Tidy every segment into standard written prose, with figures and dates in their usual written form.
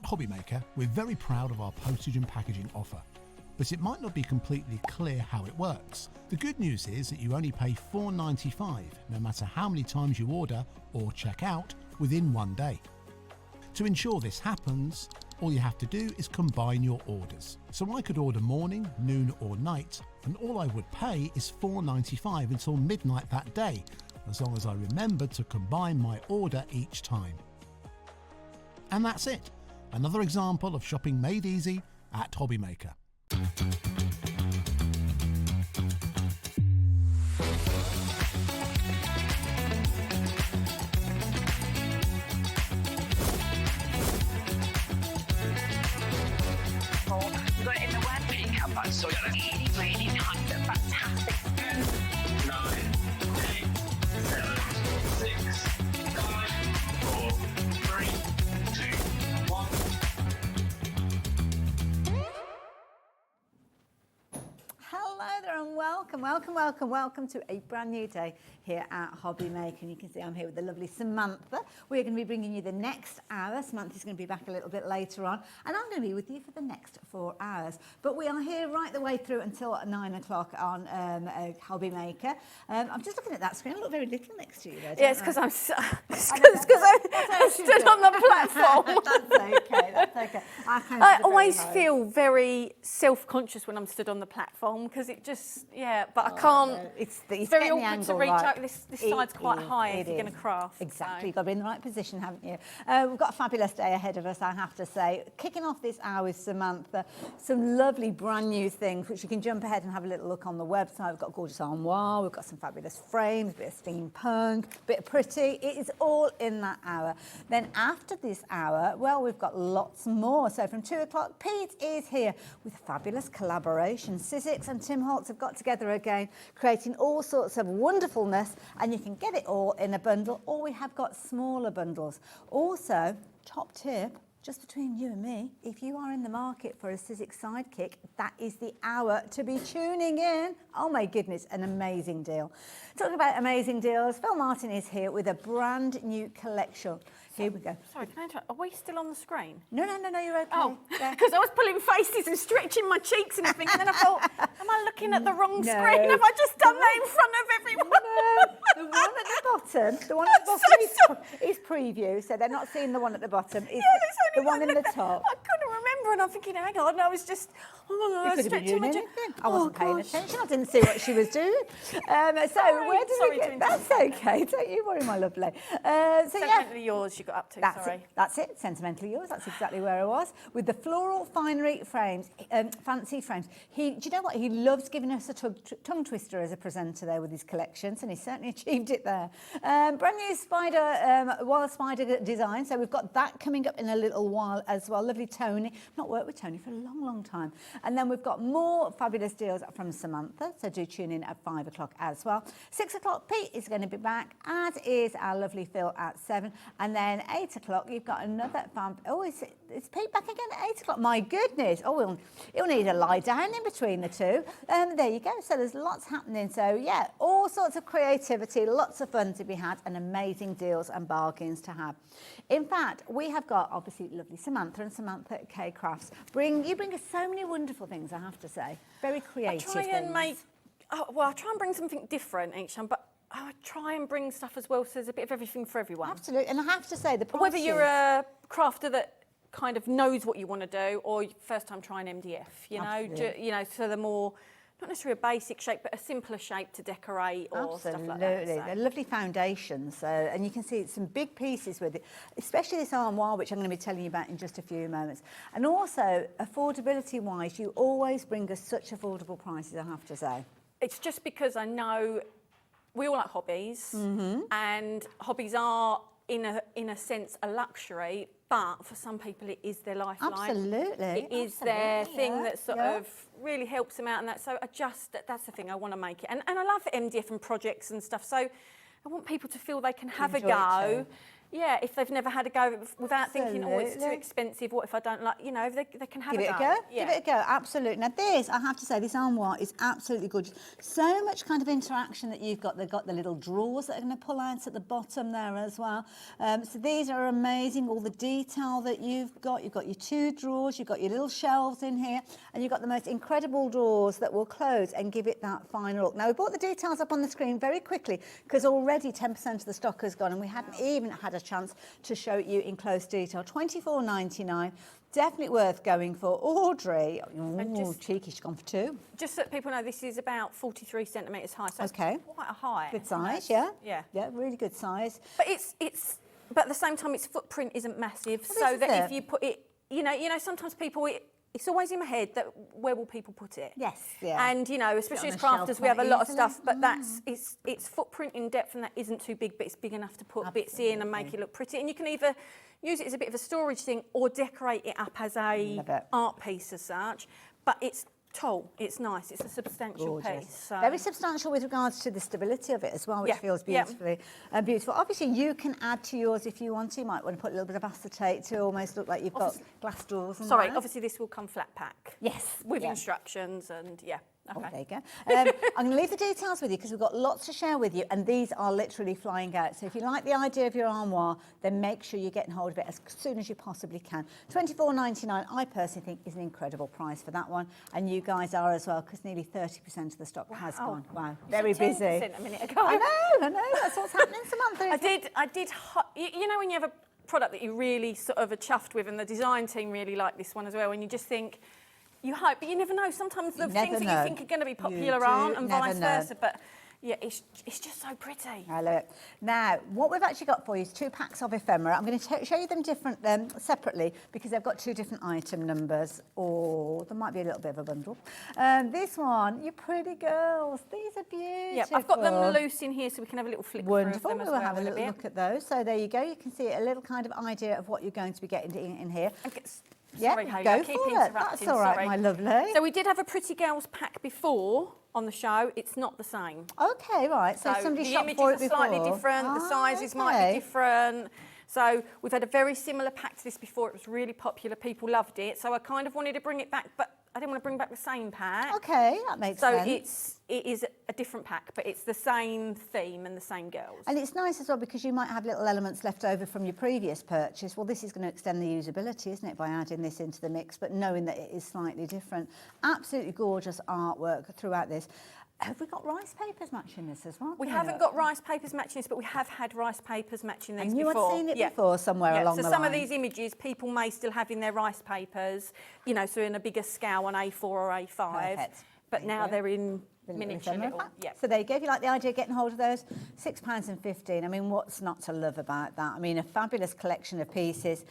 HobbyMaker, we're very proud of our postage and packaging offer, but it might not be completely clear how it works. The good news is that you only pay $4.95 no matter how many times you order or check out within 1 day. To ensure this happens, all you have to do is combine your orders. So I could order morning, noon or night, and all I would pay is $4.95 until midnight that day, as long as I remembered to combine my order each time. And that's it. Another example of shopping made easy at HobbyMaker. We've got it in the word pickup box, so we've got a really, really nice, fantastic. 9, 8, 7, 6, 5, 4, 3, 2, 1. Hello there and welcome to a brand new day here at HobbyMaker. And you can see I'm here with the lovely Samantha. We're going to be bringing you the next hour. Samantha's going to be back a little bit later on, and I'm going to be with you for the next 4 hours. But we are here right the way through until 9 o'clock on HobbyMaker. I'm just looking at that screen. I look very little next to you there. Yeah, it's because I stood on the platform. That's okay. I always feel very self-conscious when I'm stood on the platform because it just, but I can't. It's very awkward to reach out. This side's quite high if you're going to craft. craft. Exactly, so. you've got to be in the right position, haven't you? We've got a fabulous day ahead of us, I have to say. Kicking off this hour with Samantha, some lovely brand new things, which you can jump ahead and have a little look on the website. We've got gorgeous armoire, we've got some fabulous frames, a bit of steampunk, a bit of pretty. It is all in that hour. Then after this hour, well, we've got lots more. So from 2 o'clock, Pete is here with fabulous collaboration. Sizzix and Tim Holtz have got together again, creating all sorts of wonderfulness, and you can get it all in a bundle, or we have got smaller bundles. Also, top tip, just between you and me, if you are in the market for a Sizzix sidekick, that is the hour to be tuning in. Oh my goodness, an amazing deal. Talking about amazing deals, Phill Martin is here with a brand new collection. Here we go. Sorry, can I interrupt? Are we still on the screen? No, you're okay. Oh, because I was pulling faces and stretching my cheeks and everything, and then I thought, am I looking at the wrong screen? Have I just done that in front of everyone? No, the one at the bottom is preview, so they're not seeing the one at the bottom. It's the one in the top. I couldn't remember, and I'm thinking, hang on, I was just, stretching my cheeks. I wasn't paying attention. I didn't see what she was doing. Where did we get? That's okay. Don't you worry, my lovely. Sentimentally Yours, you got up to. That's it. Sentimentally Yours. That's exactly where I was with the floral finery frames, fancy frames. Do you know what? He loves giving us a tongue twister as a presenter there with his collections, and he certainly achieved it there. Brand new wild spider design. So we've got that coming up in a little while as well. Lovely Toni. Not worked with Toni for a long time. And then we've got more fabulous deals from Samantha. So do tune in at 5 o'clock as well. 6 o'clock, Pete is going to be back, as is our lovely Phill at 7. And then 8 o'clock, you've got another bump. Oh, is Pete back again at 8 o'clock? My goodness. Oh, he'll need a lie down in between the two. There you go. So there's lots happening. So yeah, all sorts of creativity, lots of fun to be had, and amazing deals and bargains to have. In fact, we have got obviously lovely Samantha and Samantha K Crafts. You bring us so many wonderful things, I have to say. Very creative I try and bring something different each time, but I try and bring stuff as well, so there's a bit of everything for everyone. Absolutely, and I have to say the prices. Whether you're a crafter that kind of knows what you want to do, or first time trying MDF, so the more, not necessarily a basic shape, but a simpler shape to decorate or stuff like that. Absolutely, they're lovely foundations, and you can see some big pieces with it, especially this armoire, which I'm going to be telling you about in just a few moments. And also, affordability-wise, you always bring us such affordable prices, I have to say. It's just because I know we all like hobbies, and hobbies are, in a sense, a luxury, but for some people it is their lifeline. Absolutely. It is their thing that sort of really helps them out, and that's the thing, I want to make it. And I love MDF and projects and stuff, so I want people to feel they can have a go. Yeah, if they've never had a go without thinking, oh, it's too expensive, what if I don't like, you know, they can have Give it a go. Give it a go, absolutely. Now this, I have to say, this armoire is absolutely gorgeous. So much kind of interaction that you've got. They've got the little drawers that are going to pull out at the bottom there as well. So these are amazing, all the detail that you've got. You've got your 2 drawers, you've got your little shelves in here, and you've got the most incredible doors that will close and give it that final look. Now we brought the details up on the screen very quickly because already 10% of the stock has gone and we hadn't even had a chance to show you in close detail. £24.99, definitely worth going for. Audrey, cheeky, she's gone for 2. Just so that people know, this is about 43 centimetres high, so okay, it's quite a high. Good size, yeah. Yeah, really good size. But but at the same time, its footprint isn't massive, so that if you put it, you know, sometimes people. It's always in my head that where will people put it? Yes, yeah. And, you know, especially as crafters, we have a lot of stuff, but its footprint in depth and that isn't too big, but it's big enough to put bits in and make it look pretty. And you can either use it as a bit of a storage thing or decorate it up as a art piece as such. But it's tall, it's nice, it's a substantial piece. So. Very substantial with regards to the stability of it as well, which feels beautifully beautiful. Obviously, you can add to yours if you want to. You might want to put a little bit of acetate to almost look like you've got glass doors. And obviously this will come flat pack. Yes. With instructions and Okay. Oh, there you go. I'm going to leave the details with you because we've got lots to share with you, and these are literally flying out. So if you like the idea of your armoire, then make sure you're getting hold of it as soon as you possibly can. £24.99, I personally think, is an incredible price for that one, and you guys are as well, because nearly 30% of the stock has gone. Wow, very busy. 10% a minute ago. I know. That's what's happening, Samantha. I did. You know when you have a product that you really sort of are chuffed with, and the design team really like this one as well, and you just think. You hope, but you never know. Sometimes the things that you think are going to be popular aren't, and vice versa. But yeah, it's just so pretty. I love it. Now, what we've actually got for you is 2 packs of ephemera. I'm going to show you them separately because they've got 2 different item numbers, or there might be a little bit of a bundle. This one, you pretty girls, these are beautiful. Yeah, I've got them loose in here so we can have a little flick through of them as well. We'll have a little look at those. So there you go. You can see a little kind of idea of what you're going to be getting in here. Sorry, yeah, Hayley, go I keep for it. interrupting. That's all right, my lovely. So we did have a Pretty Girls pack before on the show. It's not the same. Okay, right. So somebody shopped for it before. The images are slightly different. The sizes might be different. So we've had a very similar pack to this before. It was really popular. People loved it. So I kind of wanted to bring it back, but I didn't want to bring back the same pack. Okay, that makes sense. So it is a different pack, but it's the same theme and the same girls. And it's nice as well because you might have little elements left over from your previous purchase. Well, this is going to extend the usability, isn't it, by adding this into the mix, but knowing that it is slightly different. Absolutely gorgeous artwork throughout this. Have we got rice papers matching this as well? We haven't got rice papers matching this, but we have had rice papers matching these before. And you had seen it before somewhere along the line. So some of these images, people may still have in their rice papers, you know, so in a bigger scale on A4 or A5. Perfect. But now they're in miniature little. Yeah. So there you go. If you like the idea of getting hold of those, £6.15. I mean, what's not to love about that? I mean, a fabulous collection of pieces.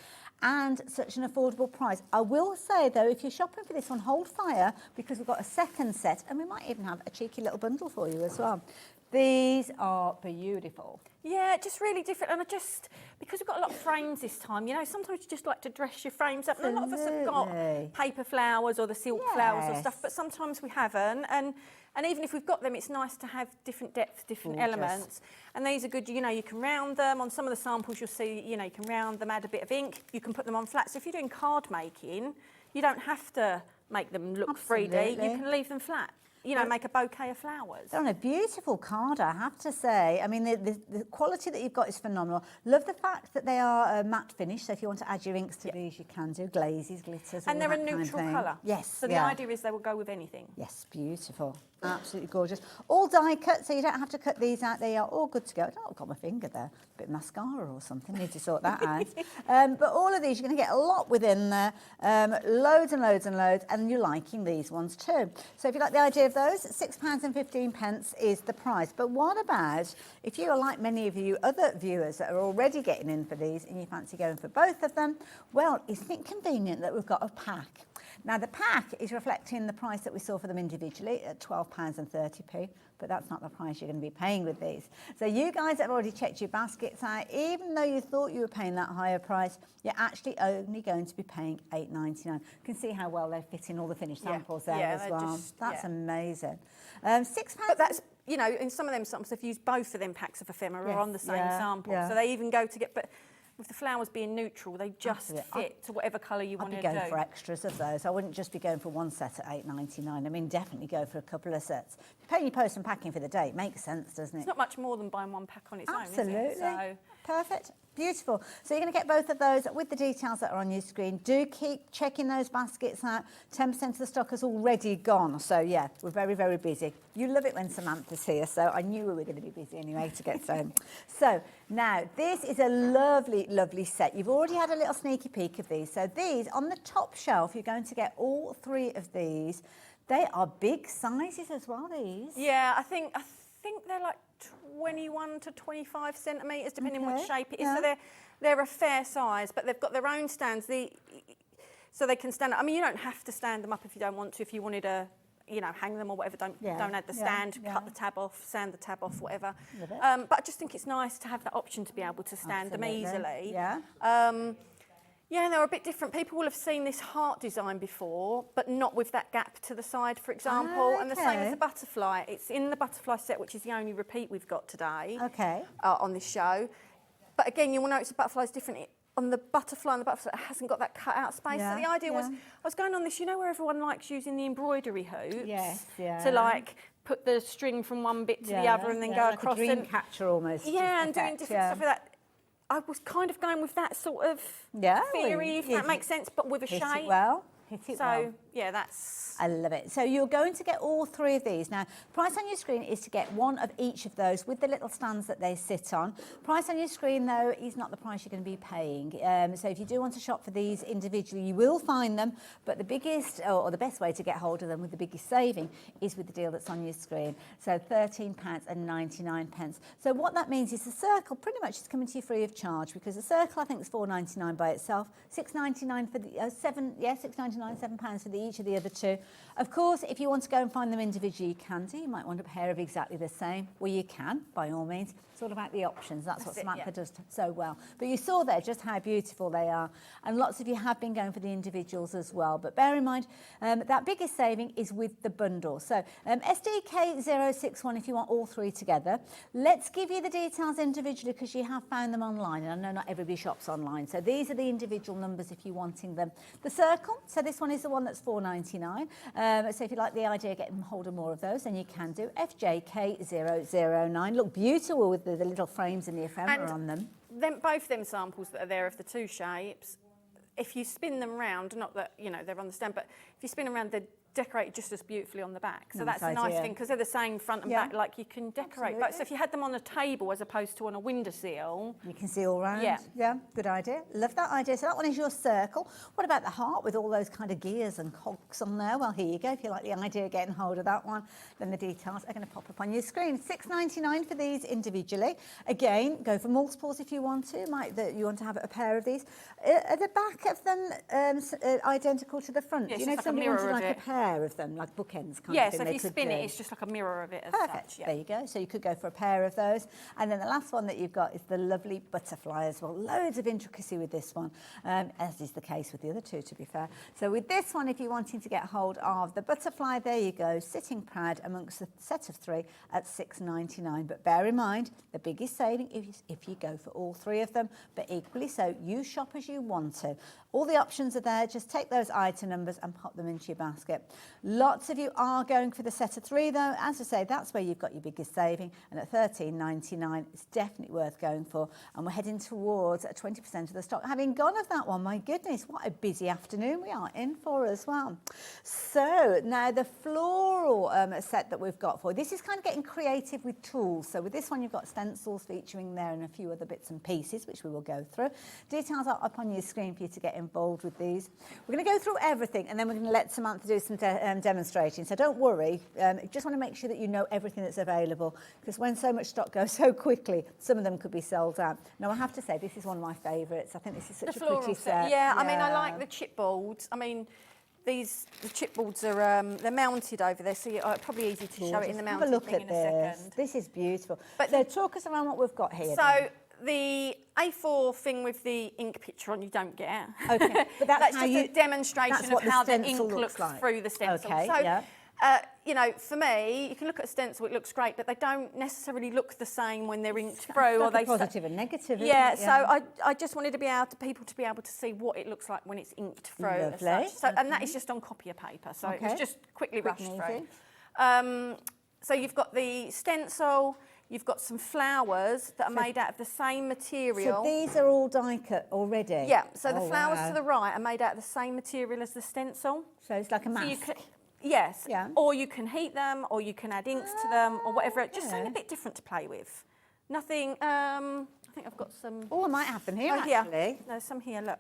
And such an affordable price. I will say, though, if you're shopping for this one, hold fire, because we've got a second set, and we might even have a cheeky little bundle for you as well. These are beautiful. Yeah, just really different. And because we've got a lot of frames this time, you know, sometimes you just like to dress your frames up. And a lot of us have got paper flowers or the silk flowers or stuff, but sometimes we haven't. And even if we've got them, it's nice to have different depths, different elements. And these are good, you know, you can round them. On some of the samples you'll see, you know, you can round them, add a bit of ink. You can put them on flat. So if you're doing card making, you don't have to make them look 3D. You can leave them flat. You know, make a bouquet of flowers. They're on a beautiful card, I have to say. I mean, the quality that you've got is phenomenal. Love the fact that they are matte finish, so if you want to add your inks to these, you can do. Glazes, glitters, and they're a neutral colour. Yes. So the idea is they will go with anything. Yes, beautiful. Absolutely gorgeous. All die cut, so you don't have to cut these out. They are all good to go. Oh, I've got my finger there. A bit of mascara or something. Need to sort that out. But all of these, you're going to get a lot within there. Loads and loads and loads. And you're liking these ones too. So if you like the idea of those, £6.15 is the price. But what about if you are like many of you other viewers that are already getting in for these and you fancy going for both of them? Well, isn't it convenient that we've got a pack? Now, the pack is reflecting the price that we saw for them individually at £12.30p, but that's not the price you're going to be paying with these. So you guys have already checked your baskets out. Even though you thought you were paying that higher price, you're actually only going to be paying £8.99. You can see how well they fit in all the finished samples there as well. That's amazing. £6. But that's, you know, in some of them samples, they've used both of them packs of ephemera on the same sample. So they even go to get... with the flowers being neutral, they just Absolutely. fit to whatever colour you want I'd to be do. going for extras of those. I wouldn't just be going for one set at $8.99. I mean, definitely go for a couple of sets. If you're paying your post and packing for the day, it makes sense, doesn't it? It's not much more than buying one pack on its own, Absolutely. is it? So, Perfect. Beautiful. So you're going to get both of those with the details that are on your screen. Do keep checking those baskets out. 10% of the stock has already gone. So, yeah, we're very, very busy. You love it when Samantha's here, so I knew we were going to be busy anyway to get home. So, now, this is a lovely, lovely set. You've already had a little sneaky peek of these. So these, on the top shelf, you're going to get all 3 of these. They are big sizes as well, these. yeah, I think they're like 21 to 25 centimetres, depending on what shape it is. Yeah. So they're a fair size, but they've got their own stands. So they can stand. I mean, you don't have to stand them up if you don't want to. If you wanted to, you know, hang them or whatever, don't add the stand, cut the tab off, sand the tab off, whatever. But I just think it's nice to have that option to be able to stand them easily. Yeah. Yeah, they're a bit different. People will have seen this heart design before, but not with that gap to the side, for example. And the same as the butterfly. It's in the butterfly set, which is the only repeat we've got today on this show. But again, you will notice the butterfly is different. On the butterfly, and the butterfly hasn't got that cut-out space. So the idea was, I was going on this, you know, where everyone likes using the embroidery hoops to like put the string from one bit to the other and then go like across. A dream catcher almost. Yeah, and doing different stuff with that. I was kind of going with that sort of theory, if that makes sense, but with a shape. Hit it well. So, yeah, that's... I love it. So you're going to get all 3 of these. Now, price on your screen is to get one of each of those with the little stands that they sit on. Price on your screen, though, is not the price you're going to be paying. So if you do want to shop for these individually, you will find them. But the biggest, or the best way to get hold of them with the biggest saving is with the deal that's on your screen. So £13.99. So what that means is the circle pretty much is coming to you free of charge, because the circle, I think, is $4.99 by itself, $6.99 for the £6.99, £7 for each of the other 2. Of course, if you want to go and find them individually, you can do. You might want a pair of exactly the same. Well, you can, by all means. It's all about the options. That's what Samantha does so well. But you saw there just how beautiful they are. And lots of you have been going for the individuals as well. But bear in mind, that biggest saving is with the bundle. So SDK061 if you want all 3 together. Let's give you the details individually, because you have found them online. And I know not everybody shops online. So these are the individual numbers if you're wanting them. The circle, so this one is the one that's $4.99. So if you like the idea of getting hold of more of those, then you can do FJK009. Look beautiful with the little frames and the ephemera on them. Both them samples that are there of the 2 shapes, if you spin them round, not that, you know, they're on the stand, but if you spin them around, they're decorated just as beautifully on the back. So that's a nice thing, because they're the same front and back, like you can decorate both. So if you had them on a table as opposed to on a windowsill, you can see all round. Yeah, good idea. Love that idea. So that one is your circle. What about the heart with all those kind of gears and cogs on there? Well, here you go. If you like the idea of getting hold of that one, then the details are going to pop up on your screen. $6.99 for these individually. Again, go for multiples if you want to. You want to have a pair of these. Are the back of them identical to the front? Yes, you know, like somebody a mirror wanted like of a pair of them, like bookends kind of thing. so if you spin it, it's just like a mirror of it as Perfect. such. Yeah. There you go. So you could go for a pair of those. And then the last one that you've got is the lovely butterfly as well. Loads of intricacy with this one, as is the case with the other 2, to be fair. So with this one, if you're wanting to get hold of the butterfly, there you go, sitting proud amongst the set of 3 at $6.99. But bear in mind, the biggest saving if you go for all 3 of them, but equally so, you shop as you want to. All the options are there. Just take those item numbers and pop them into your basket. Lots of you are going for the set of 3, though. As I say, that's where you've got your biggest saving. And at $13.99, it's definitely worth going for. And we're heading towards 20% of the stock having gone of that one. My goodness, what a busy afternoon we are in for as well. So now the floral set that we've got for this is kind of getting creative with tools. So with this one, you've got stencils featuring there and a few other bits and pieces, which we will go through. Details are up on your screen for you to get involved with these. We're going to go through everything, and then we're going to let Samantha do some demonstrating. So don't worry. Just want to make sure that you know everything that's available, because when so much stock goes so quickly, some of them could be sold out. Now, I have to say, this is one of my favourites. I think this is such a pretty set. Yeah, I mean, I like the chipboards. I mean, the chipboards are they're mounted over there, so probably easy to show it in the mounted Have a look thing at in a second. This is beautiful. But talk us around what we've got here. So the A4 thing with the ink picture on, you don't get. Okay, but that's just a demonstration of how the ink looks like. through the stencil. Okay, so you know, for me, you can look at a stencil, it looks great, but they don't necessarily look the same when they're inked through. Like or they positive and negative. Yeah, isn't it? so I just wanted to be able to people to be able to see what it looks like when it's inked through. As Lovely. such. So, and that is just on copier paper, so it was just quickly Quick rushed and through. So you've got the stencil, you've got some flowers that are made out of the same material. So these are all die cut already? Yeah, so the Oh, flowers wow. to the right are made out of the same material as the stencil. So it's like a So you mask. could, yes, Yeah. or you can heat them, or you can add inks to them, or whatever. Just something a Okay. bit different to play with. Nothing, I think I've got some... Oh, I might have them here, Oh, here. actually. There's some here, look.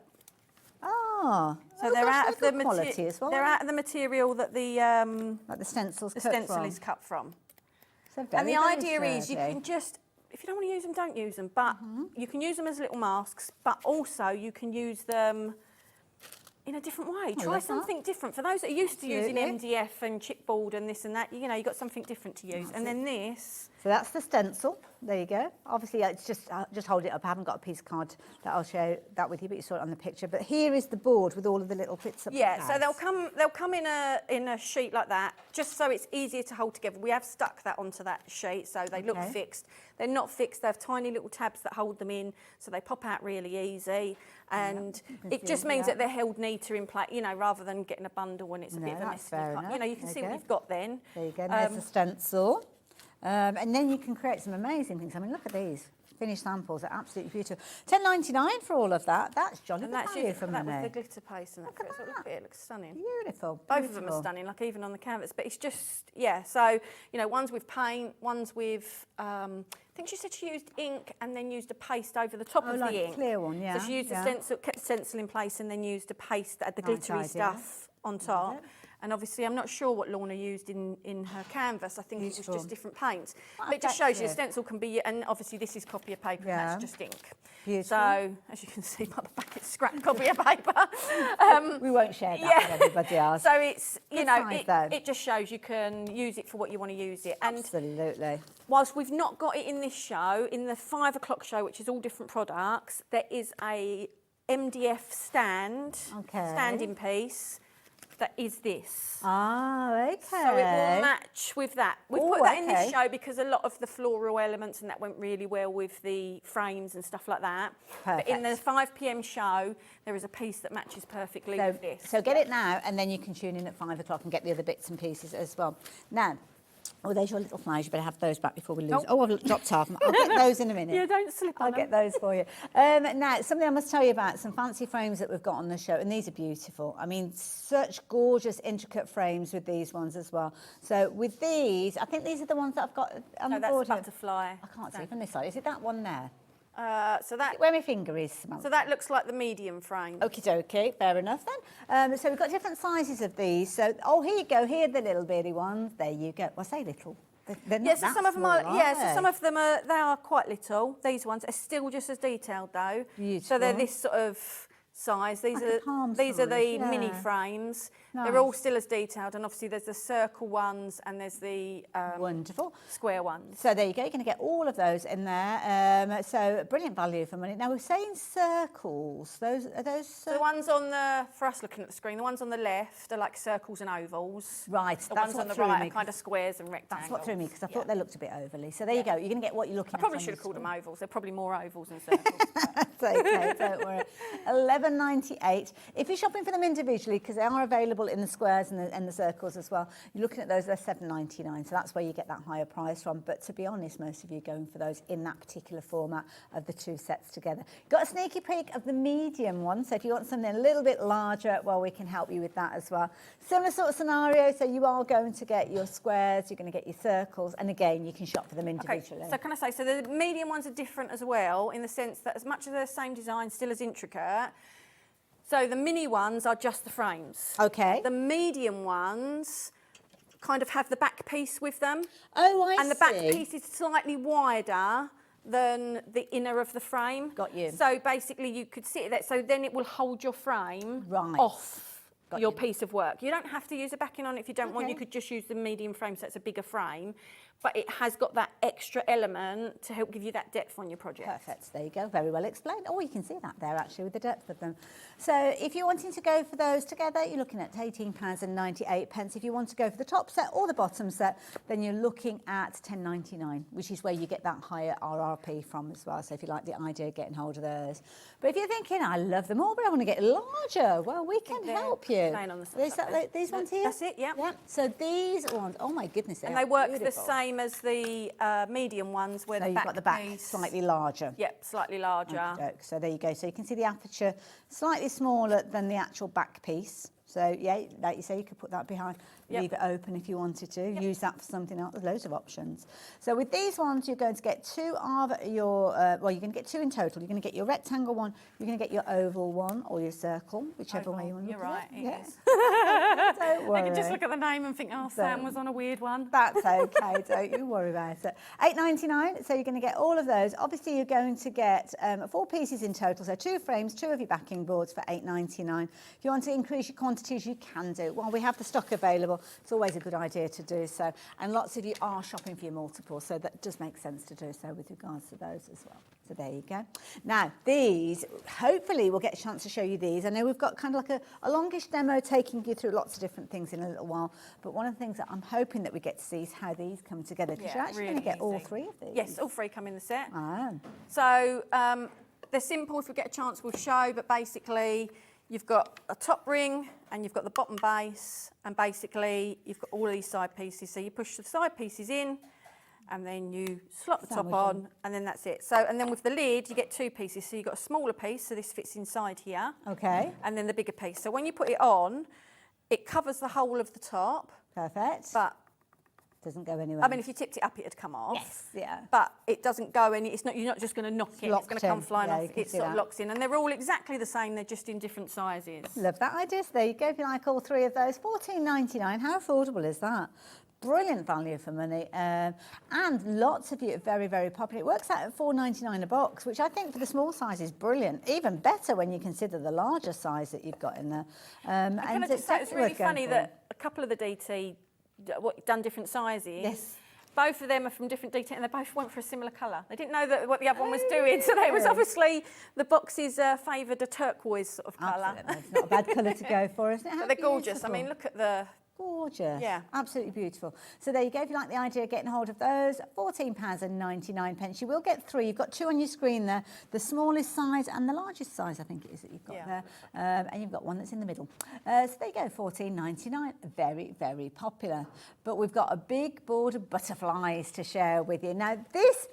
Oh, So they're out of the quality as well. They're out of the material that the like the stencil's cut stencil from. is cut from. So And very, the very idea is you sturdy. can just, if you don't want to use them, don't use them. But you can use them as little masks, but also you can use them in a different way. Try love that. something different. For those that are used to using Absolutely. MDF and chipboard and this and that, you know, you've got something different to use. And then this, So that's the stencil. There you go. Obviously, it's just hold it up. I haven't got a piece card that I'll show that with you, but you saw it on the picture. But here is the board with all of the little bits of yeah. So they'll come in a sheet like that, just so it's easier to hold together. We have stuck that onto that sheet, so they look Okay. fixed. They're not fixed. They have tiny little tabs that hold them in, so they pop out really easy. And it just means that they're held neater in place, you know, rather than getting a bundle when it's a bit of a mess. fair You enough. know, you can see what Okay. you've got then. There you go. There's the stencil. And then you can create some amazing things. I mean, look at these. Finished samples are absolutely beautiful. £10.99 for all of that. That's jolly And good that's value using for that with money. the glitter paste and that. Look at So look at it, it looks stunning. Beautiful. Both of them are beautiful. stunning, like even on the canvas. But it's just, yeah, so, you know, one's with paint, one's with, I think she said she used ink and then used a paste over the top of like the a ink. clear one, yeah, So she used yeah. the stencil, kept the stencil in place and then used a paste that had the Nice glittery idea. stuff on top. And obviously, I'm not sure what Lorna used in her canvas. I think it was Beautiful. just different paints. What But it just shows you the effective. stencil can be, and obviously this is copier paper Yeah. and that's just ink. Beautiful. So, as you can see by the back, it's scrap copier paper. We won't share that yeah. with everybody else. So it's, you Good know, size, though. it just shows you can use it for what you want to use it. And Absolutely. whilst we've not got it in this show, in the 5 o'clock show, which is all different products, there is a MDF standing piece that is this. Ah, okay. So it will match with that. We've Oh, put that in okay. this show because a lot of the floral elements and that went really well with the frames and stuff like that. But in the Perfect. 5 p.m. show, there is a piece that matches perfectly with this. So get it now, and then you can tune in at 5 o'clock and get the other bits and pieces as well. Now, oh, there's your little flowers. You better have those back before we lose. Oh, I've dropped half. I'll get those in a minute. Yeah, don't slip on I'll get those for you. Now, something I must tell you about, some fancy frames that we've got on the show, and these are beautiful. I mean, such gorgeous, intricate frames with these ones as well. So with these, I think these are the ones that I've got on No, the that's board. the here. butterfly. I can't see from this side. Is it that one there? So that Where my finger is, Samantha. So that looks like the medium frame. Okie dokie, fair enough then. So we've got different sizes of these. So, oh, here you go. Here are the little bitty ones. There you go. Well, I say little. They're not Yeah, so that some of them small, are. Yeah, so they? some of them are. They are quite little. These ones are still just as detailed though. So they're Beautiful. this sort of size. These Like a palm are the size, mini yeah. frames. They're all Nice. still as detailed, and obviously there's the circle ones and there's the Wonderful. square ones. So there you go. You're going to get all of those in there. So brilliant value for money. Now we're saying circles. Those are those. So the ones on the, for us looking at the screen, the ones on the left are like circles and ovals. Right, The that's ones what on the threw right me, are kind of squares and rectangles. That's what threw me because I thought Yeah. they looked a bit overly. So there you go. You're going to get what you're looking I at. probably on should have the called them screen. ovals. They're probably more ovals than circles. That's okay, don't worry. $11.98. If you're shopping for them individually, because they are available in the squares and the circles as well, you're looking at those, they're $7.99. So that's where you get that higher price from. But to be honest, most of you are going for those in that particular format of the two sets together. Got a sneaky peek of the medium one. So if you want something a little bit larger, well, we can help you with that as well. Similar sort of scenario. So you are going to get your squares, you're going to get your circles. And again, you can shop for them individually. Okay, so can I say, so the medium ones are different as well in the sense that as much as they're the same design, still as intricate. So the mini ones are just the frames. Okay. The medium ones kind of have the back piece with them. Oh, I see. And the back piece is slightly wider than the inner of the frame. Got you. So basically you could sit there, so then it will hold your frame Right. off Got your you. piece of work. You don't have to use a backing on it if you don't want. Okay. You could just use the medium frame, so it's a bigger frame. But it has got that extra element to help give you that depth on your project. Perfect. There you go. Very well explained. Oh, you can see that there actually with the depth of them. So if you're wanting to go for those together, you're looking at £18.98. If you want to go for the top set or the bottom set, then you're looking at £10.99, which is where you get that higher RRP from as well. So if you like the idea of getting hold of those. But if you're thinking, I love them all, but I want to get larger, well, we can help you. On the These ones here? That's it, yeah. So these ones, oh my goodness, and they work the same as the medium ones where so the you've got the back piece, slightly larger. Yep, slightly larger. Okey-doke. So there you go. So you can see the aperture slightly smaller than the actual back piece. So yeah, like you say, you could put that behind, leave it open if you wanted to, use that for something else. There's loads of options. So with these ones, you're going to get two of your, well, you're going to get two in total. You're going to get your rectangle one, you're going to get your oval one, or your circle, whichever way you want to look at it. You're right, it is. Don't worry. I can just look at the name and think, oh, Sam was on a weird one. That's okay, don't you worry about it. £8.99, so you're going to get all of those. Obviously, you're going to get 4 pieces in total, so 2 frames, 2 of your backing boards for £8.99. If you want to increase your quantities, you can do. Well, we have the stock available. It's always a good idea to do so. And lots of you are shopping for your multiples, so that does make sense to do so with regards to those as well. So there you go. Now, these, hopefully we'll get a chance to show you these. I know we've got kind of like a longish demo taking you through lots of different things in a little while, but one of the things that I'm hoping that we get to see is how these come together, because you're actually going to get all 3 of these. Yes, all 3 come in the set. Ah. So they're simple. If we get a chance, we'll show, but basically you've got a top ring and you've got the bottom base, and basically you've got all of these side pieces. So you push the side pieces in, and then you slot the top on, and then that's it. So, and then with the lid, you get 2 pieces. So you've got a smaller piece, so this fits inside here. Okay. And then the bigger piece. So when you put it on, it covers the whole of the top. Perfect. But doesn't go anywhere. I mean, if you tipped it up, it'd come off. Yes, yeah. But it doesn't go any. It's not. You're not just going to knock it. It's going to come flying off. It sort of locks in, and they're all exactly the same. They're just in different sizes. Love that idea. So there you go. If you like all 3 of those, £14.99. How affordable is that? Brilliant value for money, and lots of you are very, very popular. It works out at £4.99 a box, which I think for the small size is brilliant. Even better when you consider the larger size that you've got in there. And it's really funny that a couple of the DT done different sizes. Yes. Both of them are from different DT, and they both went for a similar colour. They didn't know that what the other one was doing, so it was obviously the boxes favoured a turquoise sort of colour. It's not a bad colour to go for, isn't it? But they're gorgeous. I mean, look at the. Gorgeous. Yeah. Absolutely beautiful. So there you go. If you like the idea of getting hold of those, £14.99. You will get 3. You've got 2 on your screen there. The smallest size and the largest size, I think it is, that you've got there. And you've got one that's in the middle. So there you go, £14.99. Very, very popular. But we've got a big board of butterflies to share with you. Now, this...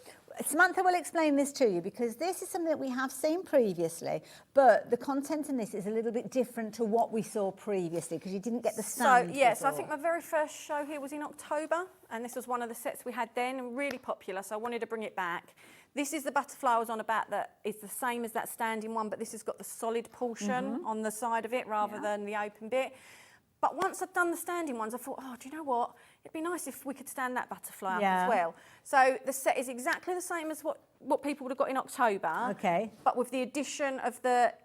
Samantha will explain this to you, because this is something that we have seen previously, but the content in this is a little bit different to what we saw previously, because you didn't get the stand. So, yes, I think my very first show here was in October, and this was one of the sets we had then, and really popular, so I wanted to bring it back. This is the butterfly I was on about that is the same as that standing one, but this has got the solid portion on the side of it rather than the open bit. But once I'd done the standing ones, I thought, oh, do you know what? It'd be nice if we could stand that butterfly up as well. So the set is exactly the same as what people would have got in October. Okay. But with the addition of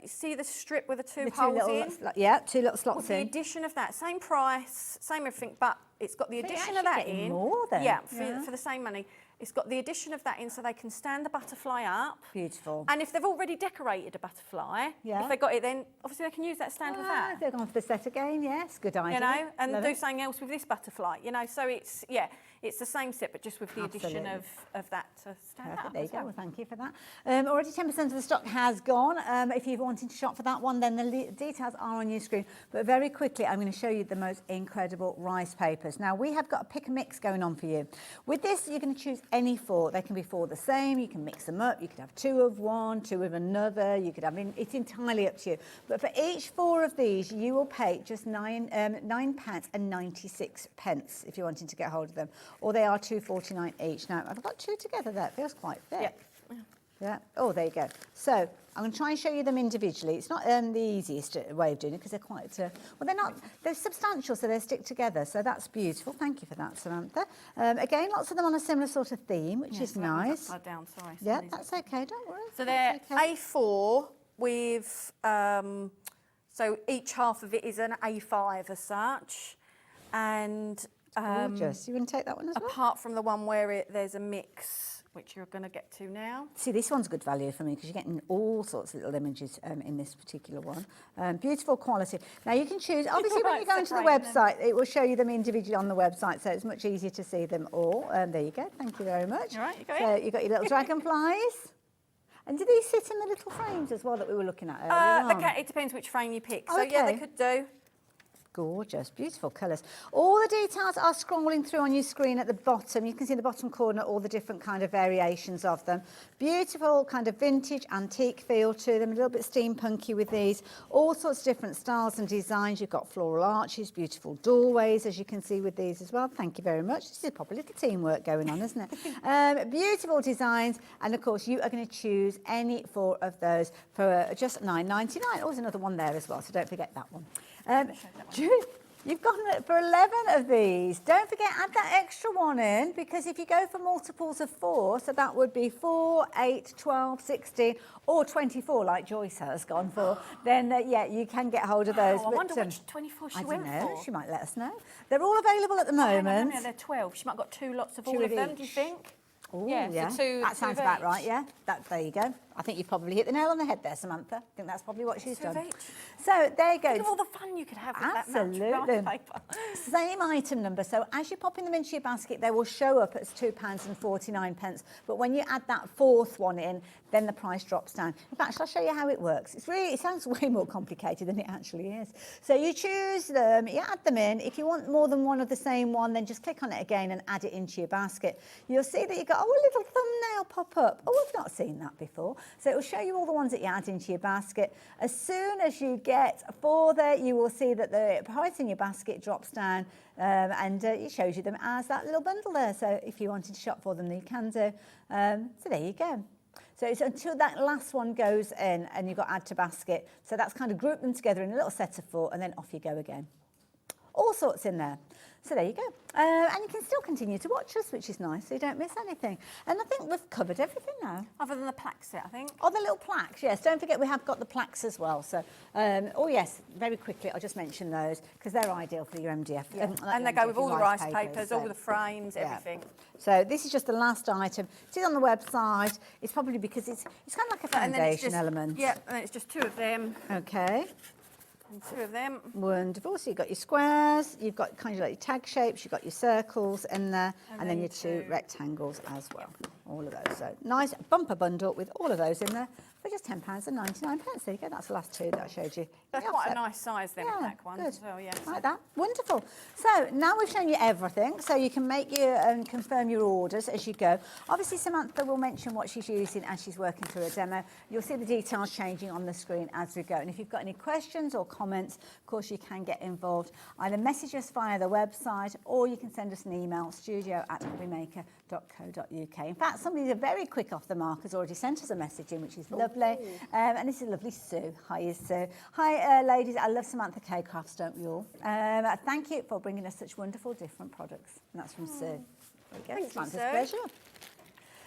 see the strip with the 2 holes in? Yeah, 2 little slots with in. With the addition of that, same price, same everything, but it's got the addition of that in. More then. Yeah, for the same money. It's got the addition of that in, so they can stand the butterfly up. Beautiful. And if they've already decorated a butterfly, if they got it, then obviously they can use that stand with that. They're going for the set again, yes, good idea. You know, and do something else with this butterfly, you know, so it's, it's the same set, but just with the addition of that to stand up. There you go, well, thank you for that. Already 10% of the stock has gone. If you're wanting to shop for that one, then the details are on your screen. But very quickly, I'm going to show you the most incredible rice papers. Now, we have got a pick and mix going on for you. With this, you're going to choose any 4. They can be 4 the same. You can mix them up. You could have 2 of one, 2 of another. You could have, it's entirely up to you. But for each 4 of these, you will pay just £9.96 if you're wanting to get hold of them. Or they are £2.49 each. Now, I've got 2 together there. It feels quite thick. Yep. Yeah. Oh, there you go. So I'm going to try and show you them individually. It's not the easiest way of doing it, because they're quite, they're substantial, so they stick together. So that's beautiful. Thank you for that, Samantha. Again, lots of them on a similar sort of theme, which is nice. Upside down, sorry. Yeah, that's okay. Don't worry. So they're A4 with, so each half of it is an A5 as such. And Gorgeous. You want to take that one as well? Apart from the one where there's a mix, which you're going to get to now. See, this one's good value for me because you're getting all sorts of little images in this particular one. Beautiful quality. Now you can choose, obviously when you go into the website, it will show you them individually on the website, so it's much easier to see them all. There you go, thank you very much. All right, you got so it. you've got your little dragonflies. And do these sit in the little frames as well that we were looking at earlier on? It depends which frame you pick. So yeah, they could do. Gorgeous, beautiful colours. All the details are scrolling through on your screen at the bottom. You can see in the bottom corner all the different kind of variations of them. Beautiful kind of vintage, antique feel to them, a little bit steampunky with these. All sorts of different styles and designs. You've got floral arches, beautiful doorways, as you can see with these as well. Thank you very much. This is probably a little teamwork going on, isn't it? Beautiful designs. And of course, you are going to choose any 4 of those for just $9.99. Oh, there's another one there as well, so don't forget that one. You've gone for 11 of these. Don't forget, add that extra one in, because if you go for multiples of 4, so that would be 4, 8, 12, 16, or 24, like Joyce has gone for, then yeah, you can get hold of those. I wonder which 24 she went for. She might let us know. They're all available at the moment. No, they're 12. She might have got 2 lots of all of them, do you think? Ooh, yeah, for 2. That sounds about right, yeah. There you go. I think you've probably hit the nail on the head there, Samantha. I think that's probably what she's done. So there you go. Think of all the fun you could have with Absolutely. that match paper. Same item number. So as you're popping them into your basket, they will show up as £2.49. But when you add that 4th one in, then the price drops down. In fact, shall I show you how it works? It sounds way more complicated than it actually is. So you choose them, you add them in. If you want more than one of the same one, then just click on it again and add it into your basket. You'll see that you've got a little thumbnail pop up. Oh, I've not seen that before. So it will show you all the ones that you add into your basket. As soon as you get 4 there, you will see that the price in your basket drops down and it shows you them as that little bundle there. So if you wanted to shop for them, then you can do. So there you go. So it's until that last one goes in and you've got add to basket. So that's kind of grouped them together in a little set of 4 and then off you go again. All sorts in there. So there you go. And you can still continue to watch us, which is nice, so you don't miss anything. And I think we've covered everything now. Other than the plaque set, I think. Oh, the little plaques, yes. Don't forget we have got the plaques as well. So, oh yes, very quickly, I'll just mention those because they're ideal for your MDF. Yeah. And they go with all the rice papers, all the frames, everything. So this is just the last item. It is on the website. It's probably because it's kind of like a foundation element. Yeah, and then it's just 2 of them. Okay. And 2 of them. Wonderful. So you've got your squares, you've got kind of like your tag shapes, you've got your circles in there, and then your 2 rectangles as well. All of those. So nice bumper bundle with all of those in there for just £10.99. There you go. That's the last 2 that I showed you. That's quite a nice size, them black ones as well, yeah. Like that. Wonderful. So now we've shown you everything, so you can make your and confirm your orders as you go. Obviously, Samantha will mention what she's using as she's working through a demo. You'll see the details changing on the screen as we go. And if you've got any questions or comments, of course, you can get involved. Either message us via the website or you can send us an email, studio@hobbymaker.co.uk. In fact, somebody very quick off the mark has already sent us a message in, which is lovely. And this is lovely Sue. Hi, Sue. Hi, ladies. I love Samantha K Crafts, don't we all? Thank you for bringing us such wonderful different products. And that's from Sue. There you go. Thank you, Sue. Pleasure.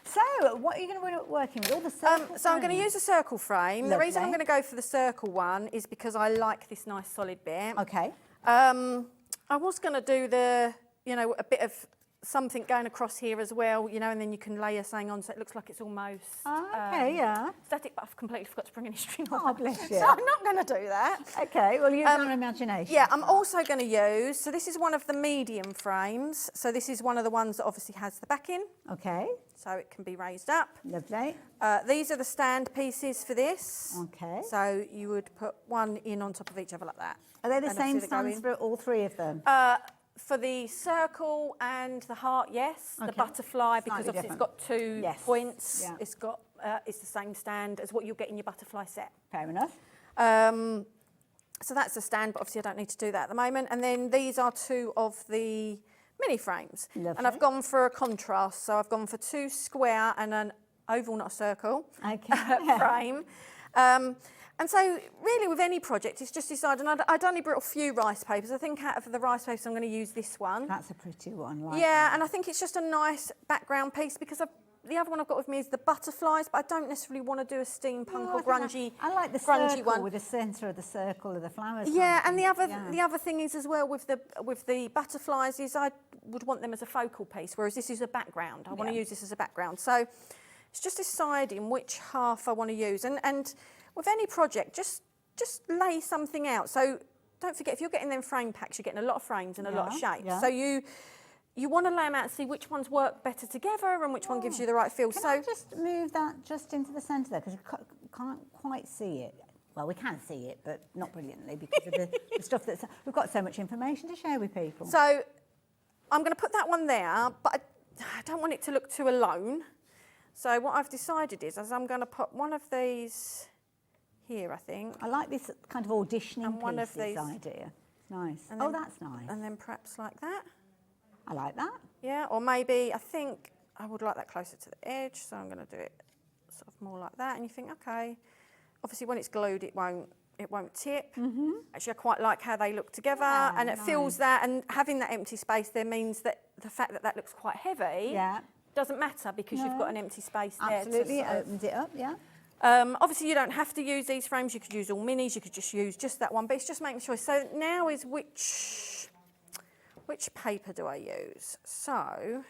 So, what are you going to be working with? All the circle So I'm going to use a circle frame. Lovely. The reason I'm going to go for the circle one is because I like this nice solid bit. Okay. I was going to do a bit of something going across here as well, and then you can layer something on so it looks like it's almost static, but I've completely forgot to bring any string on. Oh, bless you. So I'm not going to do that. Okay, well, use your imagination. Yeah, I'm also going to use, so this is one of the medium frames. So this is one of the ones that obviously has the backing. Okay. So it can be raised up. Lovely. These are the stand pieces for this. Okay. So you would put one in on top of each other like that. Are they the same stands for all 3 of them? For the circle and the heart, yes. Okay. The butterfly, because obviously it's got 2 points. Yeah. It's got it's the same stand as what you'll get in your butterfly set. Fair enough. So that's the stand, but obviously I don't need to do that at the moment. And then these are 2 of the mini frames. Lovely. And I've gone for a contrast. So I've gone for 2 square and an oval, not a circle, frame. And so really with any project, it's just decided, and I'd only brought a few rice papers. I think out of the rice papers, I'm going to use this one. That's a pretty one. Yeah, and I think it's just a nice background piece because the other one I've got with me is the butterflies, but I don't necessarily want to do a steampunk or grungy. I like the grungy circle one with the centre of the circle of the flowers. Yeah, and the other thing is as well with the butterflies is I would want them as a focal piece, whereas this is a background. I want to use this as a background. So it's just deciding which half I want to use. And with any project, just lay something out. So don't forget, if you're getting them frame packs, you're getting a lot of frames and a lot of shapes. Yeah. So you want to lay them out and see which ones work better together and which one gives you the right feel. Can I just move that just into the centre there, because we can't quite see it. Well, we can see it, but not brilliantly because of the stuff that's... We've got so much information to share with people. So I'm going to put that one there, but I don't want it to look too alone. So what I've decided is I'm going to put one of these here, I think. I like this kind of auditioning And one of pieces these. idea. It's nice. And Oh, then- that's nice. And then perhaps like that. I like that. Yeah, or maybe I think I would like that closer to the edge, so I'm going to do it sort of more like that. And you think, okay, obviously when it's glued, it won't tip. Actually, I quite like how they look together, and it fills that. And having that empty space there means that the fact that looks quite heavy doesn't matter because you've got an empty space there. Absolutely, it opens it up. Yeah. Obviously, you don't have to use these frames. You could use all minis. You could just use just that one, but it's just making sure. So now is which paper do I use? So,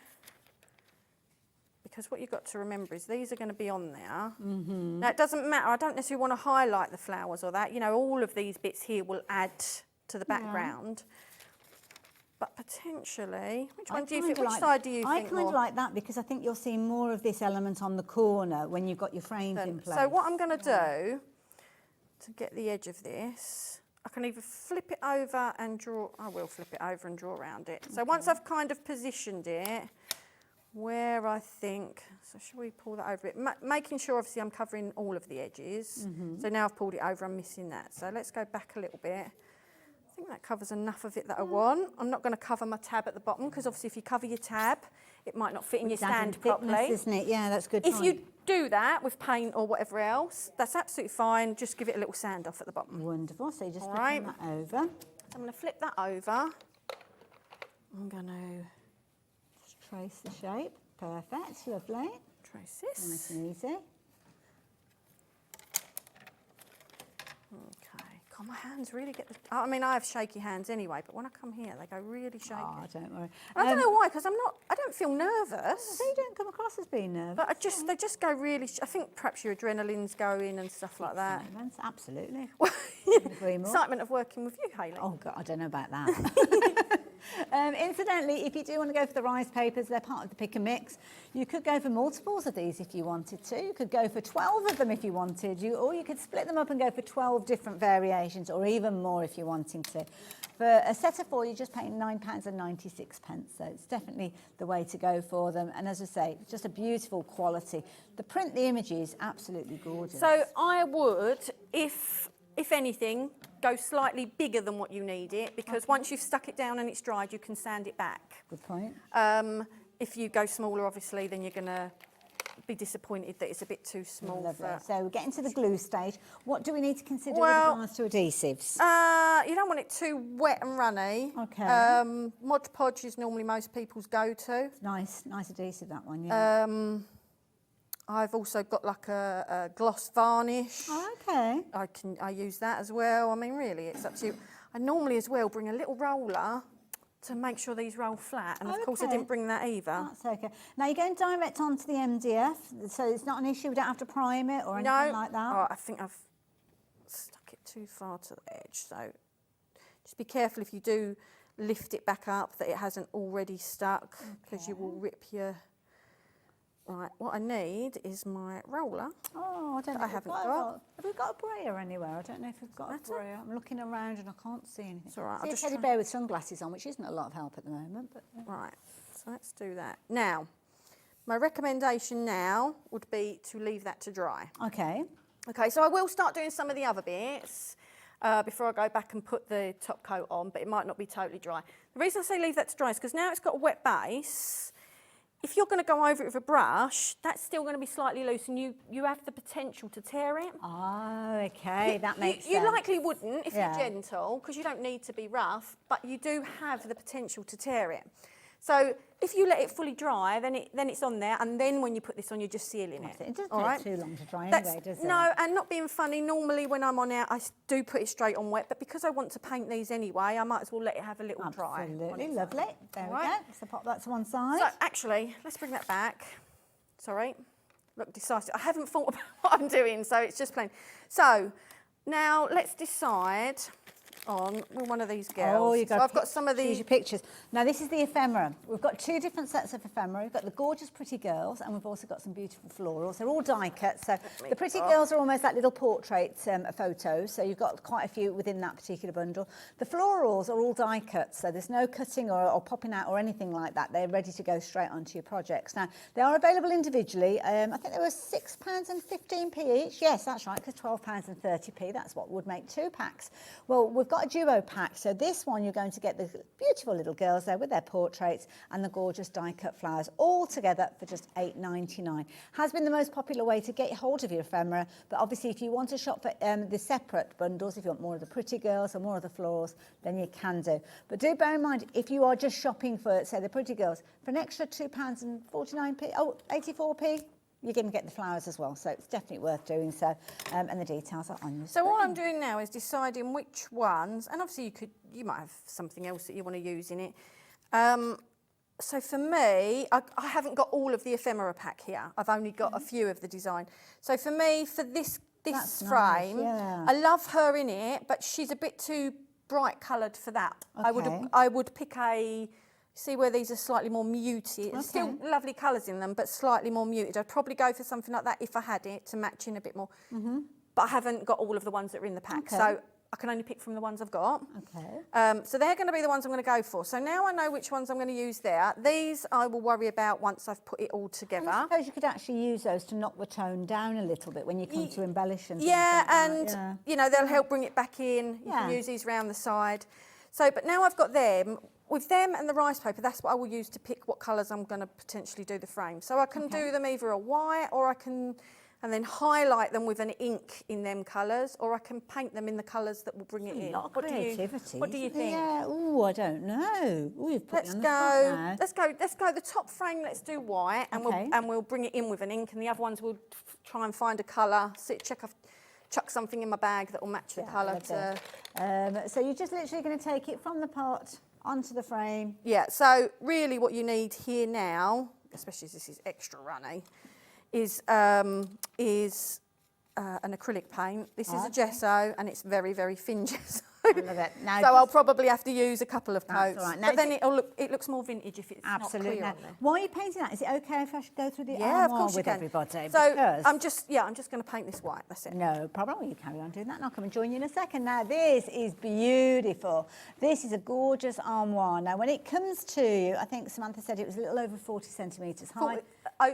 because what you've got to remember is these are going to be on there. Now, it doesn't matter. I don't necessarily want to highlight the flowers or that. You know, all of these bits here will add to the background. But potentially, which side do you think I kind more? of like that because I think you'll see more of this element on the corner when you've got your frames in place. So what I'm going to do to get the edge of this, I can either flip it over and draw. I will flip it over and draw around it. So once I've kind of positioned it where I think, so shall we pull that over a bit? Making sure obviously I'm covering all of the edges. So now I've pulled it over, I'm missing that. So let's go back a little bit. I think that covers enough of it that I want. I'm not going to cover my tab at the bottom because obviously if you cover your tab, it might not fit in your stand properly. Isn't it? Yeah, that's good. If you do that with paint or whatever else, that's absolutely fine. Just give it a little sand off at the bottom. Wonderful. So you just flip Alright. that over. I'm going to flip that over. I'm going to Just trace the shape. Perfect. Lovely. trace Nice this. and easy. Okay. God, my hands really get the... I mean, I have shaky hands anyway, but when I come here, they go really shaky. Oh, don't worry. I don't know why, because I don't feel nervous. So you don't come across as being nervous. But they just go really... I think perhaps your adrenaline's going and stuff like that. Silence, absolutely. Well, Couldn't agree more. excitement of working with you, Hayley. Oh, God, I don't know about that. Incidentally, if you do want to go for the rice papers, they're part of the pick and mix. You could go for multiples of these if you wanted to. You could go for 12 of them if you wanted. Or you could split them up and go for 12 different variations, or even more if you're wanting to. For a set of 4, you're just paying £9.96, so it's definitely the way to go for them. And as I say, it's just a beautiful quality. The print, the image is absolutely gorgeous. So I would, if anything, go slightly bigger than what you need it, because once you've stuck it down and it's dried, you can sand it back. Good point. If you go smaller, obviously, then you're going to be disappointed that it's a bit too small. Lovely. For... So we're getting to the glue stage. What do we need to consider Well, with regards to adhesives? You don't want it too wet and runny. Okay. Mod Podge is normally most people's go-to. Nice adhesive, that one, yeah. I've also got like a gloss varnish. Oh, okay. I use that as well. I mean, really, it's up to you. I normally as well bring a little roller to make sure these roll flat, and of course I Okay. didn't bring that either. That's okay. Now you're going direct onto the MDF, so it's not an issue. We don't have to prime it or anything like that. Oh, I think I've stuck it too far to the edge. So just be careful if you do lift it back up that it hasn't already stuck, because you will rip your... Right, what I need is my roller. Oh, I don't know. I if haven't we've got. Have we got a brayer anywhere? I don't know if we've got a brayer. I'm looking around and I can't see anything. It's all right, I'll See a just teddy try- bear with sunglasses on, which isn't a lot of help at the moment. But Right, so let's do that. Now, my recommendation now would be to leave that to dry. okay. Okay, so I will start doing some of the other bits before I go back and put the top coat on, but it might not be totally dry. The reason I say leave that to dry is because now it's got a wet base. If you're going to go over it with a brush, that's still going to be slightly loose, and you have the potential to tear it. Oh, okay. That makes sense. You likely wouldn't if Yeah. you're gentle, because you don't need to be rough, but you do have the potential to tear it. So if you let it fully dry, then it's on there, and then when you put this on, you're just sealing it. It doesn't all take right? too long to dry That's- anyway, does it? No, and not being funny, normally when I'm on out, I do put it straight on wet, but because I want to paint these anyway, I might as well let it have a little dry. Absolutely, lovely. There we Right. go. So pop that to one side. So actually, let's bring that back. Sorry, look decisive. I haven't thought about what I'm doing, so it's just plain. So now let's decide on one of these girls. Oh, you got. So I've got some of Choose these. your pictures. Now this is the ephemera. We've got two different sets of ephemera. We've got the gorgeous pretty girls, and we've also got some beautiful florals. They're all die cut. So the pretty girls are almost like little portrait photos. So you've got quite a few within that particular bundle. The florals are all die cut, so there's no cutting or popping out or anything like that. They're ready to go straight onto your projects. Now they are available individually. I think they were £6.15p each. Yes, that's right, because £12.30p. That's what would make 2 packs. Well, we've got a duo pack. So this one, you're going to get the beautiful little girls there with their portraits and the gorgeous die-cut flowers all together for just £8.99. Has been the most popular way to get hold of your ephemera, but obviously if you want to shop for the separate bundles, if you want more of the pretty girls or more of the florals, then you can do. But do bear in mind, if you are just shopping for, say, the pretty girls, for an extra £2.49p, 84p, you're going to get the flowers as well, so it's definitely worth doing so. And the details are on your So all screen. I'm doing now is deciding which ones, and obviously you might have something else that you want to use in it. So for me, I haven't got all of the ephemera pack here. I've only got a few of the design. So for me, for this That's frame, nice, yeah. I love her in it, but she's a bit too bright coloured for that. Okay. I would pick a. See where these are slightly more muted. Okay. Still lovely colours in them, but slightly more muted. I'd probably go for something like that if I had it to match in a bit more. But I haven't got all of the ones that are in the pack, Okay. so I can only pick from the ones I've got. Okay. So they're going to be the ones I'm going to go for. So now I know which ones I'm going to use there. These I will worry about once I've put it all And together. I suppose you could actually use those to knock the tone down a little bit when you come to embellish and things Yeah, like that, and yeah. you know they'll help bring it back in. You can Yeah. use these round the side. So, but now I've got them. With them and the rice paper, that's what I will use to pick what colours I'm going to potentially do the frame. So I can do them either a white, or I can, and then highlight them with an ink in them colours, or I can paint them in the colours that will bring it in. A lot of What do you- creativity. What do you isn't there? think? Yeah. Oh, I don't know. Oh, you've put Let's me on the spot go. now. Let's go. The top frame. Let's do white, and Okay. we'll bring it in with an ink, and the other ones we'll try and find a colour. Check. I've chuck something in my bag that will match the Yeah, colour. lovely. So you're just literally going to take it from the pot onto the frame. Yeah. So really, what you need here now, especially as this is extra runny, is an acrylic paint. This is a gesso, and it's very, very thin gesso. I love it. Now, So I'll probably have to use a couple of That's coats. all right. Now, But then it looks more vintage if it's absolutely. not clear Now, on there. while you're painting that, is it okay if I should go through the Yeah, of armoire course you with can. everybody? So Because- I'm just going to paint this white. That's it. No problem. Well, you carry on doing that and I'll come and join you in a second. Now, this is beautiful. This is a gorgeous armoire. Now, when it comes to, I think Samantha said it was a little over 40 centimetres high.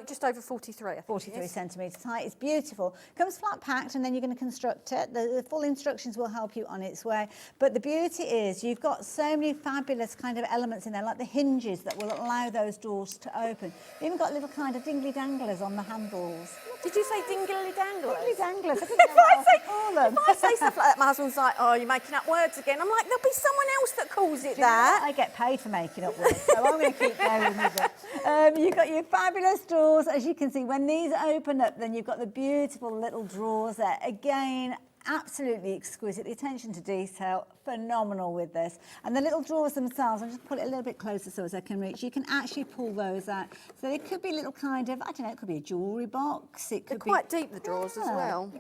Just over 43. I think 43 it is. centimetres high. It's beautiful. Comes flat packed and then you're going to construct it. The full instructions will help you on its way. But the beauty is you've got so many fabulous kind of elements in there, like the hinges that will allow those doors to open. You've even got little kind of dingly danglers on the handles. Did you say dingly danglers? Dingly danglers. I don't If know what else to I call them. say, if I say stuff like that, my husband's like, "Oh, you're making up words again." I'm like, "There'll be someone else that calls it Do you know that." what? I get paid for making up words, so I'm going to keep going with it. You've got your fabulous doors. As you can see, when these open up, then you've got the beautiful little drawers there. Again, absolutely exquisite. The attention to detail, phenomenal with this. And the little drawers themselves, I'll just put it a little bit closer so as I can reach. You can actually pull those out. So they could be little kind of, I don't know, it could be a jewellery box. It could They're quite deep, the drawers, as well.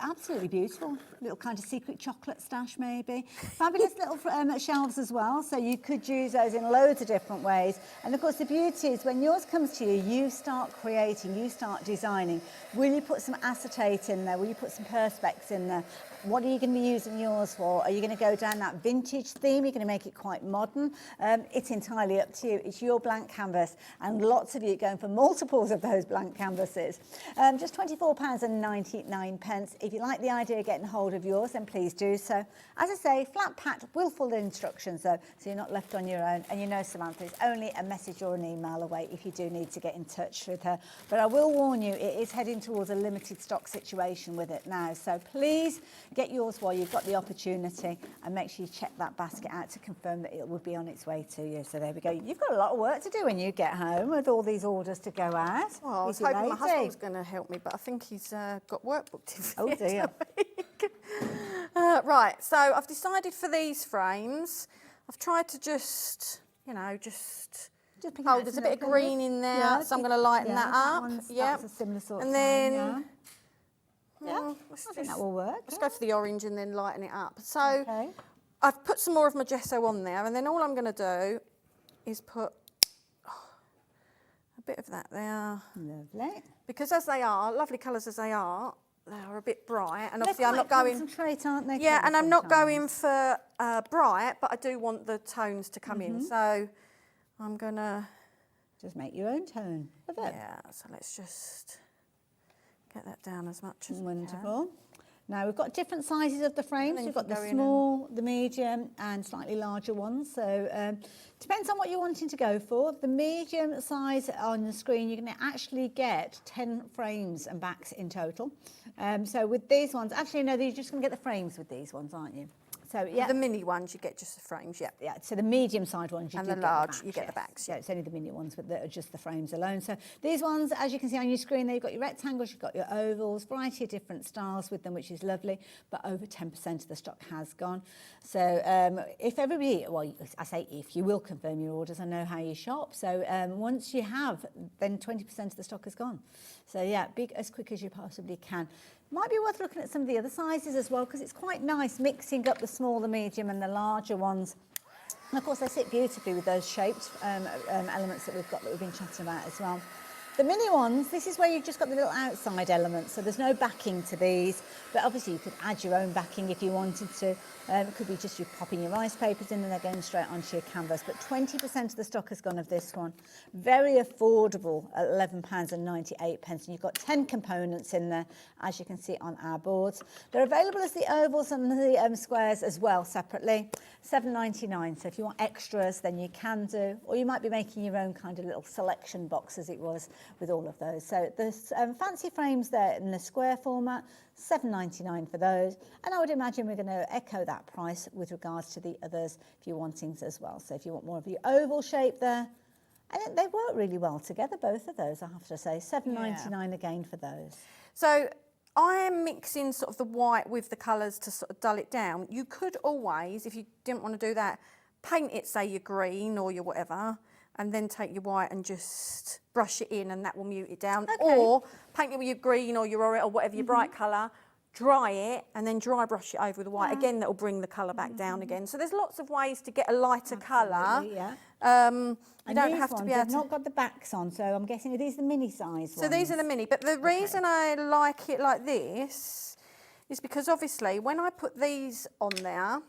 Absolutely beautiful. Little kind of secret chocolate stash, maybe. Fabulous little shelves as well. So you could use those in loads of different ways. And of course, the beauty is when yours comes to you, you start creating, you start designing. Will you put some acetate in there? Will you put some perspex in there? What are you going to be using yours for? Are you going to go down that vintage theme? You're going to make it quite modern? It's entirely up to you. It's your blank canvas, and lots of you going for multiples of those blank canvases. Just £24.99. If you like the idea of getting hold of yours, then please do so. As I say, flat packed, will follow the instructions though, so you're not left on your own. And you know Samantha is only a message or an email away if you do need to get in touch with her. But I will warn you, it is heading towards a limited stock situation with it now. So please get yours while you've got the opportunity, and make sure you check that basket out to confirm that it will be on its way to you. So there we go. You've got a lot of work to do when you get home with all these orders to go out. Well, I was Busy hoping my lady. husband was going to help me, but I think he's got work booked in for Oh the dear. end of the week. Right, so I've decided for these frames, I've tried to just, you know, just pick oh, out there's a some bit of little green colours. in there, Yeah, so I'm going to lighten that up. one's- Yeah, That's a similar sort and of then thing, yeah. let's I think that will work. Let's go for the orange and then lighten it up. So Okay. I've put some more of my gesso on there, and then all I'm going to do is put a bit of that there. Lovely. Because as they are, lovely colours as they are a bit bright, and obviously They're I'm not quite going. concentrate, aren't they? Yeah, colours and I'm not sometimes? going for bright, but I do want the tones to come in. So I'm gonna. Just make your own tone of it. Yeah. So let's just get that down as much as we can. Wonderful. Now we've got different sizes of the frames. then We've you got can the go in small, the medium, and slightly larger ones. So depends on what you're wanting to go for. The medium size on the screen, you're going to actually get 10 frames and backs in total. So with these ones, actually no, you're just going to get the frames with these ones, aren't you? So yeah. The mini ones, you get just the frames. Yeah. Yeah, so the medium-sized ones you And do the get large, backs, you get the yes. backs, Yeah, it's only the mini ones that are just the frames alone. So these ones, as you can see on your screen, there you've got your rectangles, you've got your ovals, variety of different styles with them, which is lovely. But over 10% of the stock has gone. So if everybody, well, I say if, you will confirm your orders. I know how you shop. So once you have, then 20% of the stock is gone. So yeah, be as quick as you possibly can. Might be worth looking at some of the other sizes as well, because it's quite nice mixing up the small, the medium and the larger ones. And of course they sit beautifully with those shaped elements that we've been chatting about as well. The mini ones, this is where you've just got the little outside elements, so there's no backing to these, but obviously you could add your own backing if you wanted to. It could be just you popping your rice papers in and they're going straight onto your canvas, but 20% of the stock has gone of this one. Very affordable at £11.98, and you've got 10 components in there, as you can see on our boards. They're available as the ovals and the squares as well, separately. £7.99, so if you want extras, then you can do, or you might be making your own kind of little selection box as it was with all of those. So there's fancy frames there in the square format, £7.99 for those, and I would imagine we're going to echo that price with regards to the others if you're wanting as well. So if you want more of the oval shape there, and they work really well together, both of those, I have to say. £7.99 again for those. So I am mixing sort of the white with the colours to sort of dull it down. You could always, if you didn't want to do that, paint it, say your green or your whatever, and then take your white and just brush it in, and that will mute it down. Okay. Or paint it with your green or your orange or whatever your bright colour, dry it, and then dry brush it over with the white. Again, that will bring the colour back down again. So there's lots of ways to get a lighter colour. Yeah. You don't have to be able They've to. not got the backs on, so I'm guessing are these the mini size So these are the mini, but the reason I like it like this is because obviously when I put these on there,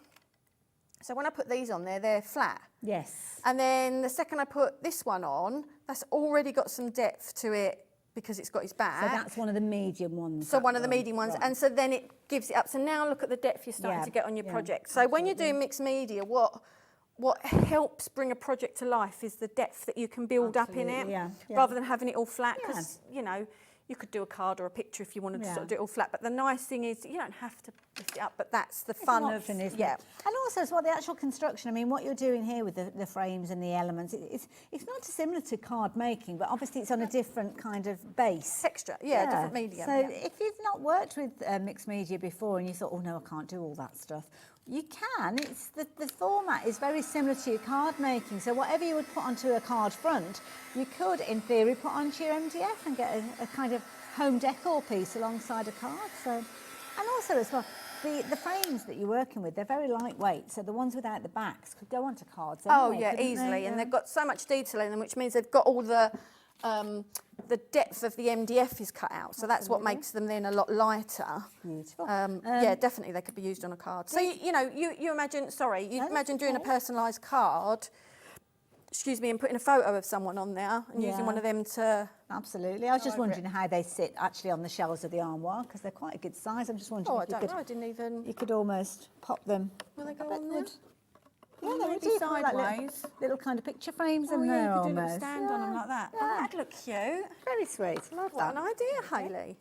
so when I put these on there, they're flat. Yes. And then the second I put this one on, that's already got some depth to it because it's got his back. So that's one of the medium ones. So that one of the medium ones, right. and so then it gives it up. So now look at the depth you're starting Yeah, to get on your yeah, project. So when you're doing mixed media, what helps bring a project to life is the depth that you can build up in it, Absolutely, yeah, yeah. rather than having it all flat. Because you know, you could do a card or a picture if you wanted to Yeah. sort of do it all flat. But the nice thing is you don't have to lift it up. But that's the It's fun an of option, isn't yeah. it? And also as well, the actual construction. I mean, what you're doing here with the frames and the elements, it's not dissimilar to card making, but obviously it's on a different kind of base. Texture, yeah, different medium. So yeah. if you've not worked with mixed media before and you thought, oh no, I can't do all that stuff, you can. It's the format is very similar to your card making. So whatever you would put onto a card front, you could, in theory, put onto your MDF and get a kind of home decor piece alongside a card. So, and also as well, the frames that you're working with, they're very lightweight. So the ones without the backs could go onto cards. Oh anyway, yeah, couldn't easily, they? and they've got so much detail in them, which means they've got all the depth of the MDF is cut out. So that's what makes them then a lot lighter. Beautiful. Yeah, definitely they could be used on a card. So you know, you imagine, sorry, you imagine doing a personalised card. Excuse me, and putting a photo of someone on there and using one of them to. Absolutely. I was just wondering how they sit actually on the shelves of the armoire, because they're quite a good size. I'm just wondering Oh, I if you don't could, know. I didn't even. you could almost pop them. Will they go I bet on there? they'd- Yeah, they Maybe do. Quite like sideways. little kind of picture frames Oh in yeah, there you could do a almost. little stand on them like that. Yeah. Oh, that'd look cute. Very sweet. Love What that. an idea, Hayley.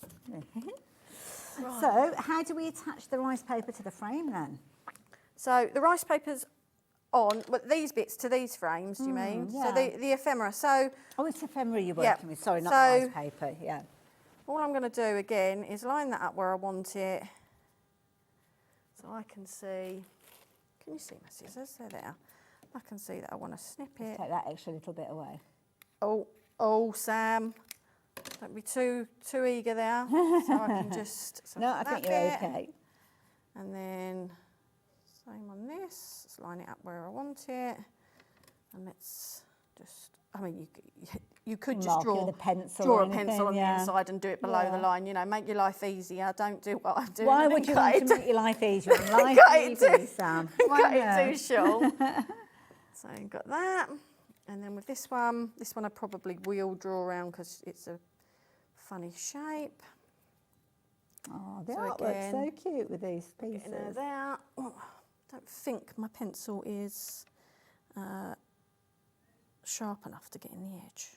Right. So how do we attach the rice paper to the frame then? So the rice paper's on, but these bits to these frames, do you mean? yeah. So the ephemera. So Oh, it's ephemera you're Yeah. working with. Sorry, not So- the rice paper. Yeah. all I'm going to do again is line that up where I want it, so I can see. Can you see my scissors? They're there. I can see that I want to snip it. Take that extra little bit away. Oh, Sam, don't be too eager there. So I can just. So No, I that think you're bit, okay. And then same on this. Let's line it up where I want it, and let's just. I mean, you could just Mark it draw with a pencil draw or a pencil anything, on yeah. the inside and do it below the Yeah. line. You know, make your life easier. Don't do what I'm doing. Why and would you cut want to it- make your life easier? Life Cut it easy, too- Sam. cut Why it not? too short. So you've got that, and then with this one I probably will draw around because it's a funny shape. Oh, the So artwork's so again, cute with these Getting pieces. her there. Oh, don't think my pencil is sharp enough to get in the edge.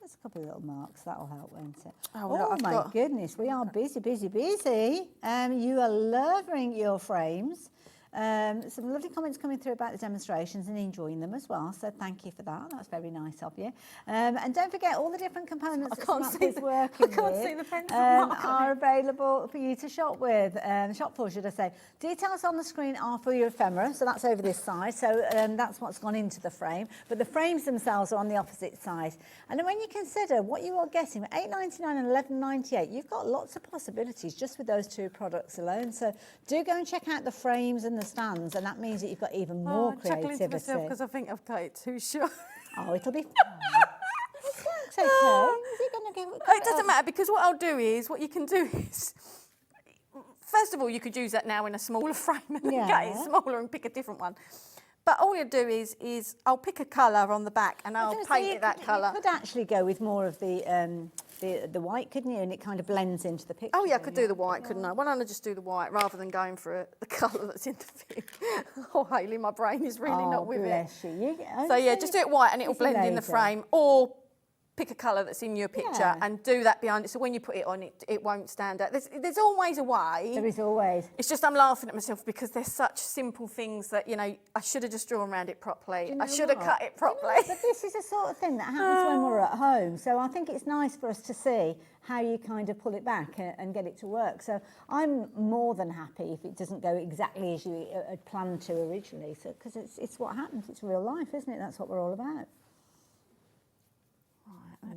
There's a couple of little marks, that'll help, won't it? Oh, well, I've my got- goodness, we are busy, busy, busy. You are loving your frames. Some lovely comments coming through about the demonstrations and enjoying them as well. So thank you for that. That's very nice of you. And don't forget all the different components I that can't Samantha's see the- working I can't with see the pencil mark on are available for you to shop with. Shop for, should I say. Details on the screen are for your ephemera, so that's over this side. So that's what's gone into the frame. But the frames themselves are on the opposite side. And then when you consider what you are getting for $8.99 and $11.98, you've got lots of possibilities just with those two products alone. So do go and check out the frames and the stands, and that means that you've got even more I'm chuckling to myself creativity. because I think I've cut it too short. Oh, it'll be fine. It's okay. Is it going to go? It doesn't matter because what I'll do is, what you can do is, first of all, you could use that now in a smaller frame and then cut it Yeah. smaller and pick a different one. But all you do is I'll pick a colour on the back and I'll paint it that colour. You could actually go with more of the white, couldn't you? And it kind of blends into the picture. Oh yeah, I could do the white, couldn't I? Why don't I just do the white rather than going for the colour that's in the thing? Oh, Hayley, my brain is really not with it. bless you. So yeah, just do it white and it'll Busy blend in the lady. frame, or pick a colour that's in your picture Yeah. and do that behind it. So when you put it on, it won't stand out. There's always a way. There is always. It's just I'm laughing at myself because they're such simple things that, you know, I should have just drawn around it properly. You I know should have what? cut it Do you know properly. what? But this is the sort of thing that happens when we're at home. So I think it's nice for us to see how you kind of pull it back and get it to work. So I'm more than happy if it doesn't go exactly as you had planned to originally. So because it's what happens. It's real life, isn't it? That's what we're all about.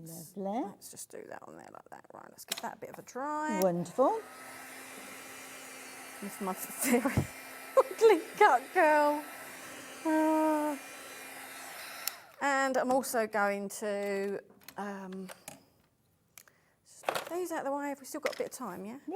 Lovely. Let's just do that on there like that. Right, let's give that a bit of a dry. Wonderful. With my very ugly cut girl. And I'm also going to just these out of the way. Have we still got a bit of time, yeah? Yeah,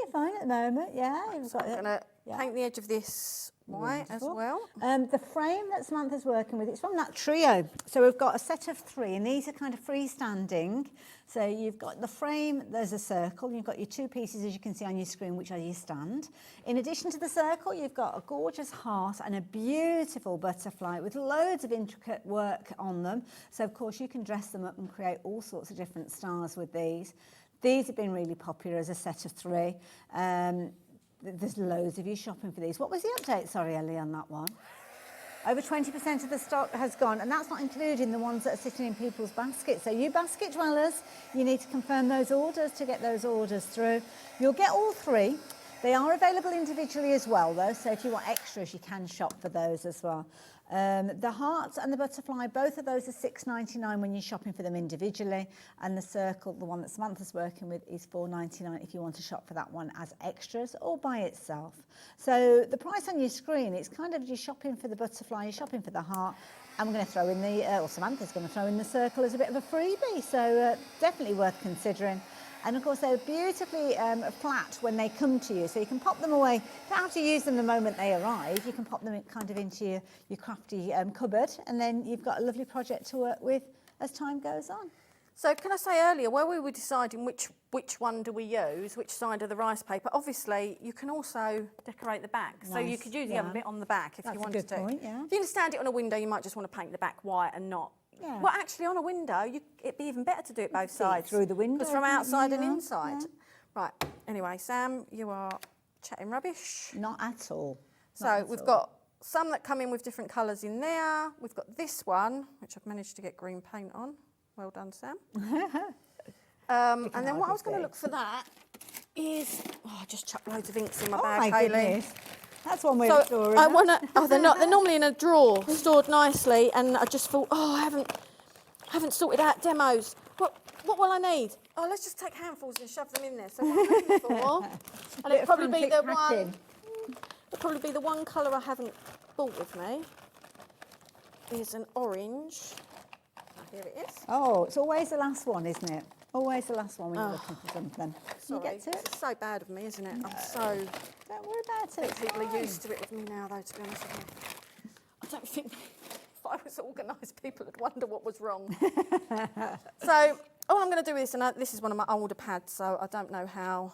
you're fine at the moment. Yeah, you've So got I'm it. going to Yeah. paint the edge of this white as Wonderful. well. The frame that Samantha's working with, it's from that trio. So we've got a set of 3, and these are kind of freestanding. So you've got the frame, there's a circle, you've got your 2 pieces, as you can see on your screen, which are your stand. In addition to the circle, you've got a gorgeous heart and a beautiful butterfly with loads of intricate work on them. So of course you can dress them up and create all sorts of different stars with these. These have been really popular as a set of 3. There's loads of you shopping for these. What was the update, sorry, Ellie, on that one? Over 20% of the stock has gone, and that's not including the ones that are sitting in people's baskets. So you basket dwellers, you need to confirm those orders to get those orders through. You'll get all 3. They are available individually as well, though, so if you want extras, you can shop for those as well. The heart and the butterfly, both of those are $6.99 when you're shopping for them individually, and the circle, the one that Samantha's working with, is $4.99 if you want to shop for that one as extras or by itself. So the price on your screen, it's kind of you're shopping for the butterfly, you're shopping for the heart, and we're going to throw in the, or Samantha's going to throw in the circle as a bit of a freebie, so definitely worth considering. And of course, they're beautifully flat when they come to you, so you can pop them away. You don't have to use them the moment they arrive. You can pop them kind of into your crafty cupboard, and then you've got a lovely project to work with as time goes on. So can I say earlier, where we were deciding which one do we use, which side of the rice paper, obviously you can also decorate the back. So you Nice, could use the yeah. other bit on the back if That's you a wanted good to. point, yeah. If you can stand it on a window, you might just want to paint the back white and not. Yeah. Well, actually, on a window, it'd be even better to do it both see it sides. through the window, Because from can't you? outside and Yeah, inside. yeah. Right, anyway, Sam, you are chatting rubbish. Not at all. So we've got some that come in with different colours in there. We've got this one, which I've managed to get green paint on. Well done, Sam. And then what I was going to look for that is, I just chucked loads of inks in my bag, my Hayley. goodness. That's one way of storing I them. want to. They're not. They're normally in a drawer, stored nicely. And I just thought, I haven't sorted out demos. What will I need? Oh, let's just take handfuls and shove them in there. So what I'm looking for, and it'll probably be the one. It'll probably be the one colour I haven't bought with me. Is an orange. Here it is. Oh, it's always the last one, isn't it? Always the last one when you're looking for something. Sorry, You get to it? it's so bad of me, isn't it? No. I'm so. Don't worry about it. People it's are fine. used to it with me now, though, to be honest with you. I don't think if I was organised, people would wonder what was wrong. So, all I'm going to do is, and this is one of my older pads, so I don't know how.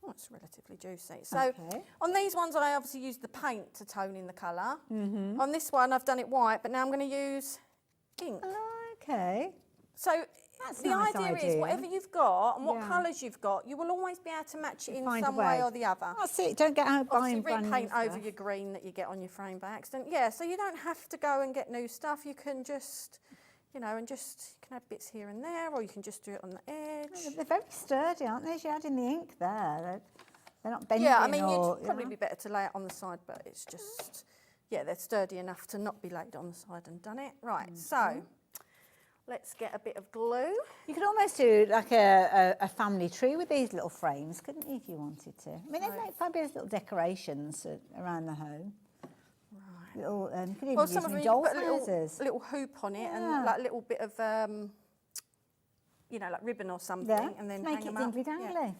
Oh, it's relatively juicy. So, on these ones, I obviously used the paint to tone in the colour. On this one, I've done it white, but now I'm going to use ink. Okay. So, That's a the nice idea is whatever you've got and what Yeah. colours you've got, you will always be able to match it in Find a some way or the other. That's it. Don't get out buying Obviously brand repaint new over stuff. your green that you get on your frame by accident. Yeah, so you don't have to go and get new stuff. You can just, you know, you can have bits here and there, or you can just do it on the edge. They're very sturdy, aren't they? You're adding the ink there. They're not bending. Yeah, I mean, or, you'd probably be better to lay it on the side, but it's just, yeah, they're sturdy enough to not be laid on the side and done it. Right, so let's get a bit of glue. You could almost do like a family tree with these little frames, couldn't you, if you wanted to? I mean, they'd make fabulous little decorations around the home. Right. Little, you could even Well, use some of them them in you doll could put a houses. little hoop on it Yeah. and like a little bit of, you know, like ribbon or something, Yeah, and then make hang it them up. dingly dangly.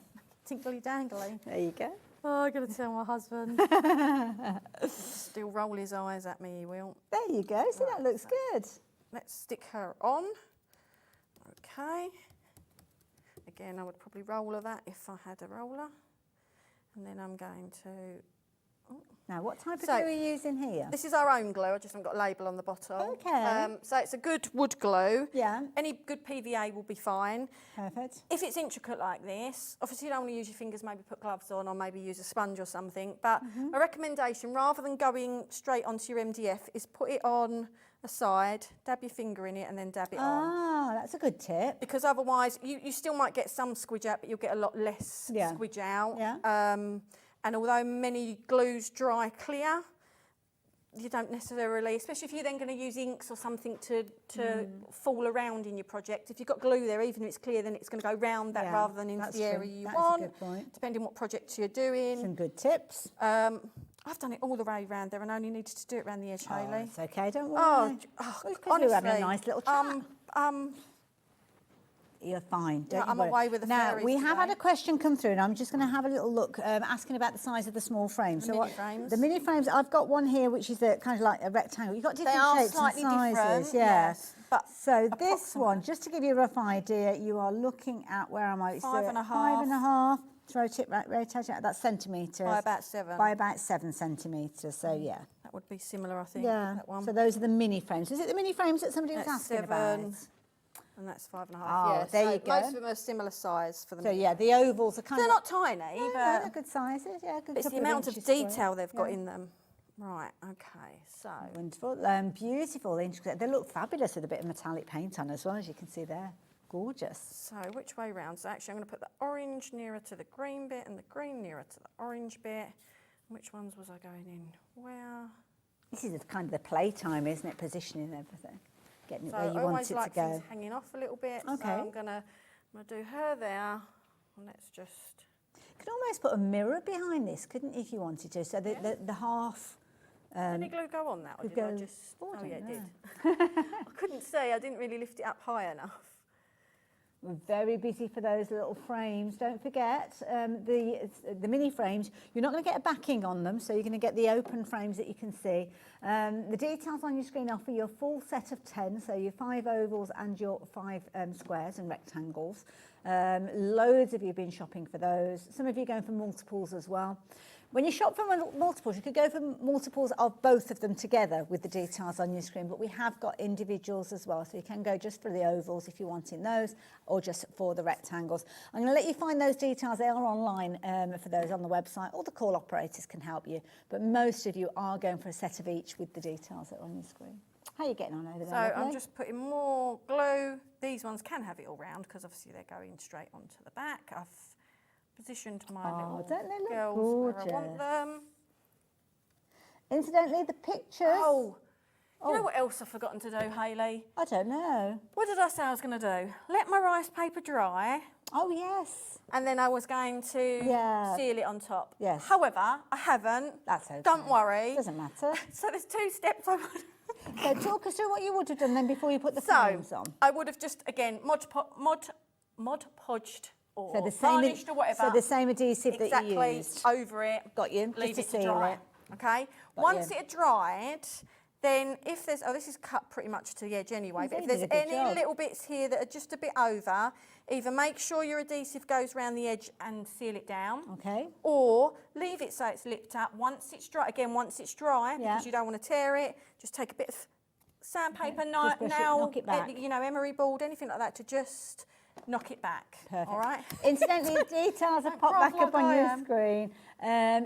Tinkly dangly. There you go. Oh, I got to tell my husband. Still roll his eyes at me, he will. There you go. So that looks good. Let's stick her on. Okay. Again, I would probably roller that if I had a roller. And then I'm going to... Now, what type of So, glue are you using here? This is our own glue. I just haven't got a label on the bottle. Okay. So it's a good wood glue. Yeah. Any good PVA will be fine. Perfect. If it's intricate like this, obviously you don't want to use your fingers, maybe put gloves on or maybe use a sponge or something. But a recommendation, rather than going straight onto your MDF, is put it on a side, dab your finger in it and then dab it on. Ah, that's a good tip. Because otherwise, you still might get some squidge out, but you'll get a lot less squidge out. Yeah. And although many glues dry clear, you don't necessarily, especially if you're then going to use inks or something to fall around in your project. If you've got glue there, even if it's clear, then it's going to go round that rather than into that's the true. area you That's want, a good point. depending what project you're doing. Some good tips. I've done it all the way around there and only needed to do it around the edge, Hayley. It's okay, don't worry. Honestly, we're having a nice little chat. You're fine. Don't you I'm worry. away with the Now, fairies we have had today. a question come through, and I'm just going to have a little look, asking about the size of the small frames. The mini frames. The mini frames. I've got one here, which is kind of like a rectangle. You've got different are shapes slightly and sizes. different, Yeah. yes, but so this one, just to give you a rough idea, you are looking at where am I? It's 5.5. 5.5. Rotate it. That's centimetres. By about 7. By about 7 centimetres. So yeah. That would be similar, I think. Yeah. That one. So those are the mini frames. Is it the mini frames that somebody was That's asking 7. about? And that's 5.5. Oh, yeah, there so you go. Most of them are similar size for them. So yeah, the ovals are kind They're of not tiny, no, but they're good sizes. Yeah, good. it's the couple amount of inches square. detail they've got in them. Right. Okay. So Wonderful, beautiful, intricate. They look fabulous with a bit of metallic paint on as well, as you can see there. Gorgeous. So which way round? So actually, I'm going to put the orange nearer to the green bit and the green nearer to the orange bit. Which ones was I going in? Where? This is kind of the playtime, isn't it? Positioning everything, getting it So where you I want always it like to things go. hanging off a little bit. Okay. So I'm going to do her there. And let's just. You could almost put a mirror behind this, couldn't you, if you wanted to? So the half. Did any glue go on that, or could did I go just? forward, Oh I yeah, it don't did. I couldn't say. I didn't really lift it up high enough. We're very busy for those little frames. Don't forget the mini frames. You're not going to get a backing on them, so you're going to get the open frames that you can see. The details on your screen are for your full set of 10, so your 5 ovals and your 5 squares and rectangles. Loads of you have been shopping for those. Some of you are going for multiples as well. When you shop for multiples, you could go for multiples of both of them together with the details on your screen, but we have got individuals as well, so you can go just for the ovals if you're wanting those, or just for the rectangles. I'm going to let you find those details. They are online for those on the website, or the call operators can help you, but most of you are going for a set of each with the details that are on your screen. How are you getting on over there? So I'm just putting more glue. These ones can have it all round because obviously they're going straight onto the back. I've positioned my little don't they look girls gorgeous? where I want them. Incidentally, the pictures. Oh, you know what else I've forgotten to do, Hayley? I don't know. What did I say I was going to do? Let my rice paper dry. Oh, yes. And then I was going to seal it on top. Yes. However, I haven't. That's okay. Don't worry. Doesn't matter. So there's 2 steps I would. So talk us through what you would have done then before you put the frames on. I would have just, again, Mod Podged or So the same, varnished or whatever. So the same adhesive that you Exactly, used. over it. Got you. Leave Just it to seal dry. it. Okay. Once it had dried, then if there's, this is cut pretty much to the edge anyway, but if there's any little bits here that are just a bit over, either make sure your adhesive goes around the edge and seal it down. Okay. Or leave it so it's lipped up. Once it's dry, because you don't want to tear it, just take a bit of sandpaper, knock it back. you know, emery board, anything like that to just knock it back. Perfect. All right. Incidentally, the details are popped back up on your screen.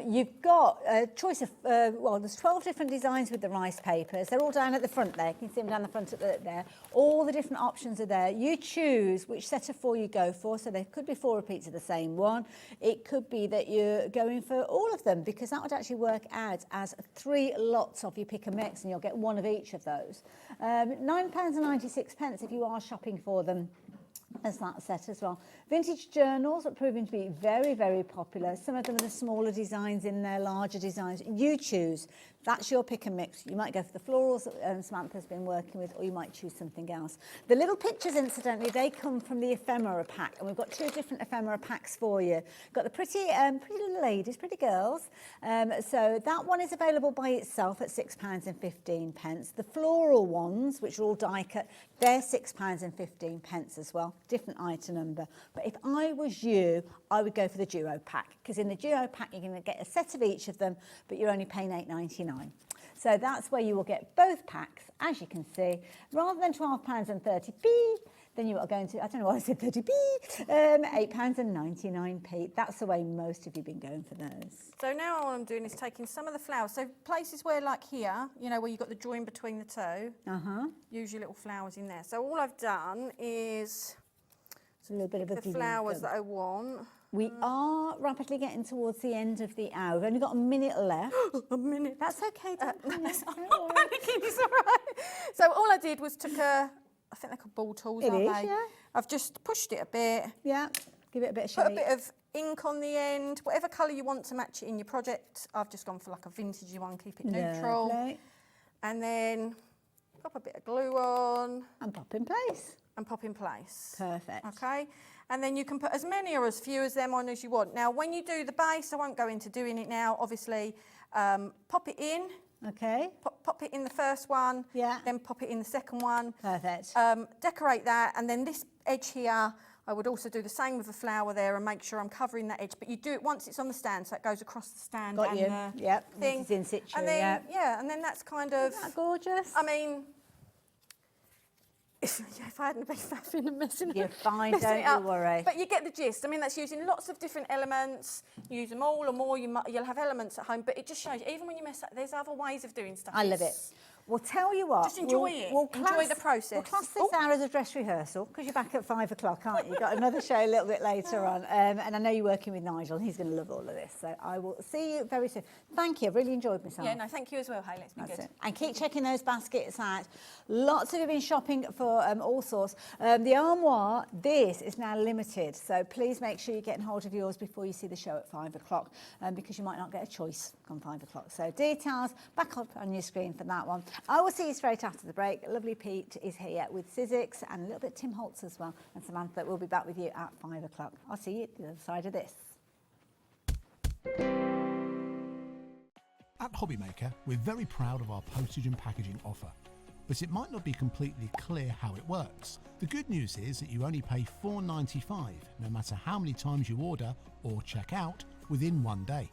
You've got a choice of, there's 12 different designs with the rice papers. They're all down at the front there. You can see them down the front there. All the different options are there. You choose which set of 4 you go for. So there could be 4 repeats of the same one. It could be that you're going for all of them, because that would actually work out as 3 lots of your pick and mix, and you'll get 1 of each of those. £9.96 if you are shopping for them as that set as well. Vintage journals are proving to be very, very popular. Some of them are the smaller designs in there, larger designs. You choose. That's your pick and mix. You might go for the florals that Samantha's been working with, or you might choose something else. The little pictures, incidentally, they come from the ephemera pack, and we've got 2 different ephemera packs for you. Got the pretty little ladies, pretty girls. So that one is available by itself at £6.15. The floral ones, which are all die cut, they're £6.15 as well. Different item number. But if I was you, I would go for the duo pack, because in the duo pack you're going to get a set of each of them, but you're only paying £8.99. So that's where you will get both packs, as you can see, rather than £12.30p. Then you are going to, I don't know why I said 30p, £8.99p. That's the way most of you have been going for those. So now all I'm doing is taking some of the flowers. So places where, like here, you know, where you've got the join between the 2, use your little flowers in there. So all I've done is a little bit of the flowers that I want. We are rapidly getting towards the end of the hour. We've only got a minute left. A minute. That's okay. I'm not panicking, it's all right. So all I did was took I think they're called ball tools, aren't they? Yeah. I've just pushed it a bit. Yeah, give it a bit of shape. Put a bit of ink on the end, whatever colour you want to match it in your project. I've just gone for like a vintagey one, keep it neutral. Lovely. And then pop a bit of glue on. And pop in place. And pop in place. Perfect. Okay. And then you can put as many or as few as them on as you want. Now, when you do the base, I won't go into doing it now, obviously, pop it in. Okay. Pop it in the first one. Yeah. Then pop it in the second one. Perfect. Decorate that. And then this edge here, I would also do the same with the flower there and make sure I'm covering that edge. But you do it once it's on the stand, so it goes across the stand. Got and you. the Yep. thing. It's in situ. And then, yep. yeah, and then that's kind of... Isn't that gorgeous? I mean... if I hadn't been faffing and messing You're fine, messing don't it up. you worry. But you get the gist. I mean, that's using lots of different elements. Use them all or more, you'll have elements at home. But it just shows you, even when you mess up, there's other ways of doing stuff. I love it. We'll tell you what. Just enjoy it. Enjoy the process. We'll class this hour as a dress rehearsal, because you're back at 5 o'clock, aren't you? You've got another show a little bit later on. And I know you're working with Nigel, and he's going to love all of this. So I will see you very soon. Thank you. I've really enjoyed myself. Yeah, no, thank you as well, Hayley. It's been good. It. And keep checking those baskets out. Lots of you have been shopping for all sorts. The armoire, this is now limited. So please make sure you're getting hold of yours before you see the show at 5 o'clock, because you might not get a choice on 5 o'clock. So details back up on your screen for that one. I will see you straight after the break. Lovely Pete is here with Sizzix and a little bit Tim Holtz as well. And Samantha will be back with you at 5 o'clock. I'll see you at the other side of this. At HobbyMaker, we're very proud of our postage and packaging offer, but it might not be completely clear how it works. The good news is that you only pay $4.95 no matter how many times you order or check out within 1 day.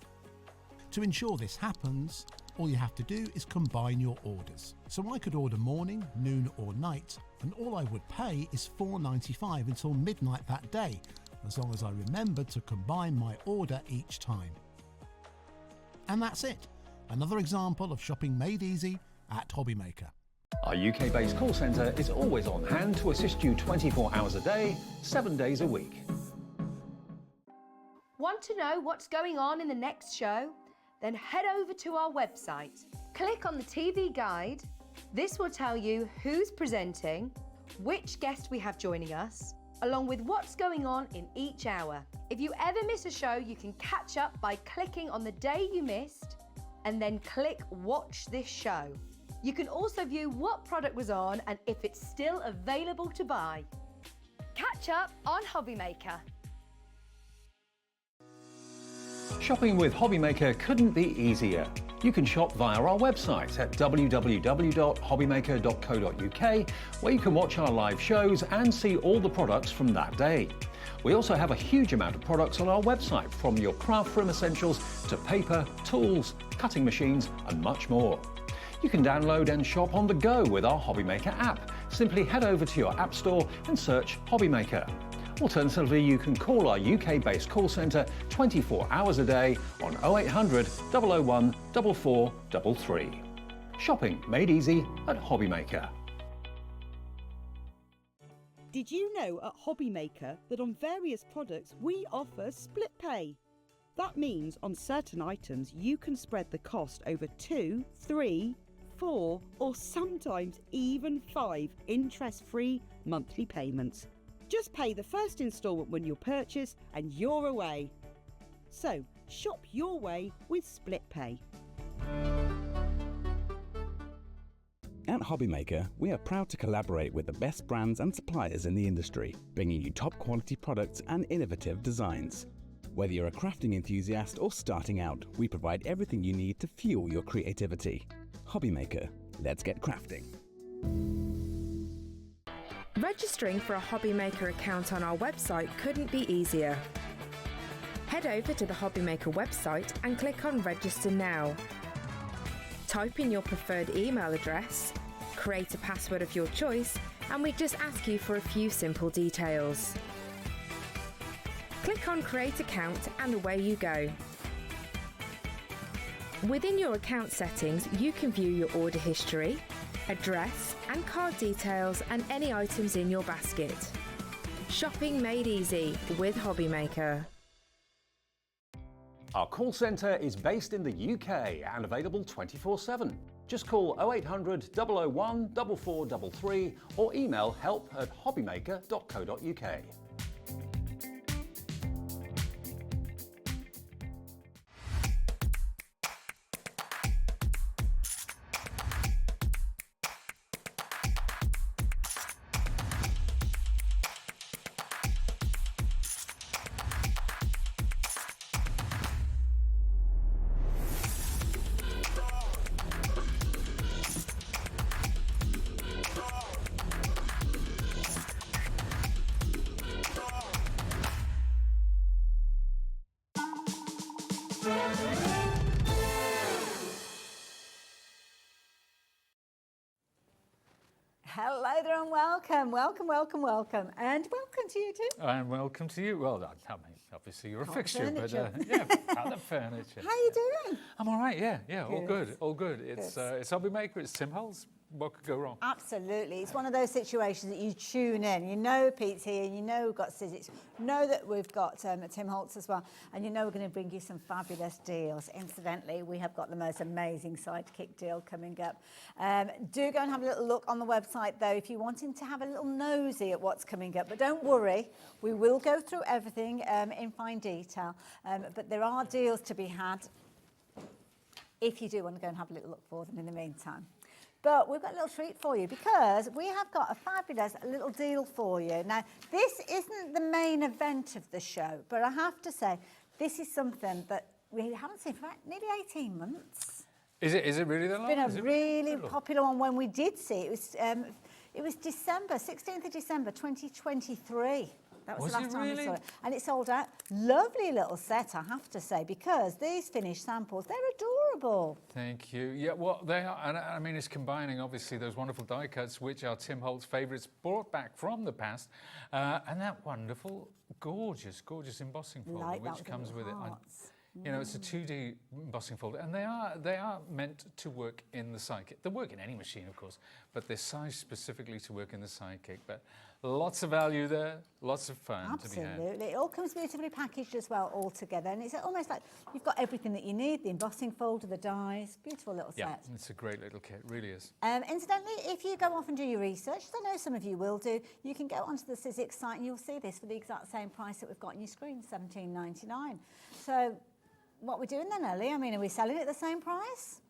To ensure this happens, all you have to do is combine your orders. So I could order morning, noon or night, and all I would pay is $4.95 until midnight that day, as long as I remembered to combine my order each time. And that's it. Another example of shopping made easy at HobbyMaker. Our UK-based call centre is always on hand to assist you 24 hours a day, 7 days a week. Want to know what's going on in the next show? Then head over to our website. Click on the TV guide. This will tell you who's presenting, which guest we have joining us, along with what's going on in each hour. If you ever miss a show, you can catch up by clicking on the day you missed and then click Watch This Show. You can also view what product was on and if it's still available to buy. Catch up on HobbyMaker. Shopping with HobbyMaker couldn't be easier. You can shop via our website at www.hobbymaker.co.uk, where you can watch our live shows and see all the products from that day. We also have a huge amount of products on our website, from your craft room essentials to paper, tools, cutting machines and much more. You can download and shop on the go with our HobbyMaker app. Simply head over to your app store and search HobbyMaker. Alternatively, you can call our UK-based call centre 24 hours a day on 0800 001 4433. Shopping made easy at HobbyMaker. Did you know at HobbyMaker that on various products we offer split pay? That means on certain items you can spread the cost over 2, 3, 4 or sometimes even 5 interest-free monthly payments. Just pay the first instalment when you purchase and you're away. So, shop your way with Split Pay. At HobbyMaker, we are proud to collaborate with the best brands and suppliers in the industry, bringing you top quality products and innovative designs. Whether you're a crafting enthusiast or starting out, we provide everything you need to fuel your creativity. HobbyMaker, let's get crafting. Registering for a HobbyMaker account on our website couldn't be easier. Head over to the HobbyMaker website and click on Register Now. Type in your preferred email address, create a password of your choice, and we just ask you for a few simple details. Click on Create Account and away you go. Within your account settings, you can view your order history, address and card details and any items in your basket. Shopping made easy with HobbyMaker. Our call centre is based in the UK and available 24/7. Just call 0800 001 4433 or email help@hobbymaker.co.uk. Hello there and welcome, welcome, and welcome to you too. And welcome to you. Well, I mean, obviously you're a fixture, furniture. but yeah, out of furniture. How are you doing? I'm all right, yeah, all good. It's HobbyMaker, it's Tim Holtz. What could go wrong? Absolutely. It's one of those situations that you tune in. You know Pete's here, you know we've got Sizzix, you know that we've got Tim Holtz as well, and you know we're going to bring you some fabulous deals. Incidentally, we have got the most amazing sidekick deal coming up. Do go and have a little look on the website, though, if you're wanting to have a little nosy at what's coming up. But don't worry, we will go through everything in fine detail. But there are deals to be had if you do want to go and have a little look for them in the meantime. But we've got a little treat for you because we have got a fabulous little deal for you. Now, this isn't the main event of the show, but I have to say, this is something that we haven't seen for nearly 18 months. Is it really that long? It's been a really popular one when we did see it. It was December, 16th of December, 2023. That was Was the last it time we really? saw it. And it sold out. Lovely little set, I have to say, because these finished samples, they're adorable. Thank you. Yeah, well, they are, and I mean, it's combining obviously those wonderful die cuts, which are Tim Holtz favourites brought back from the past, and that wonderful, gorgeous embossing folder, Like that which with the comes with it. hearts. You know, it's a 2D embossing folder, and they are meant to work in the Sidekick. They work in any machine, of course, but they're sized specifically to work in the Sidekick. But lots of value there, lots of fun to be had. Absolutely. It all comes beautifully packaged as well, all together. And it's almost like you've got everything that you need, the embossing folder, the dies. Beautiful little Yeah, set. it's a great little kit, really is. Incidentally, if you go off and do your research, as I know some of you will do, you can go onto the Sizzix site and you'll see this for the exact same price that we've got on your screen, $17.99. So what we're doing then, Ellie? I mean, are we selling it at the same price?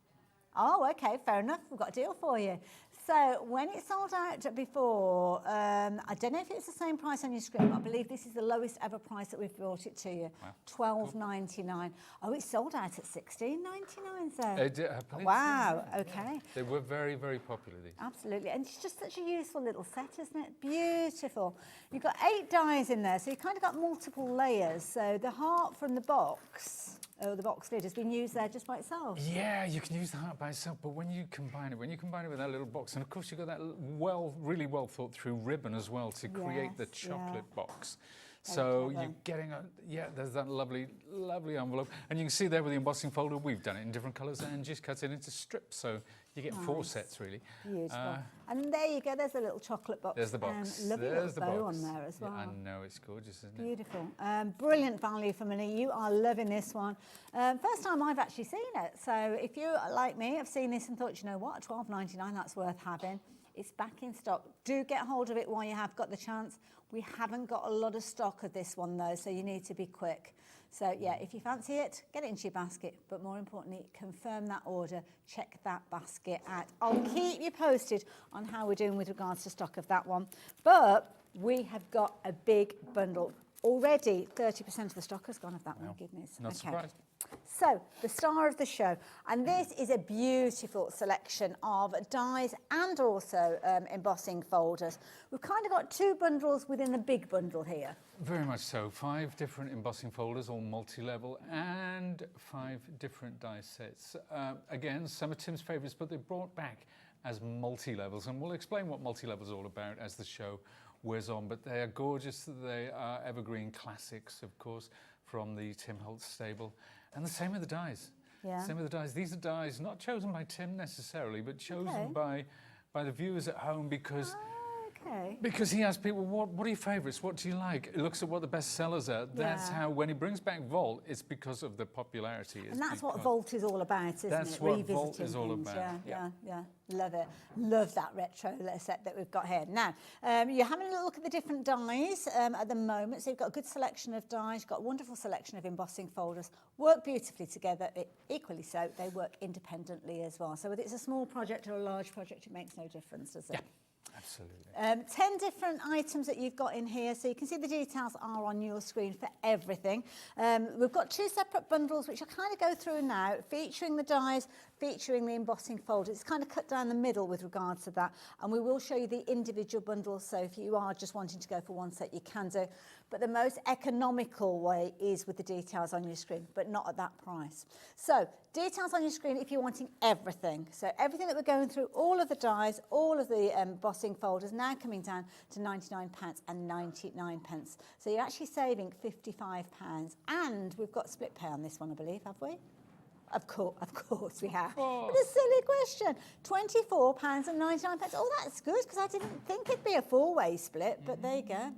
Oh, okay, fair enough. We've got a deal for you. So when it sold out before, I don't know if it's the same price on your screen, but I believe this is the lowest ever price that we've brought it to you. Wow. $12.99. Oh, it sold out at $16.99. So. I believe Wow. so, yeah. Okay. They were very, very popular, these. Absolutely, and it's just such a useful little set, isn't it? Beautiful. You've got 8 dies in there, so you've kind of got multiple layers. So the heart from the box, the box lid, has been used there just by itself. Yeah, you can use the heart by itself, but when you combine it with that little box, and of course you've got that really well thought through ribbon as well to create the Yes, chocolate box. Very So clever. you're getting there's that lovely envelope, and you can see there with the embossing folder, we've done it in different colours and just cut it into strips, so you get 4 sets really. Beautiful. And there you go, there's a little chocolate box. There's the box. Lovely There's little the bow box. on there as well. Yeah, I know, it's gorgeous, isn't it? Beautiful. Brilliant value for money. You are loving this one. First time I've actually seen it. So if you, like me, have seen this and thought, you know what, $12.99, that's worth having. It's back in stock. Do get hold of it while you have got the chance. We haven't got a lot of stock of this one though, so you need to be quick. So yeah, if you fancy it, get it into your basket, but more importantly, confirm that order, check that basket out. I'll keep you posted on how we're doing with regards to stock of that one. But we have got a big bundle. Already 30% of the stock has gone of that one, goodness. Not surprised. So, the star of the show, and this is a beautiful selection of dies and also embossing folders. We've kind of got 2 bundles within the big bundle here. Very much so. 5 different embossing folders, all multi-level, and 5 different die sets. Again, some of Tim's favourites, but they're brought back as multi-levels, and we'll explain what multi-level is all about as the show wears on. But they are gorgeous. They are evergreen classics, of course, from the Tim Holtz stable. And the same with the dies. Yeah. Same with the dies. These are dies not chosen by Tim necessarily, but chosen by the viewers at home because because he asks people, what are your favourites? What do you like? He looks at what the best sellers are. That's how, when he brings back Vault, it's because of the popularity. And that's what Vault is all about, isn't it? That's what Vault is all things. about. Yeah. Love it. Love that retro set that we've got here. Now, you're having a look at the different dies at the moment. So you've got a good selection of dies. You've got a wonderful selection of embossing folders. Work beautifully together. Equally so, they work independently as well. So whether it's a small project or a large project, it makes no difference, does it? Yeah. Absolutely. 10 different items that you've got in here, so you can see the details are on your screen for everything. We've got 2 separate bundles which I'll kind of go through now, featuring the dies, featuring the embossing folders. It's kind of cut down the middle with regards to that, and we will show you the individual bundles, so if you are just wanting to go for one set, you can do. But the most economical way is with the details on your screen, but not at that price. So, details on your screen if you're wanting everything. So everything that we're going through, all of the dies, all of the embossing folders, now coming down to £99.99. So you're actually saving £55. And we've got split pay on this one, I believe, have we? Of course we have. But a silly question. £24.99. Oh, that's good, because I didn't think it'd be a 4-way split, but there you go.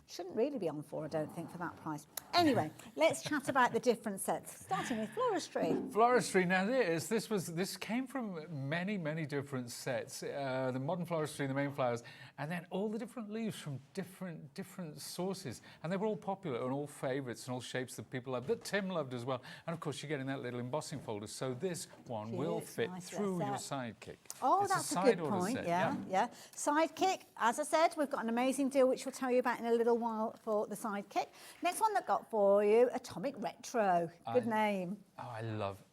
Shouldn't really be on 4, I don't think, for that price. Anyway, let's chat about the different sets, starting with floristry. Floristry. Now, this came from many different sets. The modern floristry, the main flowers, and then all the different leaves from different sources, and they were all popular and all favourites and all shapes that people loved, that Tim loved as well. And of course, you're getting that little embossing folder, so this one will fit through your Sidekick. Oh, that's a good point. Yeah. Sidekick, as I said, we've got an amazing deal which we'll tell you about in a little while for the Sidekick. Next one that got for you, Atomic Retro. Good name. Oh,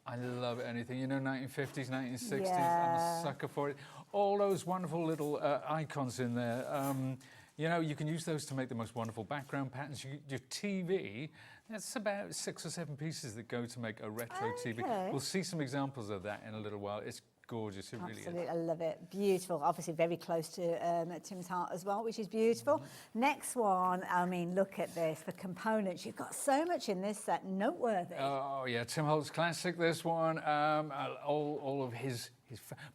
I love anything. You know, 1950s, 1960s. Yeah. I'm a sucker for it. All those wonderful little icons in there. You know, you can use those to make the most wonderful background patterns. Your TV, that's about 6 or 7 pieces that go to make a retro TV. We'll see some examples of that in a little while. It's gorgeous, it really is. Absolutely, I love it. Beautiful. Obviously very close to Tim's heart as well, which is beautiful. Next one, I mean, look at this. For components, you've got so much in this set, noteworthy. Oh yeah, Tim Holtz classic. This one, all of his.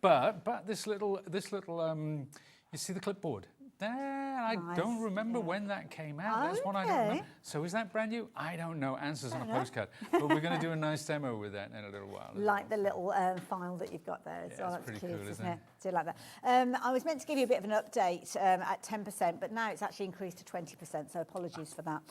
But this little, you see the clipboard. I don't remember when that came out. That's one I don't remember. So is that brand new? I don't know. Answers on a postcard. But we're going to do a nice demo with that in a little while. Like the little file that you've got there. Yeah, So that's pretty cute, cool, isn't it? Do like that. I was meant to give you a bit of an update at 10%, but now it's actually increased to 20%, so apologies for that.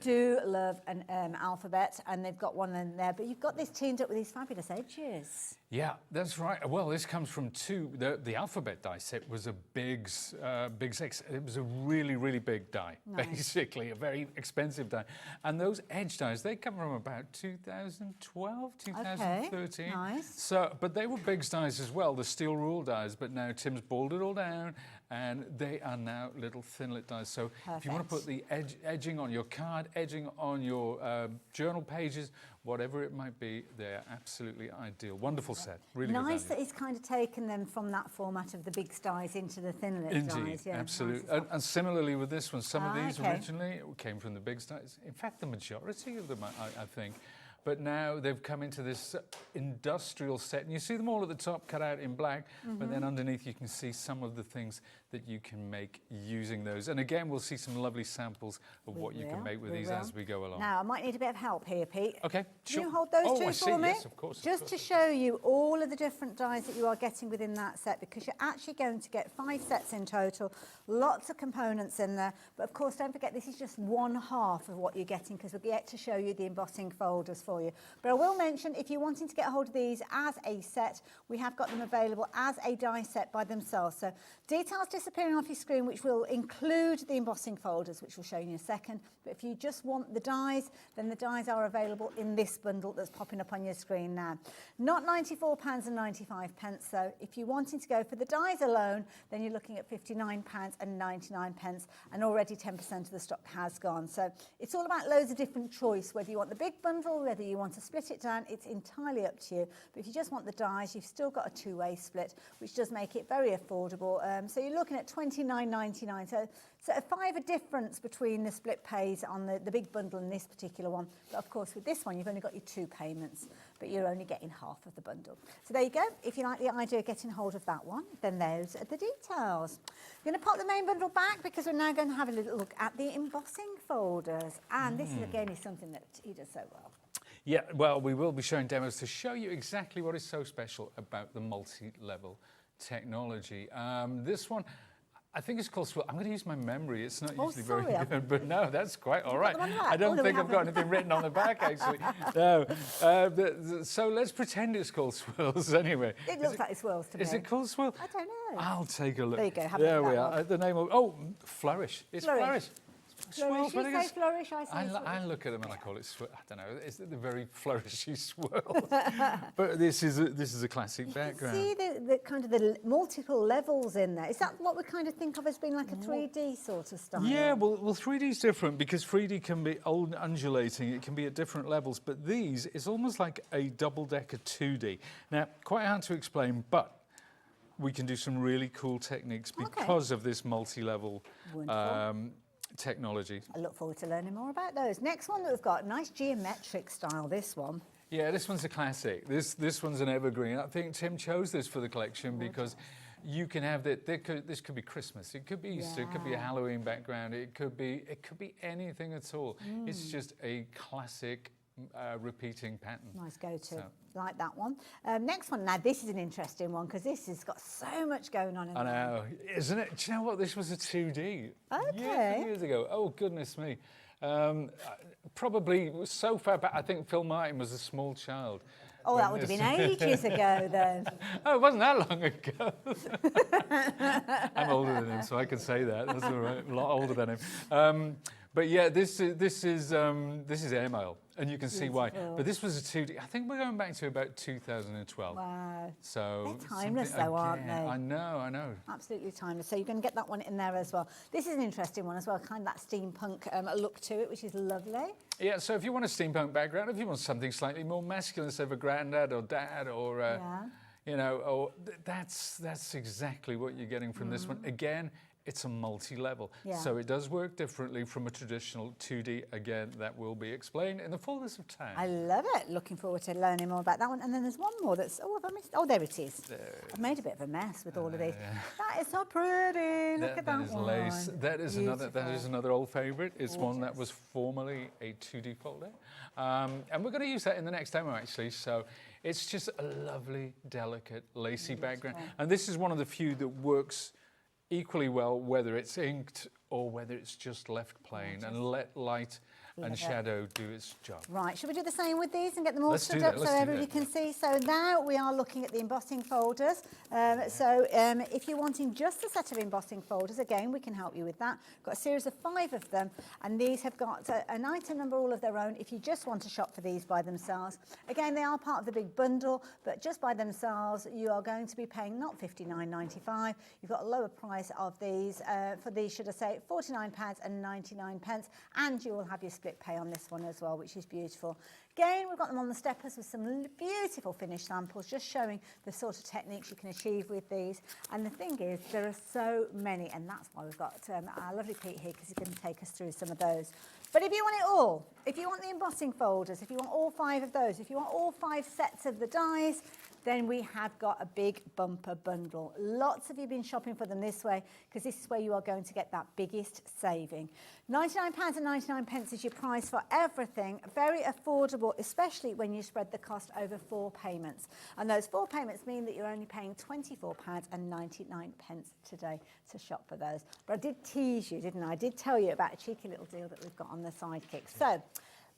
Do love an alphabet, and they've got one in there, but you've got this teamed up with these fabulous edges. Yeah, that's right. Well, this comes from the alphabet die set was a big six. It was a really big die, basically, a very expensive die. And those edge dies, they come from about 2012, 2013. Nice. So, but they were big dies as well, the steel rule dies, but now Tim's balled it all down, and they are now little thinlit dies. So if you want to put the edging on your card, edging on your journal pages, whatever it might be, they're absolutely ideal. Wonderful set, really nice good that he's kind of taken them from that format of the big dies into the thinlit Indeed, dies. Yeah, absolutely. nice. And similarly with this one, some of these originally came from the big dies. In fact, the majority of them, I think. But now they've come into this industrial set, and you see them all at the top cut out in black, but then underneath you can see some of the things that you can make using those. And again, we'll see some lovely samples of what you can make with these as we go along. Now, I might need a bit of help here, Pete. Okay, Can sure. you hold those two for me? Yes, of course. Just to show you all of the different dies that you are getting within that set, because you're actually going to get 5 sets in total, lots of components in there. But of course, don't forget, this is just one half of what you're getting, because we'll get to show you the embossing folders for you. But I will mention, if you're wanting to get a hold of these as a set, we have got them available as a die set by themselves. So details disappearing off your screen, which will include the embossing folders, which we'll show you in a second. But if you just want the dies, then the dies are available in this bundle that's popping up on your screen now. Not £94.95, though. If you're wanting to go for the dies alone, then you're looking at £59.99, and already 10% of the stock has gone. So it's all about loads of different choice, whether you want the big bundle, whether you want to split it down, it's entirely up to you. But if you just want the dies, you've still got a 2-way split, which does make it very affordable. So you're looking at £29.99. So a £5 difference between the split pays on the big bundle and this particular one. But of course, with this one, you've only got your 2 payments, but you're only getting half of the bundle. So there you go. If you like the idea of getting hold of that one, then those are the details. I'm going to pop the main bundle back, because we're now going to have a little look at the embossing folders. And this, again, is something that he does so well. Yeah, well, we will be showing demos to show you exactly what is so special about the multi-level technology. This one, I think it's called Swill. I'm going to use my memory. It's not usually very good, but no, that's quite all right. I don't think I've got anything written on the back, actually. No. So let's pretend it's called Swirls anyway. It looks like Swirls to me. Is it called Swirl? I don't know. I'll take a look. There you go. Have there we are. The name of Flourish. It's Flourish. Flourish. You say flourish, I say swirl. I look at them and I call it swirl. I don't know. It's the very flourishy swirls. But this is a classic background. You see the kind of the multiple levels in there. Is that what we kind of think of as being like a 3D sort of style? Yeah, well 3D is different, because 3D can be undulating. It can be at different levels. But these is almost like a double-decker 2D. Now, quite hard to explain, but we can do some really cool techniques because of this multi-level technology. I look forward to learning more about those. Next one that we've got, nice geometric style, this one. Yeah, this one's a classic. This one's an evergreen. I think Tim chose this for the collection because you can have that. This could be Christmas. It could be Easter. It could be a Halloween background. It could be anything at all. It's just a classic repeating pattern. Nice go-to. Like that one. Next one. Now, this is an interesting one, because this has got so much going on in there. I know, isn't it? Do you know what? This was a 2D years ago. Oh, goodness me. Probably so far back, I think Phill Martin was a small child. Oh, that would have been ages ago then. Oh, it wasn't that long ago. I'm older than him, so I can say that. That's all right. A lot older than him. But yeah, this is airmail, and you can see why. But this was a 2D. I think we're going back to about 2012. Wow. So They're timeless though, aren't they? I know. Absolutely timeless. So you're going to get that one in there as well. This is an interesting one as well, kind of that steampunk look to it, which is lovely. Yeah, so if you want a steampunk background, if you want something slightly more masculine, instead of a granddad or dad or, you know, or that's exactly what you're getting from this one. Again, it's a multi-level, so it does work differently from a traditional 2D. Again, that will be explained in the fullness of time. I love it. Looking forward to learning more about that one. And then there's one more that's, oh, have I missed? Oh, there it is. I've made a bit of a mess with all of these. That is so pretty. Look at that is one. Lace. That is another old favourite. It's one that was formerly a 2D folder. And we're going to use that in the next demo, actually. So it's just a lovely, delicate, lacy background. And this is one of the few that works equally well, whether it's inked or whether it's just left plain, and let light and shadow do its job. Right, should we do the same with these and get them all stood up so everybody can see? So now we are looking at the embossing folders. If you're wanting just a set of embossing folders, again, we can help you with that. Got a series of 5 of them, and these have got an item number all of their own if you just want to shop for these by themselves. Again, they are part of the big bundle, but just by themselves, you are going to be paying not £59.95. You've got a lower price of these, for these, should I say, £49.99, and you will have your split pay on this one as well, which is beautiful. Again, we've got them on the steppers with some beautiful finished samples, just showing the sort of techniques you can achieve with these. And the thing is, there are so many, and that's why we've got our lovely Pete here, because he's going to take us through some of those. But if you want it all, if you want the embossing folders, if you want all 5 of those, if you want all 5 sets of the dies, then we have got a big bumper bundle. Lots of you have been shopping for them this way, because this is where you are going to get that biggest saving. £99.99 is your price for everything. Very affordable, especially when you spread the cost over 4 payments. And those 4 payments mean that you're only paying £24.99 today to shop for those. But I did tease you, didn't I? I did tell you about a cheeky little deal that we've got on the Sidekick. So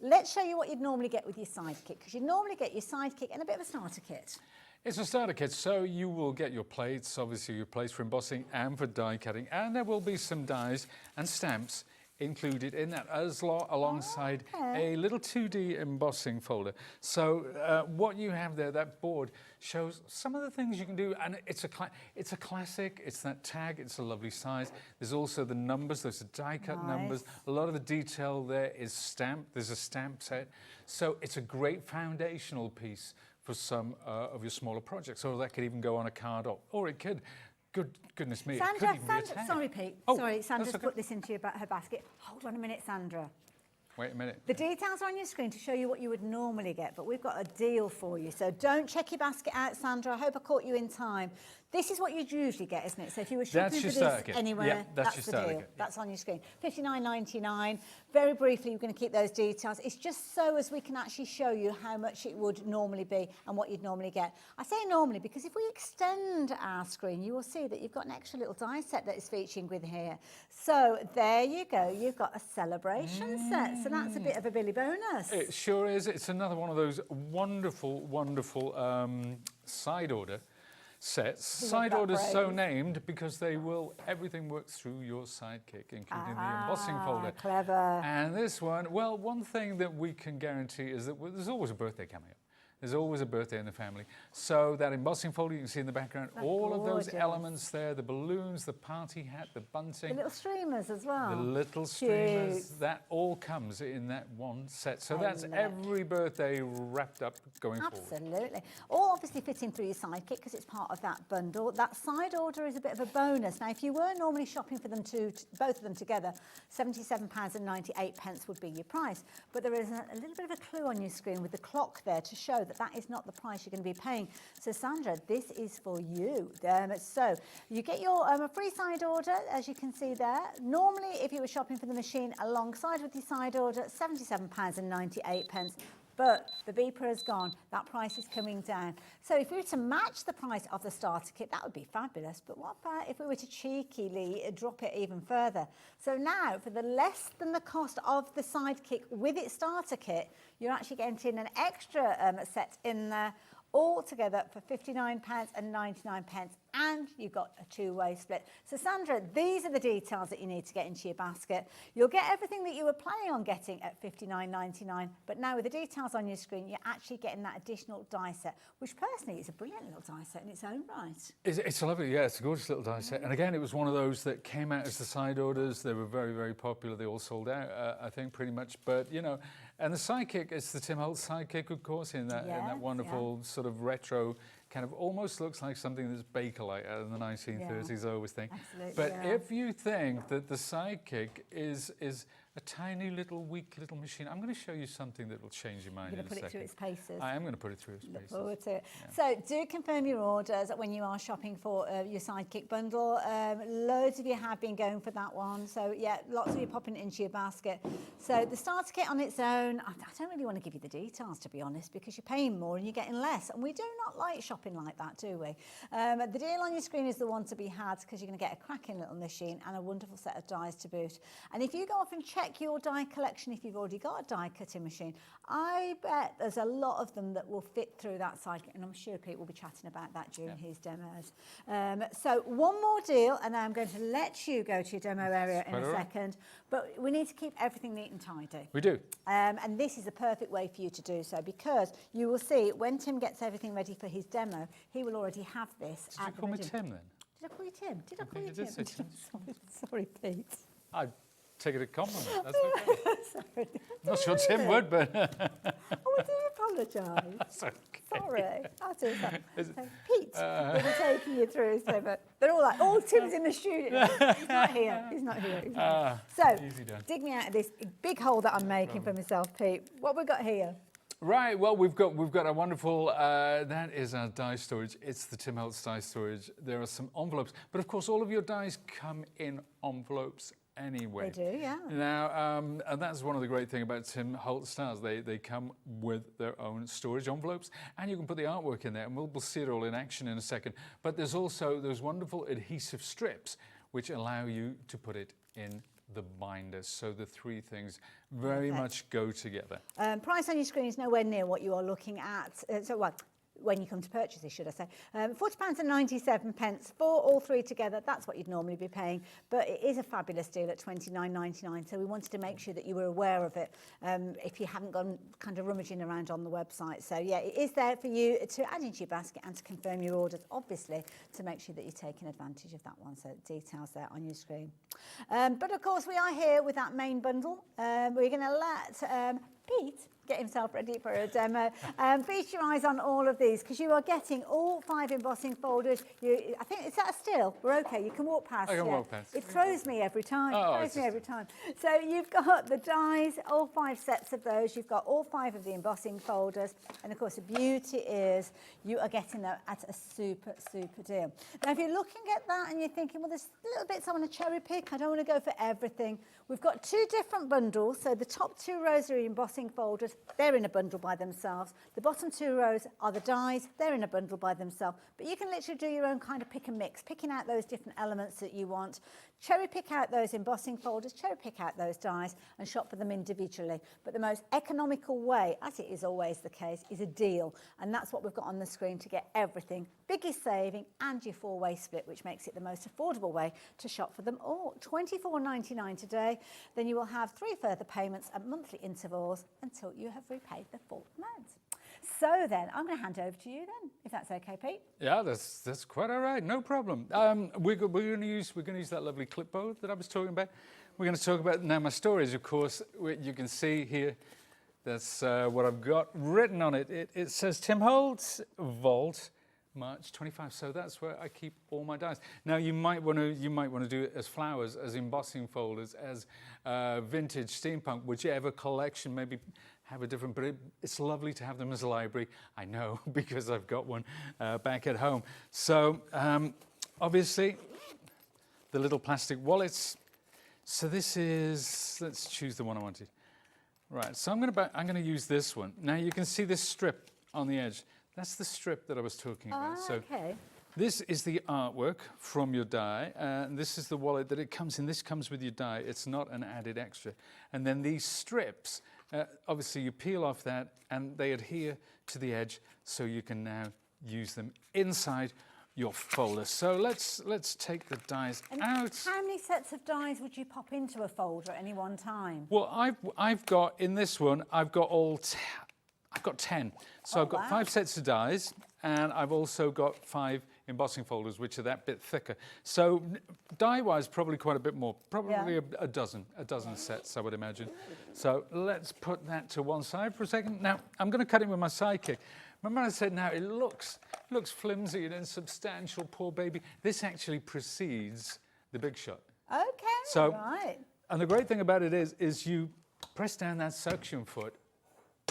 let's show you what you'd normally get with your Sidekick, because you'd normally get your Sidekick and a bit of a starter kit. It's a starter kit, so you will get your plates, obviously your plates for embossing and for die cutting, and there will be some dies and stamps included in that, alongside a little 2D embossing folder. So what you have there, that board, shows some of the things you can do, and it's a classic. It's that tag. It's a lovely size. There's also the numbers. Those are die-cut numbers. A lot of the detail there is stamped. There's a stamp set. So it's a great foundational piece for some of your smaller projects, or that could even go on a card, or it could. Goodness me, Sandra, it could even be a tag. Sorry, Pete. Oh, sorry, Sandra's okay. put this into her basket. Hold on a minute, Sandra. Wait a minute. The details are on your screen to show you what you would normally get, but we've got a deal for you. So don't check your basket out, Sandra. I hope I caught you in time. This is what you'd usually get, isn't it? So if you were shopping for this anywhere, that's the deal. That's on your screen. £59.99. Very briefly, you're going to keep those details. It's just so as we can actually show you how much it would normally be and what you'd normally get. I say normally because if we extend our screen, you will see that you've got an extra little die set that is featuring with here. So there you go. You've got a celebration set. So that's a bit of a Billy bonus. It sure is. It's another one of those wonderful, wonderful side order sets. Side orders so named because everything works through your Sidekick, including the embossing folder. Clever. And this one, well, one thing that we can guarantee is that there's always a birthday coming up. There's always a birthday in the family. So that embossing folder you can see in the background, all of those elements there, the balloons, the party hat, the bunting. The little streamers as well. The little streamers, that all comes in that one set. So that's every birthday wrapped up going forward. Absolutely. All obviously fitting through your Sidekick because it's part of that bundle. That side order is a bit of a bonus. Now, if you were normally shopping for them both of them together, £77.98 would be your price. But there is a little bit of a clue on your screen with the clock there to show that is not the price you're going to be paying. So Sandra, this is for you. So you get your free side order, as you can see there. Normally, if you were shopping for the machine alongside with your side order, £77.98. But the beeper has gone. That price is coming down. So if we were to match the price of the starter kit, that would be fabulous. But what about if we were to cheekily drop it even further? So now, for the less than the cost of the Sidekick with its starter kit, you're actually getting an extra set in there, all together for £59.99. and you've got a two-way split. So Sandra, these are the details that you need to get into your basket. You'll get everything that you were planning on getting at $59.99, but now with the details on your screen, you're actually getting that additional die set, which personally is a brilliant little die set in its own right. It's a lovely, yeah, it's a gorgeous little die set. And again, it was one of those that came out as the side orders. They were very, very popular. They all sold out, I think, pretty much. But, you know, and the sidekick, it's the Tim Holtz sidekick, of course, in that wonderful sort of retro kind of almost looks like something that's Bakelite out of the 1930s, I always think. Absolutely, but if you think that the sidekick is a tiny little weak little machine, I'm going to show you something that will change your mind in a second. You're going to put it through its paces. I am going to put it through its paces. Look forward to it. Yeah. So do confirm your orders when you are shopping for your sidekick bundle. Loads of you have been going for that one. So yeah, lots of you popping it into your basket. So the starter kit on its own, I don't really want to give you the details, to be honest, because you're paying more and you're getting less. And we do not like shopping like that, do we? The deal on your screen is the one to be had, because you're going to get a cracking little machine and a wonderful set of dies to boot. And if you go off and check your die collection, if you've already got a die cutting machine, I bet there's a lot of them that will fit through that sidekick, and I'm sure Pete will be chatting about that during his demos. So one more deal, and I'm going to let you go to your demo area in a second, but we need to keep everything neat and tidy. We do. And this is a perfect way for you to do so, because you will see when Tim gets everything ready for his demo, he will already have this. Did you call me Tim then? Did I call you Tim? Did I call you did Tim? say Tim. Sorry, Pete. I take it a compliment. That's okay. Sorry. I'm not sure Tim would, but Oh, I do apologise. that's okay. Sorry. I'll do that. So Pete will be taking you through his demo. They're all like, oh, Tim's in the studio. He's not here. He's not here. He's not here. Easy done. Dig me out of this big hole that I'm making for myself, Pete. What have we got here? Right, well, we've got a wonderful, that is our die storage. It's the Tim Holtz die storage. There are some envelopes, but of course all of your dies come in envelopes anyway. They do, yeah. Now, and that's one of the great things about Tim Holtz stars. They come with their own storage envelopes, and you can put the artwork in there, and we'll see it all in action in a second. But there's also those wonderful adhesive strips, which allow you to put it in the binder. So the three things very much go together. Price on your screen is nowhere near what you are looking at. When you come to purchase this, should I say. £40.97 for all three together. That's what you'd normally be paying, but it is a fabulous deal at $29.99. So we wanted to make sure that you were aware of it if you haven't gone kind of rummaging around on the website. So yeah, it is there for you to add into your basket and to confirm your orders, obviously, to make sure that you're taking advantage of that one. So details there on your screen. But of course, we are here with that main bundle. We're going to let Pete get himself ready for a demo. Feast your eyes on all of these, because you are getting all 5 embossing folders. I think, is that a still? We're okay, you can walk past. I can walk past. It throws me every time. Oh, So you've got the dies, all 5 sets of those. You've got all 5 of the embossing folders. And of course, the beauty is you are getting them at a super, super deal. Now, if you're looking at that and you're thinking, well, there's little bits I want to cherry pick. I don't want to go for everything. We've got 2 different bundles. So the top 2 rows are embossing folders. They're in a bundle by themselves. The bottom 2 rows are the dies. They're in a bundle by themselves. But you can literally do your own kind of pick and mix, picking out those different elements that you want. Cherry pick out those embossing folders, cherry pick out those dies and shop for them individually. But the most economical way, as it is always the case, is a deal. And that's what we've got on the screen to get everything. Biggest saving and your 4-way split, which makes it the most affordable way to shop for them all. $24.99 today. Then you will have 3 further payments at monthly intervals until you have repaid the full amount. So then, I'm going to hand over to you then, if that's okay, Pete. Yeah, that's quite all right, no problem. We're going to use that lovely clipboard that I was talking about. We're going to talk about now my storage, of course. You can see here, that's what I've got written on it. It says Tim Holtz Vault, March 25. So that's where I keep all my dies. Now you might want to do it as flowers, as embossing folders, as vintage steampunk, whichever collection, maybe have a different, but it's lovely to have them as a library. I know, because I've got one back at home. So obviously the little plastic wallets. So this is, let's choose the one I wanted. Right, so I'm going to use this one. Now you can see this strip on the edge. That's the strip that I was talking about. So okay. This is the artwork from your die, and this is the wallet that it comes in. This comes with your die. It's not an added extra. And then these strips, obviously you peel off that and they adhere to the edge, so you can now use them inside your folder. So let's take the dies out. How many sets of dies would you pop into a folder at any one time? Well, I've got in this one, I've got 10. So I've got 5 sets of dies, and I've also got 5 embossing folders, which are that bit thicker. So die-wise, probably quite a bit more, probably a dozen sets, I would imagine. So let's put that to one side for a second. Now, I'm going to cut it with my sidekick. Remember I said now it looks flimsy and insubstantial, poor baby. This actually precedes the Big Shot. Okay, so, right. And the great thing about it is you press down that suction foot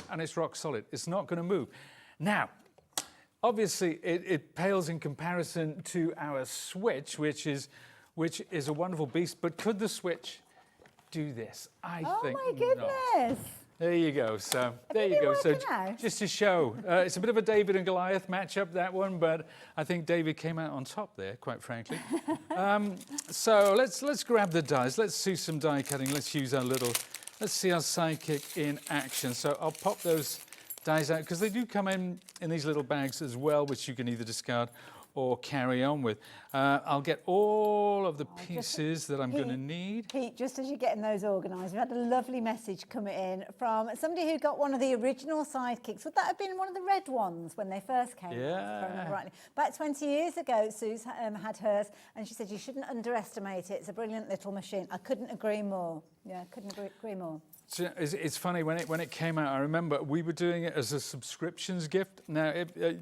and it's rock solid. It's not going to move. Now, obviously, it pales in comparison to our Switch, which is a wonderful beast. But could the Switch do this? I think my goodness! Not. There you go. So there you go. So just to show, it's a bit of a David and Goliath matchup, that one. But I think David came out on top there, quite frankly. So let's grab the dies. Let's do some die cutting. Let's use our little. Let's see our sidekick in action. So I'll pop those dies out because they do come in these little bags as well, which you can either discard or carry on with. I'll get all of the pieces that I'm going to need. Pete, just as you're getting those organised, we had a lovely message coming in from somebody who got one of the original sidekicks. Would that have been one of the red ones when they first came out, if I remember rightly? About 20 years ago, Sue's had hers, and she said you shouldn't underestimate it. It's a brilliant little machine. I couldn't agree more. Yeah, couldn't agree more. It's funny, when it came out, I remember we were doing it as a subscriptions gift. Now,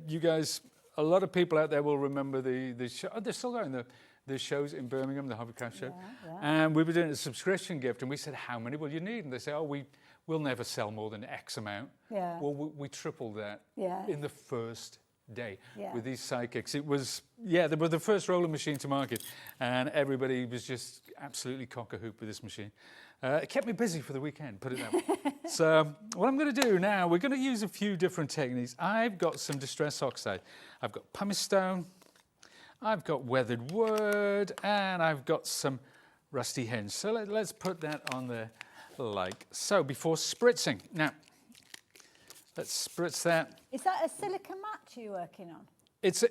you guys... A lot of people out there will remember the show. Oh, they're still going, the shows in Birmingham, the Hobbycraft show. Yeah. And we were doing a subscription gift, and we said, how many will you need? And they say, oh, we'll never sell more than X amount. Yeah. Well, we tripled that in the first day with these sidekicks. It was, they were the first roller machine to market, and everybody was just absolutely cock-a-hoop with this machine. It kept me busy for the weekend, put it that way. So what I'm going to do now, we're going to use a few different techniques. I've got some distress oxide. I've got pumice stone, I've got weathered wood, and I've got some rusty hinge. So let's put that on there like so before spritzing. Now, let's spritz that. Is that a silicone mat you're working on? It's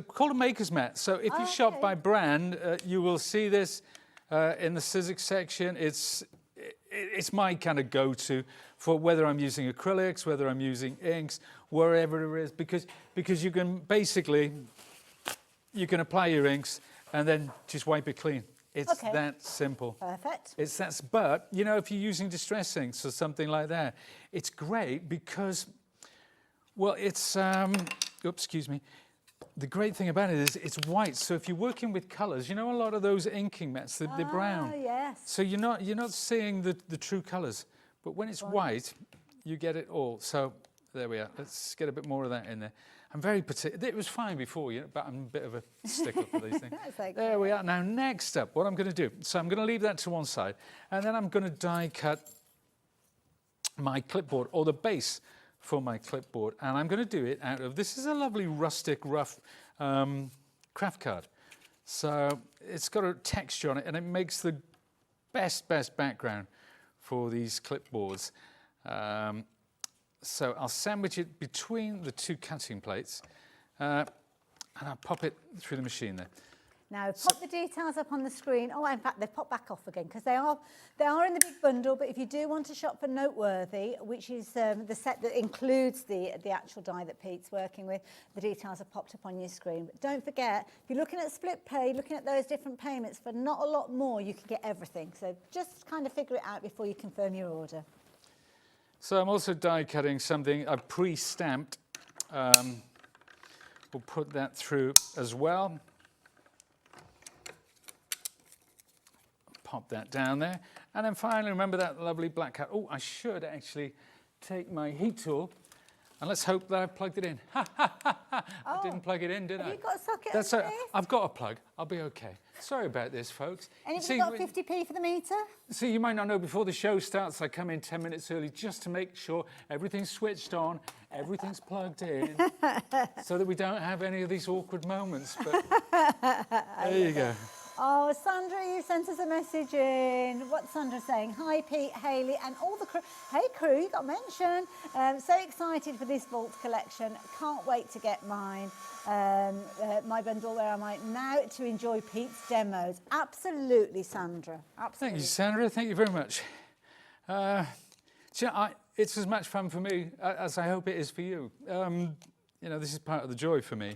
called a maker's mat. So if you shop by brand, you will see this in the Sizzix section. It's my kind of go-to for whether I'm using acrylics, whether I'm using inks, wherever it is, because you can basically, you can apply your inks and then just wipe it clean. It's that simple. Perfect. It's that, but you know, if you're using distress inks or something like that, it's great because, well, it's, excuse me. The great thing about it is it's white. So if you're working with colours, you know a lot of those inking mats, they're brown. Yes. So you're not seeing the true colours. But when it's white, you get it all. So there we are. Let's get a bit more of that in there. I'm very particular. It was fine before, but I'm a bit of a stickler for these things. There we are. Now, next up, what I'm going to do. So I'm going to leave that to one side. And then I'm going to die cut my clipboard, or the base for my clipboard, and I'm going to do it out of, this is a lovely rustic rough craft card. So it's got a texture on it, and it makes the best background for these clipboards. So I'll sandwich it between the two cutting plates, and I'll pop it through the machine there. Now, pop the details up on the screen. Oh, in fact, they've popped back off again because they are in the big bundle. But if you do want to shop for Noteworthy, which is the set that includes the actual die that Pete's working with, the details are popped up on your screen. But don't forget, if you're looking at split pay, looking at those different payments, for not a lot more, you can get everything. So just kind of figure it out before you confirm your order. So I'm also die cutting something I've pre-stamped. We'll put that through as well. Pop that down there. And then finally, remember that lovely black cat. Oh, I should actually take my heat tool, and let's hope that I've plugged it in. I didn't plug it in, did I? Have you got a socket? That's I've got a plug. I'll be okay. Sorry about this, folks. Anybody got 50p for the meter? See, you might not know, before the show starts, I come in 10 minutes early just to make sure everything's switched on, everything's plugged in, so that we don't have any of these awkward moments. But there you go. Oh, Sandra, you sent us a message in. What's Sandra saying? Hi, Pete, Hayley, and all the crew. Hey, crew, you got mentioned. So excited for this Vault collection. Can't wait to get mine. My bundle, where am I now to enjoy Pete's demos? Absolutely, Sandra. Absolutely. Thank you, Sandra. Thank you very much. It's as much fun for me as I hope it is for you. You know, this is part of the joy for me.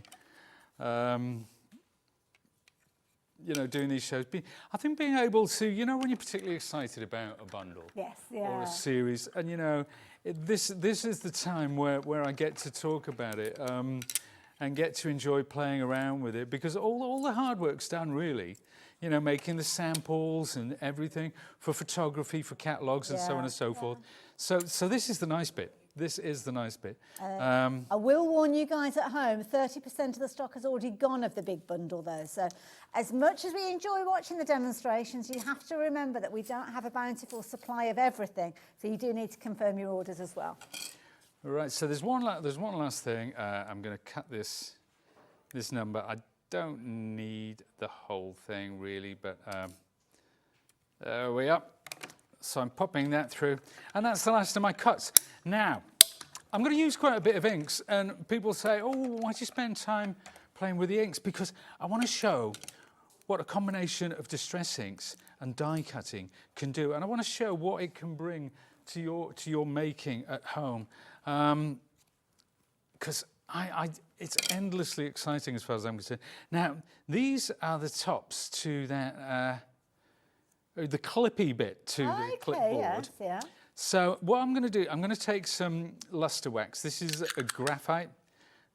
You know, doing these shows. I think being able to, you know, when you're particularly excited about a bundle. Yes, yeah. Or a series, and you know, this is the time where I get to talk about it and get to enjoy playing around with it, because all the hard work's done, really. You know, making the samples and everything for photography, for catalogues, and so on and so forth. So this is the nice bit. This is the nice bit. I will warn you guys at home, 30% of the stock has already gone of the big bundle though. So as much as we enjoy watching the demonstrations, you have to remember that we don't have a bountiful supply of everything. So you do need to confirm your orders as well. All right, so there's one last thing. I'm going to cut this number. I don't need the whole thing really, but there we are. So I'm popping that through, and that's the last of my cuts. Now, I'm going to use quite a bit of inks, and people say, oh, why'd you spend time playing with the inks? Because I want to show what a combination of distress inks and die cutting can do, and I want to show what it can bring to your making at home. Because it's endlessly exciting as far as I'm concerned. Now, these are the tops to that, the clippy bit to the clipboard. Yes, yeah. So what I'm going to do, I'm going to take some luster wax. This is a graphite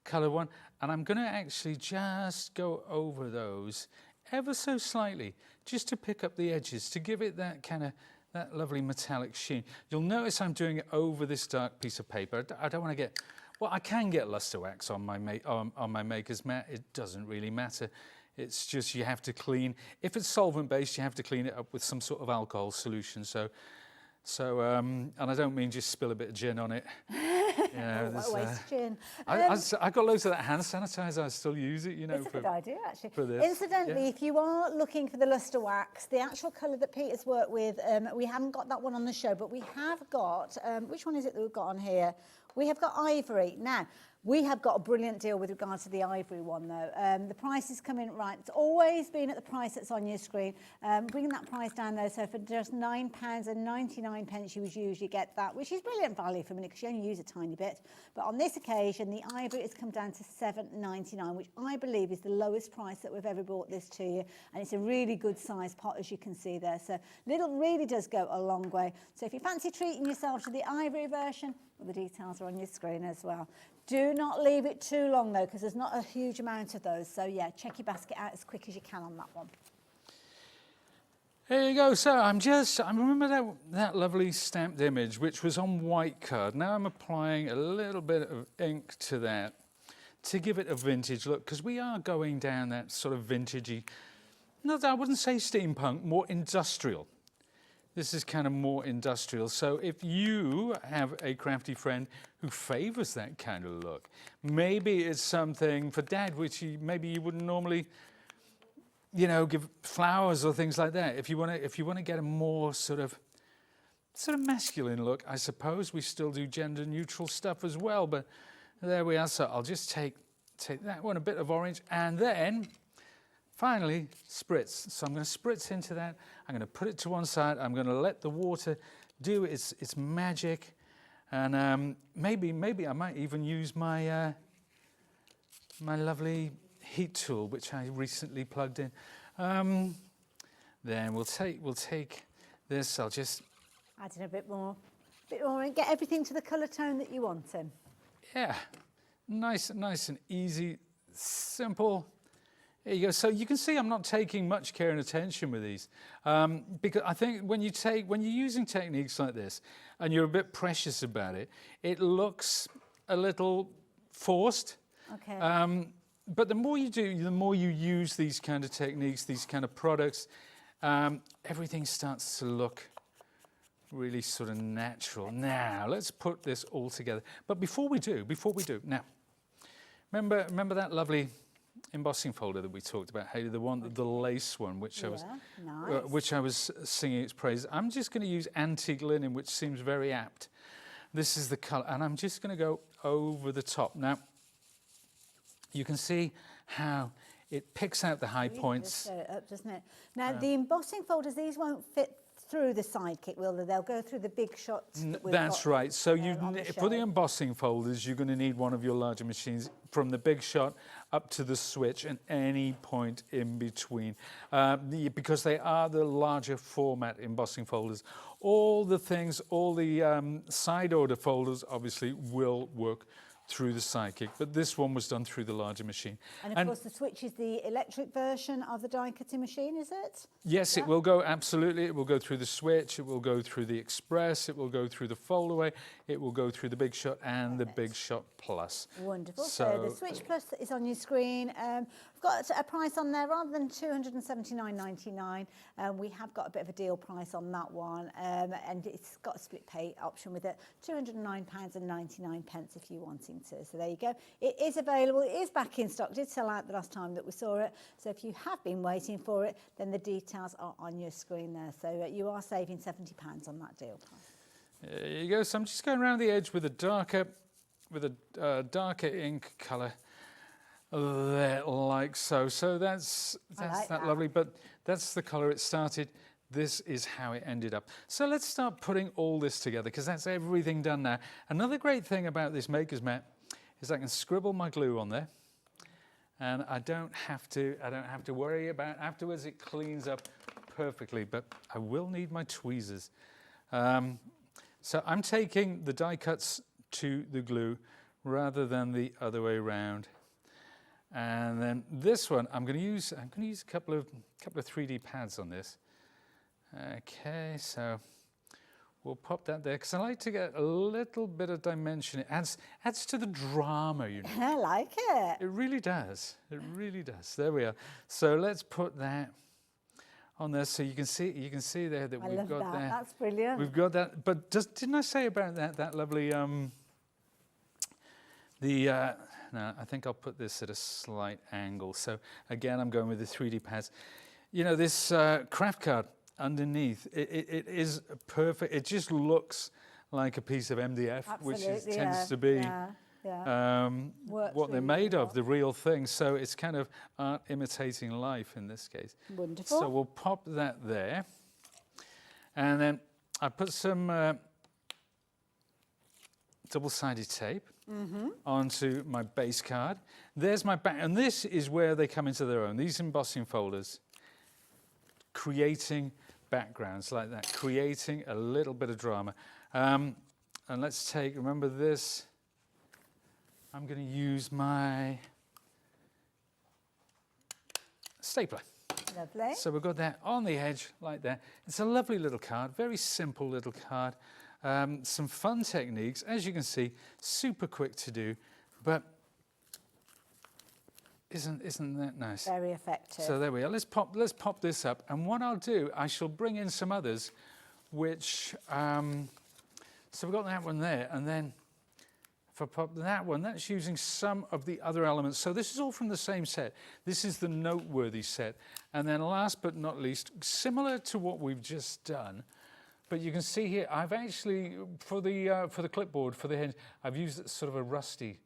colour one, and I'm going to actually just go over those ever so slightly, just to pick up the edges, to give it that kind of that lovely metallic sheen. You'll notice I'm doing it over this dark piece of paper. I don't want to get, well, I can get luster wax on my maker's mat. It doesn't really matter. It's just you have to clean. If it's solvent-based, you have to clean it up with some sort of alcohol solution. So, and I don't mean just spill a bit of gin on it. You know, waste gin. I got loads of that hand sanitizer. I still use it, you know. It's a good idea, actually. For this. Incidentally, if you are looking for the luster wax, the actual colour that Peter's worked with, we haven't got that one on the show, but we have got, which one is it that we've got on here? We have got ivory. Now, we have got a brilliant deal with regards to the ivory one, though. The price is coming right. It's always been at the price that's on your screen. Bringing that price down, though, so for just £9.99, you would usually get that, which is brilliant value for me because you only use a tiny bit. But on this occasion, the ivory has come down to £7.99, which I believe is the lowest price that we've ever brought this to you. And it's a really good size pot, as you can see there. So little really does go a long way. So if you fancy treating yourself to the ivory version, well, the details are on your screen as well. Do not leave it too long, though, because there's not a huge amount of those. So, yeah, check your basket out as quick as you can on that one. There you go. So I remember that lovely stamped image, which was on white card. Now I'm applying a little bit of ink to that to give it a vintage look, because we are going down that sort of vintagey, not, I wouldn't say steampunk, more industrial. This is kind of more industrial. So if you have a crafty friend who favours that kind of look, maybe it's something for Dad, which maybe you wouldn't normally, you know, give flowers or things like that. If you want to get a more sort of masculine look, I suppose we still do gender neutral stuff as well. But there we are. So I'll just take that one, a bit of orange, and then finally, spritz. So I'm going to spritz into that. I'm going to put it to one side. I'm going to let the water do its magic. And maybe I might even use my my lovely heat tool, which I recently plugged in. Then we'll take this. I'll just add in a bit more, and get everything to the colour tone that you want in. Yeah, nice and easy, simple. There you go. So you can see I'm not taking much care and attention with these, because I think when you're using techniques like this and you're a bit precious about it, it looks a little forced. Okay. But the more you do, the more you use these kind of techniques, these kind of products, everything starts to look really sort of natural. Now let's put this all together. But before we do, now remember that lovely embossing folder that we talked about, Hayley, the lace one, which nice. I was singing its praise. I'm just going to use antique linen, which seems very apt. This is the colour, and I'm just going to go over the top. Now, you can see how it picks out the high points. Just go up, doesn't it? Now, the embossing folders, these won't fit through the sidekick, will they? They'll go through the big shots. That's right. So for the embossing folders, you're going to need one of your larger machines from the big shot up to the switch and any point in between, because they are the larger format embossing folders. All the things, all the side order folders, obviously, will work through the sidekick, but this one was done through the larger machine. And of course the switch is the electric version of the die cutting machine, is it? Yes, Yeah. it will go, absolutely. It will go through the switch, it will go through the express, it will go through the fold away, it will go through the big shot and the big shot plus. Wonderful. So the switch plus is on your screen. We've got a price on there rather than £279.99. We have got a bit of a deal price on that one, and it's got a split pay option with it, £209.99 if you wanting to. So there you go. It is available. It is back in stock. It did sell out the last time that we saw it. So if you have been waiting for it, then the details are on your screen there. So you are saving £70 on that deal price. There you go. So I'm just going around the edge with a darker ink colour. There, like so. So that's like that lovely, but that's the colour it started. This is how it ended up. So let's start putting all this together, because that's everything done now. Another great thing about this maker's mat is I can scribble my glue on there, and I don't have to worry about afterwards. It cleans up perfectly, but I will need my tweezers. So I'm taking the die cuts to the glue rather than the other way around. And then this one, I'm going to use a couple of 3D pads on this. Okay, so we'll pop that there because I like to get a little bit of dimension. It adds to the drama, you know. I like it. It really does. It really does. There we are. So let's put that on there, so you can see there that we've got that. That's brilliant. We've got that. But didn't I say about that lovely no, I think I'll put this at a slight angle. So again, I'm going with the 3D pads. You know, this craft card underneath, it is perfect. It just looks like a piece of MDF, Absolutely, which tends to be what they're made of, the real thing. So it's kind of art imitating life in this case. Wonderful. So we'll pop that there. And then I put some double-sided tape onto my base card. There's my back, and this is where they come into their own. These embossing folders, creating backgrounds like that, creating a little bit of drama. And let's remember this, I'm going to use my stapler. Lovely. So we've got that on the edge like that. It's a lovely little card, very simple little card. Some fun techniques, as you can see, super quick to do, but isn't that nice? Very effective. So there we are. Let's pop this up, and what I'll do, I shall bring in some others, which so we've got that one there, and then if I pop that one, that's using some of the other elements. So this is all from the same set. This is the Noteworthy set, and then last but not least, similar to what we've just done. But you can see here, I've actually, for the clipboard, for the hinge, I've used sort of a rusty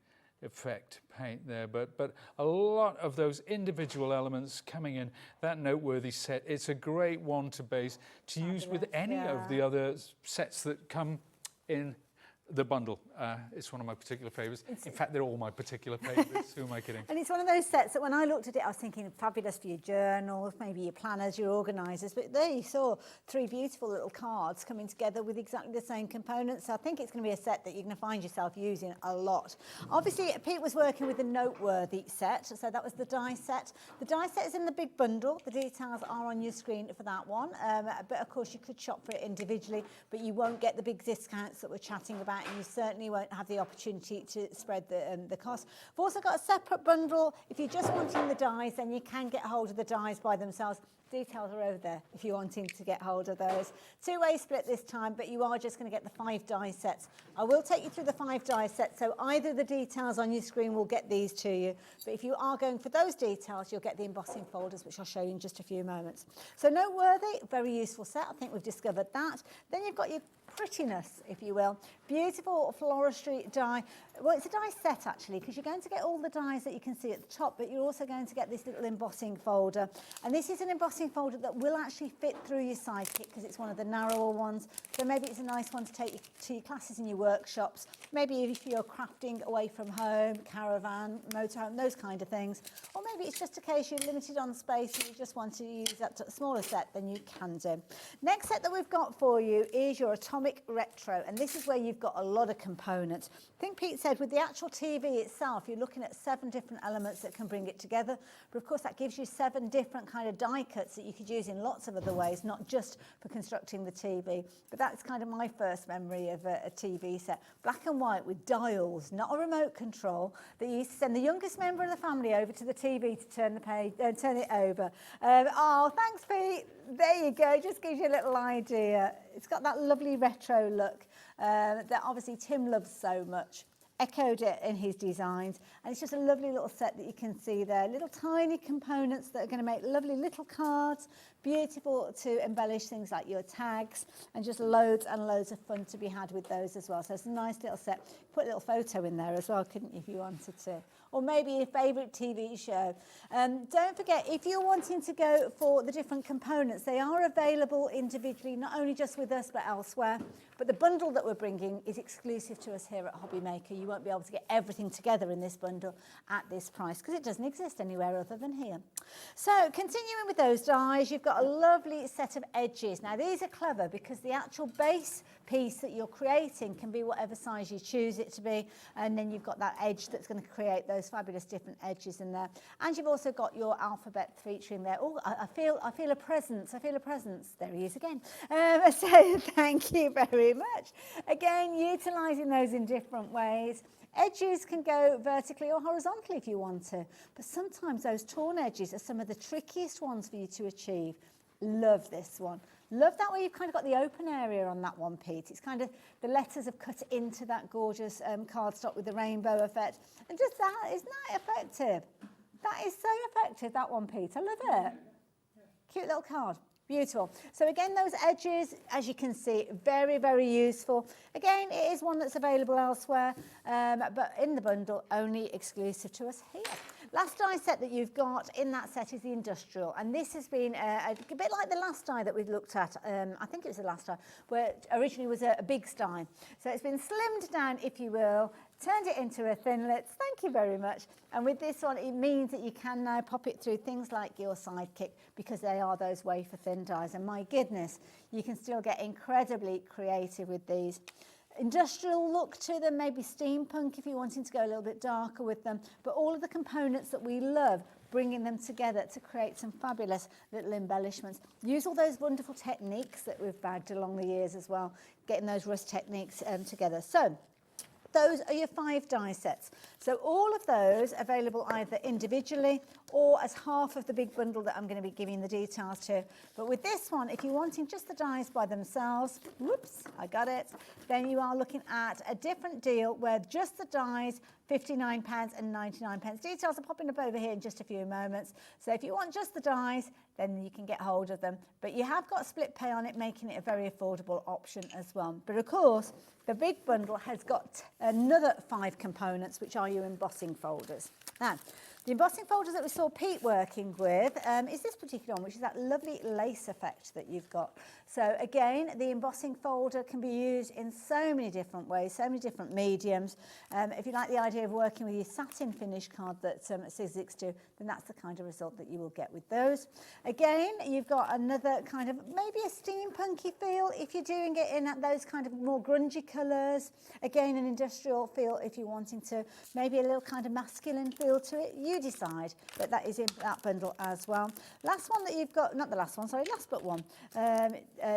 effect paint there, but a lot of those individual elements coming in, that Noteworthy set, it's a great one to use with any of the other sets that come in the bundle. It's one of my particular favourites. In fact, they're all my particular favourites. Who am I kidding? And it's one of those sets that when I looked at it, I was thinking fabulous for your journals, maybe your planners, your organisers. But there you saw 3 beautiful little cards coming together with exactly the same components. So I think it's going to be a set that you're going to find yourself using a lot. Obviously, Pete was working with the Noteworthy set. So that was the die set. The die set is in the big bundle. The details are on your screen for that one. But of course, you could shop for it individually, but you won't get the big discounts that we're chatting about. And you certainly won't have the opportunity to spread the cost. We've also got a separate bundle. If you're just wanting the dies, then you can get hold of the dies by themselves Details are over there if you're wanting to get hold of those. Two-way split this time, but you are just going to get the 5 die sets. I will take you through the 5 die sets, so either the details on your screen will get these to you, but if you are going for those details, you'll get the embossing folders, which I'll show you in just a few moments. So noteworthy, very useful set. I think we've discovered that. Then you've got your prettiness, if you will. Beautiful floristry die. Well, it's a die set actually, because you're going to get all the dies that you can see at the top, but you're also going to get this little embossing folder. And this is an embossing folder that will actually fit through your sidekick because it's one of the narrower ones. So maybe it's a nice one to take to your classes and your workshops. Maybe if you're crafting away from home, caravan, motorhome, those kind of things. Or maybe it's just a case you're limited on space and you just want to use that smaller set, then you can do. Next set that we've got for you is your Atomic Retro, and this is where you've got a lot of components. I think Pete said with the actual TV itself, you're looking at 7 different elements that can bring it together, but of course that gives you 7 different kind of die cuts that you could use in lots of other ways, not just for constructing the TV. But that's kind of my first memory of a TV set. Black and white with dials, not a remote control, that you used to send the youngest member of the family over to the TV to turn the page, turn it over. Oh, thanks, Pete. There you go, just gives you a little idea. It's got that lovely retro look that obviously Tim loves so much. Echoed it in his designs, and it's just a lovely little set that you can see there. Little tiny components that are going to make lovely little cards, beautiful to embellish things like your tags, and just loads and loads of fun to be had with those as well. So it's a nice little set. Put a little photo in there as well, couldn't you, if you wanted to? Or maybe your favourite TV show. Don't forget, if you're wanting to go for the different components, they are available individually, not only just with us, but elsewhere. But the bundle that we're bringing is exclusive to us here at HobbyMaker. You won't be able to get everything together in this bundle at this price because it doesn't exist anywhere other than here. So continuing with those dies, you've got a lovely set of edges. Now these are clever because the actual base piece that you're creating can be whatever size you choose it to be, and then you've got that edge that's going to create those fabulous different edges in there. And you've also got your alphabet featuring there. Oh, I feel a presence. I feel a presence. There he is again. So thank you very much. Again, utilising those in different ways. Edges can go vertically or horizontally if you want to, but sometimes those torn edges are some of the trickiest ones for you to achieve. Love this one. Love that way you've kind of got the open area on that one, Pete. It's kind of the letters have cut into that gorgeous cardstock with the rainbow effect. And just that, isn't that effective? That is so effective, that one, Pete. I love it. Cute little card. Beautiful. So again, those edges, as you can see, very, very useful. Again, it is one that's available elsewhere, but in the bundle, only exclusive to us here. Last die set that you've got in that set is the industrial, and this has been a bit like the last die that we looked at. I think it was the last die, where it originally was a big die. So it's been slimmed down, if you will, turned it into a thinlet. Thank you very much. And with this one, it means that you can now pop it through things like your sidekick because they are those wafer thin dies. And my goodness, you can still get incredibly creative with these. Industrial look to them, maybe steampunk if you're wanting to go a little bit darker with them, but all of the components that we love, bringing them together to create some fabulous little embellishments. Use all those wonderful techniques that we've bagged along the years as well, getting those rust techniques together. So those are your 5 die sets. So all of those available either individually or as half of the big bundle that I'm going to be giving the details to. But with this one, if you're wanting just the dies by themselves, whoops, I got it, then you are looking at a different deal where just the dies, £59 and 99 pence. Details are popping up over here in just a few moments. So if you want just the dies, then you can get hold of them. But you have got split pay on it, making it a very affordable option as well. But of course, the big bundle has got another 5 components, which are your embossing folders. Now, the embossing folders that we saw Pete working with is this particular one, which is that lovely lace effect that you've got. So again, the embossing folder can be used in so many different ways, so many different mediums. If you like the idea of working with your satin finish card that Sizzix do, then that's the kind of result that you will get with those. Again, you've got another kind of maybe a steampunky feel if you're doing it in those kind of more grungy colours. Again, an industrial feel if you're wanting to, maybe a little kind of masculine feel to it. You decide, but that is in that bundle as well. Last one that you've got, not the last one, sorry, last but one,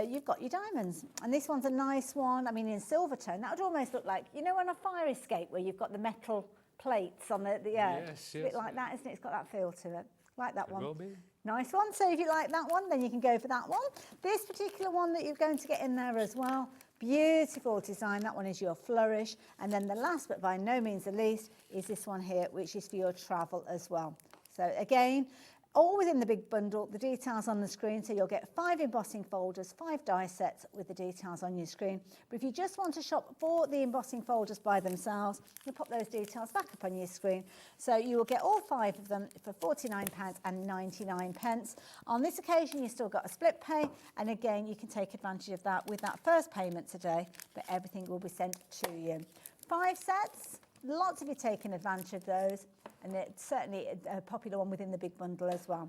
you've got your diamonds. And this one's a nice one, I mean in silver tone, that would almost look like, you know on a fire escape where you've got the metal plates on the yes, a bit like that, isn't it? It's got that feel to it. Like that one. Will be. Nice one. So if you like that one, then you can go for that one. This particular one that you're going to get in there as well, beautiful design. That one is your flourish. And then the last, but by no means the least, is this one here, which is for your travel as well. So again, all within the big bundle, the details on the screen. So you'll get 5 embossing folders, 5 die sets with the details on your screen. But if you just want to shop for the embossing folders by themselves, you'll pop those details back up on your screen. So you will get all 5 of them for £49.99. On this occasion, you've still got a split pay. And again, you can take advantage of that with that first payment today, but everything will be sent to you. 5 sets, lots of you taking advantage of those. And it's certainly a popular one within the big bundle as well.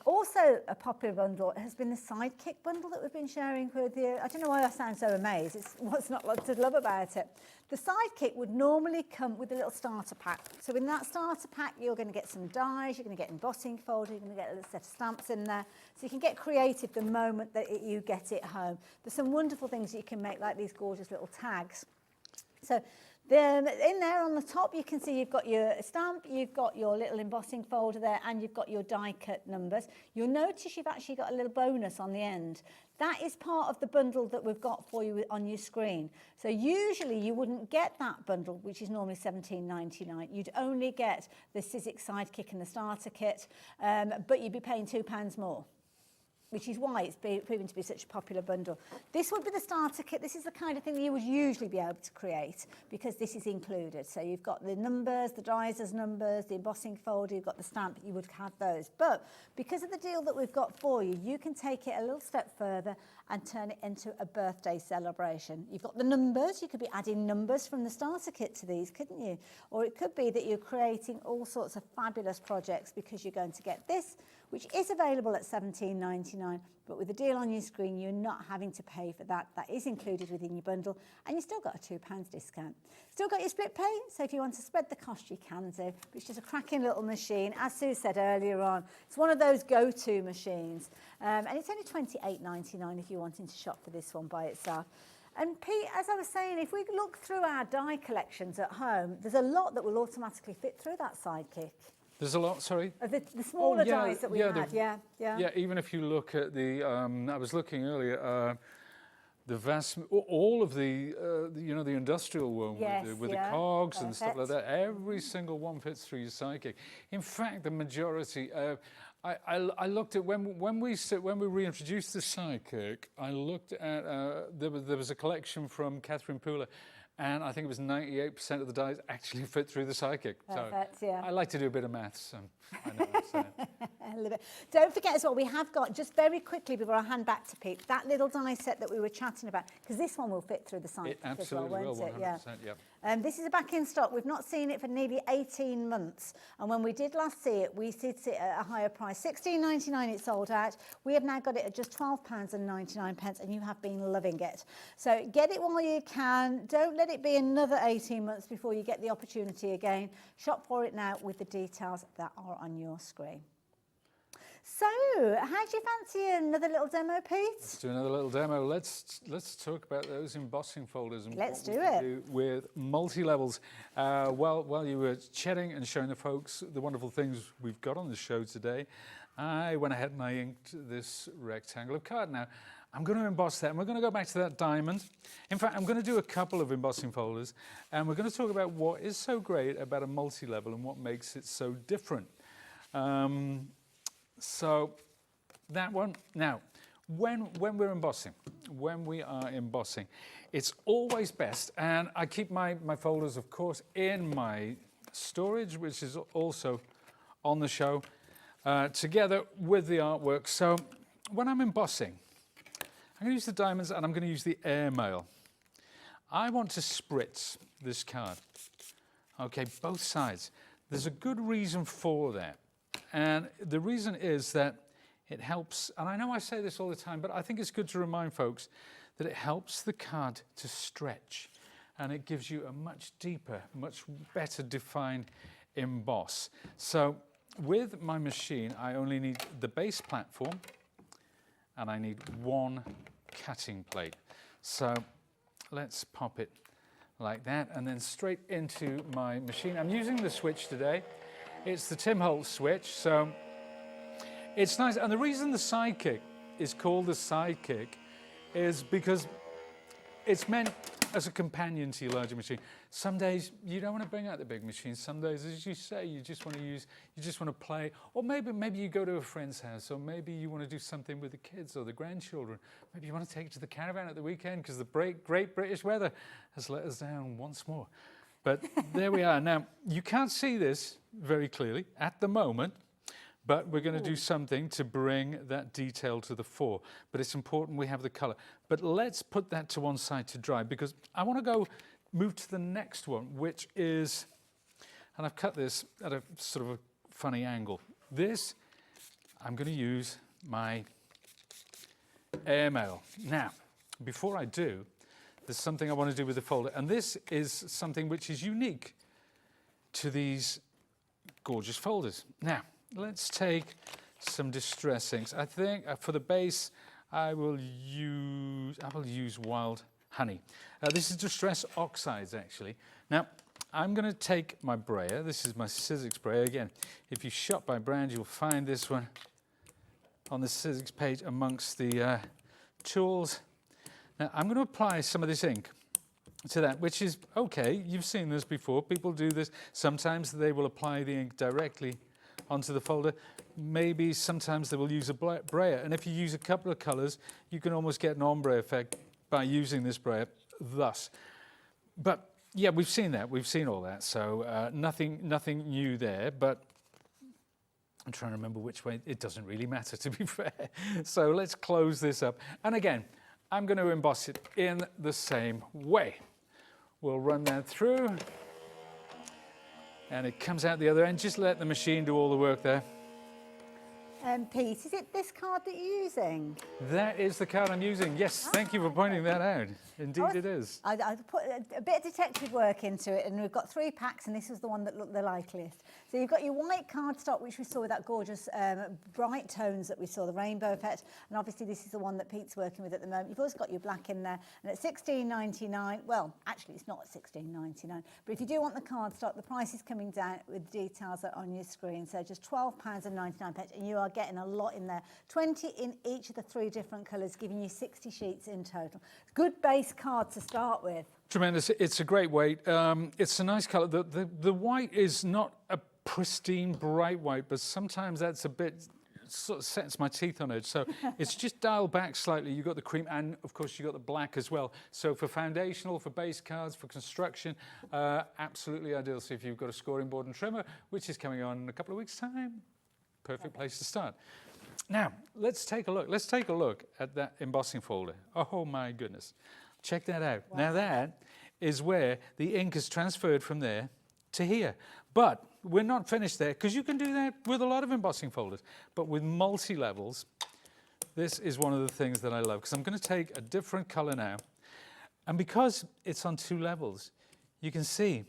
Also a popular bundle has been the Sidekick bundle that we've been sharing with you. I don't know why I sound so amazed. It's what's not lots to love about it. The Sidekick would normally come with a little starter pack. So in that starter pack, you're going to get some dies, you're going to get embossing folder, you're going to get a little set of stamps in there. So you can get creative the moment that you get it home. There's some wonderful things you can make, like these gorgeous little tags. So in there on the top, you can see you've got your stamp, you've got your little embossing folder there, and you've got your die cut numbers. You'll notice you've actually got a little bonus on the end. That is part of the bundle that we've got for you on your screen. So usually you wouldn't get that bundle, which is normally £17.99. You'd only get the Sizzix Sidekick and the starter kit, but you'd be paying £2 more, which is why it's proven to be such a popular bundle. This would be the starter kit. This is the kind of thing that you would usually be able to create because this is included. So you've got the numbers, the dies as numbers, the embossing folder, you've got the stamp, you would have those. But because of the deal that we've got for you, you can take it a little step further and turn it into a birthday celebration. You've got the numbers. You could be adding numbers from the starter kit to these, couldn't you? Or it could be that you're creating all sorts of fabulous projects because you're going to get this, which is available at £17.99, but with the deal on your screen, you're not having to pay for that. That is included within your bundle, and you've still got a £2 discount. Still got your split pay, so if you want to spread the cost, you can do. But it's just a cracking little machine. As Sue said earlier on, it's one of those go-to machines, and it's only £28.99 if you're wanting to shop for this one by itself. And Pete, as I was saying, if we look through our die collections at home, there's a lot that will automatically fit through that Sidekick. There's a lot, sorry? The smaller dies that we had, yeah. Yeah, even if you look at the, I was looking earlier, the vast, all of the you know, the industrial one with the cogs and stuff like that, every single one fits through your Sidekick. In fact, the majority, I looked at, when we reintroduced the Sidekick, I looked at, there was a collection from Catherine Pooler, and I think it was 98% of the dies actually fit through the Sidekick. Perfect, so yeah. I like to do a bit of maths. I know what I'm saying. A little bit. Don't forget as well, we have got, just very quickly before I hand back to Pete, that little die set that we were chatting about, because this one will fit through the Sidekick as well, won't it? Yeah. Yeah. This is back in stock. We've not seen it for nearly 18 months. And when we did last see it, we did see it at a higher price. £16.99 it sold out. We have now got it at just £12.99, and you have been loving it. So get it while you can. Don't let it be another 18 months before you get the opportunity again. Shop for it now with the details that are on your screen. So, how do you fancy another little demo, Pete? Let's do another little demo. Let's talk about those embossing folders and let's what do we it can do with multi-levels. While you were chatting and showing the folks the wonderful things we've got on the show today, I went ahead and I inked this rectangle of card. Now, I'm going to emboss that, and we're going to go back to that diamond. In fact, I'm going to do a couple of embossing folders, and we're going to talk about what is so great about a multi-level and what makes it so different. So that one. Now, when we are embossing, it's always best, and I keep my folders, of course, in my storage, which is also on the show, together with the artwork. So when I'm embossing, I'm going to use the diamonds and I'm going to use the airmail. I want to spritz this card. Okay, both sides. There's a good reason for that. And the reason is that it helps, and I know I say this all the time, but I think it's good to remind folks that it helps the card to stretch, and it gives you a much deeper, much better defined emboss. So with my machine, I only need the base platform, and I need one cutting plate. So let's pop it like that, and then straight into my machine. I'm using the switch today. It's the Tim Holtz switch, so It's nice, and the reason the Sidekick is called the Sidekick is because it's meant as a companion to your larger machine. Some days you don't want to bring out the big machine. Some days, as you say, you just want to use, you just want to play, or maybe you go to a friend's house, or maybe you want to do something with the kids or the grandchildren. Maybe you want to take it to the caravan at the weekend because the great British weather has let us down once more. But there we are. Now, you can't see this very clearly at the moment, but we're going to do something to bring that detail to the fore. But it's important we have the colour. But let's put that to one side to dry, because I want to move to the next one, which is, and I've cut this at a sort of a funny angle. This, I'm going to use my airmail. Now, before I do, there's something I want to do with the folder. And this is something which is unique to these gorgeous folders. Now, let's take some distress inks. I think for the base, I will use Wild Honey. This is Distress Oxides, actually. Now, I'm going to take my brayer. This is my Sizzix brayer. Again, if you shop by brand, you'll find this one on the Sizzix page amongst the tools. Now, I'm going to apply some of this ink to that, which is okay. You've seen this before. People do this. Sometimes they will apply the ink directly onto the folder. Maybe sometimes they will use a brayer. And if you use a couple of colours, you can almost get an ombre effect by using this brayer thus. But yeah, we've seen that. We've seen all that. So nothing new there. But I'm trying to remember which way. It doesn't really matter, to be fair. So let's close this up. And again, I'm going to emboss it in the same way. We'll run that through. And it comes out the other end. Just let the machine do all the work there. Pete, is it this card that you're using? That is the card I'm using. Yes, thank you for pointing that out. Indeed it is. I put a bit of detective work into it, and we've got 3 packs, and this was the one that looked the likeliest. So you've got your white cardstock, which we saw with that gorgeous bright tones that we saw, the rainbow effect, and obviously this is the one that Pete's working with at the moment. You've also got your black in there, and at $16.99, well, actually it's not at $16.99, but if you do want the cardstock, the price is coming down with the details that are on your screen, so just £12.99, and you are getting a lot in there. 20 in each of the 3 different colours, giving you 60 sheets in total. Good base card to start with. Tremendous. It's a great weight. It's a nice colour. The white is not a pristine bright white, but sometimes that's a bit, sort of sets my teeth on edge. So it's just dialed back slightly. You've got the cream, and of course you've got the black as well. So for foundational, for base cards, for construction, absolutely ideal. So if you've got a scoring board and trimmer, which is coming on in a couple of weeks' time, perfect place to start. Now, let's take a look. Let's take a look at that embossing folder. Oh my goodness. Check that out. Wow. Now that is where the ink is transferred from there to here. But we're not finished there, because you can do that with a lot of embossing folders. But with multi-levels, this is one of the things that I love, because I'm going to take a different color now. And because it's on 2 levels, you can see.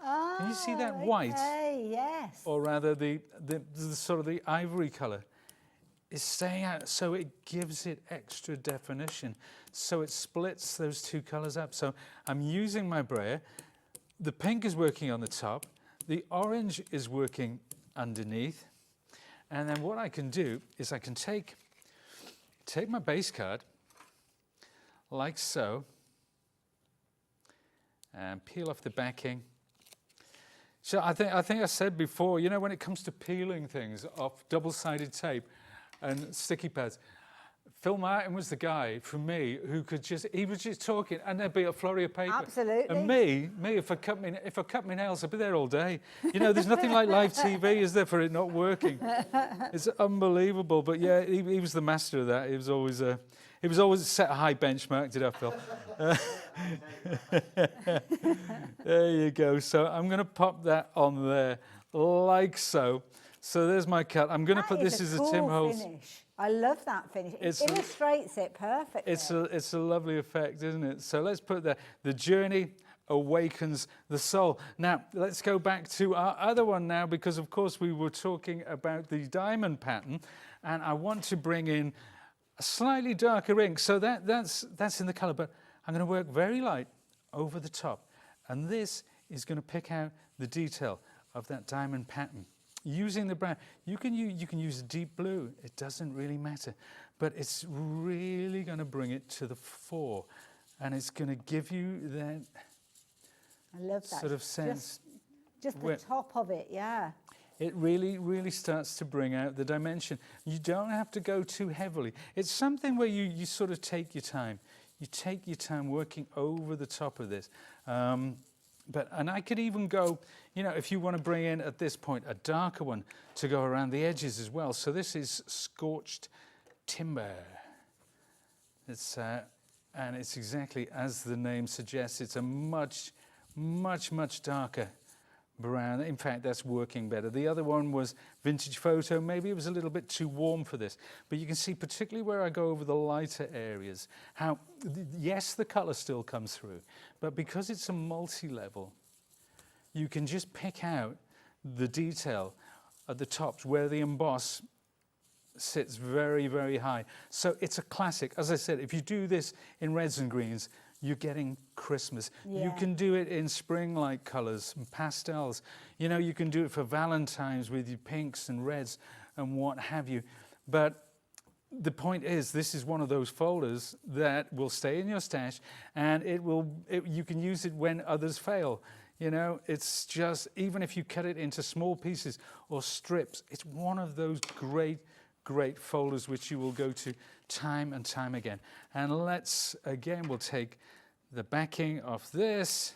Can you see that white? Yes. Or rather the sort of the ivory color is staying out, so it gives it extra definition. So it splits those 2 colors up. So I'm using my brayer. The pink is working on the top. The orange is working underneath. And then what I can do is I can take my base card like so and peel off the backing. So I think I said before, you know, when it comes to peeling things off double-sided tape and sticky pads, Phill Martin was the guy for me who could he was just talking and there'd be a flurry of paper. Absolutely. And me, if I cut my nails, I'd be there all day. You know, there's nothing like live TV, is there, for it not working? It's unbelievable. But yeah, he was the master of that. He was always set a high benchmark, did I, Phill? There you go. So I'm going to pop that on there like so. So there's my cut. I'm going to put this as a Tim Holtz. Finish. I love that finish. It illustrates it perfectly. It's a lovely effect, isn't it? So let's put the journey awakens the soul. Now let's go back to our other one now, because of course we were talking about the diamond pattern, and I want to bring in a slightly darker ink. So that's in the color, but I'm going to work very light over the top, and this is going to pick out the detail of that diamond pattern. using the brown. You can use deep blue. It doesn't really matter, but it's really going to bring it to the fore, and it's going to give you that. I love that sort of sense. Just the top of it, yeah. It really starts to bring out the dimension. You don't have to go too heavily. It's something where you sort of take your time. You take your time working over the top of this. And I could even go, you know, if you want to bring in at this point a darker one to go around the edges as well. So this is scorched timber. It's and it's exactly as the name suggests. It's a much darker brown. In fact, that's working better. The other one was vintage photo. Maybe it was a little bit too warm for this, but you can see particularly where I go over the lighter areas, how, yes, the color still comes through, but because it's a multi-level, you can just pick out the detail at the tops where the emboss sits very high. So it's a classic. As I said, if you do this in reds and greens, you're getting Christmas. Yeah. You can do it in spring-like colours and pastels. You know, you can do it for Valentine's with your pinks and reds and what have you. But the point is, this is one of those folders that will stay in your stash, and you can use it when others fail. You know, it's just, even if you cut it into small pieces or strips, it's one of those great folders which you will go to time and time again. And we'll take the backing of this,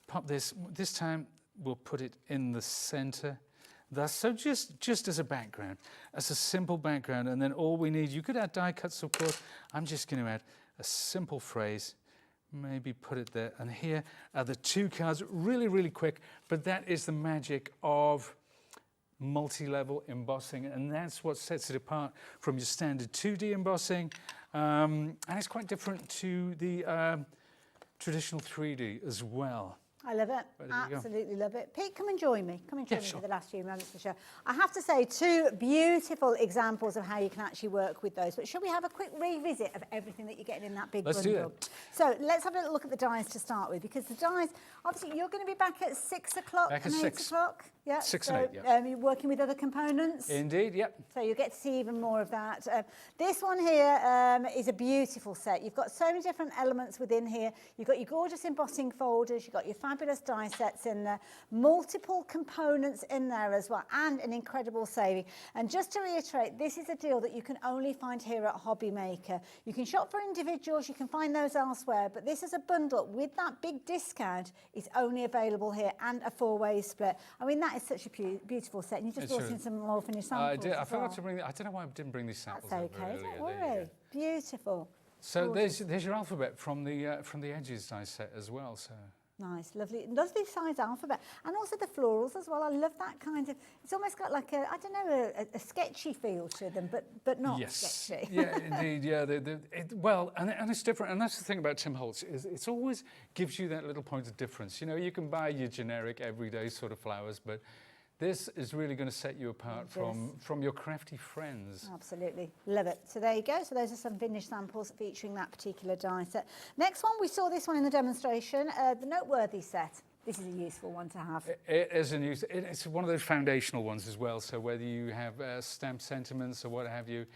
pop this time we'll put it in the center. So just as a background, as a simple background, and then all we need, you could add die cuts, of course. I'm just going to add a simple phrase, maybe put it there. And here are the two cards, really quick, but that is the magic of multi-level embossing, and that's what sets it apart from your standard 2D embossing, and it's quite different to the traditional 3D as well. I love it. Absolutely love it. Pete, come and join me. Come and join me for the last few moments of the show. I have to say, two beautiful examples of how you can actually work with those. But should we have a quick revisit of everything that you're getting in that big bundle? Let's do that. So let's have a little look at the dies to start with, because the dies, obviously, you're going to be back at 6 o'clock Back at and 6. 8 o'clock. Yeah. 6 so, and 8, yeah. You're working with other components. Indeed, yep. So you get to see even more of that. This one here is a beautiful set. You've got so many different elements within here. You've got your gorgeous embossing folders. You've got your fabulous die sets in there. Multiple components in there as well, and an incredible saving. And just to reiterate, this is a deal that you can only find here at HobbyMaker. You can shop for individuals. You can find those elsewhere. But this is a bundle with that big discount is only available here, and a 4-way split. I mean, that is such a beautiful set. And you just brought in some more for your samples. I did. I forgot to bring. I don't know why I didn't bring these samples. That's okay. Don't worry. Beautiful. So there's your alphabet from the edges die set as well. So. Nice, lovely size alphabet, and also the florals as well. I love that kind of. It's almost got like a, I don't know, a sketchy feel to them, but not sketchy. Yeah, indeed. Yeah, and it's different. And that's the thing about Tim Holtz, is it's always gives you that little point of difference. You know, you can buy your generic everyday sort of flowers, but this is really going to set you apart from your crafty friends. Absolutely. Love it. So there you go. So those are some finished samples featuring that particular die set. Next one, we saw this one in the demonstration, the Noteworthy set. This is a useful one to have. It is it's one of those foundational ones as well. So whether you have stamped sentiments or what have you,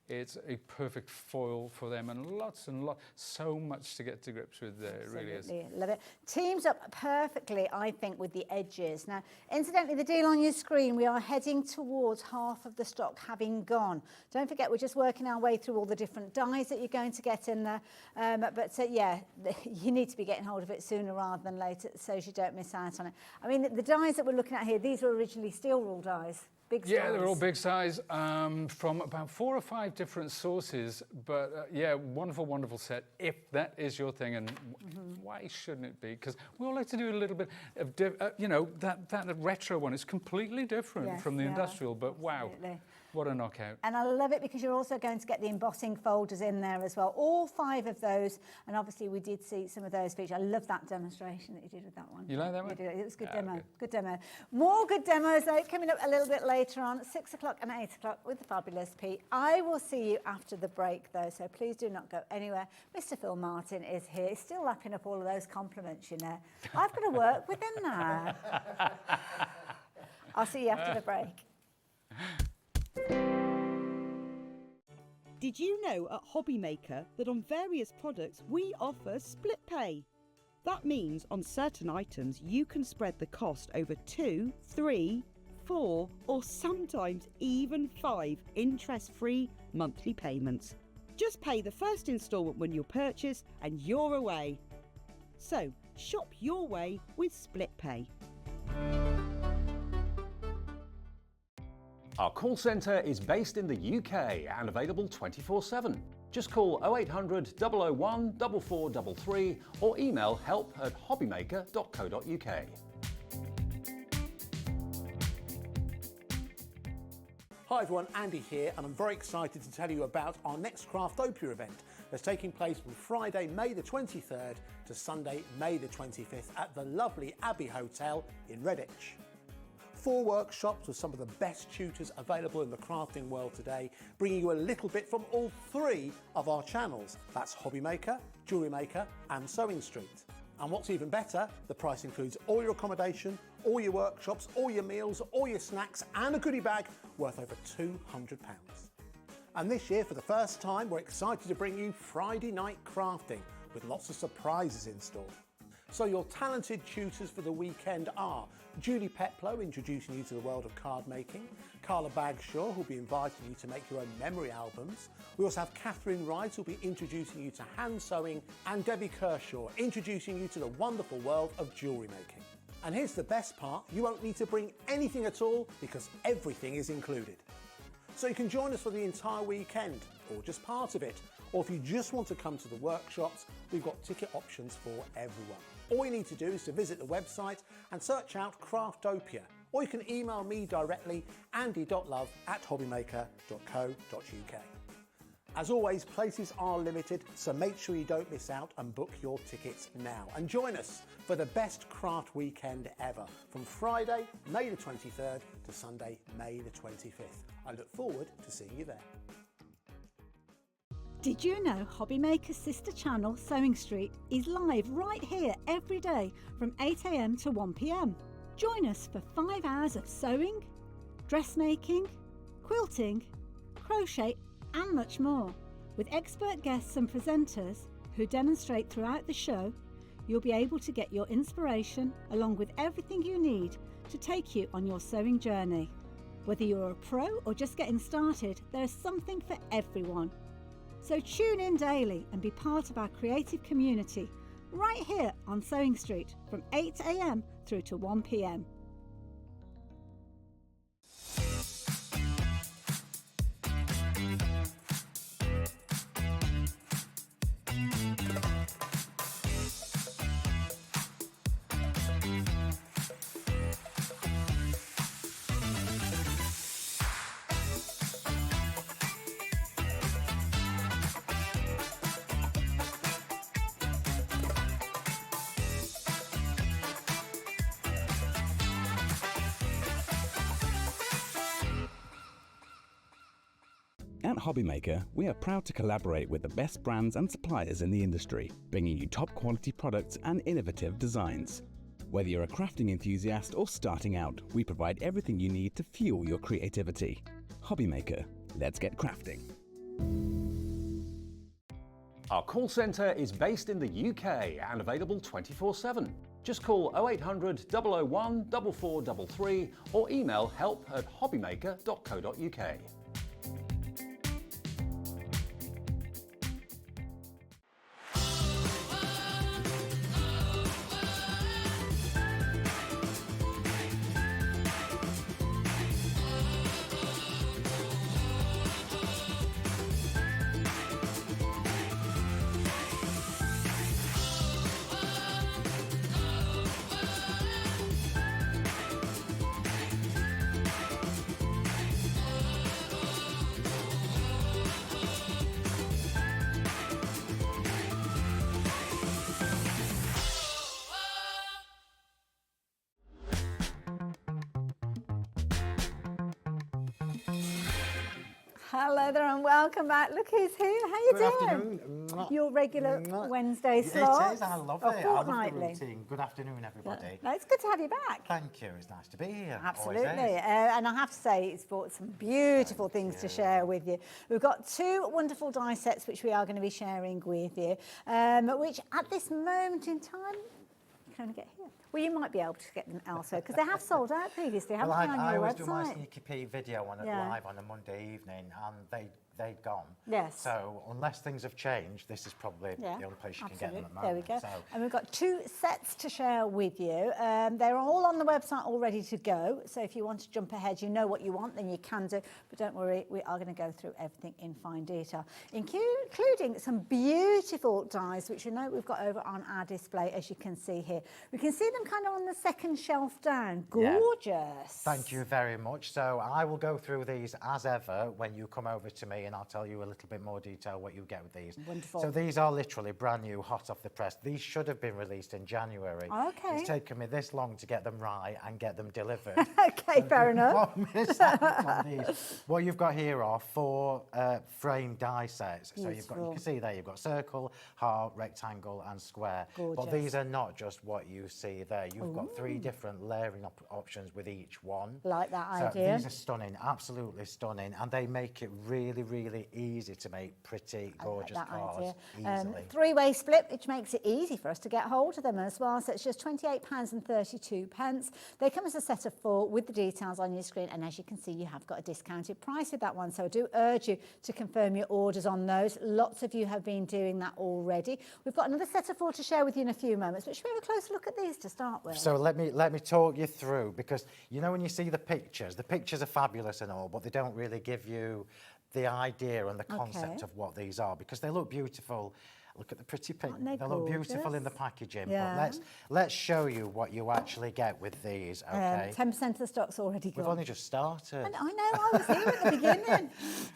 it's a perfect foil for them, and lots, so much to get to grips with there. It really is. Love it. Teams up perfectly, I think, with the edges. Now, incidentally, the deal on your screen, we are heading towards half of the stock having gone. Don't forget, we're just working our way through all the different dies that you're going to get in there. Yeah, you need to be getting hold of it sooner rather than later, so you don't miss out on it. I mean, the dies that we're looking at here, these were originally steel rule dies. Big size. Yeah, they're all big size from about 4 or 5 different sources. But yeah, wonderful set. If that is your thing, and why shouldn't it be? Because we all like to do a little bit of, you know, that retro one is completely different from the industrial. But absolutely. Wow. What a knockout. And I love it because you're also going to get the embossing folders in there as well. All 5 of those. And obviously we did see some of those featured. I love that demonstration that you did with that one. You like that one? It was a good demo. Good demo. More good demos though coming up a little bit later on at 6 o'clock and 8 o'clock with the fabulous Pete. I will see you after the break though, so please do not go anywhere. Mr. Phill Martin is here. He's still lapping up all of those compliments, you know. I've got to work with him now. I'll see you after the break. Did you know at HobbyMaker that on various products we offer split pay? That means on certain items you can spread the cost over 2, 3, 4 or sometimes even 5 interest-free monthly payments. Just pay the first instalment when you purchase and you're away. So shop your way with split pay. Our call centre is based in the UK and available 24/7. Just call 0800 001 4433 or email help@hobbymaker.co.uk. Hi everyone, Andy here, and I'm very excited to tell you about our next Craftopia event that's taking place from Friday, May the 23rd to Sunday, May the 25th at the lovely Abbey Hotel in Redditch. 4 workshops with some of the best tutors available in the crafting world today, bringing you a little bit from all 3 of our channels. That's HobbyMaker, Jewellery Maker and Sewing Street. And what's even better, the price includes all your accommodation, all your workshops, all your meals, all your snacks and a goodie bag worth over £200. And this year, for the first time, we're excited to bring you Friday night crafting with lots of surprises in store. So your talented tutors for the weekend are Julie Peplow, introducing you to the world of card making, Carla Bagshaw, who'll be inviting you to make your own memory albums. We also have Catherine Wright, who'll be introducing you to hand sewing, and Debbie Kershaw, introducing you to the wonderful world of jewellery making. And here's the best part, you won't need to bring anything at all because everything is included. So you can join us for the entire weekend, or just part of it, or if you just want to come to the workshops, we've got ticket options for everyone. All you need to do is to visit the website and search out Craftopia, or you can email me directly, andy.love@hobbymaker.co.uk. As always, places are limited, so make sure you don't miss out and book your tickets now. And join us for the best craft weekend ever, from Friday, May the 23rd to Sunday, May the 25th. I look forward to seeing you there. Did you know HobbyMaker's sister channel, Sewing Street, is live right here every day from 8 AM to 1 PM? Join us for 5 hours of sewing, dressmaking, quilting, crochet and much more. With expert guests and presenters who demonstrate throughout the show, you'll be able to get your inspiration along with everything you need to take you on your sewing journey. Whether you're a pro or just getting started, there is something for everyone. So tune in daily and be part of our creative community right here on Sewing Street from 8 AM through to 1 PM. At HobbyMaker, we are proud to collaborate with the best brands and suppliers in the industry, bringing you top quality products and innovative designs. Whether you're a crafting enthusiast or starting out, we provide everything you need to fuel your creativity. HobbyMaker, let's get crafting. Our call centre is based in the UK and available 24/7. Just call 0800 001 4433 or email help@hobbymaker.co.uk. Hello there and welcome back. Look who's here. How you Good doing? afternoon. Mwah. Your regular Mwah. Wednesday It slot. is, I love or it. I love the fortnightly. routine. Good afternoon, everybody. No, it's good to have you back. Thank you, it's nice to be here. Absolutely. Always is. And I have to say, it's brought some beautiful things to share with you. We've got two wonderful die sets which we are going to be sharing with you, which at this moment in time, you can only get here. Well, you might be able to get them elsewhere because they have sold out previously, haven't they, on I your always do my website? sneaky peek video on it live on a Monday evening, and they'd gone. Yes. So unless things have changed, this is probably the only place you can get them at the moment. There we go. So, And we've got two sets to share with you. They're all on the website all ready to go. So if you want to jump ahead, you know what you want, then you can do. But don't worry, we are going to go through everything in fine detail, including some beautiful dies, which you know we've got over on our display, as you can see here. We can see them kind of on the second shelf down. Gorgeous. yeah. Thank you very much. So I will go through these as ever when you come over to me, and I'll tell you a little bit more detail what you get with these. Wonderful. So these are literally brand new, hot off the press. These should have been released in January. Okay. It's taken me this long to get them right and get them delivered. Okay, fair enough. What you've got here are 4 frame die sets. So you can see there, you've got circle, heart, rectangle and square. Gorgeous. But these are not just what you see there. You've got 3 different layering options with each one. Like that So idea. these are stunning, absolutely stunning, and they make it really, really easy to make pretty, gorgeous cards easily. 3-way split, which makes it easy for us to get hold of them as well. So it's just £28.32. They come as a set of 4 with the details on your screen, and as you can see, you have got a discounted price with that one. So I do urge you to confirm your orders on those. Lots of you have been doing that already. We've got another set of 4 to share with you in a few moments, but should we have a closer look at these to start with? So let me talk you through, because you know when you see the pictures are fabulous and all, but they don't really give you the idea and the concept of what these are, because they look beautiful. Look at the pretty pink. They look beautiful in the packaging. Yeah. But let's show you what you actually get with these, okay? 10% of the stock's already gone. We've only just started. I know, I was here at the beginning.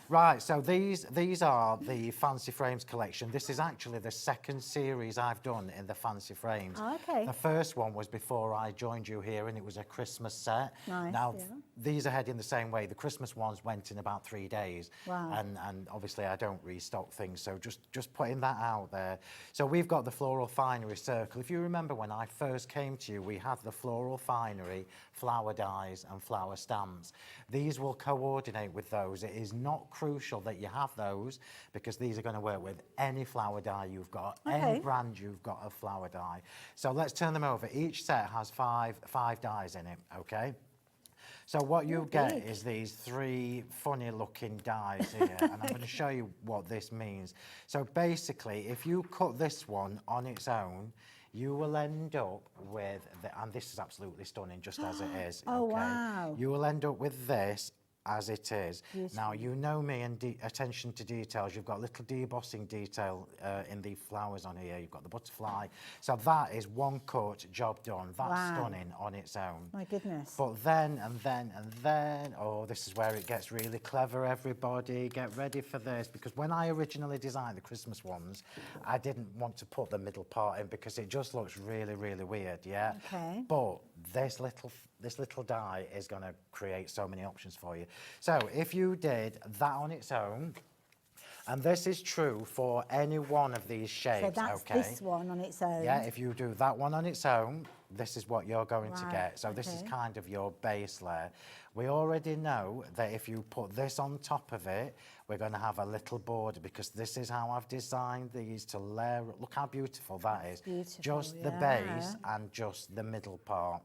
Right, so these are the Fancy Frames collection. This is actually the second series I've done in the Fancy Frames. Okay. The first one was before I joined you here, and it was a Christmas set. Nice, now, these are heading the same way. The Christmas ones went in about 3 days. Wow. And obviously I don't restock things, so just putting that out there. So we've got the Floral Finery Circle. If you remember when I first came to you, we had the Floral Finery, flower dies and flower stamps. These will coordinate with those. It is not crucial that you have those, because these are going to work with any flower die you've got, any brand you've got of flower die. So let's turn them over. Each set has five dies in it, okay? So what you get is these 3 funny looking dies here, and I'm going to show you what this means. So basically, if you cut this one on its own, you will end up with, and this is absolutely stunning just as it is. Oh, wow. You will end up with this as it is. Beautiful. Now, you know me and attention to details. You've got a little debossing detail in the flowers on here. You've got the butterfly. So that is one cut, job done. That's stunning on its own. My goodness. But then, oh, this is where it gets really clever, everybody. Get ready for this, because when I originally designed the Christmas ones, I didn't want to put the middle part in because it just looks really, really weird, yeah? Okay. But this little die is going to create so many options for you. So if you did that on its own, and this is true for any one of these shapes, So that's this one on its own. Yeah, if you do that one on its own, this is what you're going to get. So this is kind of your base layer. We already know that if you put this on top of it, we're going to have a little border, because this is how I've designed these to layer. Look how beautiful that is. Beautiful, just the base and just the middle part.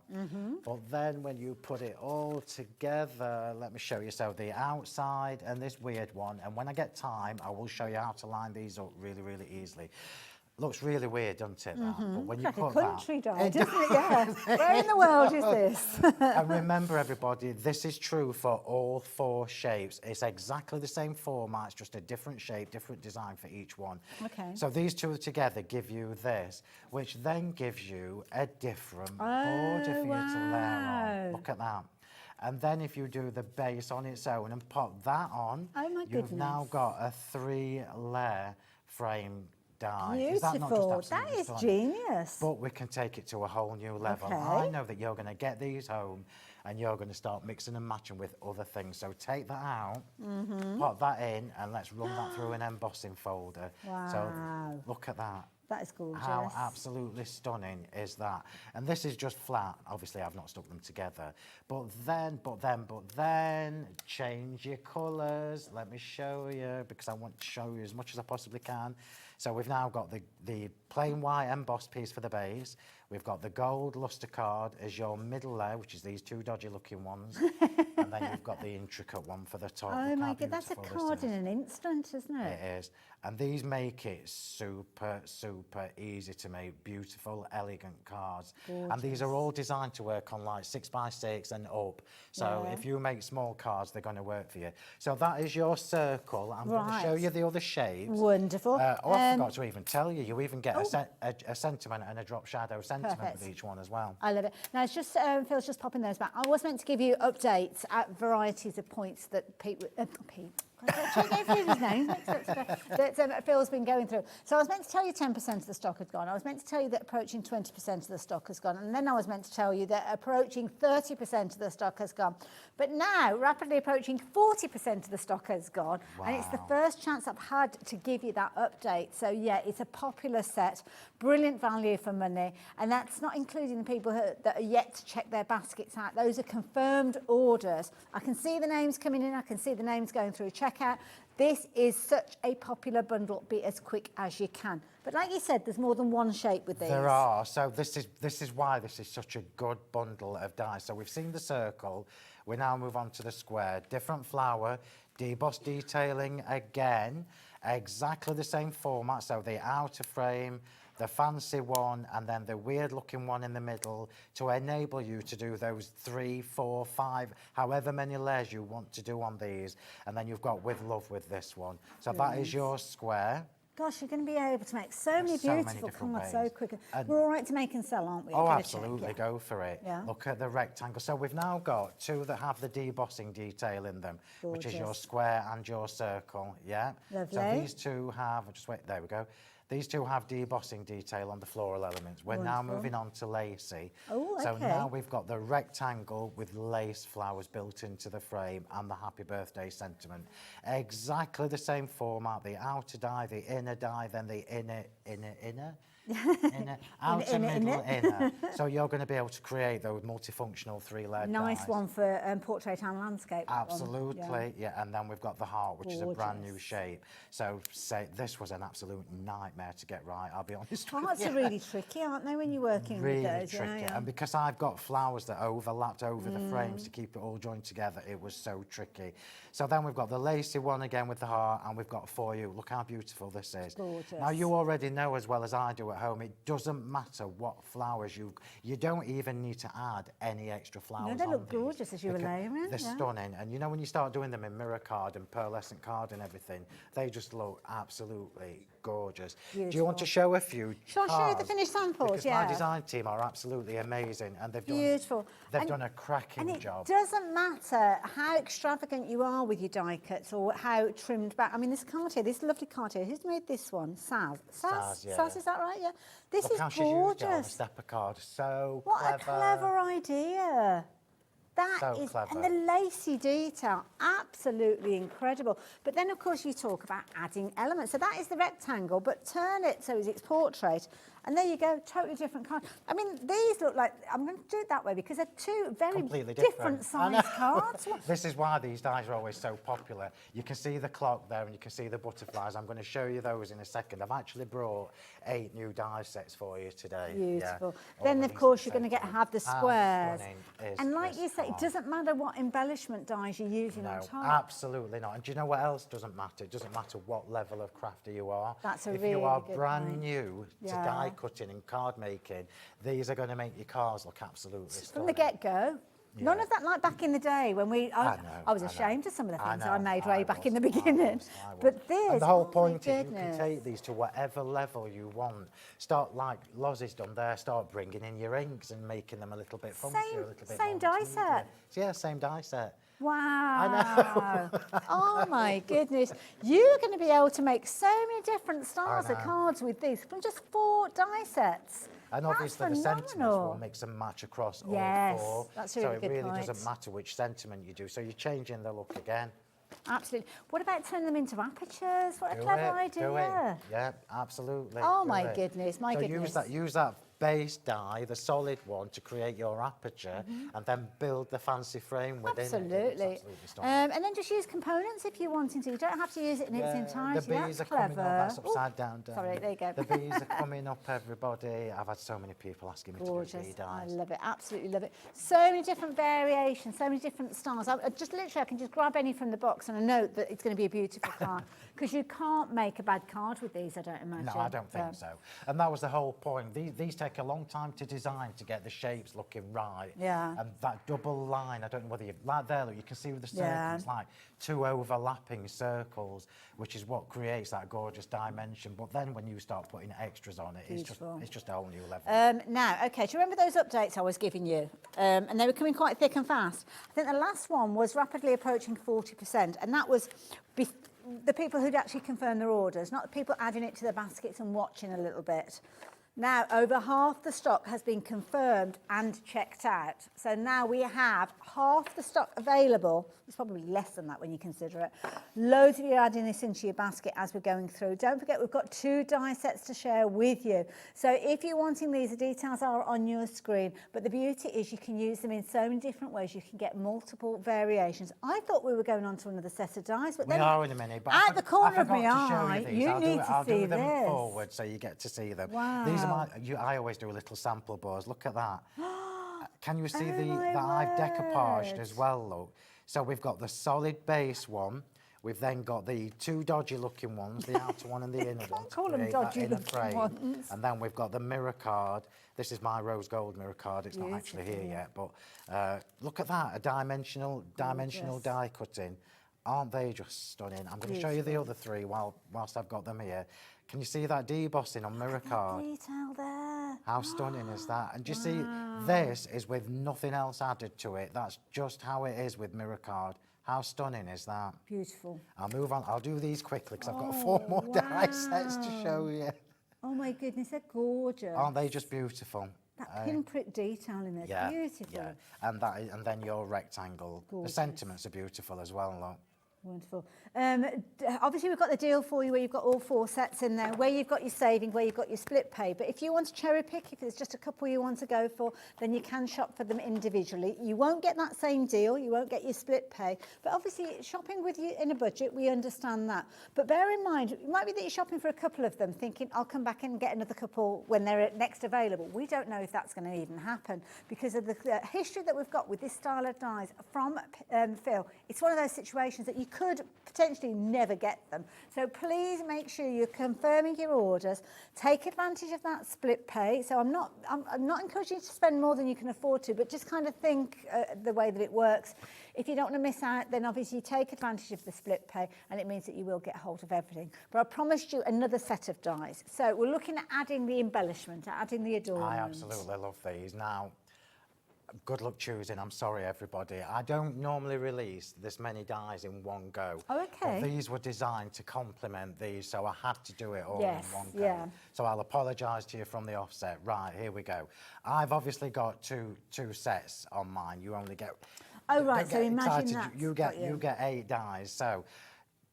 But then when you put it all together, let me show you. So the outside and this weird one, and when I get time, I will show you how to line these up really, really easily. Looks really weird, doesn't it? That? But when you Like a put country that, die, doesn't it? Yeah. Where in the world is this? And remember, everybody, this is true for all 4 shapes. It's exactly the same format, it's just a different shape, different design for each one. Okay. So these 2 together give you this, which then gives you a different border for you to layer on. Look at that. And then if you do the base on its own and pop that on, you've now got a 3-layer frame die. Beautiful. Is that not just That absolutely is stunning? genius. But we can take it to a whole new level. Okay. I know that you're going to get these home and you're going to start mixing and matching with other things. So take that out, pop that in, and let's run that through an embossing folder. Wow. So look at that. That is gorgeous. How absolutely stunning is that? And this is just flat. Obviously, I've not stuck them together. But then, change your colours. Let me show you, because I want to show you as much as I possibly can. So we've now got the plain white embossed piece for the base. We've got the gold lustre card as your middle layer, which is these two dodgy looking ones. And then you've got the intricate one for the top. Oh Look my how God, that's a beautiful card this in is. an instant, isn't it? It is. And these make it super, super easy to make beautiful, elegant cards. And these are all designed to work on like 6x6 and up. So if you make small cards, they're going to work for you. So that is your circle. I'm going to show you the other shapes. Wonderful. I forgot to even tell you. You even get a sentiment and a drop shadow sentiment with each one as well. I love it. Now, it's just, Phil's just popping those back. I was meant to give you updates at varieties of points that that Phil's been going through. So I was meant to tell you 10% of the stock had gone. I was meant to tell you that approaching 20% of the stock has gone. And then I was meant to tell you that approaching 30% of the stock has gone. But now, rapidly approaching 40% of the stock has gone. Wow. And it's the first chance I've had to give you that update. So yeah, it's a popular set, brilliant value for money. And that's not including the people that are yet to check their baskets out. Those are confirmed orders. I can see the names coming in. I can see the names going through checkout. This is such a popular bundle. Be as quick as you can. But like you said, there's more than one shape with these. There are. So this is why this is such a good bundle of dies. So we've seen the circle. We now move on to the square. Different flower, deboss detailing again. Exactly the same format. So the outer frame, the fancy one, and then the weird looking one in the middle to enable you to do those 3, 4, 5, however many layers you want to do on these. And then you've got with love with this one. So that is your square. Gosh, you're going to be able to make so many beautiful cards so quickly. We're all right to make and sell, aren't we? Oh, absolutely. Go for it. Yeah. Look at the rectangle. So we've now got two that have the debossing detail in them, which is your square and your circle. Yeah. Lovely. So these two have, just wait, there we go. These two have debossing detail on the floral elements. We're now moving on to lacy. Oh, okay. So now we've got the rectangle with lace flowers built into the frame and the happy birthday sentiment. Exactly the same format, the outer die, the inner die, then the inner, outer, middle, inner. So you're going to be able to create those multifunctional 3-layered Nice dies. one for portrait and landscape. Absolutely, yeah. And then we've got the heart, which is a brand new shape. So this was an absolute nightmare to get right, I'll be honest. Hearts are really tricky, aren't they, when you're working with those? Really tricky. And because I've got flowers that overlapped over the frames to keep it all joined together, it was so tricky. So then we've got the lacy one again with the heart, and we've got for you. Look how beautiful this is. Gorgeous. Now you already know as well as I do at home, it doesn't matter what flowers you don't even need to add any extra flowers. No, they look gorgeous as you were layering. They're stunning. And you know, when you start doing them in mirror card and pearlescent card and everything, they just look absolutely gorgeous. Beautiful. Do you want to show a few? Shall I show you the finished samples? Because my design team are absolutely amazing, and they've done a cracking job. It doesn't matter how extravagant you are with your die cuts or how trimmed back. I mean, this card here, this lovely card here. Who's made this one? Saz. Yeah. Saz, is that right? Yeah. This Look how is she's used it on a gorgeous. stepper card. So What clever. a clever idea. That So is, clever. and the lacy detail, absolutely incredible. But then, of course, you talk about adding elements. So that is the rectangle, but turn it so it's portrait. And there you go, totally different card. I mean, these look like, I'm going to do it that way because they're two very different size cards. This is why these dies are always so popular. You can see the clock there and you can see the butterflies. I'm going to show you those in a second. I've actually brought 8 new die sets for you today. Beautiful. Yeah. Then, of course, you're going to have the squares. Is and like you say, it doesn't matter what embellishment dies you're using on top. Absolutely not. And do you know what else doesn't matter? It doesn't matter what level of crafter you are. That's a if really you are good brand point. new to die cutting and card making, these are going to make your cards look absolutely stunning. From the get-go. Yeah. None of that like back in the day when I was ashamed of some of the things I made way back in the beginning. But this, and the whole point is you can take these to whatever level you want. Start like Lozzie's done there, start bringing in your inks and making them a little bit funkier, a little bit Same die set. Yeah, same die set. Wow. Oh my goodness. You're going to be able to make so many different styles of cards with these from just 4 die sets. And obviously the sentiments will mix and match across all 4. That's a really good So it really point. doesn't matter which sentiment you do. So you're changing the look again. Absolutely. What about turning them into apertures? What a clever idea. Do it. Yeah, absolutely. Oh my goodness, my so goodness. Use that base die, the solid one, to create your aperture, and then build the fancy frame within Absolutely. it. Absolutely. And then just use components if you're wanting to. You don't have to use it in its entirety. The bees That's are coming clever. up. That's upside down. Sorry, there you go. The bees are coming up, everybody. I've had so many people asking me to do bee I dies. love it, absolutely love it. So many different variations, so many different styles. I can just grab any from the box and I know that it's going to be a beautiful card because you can't make a bad card with these, I don't imagine. No, I don't think so. And that was the whole point. These take a long time to design to get the shapes looking right. Yeah. And that double line, I don't know whether like there, look, you can see with the circles, like 2 overlapping circles, which is what creates that gorgeous dimension. But then when you start putting extras on it, it's just a whole new level. Now, okay, do you remember those updates I was giving you? And they were coming quite thick and fast. I think the last one was rapidly approaching 40%, and that was the people who'd actually confirmed their orders, not the people adding it to their baskets and watching a little bit. Now, over half the stock has been confirmed and checked out. So now we have half the stock available. It's probably less than that when you consider it. Loads of you are adding this into your basket as we're going through. Don't forget, we've got 2 die sets to share with you. So if you're wanting these, the details are on your screen. But the beauty is you can use them in so many different ways. You can get multiple variations. I thought we were going on to another set of dies, but we are in a minute. But at the corner of my eye, you need to see them this. forward so you get to see them. Wow. These are I always do a little sample buzz. Look at that. Can you see that I've decoupaged as well, look? So we've got the solid base one. We've then got the 2 dodgy looking ones, the outer one and the inner one. Call them dodgy looking ones. And then we've got the mirror card. This is my rose gold mirror card. It's not actually here yet, but look at that, a dimensional die cutting. Aren't they just stunning? I'm going to show you the other 3 whilst I've got them here. Can you see that debossing on mirror card? Detail there. How stunning is that? And do you see, this is with nothing else added to it. That's just how it is with mirror card. How stunning is that? Beautiful. I'll move on. I'll do these quickly because I've got 4 more die sets to show you. Oh my goodness, they're gorgeous. Aren't they just beautiful? That pinprick detail in there, beautiful. Yeah, and then your rectangle. Gorgeous. The sentiments are beautiful as well, look. Wonderful. Obviously, we've got the deal for you where you've got all 4 sets in there, where you've got your saving, where you've got your split pay. But if you want to cherry pick, if there's just a couple you want to go for, then you can shop for them individually. You won't get that same deal. You won't get your split pay. But obviously, shopping with you in a budget, we understand that. But bear in mind, it might be that you're shopping for a couple of them, thinking, I'll come back and get another couple when they're next available. We don't know if that's going to even happen because of the history that we've got with this style of dies from Phill. It's one of those situations that you could potentially never get them. So please make sure you're confirming your orders. Take advantage of that split pay. So I'm not encouraging you to spend more than you can afford to, but just kind of think the way that it works. If you don't want to miss out, then obviously take advantage of the split pay, and it means that you will get hold of everything. But I promised you another set of dies. So we're looking at adding the embellishment, adding the adornment. I absolutely love these. Now, good luck choosing. I'm sorry, everybody. I don't normally release this many dies in one go. Oh, okay. But these were designed to complement these, so I had to do it all in one go. Yeah. So I'll apologise to you from the offset. Right, here we go. I've obviously got two sets on mine. You only get... Oh, right, so imagine that. You get 8 dies. So,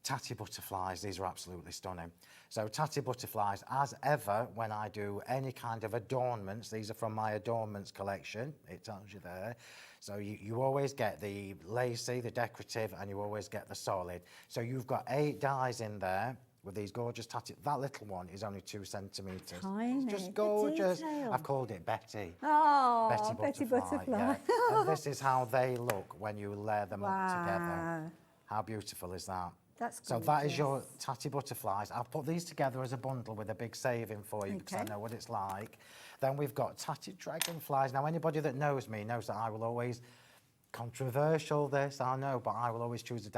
tatty butterflies, these are absolutely stunning. So tatty butterflies, as ever, when I do any kind of adornments, these are from my adornments collection, it tells you there. So you always get the lacy, the decorative, and you always get the solid. So you've got 8 dies in there with these gorgeous tatty. That little one is only 2 centimetres. Tiny. It's just gorgeous. I've called it Betty. Oh, Betty Butterfly. Yeah. And this is how they look when you layer them up together. How beautiful is that? That's so that is your tatty butterflies. I'll put these together as a bundle with a big saving for you because I know what it's like. Then we've got tatty dragonflies. Now, anybody that knows me knows that I will always, controversial this, I know, but I will always choose a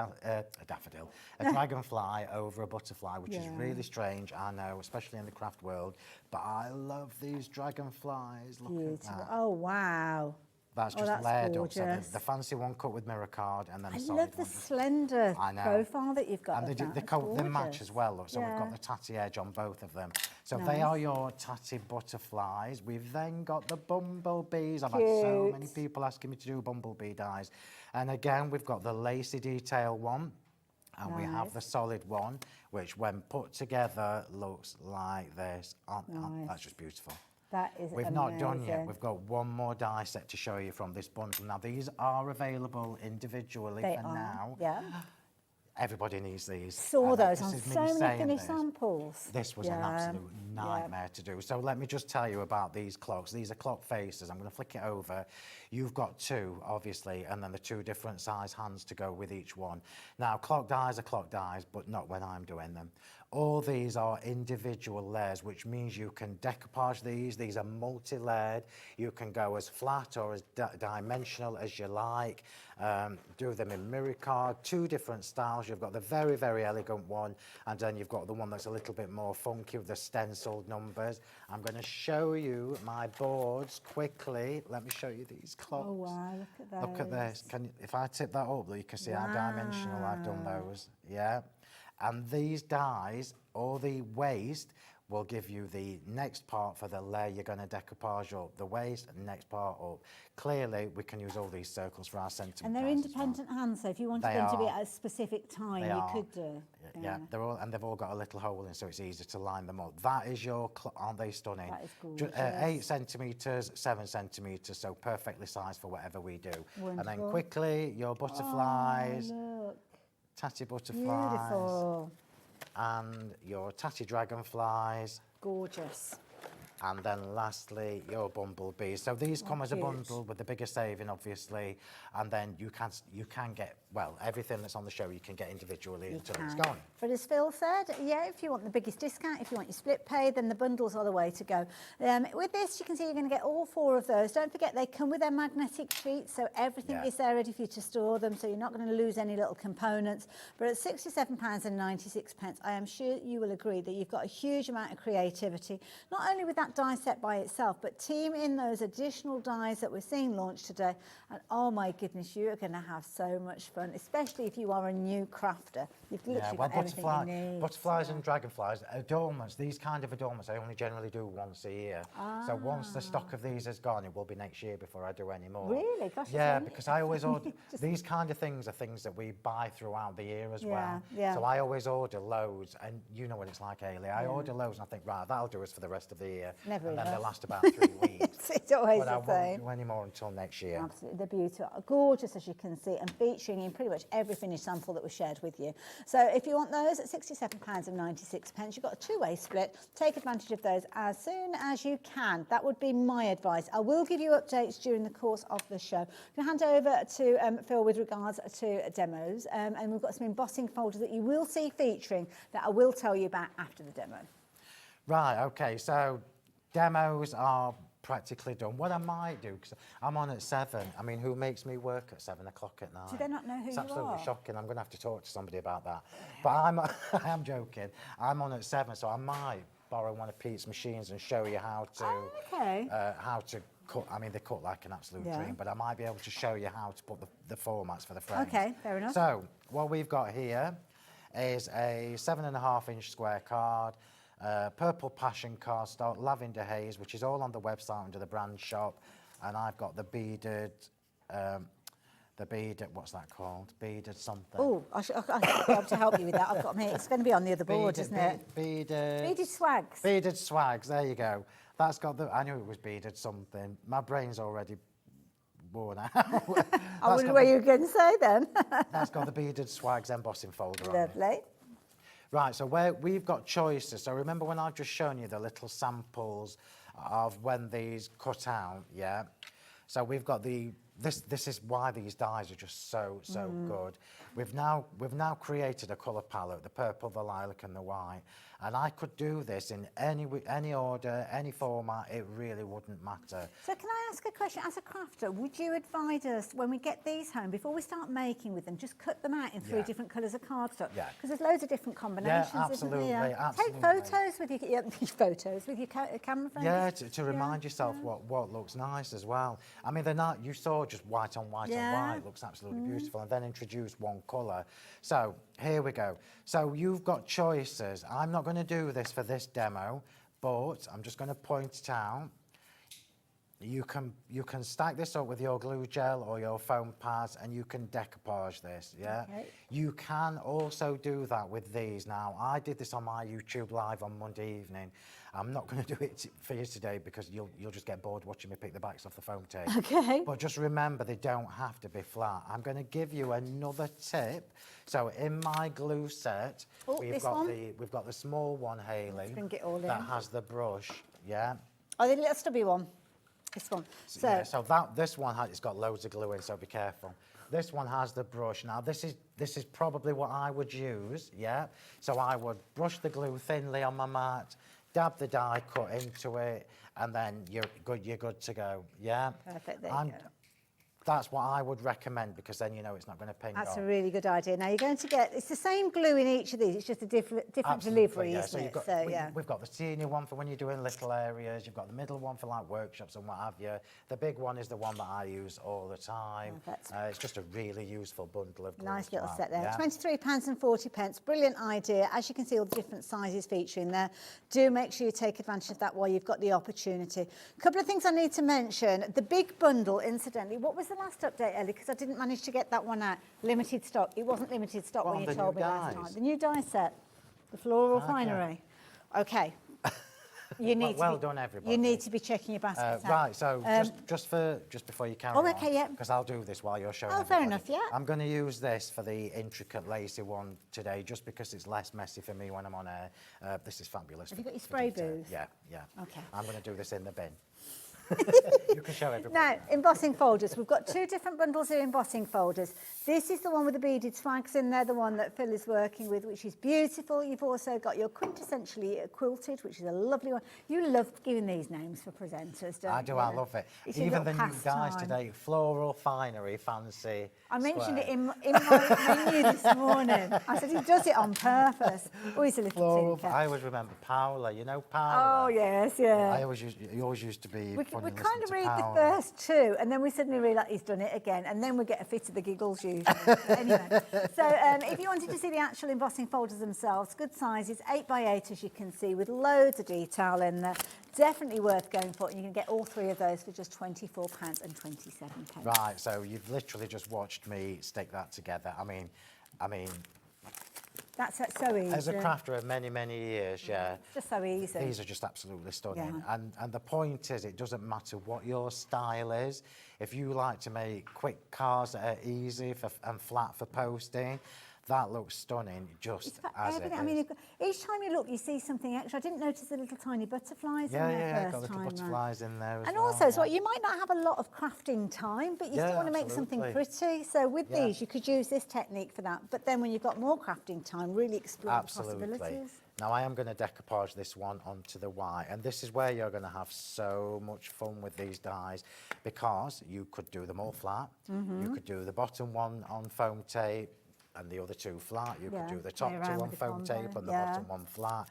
daffodil, a dragonfly over a butterfly, which is really strange, I know, especially in the craft world. But I love these dragonflies. Look at that. Oh, wow. That's just that's layered up. So gorgeous. the fancy one cut with mirror card, and then I the solid love the one. slender I know. profile that you've got. And of that. they match Gorgeous. as well, look. So we've Yeah. got the tatty edge on both of them. So Nice. they are your tatty butterflies. We've then got the bumblebees. I've had so many Cute. people asking me to do bumblebee dies. And again, we've got the lacy detail one. And we have the solid one, which when put together looks like this. That's just beautiful. That is We've amazing. not done yet. We've got one more die set to show you from this bundle. Now, these are available individually They for are. now. Yeah. Everybody needs these. Saw And those this on is me so many saying finished this. samples. This was an absolute nightmare to do. So let me just tell you about these clocks. These are clock faces. I'm going to flick it over. You've got two, obviously, and then the two different size hands to go with each one. Now, clock dies are clock dies, but not when I'm doing them. All these are individual layers, which means you can decoupage these. These are multi-layered. You can go as flat or as dimensional as you like. Do them in mirror card, two different styles. You've got the very, very elegant one, and then you've got the one that's a little bit more funky with the stenciled numbers. I'm going to show you my boards quickly. Let me show you these clocks. Oh, wow, look at those. Look at this. If I tip that up, you can see how dimensional I've done those. Yeah. And these dies, or the waist, will give you the next part for the layer you're going to decoupage up. The waist, next part up. Clearly, we can use all these circles for our sentiment. And they're independent hands, so if you wanted them to be at a specific time, you could do. Yeah, they've all got a little hole in, so it's easy to line them up. That is your, aren't they stunning? That is gorgeous. 8 centimetres, 7 centimetres, so perfectly sized for whatever we do. Wonderful. And then quickly, your butterflies, Look, tatty butterflies, beautiful. and your tatty dragonflies. Gorgeous. And then lastly, your bumblebees. So these come as a cute. bundle with the bigger saving, obviously, and then you can get, well, everything that's on the show you can get individually until it's gone. But as Phil said, yeah, if you want the biggest discount, if you want your split pay, then the bundles are the way to go. With this, you can see you're going to get all 4 of those. Don't forget, they come with their magnetic sheets, so everything is there ready for you to store them, so you're not going to lose any little components. But at £67.96, I am sure you will agree that you've got a huge amount of creativity, not only with that die set by itself, but team in those additional dies that we're seeing launched today. And oh my goodness, you are going to have so much fun, especially if you are a new crafter. You've literally got everything you need. Butterflies and dragonflies, adornments, these kind of adornments I only generally do once a year. So once the stock of these is gone, it will be next year before I do any more. Really? Gosh, yeah, because I always order, these kind of things are things that we buy throughout the year as well. Yeah. So I always order loads, and you know what it's like, Ailey. I order loads and I think, right, that'll do us for the rest of the year. Never and then enough. they last about 3 weeks. It's always but I the won't same. do any more until next year. Absolutely, they're beautiful, gorgeous as you can see, and featuring in pretty much every finished sample that was shared with you. So if you want those at £67.96, you've got a 2-way split. Take advantage of those as soon as you can. That would be my advice. I will give you updates during the course of the show. I'm going to hand over to Phil with regards to demos, and we've got some embossing folders that you will see featuring that I will tell you about after the demo. Right, okay, so demos are practically done. What I might do, because I'm on at 7, I mean, who makes me work at 7 o'clock at night? Do they not know who it's you absolutely are? shocking. I'm going to have to talk to somebody about that. But I am joking. I'm on at 7, so I might borrow one of Pete's machines and show you how to cut. I mean, they cut like an absolute dream, but I might be able to show you how to put the formats for the frames. Okay, fair enough. So what we've got here is a 7.5-inch square card, purple passion cardstock, lavender haze, which is all on the website under the brand shop, and I've got the beaded, what's that called? Beaded something. Oh, I should be able to help you with that. I've got me. It's going to be on the other board, isn't it? Beaded swags. Beaded swags. There you go. That's got the. I knew it was beaded something. My brain's already worn out. I wonder what you were going to say then. That's got the beaded swags embossing folder on it. Lovely. Right, so we've got choices. So remember when I've just shown you the little samples of when these cut out, yeah? So we've got the this is why these dyes are just so good. We've now created a colour palette: the purple, the lilac, and the white. And I could do this in any order, any format. It really wouldn't matter. So can I ask a question? As a crafter, would you advise us when we get these home, before we start making with them, just cut them out in 3 different colours of cardstock? Yeah. Because there's loads of different combinations, absolutely, isn't there? absolutely. Take photos with your photos with your camera phone. Yeah, to remind yourself what looks nice as well. I mean, they're not. You saw just white on white on white. Looks absolutely beautiful, and then introduce one colour. So here we go. So you've got choices. I'm not going to do this for this demo, but I'm just going to point it out. You can stack this up with your glue gel or your foam pads, and you can decoupage this, yeah? Okay. You can also do that with these. Now, I did this on my YouTube live on Monday evening. I'm not going to do it for you today because you'll just get bored watching me pick the backs off the foam tape. Okay. But just remember, they don't have to be flat. I'm going to give you another tip. So in my glue set, we've got the small one, Hayley, bring it all in. that has the brush, yeah? Oh, the little stubby one. This one. So this one it's got loads of glue in, so be careful. This one has the brush. Now this is probably what I would use, yeah? So I would brush the glue thinly on my mat, dab the die cut into it, and then you're good to go, yeah? Perfect, there you go. That's what I would recommend, because then you know it's not going to ping off. That's a really good idea. Now you're going to get, it's the same glue in each of these, it's just a different delivery, isn't it? We've got the senior one for when you're doing little areas, you've got the middle one for like workshops and what have you. The big one is the one that I use all the time. It's just a really useful bundle of glue. Nice little set there. Yeah. £23.40. Brilliant idea. As you can see, all the different sizes featuring there. Do make sure you take advantage of that while you've got the opportunity. A couple of things I need to mention. The big bundle, incidentally, what was the last update, Ellie? Because I didn't manage to get that one out. Limited stock. It wasn't limited stock when you told me last time. The new die set, the floral finery. Okay. You need well done, everybody. You need to be checking your baskets out. Right, so just before you carry on, because I'll do this while you're showing. Oh, fair enough, yeah. I'm going to use this for the intricate lacy one today, just because it's less messy for me when I'm on air. This is fabulous. Have you got your spray booth? Yeah. Okay. I'm going to do this in the bin. You can show everybody. Now, embossing folders. We've got 2 different bundles of embossing folders. This is the one with the beaded flags in there, the one that Phill is working with, which is beautiful. You've also got your quintessentially quilted, which is a lovely one. You love giving these names for presenters, don't you? I do, I love it. Even the new dies today, floral finery, fancy. I mentioned it in my menu this morning. I said he does it on purpose. Always a little floral. tinker. I always remember Paola. You know Paola? Oh, yes, yeah. He always used to be. We kind of read the first 2, and then we suddenly realise he's done it again, and then we get a fit of the giggles usually. Anyway, so if you wanted to see the actual embossing folders themselves, good sizes, 8 by 8 as you can see, with loads of detail in there. Definitely worth going for, and you can get all 3 of those for just £24.27. Right, so you've literally just watched me stick that together. I mean. That's so easy. As a crafter of many, many years, yeah. It's just so easy. These are just absolutely stunning. Yeah. And the point is, it doesn't matter what your style is. If you like to make quick cards that are easy and flat for posting, that looks stunning just as it is. I mean, each time you look, you see something extra. I didn't notice the little tiny butterflies in there Yeah, got little butterflies in there as well. And also, as well, you might not have a lot of crafting time, but you still want to make something pretty. So with these, you could use this technique for that. But then when you've got more crafting time, really explore the possibilities. Now, I am going to decoupage this one onto the white, and this is where you're going to have so much fun with these dies, because you could do them all flat. You could do the bottom one on foam tape, and the other 2 flat. You could do the top 2 on foam tape and the bottom 1 flat.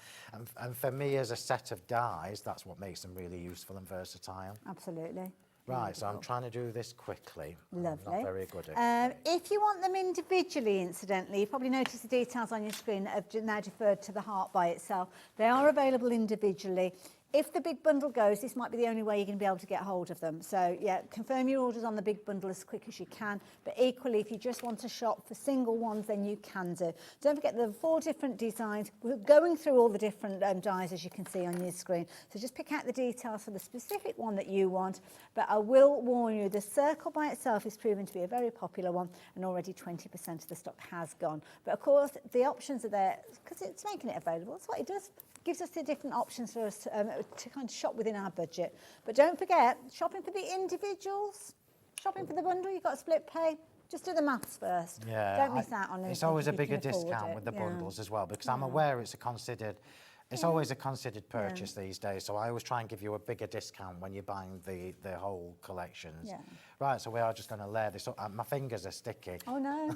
And for me, as a set of dies, that's what makes them really useful and versatile. Absolutely. Right, so I'm trying to do this quickly. Lovely. I'm not very good at it. If you want them individually, incidentally, you probably notice the details on your screen have now deferred to the heart by itself. They are available individually. If the big bundle goes, this might be the only way you're going to be able to get hold of them. So, yeah, confirm your orders on the big bundle as quick as you can. But equally, if you just want to shop for single ones, then you can do. Don't forget the 4 different designs. We're going through all the different dies, as you can see on your screen. So just pick out the details for the specific one that you want. But I will warn you, the circle by itself is proven to be a very popular one, and already 20% of the stock has gone. But, of course, the options are there because it's making it available. That's what it does. Gives us the different options for us to kind of shop within our budget. But don't forget, shopping for the individuals, shopping for the bundle, you've got split pay. Just do the maths first. Yeah, Don't miss out on anything. it's always a if you bigger can afford discount it. with the Yeah. bundles as well, because I'm aware it's always a considered purchase these days, so I always try and give you a bigger discount when you're buying the whole collections. Yeah. Right, so we are just going to layer this up. My fingers are sticky. Oh no.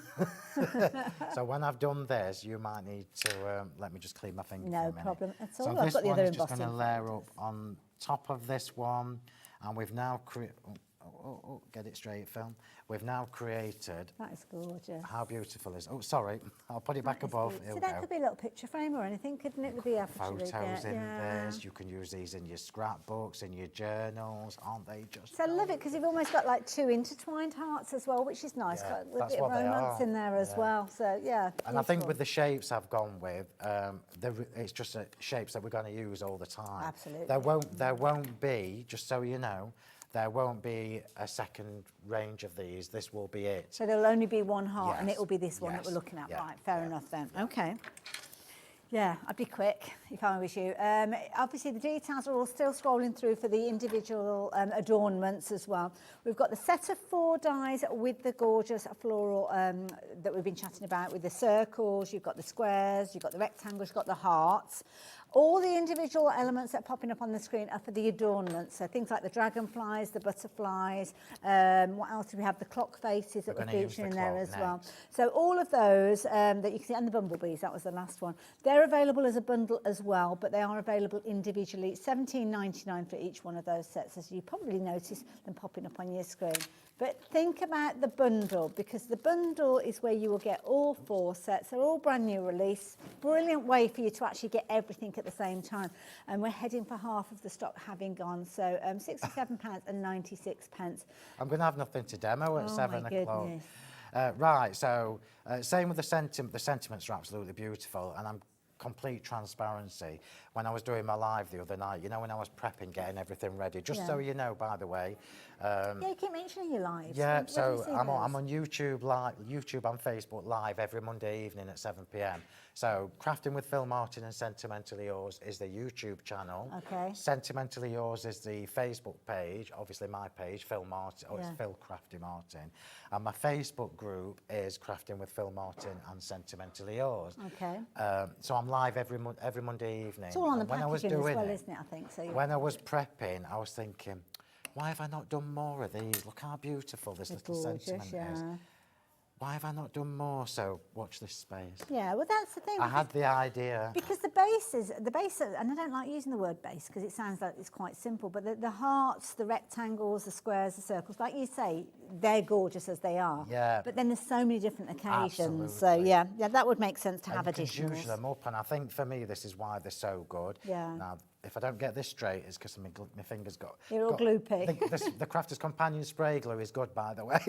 So when I've done this, you might need to let me just clean my finger for a No minute. problem at So all. I've this got the one other is just going to embossing layer folders. up on top of this one, and we've now get it straight, Phil. We've now created. That is gorgeous. How beautiful is? Oh, sorry, I'll put it back That is above. good. Here So we that go. could be a little picture frame or anything, couldn't it? With the Photos in yeah. this. You can use these in your scrapbooks, in your journals. Aren't they just? So I love it because you've almost got like two intertwined hearts as well, which is nice. Yeah, Got with a that's bit of what they romance are. in there as Yeah. well. So yeah. And I think with the shapes I've gone with, it's just shapes that we're going to use all the time. Absolutely. There won't be, just so you know, there won't be a second range of these. This will be it. So there'll only be one heart, and Yes, it will be this one that yes, we're looking at. yeah, Right, fair enough then. Okay. Yeah, I'd be quick if I was you. Obviously, the details are all still scrolling through for the individual adornments as well. We've got the set of 4 dies with the gorgeous floral that we've been chatting about, with the circles, you've got the squares, you've got the rectangles, you've got the hearts. All the individual elements that are popping up on the screen are for the adornments. So things like the dragonflies, the butterflies, what else do we have? The clock faces that we're featuring in there as well. So all of those that you can see, and the bumblebees, that was the last one. They're available as a bundle as well, but they are available individually. $17.99 for each one of those sets, as you probably notice them popping up on your screen. But think about the bundle, because the bundle is where you will get all 4 sets. They're all brand new release. Brilliant way for you to actually get everything at the same time. And we're heading for half of the stock having gone. So £67.96. I'm going to have nothing to demo at 7 my o'clock. goodness. Right, so same with the sentiments are absolutely beautiful, and I'm complete transparency. When I was doing my live the other night, you know, when I was prepping, getting everything ready, just so you know, by the way. Yeah, you keep mentioning your lives. Yeah, Where do so we see I'm those? on YouTube and Facebook live every Monday evening at 7 p.m. So Crafting with Phill Martin and Sentimentally Yours is the YouTube channel. Okay. Sentimentally Yours is the Facebook page, obviously my page, Phill Martin, it's Phill Crafty Martin. And my Facebook group is Crafting with Phill Martin and Sentimentally Yours. Okay. So I'm live every Monday evening. It's all on the And when I was packaging as doing well, it, isn't it, I think? So when I was prepping, I was thinking, why have I not done more of these? Look how beautiful this little sentiment is. Why have I not done more? So watch this space. Yeah, well, that's the thing. I had the idea. Because the base, and I don't like using the word base because it sounds like it's quite simple, but the hearts, the rectangles, the squares, the circles, like you say, they're gorgeous as they are. Yeah. But then there's so many different occasions. Absolutely. So yeah, that would make sense to have You can additionals. juice them up, and I think for me this is why they're so good. Yeah. Now, if I don't get this straight, it's because my fingers got. You're all gloopy. The Crafter's Companion spray glue is good, by the way.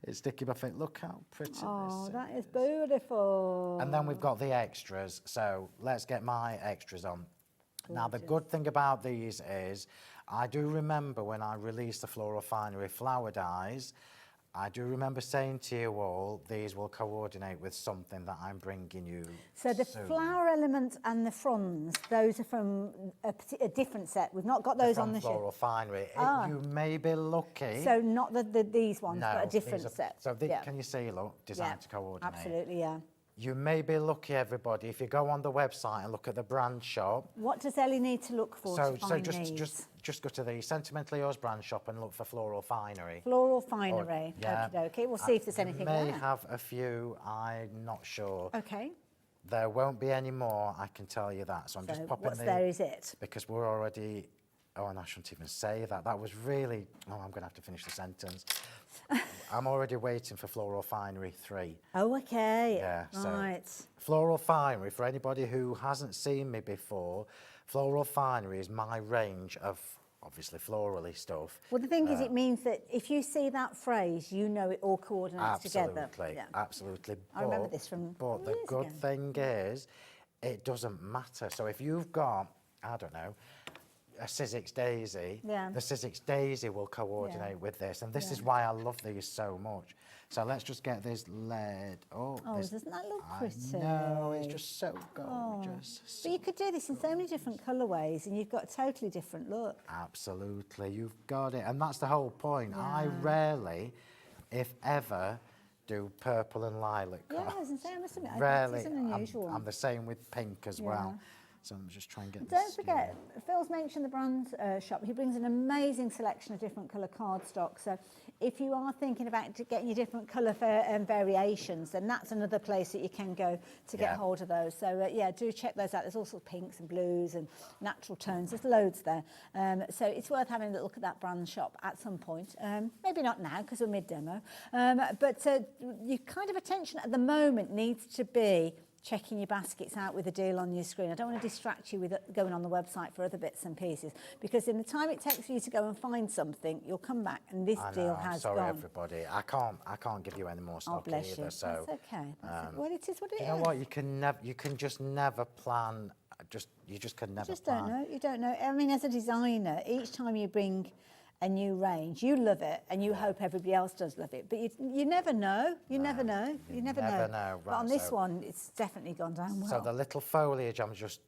It's sticking my finger. Look how pretty Oh, this that is beautiful. And then we've got the extras. So let's get my extras on. Now, the good thing about these is, I do remember when I released the Floral Finery flower dies, I do remember saying to you all, these will coordinate with something that I'm bringing you So the soon. flower elements and the fronds, those are from a different set. We've not got those From on the Floral ship. Finery. Ah. You may be lucky. So not these ones, no, but a different these are- set. So Yeah. can you see, look, designed to coordinate. Absolutely, yeah. You may be lucky, everybody, if you go on the website and look at the brand shop. What does Ellie need to look for to find these? just go to the Sentimentally Yours brand shop and look for Floral Finery. Floral Finery. yeah. Okay, we'll see if there's anything May there. have a few, I'm not sure. Okay. There won't be any more, I can tell you that. So I'm just popping what's there is it. Because we're already, oh, and I shouldn't even say that. That was really, oh, I'm going to have to finish the sentence. I'm already waiting for Floral Finery 3. Oh, okay. Yeah, so right. Floral Finery, for anybody who hasn't seen me before, Floral Finery is my range of, obviously, florally stuff. Well, the thing is, it means that if you see that phrase, you know it all coordinates together. Absolutely, Yeah. absolutely. I remember this from But the years good ago. thing is, it doesn't matter. So if you've got, I don't know, a Sizzix daisy, Yeah. the Sizzix daisy will coordinate with this, and this is why I love these so much. So let's just get this lead. Oh, doesn't that look pretty? No, it's just so gorgeous. But you could do this in so many different colourways, and you've got a totally different look. Absolutely, you've got it, and that's the whole point. I rarely, if ever, do purple and lilac. Yeah, I was going to say, I must admit, Rarely. it's an unusual one. I'm the same with pink as well. So I'm just trying to get Don't this. forget, Phil's mentioned the brand shop. He brings an amazing selection of different colour cardstock. So if you are thinking about getting your different colour variations, then that's another place that you can go to get hold of those. So yeah, do check those out. There's all sorts of pinks and blues and natural tones. There's loads there. So it's worth having a little look at that brand shop at some point. Maybe not now because we're mid-demo. But your kind of attention at the moment needs to be checking your baskets out with a deal on your screen. I don't want to distract you with going on the website for other bits and pieces, because in the time it takes for you to go and find something, you'll come back and this deal has sorry gone. Everybody, I can't give you any more stock bless either. you. So That's okay. Well, it is what it is. you know what? You can just never plan. You just can never. Just plan. don't know. You don't know. I mean, as a designer, each time you bring a new range, you love it, and you hope everybody else does love it. But you never know. You never know. You never know. But on this one, it's definitely gone down well. So the little foliage I'm just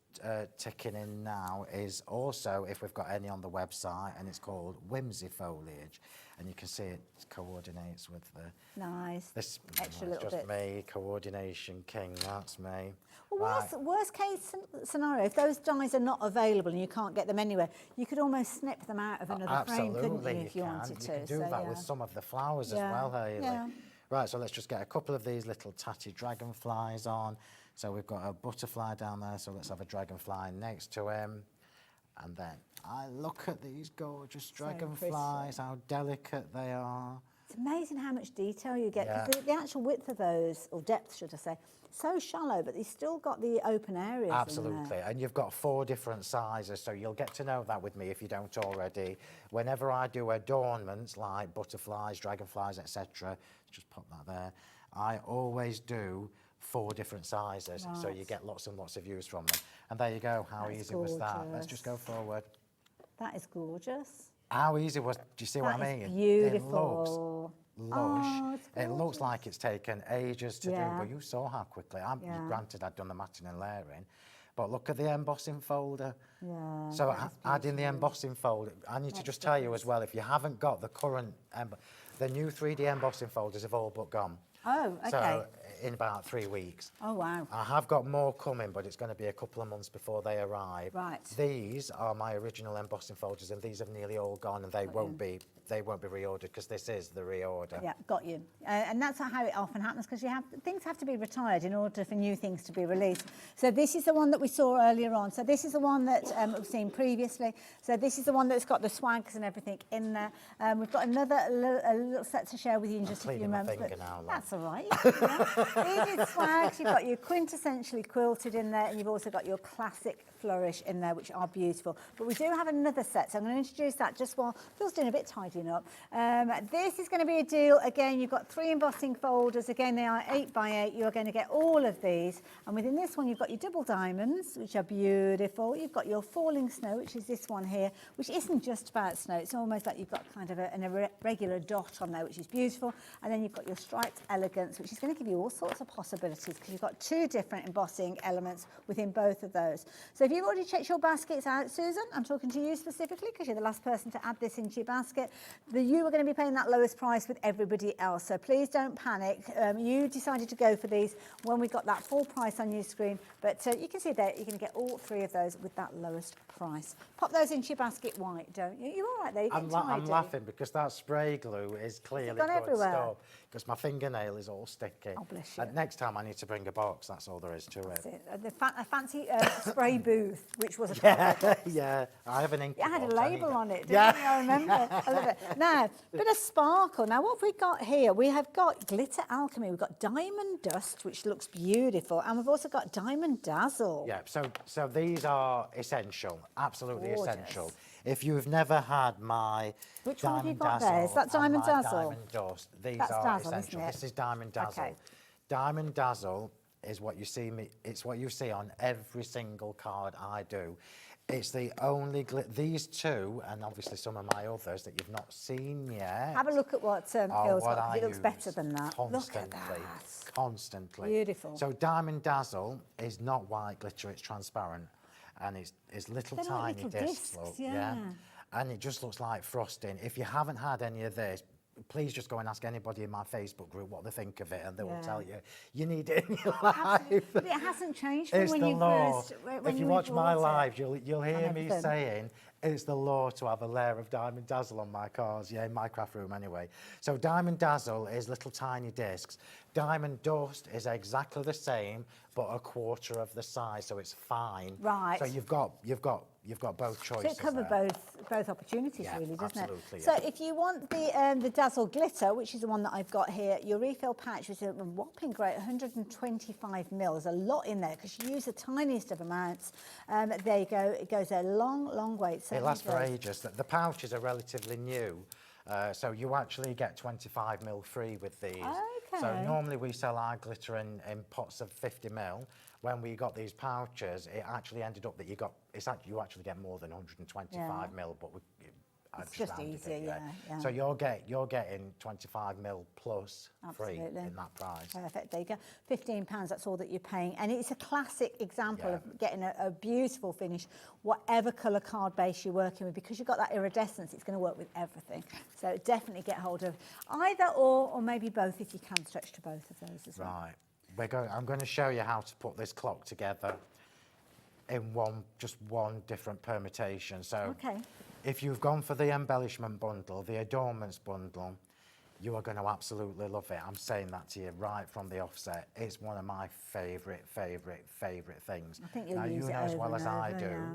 ticking in now is also, if we've got any on the website, and it's called Whimsy Foliage, and you can see it coordinates with the this extra it's little just bit. me, coordination king. That's me. Well, worst case scenario, if those dies are not available and you can't get them anywhere, you could almost snip them out of another frame, couldn't you, if you wanted to? You can do that with some of the flowers as well, Hayley. Yeah. Right, so let's just get a couple of these little tatty dragonflies on. So we've got a butterfly down there, so let's have a dragonfly next to him. And then I look at these gorgeous dragonflies, how delicate they are. It's amazing how much detail you get, because the actual width of those, or depth should I say, so shallow, but they've still got the open areas. Absolutely, and you've got 4 different sizes, so you'll get to know that with me if you don't already. Whenever I do adornments like butterflies, dragonflies, etc., just pop that there, I always do 4 different sizes, so you get lots and lots of use from them. And there you go, how easy was that? Let's just go forward. That is gorgeous. How easy was, do you see what I mean? Beautiful. It looks lush. Oh, it looks like it's taken ages to do, Yeah. but you saw how quickly. Granted, I'd done the matting and layering, but look at the embossing folder. Yeah. So adding the embossing folder, I need to just tell you as well, if you haven't got the current, the new 3D embossing folders have all but gone. Oh, okay. So in about 3 weeks. Oh, wow. I have got more coming, but it's going to be a couple of months before they arrive. Right. These are my original embossing folders, and these have nearly all gone, and they won't be reordered because this is the reorder. Yeah, got you. And that's how it often happens, because things have to be retired in order for new things to be released. So this is the one that we saw earlier on. So this is the one that we've seen previously. So this is the one that's got the swags and everything in there. We've got a little set to share with you in just a few moments. But that's all right. These are swags. You've got your quintessentially quilted in there, and you've also got your classic flourish in there, which are beautiful. But we do have another set, so I'm going to introduce that just while Phil's doing a bit tidying up. This is going to be a deal. Again, you've got 3 embossing folders. Again, they are 8 by 8. You're going to get all of these. And within this one, you've got your double diamonds, which are beautiful. You've got your falling snow, which is this one here, which isn't just about snow. It's almost like you've got kind of an irregular dot on there, which is beautiful. And then you've got your striped elegance, which is going to give you all sorts of possibilities, because you've got 2 different embossing elements within both of those. So if you've already checked your baskets out, Susan, I'm talking to you specifically because you're the last person to add this into your basket. You are going to be paying that lowest price with everybody else, so please don't panic. You decided to go for these when we got that full price on your screen, but you can see there you can get all 3 of those with that lowest price. Pop those into your basket white, don't you? You're all right there. I'm laughing because that spray glue is clearly gone good everywhere. stuff, because my fingernail is all sticky. Oh, bless you. Next time I need to bring a box, that's all there is to That's it. it. A fancy spray booth, which was a Yeah, I have an ink. It had a box, label on it, didn't you? I remember. I love it. Now, bit of sparkle. Now, what have we got here? We have got glitter alchemy. We've got diamond dust, which looks beautiful, and we've also got diamond dazzle. Yeah, so these are essential, absolutely Gorgeous. essential. If you've never had my Which one have you diamond got dazzle, there? Is that diamond and my dazzle? diamond dust, these That's are dazzle, isn't essential. it? This is diamond dazzle. Okay. Diamond dazzle is what you see me. It's what you see on every single card I do. It's the only these two, and obviously some of my others that you've not seen yet. Have a look at what Phil's got, 'cause it looks use better than that. Look at Constantly, that. constantly. Beautiful. So Diamond Dazzle is not white glitter; it's transparent, and it's little They're tiny like little discs. discs, Look, yeah. and it just looks like frosting. If you haven't had any of this, please just go and ask anybody in my Facebook group what they think of it, and they will tell you you need it in your life. But it hasn't changed from It's when the you law. first. When If you watch my bought it. lives, you'll hear me everything. saying it's the law to have a layer of Diamond Dazzle on my cars. Yeah, in my craft room anyway. So Diamond Dazzle is little tiny discs. Diamond Dust is exactly the same, but a quarter of the size, so it's fine. Right. So you've got both So choices. it covers there. both opportunities, Yeah, really, doesn't absolutely, it? yeah. So if you want the Dazzle Glitter, which is the one that I've got here, your refill patch was a whopping great 125 mil. There's a lot in there because you use the tiniest of amounts. There you go. It goes a long, long way. It lasts for ages. The pouches are relatively new, so you actually get 25 mil free with these. So Okay. normally we sell our glitter in pots of 50 mil. When we got these pouches, it actually ended up that you actually get more than 125 mil, but I It's just rounded easier, it, yeah. So you're getting 25 mil plus free Absolutely. in that price. Perfect. There you go. £15, that's all that you're paying. And it's a classic example of getting a beautiful finish, whatever colour card base you're working with, because you've got that iridescence, it's going to work with everything. So definitely get hold of either or maybe both if you can stretch to both of those as well. Right. I'm going to show you how to put this clock together in just one different permutation. So if you've gone for the embellishment bundle, the adornments bundle, you are going to absolutely love it. I'm saying that to you right from the offset. It's one of my favourite things. I think you'll now, use you it know as over well and as I over, do yeah.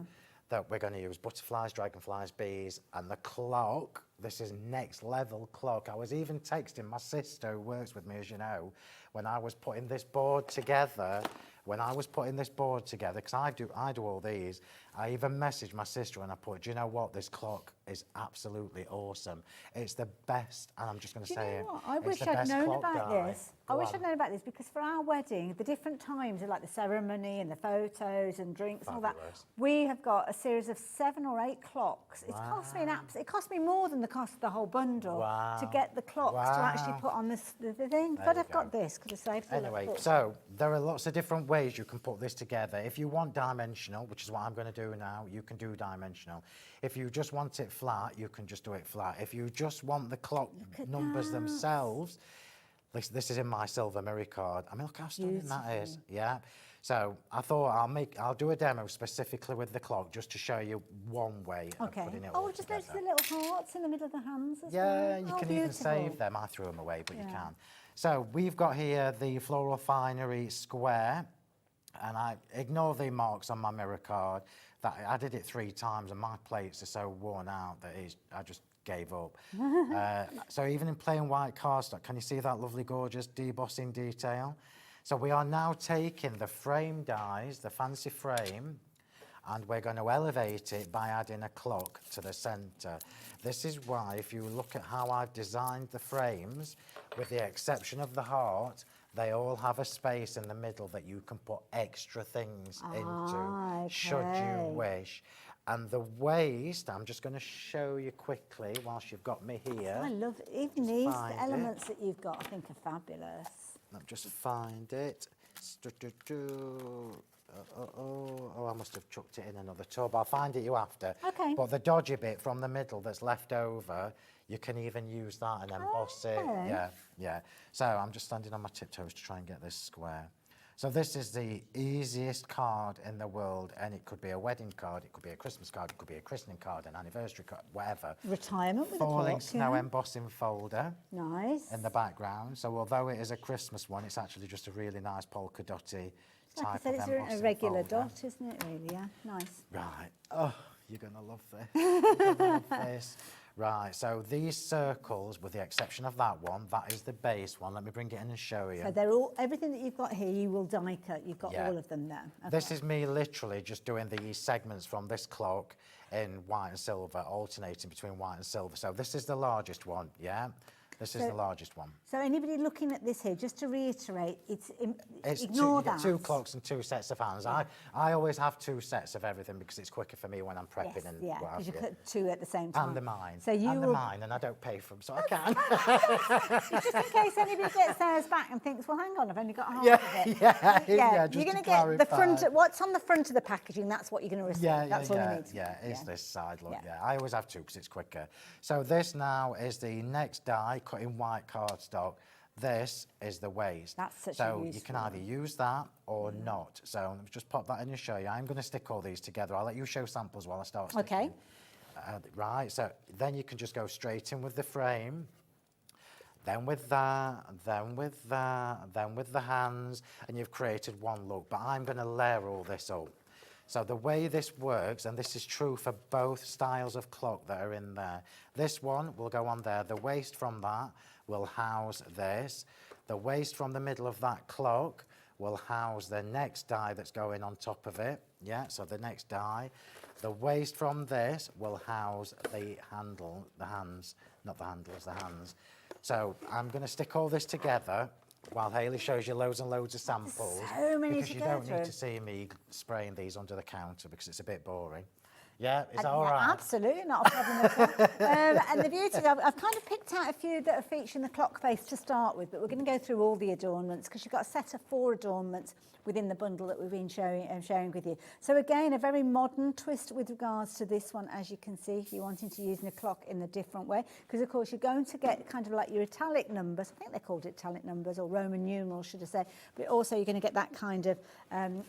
that we're going to use butterflies, dragonflies, bees, and the clock. This is next level clock. I was even texting my sister, who works with me, as you know, when I was putting this board together. Because I do all these, I even messaged my sister and I put, do you know what? This clock is absolutely awesome. It's the best, and I'm just going to say it. I it's wish the I'd best known clock about die. this. Go I wish on. I'd known about this because for our wedding, the different times, like the ceremony and the photos and drinks and all that, Fabulous. we have got a series of 7 or 8 clocks. It's cost me it cost me more than the cost of the whole bundle to get the clocks to actually put on the thing. There God, you I've got go. this. Could have saved a Anyway, lot. so there are lots of different ways you can put this together. If you want dimensional, which is what I'm going to do now, you can do dimensional. If you just want it flat, you can just do it flat. If you just want the clock numbers themselves, this is in my silver mirror card. I mean, look how stunning that is. Yeah. So I thought I'll do a demo specifically with the clock just to show you one way of putting it all Just together. notice the little hearts in the middle of the hands as well. Yeah, you Oh, can even beautiful. save them. I threw them away, but you can. So we've got here the Floral Finery square, and I ignore the marks on my mirror card. That I did it 3 times, and my plates are so worn out that I just gave up. So even in plain white cardstock, can you see that lovely, gorgeous debossing detail? So we are now taking the frame dies, the fancy frame, and we're going to elevate it by adding a clock to the centre. This is why, if you look at how I've designed the frames, with the exception of the heart, they all have a space in the middle that you can put extra things into, should you wish. And the waist, I'm just going to show you quickly whilst you've got me here. I love it. Even Just these find elements that you've got, I think, are fabulous. Let me just find it. Oh, I must have chucked it in another tub. I'll find it you after. Okay. But the dodgy bit from the middle that's left over, you can even use that and emboss it. Yeah. So I'm just standing on my tiptoes to try and get this square. So this is the easiest card in the world, and it could be a wedding card, it could be a Christmas card, it could be a christening card, an anniversary card, whatever. Retirement with Falling a clock, snow embossing folder. Nice. In the background. So although it is a Christmas one, it's actually just a really nice polka dotty Like I type said, of it's embossing a regular folder. dot, isn't it, really? Yeah, nice. Right. Oh, you're going to love this. You're gonna love this. Right, so these circles, with the exception of that one, that is the base one. Let me bring it in and show you. So they're all, everything that you've got here, you will die cut. You've got all of them there. Okay. This is me literally just doing these segments from this clock in white and silver, alternating between white and silver. So this is the largest one, yeah? This is the largest one. So anybody looking at this here, just to reiterate, It's ignore you that. get 2 clocks and 2 sets of hands. I always have 2 sets of everything because it's quicker for me when I'm prepping Yes, and yeah, what because you have you. put 2 at the same time. And the mine. So you and the will, mine, and I don't pay for them, so I can. just in case anybody gets theirs back and thinks, well, hang on, I've only got half Yeah, of it. yeah, just you're going to to get the front. clarify. What's on the front of the packaging? That's what you're going to receive. That's all you need. Yeah, it's this side, look, Yeah. I always have 2 because it's quicker. So this now is the next die cut in white cardstock. This is the waist. That's such a So you useful can either use that or not. So let me just pop that in and show you. I'm going to stick all these together. I'll let you show samples while I start sticking. Okay. Right, so then you can just go straight in with the frame. Then with that, then with that, then with the hands, and you've created one look. But I'm going to layer all this up. So the way this works, and this is true for both styles of clock that are in there, this one will go on there. The waist from that will house this. The waist from the middle of that clock will house the next die that's going on top of it. Yeah, so the next die. The waist from this will house the handle, the hands, not the handles, the hands. So I'm going to stick all this together while Hayley shows you loads and loads of samples. So many because to you go don't through. need to see me spraying these under the counter because it's a bit boring. Yeah, is that all right? Absolutely, not a problem at all. And the beauty, I've kind of picked out a few that are featuring the clock face to start with, but we're going to go through all the adornments because you've got a set of 4 adornments within the bundle that we've been sharing with you. So again, a very modern twist with regards to this one, as you can see, if you're wanting to use a clock in a different way, because of course you're going to get kind of like your italic numbers. I think they're called italic numbers or Roman numerals, should I say, but also you're going to get that kind of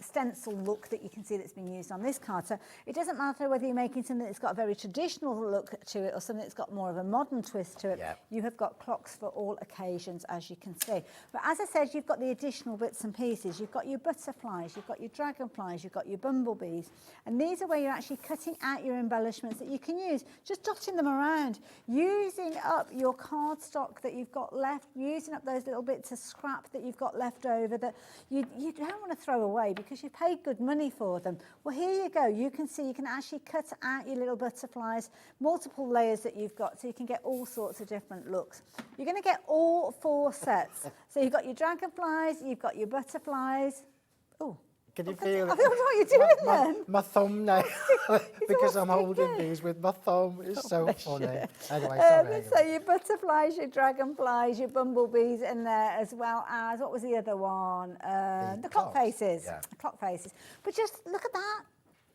stencil look that you can see that's been used on this card. So it doesn't matter whether you're making something that's got a very traditional look to it or something that's got more of a modern twist to it. Yep. You have got clocks for all occasions, as you can see. But as I said, you've got the additional bits and pieces. You've got your butterflies, you've got your dragonflies, you've got your bumblebees. And these are where you're actually cutting out your embellishments that you can use, just dotting them around, using up your cardstock that you've got left, using up those little bits of scrap that you've got left over that you don't want to throw away because you've paid good money for them. Well, here you go. You can see you can actually cut out your little butterflies, multiple layers that you've got, so you can get all sorts of different looks. You're going to get all 4 sets. So you've got your dragonflies, you've got your butterflies. Oh, Can you feel it? I feel what you're doing then. My thumbnail, because all I'm holding sticky. these with my thumb. It's so bless funny. you. Anyway, sorry. So your butterflies, your dragonflies, your bumblebees in there, as well as, what was the other one? The clock clocks, faces. yeah. The clock faces. But just look at that.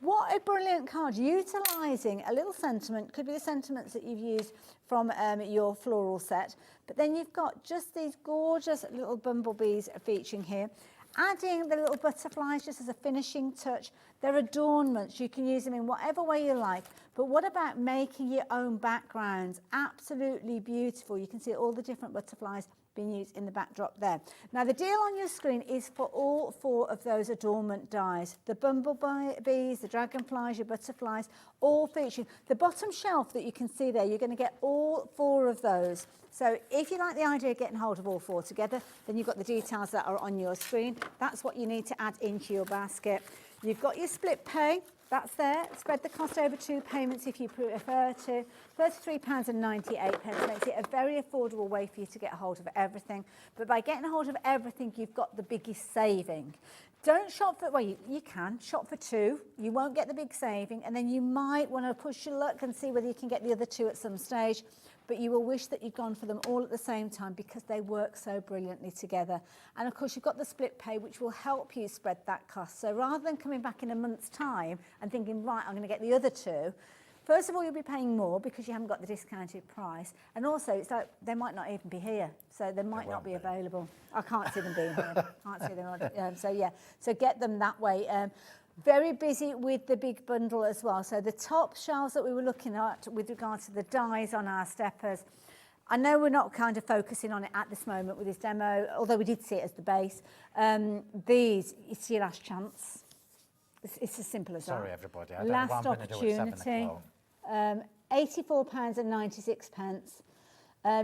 What a brilliant card, utilising a little sentiment, could be the sentiments that you've used from your floral set, but then you've got just these gorgeous little bumblebees featuring here, adding the little butterflies just as a finishing touch. They're adornments, you can use them in whatever way you like, but what about making your own backgrounds? Absolutely beautiful. You can see all the different butterflies being used in the backdrop there. Now the deal on your screen is for all 4 of those adornment dies. The bumblebees, the dragonflies, your butterflies, all featuring. The bottom shelf that you can see there, you're going to get all 4 of those. So if you like the idea of getting hold of all 4 together, then you've got the details that are on your screen. That's what you need to add into your basket. You've got your split pay. That's there. Spread the cost over 2 payments if you prefer to. £33.98 makes it a very affordable way for you to get a hold of everything. But by getting a hold of everything, you've got the biggest saving. Don't shop for, well, you can shop for 2. You won't get the big saving, and then you might want to push your luck and see whether you can get the other 2 at some stage. But you will wish that you'd gone for them all at the same time because they work so brilliantly together. And of course, you've got the split pay, which will help you spread that cost. So rather than coming back in a month's time and thinking, right, I'm going to get the other 2, first of all, you'll be paying more because you haven't got the discounted price. And also, it's like they might not even be here. So they might not be available. I can't see them being here. Can't see them. So yeah, so get them that way. Very busy with the big bundle as well. So the top shelves that we were looking at with regard to the dies on our steppers, I know we're not kind of focusing on it at this moment with this demo, although we did see it as the base. These, it's your last chance. It's as simple as that. Sorry, everybody. I don't know what I'm going to do at 7 o'clock. £84.96.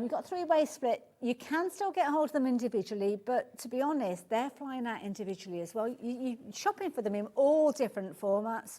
You've got a 3-way split. You can still get hold of them individually, but to be honest, they're flying out individually as well. You're shopping for them in all different formats.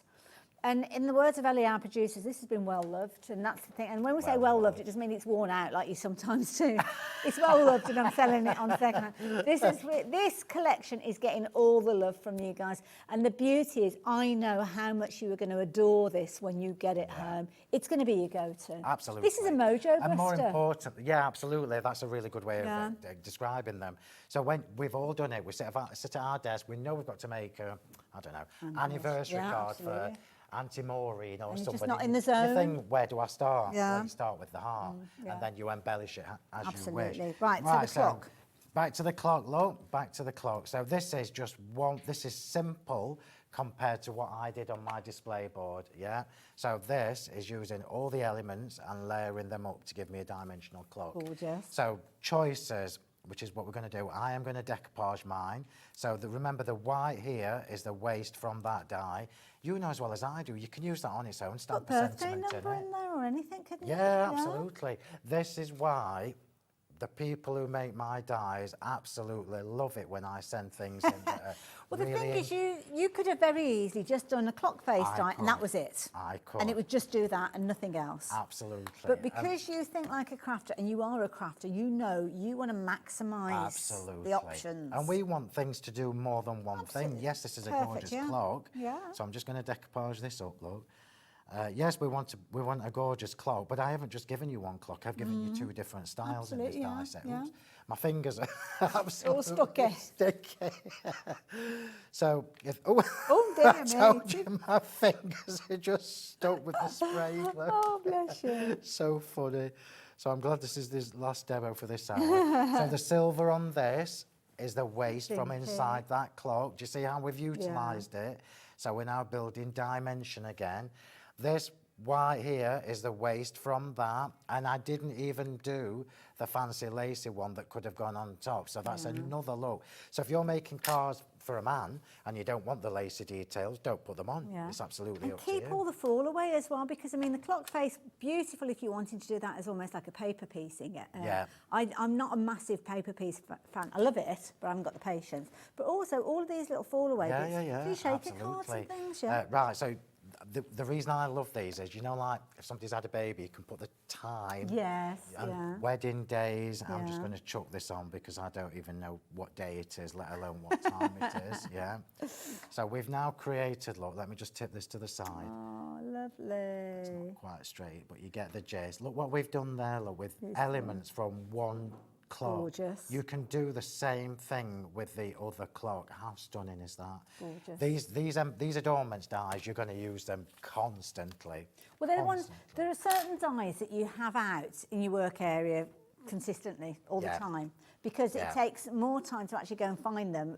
And in the words of Ellie, our producers, this has been well loved, and that's the thing. And when we say well loved, it doesn't mean it's worn out like you sometimes do. It's well loved, and I'm selling it on second hand. This collection is getting all the love from you guys, and the beauty is, I know how much you are going to adore this when you get it home. It's going to be your go-to. Absolutely. This is a mojo buster. And more important, yeah, absolutely. That's a really good way of describing them. So when we've all done it, we sit at our desk. We know we've got to make a, I don't know, anniversary card for Auntie Maureen or somebody. Just not in the zone. You think, where do I start? Yeah. Well, you start with the heart, and then you embellish it as you wish. Right, to the clock. Back to the clock, look, back to the clock. So this is just one, this is simple compared to what I did on my display board, yeah? So this is using all the elements and layering them up to give me a dimensional clock. Gorgeous. So choices, which is what we're going to do. I am going to decoupage mine. So remember, the white here is the waste from that die. You know as well as I do, you can use that on its own. Put birthday number in there or anything, couldn't you? Yeah, absolutely. This is why the people who make my dies absolutely love it when I send things in that are Well, the really thing is, you could have very easily just done a clock face die, and that was it. I could. And it would just do that and nothing else. Absolutely. But because you think like a crafter, and you are a crafter, you know you want to maximise the options. And we want things to do more than one thing. Yes, this is a gorgeous clock. Yeah. So I'm just going to decoupage this up, look. Yes, we want a gorgeous clock, but I haven't just given you one clock. I've given you two different styles in this die set. Oops. My fingers are absolutely sticky. So if I told you my fingers are just stuck with the spray. Oh, bless you. So funny. So I'm glad this is this last demo for this hour. So the silver on this is the waste from inside that clock. Do you see how we've utilised it? So we're now building dimension again. This white here is the waste from that, and I didn't even do the fancy lacy one that could have gone on top, so that's another look. So if you're making cars for a man and you don't want the lacy details, don't put them on. It's absolutely up to you. Keep all the fall away as well, because I mean the clock face, beautiful if you're wanting to do that as almost like a paper piecing. I'm not a massive paper piece fan. I love it, but I haven't got the patience. But also all of these little fall away bits. You shaker cards and things, right, so the reason I love these is, you know, like if somebody's had a baby, you can put the time and wedding days. I'm just going to chuck this on because I don't even know what day it is, let alone what time it is. So we've now created, look, let me just tip this to the side. Oh, lovely. It's not quite straight, but you get the gist. Look what we've done there, look, with elements from one clock. Gorgeous. You can do the same thing with the other clock. How stunning is that? Gorgeous. These adornments dies, you're going to use them constantly. Well, there are certain dies that you have out in your work area consistently all the time, because it takes more time to actually go and find them.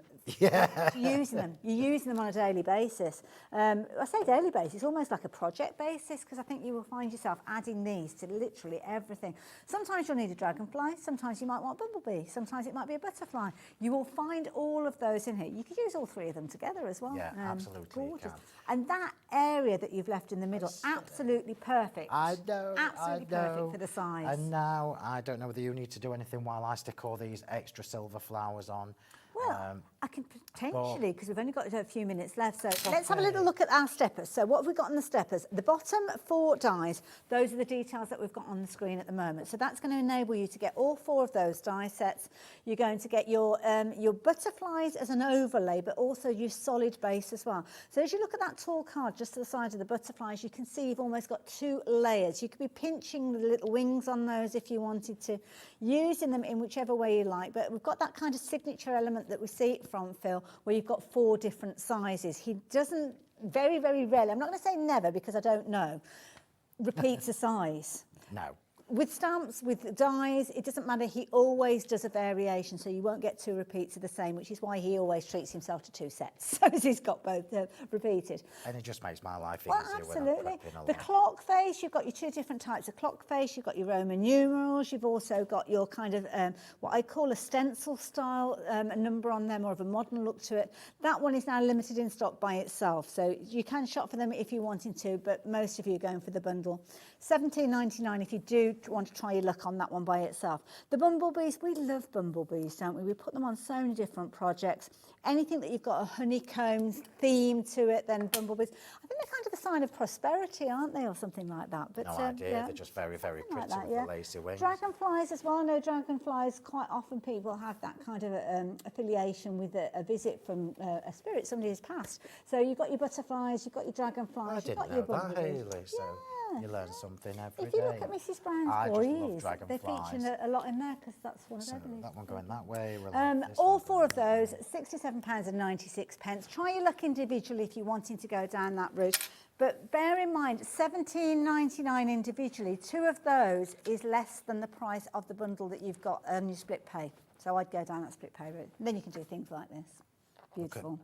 Using them. You're using them on a daily basis. I say daily basis, almost like a project basis, because I think you will find yourself adding these to literally everything. Sometimes you'll need a dragonfly, sometimes you might want a bumblebee, sometimes it might be a butterfly. You will find all of those in here. You could use all three of them together as well. Yeah, absolutely. Gorgeous. And that area that you've left in the middle, absolutely perfect. I know. Absolutely perfect for the size. And now, I don't know whether you need to do anything while I stick all these extra silver flowers on. Well, I can potentially, because we've only got a few minutes left, so let's have a little look at our steppers. So what have we got on the steppers? The bottom 4 dies, those are the details that we've got on the screen at the moment. So that's going to enable you to get all 4 of those die sets. You're going to get your butterflies as an overlay, but also your solid base as well. So as you look at that tall card just to the side of the butterflies, you can see you've almost got 2 layers. You could be pinching the little wings on those if you wanted to, using them in whichever way you like, but we've got that kind of signature element that we see from Phill, where you've got 4 different sizes. He doesn't, very, very rarely, I'm not going to say never because I don't know, repeats a size. No. With stamps, with dies, it doesn't matter. He always does a variation, so you won't get 2 repeats of the same, which is why he always treats himself to 2 sets. So he's got both repeated. And it just makes my life easier. Well, absolutely. The clock face, you've got your 2 different types of clock face. You've got your Roman numerals. You've also got your kind of what I call a stencil style, a number on them, more of a modern look to it. That one is now limited in stock by itself, so you can shop for them if you're wanting to, but most of you are going for the bundle. £17.99 if you do want to try your luck on that one by itself. The bumblebees, we love bumblebees, don't we? We put them on so many different projects. Anything that you've got a honeycomb theme to it, then bumblebees. I think they're kind of a sign of prosperity, aren't they, or something like that? But, No idea, yeah. they're just very, very Something pretty like that, with yeah. the lacy wings. Dragonflies as well. I know dragonflies, quite often people have that kind of affiliation with a visit from a spirit, somebody who's passed. So you've got your butterflies, you've got your dragonflies, I you've got didn't your know that, bumblebees. Hayley, so Yeah. you learn something every day. If you look at Mrs Brown's I just love boys, they dragonflies. feature a lot in there because that's one of So their beliefs. that one going that way. We'll have this All one four going of that way. those, £67.96. Try your luck individually if you're wanting to go down that route. But bear in mind, £17.99 individually, 2 of those is less than the price of the bundle that you've got on your split pay. So I'd go down that split pay route. And then you can do things like this. Beautiful. Okay.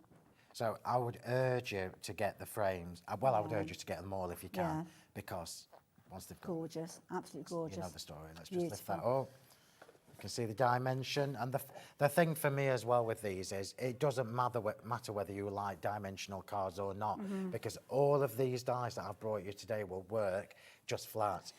So I would urge you to get the frames. Well, I would urge you to get them all if you can, Yeah. because once they've got, Gorgeous, absolutely gorgeous. you know the story. Let's just lift that Beautiful. up. You can see the dimension, and the thing for me as well with these is it doesn't matter whether you like dimensional cards or not, because all of these dies that I've brought you today will work just flat.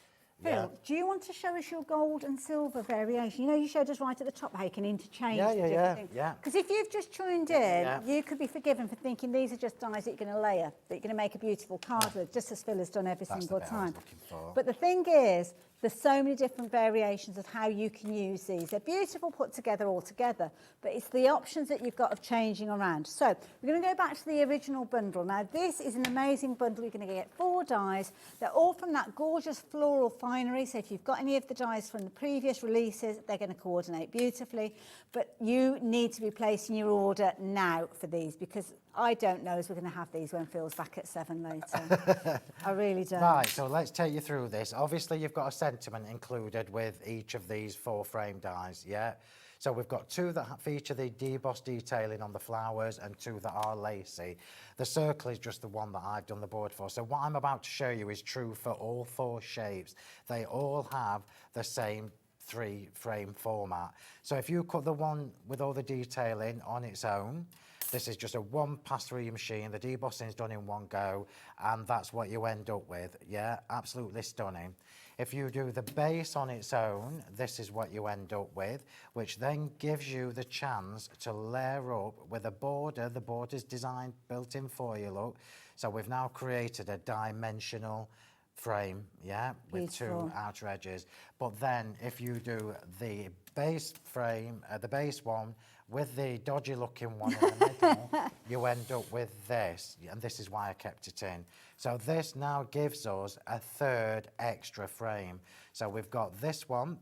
Phill, do you want to show us your gold and silver variation? You know, you showed us right at the top how you can interchange Yeah, the yeah, different yeah, things. yeah. Because if you've just tuned in, you could be forgiven for thinking these are just dies that you're going to layer, that you're going to make a beautiful card with, just as Phill has done every That's single the bit I was time. looking for. But the thing is, there's so many different variations of how you can use these. They're beautiful put together all together, but it's the options that you've got of changing around. So we're going to go back to the original bundle. Now, this is an amazing bundle. You're going to get 4 dies. They're all from that gorgeous floral finery. So if you've got any of the dies from the previous releases, they're going to coordinate beautifully. But you need to be placing your order now for these, because I don't know as we're going to have these when Phil's back at 7 later. I really don't. Right, so let's take you through this. Obviously, you've got a sentiment included with each of these 4 frame dies, yeah? So we've got 2 that feature the debossed detailing on the flowers and 2 that are lacy. The circle is just the one that I've done the board for. So what I'm about to show you is true for all 4 shapes. They all have the same 3 frame format. So if you cut the one with all the detailing on its own, this is just a 1 pass-through machine. The debossing is done in one go, and that's what you end up with. Yeah, absolutely stunning. If you do the base on its own, this is what you end up with, which then gives you the chance to layer up with a border. The border's designed, built in for you, look. So we've now created a dimensional frame, yeah, with Beautiful. 2 outer edges. But then if you do the base frame, the base one, with the dodgy looking one in the middle, you end up with this, and this is why I kept it in. So this now gives us a 3rd extra frame. So we've got this one.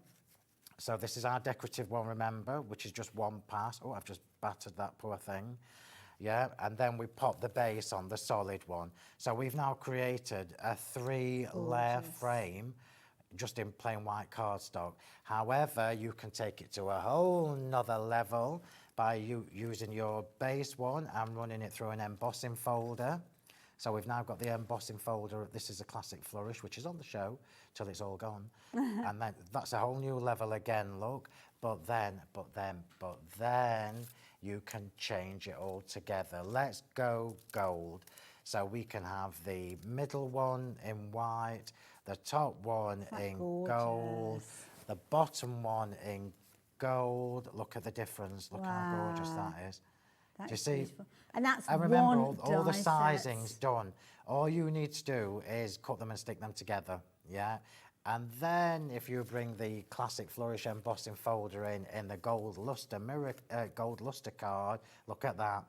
So this is our decorative one, remember, which is just 1 pass. Oh, I've just battered that poor thing. Yeah, and then we pop the base on, the solid one. So we've now created a 3-layer frame just in plain white cardstock. However, you can take it to a whole nother level by using your base one and running it through an embossing folder. So we've now got the embossing folder. This is a classic flourish, which is on the show till it's all gone. And then that's a whole new level again, look. But then you can change it all together. Let's go gold. So we can have the middle one in white, the top one in gold, the bottom one in gold. Look at the difference. Look how gorgeous that is. Do you see? Beautiful. And that's I remember one all the die sizing's set. done. All you need to do is cut them and stick them together, yeah? And then if you bring the classic flourish embossing folder in the gold luster gold luster card, look at that.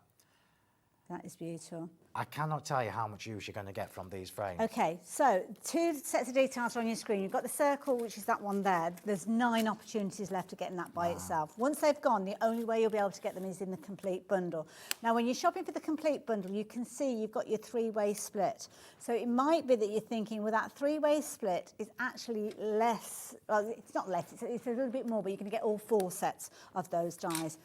That is beautiful. I cannot tell you how much use you're going to get from these frames. Okay, so 2 sets of details are on your screen. You've got the circle, which is that one there. There's 9 opportunities left of getting that by itself. Once they've gone, the only way you'll be able to get them is in the complete bundle. Now, when you're shopping for the complete bundle, you can see you've got your 3-way split. So it might be that you're thinking, well, that 3-way split is actually less. Well, it's not less, it's a little bit more, but you're going to get all 4 sets of those dies.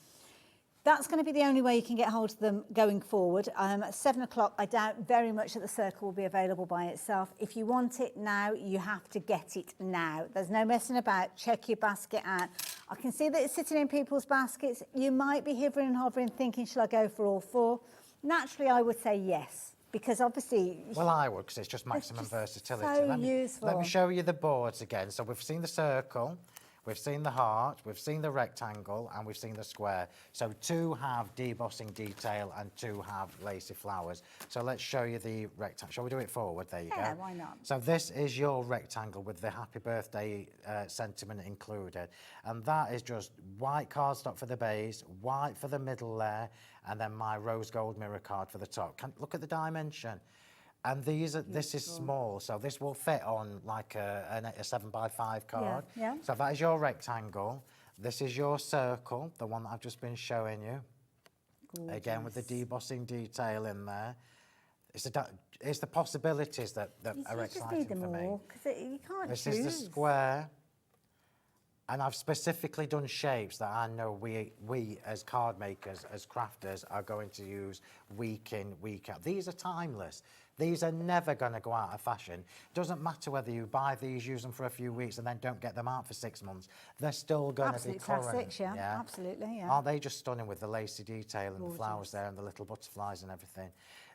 That's going to be the only way you can get hold of them going forward. At 7 o'clock, I doubt very much that the circle will be available by itself. If you want it now, you have to get it now. There's no messing about. Check your basket out. I can see that it's sitting in people's baskets. You might be hovering and hovering, thinking, shall I go for all 4? Naturally, I would say yes. Because obviously... Well, I would, because it's just maximum just versatility. so Let me useful. show you the boards again. So we've seen the circle, we've seen the heart, we've seen the rectangle, and we've seen the square. So 2 have debossing detail and 2 have lacy flowers. So let's show you the rectangle. Shall we do it forward? There you go. Yeah, why not? So this is your rectangle with the happy birthday sentiment included. And that is just white cardstock for the base, white for the middle layer, and then my rose gold mirror card for the top. Look at the dimension. And this is small, so this will fit on like a 7x5 card. Yeah. So that is your rectangle. This is your circle, the one that I've just been showing you. Gorgeous. Again, with the debossing detail in there. It's the possibilities that are exciting for me. You just need them all, because you can't choose. This is the square. And I've specifically done shapes that I know we as card makers, as crafters, are going to use week in, week out. These are timeless. These are never going to go out of fashion. Doesn't matter whether you buy these, use them for a few weeks, and then don't get them out for 6 months. They're still going to be current. Classics, yeah. Absolutely, yeah. Aren't they just stunning with the lacy detail and the flowers there and the little butterflies and everything?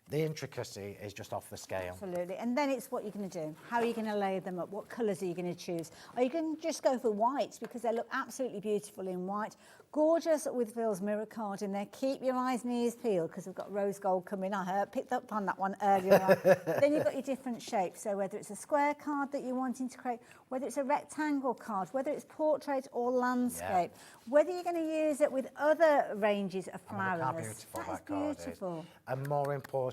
The intricacy is just off the scale. Absolutely. And then it's what you're going to do. How are you going to layer them up? What colours are you going to choose? Are you going to just go for whites because they look absolutely beautiful in white? Gorgeous with Phil's mirror card in there. Keep your eyes and ears peeled because we've got rose gold coming. I picked up on that one earlier on. Then you've got your different shapes. So whether it's a square card that you're wanting to create, whether it's a rectangle card, whether it's portrait or landscape, whether you're going to use it with other ranges of flowers. Look how beautiful that card is. And more importantly,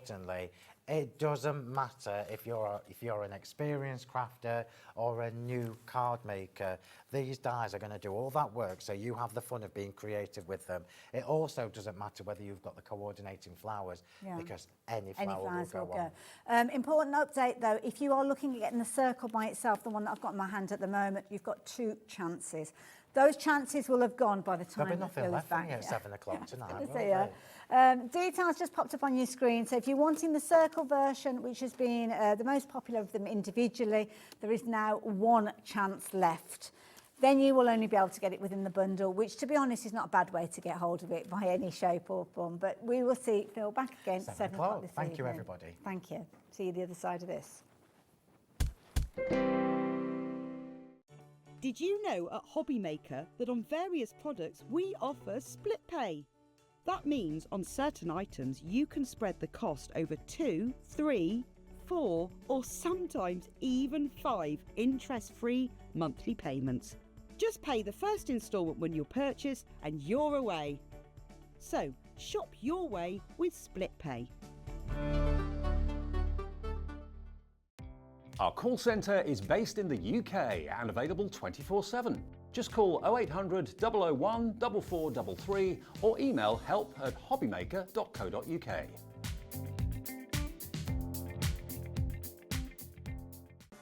it doesn't matter if you're an experienced crafter or a new card maker. These dies are going to do all that work, so you have the fun of being creative with them. It also doesn't matter whether you've got the coordinating flowers, because any flower will go on. Important update though, if you are looking at getting the circle by itself, the one that I've got in my hand at the moment, you've got 2 chances. Those chances will have gone by the time There'll be nothing left for me at 7 o'clock tonight. Details just popped up on your screen. So if you're wanting the circle version, which has been the most popular of them individually, there is now 1 chance left. Then you will only be able to get it within the bundle, which, to be honest, is not a bad way to get hold of it by any shape or form. But we will see Phil back again at 7 o'clock this evening. Thank you, everybody. Thank you. See you the other side of this. Did you know at HobbyMaker that on various products we offer split pay? That means on certain items you can spread the cost over 2, 3, 4 or sometimes even 5 interest-free monthly payments. Just pay the first instalment when you purchase and you're away. So shop your way with split pay. Our call centre is based in the UK and available 24/7. Just call 0800 001 4433 or email help@hobbymaker.co.uk.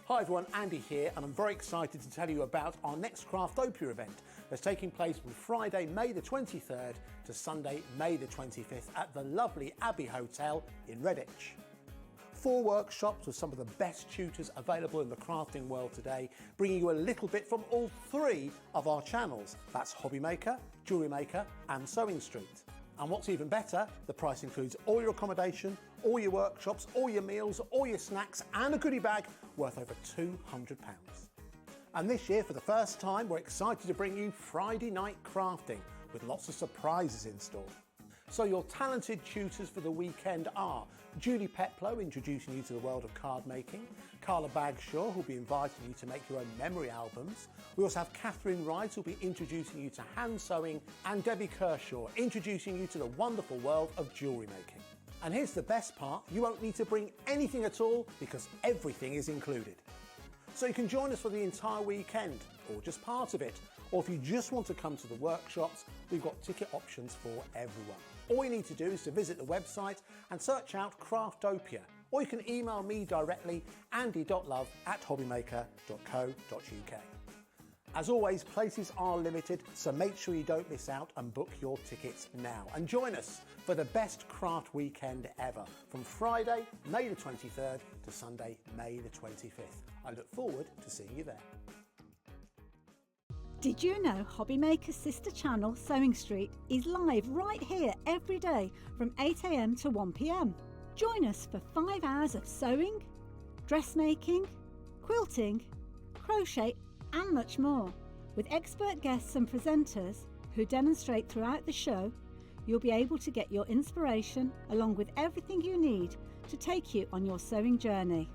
Hi everyone, Andy here, and I'm very excited to tell you about our next Craftopia event that's taking place from Friday, May the 23rd to Sunday, May the 25th at the lovely Abbey Hotel in Redditch. 4 workshops with some of the best tutors available in the crafting world today, bringing you a little bit from all 3 of our channels. That's HobbyMaker, Jewellery Maker and Sewing Street. And what's even better, the price includes all your accommodation, all your workshops, all your meals, all your snacks and a goodie bag worth over £200. And this year, for the first time, we're excited to bring you Friday night crafting with lots of surprises in store. So your talented tutors for the weekend are Julie Peplow, introducing you to the world of card making, Carla Bagshaw, who'll be inviting you to make your own memory albums. We also have Catherine Wright, who'll be introducing you to hand sewing, and Debbie Kershaw, introducing you to the wonderful world of jewellery making. And here's the best part, you won't need to bring anything at all because everything is included. So you can join us for the entire weekend, or just part of it. Or if you just want to come to the workshops, we've got ticket options for everyone. All you need to do is to visit the website and search out Craftopia, or you can email me directly, andy.love@hobbymaker.co.uk. As always, places are limited, so make sure you don't miss out and book your tickets now. And join us for the best craft weekend ever, from Friday, May the 23rd to Sunday, May the 25th. I look forward to seeing you there. Did you know HobbyMaker's sister channel, Sewing Street, is live right here every day from 8 AM to 1 PM? Join us for 5 hours of sewing, dressmaking, quilting, crochet and much more. With expert guests and presenters who demonstrate throughout the show, you'll be able to get your inspiration along with everything you need to take you on your sewing journey.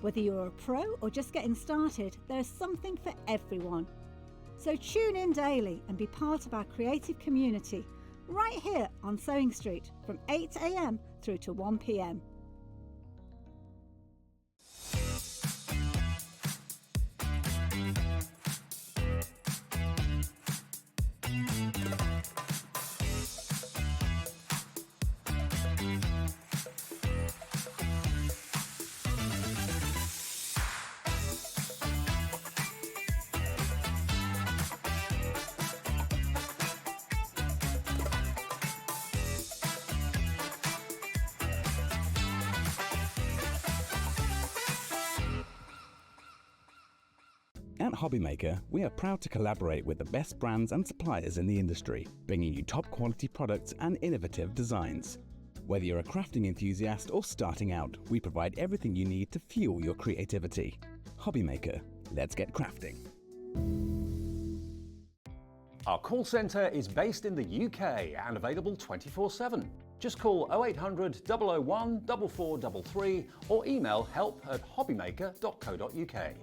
Whether you're a pro or just getting started, there's something for everyone. So tune in daily and be part of our creative community right here on Sewing Street from 8 a.m. through to 1 p.m. At HobbyMaker, we are proud to collaborate with the best brands and suppliers in the industry, bringing you top quality products and innovative designs. Whether you're a crafting enthusiast or starting out, we provide everything you need to fuel your creativity. HobbyMaker, let's get crafting. Our call centre is based in the UK and available 24/7. Just call 0800 001 4433 or email help@hobbymaker.co.uk.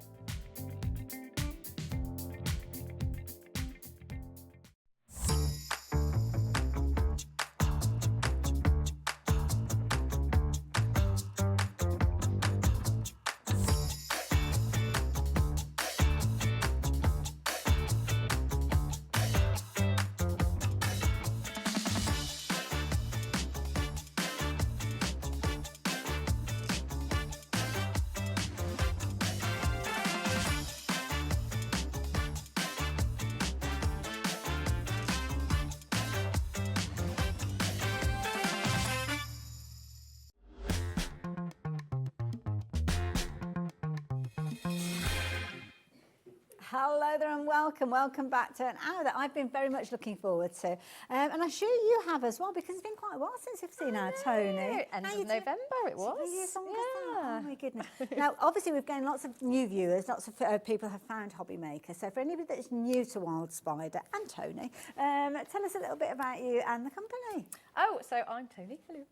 Hello there and welcome back to an hour that I've been very much looking forward to. And I'm sure you have as well, because it's been quite a while since we've seen our Toni. End of November it was. Oh my goodness. Now, obviously we've gained lots of new viewers, lots of people have found HobbyMaker. So for anybody that's new to Wild Spider and Toni, tell us a little bit about you and the company. Oh, so I'm Toni, hello,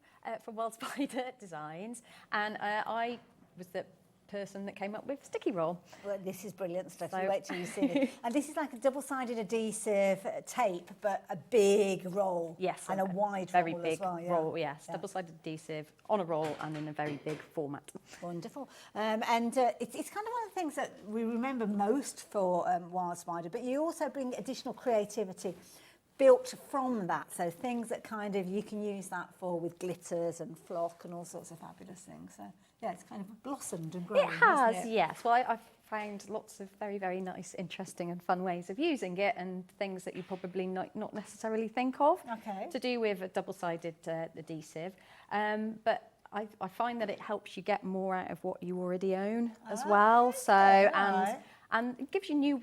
from Wild Spider Designs, and I was the person that came up with sticky roll. Well, this is brilliant stuff. You wait till you see it. And this is like a double-sided adhesive tape, but a big roll. Yes, and a wide very roll big as well. Yeah. roll. Yes, double-sided adhesive on a roll and in a very big format. Wonderful. It's kind of one of the things that we remember most for Wild Spider, but you also bring additional creativity built from that. So things that kind of you can use that for with glitters and flock and all sorts of fabulous things. So yeah, it's kind of blossomed and grown. It has, hasn't it? yes. Well, I've found lots of very, very nice, interesting and fun ways of using it, and things that you probably not necessarily think of. Okay. To do with a double-sided adhesive. But I find that it helps you get more out of what you already own as well. So and it gives you new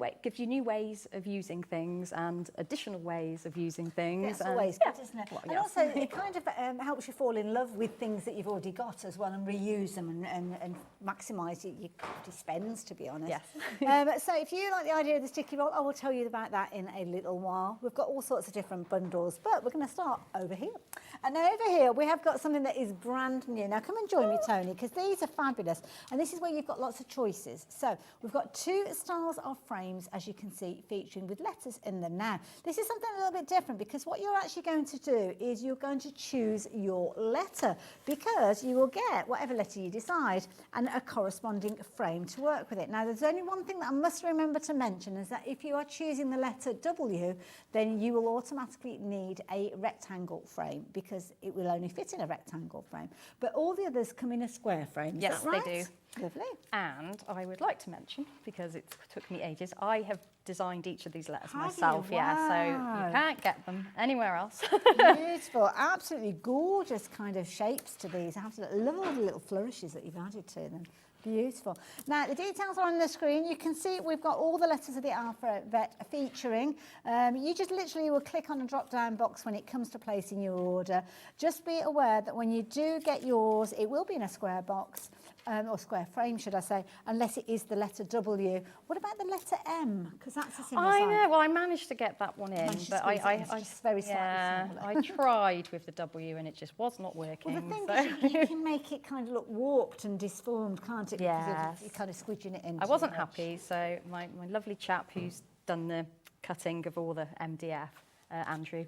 ways of using things and additional ways of using things. It's always good, isn't it? And also it kind of helps you fall in love with things that you've already got as well, and reuse them and maximise your crafty spends, to be honest. Yes. So if you like the idea of the sticky roll, I will tell you about that in a little while. We've got all sorts of different bundles, but we're going to start over here. And over here we have got something that is brand new. Now come and join me, Toni, because these are fabulous. And this is where you've got lots of choices. So we've got two styles of frames, as you can see, featuring with letters in them. Now, this is something a little bit different, because what you're actually going to do is you're going to choose your letter, because you will get whatever letter you decide and a corresponding frame to work with it. Now, there's only one thing that I must remember to mention, is that if you are choosing the letter W, then you will automatically need a rectangle frame, because it will only fit in a rectangle frame. But all the others come in a square frame. Yes, is that right? they do. Lovely. And I would like to mention, because it took me ages, I have designed each of these letters Have you? myself. Yeah, so Wow. you can't get them anywhere else. Beautiful, absolutely gorgeous kind of shapes to these. I have to love all the little flourishes that you've added to them. Beautiful. Now, the details are on the screen. You can see we've got all the letters of the alphabet featuring. You just literally will click on a drop-down box when it comes to placing your order. Just be aware that when you do get yours, it will be in a square box, or square frame, should I say, unless it is the letter W. What about the letter M? Because that's a similar I sign. know. Well, I managed to get that one in, but I just very slightly smaller. I tried with the W and it just was not working. Well, the thing is, you can make it kind of look warped and disformed, can't it? Yes. Because you're kind of squidging it in. I wasn't happy, so my lovely chap who's done the cutting of all the MDF, Andrew,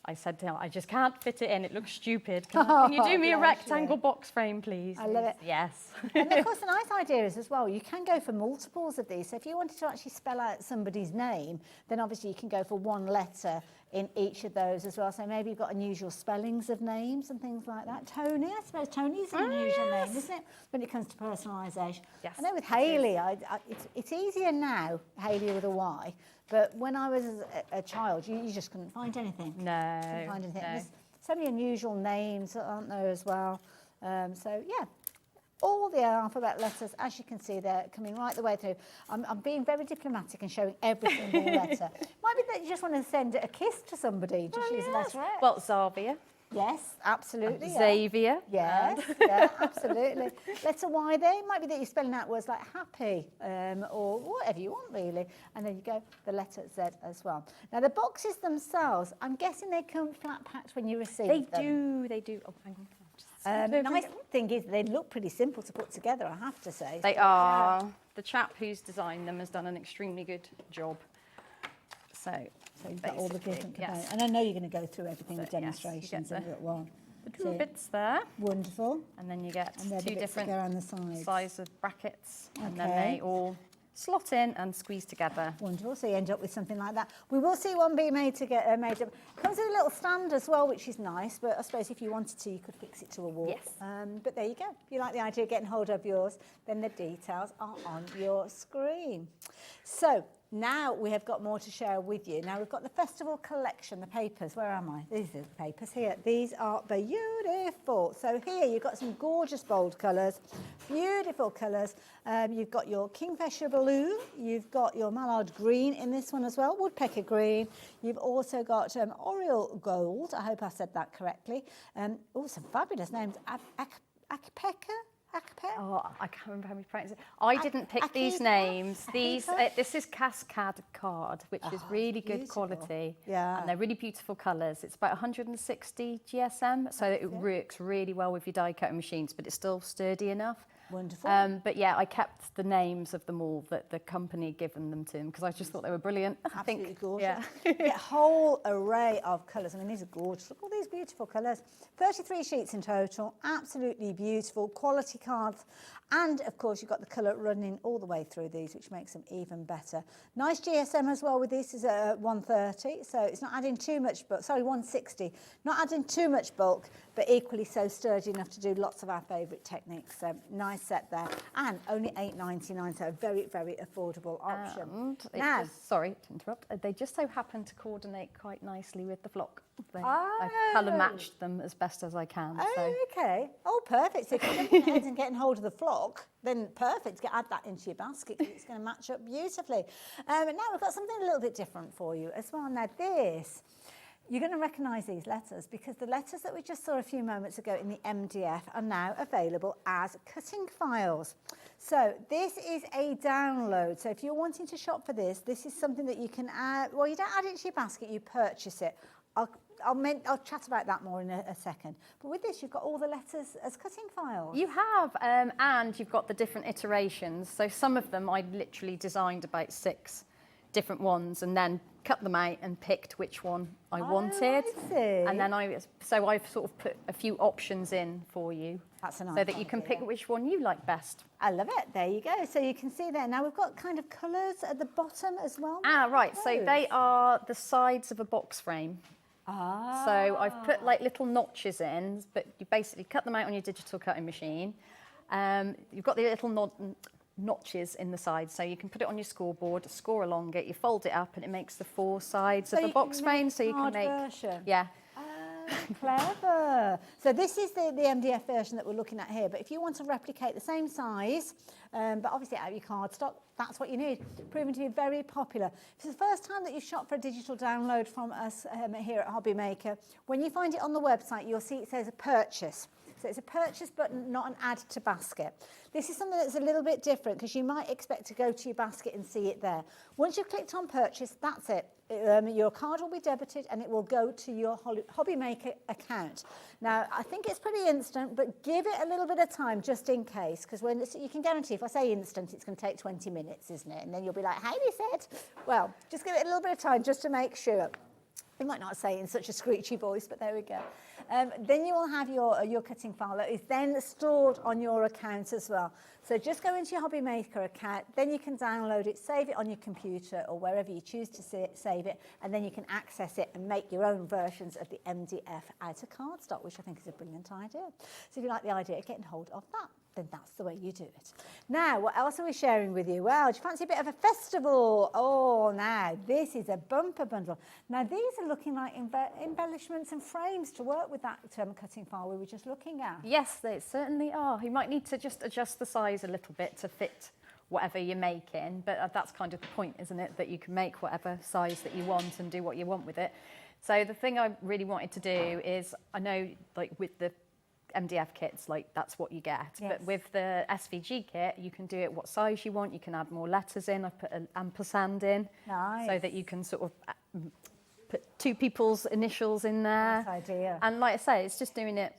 I said to him, I just can't fit it in. It looks stupid. Can you do me a rectangle box frame, please? I love it. Yes. And of course, the nice idea is as well, you can go for multiples of these. So if you wanted to actually spell out somebody's name, then obviously you can go for one letter in each of those as well. So maybe you've got unusual spellings of names and things like that. Toni, I suppose Toni's an unusual name, isn't it? When it comes to personalisation. Yes. I know with Hayley, it's easier now, Hayley with a Y. But when I was a child, you just couldn't find anything. No. Couldn't find anything. No. There's so many unusual names, aren't there, as well? So, yeah. All the alphabet letters, as you can see, they're coming right the way through. I'm being very diplomatic and showing every single letter. Might be that you just want to send a kiss to somebody, just use letter X. Well, Xavier. Yes, absolutely. Xavier. Yes, yeah, absolutely. Letter Y there, might be that you're spelling out words like happy or whatever you want, really. And then you go the letter Z as well. Now, the boxes themselves, I'm guessing they come flat packed when you receive them. They do. Oh, hang on. The nice thing is they look pretty simple to put together, I have to say. They are. The chap who's designed them has done an extremely good job. So you've got all the different components. And I know you're going to go through everything with demonstrations in a little while. The drill bits there. Wonderful. And then you get the two bits different that go on the sides. size of brackets. And then they all slot in and squeeze together. Wonderful. So you end up with something like that. We will see one being made up. Comes with a little stand as well, which is nice. But I suppose if you wanted to, you could fix it to a wall. Yes. But there you go. If you like the idea of getting hold of yours, then the details are on your screen. So now we have got more to share with you. Now we've got the festival collection, the papers. Where am I? These are the papers here. These are beautiful. So here you've got some gorgeous bold colours, beautiful colours. You've got your Kingfisher blue. You've got your mallard green in this one as well, woodpecker green. You've also got Oriole gold. I hope I said that correctly. Oh, some fabulous names. Akapeka? Oh, I can't remember how we pronounce it. I didn't pick these names. These, this is Cascade card, which is really good quality. Yeah. And they're really beautiful colours. It's about 160 GSM, so it works really well with your die cutting machines, but it's still sturdy enough. Wonderful. But yeah, I kept the names of them all that the company had given them to them because I just thought they were brilliant. Absolutely gorgeous. Yeah. A whole array of colours. I mean, these are gorgeous. Look at all these beautiful colours. 33 sheets in total. Absolutely beautiful. Quality cards. And, of course, you've got the colour running all the way through these, which makes them even better. Nice GSM as well with this is 130, so it's not adding too much bulk. Sorry, 160. Not adding too much bulk, but equally so sturdy enough to do lots of our favourite techniques. So nice set there. And only $8.99, so a very, very affordable option. And sorry to interrupt, they just so happen to coordinate quite nicely with the flock. I've colour matched them as best as I can. Oh, okay. Oh, perfect. So if you're jumping ahead and getting hold of the flock, then perfect. Add that into your basket because it's going to match up beautifully. Now we've got something a little bit different for you as well. Now this, you're going to recognise these letters because the letters that we just saw a few moments ago in the MDF are now available as cutting files. So this is a download. So if you're wanting to shop for this, this is something that you can add. Well, you don't add it to your basket, you purchase it. I'll chat about that more in a second. But with this, you've got all the letters as cutting files. You have, and you've got the different iterations. So some of them I literally designed about 6 different ones and then cut them out and picked which one I wanted. I see. And then I've sort of put a few options in for you. That's a nice so that you can pick which one you like best. I love it. There you go. So you can see there. Now we've got kind of colours at the bottom as well. Ah, right. So they are the sides of a box frame. Ah. So I've put like little notches in, but you basically cut them out on your digital cutting machine. You've got the little notches in the sides, so you can put it on your scoreboard, score along it, you fold it up, and it makes the 4 sides of the box frame. So you can make, Clever. So this is the MDF version that we're looking at here, but if you want to replicate the same size, but obviously out of your cardstock, that's what you need. Proven to be very popular. If it's the first time that you've shopped for a digital download from us here at HobbyMaker, when you find it on the website, you'll see it says a purchase. So it's a purchase button, not an add to basket. This is something that's a little bit different because you might expect to go to your basket and see it there. Once you've clicked on purchase, that's it. Your card will be debited and it will go to your HobbyMaker account. Now, I think it's pretty instant, but give it a little bit of time just in case, because you can guarantee if I say instant, it's going to take 20 minutes, isn't it? And then you'll be like, Heidi said. Well, just give it a little bit of time just to make sure. You might not say it in such a screechy voice, but there we go. Then you will have your cutting file that is then stored on your account as well. So just go into your HobbyMaker account, then you can download it, save it on your computer or wherever you choose to save it, and then you can access it and make your own versions of the MDF out of cardstock, which I think is a brilliant idea. So if you like the idea of getting hold of that, then that's the way you do it. Now, what else are we sharing with you? Well, do you fancy a bit of a festival? Oh, now, this is a bumper bundle. Now, these are looking like embellishments and frames to work with that cutting file we were just looking at. Yes, they certainly are. You might need to just adjust the size a little bit to fit whatever you're making, but that's kind of the point, isn't it? That you can make whatever size that you want and do what you want with it. So the thing I really wanted to do is, I know, like with the MDF kits, like that's what you get. Yes. But with the SVG kit, you can do it what size you want. You can add more letters in. I've put an ampersand in. Nice. So that you can sort of put two people's initials in there. Nice idea. And like I say, it's just doing it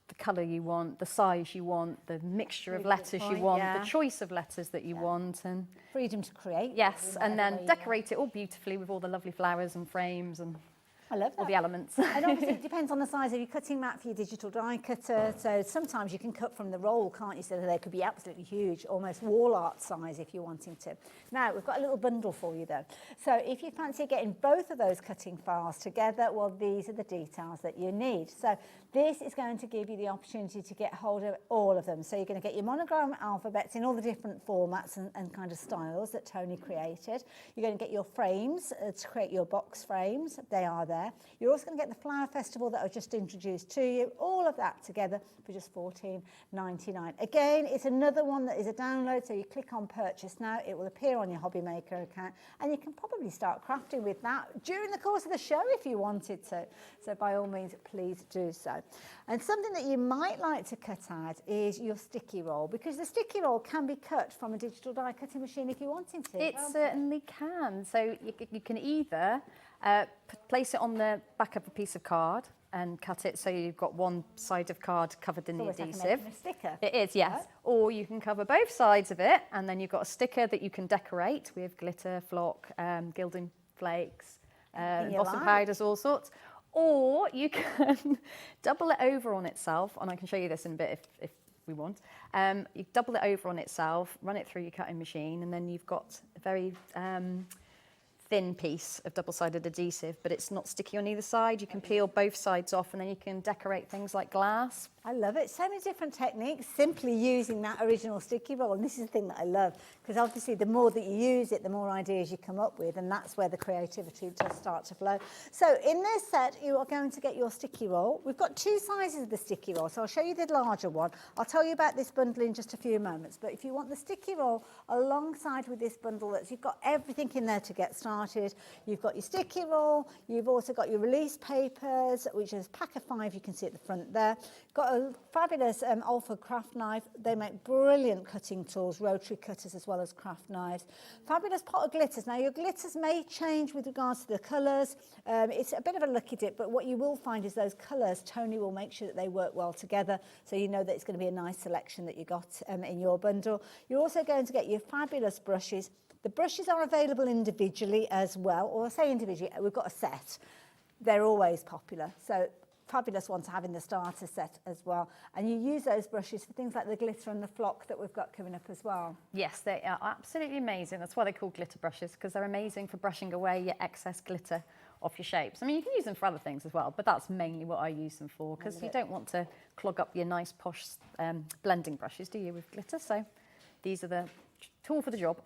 the colour you want, the size you want, the mixture of letters you want, the choice of letters that you want. And freedom to create. Yes, and then decorate it all beautifully with all the lovely flowers and frames and I love that. All the elements. And obviously it depends on the size of your cutting mat for your digital die cutter. So sometimes you can cut from the roll, can't you? So they could be absolutely huge, almost wall art size if you're wanting to. Now, we've got a little bundle for you though. So if you fancy getting both of those cutting files together, well, these are the details that you need. So this is going to give you the opportunity to get hold of all of them. So you're going to get your monogram alphabets in all the different formats and kind of styles that Toni created. You're going to get your frames to create your box frames. They are there. You're also going to get the Flower Festival that I just introduced to you. All of that together for just $14.99. Again, it's another one that is a download. So you click on purchase now. It will appear on your HobbyMaker account. And you can probably start crafting with that during the course of the show if you wanted to. So by all means, please do so. And something that you might like to cut out is your sticky roll, because the sticky roll can be cut from a digital die cutting machine if you wanted to. It certainly can. So you can either place it on the back of a piece of card and cut it so you've got one side of card covered in the adhesive. Like a sticker. It is, yes. Yeah. Or you can cover both sides of it and then you've got a sticker that you can decorate with glitter, flock, gilding flakes, embossing powders, all sorts. Or you can double it over on itself, and I can show you this in a bit if we want. You double it over on itself, run it through your cutting machine, and then you've got a very thin piece of double-sided adhesive, but it's not sticky on either side. You can peel both sides off, and then you can decorate things like glass. I love it. So many different techniques, simply using that original sticky roll. And this is the thing that I love, because obviously the more that you use it, the more ideas you come up with, and that's where the creativity does start to flow. So in this set, you are going to get your sticky roll. We've got two sizes of the sticky roll, so I'll show you the larger one. I'll tell you about this bundle in just a few moments, but if you want the sticky roll alongside with this bundle, you've got everything in there to get started. You've got your sticky roll, you've also got your release papers, which is a pack of 5, you can see at the front there. Got a fabulous Alpha craft knife. They make brilliant cutting tools, rotary cutters as well as craft knives. Fabulous pot of glitters. Now your glitters may change with regards to the colours. It's a bit of a lucky dip, but what you will find is those colours, Toni will make sure that they work well together, so you know that it's going to be a nice selection that you got in your bundle. You're also going to get your fabulous brushes. The brushes are available individually as well, or I say individually, we've got a set. They're always popular. So fabulous one to have in the starter set as well. And you use those brushes for things like the glitter and the flock that we've got coming up as well. Yes, they are absolutely amazing. That's why they're called glitter brushes, because they're amazing for brushing away your excess glitter off your shapes. I mean, you can use them for other things as well, but that's mainly what I use them for, because you don't want to clog up your nice posh blending brushes, do you, with glitter? So these are the tool for the job.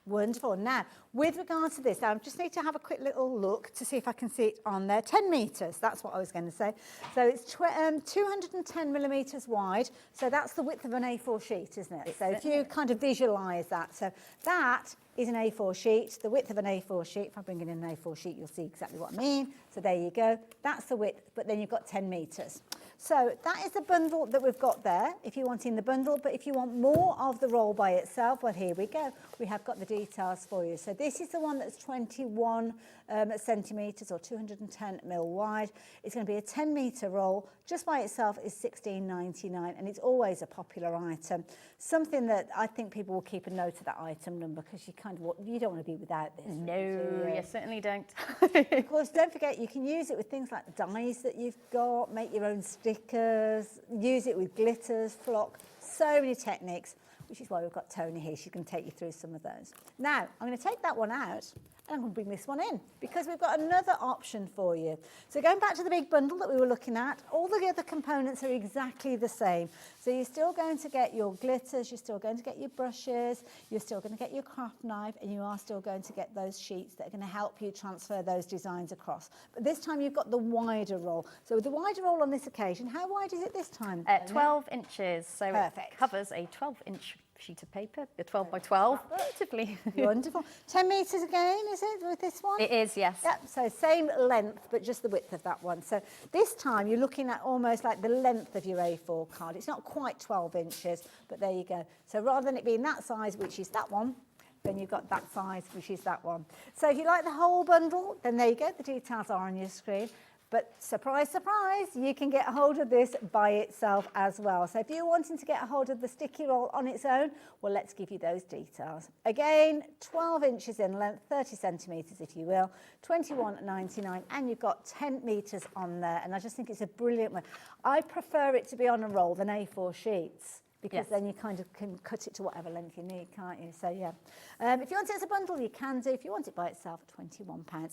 Wonderful. Now, with regards to this, I just need to have a quick little look to see if I can see it on there. 10 metres, that's what I was going to say. So it's 210 millimetres wide. So that's the width of an A4 sheet, isn't it? So if you kind of visualise that. So that is an A4 sheet, the width of an A4 sheet. If I bring in an A4 sheet, you'll see exactly what I mean. So there you go. That's the width, but then you've got 10 metres. So that is the bundle that we've got there, if you want in the bundle. But if you want more of the roll by itself, well, here we go. We have got the details for you. So this is the one that's 21 centimetres or 210 mil wide. It's going to be a 10 metre roll. Just by itself is $16.99, and it's always a popular item. Something that I think people will keep a note of that item number, because you don't want to be without this. No, you certainly don't. Of course, don't forget you can use it with things like dies that you've got, make your own stickers, use it with glitters, flock, so many techniques, which is why we've got Toni here. She can take you through some of those. Now, I'm going to take that one out, and I'm going to bring this one in, because we've got another option for you. So going back to the big bundle that we were looking at, all the other components are exactly the same. So you're still going to get your glitters, you're still going to get your brushes, you're still going to get your craft knife, and you are still going to get those sheets that are going to help you transfer those designs across. But this time you've got the wider roll. So with the wider roll on this occasion, how wide is it this time? 12 inches, so Perfect. it covers a 12-inch sheet of paper, a 12 by 12, relatively. Wonderful. 10 metres again, is it, with this one? It is, yes. Yep, so same length, but just the width of that one. So this time you're looking at almost like the length of your A4 card. It's not quite 12 inches, but there you go. So rather than it being that size, which is that one, then you've got that size, which is that one. So if you like the whole bundle, then there you go. The details are on your screen. But surprise, surprise, you can get a hold of this by itself as well. So if you're wanting to get a hold of the sticky roll on its own, well, let's give you those details. Again, 12 inches in length, 30 centimetres if you will, $21.99, and you've got 10 metres on there. And I just think it's a brilliant one. I prefer it to be on a roll than A4 sheets, because then you kind of can cut it to whatever length you need, can't you? So, yeah. If you want it as a bundle, you can do. If you want it by itself, £21.99.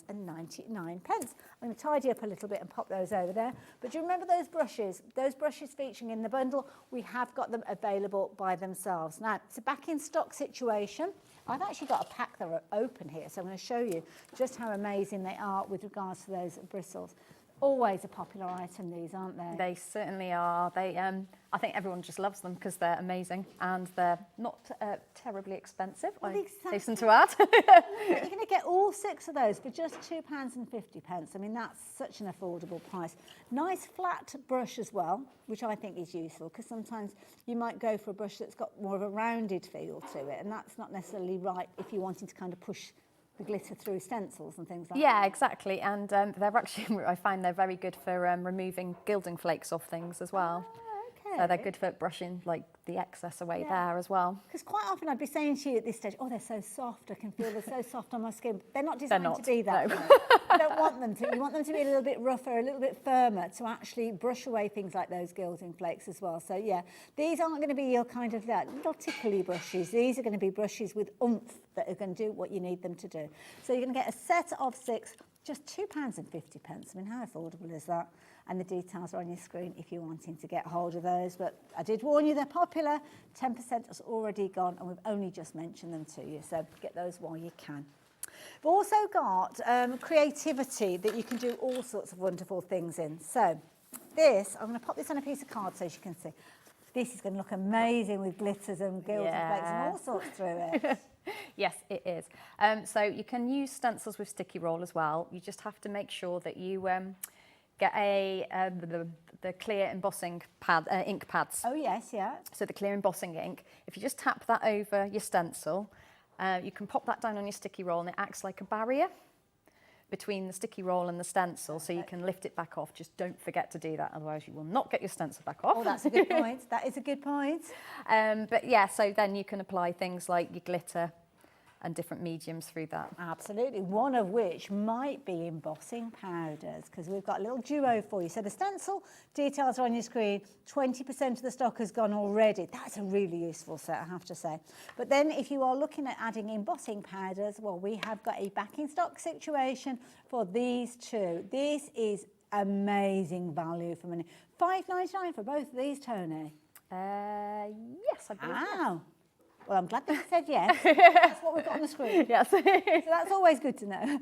I'm going to tidy up a little bit and pop those over there. But do you remember those brushes? Those brushes featuring in the bundle, we have got them available by themselves. Now, it's a back in stock situation. I've actually got a pack that are open here, so I'm going to show you just how amazing they are with regards to those bristles. Always a popular item, these, aren't they? They certainly are. They, I think everyone just loves them because they're amazing and they're not terribly expensive. Well, exactly. Hasten to add. You're going to get all 6 of those for just £2.50. I mean, that's such an affordable price. Nice flat brush as well, which I think is useful, because sometimes you might go for a brush that's got more of a rounded feel to it, and that's not necessarily right if you're wanting to kind of push the glitter through stencils and things like that. Yeah, exactly. And they're actually, I find they're very good for removing gilding flakes off things as well. Oh, okay. So they're good for brushing like the excess away there as well. Because quite often I'd be saying to you at this stage, oh, they're so soft, I can feel they're so soft on my skin. They're not designed to be that. No. You don't want them to. You want them to be a little bit rougher, a little bit firmer, to actually brush away things like those gilding flakes as well. So yeah, these aren't going to be your kind of that little tickly brushes. These are going to be brushes with oomph that are going to do what you need them to do. So you're going to get a set of 6, just £2.50. I mean, how affordable is that? And the details are on your screen if you're wanting to get hold of those. But I did warn you, they're popular. 10% has already gone, and we've only just mentioned them to you. So get those while you can. We've also got creativity that you can do all sorts of wonderful things in. So this, I'm going to pop this on a piece of card so you can see. This is going to look amazing with glitters and gilding flakes and all sorts through it. Yes, it is. So you can use stencils with sticky roll as well. You just have to make sure that you get the clear embossing pad, ink pads. Oh yes, yeah. So the clear embossing ink. If you just tap that over your stencil, you can pop that down on your sticky roll, and it acts like a barrier between the sticky roll and the stencil, so you can lift it back off. Just don't forget to do that, otherwise you will not get your stencil back off. Oh, that's a good point. That is a good point. But yeah, so then you can apply things like your glitter and different mediums through that. Absolutely, one of which might be embossing powders, because we've got a little duo for you. So the stencil details are on your screen. 20% of the stock has gone already. That's a really useful set, I have to say. But then if you are looking at adding embossing powders, well, we have got a back in stock situation for these two. This is amazing value for money. $5.99 for both of these, Toni. Yes, I believe. Wow. Well, I'm glad that you said yes. That's what we've got on the screen. Yes. So that's always good to know.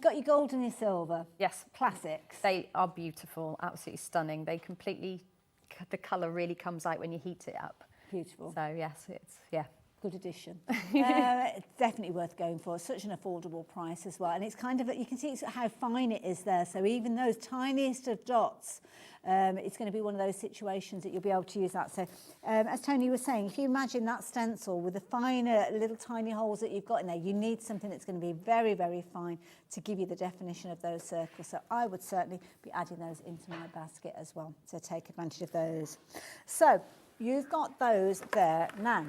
Got your gold and your silver. Yes. Classics. They are beautiful, absolutely stunning. They completely, the colour really comes out when you heat it up. Beautiful. So yes, it's, yeah. Good addition. It's definitely worth going for. Such an affordable price as well. And it's kind of, you can see how fine it is there. So even those tiniest of dots, it's going to be one of those situations that you'll be able to use that. So as Toni was saying, if you imagine that stencil with the finer little tiny holes that you've got in there, you need something that's going to be very, very fine to give you the definition of those circles. So I would certainly be adding those into my basket as well. So take advantage of those. So you've got those there now.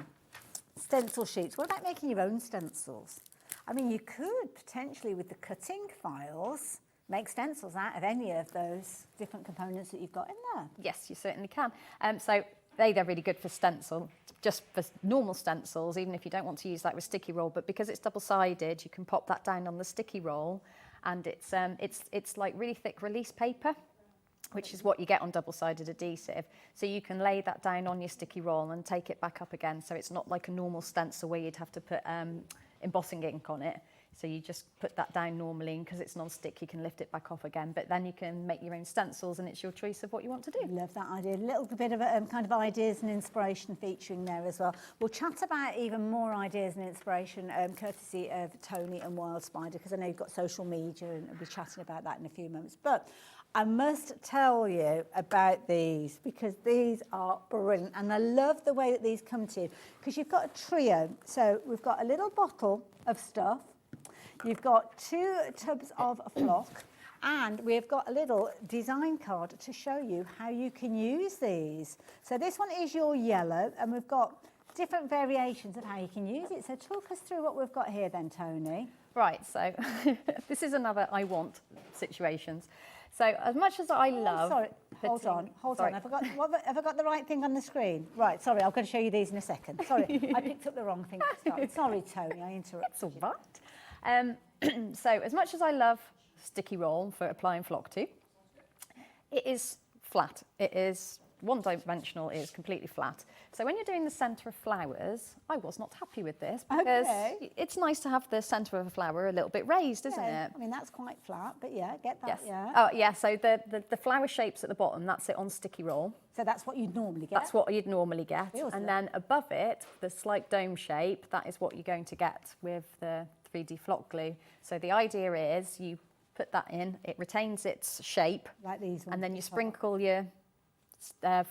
Stencil sheets. What about making your own stencils? I mean, you could potentially, with the cutting files, make stencils out of any of those different components that you've got in there. Yes, you certainly can. So they're really good for stencil, just for normal stencils, even if you don't want to use that with sticky roll. But because it's double-sided, you can pop that down on the sticky roll, and it's like really thick release paper, which is what you get on double-sided adhesive. So you can lay that down on your sticky roll and take it back up again. So it's not like a normal stencil where you'd have to put embossing ink on it. So you just put that down normally, and because it's non-stick, you can lift it back off again. But then you can make your own stencils, and it's your choice of what you want to do. Love that idea. A little bit of kind of ideas and inspiration featuring there as well. We'll chat about even more ideas and inspiration courtesy of Toni and Wild Spider, because I know you've got social media, and we'll be chatting about that in a few moments. But I must tell you about these, because these are brilliant, and I love the way that these come to you, because you've got a trio. So we've got a little bottle of stuff, you've got 2 tubs of flock, and we've got a little design card to show you how you can use these. So this one is your yellow, and we've got different variations of how you can use it. So talk us through what we've got here then, Toni. Right, so this is another I want situations. So as much as I love... Sorry, hold on. Have I got the right thing on the screen? Right, sorry, I'm going to show you these in a second. Sorry, I picked up the wrong thing to start. Sorry, Toni, I interrupted. It's all right. So as much as I love sticky roll for applying flock to, it is flat. It is one-dimensional, it is completely flat. So when you're doing the centre of flowers, I was not happy with this, because it's nice to have the centre of a flower a little bit raised, isn't it? I mean, that's quite flat, but yeah, get that, yes. yeah. Oh, yeah, so the flower shapes at the bottom, that's it on sticky roll. So that's what you'd normally get? That's what you'd normally get. And then above it, the slight dome shape, that is what you're going to get with the 3D flock glue. So the idea is you put that in, it retains its shape, like these ones, and then you sprinkle your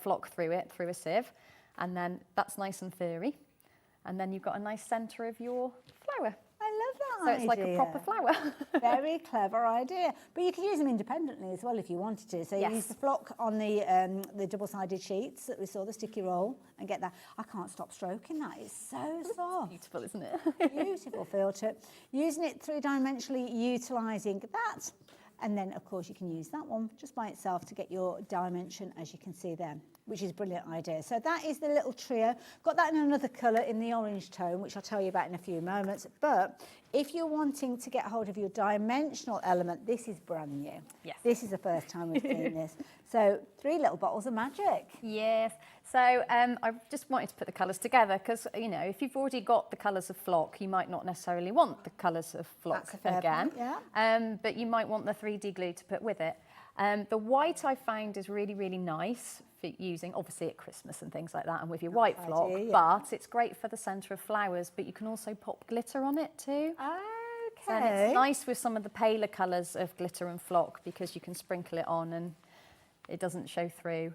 flock through it, through a sieve, and then that's nice and furry, and then you've got a nice centre of your flower. I love that So idea. it's like a proper flower. Very clever idea. But you can use them independently as well if you wanted to. So you use the flock on the double-sided sheets that we saw, the sticky roll, and get that. I can't stop stroking that. It's so soft. Beautiful, isn't it? Beautiful filter. Using it three-dimensionally, utilising that. And then, of course, you can use that one just by itself to get your dimension, as you can see there, which is a brilliant idea. So that is the little trio. Got that in another colour, in the orange tone, which I'll tell you about in a few moments. But if you're wanting to get hold of your dimensional element, this is brand new. Yes. This is the first time we've seen this. So 3 little bottles of magic. Yes. So I just wanted to put the colours together, because, you know, if you've already got the colours of flock, you might not necessarily want the colours of flock again. Point, yeah. But you might want the 3D glue to put with it. The white I found is really, really nice for using, obviously at Christmas and things like that, and with your white flock, but it's great for the centre of flowers, but you can also pop glitter on it too. Okay. So it's nice with some of the paler colours of glitter and flock, because you can sprinkle it on and it doesn't show through.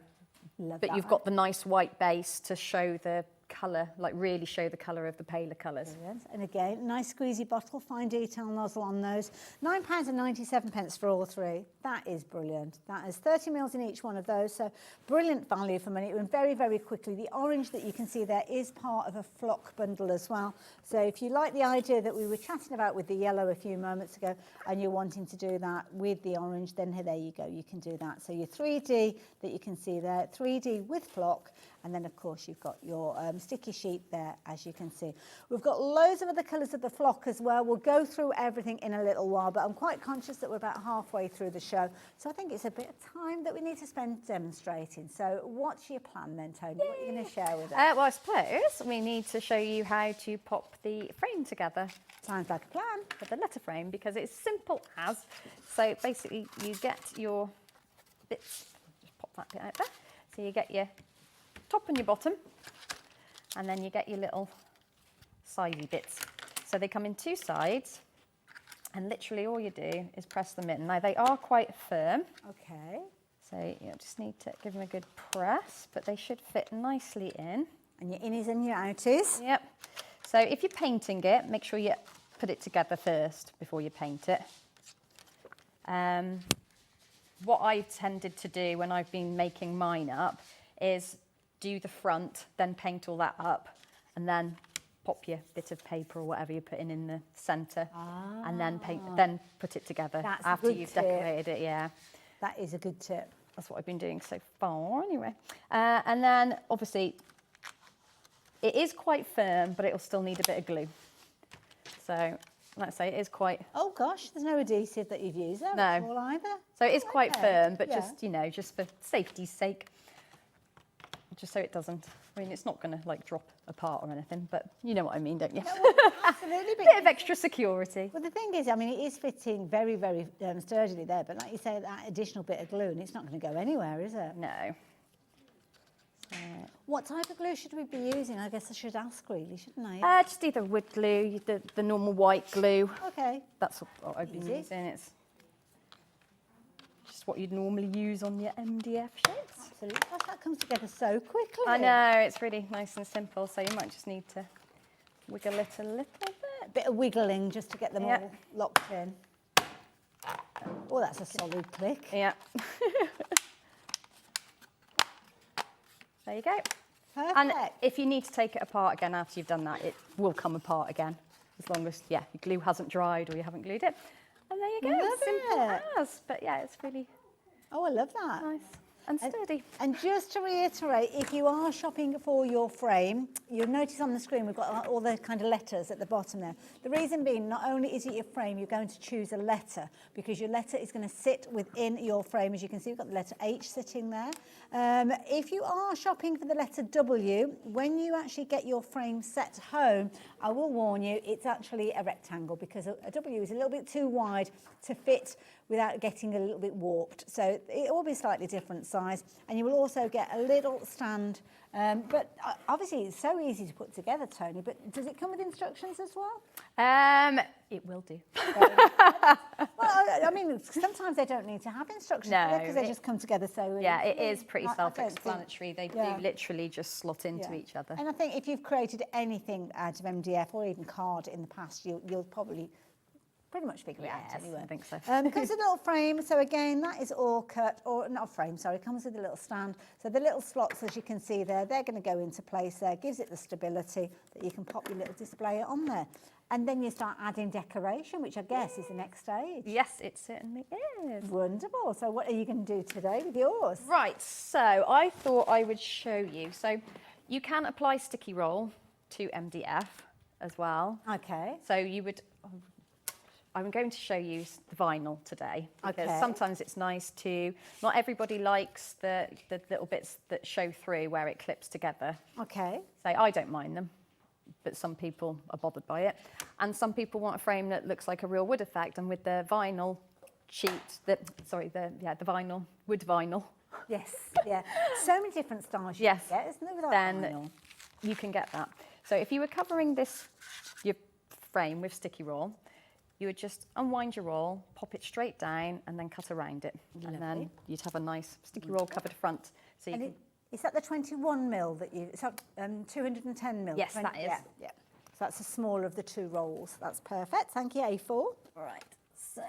But you've got the nice white base to show the colour, like really show the colour of the paler colours. Brilliant. And again, nice squeezy bottle, fine detail nozzle on those. £9.97 for all 3. That is brilliant. That is 30 mils in each one of those, so brilliant value for money. And very, very quickly, the orange that you can see there is part of a flock bundle as well. So if you like the idea that we were chatting about with the yellow a few moments ago, and you're wanting to do that with the orange, then there you go, you can do that. So your 3D that you can see there, 3D with flock, And then, of course, you've got your sticky sheet there, as you can see. We've got loads of other colours of the flock as well. We'll go through everything in a little while, but I'm quite conscious that we're about halfway through the show. So I think it's a bit of time that we need to spend demonstrating. So what's your plan then, Toni? What are you going to share with us? Well, I suppose we need to show you how to pop the frame together. Sounds like a plan. For the letter frame, because it's simple as. So basically, you get your bits, just pop that bit out there. So you get your top and your bottom, and then you get your little sidey bits. So they come in two sides, and literally all you do is press them in. Now they are quite firm. Okay. So you just need to give them a good press, but they should fit nicely in. And your innies and your outies. Yep. So if you're painting it, make sure you put it together first before you paint it. What I tended to do when I've been making mine up is do the front, then paint all that up, and then pop your bit of paper or whatever you're putting in the centre, and then then put it together after you've decorated it. Yeah, that is a good tip. That's what I've been doing so far, anyway. And then obviously it is quite firm, but it'll still need a bit of glue. So let's say it is quite. Oh gosh, there's no adhesive that you've used there at all either. So it is quite firm, but yeah. just, you know, just for safety's sake, just so it doesn't. I mean, it's not going to like drop apart or anything, but you know what I mean, don't you? No, absolutely. Bit of extra security. Well, the thing is, I mean, it is fitting very, very sturdily there, but like you say, that additional bit of glue, and it's not going to go anywhere, is it? No. What type of glue should we be using? I guess I should ask really, shouldn't I? Just either wood glue, the normal white glue. Okay. That's what I've been using. It's just what you'd normally use on your MDF shapes. Absolutely. Gosh, that comes together so quickly. I know, it's really nice and simple, so you might just need to wiggle it a little bit. A bit of wiggling just to get them all locked in. Oh, that's a solid click. Yeah. There you go. Perfect. And if you need to take it apart again after you've done that, it will come apart again, as long as, your glue hasn't dried or you haven't glued it. And there you go, Love simple it. as. But yeah, it's really Oh, I love that. nice and sturdy. And just to reiterate, if you are shopping for your frame, you'll notice on the screen we've got all the kind of letters at the bottom there. The reason being, not only is it your frame, you're going to choose a letter, because your letter is going to sit within your frame. As you can see, we've got the letter H sitting there. If you are shopping for the letter W, when you actually get your frame set home, I will warn you, it's actually a rectangle, because a W is a little bit too wide to fit without getting a little bit warped. So it will be slightly different size, and you will also get a little stand. But obviously it's so easy to put together, Toni, but does it come with instructions as well? It will do. Well, I mean, sometimes they don't need to have instructions, because they just come together so easily. Yeah, it is pretty I don't self-explanatory. They do literally just slot into each other. And I think if you've created anything out of MDF or even card in the past, you'll probably pretty much figure it out anyway. I think so. It comes with a little frame, so again, that is all cut, or not a frame, sorry, it comes with a little stand. So the little slots, as you can see there, they're going to go into place there, gives it the stability that you can pop your little display on there. And then you start adding decoration, which I guess is the next stage. Yes, it certainly is. Wonderful. So what are you going to do today with yours? Right, so I thought I would show you. So you can apply sticky roll to MDF as well. Okay. So you would... I'm going to show you the vinyl today, because Okay. sometimes it's nice to, not everybody likes the little bits that show through where it clips together. Okay. So I don't mind them, but some people are bothered by it. And some people want a frame that looks like a real wood effect, and with the vinyl sheet, the vinyl, wood vinyl. Yes, yeah. So many different styles you Yes. can get, isn't there, without Then vinyl? you can get that. So if you were covering your frame with sticky roll, you would just unwind your roll, pop it straight down, and then cut around it. Lovely. And then you'd have a nice sticky roll covered front. So you And can, is that the 21 mil that you, is that 210 mil? Yes, that is. Yeah. So that's the smaller of the two rolls. That's perfect. Thank you, A4. All right, so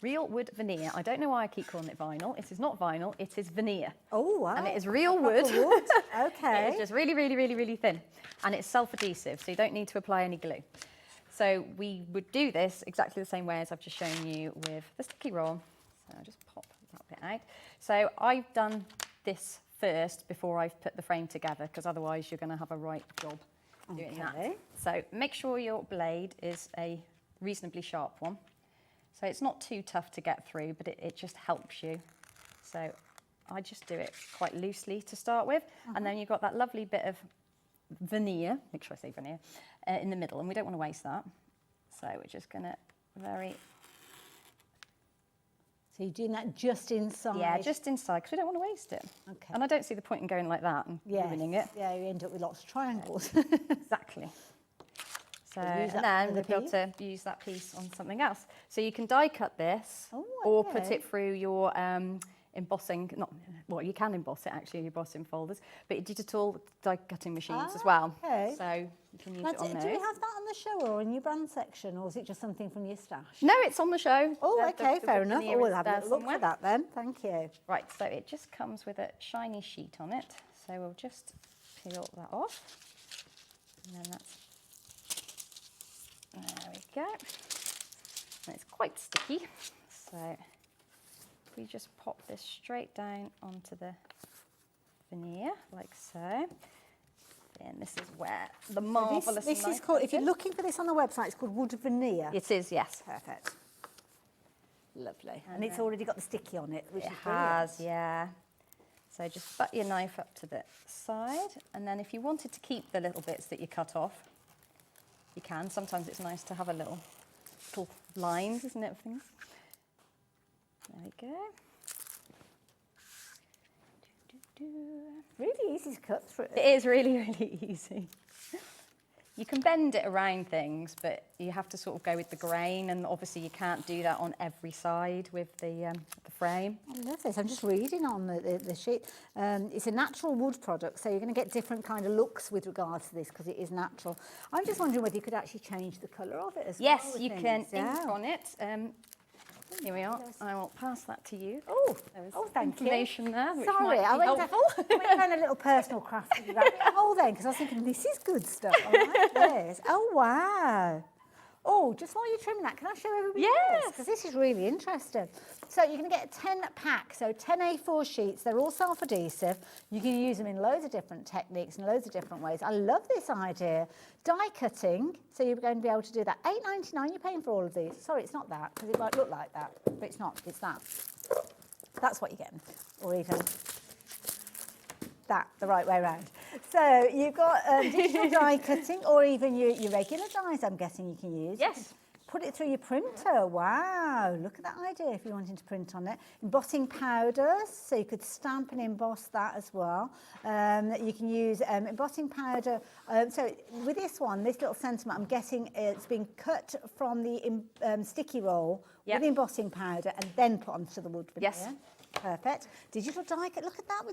real wood veneer. I don't know why I keep calling it vinyl. It is not vinyl, it is veneer. Oh, wow. And it is real Proper wood. wood. Okay. It is just really, really, really, really thin. And it's self-adhesive, so you don't need to apply any glue. So we would do this exactly the same way as I've just shown you with the sticky roll. So I'll just pop that bit out. So I've done this first before I've put the frame together, because otherwise you're going to have a right job doing that. So make sure your blade is a reasonably sharp one. So it's not too tough to get through, but it just helps you. So I just do it quite loosely to start with. And then you've got that lovely bit of veneer, make sure I say veneer, in the middle, and we don't want to waste that. So we're just going to So you're doing that just inside? Yeah, just inside, because we don't want to waste it. Okay. And I don't see the point in going like that and ruining it. Yeah, you end up with lots of triangles. Exactly. So, and then we'll be able to use that piece on something else. So you can die cut this, or put it through your embossing, well, you can emboss it actually in your embossing folders, but digital die cutting machines as well. Okay. So you can use it on those. Do we have that on the show or in your brand section, or is it just something from your stash? No, it's on the show. Oh, okay, fair enough. Oh, we'll have a little look for that then. Thank you. Right, so it just comes with a shiny sheet on it. So we'll just peel that off. And then that's, there we go. And it's quite sticky. So we just pop this straight down onto the veneer, like so. And this is where the marvellous This is called, if you're looking for this on the website, it's called wood veneer. It is, yes. Perfect. Lovely. And it's already got the sticky on it, which is has, yeah. So just butt your knife up to the side, and then if you wanted to keep the little bits that you cut off, you can. Sometimes it's nice to have a little lines, isn't it, of things? There we go. Really easy to cut through. It is really, really easy. You can bend it around things, but you have to sort of go with the grain, and obviously you can't do that on every side with the frame. I love this. I'm just reading on the sheet. It's a natural wood product, so you're going to get different kind of looks with regards to this because it is natural. I'm just wondering whether you could actually change the colour of it as well. Yes, you can ink on it. Here we are. I will pass that to you. Oh, thank you. Information there. Sorry, I went down a little personal craft rabbit hole then, because I was thinking this is good stuff. I like this. Oh wow. Oh, just while you're trimming that, can I show everybody this? Because this is really interesting. So you're going to get a 10 pack, so 10 A4 sheets. They're all self-adhesive. You can use them in loads of different techniques and loads of different ways. I love this idea. Die cutting, so you're going to be able to do that. £8.99 you're paying for all of these. Sorry, it's not that, because it might look like that, but it's not, it's that. That's what you're getting, or even that, the right way around. So you've got digital die cutting, or even your regular dies, I'm guessing you can use. Yes. Put it through your printer. Wow, look at that idea if you're wanting to print on it. Embossing powders, so you could stamp and emboss that as well. You can use embossing powder. So with this one, this little sentiment, I'm guessing it's been cut from the sticky roll with embossing powder and then put onto the wood veneer. Yes. Perfect. Digital die cut. Look at that.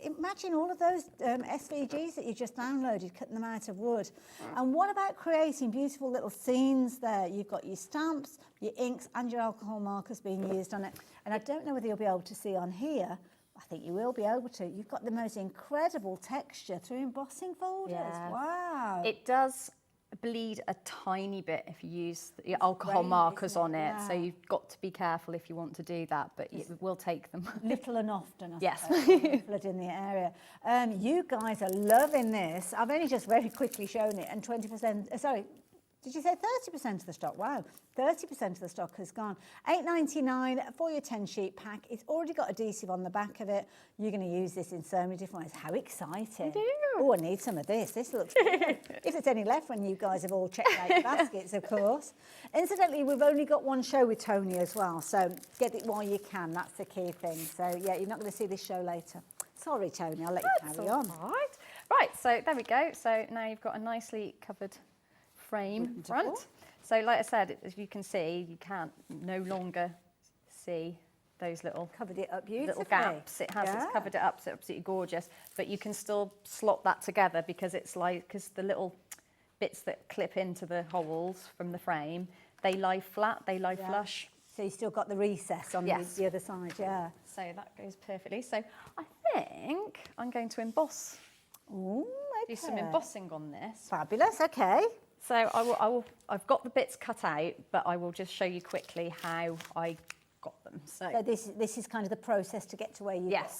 Imagine all of those SVGs that you just downloaded, cutting them out of wood. And what about creating beautiful little scenes there? You've got your stamps, your inks, and your alcohol markers being used on it. And I don't know whether you'll be able to see on here. I think you will be able to. You've got the most incredible texture through embossing folders. Yes. Wow. It does bleed a tiny bit if you use your alcohol markers on it, so you've got to be careful if you want to do that, but it will take them. Little and often, I yes. Flood in the area. You guys are loving this. I've only just very quickly shown it, and 20%, sorry, did you say 30% of the stock? Wow, 30% of the stock has gone. £8.99 for your 10-sheet pack. It's already got adhesive on the back of it. You're going to use this in so many different ways. How exciting. I do. Oh, I need some of this. This looks good. If there's any left when you guys have all checked out your baskets, of course. Incidentally, we've only got one show with Toni as well, so get it while you can. That's the key thing. So, yeah, you're not going to see this show later. Sorry, Toni, I'll let you carry on. Right, so there we go. So now you've got a nicely covered frame front. So like I said, as you can see, you can't no longer see those little covered it up beautifully. Little gaps. It has it's covered it up, so absolutely gorgeous. But you can still slot that together because the little bits that clip into the holes from the frame, they lie flat, they lie flush. So you still got the recess on the other side, yeah. So that goes perfectly. So I think I'm going to emboss. Ooh, okay. Do some embossing on this. Fabulous. Okay. So I've got the bits cut out, but I will just show you quickly how I got them. So this is kind of the process to get to where you got.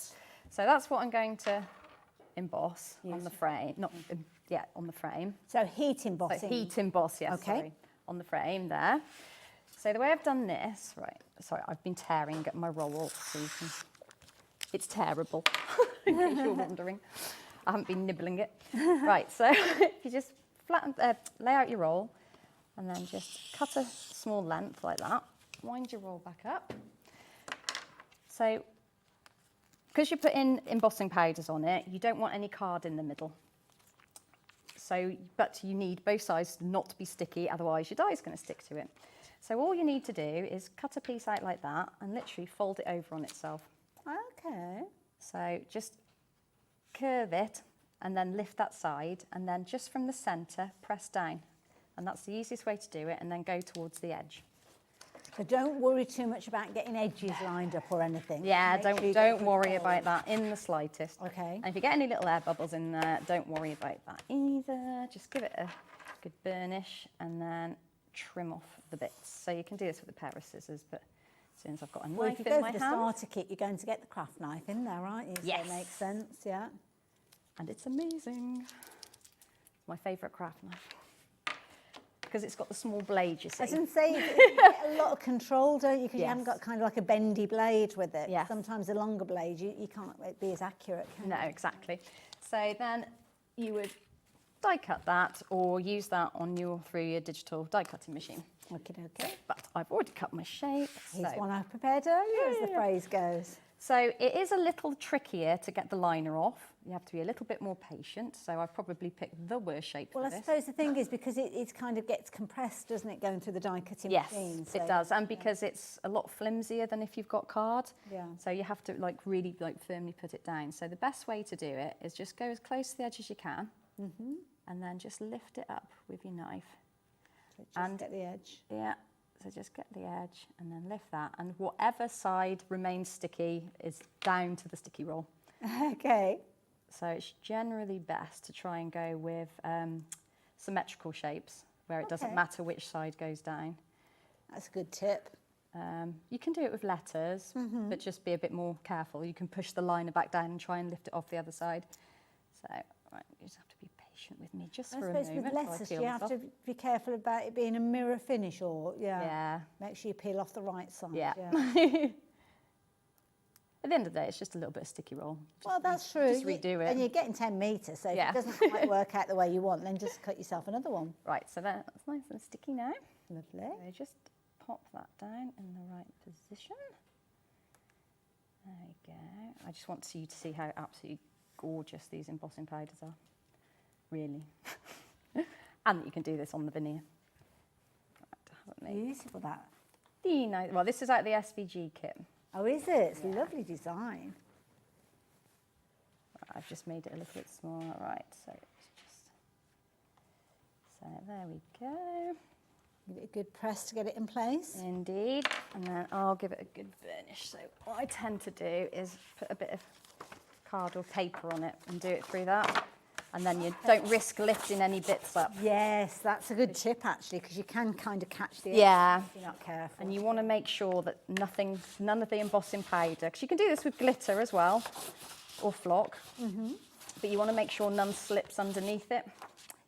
So that's what I'm going to emboss on the frame, on the frame. So heat embossing. So heat emboss, yes, Okay. sorry, on the frame there. So the way I've done this, right, sorry, I've been tearing at my roll, so you can, it's terrible, in case you're wondering. I haven't been nibbling it. Right, so you just lay out your roll and then just cut a small length like that. Wind your roll back up. So, because you're putting embossing powders on it, you don't want any card in the middle. So, but you need both sides not to be sticky, otherwise your die is going to stick to it. So all you need to do is cut a piece out like that and literally fold it over on itself. Okay. So just curve it and then lift that side and then just from the centre, press down. And that's the easiest way to do it, and then go towards the edge. So don't worry too much about getting edges lined up or anything. Yeah, Make sure you don't get worry good about that in the slightest. Okay. And if you get any little air bubbles in there, don't worry about that either. Just give it a good burnish and then trim off the bits. So you can do this with a pair of scissors, but as soon as I've got a Well, knife if you in go my for the hand. starter kit, you're going to get the craft knife in there, aren't you? Yes. So it makes sense, yeah. And it's amazing. My favourite craft knife. Because it's got the small blade, you see. I was going to say, you get a lot of control, don't you? Because you haven't Yes. got kind of like a bendy blade with it. Yes. Sometimes a longer blade, you can't be as accurate, can No, you? exactly. So then you would die cut that or use that on through your digital die cutting machine. Okay. But I've already cut my shape. Here's so. one I prepared earlier, as the phrase goes. So it is a little trickier to get the liner off. You have to be a little bit more patient. So I've probably picked the worst shape Well, for I this. suppose the thing is because it kind of gets compressed, doesn't it, going through the die cutting Yes, machine? it does, and because it's a lot flimsier than if you've got card. Yeah. So you have to really firmly put it down. So the best way to do it is just go as close to the edge as you can, and then just lift it up with your knife. So just get the edge. Yeah. So just get the edge and then lift that, and whatever side remains sticky is down to the sticky roll. Okay. So it's generally best to try and go with symmetrical shapes where it doesn't matter which side goes down. That's a good tip. You can do it with letters, but just be a bit more careful. You can push the liner back down and try and lift it off the other side. So, right, you just have to be patient with me just for a moment. I suppose with while I letters, peel you this have off. to be careful about it being a mirror finish, or Yeah. make sure you peel off the right side. Yeah. At the end of the day, it's just a little bit of sticky roll. Well, that's true. Just redo it. And you're getting 10 metres, so Yeah. if it doesn't quite work out the way you want, then just cut yourself another one. Right, so that's nice and sticky now. Lovely. So just pop that down in the right position. There we go. I just want you to see how absolutely gorgeous these embossing powders are. Really. And that you can do this on the veneer. Beautiful, that. Well, this is out the SVG kit. Oh, is it? It's a lovely design. Right, I've just made it a little bit smaller. Right, so it's just... So there we go. Give it a good press to get it in place. Indeed. And then I'll give it a good burnish. So what I tend to do is put a bit of card or paper on it and do it through that. And then you don't risk lifting any bits up. Yes, that's a good tip actually, because you can kind of catch the edge if you're not careful. And you want to make sure that none of the embossing powder, because you can do this with glitter as well, or flock, but you want to make sure none slips underneath it.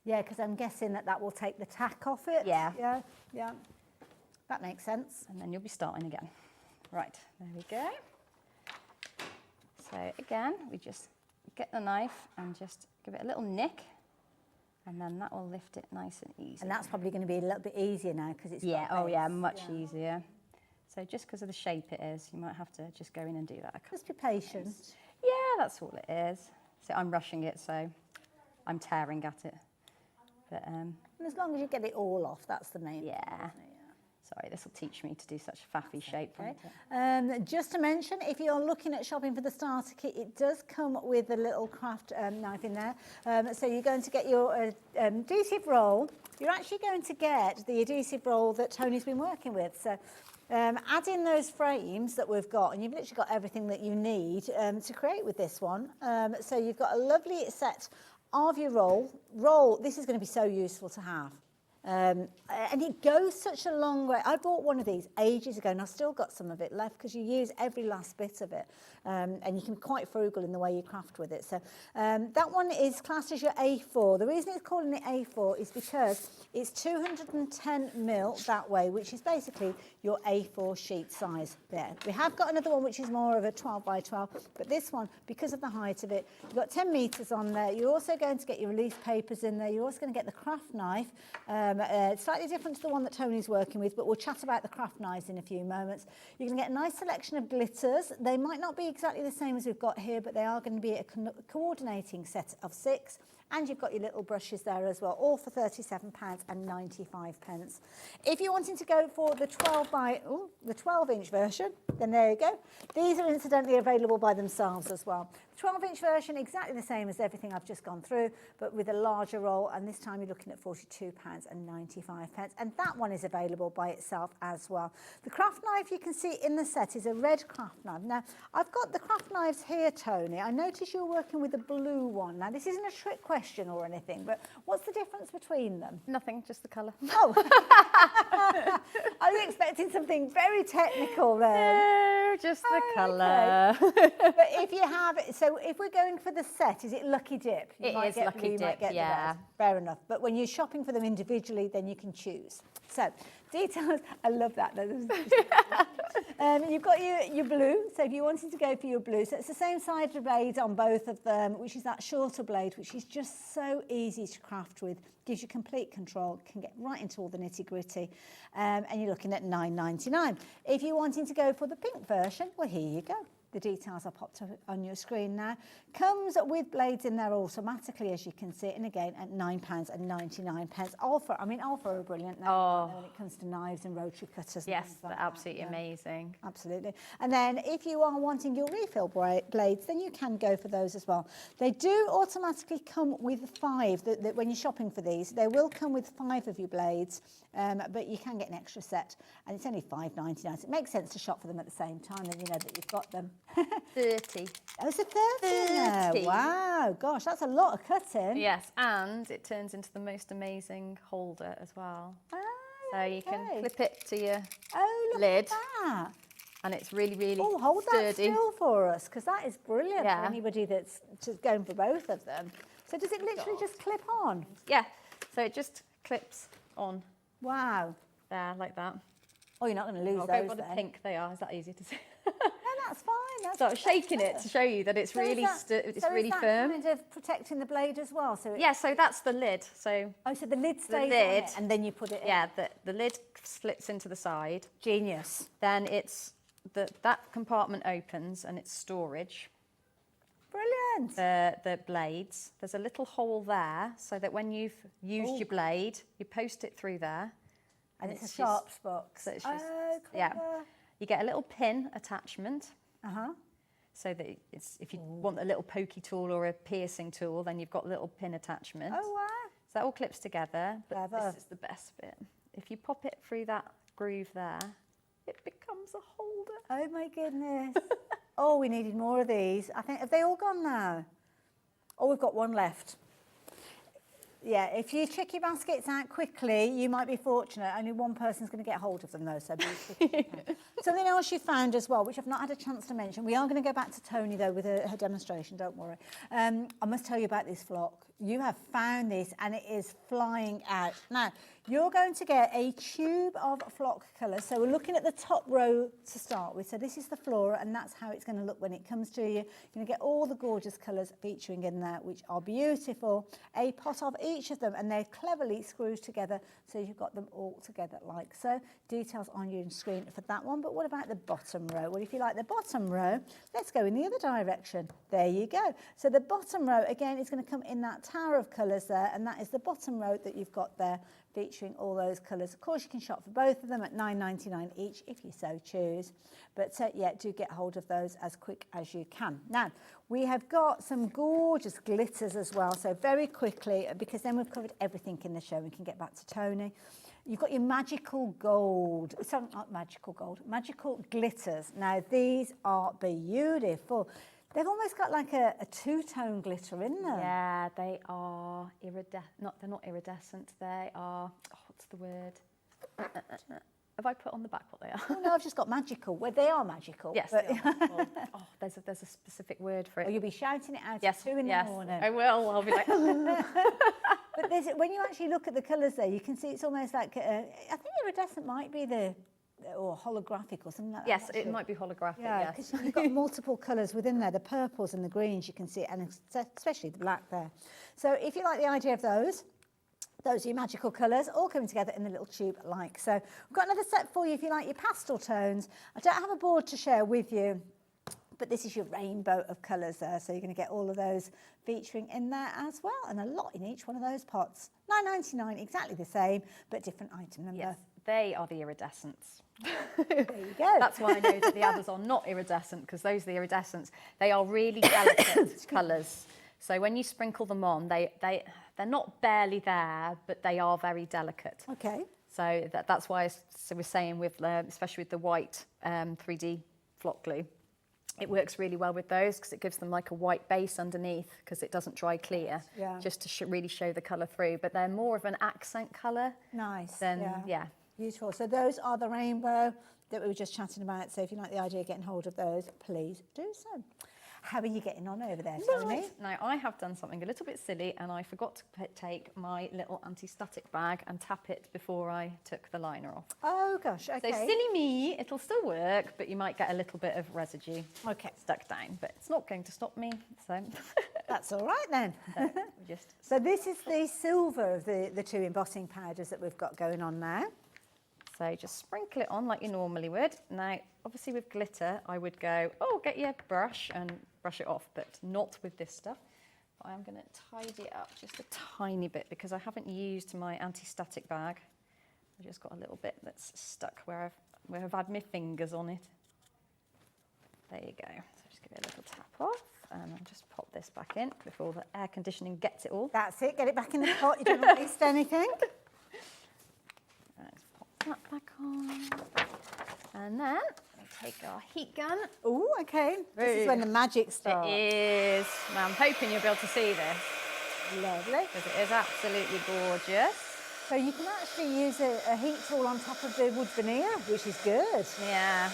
Yeah, because I'm guessing that will take the tack off it. Yeah. Yeah. That makes sense. And then you'll be starting again. Right, there we go. So again, we just get the knife and just give it a little nick, and then that will lift it nice and easy. And that's probably going to be a little bit easier now because it's Yeah, got oh yeah, base. much easier. So just because of the shape it is, you might have to just go in and do that. Just be patient. Yeah, that's all it is. So I'm rushing it, so I'm tearing at it. But And as long as you get it all off, that's the main thing, yeah. isn't it? Sorry, this will teach me to do such a faffy shape. Okay. Just to mention, if you're looking at shopping for the starter kit, it does come with a little craft knife in there. So you're going to get your adhesive roll. You're actually going to get the adhesive roll that Tony's been working with. So add in those frames that we've got, and you've literally got everything that you need to create with this one. So you've got a lovely set of your roll. This is going to be so useful to have. and it goes such a long way. I bought one of these ages ago and I've still got some of it left because you use every last bit of it, and you can be quite frugal in the way you craft with it. So that one is classed as your A4. The reason it's calling it A4 is because it's 210 mil that way, which is basically your A4 sheet size there. We have got another one which is more of a 12 by 12, but this one, because of the height of it, you've got 10 metres on there. You're also going to get your release papers in there. You're also going to get the craft knife. It's slightly different to the one that Tony's working with, but we'll chat about the craft knives in a few moments. You're going to get a nice selection of glitters. They might not be exactly the same as we've got here, but they are going to be a coordinating set of 6. And you've got your little brushes there as well, all for £37.95. If you're wanting to go for the 12-inch version, then there you go. These are incidentally available by themselves as well. The 12-inch version, exactly the same as everything I've just gone through, but with a larger roll, and this time you're looking at £42.95. And that one is available by itself as well. The craft knife you can see in the set is a red craft knife. Now, I've got the craft knives here, Tony. I notice you're working with the blue one. Now, this isn't a trick question or anything, but what's the difference between them? Nothing, just the colour. Oh, I was expecting something very technical there. No, just the colour. But if you have it, so if we're going for the set, is it Lucky Dip? It is Lucky Dip, yeah. Fair enough. But when you're shopping for them individually, then you can choose. So, details, I love that. You've got your blue, so if you're wanting to go for your blue, so it's the same size blade on both of them, which is that shorter blade, which is just so easy to craft with, gives you complete control, can get right into all the nitty-gritty, and you're looking at £9.99. If you're wanting to go for the pink version, well, here you go. The details are popped up on your screen now. Comes with blades in there automatically, as you can see, and again at £9.99. Alpha, Alpha are brilliant now when it comes to knives and rotary cutters. Yes, they're absolutely amazing. Absolutely. And then if you are wanting your refill blades, then you can go for those as well. They do automatically come with 5. When you're shopping for these, they will come with 5 of your blades, but you can get an extra set, and it's only £5.99. So it makes sense to shop for them at the same time, and you know that you've got them. 30. Oh, it's a 30. Wow, gosh, that's a lot of cutting. Yes, and it turns into the most amazing holder as well. Oh, so you can clip it to your At lid. that. And it's really, really hold that sturdy. still for us, because that is brilliant for anybody that's just going for both of them. So does it literally just clip on? Yeah, so it just clips on. Wow. There, like that. Oh, you're not going to lose I'll those go for the then. pink they are. Is that easier to see? That's fine. So I'm shaking it to show you that it's really really firm. Kind of protecting the blade as well. So yeah, so that's the lid. So so the lid stays on it, and then you put it in. Yeah, the lid slits into the side. Genius. Then it's that compartment opens and it's storage. Brilliant. The blades. There's a little hole there so that when you've used your blade, you post it through there. And it's a sharps box. So it's just, yeah. You get a little pin attachment. So that if you want a little pokey tool or a piercing tool, then you've got a little pin attachment. Oh, wow. So that all clips together, but this is the best bit. If you pop it through that groove there, it becomes a holder. Oh, my goodness. Oh, we needed more of these. I think, have they all gone now? Oh, we've got one left. Yeah, if you check your baskets out quickly, you might be fortunate. Only one person's going to get hold of them, though. So something else you found as well, which I've not had a chance to mention. We are going to go back to Toni, though, with her demonstration. Don't worry. I must tell you about this flock. You have found this, and it is flying out. Now, you're going to get a tube of flock colours. So we're looking at the top row to start with. So this is the flora, and that's how it's going to look when it comes to you. You're going to get all the gorgeous colours featuring in there, which are beautiful. A pot of each of them, and they're cleverly screwed together, so you've got them all together like so. Details on your screen for that one. But what about the bottom row? Well, if you like the bottom row, let's go in the other direction. There you go. So the bottom row, again, is going to come in that tower of colours there, and that is the bottom row that you've got there, featuring all those colours. Of course, you can shop for both of them at £9.99 each if you so choose. But yeah, do get hold of those as quick as you can. Now, we have got some gorgeous glitters as well. So very quickly, because then we've covered everything in the show, we can get back to Toni. You've got your magical gold, sorry, not magical gold, magical glitters. Now, these are beautiful. They've almost got like a two-tone glitter in them. Yeah, they are they're not iridescent. They are, what's the word? Have I put on the back what they are? Oh, no, I've just got magical. Well, they are magical. Yes, but they are. Well, there's a specific word for it. Or you'll be shouting it out yes, at 2 in the morning. I will. I'll be like. But when you actually look at the colours there, you can see it's almost like, I think iridescent might be or holographic or something like that. Yes, it might be holographic, Yeah, because you've got multiple colours within there, the purples and the greens, you can see, and especially the black there. So if you like the idea of those are your magical colours all coming together in the little tube like so. We've got another set for you if you like your pastel tones. I don't have a board to share with you, but this is your rainbow of colours there, so you're going to get all of those featuring in there as well, and a lot in each one of those pots. £9.99, exactly the same, but different item number. Yes, they are the iridescents. There you go. That's why I know that the others are not iridescent, because those are the iridescents. They are really delicate colours. So when you sprinkle them on, they're not barely there, but they are very delicate. Okay. So that's why we're saying with, especially with the white 3D flock glue, it works really well with those because it gives them like a white base underneath because it doesn't dry clear, just to really show the colour through. But they're more of an accent colour. Nice. Yeah. Beautiful. So those are the rainbow that we were just chatting about. So if you like the idea of getting hold of those, please do so. How are you getting on over there, Toni? Now, I have done something a little bit silly and I forgot to take my little anti-static bag and tap it before I took the liner off. Oh, gosh, okay. So silly me, it'll still work, but you might get a little bit of residue stuck down, but it's not going to stop me, so... That's all right then. So this is the silver of the two embossing powders that we've got going on now. So just sprinkle it on like you normally would. Now, obviously with glitter, I would go, get your brush and brush it off, but not with this stuff. But I'm going to tidy it up just a tiny bit because I haven't used my anti-static bag. I've just got a little bit that's stuck where I've had my fingers on it. There you go. So just give it a little tap off and I'll just pop this back in before the air conditioning gets it all. That's it, get it back in the pot, you don't want to waste anything. Let's pop that back on. And then we take our heat gun. Oh, okay. This is when the magic starts. It is. Now I'm hoping you'll be able to see this. Lovely. Because it is absolutely gorgeous. So you can actually use a heat tool on top of the wood veneer, which is good. Yeah.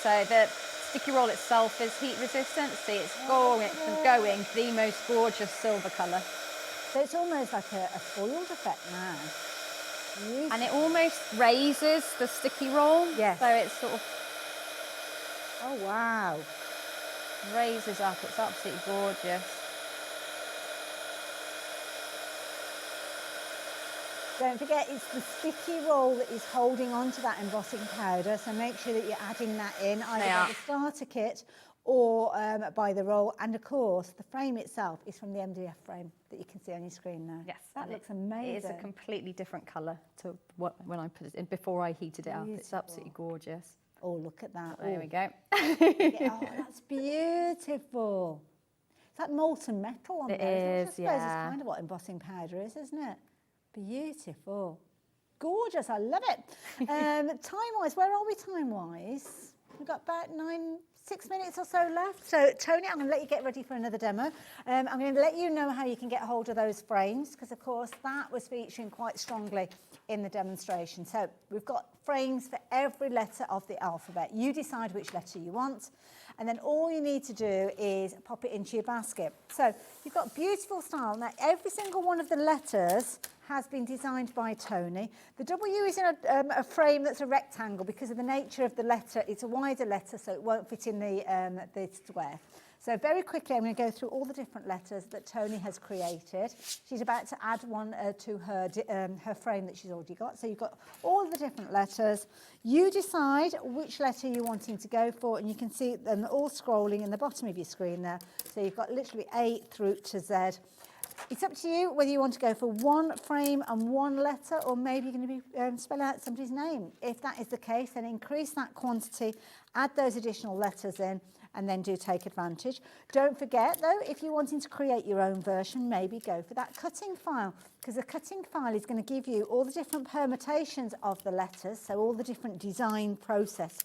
So the sticky roll itself is heat resistant. See, it's going the most gorgeous silver colour. So it's almost like a foiled effect now. Beautiful. And it almost raises the sticky roll. Yes. So it's sort of... Oh, wow. Raises up. It's absolutely gorgeous. Don't forget, it's the sticky roll that is holding on to that embossing powder, so make sure that you're adding that in, either by the starter kit or by the roll. And of course, the frame itself is from the MDF frame that you can see on your screen now. Yes. That looks amazing. It is a completely different colour to when I put it in, before I heated it up. It's absolutely gorgeous. Oh, look at that. There we go. Oh, that's beautiful. It's like molten metal on there. It is, I suppose it's kind of what embossing powder is, isn't it? Beautiful. Gorgeous, I love it. Time-wise, where are we time-wise? We've got about 6 minutes or so left. So, Toni, I'm going to let you get ready for another demo. I'm going to let you know how you can get hold of those frames, because, of course, that was featuring quite strongly in the demonstration. So, we've got frames for every letter of the alphabet. You decide which letter you want, and then all you need to do is pop it into your basket. So, you've got beautiful style. Now, every single one of the letters has been designed by Toni. The W is in a frame that's a rectangle because of the nature of the letter. It's a wider letter, so it won't fit in the square. So very quickly, I'm going to go through all the different letters that Toni has created. She's about to add one to her frame that she's already got. So you've got all the different letters. You decide which letter you're wanting to go for, and you can see them all scrolling in the bottom of your screen there. So you've got literally A through to Z. It's up to you whether you want to go for one frame and one letter, or maybe you're going to be spell out somebody's name. If that is the case, then increase that quantity, add those additional letters in, and then do take advantage. Don't forget, though, if you're wanting to create your own version, maybe go for that cutting file, because the cutting file is going to give you all the different permutations of the letters, so all the different design process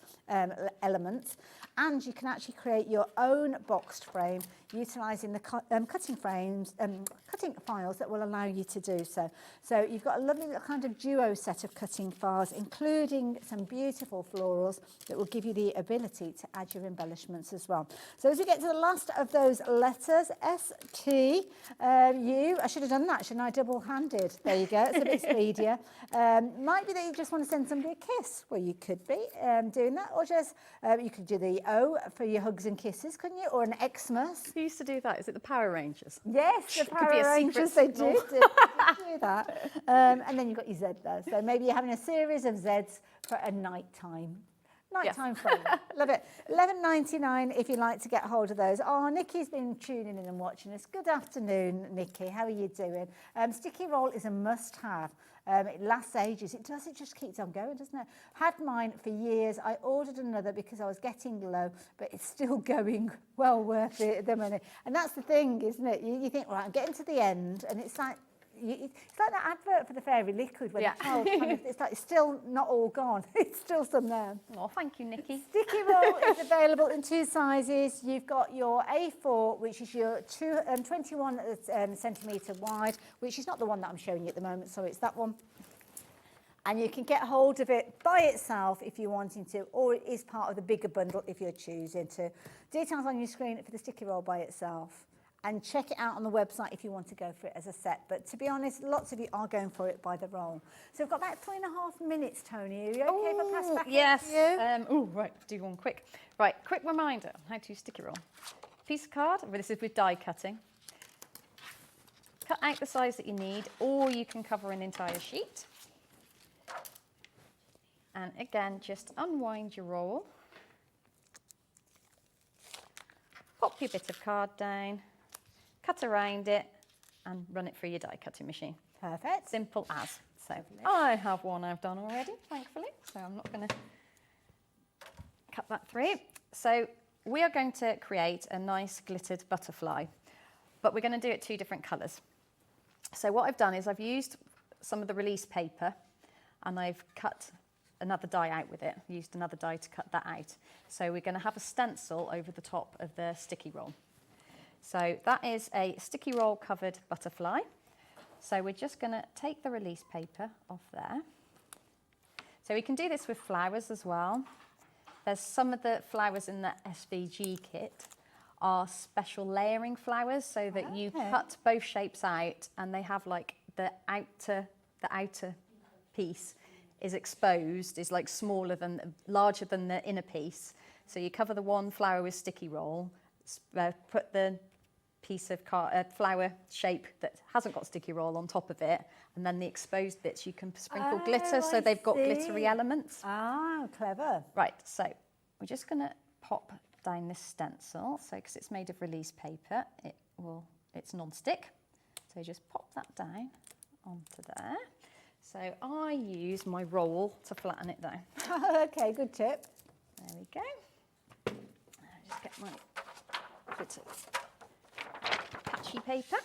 elements, and you can actually create your own boxed frame utilising the cutting frames, cutting files that will allow you to do so. So you've got a lovely little kind of duo set of cutting files, including some beautiful florals that will give you the ability to add your embellishments as well. So as we get to the last of those letters, S-T-U, I should have done that, shouldn't I? Double-handed. There you go, it's a bit speedier. Might be that you just want to send somebody a kiss. Well, you could be doing that, or just, you could do the O for your hugs and kisses, couldn't you? Or an Xmas. Who used to do that? Is it the Power Rangers? Yes, the Could be Power a Rangers, secret they signal. do that. And then you've got your Z there. So maybe you're having a series of Zs for a nighttime. Nighttime frame. Love it. $11.99 if you'd like to get hold of those. Oh, Nikki's been tuning in and watching us. Good afternoon, Nikki. How are you doing? Sticky roll is a must-have. It lasts ages. It does. It just keeps on going, doesn't it? Had mine for years. I ordered another because I was getting low, but it's still going. Well worth the money. And that's the thing, isn't it? You think, right, I'm getting to the end, and it's like, it's like that advert for the fairy liquid when the child kind of, it's like it's still not all gone. It's still some there. Oh, thank you, Nikki. Sticky roll is available in 2 sizes. You've got your A4, which is your 21 centimetre wide, which is not the one that I'm showing you at the moment, so it's that one. And you can get hold of it by itself if you're wanting to, or it is part of the bigger bundle if you're choosing to. Details on your screen for the sticky roll by itself. And check it out on the website if you want to go for it as a set. But to be honest, lots of you are going for it by the roll. So we've got about 3.5 minutes, Toni. Are you okay if I pass back yes. to you? Oh, right, do one quick. Right, quick reminder on how to use sticky roll. Piece of card, this is with die cutting. Cut out the size that you need, or you can cover an entire sheet. And again, just unwind your roll. Pop your bit of card down. Cut around it and run it through your die cutting machine. Perfect. Simple as. So I have one I've done already, thankfully, so I'm not going to cut that through. So we are going to create a nice glittered butterfly, but we're going to do it 2 different colours. So what I've done is I've used some of the release paper and I've cut another die out with it, used another die to cut that out. So we're going to have a stencil over the top of the sticky roll. So that is a sticky roll covered butterfly. So we're just going to take the release paper off there. So we can do this with flowers as well. There's some of the flowers in the SVG kit are special layering flowers so that you cut both shapes out and they have like the outer piece is exposed, is like larger than the inner piece. So you cover the one flower with sticky roll, put the piece of flower shape that hasn't got sticky roll on top of it, and then the exposed bits you can sprinkle glitter so they've got glittery elements. Ah, clever. Right, so we're just going to pop down this stencil, so because it's made of release paper, it's non-stick. So just pop that down onto there. So I use my roll to flatten it down. Okay, good tip. There we go. I'll just get my bit of patchy paper.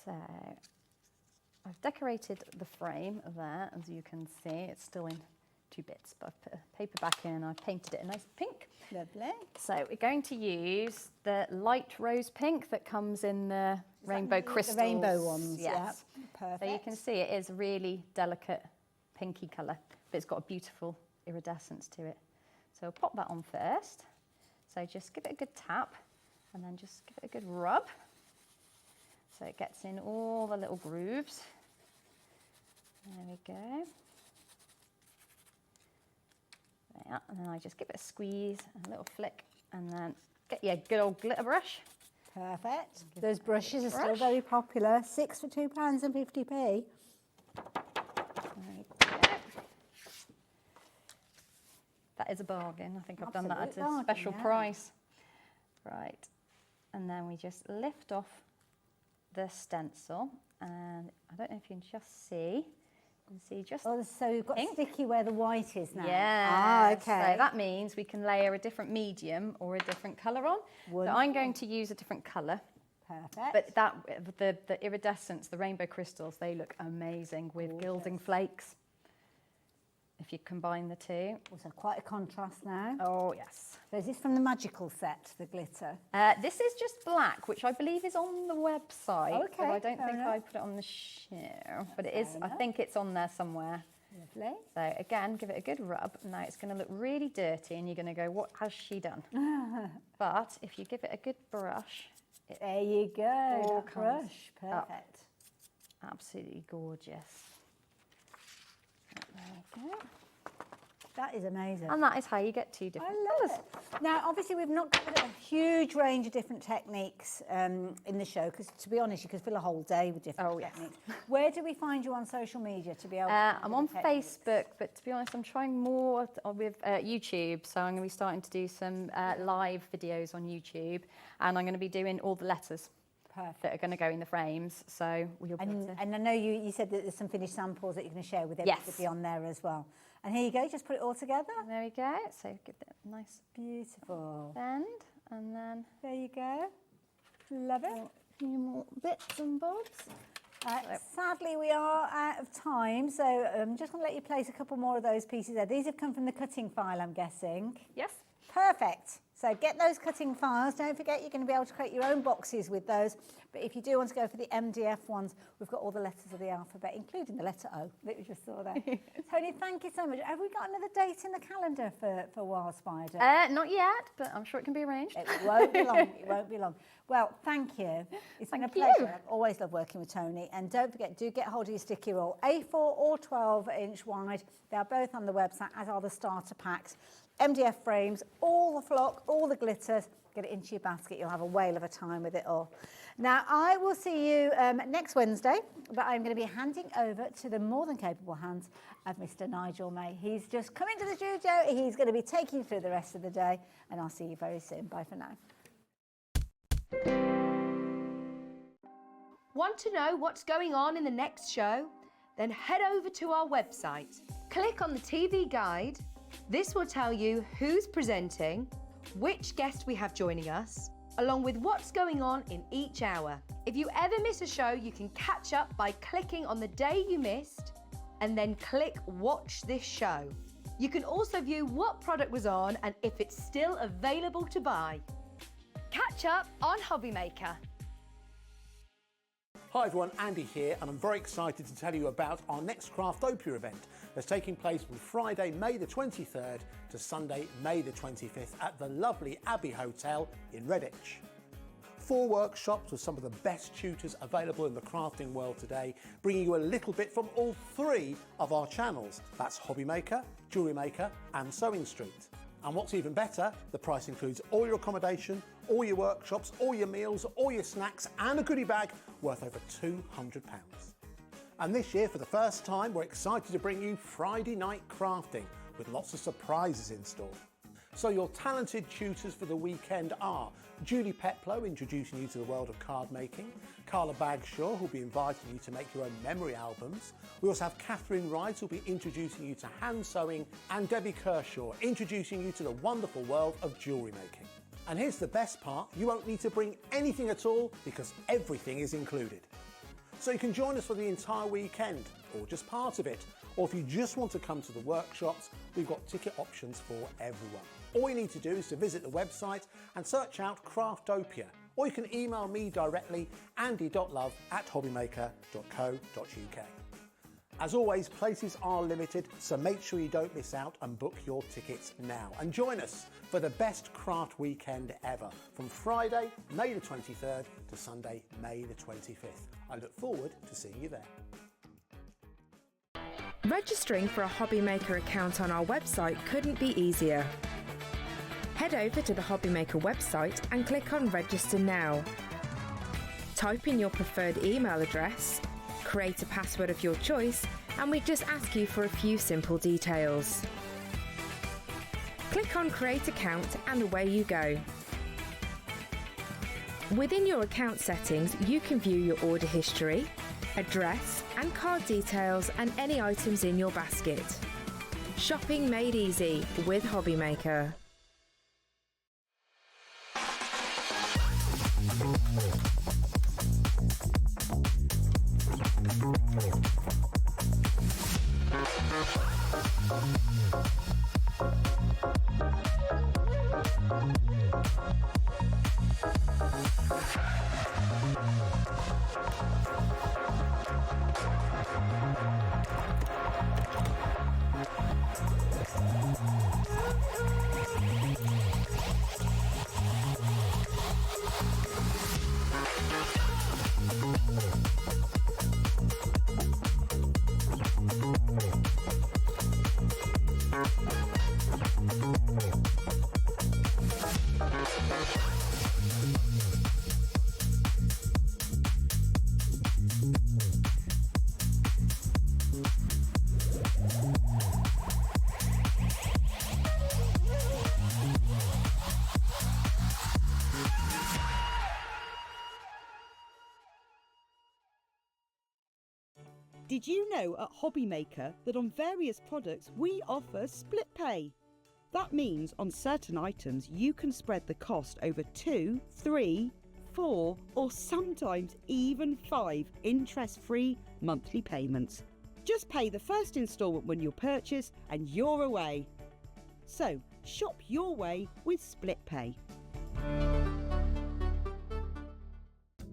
So I've decorated the frame there, as you can see. It's still in 2 bits, but I've put a paper back in and I've painted it a nice pink. Lovely. So we're going to use the light rose pink that comes in the rainbow crystals. The rainbow ones, yes. Yeah. Perfect. So you can see it is a really delicate pinky colour, but it's got a beautiful iridescence to it. So we'll pop that on first. So just give it a good tap and then just give it a good rub. So it gets in all the little grooves. There we go. There, and then I just give it a squeeze, a little flick, and then get your good old glitter brush. Perfect. Those brushes are still very popular. 6 for £2.50p. There we go. That is a bargain. I think I've done that at a special price. Right. And then we just lift off the stencil, and I don't know if you can just see. You can see just so you've got sticky where the white is now. Yeah. Ah, okay. So that means we can layer a different medium or a different colour on. Wonderful. So I'm going to use a different colour. Perfect. But the iridescence, the rainbow crystals, they look amazing with gilding flakes. if you combine the two. Also quite a contrast now. Oh, yes. So is this from the magical set, the glitter? This is just black, which I believe is on the website. Okay, But I don't fair think enough. I put it on the show. But it is, I think it's on there somewhere. Lovely. So again, give it a good rub. Now it's going to look really dirty and you're going to go, what has she done? But if you give it a good brush, there you go, all that comes brush, up. perfect. Absolutely gorgeous. There we go. That is amazing. And that is how you get two different colours. Now, obviously, we've not covered a huge range of different techniques in the show, because to be honest, you could fill a whole day with different techniques. Where do we find you on social media to be able to I'm on Facebook, but to be honest, I'm trying more with YouTube. So I'm going to be starting to do some live videos on YouTube, and I'm going to be doing all the letters. Perfect. That are going to go in the frames. So we'll be able to... And I know you said that there's some finished samples that you're going to share with everybody on there as well. And here you go, just put it all together. And there we go. So give it a nice beautiful bend, and then there you go. Love it. A few more bits and bobs. Sadly, we are out of time, so I'm just going to let you place a couple more of those pieces there. These have come from the cutting file, I'm guessing. Yes. Perfect. So get those cutting files. Don't forget you're going to be able to create your own boxes with those. But if you do want to go for the MDF ones, we've got all the letters of the alphabet, including the letter O that you just saw there. Toni, thank you so much. Have we got another date in the calendar for Wild Spider? Not yet, but I'm sure it can be arranged. It won't be long. It won't be long. Well, thank you. It's been a pleasure. I've always loved working with Toni. And don't forget, do get hold of your sticky roll, A4 or 12-inch wide. They are both on the website, as are the starter packs. MDF frames, all the flock, all the glitters. Get it into your basket. You'll have a whale of a time with it all. Now, I will see you next Wednesday, but I'm going to be handing over to the more than capable hands of Mr. Nigel May. He's just come into the studio. He's going to be taking you through the rest of the day, and I'll see you very soon. Bye for now. Want to know what's going on in the next show? Then head over to our website. Click on the TV guide. This will tell you who's presenting, which guest we have joining us, along with what's going on in each hour. If you ever miss a show, you can catch up by clicking on the day you missed and then click Watch This Show. You can also view what product was on and if it's still available to buy. Catch up on HobbyMaker. Hi everyone, Andy here, and I'm very excited to tell you about our next Craftopia event that's taking place from Friday, May the 23rd to Sunday, May the 25th at the lovely Abbey Hotel in Redditch. 4 workshops with some of the best tutors available in the crafting world today, bringing you a little bit from all 3 of our channels. That's HobbyMaker, Jewellery Maker and Sewing Street. And what's even better, the price includes all your accommodation, all your workshops, all your meals, all your snacks and a goodie bag worth over £200. And this year, for the first time, we're excited to bring you Friday night crafting with lots of surprises in store. So your talented tutors for the weekend are Julie Peplow, introducing you to the world of card making, Carla Bagshaw, who'll be inviting you to make your own memory albums. We also have Catherine Wright, who'll be introducing you to hand sewing, and Debbie Kershaw, introducing you to the wonderful world of jewellery making. And here's the best part, you won't need to bring anything at all because everything is included. So you can join us for the entire weekend, or just part of it, or if you just want to come to the workshops, we've got ticket options for everyone. All you need to do is to visit the website and search out Craftopia, or you can email me directly, andy.love@hobbymaker.co.uk. As always, places are limited, so make sure you don't miss out and book your tickets now. And join us for the best craft weekend ever, from Friday, May the 23rd to Sunday, May the 25th. I look forward to seeing you there. Registering for a HobbyMaker account on our website couldn't be easier. Head over to the HobbyMaker website and click on Register Now. Type in your preferred email address, create a password of your choice, and we just ask you for a few simple details. Click on Create Account and away you go. Within your account settings, you can view your order history, address and card details and any items in your basket. Shopping made easy with HobbyMaker. Did you know at HobbyMaker that on various products we offer split pay? That means on certain items you can spread the cost over 2, 3, 4 or sometimes even 5 interest-free monthly payments. Just pay the first instalment when you purchase and you're away. So shop your way with split pay.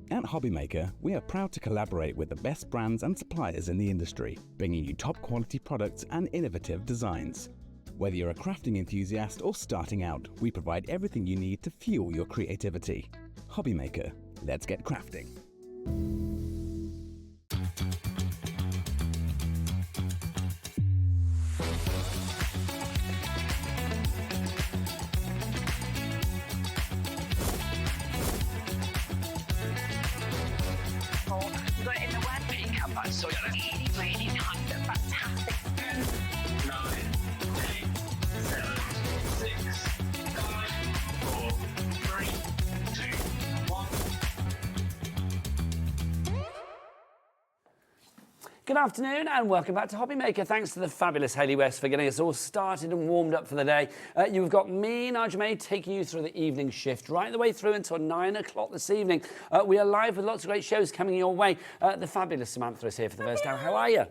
At HobbyMaker, we are proud to collaborate with the best brands and suppliers in the industry, bringing you top quality products and innovative designs. Whether you're a crafting enthusiast or starting out, we provide everything you need to fuel your creativity. HobbyMaker, let's get crafting. You got it in the word pickup, so you're really, really under. Fantastic. 9, 8, 7, 6, 5, 4, 3, 2, 1. Good afternoon and welcome back to HobbyMaker. Thanks to the fabulous Hayley West for getting us all started and warmed up for the day. You've got me, Nigel May, taking you through the evening shift right the way through until 9 o'clock this evening. We are live with lots of great shows coming your way. The fabulous Samantha is here for the first hour. How are you?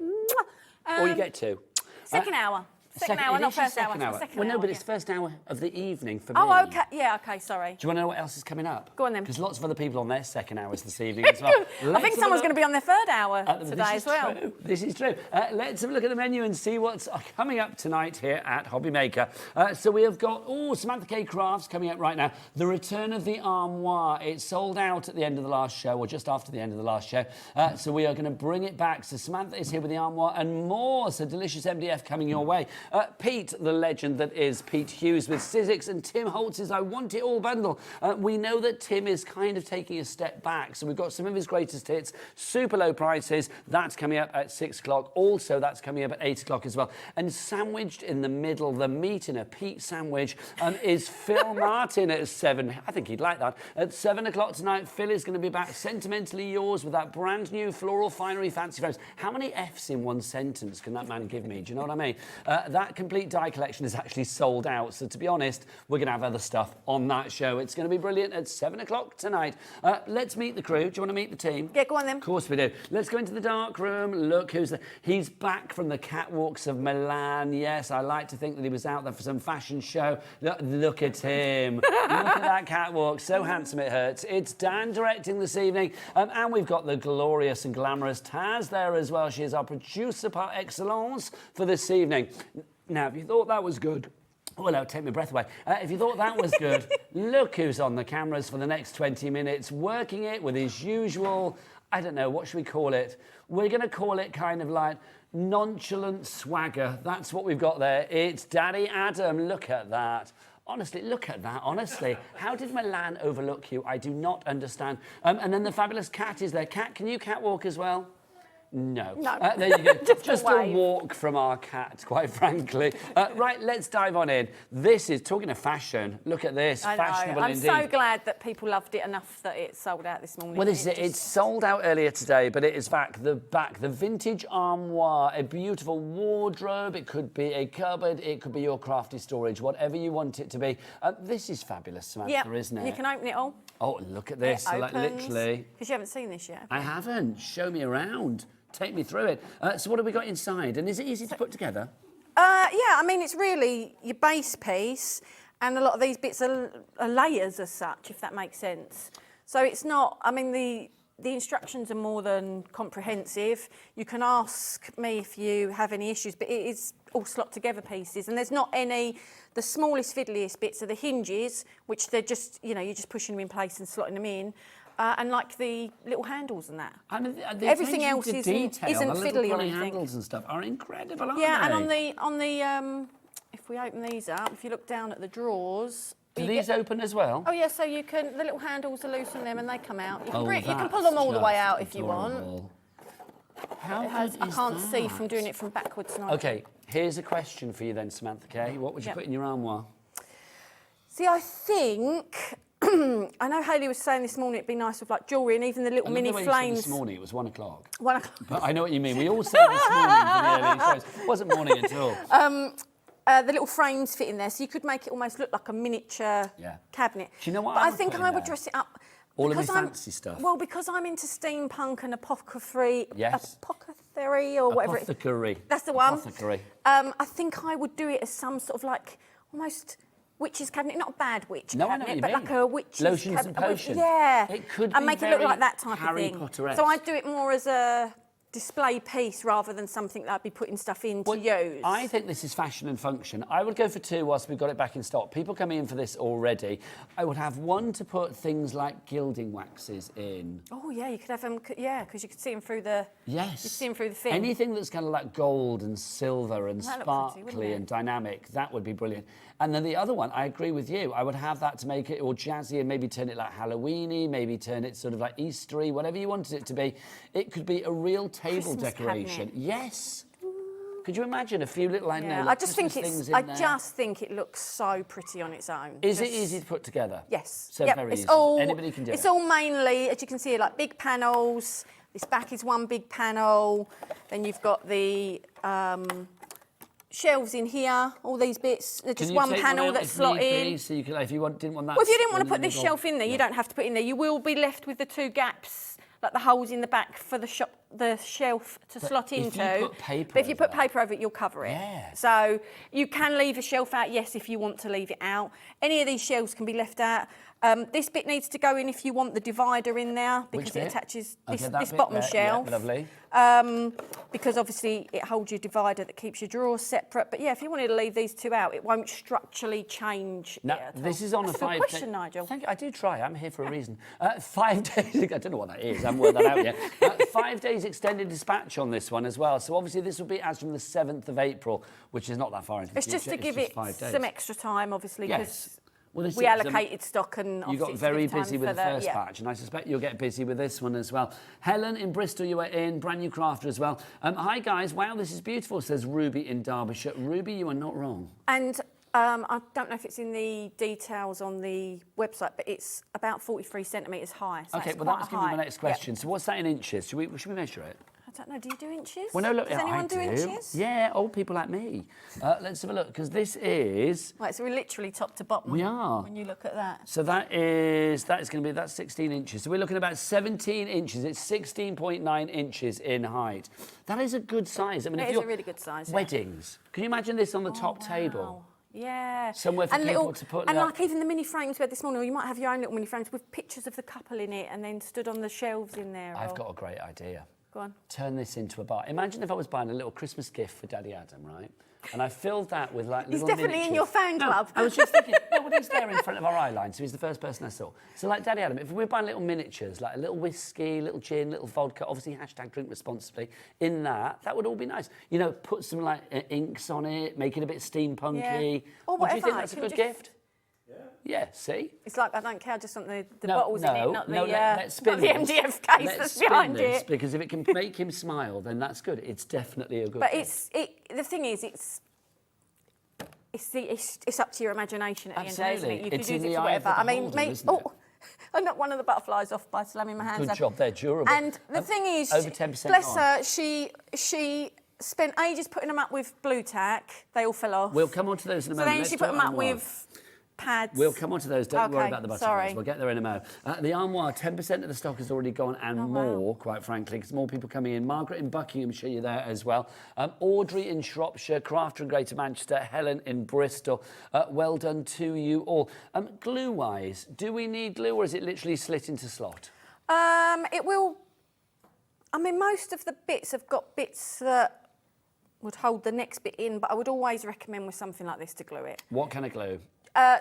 Or you get two. Second hour. Second hour, not first hour. Well, no, but it's first hour of the evening for me. Oh, okay. Yeah, okay, sorry. Do you want to know what else is coming up? Go on then. Because lots of other people on their second hours this evening as well. I think someone's going to be on their third hour today as well. True. This is true. Let's have a look at the menu and see what's coming up tonight here at HobbyMaker. So we have got, Samantha K Crafts coming up right now. The return of the armoire. It sold out at the end of the last show, or just after the end of the last show. So we are going to bring it back. So Samantha is here with the armoire and more. So delicious MDF coming your way. Pete, the legend that is Pete Hughes with Sizzix, and Tim Holtz's I Want It All bundle. We know that Tim is kind of taking a step back, so we've got some of his greatest hits, super low prices. That's coming up at 6 o'clock. Also, that's coming up at 8 o'clock as well. And sandwiched in the middle, the meat in a Pete sandwich, is Phill Martin at 7. I think he'd like that. At 7 o'clock tonight, Phill is going to be back, Sentimentally Yours, with that brand new floral finery fancy frames. How many F's in one sentence can that man give me? Do you know what I mean? That complete die collection is actually sold out, so to be honest, we're going to have other stuff on that show. It's going to be brilliant at 7 o'clock tonight. Let's meet the crew. Do you want to meet the team? Yeah, go on then. Of course we do. Let's go into the dark room. Look who's there. He's back from the catwalks of Milan. Yes, I like to think that he was out there for some fashion show. Look at him. Look at that catwalk. So handsome it hurts. It's Dan directing this evening. And we've got the glorious and glamorous Taz there as well. She is our producer par excellence for this evening. Now, if you thought that was good, well, that'll take my breath away. If you thought that was good, look who's on the cameras for the next 20 minutes, working it with his usual, I don't know, what should we call it? We're going to call it kind of like nonchalant swagger. That's what we've got there. It's Daddy Adam. Look at that. Honestly, look at that, honestly. How did Milan overlook you? I do not understand. And then the fabulous Cat is there. Cat, can you catwalk as well? No. There you go. Just a walk from our cat, quite frankly. Right, let's dive on in. This is, talking of fashion, look at this. Fashionable indeed. I'm so glad that people loved it enough that it sold out this morning. Well, this is it. It's sold out earlier today, but it is back. The vintage armoire, a beautiful wardrobe. It could be a cupboard. It could be your crafty storage, whatever you want it to be. This is fabulous, Samantha, isn't it? You can open it all. Oh, look at this. It like opens, literally. because you haven't seen this yet. I haven't. Show me around. Take me through it. So what have we got inside? And is it easy to put together? Yeah, I mean, it's really your base piece, and a lot of these bits are layers as such, if that makes sense. So it's not, I mean, the instructions are more than comprehensive. You can ask me if you have any issues, but it is all slot together pieces, and there's not any, the smallest fiddliest bits are the hinges, which they're just, you know, you're just pushing them in place and slotting them in. And like the little handles and that. And everything else isn't fiddly or anything. Handles and stuff are incredible, aren't yeah, they? and on the if we open these up, if you look down at the drawers. Do these open as well? Oh yeah, so you can, the little handles are loose on them and they come out. You can, you can pull them all the way out if you want. How good I can't see from doing it from backwards. Okay, here's a question for you then, Samantha K. What would you put in your armoire? See, I think I know Hayley was saying this morning it'd be nice with like jewellery and even the little mini flames. This morning it was 1 o'clock. 1 o'clock. But I know what you mean. We all said this morning for the early shows. It wasn't morning at all. The little frames fit in there, so you could make it almost look like a miniature cabinet. Do you know what But I I would think put in I would there? dress it up. All of because the I'm- fancy stuff. Well, because I'm into steampunk and apothecary, Yes. apothecary or whatever. Apothecary. That's the one. Apothecary. I think I would do it as some sort of like almost witch's cabinet, not a bad witch No, I know cabinet, what you but mean. like a witch's Lotions cabinet. and potions. Yeah. It could and be make it look very like that type Harry of thing. Potter-esque. So I'd do it more as a display piece rather than something that I'd be putting stuff in to use. I think this is fashion and function. I would go for 2 whilst we've got it back in stock. People coming in for this already. I would have 1 to put things like gilding waxes in. Oh yeah, you could have them. Yeah, because you could see them through the. Yes. You see them through the thing. Anything that's kind of like gold and silver and That look pretty, wouldn't sparkly it? and dynamic, that would be brilliant. And then the other one, I agree with you. I would have that to make it all jazzy and maybe turn it like Halloweeny, maybe turn it sort of like Eastery, whatever you wanted it to be. It could be a real table Christmas decoration. cabinet. Yes. Could you imagine a few little, Yeah, like I just think Christmas it's. things I in there? just think it looks so pretty on its own. Is it Just- easy to put together? Yes. So Yep, very it's easy. all. Anybody can do It's it. all mainly, as you can see, like big panels. This back is one big panel. Then you've got the shelves in here. All these bits. They're just Can you one take panel out that's if slot need in. be, so you can, if you didn't want that. Well, if you didn't want to then put this you've shelf got- in there, yeah. you don't have to put in there. You will be left with the 2 gaps, like the holes in the back for the shelf to But slot if you into. put paper But if you over put paper over it, you'll cover it. Yeah. So you can leave a shelf out, yes, if you want to leave it out. Any of these shelves can be left out. This bit needs to go in if you want the divider in there because Which it bit? attaches Okay, this, that this bit bottom there, yeah, shelf. lovely. Because obviously it holds your divider that keeps your drawers separate. But yeah, if you wanted to leave these 2 out, it won't structurally change Now, it at this all. is on That's a good 5 question, Nigel. Thank you. I do try. I'm here for a reason. 5 days. I don't know what that is. I haven't worked that out yet. 5 days extended dispatch on this one as well. So obviously this will be as from the 7th of April, which is not that far into the It's future. just to give just it 5 days. some extra time, obviously, because Yes. Well, this we is, allocated stock and you obviously got it's very give time busy with for the first yeah. batch, and I suspect you'll get busy with this one as well. Helen in Bristol, you are in, brand new crafter as well. Hi guys, wow, this is beautiful, says Ruby in Derbyshire. Ruby, you are not wrong. And I don't know if it's in the details on the website, but it's about 43 centimetres high. So Okay, it's well that quite was going to be my high. next question. So what's that in inches? Should we measure it? I don't know, do you do inches? Well, no, look, Does yeah, anyone I do inches? Yeah, old people like me. Let's have a look, because this is... Right, so we're literally top to bottom. We are. When you look at that. So that is going to be, that's 16 inches. So we're looking at about 17 inches. It's 16.9 inches in height. That is a good size. I mean, It if is you're a really good size, yeah. weddings, can you imagine this on the top table? Yeah. Somewhere for and people to put And their- like even the mini frames we had this morning, or you might have your own little mini frames with pictures of the couple in it and then stood on the shelves in there. I've or... got a great idea. Go on. Turn this into a bar. Imagine if I was buying a little Christmas gift for Daddy Adam, right? And I filled that with like He's little definitely in miniatures. your fan club. I was just thinking, no, well, he's there in front of our eye line, so he's the first person I saw. So like Daddy Adam, if we're buying little miniatures, like a little whiskey, little gin, little vodka, obviously hashtag drink responsibly, in that would all be nice. You know, put some like inks on it, make it a bit steampunky. Yeah. Or Would you whatever, think that's a you good can just- gift? Yeah, see? It's like, I don't care, I just want the No, bottles in it, not the, let's spin not the this. MDF case Let's that's spin behind this, it. because if it can make him smile, then that's good. It's definitely a good But gift. the thing is, it's up to your imagination at the end of the day, isn't it? You It's could use in it the for eye of whatever. the I mean, beholder, isn't it? I knocked one of the butterflies off by slamming my hands Good up. job, they're durable. And the thing is, over 10% bless gone. her, she spent ages putting them up with blue tack. They all fell off. We'll come on to those in a So moment. then Let's she talk put them up armoire. with pads. We'll come on to those. Don't worry Okay, about the butterflies. sorry. We'll get there in a moment. The armoire, 10% of the stock has already gone and more, quite frankly, because more people coming in. Margaret in Buckinghamshire, you're there as well. Audrey in Shropshire, Crafter in Greater Manchester, Helen in Bristol. Well done to you all. Glue-wise, do we need glue or is it literally slit into slot? It will. I mean, most of the bits have got bits that would hold the next bit in, but I would always recommend with something like this to glue it. What kind of glue?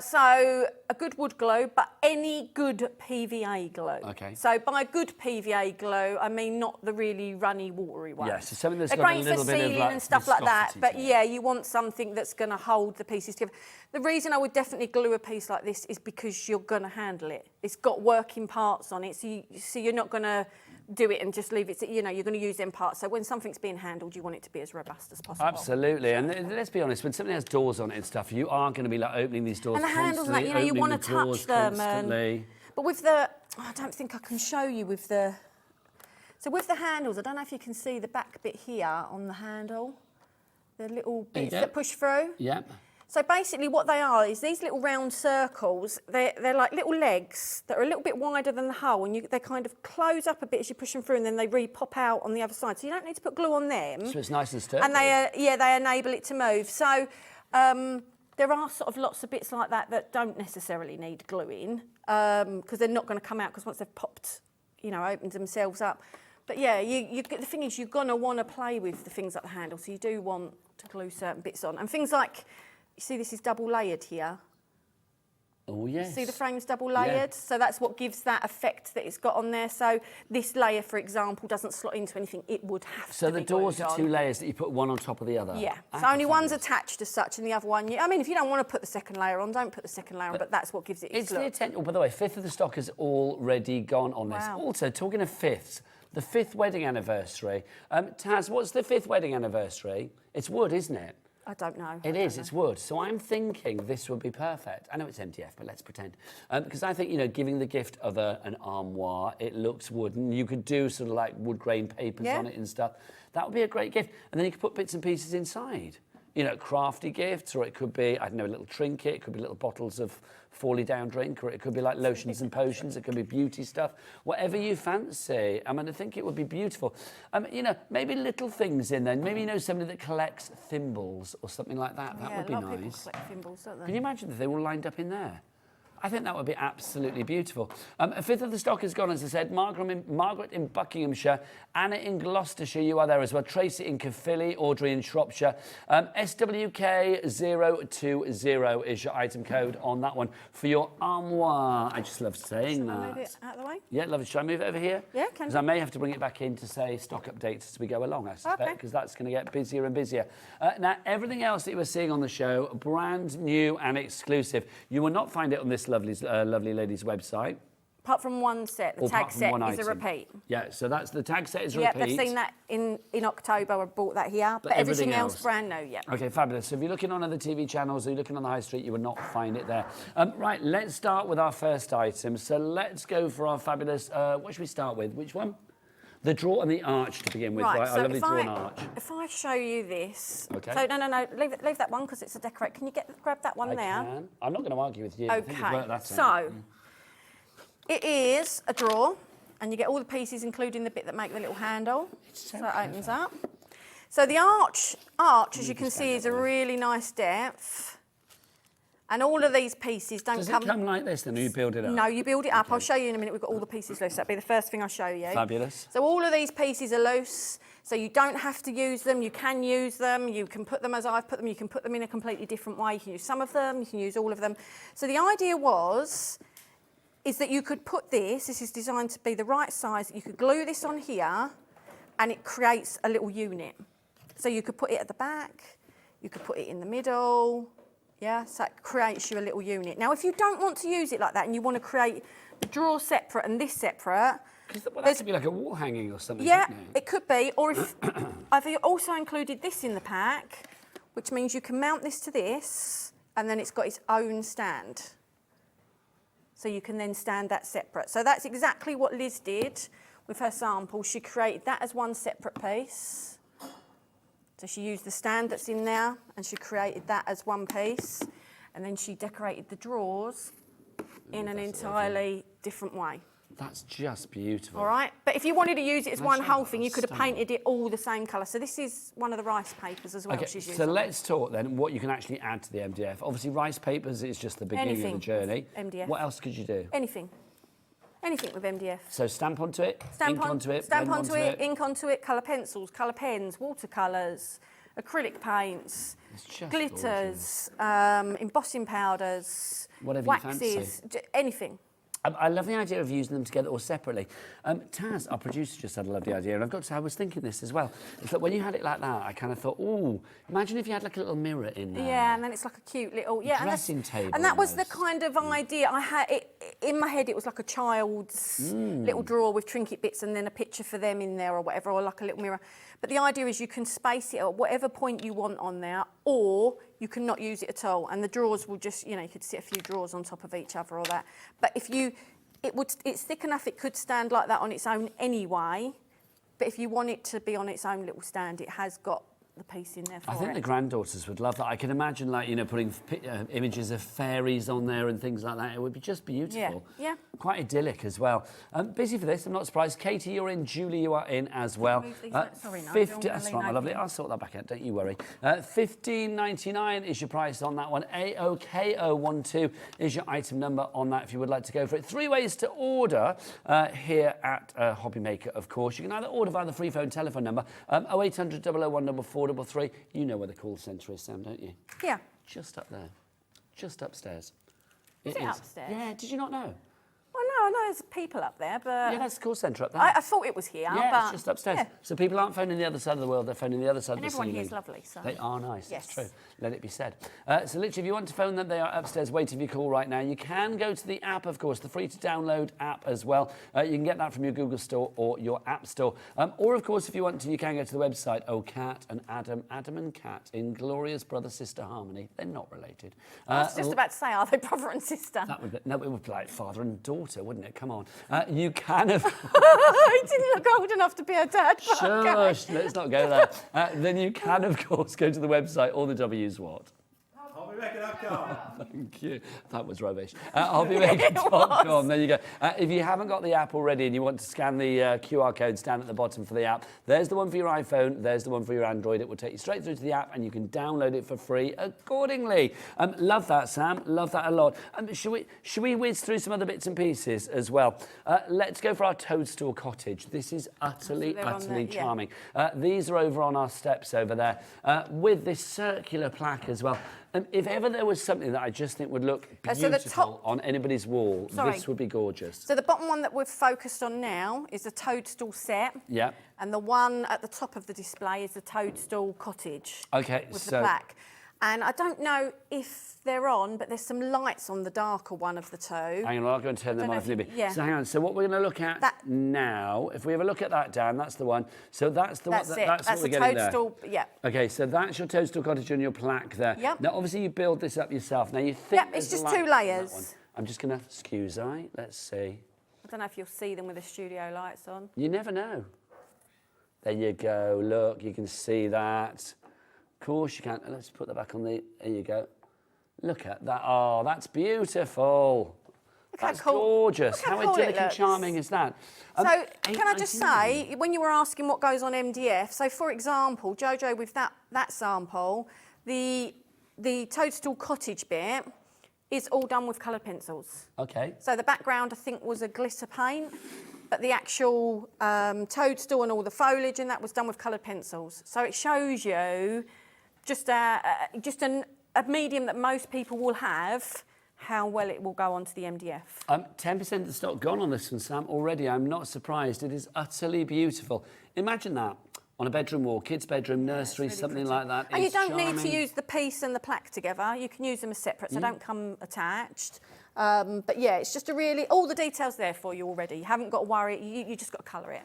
So a good wood glue, but any good PVA glue. Okay. So by good PVA glue, I mean not the really runny, watery ones. Yes, so something that's They're got a great little for bit of, sealing like, and stuff like that. viscosity But to it. yeah, you want something that's going to hold the pieces together. The reason I would definitely glue a piece like this is because you're going to handle it. It's got working parts on it, so you're not going to do it and just leave it, you know, you're going to use them parts. So when something's being handled, you want it to be as robust as possible. Absolutely. And let's be honest, when something has doors on it and stuff, you are going to be like opening these doors and the handles, like, you know, you want to touch them. But with the, I don't think I can show you with the, so with the handles, I don't know if you can see the back bit here on the handle, the little bits that push through. Yeah. So basically what they are is these little round circles, they're like little legs that are a little bit wider than the hull, and they kind of close up a bit as you push them through, and then they pop out on the other side. So you don't need to put glue on them. So it's nice and sturdy. And they enable it to move. So there are sort of lots of bits like that that don't necessarily need gluing, because they're not going to come out, because once they've popped, you know, opened themselves up. But yeah, the thing is, you're going to want to play with the things like the handle, so you do want to glue certain bits on. And things like, you see this is double layered here. Oh, yes. See the frame's double layered? Yeah. So that's what gives that effect that it's got on there. So this layer, for example, doesn't slot into anything. It would have to be So the doors are 2 layers that you put one on top of the other? Yeah. So only one's attached as such, and the other one, I mean, if you don't want to put the second layer on, don't put the second layer on, but that's what gives it its look. The attention. Oh, by the way, 5th of the stock has already gone on this. Wow. Also, talking of 5ths, the 5th wedding anniversary. Taz, what's the 5th wedding anniversary? It's wood, isn't it? I don't know. It is, it's wood. So I'm thinking this would be perfect. I know it's MDF, but let's pretend. Because I think, you know, giving the gift of an armoire, it looks wooden. You could do sort of like wood grain papers on it and stuff. That would be a great gift. And then you could put bits and pieces inside. You know, crafty gifts, or it could be, I don't know, a little trinket, it could be little bottles of Falling Down drink, or it could be like lotions and potions, it could be beauty stuff, whatever you fancy. I mean, I think it would be beautiful. You know, maybe little things in there. Maybe, you know, somebody that collects thimbles or something like that. That would be nice. A lot of people collect thimbles, don't they? Can you imagine if they were all lined up in there? I think that would be absolutely beautiful. A 5th of the stock is gone, as I said. Margaret in Buckinghamshire, Anna in Gloucestershire, you are there as well. Tracy in Caerphilly, Audrey in Shropshire. SWK020 is your item code on that one for your armoire. I just love saying that. Move it out of the way? Yeah, love it. Should I move it over here? Yeah, can Because I may have to bring it back in to say stock updates as we go along, I suspect, because that's going to get busier and busier. Now, everything else that you were seeing on the show, brand new and exclusive. You will not find it on this lovely lady's website. Apart from one set, the tag set is a repeat. Yeah, so that's the tag set is a repeat. repeat. Yeah, they've seen that in October. I bought that here, but everything else brand new. Yeah. Okay, fabulous. So if you're looking on other TV channels or you're looking on the high street, you will not find it there. Right, let's start with our first item. So let's go for our fabulous. What should we start with? Which one? The drawer and the arch to begin with. Right, so I lovely drawer and arch. If I show you this. Okay. So no, leave that one because it's a decorate. Can you grab that one there? I can. I'm not going to argue with you. Okay. I think you've worked that so out. it is a drawer, and you get all the pieces, including the bit that make the little handle. So it opens up. So the arch, as you can see, is a really nice depth. And all of these pieces don't come... Does it come like this then, or you build it up? No, you build it up. Okay. I'll show you in a minute. We've got all the pieces loose. That'll be the first thing I'll show you. Fabulous. So all of these pieces are loose, so you don't have to use them. You can use them. You can put them as I've put them. You can put them in a completely different way. You can use some of them. You can use all of them. So the idea is that you could put this is designed to be the right size. You could glue this on here, and it creates a little unit. So you could put it at the back. You could put it in the middle. Yeah, so it creates you a little unit. Now, if you don't want to use it like that and you want to create the drawer separate and this separate... Well, that could be like a wall hanging or something, yeah, it could be. Or if I've also included this in the pack, which means you can mount this to this, and then it's got its own stand. So you can then stand that separate. So that's exactly what Liz did with her sample. She created that as one separate piece. So she used the stand that's in there, and she created that as one piece, and then she decorated the drawers in an entirely different way. That's just beautiful. All right, but if you wanted to use it as one whole thing, you could have painted it all the same colour. So this is one of the rice papers as well. Okay, she's so let's talk then what you can actually add to the MDF. Obviously, rice papers is just the beginning of the journey. MDF. What else could you do? Anything. Anything with MDF. So stamp onto it, ink onto it, stamp onto it, ink onto it, colour pencils, colour pens, watercolours, acrylic paints, glitters, embossing powders, whatever waxes, you fancy. anything. I love the idea of using them together or separately. Taz, our producer, just had a lovely idea, and I've got to say, I was thinking this as well. It's that when you had it like that, I kind of thought, oh, imagine if you had like a little mirror in there. Yeah, and then it's like a cute little dressing table. And that was the kind of idea I had. In my head, it was like a child's little drawer with trinket bits and then a picture for them in there or whatever, or like a little mirror. But the idea is you can space it at whatever point you want on there, or you can not use it at all. And the drawers will just, you could sit a few drawers on top of each other or that. But if it's thick enough, it could stand like that on its own anyway. But if you want it to be on its own little stand, it has got the piece in there for I think the granddaughters would love that. I can imagine, like, putting images of fairies on there and things like that. It would be just beautiful. Yeah. Quite idyllic as well. Busy for this, I'm not surprised. Katie, you're in. Julie, you are in as well. Sorry, no. 50, that's right, my lovely. I'll sort that back out, don't you worry. $15.99 is your price on that one. AOKO12 is your item number on that if you would like to go for it. 3 ways to order here at HobbyMaker, of course. You can either order via the free phone telephone number, 0800 001 433. You know where the call centre is, Sam, don't you? Yeah. Just up there. Just upstairs. Is it upstairs? Yeah, did you not know? Well, no, I know there's people up there, but... Yeah, that's the call centre up there. I thought it was here, yeah, but... it's just upstairs. Yeah. So people aren't phoning the other side of the world, they're phoning the other side of the ceiling. And everyone here is lovely, so... They are nice, yes. That's true. Let it be said. So literally, if you want to phone them, they are upstairs waiting for your call right now. You can go to the app, of course, the free-to-download app as well. You can get that from your Google Store or your App Store. Or, of course, if you want to, you can go to the website. Oh, Cat and Adam and Cat in glorious brother-sister harmony. They're not related. I was just about to say, are they brother and sister? That would be, no, it would be like father and daughter, wouldn't it? Come on. You can have... He didn't look old enough to be a dad. Shush, let's not go there. Then you can, of course, go to the website. All the W's what? HobbyMaker.com. Thank you. That was rubbish. HobbyMaker.com. There you go. If you haven't got the app already and you want to scan the QR codes down at the bottom for the app, there's the one for your iPhone, there's the one for your Android. It will take you straight through to the app and you can download it for free accordingly. Love that, Sam. Love that a lot. Should we whiz through some other bits and pieces as well? Let's go for our toadstool cottage. This is utterly charming. These are over on our steps over there with this circular plaque as well. If ever there was something that I just think would look beautiful on anybody's wall, this would be gorgeous. So the bottom one that we've focused on now is the toadstool set. Yeah. And the one at the top of the display is the toadstool cottage. Okay, with the plaque. And I don't know if they're on, but there's some lights on the darker one of the two. Hang on, I'll go and turn them off a little bit. Yeah. So hang on, so what we're going to look at now, if we have a look at that, Dan, that's the one. So that's the one, that's what we're getting there. Yeah. Okay, so that's your toadstool cottage on your plaque there. Yep. Now, obviously, you build this up yourself. Now, you think it's just 2 layers. I'm just going to, excuse me, let's see. I don't know if you'll see them with the studio lights on. You never know. There you go, look, you can see that. Of course you can. Let's put that back on the... There you go. Look at that. Oh, that's beautiful. That's gorgeous. How idyllic and charming is that? So, can I just say, when you were asking what goes on MDF, so for example, Jojo, with that sample, the toadstool cottage bit is all done with coloured pencils. Okay. So the background, I think, was a glitter paint. But the actual toadstool and all the foliage and that was done with coloured pencils. So it shows you just a medium that most people will have, how well it will go onto the MDF. 10% of the stock gone on this one, Sam, already. I'm not surprised. It is utterly beautiful. Imagine that on a bedroom wall, kid's bedroom, nursery, really something like that. And you don't need to use the piece and the plaque together. You can use them as separate, so don't come attached. But yeah, it's just all the details there for you already. You haven't got to worry, you just got to colour it.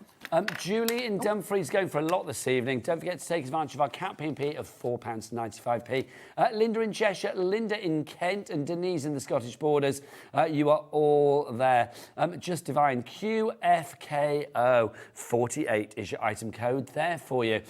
Julie in Dumfries going for a lot this evening. Don't forget to take advantage of our Cat P&P of £4.95p. Linda in Cheshire, Linda in Kent and Denise in the Scottish Borders. You are all there. Just divine. QFKO 48 is your item code there for you.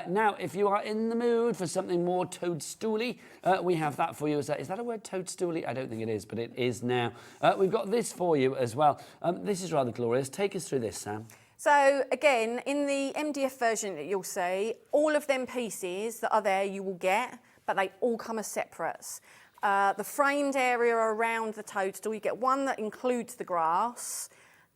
Now, if you are in the mood for something more toadstooly, we have that for you. Is that a word, toadstooly? I don't think it is, but it is now. We've got this for you as well. This is rather glorious. Take us through this, Sam. So again, in the MDF version that you'll see, all of them pieces that are there you will get, but they all come as separates. The framed area around the toadstool, you get one that includes the grass,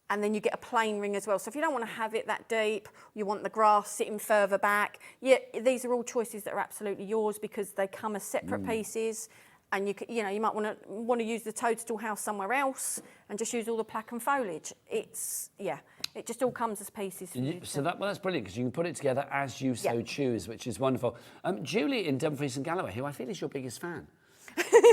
and then you get a plain ring as well. So if you don't want to have it that deep, you want the grass sitting further back, these are all choices that are absolutely yours because they come as separate pieces. and you know, you might want to use the toadstool house somewhere else and just use all the plaque and foliage. It's, yeah, it just all comes as pieces. So that's brilliant, because you can put it together as you so choose, which is wonderful. Julie in Dumfries and Galloway, who I feel is your biggest fan.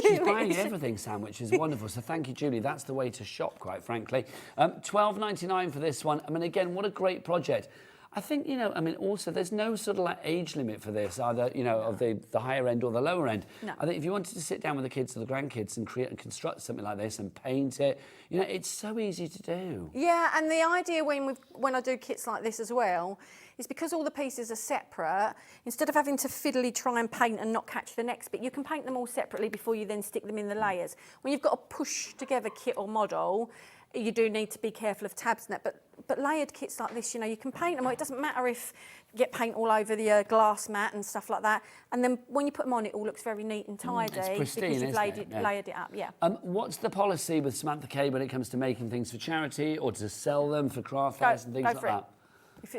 She's buying everything, Sam, which is wonderful. So thank you, Julie. That's the way to shop, quite frankly. $12.99 for this one. I mean, again, what a great project. I think, you know, I mean, also, there's no sort of like age limit for this, either, you know, of the higher end or the lower end. No. I think if you wanted to sit down with the kids or the grandkids and create and construct something like this and paint it, you know, it's so easy to do. Yeah, and the idea when I do kits like this as well is because all the pieces are separate, instead of having to fiddly try and paint and not catch the next bit, you can paint them all separately before you then stick them in the layers. When you've got a push together kit or model, you do need to be careful of tabs and that, but layered kits like this, you know, you can paint them. It doesn't matter if you get paint all over the glass mat and stuff like that. And then when you put them on, it all looks very neat and tidy. It's pristine, because you've isn't layered it up. Yeah. What's the policy with Samantha K when it comes to making things for charity or to sell them for craft fairs and things like that?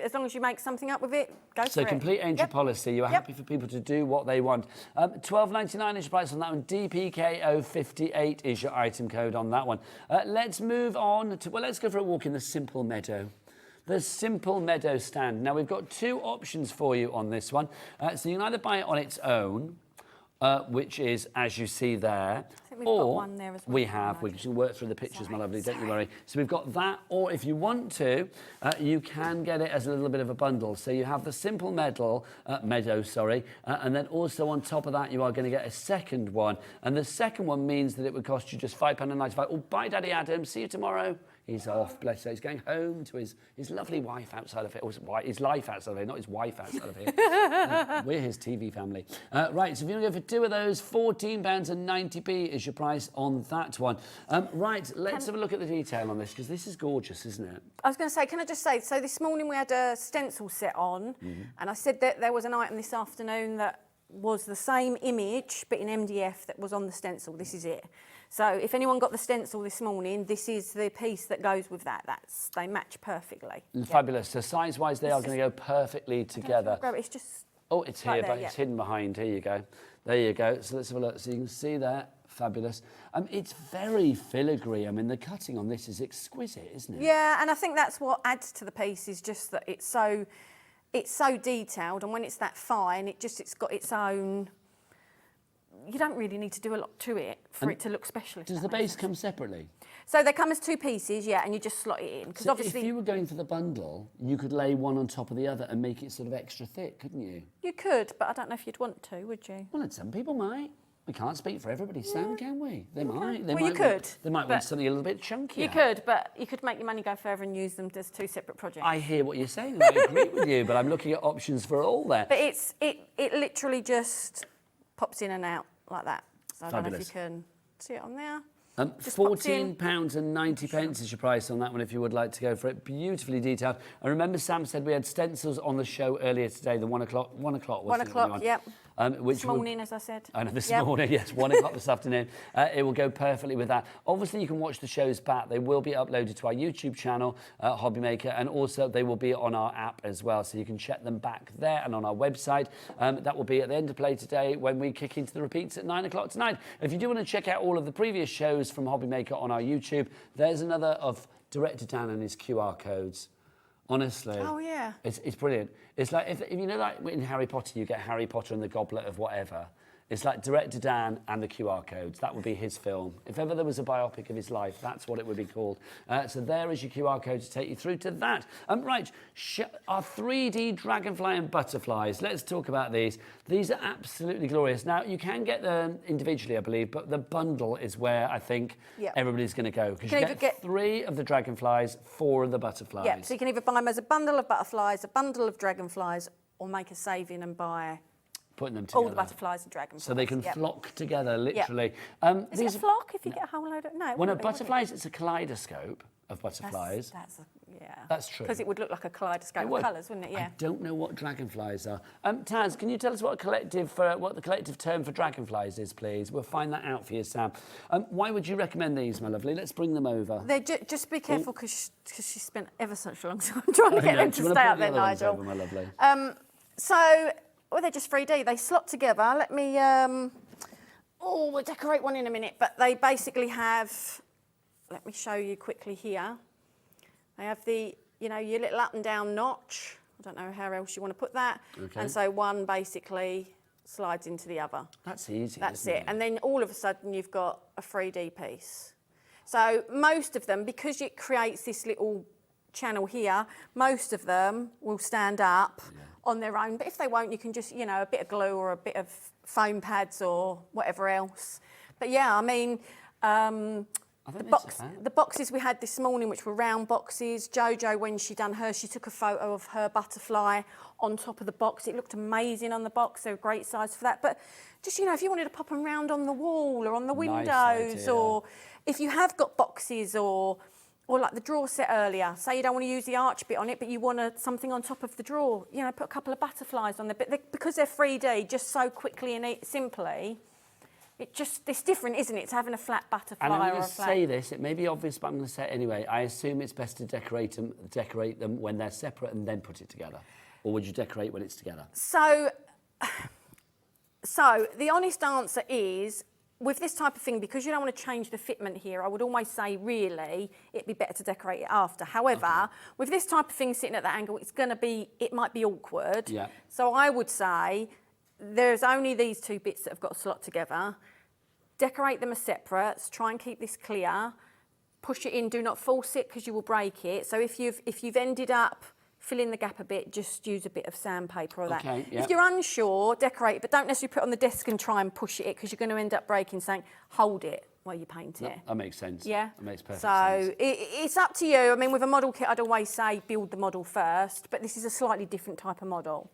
As long as you make something up with it, go for it. So complete angel policy. You're happy for people to do what they want. $12.99 is your price on that one. DPKO58 is your item code on that one. Let's move on to, well, let's go for a walk in the Simple Meadow. The Simple Meadow stand. Now, we've got two options for you on this one. So you can either buy it on its own, which is, as you see there, or we can work through the pictures, my lovely, don't you worry. So we've got that, or if you want to, you can get it as a little bit of a bundle. So you have the Simple Meadow, and then also on top of that, you are going to get a second one. And the second one means that it would cost you just £5.95. Oh, bye, Daddy Adam. See you tomorrow. He's off, bless you. He's going home to his lovely wife outside of here. Or his life outside of here, not his wife outside of here. We're his TV family. Right, so if you want to go for two of those, £14.90 is your price on that one. Right, let's have a look at the detail on this, because this is gorgeous, isn't it? I was going to say, can I just say, so this morning we had a stencil set on, and I said that there was an item this afternoon that was the same image, but in MDF that was on the stencil. This is it. So if anyone got the stencil this morning, this is the piece that goes with that. They match perfectly. Fabulous. So size-wise, they are going to go perfectly together. It's just... Oh, it's here, but it's hidden behind. Here you go. There you go. So let's have a look. So you can see that. Fabulous. It's very filigree. I mean, the cutting on this is exquisite, isn't it? Yeah, and I think that's what adds to the piece, is just that it's so detailed, and when it's that fine, it's got its own... You don't really need to do a lot to it for it to look special. Does the base come separately? So they come as two pieces, yeah, and you just slot it in. So obviously, if you were going for the bundle, you could lay one on top of the other and make it sort of extra thick, couldn't you? You could, but I don't know if you'd want to, would you? Well, some people might. We can't speak for everybody, Sam, can we? They might. You could. They might want something a little bit chunkier. You could, but you could make your money go further and use them as two separate projects. I hear what you're saying. I agree with you, but I'm looking at options for all there. But it literally just pops in and out like that. So I don't know if you can see it on there. £14.90 is your price on that one if you would like to go for it. Beautifully detailed. And remember, Sam said we had stencils on the show earlier today, the 1 o'clock, wasn't it? 1 o'clock, yep. This morning, as I said. I know, this morning, yes, 1 o'clock this afternoon. It will go perfectly with that. Obviously, you can watch the shows back. They will be uploaded to our YouTube channel, HobbyMaker, and also they will be on our app as well, so you can check them back there and on our website. That will be at the end of play today when we kick into the repeats at 9 o'clock tonight. If you do want to check out all of the previous shows from HobbyMaker on our YouTube, there's another of Director Dan and his QR codes. Honestly. Oh, yeah. It's brilliant. It's like, if you know, like in Harry Potter, you get Harry Potter and the Goblet of whatever. It's like Director Dan and the QR codes. That would be his film. If ever there was a biopic of his life, that's what it would be called. So there is your QR code to take you through to that. Right, our 3D dragonfly and butterflies. Let's talk about these. These are absolutely glorious. Now, you can get them individually, I believe, but the bundle is where I think everybody's going to go. Because you get 3 of the dragonflies, 4 of the butterflies. Yeah, so you can either buy them as a bundle of butterflies, a bundle of dragonflies, or make a saving and buy... Putting them together. All the butterflies and dragonflies. So they can flock together, literally. Is it a flock if you get a whole load of... No. Well, no, butterflies, it's a kaleidoscope of butterflies. That's true. Because it would look like a kaleidoscope of colours, wouldn't it? Yeah. I don't know what dragonflies are. Taz, can you tell us what the collective term for dragonflies is, please? We'll find that out for you, Sam. Why would you recommend these, my lovely? Let's bring them over. Just be careful, because she spent ever such a long time trying to get them to stay up there, Nigel. Over, my lovely? So... Well, they're just 3D. They slot together. Let me... Oh, we'll decorate one in a minute, but they basically have, let me show you quickly here. They have the, you know, your little up and down notch. I don't know how else you want to put that. Okay. And so one basically slides into the other. That's easy. That's isn't it. And then all of a sudden you've got a 3D piece. So most of them, because it creates this little channel here, most of them will stand up on their own. But if they won't, you can just, you know, a bit of glue or a bit of foam pads or whatever else. But yeah, I mean, the boxes we had this morning, which were round boxes, Jojo, when she done hers, she took a photo of her butterfly on top of the box. It looked amazing on the box. They're a great size for that. But just, you know, if you wanted to pop them round on the wall or on the windows, or if you have got boxes or like the drawer set earlier, say you don't want to use the arch bit on it, but you want something on top of the drawer, you know, put a couple of butterflies on there. But because they're 3D, just so quickly and simply, it's different, isn't it? It's having a flat butterfly and I'm or going a to flat... say this, it may be obvious, but I'm going to say it anyway. I assume it's best to decorate them when they're separate and then put it together. Or would you decorate when it's together? So the honest answer is, with this type of thing, because you don't want to change the fitment here, I would always say, really, it'd be better to decorate it after. However, with this type of thing sitting at that angle, it might be awkward. Yeah. So I would say, there's only these two bits that have got to slot together. Decorate them as separates. Try and keep this clear. Push it in. Do not force it because you will break it. So if you've ended up filling the gap a bit, just use a bit of sandpaper or that. Yeah. If you're unsure, decorate, but don't necessarily put it on the desk and try and push it because you're going to end up breaking something. Hold it while you paint it. That makes sense. Yeah. That makes perfect sense. So it's up to you. I mean, with a model kit, I'd always say build the model first, but this is a slightly different type of model.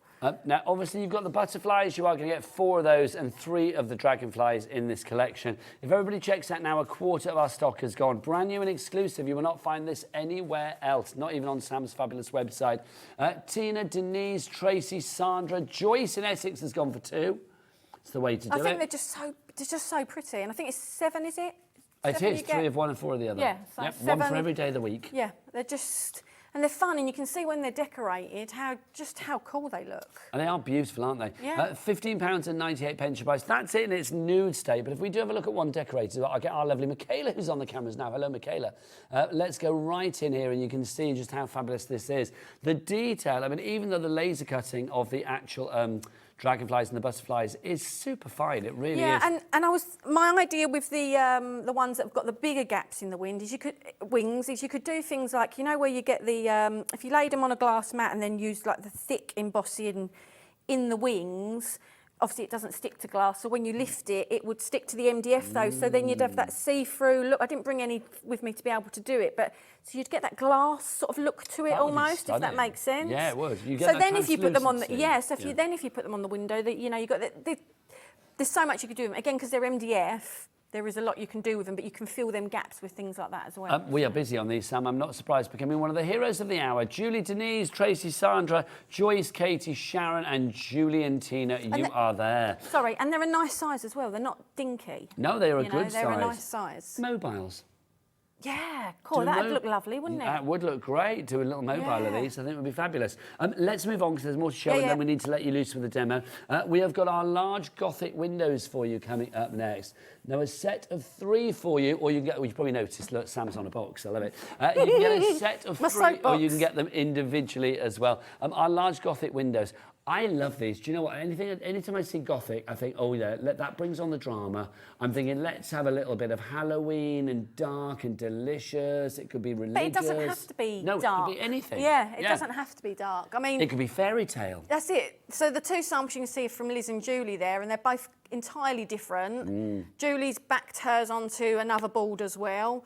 Now, obviously, you've got the butterflies. You are going to get 4 of those and 3 of the dragonflies in this collection. If everybody checks out now, a quarter of our stock has gone. Brand new and exclusive. You will not find this anywhere else, not even on Sam's fabulous website. Tina, Denise, Tracy, Sandra, Joyce in Essex has gone for 2. It's the way to do it. I think they're just so pretty. And I think it's 7, is it? It is 3 of one and 4 of the other. Yeah. So yep, 7, 1 for every day of the week. Yeah, and they're fun, and you can see when they're decorated how cool they look. And they are beautiful, aren't they? Yeah. £15.98 your price. That's it in its nude state. But if we do have a look at one decorated, I'll get our lovely Michaela, who's on the cameras now. Hello, Michaela. Let's go right in here, and you can see just how fabulous this is. The detail, I mean, even though the laser cutting of the actual dragonflies and the butterflies is super fine. It really is. Yeah, and my idea with the ones that have got the bigger gaps in the wings is you could do things like, you know, where you get the if you laid them on a glass mat and then used like the thick embossing in the wings. Obviously, it doesn't stick to glass, so when you lift it, it would stick to the MDF though. So then you'd have that see-through look. I didn't bring any with me to be able to do it, but so you'd get that glass sort of look to it almost, if that makes sense. Yeah, it would. You get so that then if you put them on the if you put them on the window, you know, you got there's so much you could do with them again because they're MDF. There is a lot you can do with them, but you can fill them gaps with things like that as well. We are busy on these, Sam. I'm not surprised. Becoming one of the heroes of the hour. Julie, Denise, Tracy, Sandra, Joyce, Katie, Sharon, and Julie and Tina. You are there. Sorry, and they're a nice size as well. They're not dinky. No, they are a good size. They're a nice size. Mobiles. Yeah, cool. That'd look lovely, wouldn't it? That would look great. Do a little mobile of these. I think it would be fabulous. Let's move on because there's more to show, and then we need to let you loose with the demo. We have got our large Gothic windows for you coming up next. Now, a set of 3 for you, or you can get. Well, you probably noticed. Look, Sam's on a box. I love it. You can get a set of 3, or you can get them individually as well. Our large Gothic windows. I love these. Do you know what? Anytime I see Gothic, I think, oh yeah, that brings on the drama. I'm thinking, let's have a little bit of Halloween and dark and delicious. It could be religious. But it doesn't have to be dark. No, it could be anything. Yeah, it doesn't have to be dark. I mean, it could be fairy tale. That's it. So the 2 samples you can see are from Liz and Julie there, and they're both entirely different. Julie's backed hers onto another board as well,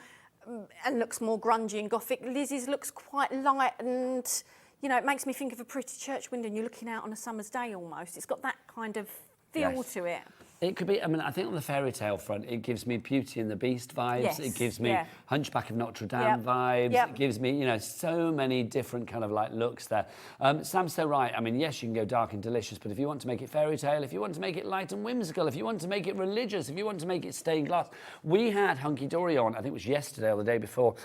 and looks more grungy and Gothic. Liz's looks quite light and, you know, it makes me think of a pretty church window and you're looking out on a summer's day almost. It's got that kind of feel to it. It could be, I mean, I think on the fairy tale front, it gives me Beauty and the Beast vibes. Yes, it gives me Hunchback of Notre Dame vibes. It gives me, you know, so many different kind of like looks there. Sam's so right. I mean, yes, you can go dark and delicious, but if you want to make it fairy tale, if you want to make it light and whimsical, if you want to make it religious, if you want to make it stained glass. We had Hunky Dory on, I think it was yesterday or the day before,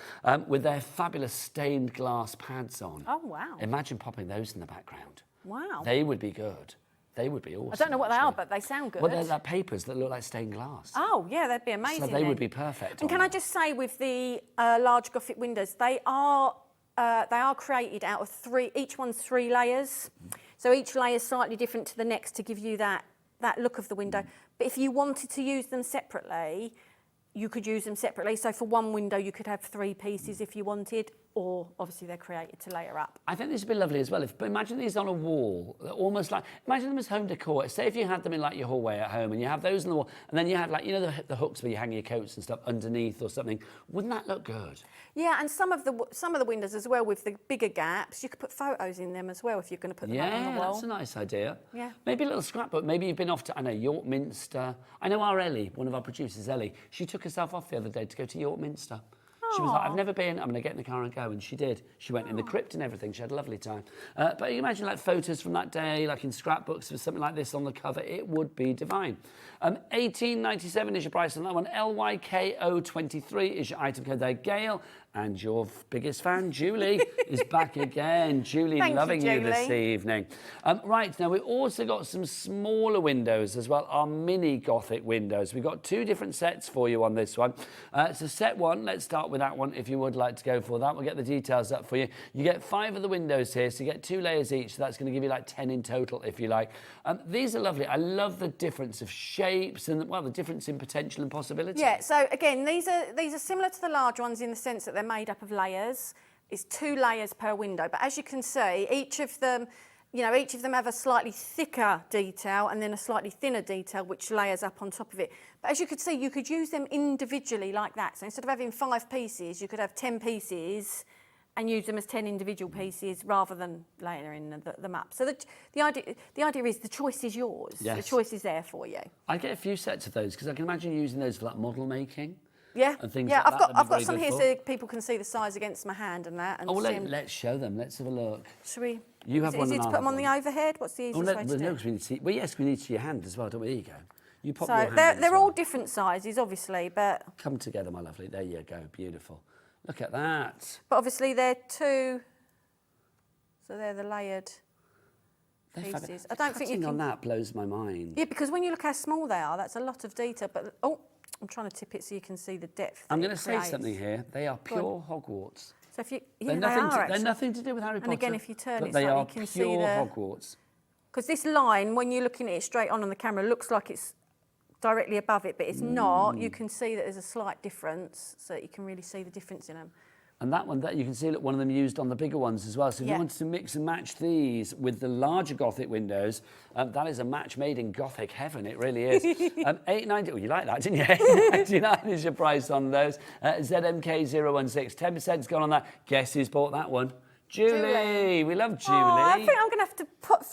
with their fabulous stained glass pads on. Oh, wow. Imagine popping those in the background. Wow. They would be good. They would be awesome. I don't know what they are, but they sound good. Well, they're like papers that look like stained glass. Oh, yeah, they'd be amazing. So they would be perfect. And can I just say, with the large Gothic windows, they are created out of three. Each one's 3 layers, so each layer is slightly different to the next to give you that look of the window. But if you wanted to use them separately, you could use them separately. So for one window, you could have 3 pieces if you wanted, or obviously they're created to layer up. I think this would be lovely as well. But imagine these on a wall, almost like, imagine them as home decor. Say if you had them in like your hallway at home and you have those on the wall, and then you have like, you know, the hooks where you hang your coats and stuff underneath or something. Wouldn't that look good? Yeah, and some of the windows as well with the bigger gaps, you could put photos in them as well if you're going to put them up on the wall. Yeah, that's a nice idea. Yeah. Maybe a little scrapbook. Maybe you've been off to, I know, York Minster. I know our Ellie, one of our producers, Ellie, she took herself off the other day to go to York Minster. She was like, I've never been, I'm going to get in the car and go. And she did. She went in the crypt and everything. She had a lovely time. But you imagine like photos from that day, like in scrapbooks with something like this on the cover. It would be divine. $18.97 is your price on that one. LYKO23 is your item code there. Gail, and your biggest fan, Julie, is back again. Julie, loving you this evening. Right, now we've also got some smaller windows as well, our mini Gothic windows. We've got 2 different sets for you on this one. So set 1, let's start with that one if you would like to go for that. We'll get the details up for you. You get 5 of the windows here, so you get 2 layers each, so that's going to give you like 10 in total if you like. These are lovely. I love the difference of shapes and, well, the difference in potential and possibility. Yeah, so again, these are similar to the large ones in the sense that they're made up of layers. It's 2 layers per window, but as you can see, each of them have a slightly thicker detail and then a slightly thinner detail which layers up on top of it. But as you could see, you could use them individually like that. So instead of having 5 pieces, you could have 10 pieces and use them as 10 individual pieces rather than layering the map. So the idea is the choice is yours. Yes. The choice is there for you. I get a few sets of those because I can imagine using those for like model making. Yeah, and things yeah. like I've got some here so people can see the size against my hand and that. And let's show them. Let's have a look. Should we? You have one. Is it to put them on the overhead? What's the easiest way to do? No, because we need to see. Well, yes, we need to see your hand as well, don't we? There you go. You pop so your hand. They're all different sizes, obviously, but come together, my lovely. There you go. Beautiful. Look at that. But obviously they're 2. So they're the layered pieces. I don't think you can. On that blows my mind. Yeah, because when you look how small they are, that's a lot of detail. But I'm trying to tip it so you can see the depth. I'm going to say something here. They are pure Hogwarts. So if you, they're nothing to do with Harry Potter. And again, if you turn it, they so are you can see pure Hogwarts. Because this line, when you're looking at it straight on the camera, looks like it's directly above it, but it's not. You can see that there's a slight difference, so that you can really see the difference in them. And that one, you can see, look, one of them used on the bigger ones as well. So if you wanted to mix and match these with the larger Gothic windows, that is a match made in Gothic heaven. It really is. $8.90. Oh, you like that, didn't you? $8.99 is your price on those. ZMK016. 10%'s gone on that. Guess who's bought that one? Julie. We love Julie. I think I'm going to have to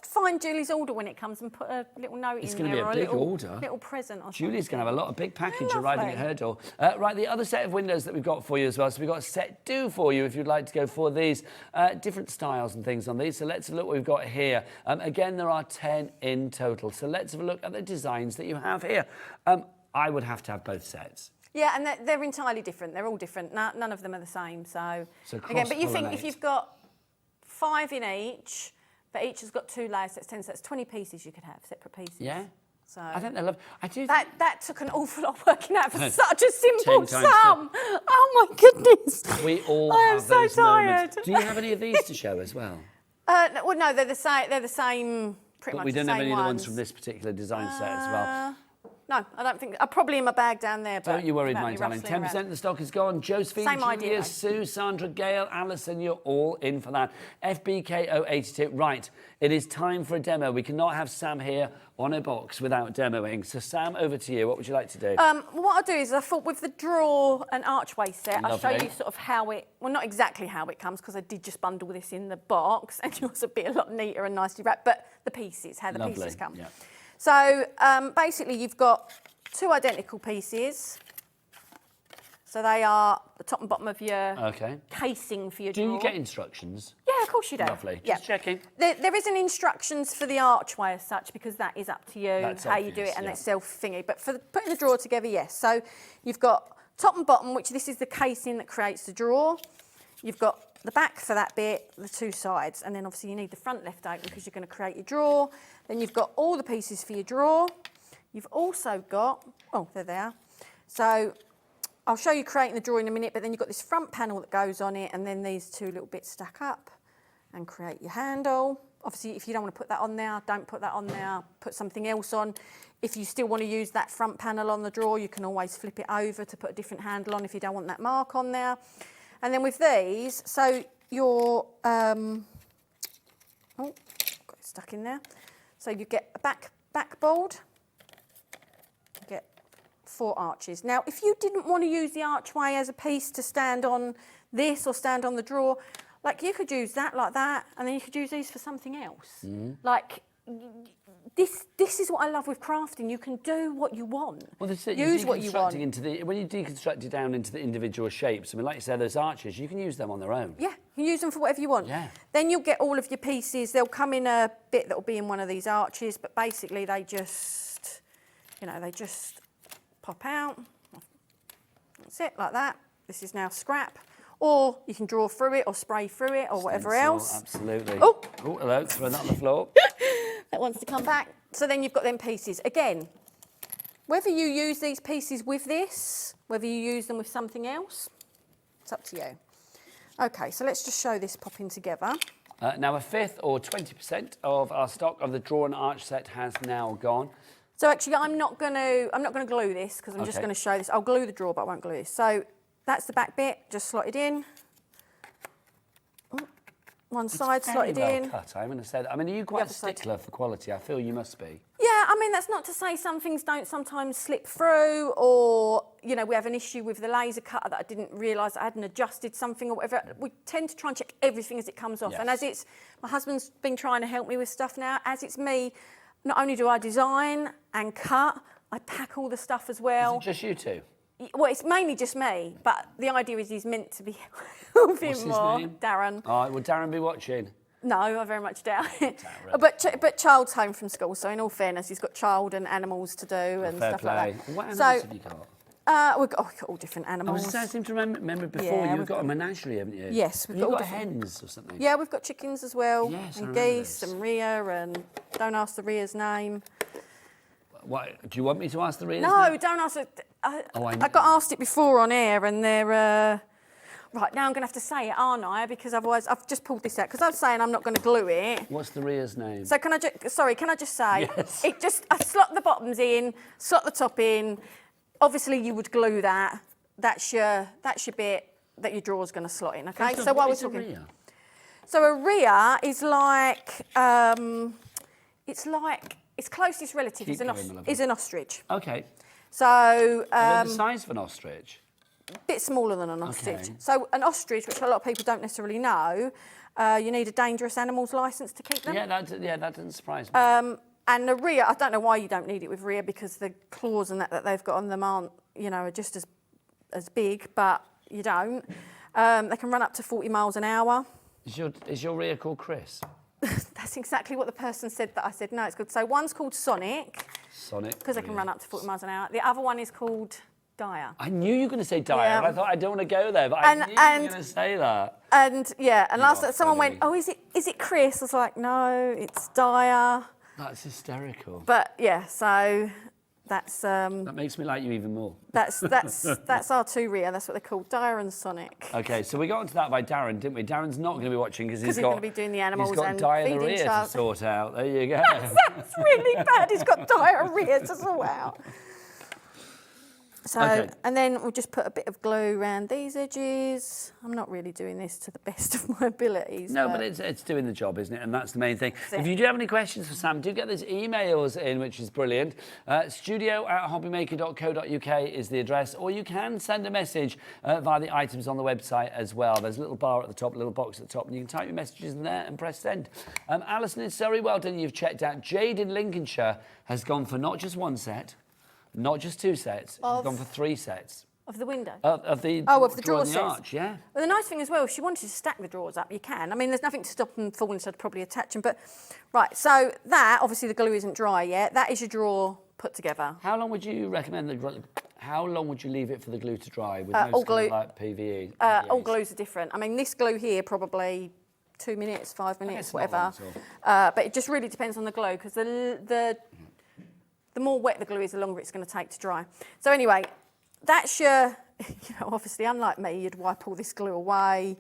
find Julie's order when it comes and put a little note in there. It's going to be a big order. Little present or Julie's going to have a lot of big package Lovely. arriving at her door. Right, the other set of windows that we've got for you as well. So we've got a set 2 for you if you'd like to go for these. Different styles and things on these. So let's have a look what we've got here. Again, there are 10 in total. So let's have a look at the designs that you have here. I would have to have both sets. Yeah, and they're entirely different. They're all different. None of them are the same. So again, but you think if you've got 5 in each, but each has got 2 layers, so it's 10, so that's 20 pieces you could have, separate pieces. Yeah. So I think they love. I do. That took an awful lot working out for such a simple sum. Oh my goodness. We all I am have so those tired. moments. Do you have any of these to show as well? No, they're the same. They're the same. Pretty much. But we don't the have same any of the ones ones from this particular design set as well. No, I don't think. I'm probably in my bag down there. But don't you worry, my darling. 10% of the stock is gone. Josephine, Same Julia, idea, Sue, Sandra, Gail, Alison, you're all in for that. FBKO82. Right, it is time for a demo. We cannot have Sam here on a box without demoing. So, Sam, over to you. What would you like to do? What I'll do is I thought with the drawer and archway set, I'll show Lovely. you sort of how it, well, not exactly how it comes, because I did just bundle this in the box, and yours would be a lot neater and nicely wrapped, but the pieces, how the Lovely. pieces come. Yeah. So, basically, you've got 2 identical pieces. So they are the top and bottom of your casing for your drawer. Do you get instructions? Yeah, of course you do. Lovely. Yeah. Just checking. There isn't instructions for the archway as such, because that is up to you, That's how you obvious, do it, and yeah. it's self-thingy. But for putting the drawer together, yes. So you've got top and bottom, which this is the casing that creates the drawer. You've got the back for that bit, the 2 sides, and then obviously you need the front left open because you're going to create your drawer. Then you've got all the pieces for your drawer. You've also got, oh, there they are. So I'll show you creating the drawer in a minute, but then you've got this front panel that goes on it, and then these 2 little bits stack up and create your handle. Obviously, if you don't want to put that on there, don't put that on there, put something else on. If you still want to use that front panel on the drawer, you can always flip it over to put a different handle on if you don't want that mark on there. And then with these, so your, oh, got it stuck in there. So you get a backboard, you get 4 arches. Now, if you didn't want to use the archway as a piece to stand on this or stand on the drawer, like you could use that like that, and then you could use these for something else. Like, this is what I love with crafting. You can do what you want. Well, this is use what you want. When you deconstruct it down into the individual shapes, I mean, like you said, those arches, you can use them on their own. Yeah, you can use them for whatever you want. Yeah. Then you'll get all of your pieces. They'll come in a bit that will be in one of these arches, but basically they just, you know, they just pop out. That's it, like that. This is now scrap. Or you can draw through it or spray through it or whatever else. Absolutely. Oh, hello, throw that on the floor. That wants to come back. So then you've got them pieces. Again, whether you use these pieces with this, whether you use them with something else, it's up to you. Okay, so let's just show this popping together. Now, a 5th or 20% of our stock of the drawer and arch set has now gone. So actually, I'm not going to glue this because I'm just going to show this. I'll glue the drawer, but I won't glue this. So that's the back bit, just slotted in. One side slotted in. Cut, I'm going to say that. I mean, are you quite a stickler for quality? I feel you must be. Yeah, I mean, that's not to say some things don't sometimes slip through, or, you know, we have an issue with the laser cutter that I didn't realise I hadn't adjusted something or whatever. We tend to try and check everything as it comes off. Yes. And as it's, my husband's been trying to help me with stuff now, as it's me, not only do I design and cut, I pack all the stuff as well. Is it just you two? Well, it's mainly just me, but the idea is he's meant to be helping more. Name? Darren. All right, will Darren be watching? No, I very much doubt it. But child's home from school, so in all fairness, he's got child and animals to do and stuff like that. What animals have you got? We've got all different animals. I seem to remember before you've got a menagerie, haven't you? Yes, we've got got hens or something. Yeah, we've got chickens as well, yes, and geese and rhea, and don't ask the rhea's name. What, do you want me to ask the rhea's No, name? don't ask it. I know. got asked it before on air, and they're right now. I'm going to have to say it, aren't I? Because otherwise, I've just pulled this out because I was saying I'm not going to glue it. What's the rhea's name? So can I just say yes. I slot the bottoms in, slot the top in. Obviously, you would glue that. That's your bit that your drawer's going to slot in. Okay. So while we're talking, rhea? So a rhea is like its closest relative is an ostrich. Okay. So the size of an ostrich? A bit smaller than an ostrich. Okay. So an ostrich, which a lot of people don't necessarily know, you need a dangerous animals licence to keep them. Yeah, that doesn't surprise me. And the rhea, I don't know why you don't need it with rhea because the claws and that they've got on them aren't, are just as big, but you don't. They can run up to 40 miles an hour. Is your rhea called Chris? That's exactly what the person said that I said, no, it's good. So one's called Sonic. Sonic. Because they can run up to 40 miles an hour. The other one is called Dire. I knew you were going to say Dire, and I thought I don't want to go there, but I knew you were going to say that. And last night someone went, oh, is it Chris? I was like, no, it's Dire. That's hysterical. But yeah, so that's that makes me like you even more. That's our two rhea. That's what they're called, Dire and Sonic. Okay, so we got onto that by Darren, didn't we? Darren's not going to be watching because he's going to be doing the animals he's got and diarrhea feeding to sort out. There you go. That's really bad. He's got diarrhea to sort out. So, and then we'll just put a bit of glue around these edges. I'm not really doing this to the best of my abilities. No, but it's doing the job, isn't it? And that's the main thing. If you do have any questions for Sam, do get those emails in, which is brilliant. studio@hobbymaker.co.uk is the address, or you can send a message via the items on the website as well. There's a little bar at the top, a little box at the top, and you can type your messages in there and press send. Alison in Surrey, well done, you've checked out. Jade in Lincolnshire has gone for not just one set, not just two sets. She's gone for 3 sets. Of the window? Of the drawer sets. Arch, yeah. Well, the nice thing as well, if she wanted to stack the drawers up, you can. I mean, there's nothing to stop them falling, so I'd probably attach them. But, right, so that, obviously the glue isn't dry yet. That is your drawer put together. How long would you recommend how long would you leave it for the glue to dry with all most glue, kind of like PVE? all glues are different. I mean, this glue here probably 2 minutes, 5 minutes, whatever. But it just really depends on the glue because the more wet the glue is, the longer it's going to take to dry. So anyway, that's your, obviously unlike me, you'd wipe all this glue away.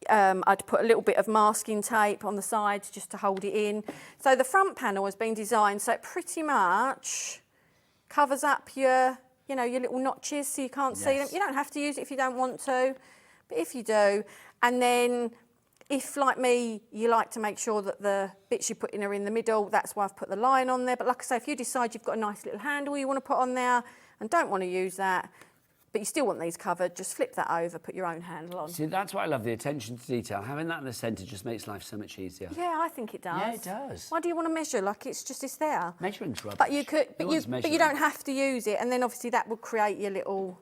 I'd put a little bit of masking tape on the sides just to hold it in. So the front panel has been designed so it pretty much covers up your little notches so you can't see them. You don't have to use it if you don't want to, but if you do, and then if, like me, you like to make sure that the bits you put in are in the middle, that's why I've put the line on there. But like I say, if you decide you've got a nice little handle you want to put on there and don't want to use that, but you still want these covered, just flip that over, put your own handle on. See, that's why I love the attention to detail. Having that in the centre just makes life so much easier. Yeah, I think it does. Yeah, it does. Why do you want to measure? Like, it's there. Measuring's rubbish. But you don't have to use it, and then obviously that will create your little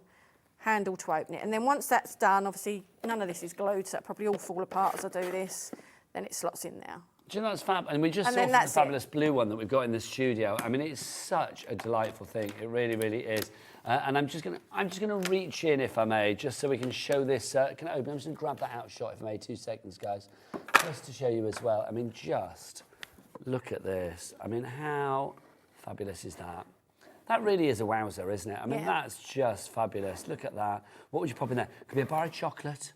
handle to open it. And then once that's done, obviously none of this is glued, so it'll probably all fall apart as I do this. Then it slots in there. Do you know that's fab? And we just saw the fabulous blue one that we've got in the studio. I mean, it's such a delightful thing. It really, really is. And I'm just gonna reach in, if I may, just so we can show this. Can I open? I'm just gonna grab that out shot, if I may. 2 seconds, guys, just to show you as well. I mean, just look at this. I mean, how fabulous is that? That really is a wowzer, isn't it? I mean, that's just fabulous. Look at that. What would you pop in there? Could be a bar of chocolate.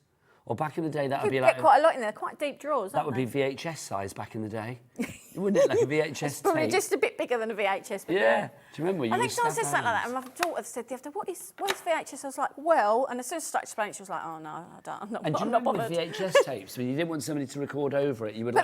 Or back in the day, that would be like... quite a lot in there, quite deep drawers, that would be VHS size back in the day. Wouldn't it? Like a VHS tape. Probably just a bit bigger than a VHS. But yeah. Do you remember? I think someone said something like that, and my daughter said the other day, what is VHS? I was like, well, and as soon as I started explaining, she was like, oh no, I don't, I'm not bothered. And do you remember with VHS tapes, when you didn't want somebody to record over it, you would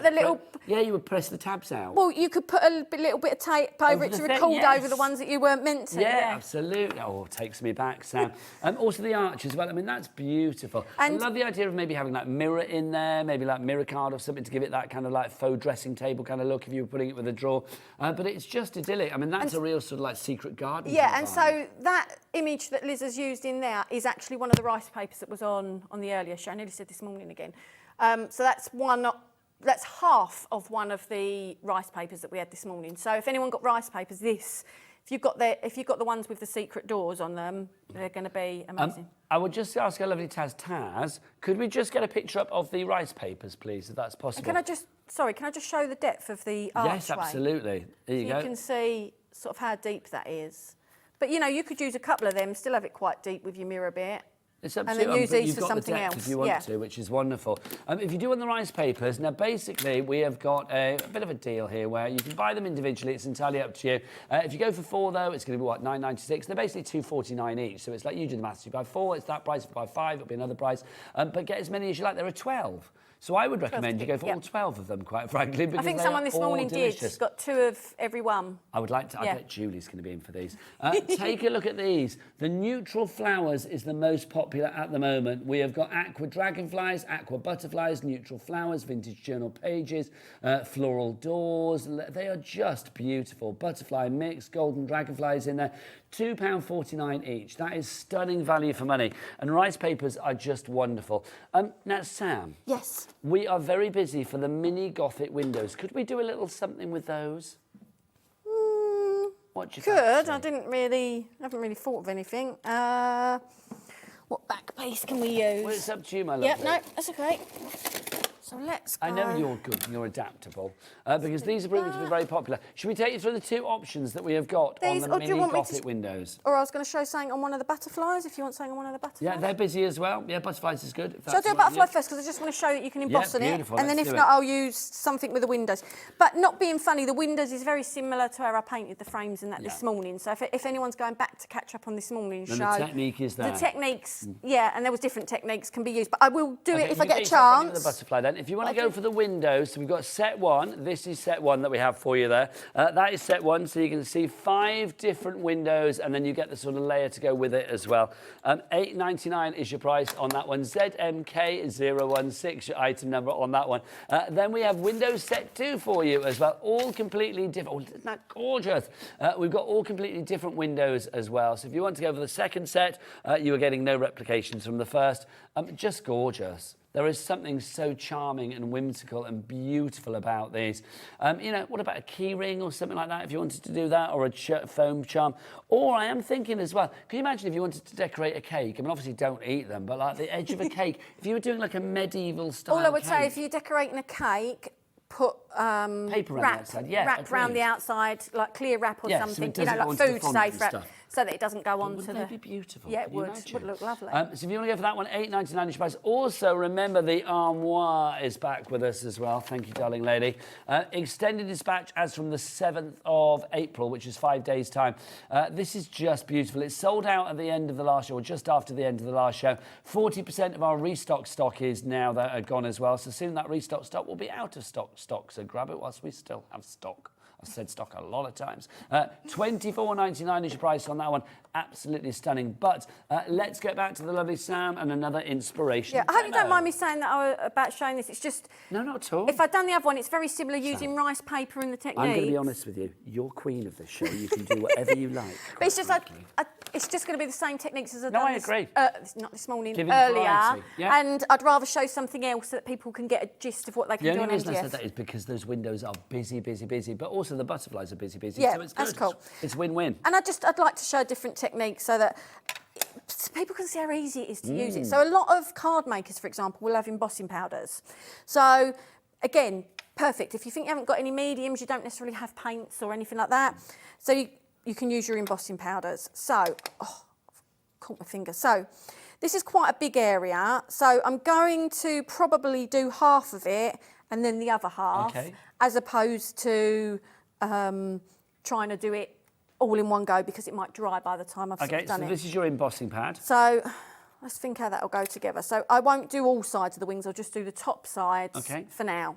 you would press the tabs out. Well, you could put a little bit of tape over it to record over the ones that you weren't meant to. Yeah, absolutely. Oh, it takes me back, Sam. Also the arch as well. I mean, that's beautiful. And I love the idea of maybe having like mirror in there, maybe like mirror card or something to give it that kind of like faux dressing table kind of look if you were putting it with a drawer. But it's just idyllic. I mean, that's a real sort of like secret garden. Yeah, and so that image that Liz has used in there is actually one of the rice papers that was on the earlier show. I nearly said this morning again. So that's half of one of the rice papers that we had this morning. So if anyone got rice papers, if you've got the ones with the secret doors on them, they're going to be amazing. I would just ask our lovely Taz, could we just get a picture up of the rice papers, please, if that's possible? And can I just show the depth of the archway? Yes, absolutely. There you go. You can see sort of how deep that is. But, you could use a couple of them, still have it quite deep with your mirror bit. It's up and to then use these for something else. If you want to, which is wonderful. If you do want the rice papers, now basically we have got a bit of a deal here where you can buy them individually. It's entirely up to you. If you go for 4 though, it's going to be what, $9.96. They're basically $2.49 each. So it's like you do the maths. You buy 4, it's that price. If you buy 5, it'll be another price. But get as many as you like. There are 12. So I would recommend you go for all 12 of them, quite frankly. Because I think someone this morning did. She's got 2 of every one. I would like to. I bet Julie's going to be in for these. Take a look at these. The neutral flowers is the most popular at the moment. We have got aqua dragonflies, aqua butterflies, neutral flowers, vintage journal pages, floral doors. They are just beautiful. Butterfly mix, golden dragonflies in there. £2.49 each. That is stunning value for money. And rice papers are just wonderful. Now, Sam. Yes. We are very busy for the mini Gothic windows. Could we do a little something with those? What do you Could. I haven't really thought of anything. What back piece can we use? Well, it's up to you, my lovely. Yeah, no, that's okay. So let's go. I know you're good, you're adaptable, because these are proving to be very popular. Should we take you through the 2 options that we have got on the mini Gothic windows? Or I was going to show something on one of the butterflies, if you want something on one of the butterflies. Yeah, they're busy as well. Yeah, butterflies is good. So I'll do a butterfly first, because I just want to show that you can emboss on it. And then if not, I'll use something with the windows. But not being funny, the windows is very similar to how I painted the frames and that this morning. So if anyone's going back to catch up on this morning's show... the technique is there. The techniques, yeah, and there was different techniques can be used. But I will do it if I get a chance. The butterfly then. If you want to go for the windows, so we've got set 1. This is set 1 that we have for you there. That is set 1, so you can see 5 different windows, and then you get the sort of layer to go with it as well. $8.99 is your price on that one. ZMK016, your item number on that one. Then we have windows set 2 for you as well, all completely different. Oh, isn't that gorgeous? We've got all completely different windows as well. So if you want to go for the second set, you are getting no replications from the first. Just gorgeous. There is something so charming and whimsical and beautiful about these. You know, what about a key ring or something like that if you wanted to do that, or a foam charm? Or I am thinking as well, can you imagine if you wanted to decorate a cake? I mean, obviously don't eat them, but like the edge of a cake, if you were doing like a medieval style All I would cake. say, if you're decorating a cake, put paper around the outside, yeah, wrap around the outside, like clear wrap or Yeah, so something, it you know, doesn't go like onto the food front and safe wrap, stuff. so that it doesn't go onto Wouldn't the. they be beautiful? Yeah, it Can you would. imagine? Would look lovely. So if you want to go for that one, £8.99 each price. Also, remember the armoire is back with us as well. Thank you, darling lady. Extended dispatch as from the 7th of April, which is 5 days' time. This is just beautiful. It's sold out at the end of the last show, or just after the end of the last show. 40% of our restock stock is now that are gone as well. So soon that restock stock will be out of stock. So grab it whilst we still have stock. I've said stock a lot of times. $24.99 is your price on that one. Absolutely stunning. But let's get back to the lovely Sam and another inspiration. Yeah, I hope you don't mind me saying that about showing this. It's just... No, not at all. If I'd done the other one, it's very similar using rice paper and the technique. I'm going to be honest with you. You're queen of this show. You can do whatever you like. But it's just it's just going to be the same techniques as I've No, done I agree. not this morning, Giving earlier. variety, yeah. And I'd rather show something else so that people can get a gist of what they can do on The only reason MDF. I said that is because those windows are busy, but also the butterflies are busy. Yeah, so it's that's good. cool. It's win-win. And I'd like to show different techniques so that people can see how easy it is to use it. So a lot of card makers, for example, will have embossing powders. So again, perfect. If you think you haven't got any mediums, you don't necessarily have paints or anything like that. So you can use your embossing powders. So, oh, I've caught my finger. So this is quite a big area. So I'm going to probably do half of it and then the other half, as opposed to trying to do it all in one go because it might dry by the time I've sort of done it. So this is your embossing pad. So let's think how that'll go together. So I won't do all sides of the wings, I'll just do the top sides for now.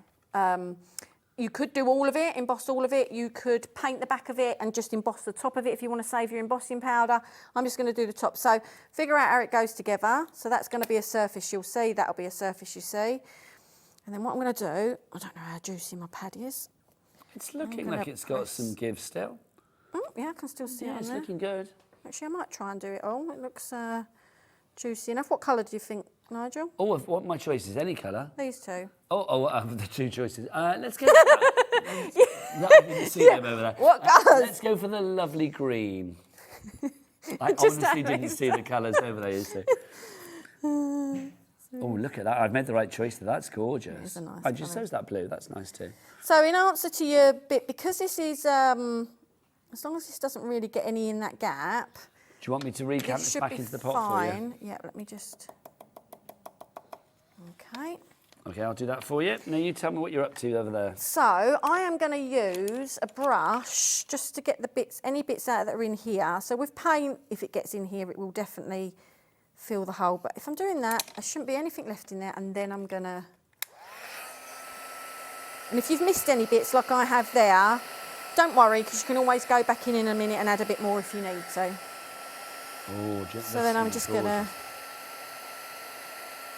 You could do all of it, emboss all of it. You could paint the back of it and just emboss the top of it if you want to save your embossing powder. I'm just going to do the top. So figure out how it goes together. So that's going to be a surface you'll see. That'll be a surface you see. And then what I'm going to do, I don't know how juicy my pad is. It's looking like it's got some give still. Oh, yeah, I can still see it on it's there. looking good. Actually, I might try and do it all. It looks juicy enough. What colour do you think, Nigel? Oh, what my choice is? Any colour? These two. The two choices. Let's go. I didn't see them over there. What colours? Let's go for the lovely green. I honestly didn't see the colours over there, you see. Oh, look at that. I've made the right choice there. That's gorgeous. It is a nice I just colour. chose that blue. That's nice too. So in answer to your bit, because this is, as long as this doesn't really get any in that gap, Do you want me to recount this back into the pot fine. for you? Yeah, let me just... Okay. Okay, I'll do that for you. Now you tell me what you're up to over there. So I am going to use a brush just to get the bits, any bits out that are in here. So with paint, if it gets in here, it will definitely fill the hole. But if I'm doing that, there shouldn't be anything left in there. And then I'm going to... And if you've missed any bits like I have there, don't worry, because you can always go back in a minute and add a bit more if you need to. Oh, So then I'm just going to...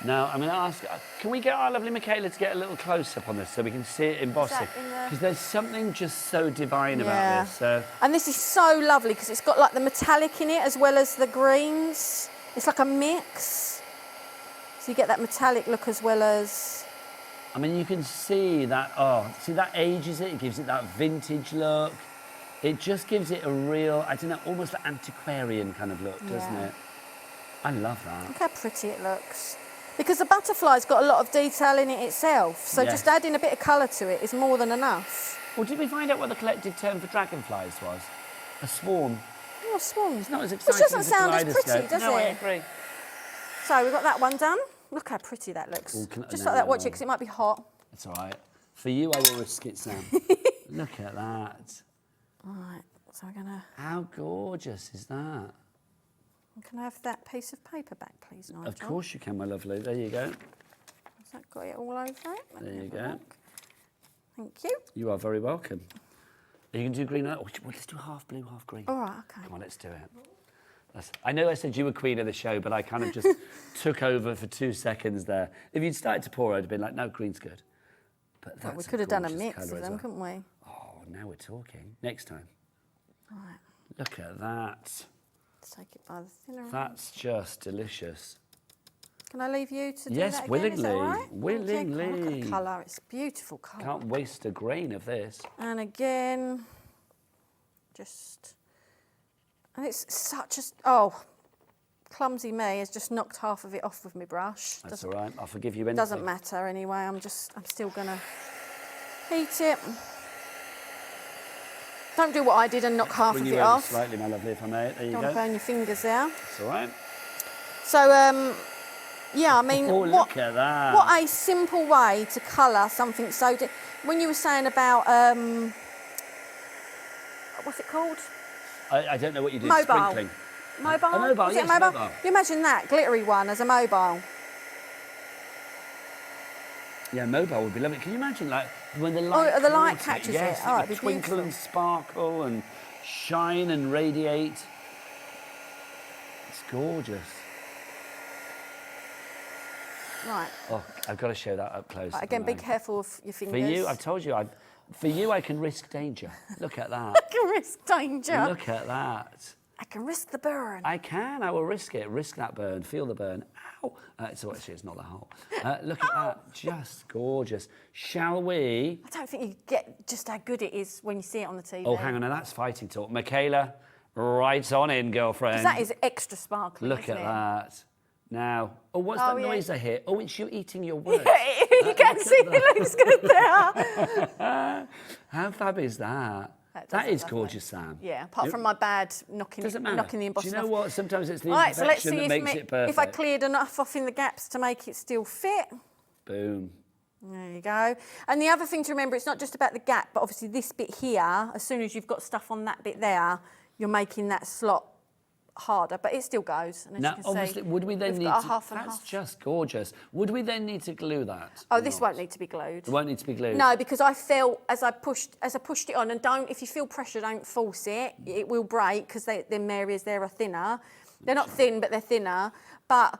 Now, I'm going to ask, can we get our lovely Michaela to get a little close-up on this so we can see it embossing? Because there's something just so divine about this. So. And this is so lovely because it's got like the metallic in it as well as the greens. It's like a mix. So you get that metallic look as well as... I mean, you can see that, see that ages it, it gives it that vintage look. It just gives it a real, I don't know, almost an antiquarian kind of look, doesn't it? I love that. Look how pretty it looks. Because the butterfly's got a lot of detail in it itself, so just adding a bit of colour to it is more than enough. Well, did we find out what the collective term for dragonflies was? A swarm. Oh, a swarm. It's not as exciting Which doesn't as a sound as pretty, kaleidoscope. does it? No, I agree. So we've got that one done. Look how pretty that looks. Ooh, just like that, watch it, because it might be hot. It's all right. For you, I will risk it, Sam. Look at that. All right, so we're going to... How gorgeous is that? Can I have that piece of paper back, please, Nigel? Of course you can, my lovely. There you go. Has that got it all over it? There you go. Thank you. You are very welcome. Are you going to do green? Oh, let's do half blue, half green. All right, okay. Come on, let's do it. I know I said you were queen of the show, but I kind of just took over for 2 seconds there. If you'd started to pour, I'd have been like, no, green's good. But that's we could have done a gorgeous mix colour of as them, well. couldn't we? Oh, now we're talking. Next time. All right. Look at that. Let's take it by the thinner end. That's just delicious. Can I leave you to do yes, that again? willingly. Is that all right? Willingly. Look at the colour. It's beautiful colour. Can't waste a grain of this. And again, and it's such a, clumsy me has just knocked half of it off with my brush. That's all right. I'll forgive you anything. Doesn't matter anyway. I'm still gonna heat it. Don't do what I did and knock half of it off. Slightly, my lovely, if I may. There you Don't go. want to burn your fingers there. That's all right. So, yeah, I mean, look at that. What a simple way to colour something so... When you were saying about, what's it called? I don't know what you did. Mobile. Sprinkling. Mobile? A mobile, Was yes, it a mobile? mobile. You imagine that, glittery one as a mobile. Yeah, mobile would be lovely. Can you imagine, like, when the light the light caught catches yes, it. Oh, would it'd be twinkle beautiful. and sparkle and shine and radiate. It's gorgeous. Right. Oh, I've got to show that up close. Right, again, be careful of your fingers. For you, I've told you, for you, I can risk danger. Look at that. I can risk danger. Look at that. I can risk the burn. I can. I will risk it. Risk that burn. Feel the burn. Ow. So actually, it's not that hot. Look at that. Just gorgeous. Shall we? I don't think you get just how good it is when you see it on the TV. Oh, hang on. Now that's fighting talk. Michaela, right on in, girlfriend. Because that is extra sparkling. Look at isn't it? that. Now, what's that noise I hear? Oh, it's you eating your words. You can see it looks good there. How fab is that? That is gorgeous, Sam. Yeah, apart from my bad knocking the embossing Do you know off. what? Sometimes it's the Right, so let's imperfection see that makes it perfect. if I cleared enough off in the gaps to make it still fit. Boom. There you go. And the other thing to remember, it's not just about the gap, but obviously this bit here, as soon as you've got stuff on that bit there, you're making that slot harder, but it still goes. And as Now, you can obviously, see, would we then we've need got to... a half and That's half. just gorgeous. Would we then need to glue that? Oh, this won't need to be glued. It won't need to be glued? No, because I felt as I pushed it on, and if you feel pressure, don't force it. It will break because them areas there are thinner. They're not thin, but they're thinner. But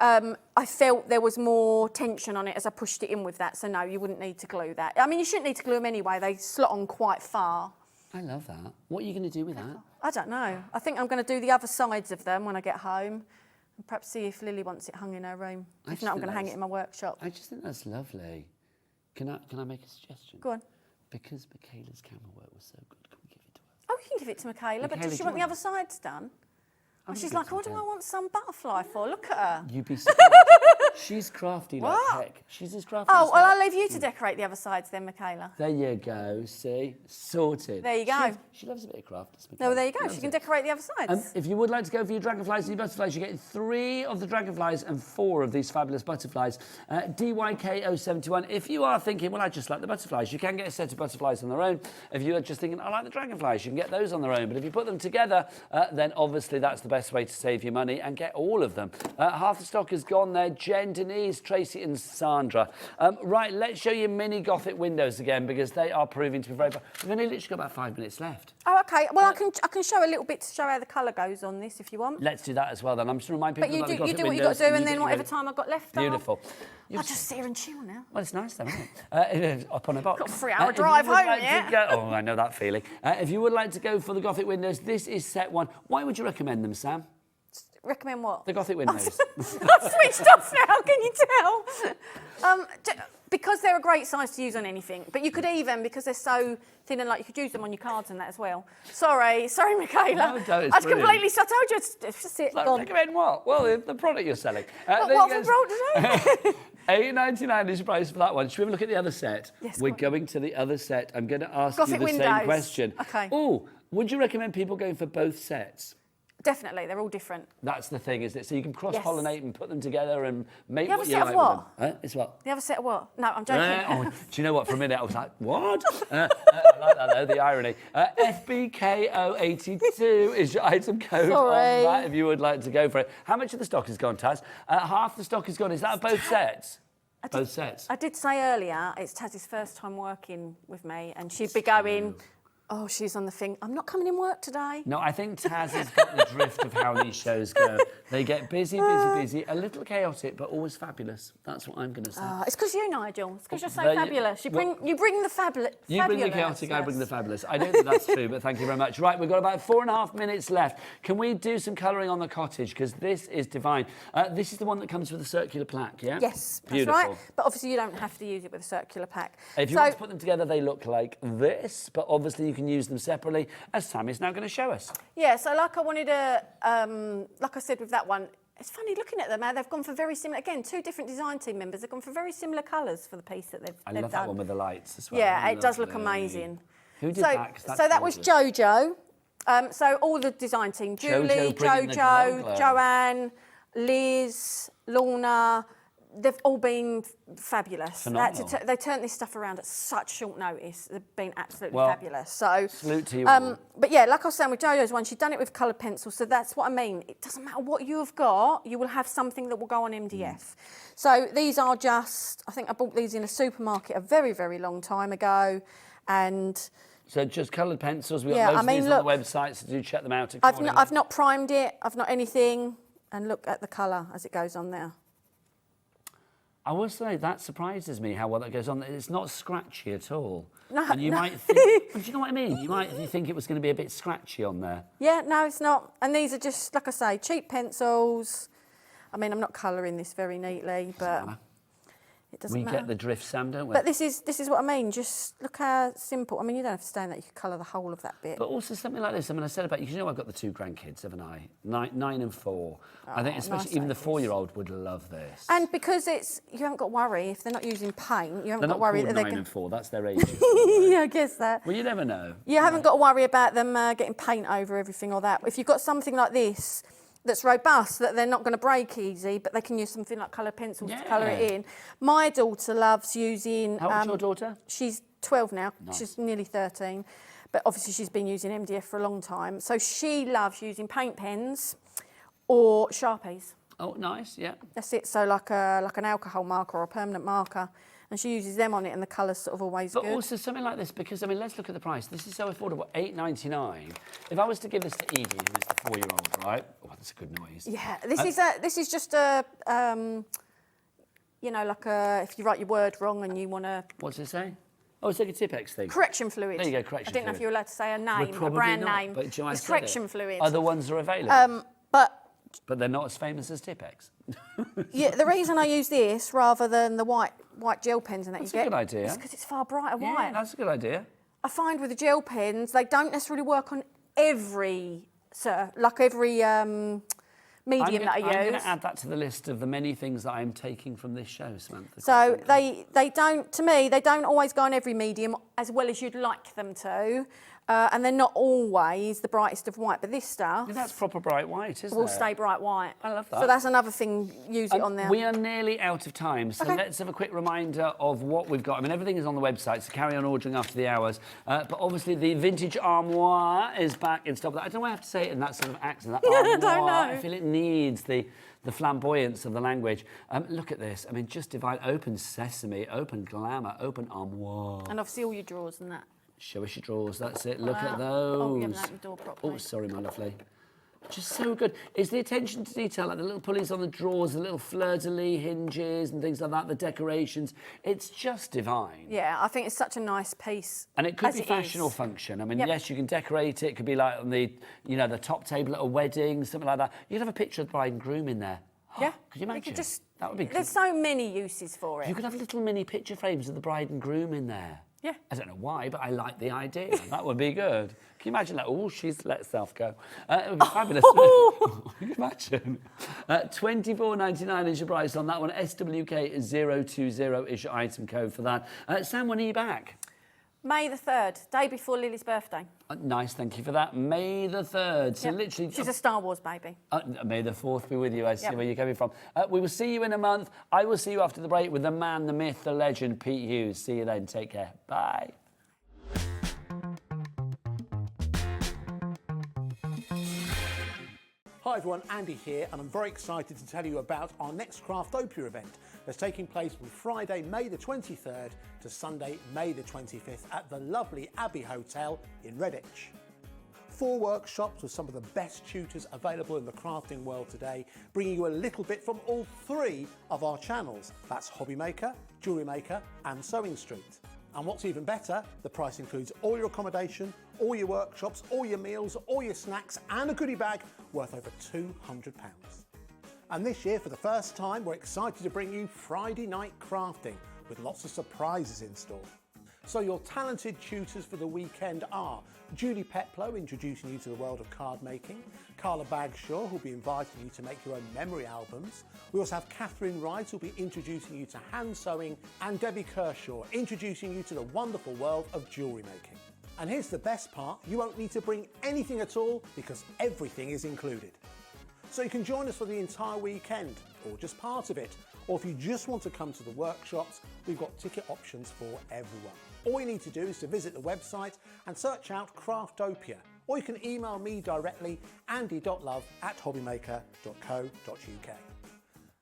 I felt there was more tension on it as I pushed it in with that. So no, you wouldn't need to glue that. I mean, you shouldn't need to glue them anyway. They slot on quite far. I love that. What are you going to do with that? I don't know. I think I'm going to do the other sides of them when I get home, and perhaps see if Lily wants it hung in her room. If not, I'm going to hang it in my workshop. I just think that's lovely. Can I make a suggestion? Go on. Because Michaela's camera work was so good, can we give it to her? Oh, you can give it to Michaela, but Michaela, does she do want you the want other sides done? I'm And she's gonna like, get what do some I want some butterfly for? Look at her. You'd be surprised. She's crafty like What? heck. She's as crafty Oh, as well, heck. I'll leave you to decorate the other sides then, Michaela. There you go, see? Sorted. There you go. She loves a bit of craft. does No, Michaela. there you go. Loves She can it. decorate the other sides. If you would like to go for your dragonflies and your butterflies, you're getting 3 of the dragonflies and 4 of these fabulous butterflies. DYK071. If you are thinking, well, I just like the butterflies, you can get a set of butterflies on their own. If you are just thinking, I like the dragonflies, you can get those on their own. But if you put them together, then obviously that's the best way to save your money and get all of them. Half the stock is gone there. Jen, Denise, Tracy and Sandra. Right, let's show you mini Gothic windows again because they are proving to be very... We've only literally got about 5 minutes left. Oh, OK. Well, I can show a little bit to show how the colour goes on this if you want. Let's do that as well then. I'm just going to remind people But you about the do Gothic what windows. you've got to do, and you then get whatever ready. time I've got left. Beautiful. I'll just sit here and chill now. Well, it's nice though, isn't it? Up on a box. Got a 3-hour If you drive would home like to yet. go- Oh, I know that feeling. If you would like to go for the Gothic windows, this is set 1. Why would you recommend them, Sam? Recommend what? The Gothic windows. I've switched off now, can you tell? Because they're a great size to use on anything. But you could even, because they're so thin and light, you could use them on your cards and that as well. Sorry, Michaela. No, don't, it's I brilliant. completely, I told you, it's just it. Like, Gone. recommend what? Well, the product you're selling. What have I brought today? $8.99 is the price for that one. Should we have a look at the other set? Yes, We're go on. going to the other set. I'm going to ask Gothic you the same windows. question. Okay. Oh, would you recommend people going for both sets? Definitely, they're all different. That's the thing, isn't it? So you can cross-pollinate and put them together and make The other what you set like of with what? them. Huh? It's what? The other set of what? No, I'm joking. Do you know what? For a minute, I was like, what? I like that, though, the irony. FBKO82 is your item code on that if you would like to go for it. How much of the stock has gone, Taz? Half the stock is gone. Is that both sets? Both sets. I did say earlier, it's Taz's first time working with me, and she'd be going, Oh, she's on the thing. I'm not coming in work today. No, I think Taz has got the drift of how these shows go. They get busy, a little chaotic, but always fabulous. That's what I'm going to say. It's because you, Nigel. It's because you're so There fabulous. You bring the fabulous. You bring the chaotic, I bring the fabulous. I don't think that's true, but thank you very much. Right, we've got about 4.5 minutes left. Can we do some colouring on the cottage? Because this is divine. This is the one that comes with a circular plaque, yeah? Yes, that's beautiful. right. But obviously you don't have to use it with a circular pack. If you want to put them together, they look like this, but obviously you can use them separately, as Sam is now going to show us. Yeah, so like I wanted to, like I said with that one, it's funny looking at them, how they've gone for very similar, again, 2 different design team members, they've gone for very similar colours for the piece that they've done. I love that one with the lights as well. Yeah, it does look amazing. Who did that? So that was Jojo. So all the design team, Julie, Jojo, Joanne, Liz, Lorna, they've all been fabulous. They turned this stuff around at such short notice. They've been absolutely fabulous. So, salute to you all. But yeah, like I was saying with Jojo's one, she'd done it with coloured pencils. So that's what I mean. It doesn't matter what you have got, you will have something that will go on MDF. So these are just, I think I bought these in a supermarket a very, very long time ago. And so just coloured pencils. We've got loads of these on the website, so do check them out. I've not primed it. I've not anything. And look at the colour as it goes on there. I will say that surprises me how well that goes on. It's not scratchy at all. No, and you might think, do you know what I mean? You might think it was going to be a bit scratchy on there. Yeah, no, it's not. And these are just, like I say, cheap pencils. I mean, I'm not colouring this very neatly, but it doesn't matter. We get the drift, Sam, don't we? But this is what I mean. Just look how simple. I mean, you don't have to stay in that. You could colour the whole of that bit. But also something like this. I mean, I said about you know I've got the 2 grandkids, haven't I? 9 and 4. I think especially even the 4-year-old would love this. And because you haven't got to worry if they're not using paint. You haven't got to worry that they're they're 9 and 4. That's their age. Yeah, I guess that. Well, you never know. You haven't got to worry about them getting paint over everything or that. If you've got something like this that's robust, that they're not going to break easy, but they can use something like coloured pencils to colour it in. My daughter loves using... How old's your daughter? She's 12 now. Nice. She's nearly 13. But obviously she's been using MDF for a long time. So she loves using paint pens or Sharpies. Oh, nice, yeah. That's it. So like an alcohol marker or a permanent marker. And she uses them on it and the colour's sort of always good. But also something like this, because, I mean, let's look at the price. This is so affordable, $8.99. If I was to give this to Edie, who is the 4-year-old, right? Oh, that's a good noise. Yeah, this is just a, you know, like if you write your word wrong and you want to... What's it say? Oh, it's like a Tipex thing. Correction fluid. There you go, correction fluid. I didn't know if you were allowed to say a name, a brand name. But do you know it's correction fluid. Other ones are available. But they're not as famous as Tipex. Yeah, the reason I use this rather than the white gel pens and that that's you get... That's a good idea. It's because it's far brighter yeah, white. That's a good idea. I find with the gel pens, they don't necessarily work on every medium that I use. I'm going to add that to the list of the many things that I'm taking from this show, Samantha. So they don't, to me, they don't always go on every medium as well as you'd like them to. And they're not always the brightest of white, but this stuff... Yeah, that's proper bright white, isn't it? Will stay bright white. I love that. So that's another thing, use it on there. We are nearly out of time, so let's have a quick reminder of what we've got. I mean, everything is on the website, so carry on ordering after the hours. But obviously, the vintage armoire is back in stock. I don't know why I have to say it in that sort of accent. That armoire, I don't know. I feel it needs the flamboyance of the language. Look at this. I mean, just divine. Open sesame, open glamour, open armoire. And obviously all your drawers and that. Show us your drawers, that's it. Look at those. Oh, you haven't opened the door properly. Oh, sorry, my lovely. Just so good. Is the attention to detail, like the little pulleys on the drawers, the little fleur-de-lis hinges and things like that, the decorations, it's just divine. Yeah, I think it's such a nice piece. And it could be fashion or function. I mean, yes, you can decorate it. It could be like on the, you know, the top table at a wedding, something like that. You could have a picture of the bride and groom in there. Yeah. Could you imagine? That would be good. There's so many uses for it. You could have little mini picture frames of the bride and groom in there. Yeah. I don't know why, but I like the idea. That would be good. Can you imagine that? Oh, she's let herself go. It would be fabulous. Can you imagine? $24.99 is your price on that one. SWK020 is your item code for that. Sam, when are you back? May the 3rd, day before Lily's birthday. Nice, thank you for that. May the 3rd. So literally... She's a Star Wars baby. May the 4th be with you. I see where you're coming from. We will see you in a month. I will see you after the break with the man, the myth, the legend, Pete Hughes. See you then. Take care. Bye. Hi everyone, Andy here, and I'm very excited to tell you about our next Craftopia event that's taking place from Friday, May the 23rd to Sunday, May the 25th at the lovely Abbey Hotel in Redditch. 4 workshops with some of the best tutors available in the crafting world today, bringing you a little bit from all 3 of our channels. That's HobbyMaker, Jewellery Maker and Sewing Street. And what's even better, the price includes all your accommodation, all your workshops, all your meals, all your snacks and a goodie bag worth over £200. And this year, for the first time, we're excited to bring you Friday night crafting with lots of surprises in store. So your talented tutors for the weekend are Julie Peplow, introducing you to the world of card making, Carla Bagshaw, who'll be inviting you to make your own memory albums. We also have Catherine Wright, who'll be introducing you to hand sewing, and Debbie Kershaw, introducing you to the wonderful world of jewellery making. And here's the best part, you won't need to bring anything at all because everything is included. So you can join us for the entire weekend, or just part of it, or if you just want to come to the workshops, we've got ticket options for everyone. All you need to do is to visit the website and search out Craftopia, or you can email me directly, andy.love@hobbymaker.co.uk.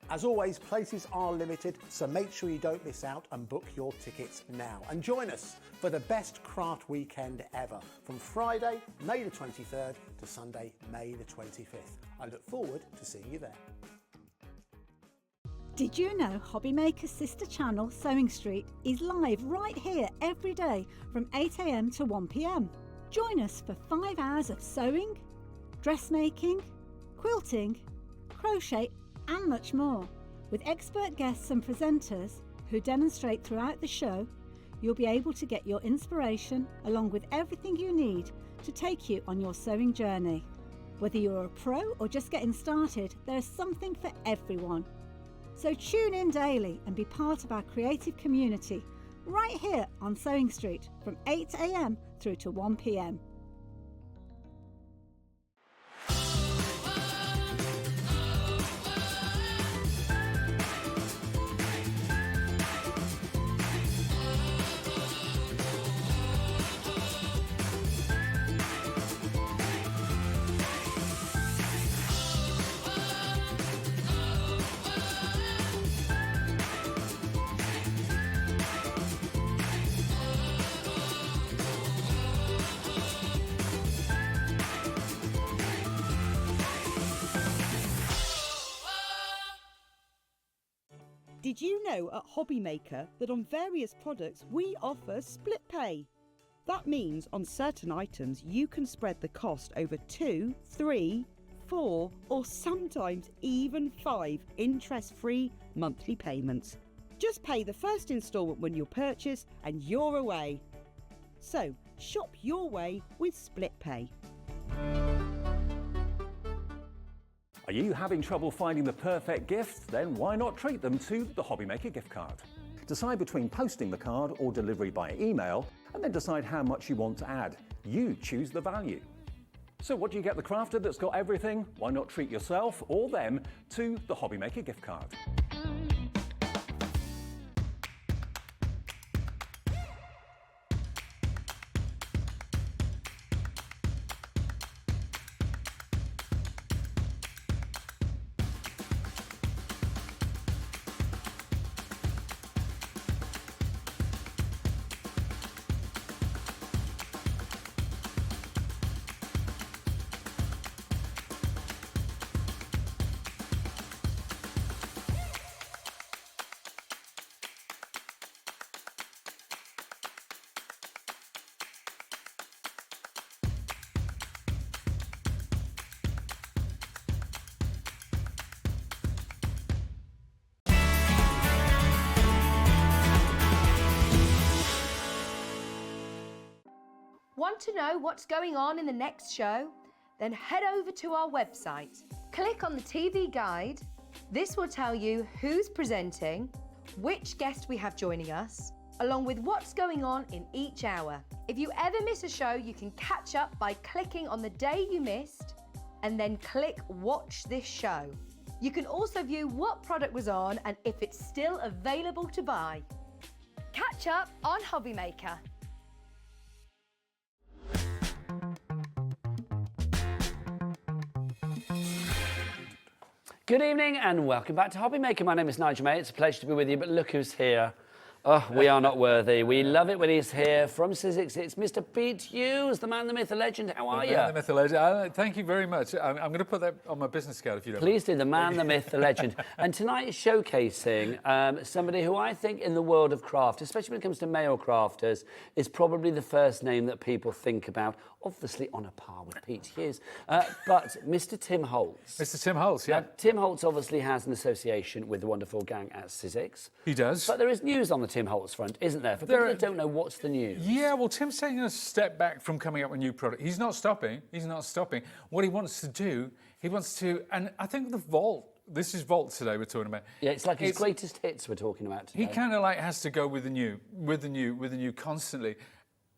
As always, places are limited, so make sure you don't miss out and book your tickets now. And join us for the best craft weekend ever, from Friday, May the 23rd to Sunday, May the 25th. I look forward to seeing you there. Did you know HobbyMaker's sister channel, Sewing Street, is live right here every day from 8 AM to 1 PM? Join us for 5 hours of sewing, dressmaking, quilting, crochet and much more. With expert guests and presenters who demonstrate throughout the show, you'll be able to get your inspiration along with everything you need to take you on your sewing journey. Whether you're a pro or just getting started, there's something for everyone. So tune in daily and be part of our creative community right here on Sewing Street from 8 AM through to 1 PM. Did you know at HobbyMaker that on various products we offer split pay? That means on certain items you can spread the cost over 2, 3, 4 or sometimes even 5 interest-free monthly payments. Just pay the first instalment when you purchase and you're away. So shop your way with split pay. Are you having trouble finding the perfect gift? Then why not treat them to the HobbyMaker gift card? Decide between posting the card or delivery by email, and then decide how much you want to add. You choose the value. So what do you get the crafter that's got everything? Why not treat yourself or them to the HobbyMaker gift card? Want to know what's going on in the next show? Then head over to our website. Click on the TV guide. This will tell you who's presenting, which guest we have joining us, along with what's going on in each hour. If you ever miss a show, you can catch up by clicking on the day you missed and then click Watch This Show. You can also view what product was on and if it's still available to buy. Catch up on HobbyMaker. Good evening and welcome back to HobbyMaker. My name is Nigel May. It's a pleasure to be with you, but look who's here. Oh, we are not worthy. We love it when he's here. From Sizzix, it's Mr. Pete Hughes, the man, the myth, the legend. How are you? The man, the myth, the legend. Thank you very much. I'm going to put that on my business card if you don't mind. Please do, the man, the myth, the legend. And tonight is showcasing somebody who I think in the world of craft, especially when it comes to male crafters, is probably the first name that people think about, obviously on a par with Pete Hughes. But Mr. Tim Holtz. Mr. Tim Holtz, yeah. Now, Tim Holtz obviously has an association with the wonderful gang at Sizzix. He does. But there is news on the Tim Holtz front, isn't there? For people that don't know, what's the news? Yeah, well, Tim's taking a step back from coming up with new product. He's not stopping. He's not stopping. What he wants to do, and I think the Vault, this is Vault today we're talking about. Yeah, it's like his greatest hits we're talking about today. He kind of like has to go with the new constantly.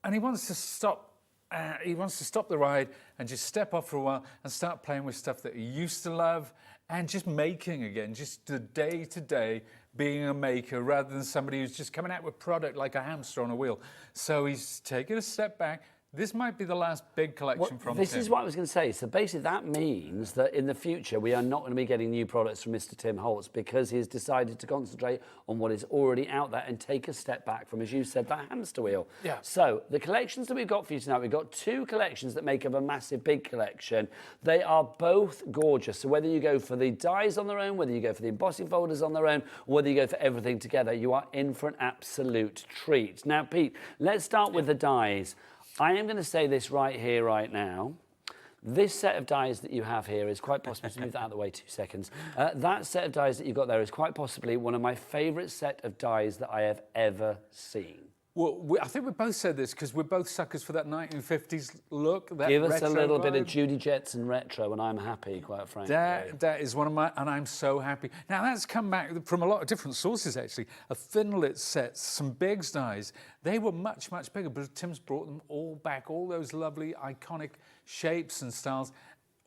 And he wants to stop the ride and just step off for a while and start playing with stuff that he used to love and just making again, just the day-to-day being a maker rather than somebody who's just coming out with product like a hamster on a wheel. So he's taking a step back. This might be the last big collection from This Tim. is what I was going to say. So basically that means that in the future we are not going to be getting new products from Mr. Tim Holtz because he's decided to concentrate on what is already out there and take a step back from, as you said, that hamster wheel. Yeah. So the collections that we've got for you tonight, we've got two collections that make up a massive big collection. They are both gorgeous. So whether you go for the dies on their own, whether you go for the embossing folders on their own, or whether you go for everything together, you are in for an absolute treat. Now, Pete, let's start with the dies. I am going to say this right here, right now. This set of dies that you have here is quite possibly, to move that out of the way 2 seconds, that set of dies that you've got there is quite possibly one of my favourite set of dies that I have ever seen. Well, I think we both said this because we're both suckers for that 1950s look. That Give us a little bit vibe. of Judy Jetson retro and I'm happy, quite frankly. That is one of my, and I'm so happy. Now, that's come back from a lot of different sources, actually. A Thinlit set, some Biggs dies. They were much, much bigger, but Tim's brought them all back, all those lovely, iconic shapes and styles,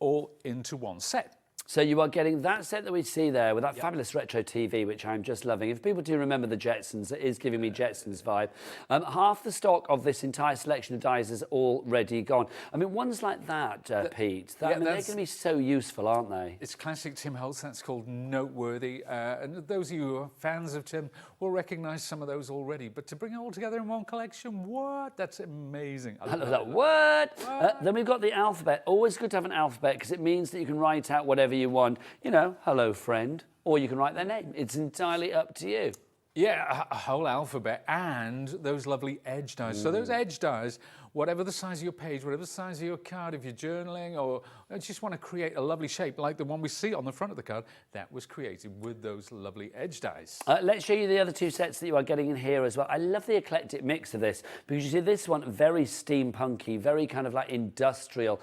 all into one set. So you are getting that set that we see there with that fabulous retro TV, which I'm just loving. If people do remember the Jetsons, it is giving me Jetsons vibe. Half the stock of this entire selection of dies is already gone. I mean, ones like that, Pete, they're going to be so useful, aren't they? It's classic Tim Holtz. That's called Noteworthy. And those of you who are fans of Tim will recognise some of those already. But to bring it all together in one collection, what? That's amazing. I love that. What? Then we've got the alphabet. Always good to have an alphabet because it means that you can write out whatever you want. You know, hello, friend. Or you can write their name. It's entirely up to you. Yeah, a whole alphabet and those lovely edge dies. So those edge dies, whatever the size of your page, whatever the size of your card, if you're journaling or just want to create a lovely shape like the one we see on the front of the card, that was created with those lovely edge dies. Let's show you the other two sets that you are getting in here as well. I love the eclectic mix of this because you see this one very steampunky, very kind of like industrial,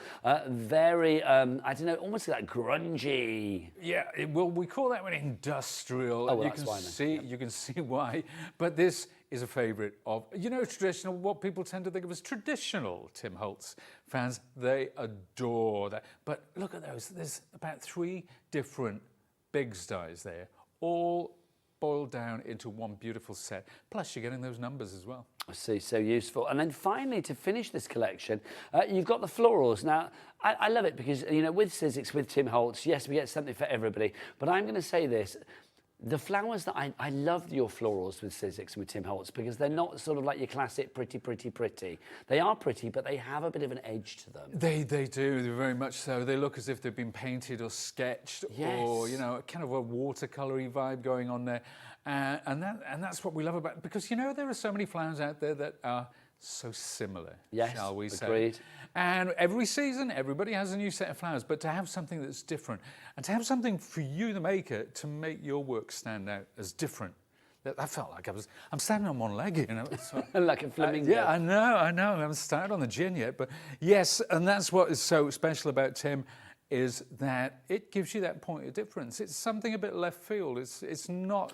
very, I don't know, almost like grungy. Yeah, well, we call that one industrial. Oh, well, You can see why. But this is a favourite of, you know, traditional, what people tend to think of as traditional Tim Holtz fans. They adore that. But look at those. There's about 3 different Biggs dies there, all boiled down into one beautiful set. Plus, you're getting those numbers as well. I see, so useful. And then finally, to finish this collection, you've got the florals. Now, I love it because, you know, with Sizzix, with Tim Holtz, yes, we get something for everybody. But I'm going to say this. The flowers that I love your florals with Sizzix and with Tim Holtz because they're not sort of like your classic pretty. They are pretty, but they have a bit of an edge to them. They do, they're very much so. They look as if they've been painted or sketched or, you know, kind of a watercolory vibe going on there. And that's what we love about it because, you know, there are so many flowers out there that are so similar, shall we say. Agreed. And every season, everybody has a new set of flowers, but to have something that's different and to have something for you, the maker, to make your work stand out as different. I felt like I'm standing on one leg, you know. So, like a flamingo. Yeah, I know. I haven't started on the gin yet, but yes, and that's what is so special about Tim is that it gives you that point of difference. It's something a bit left field. It's not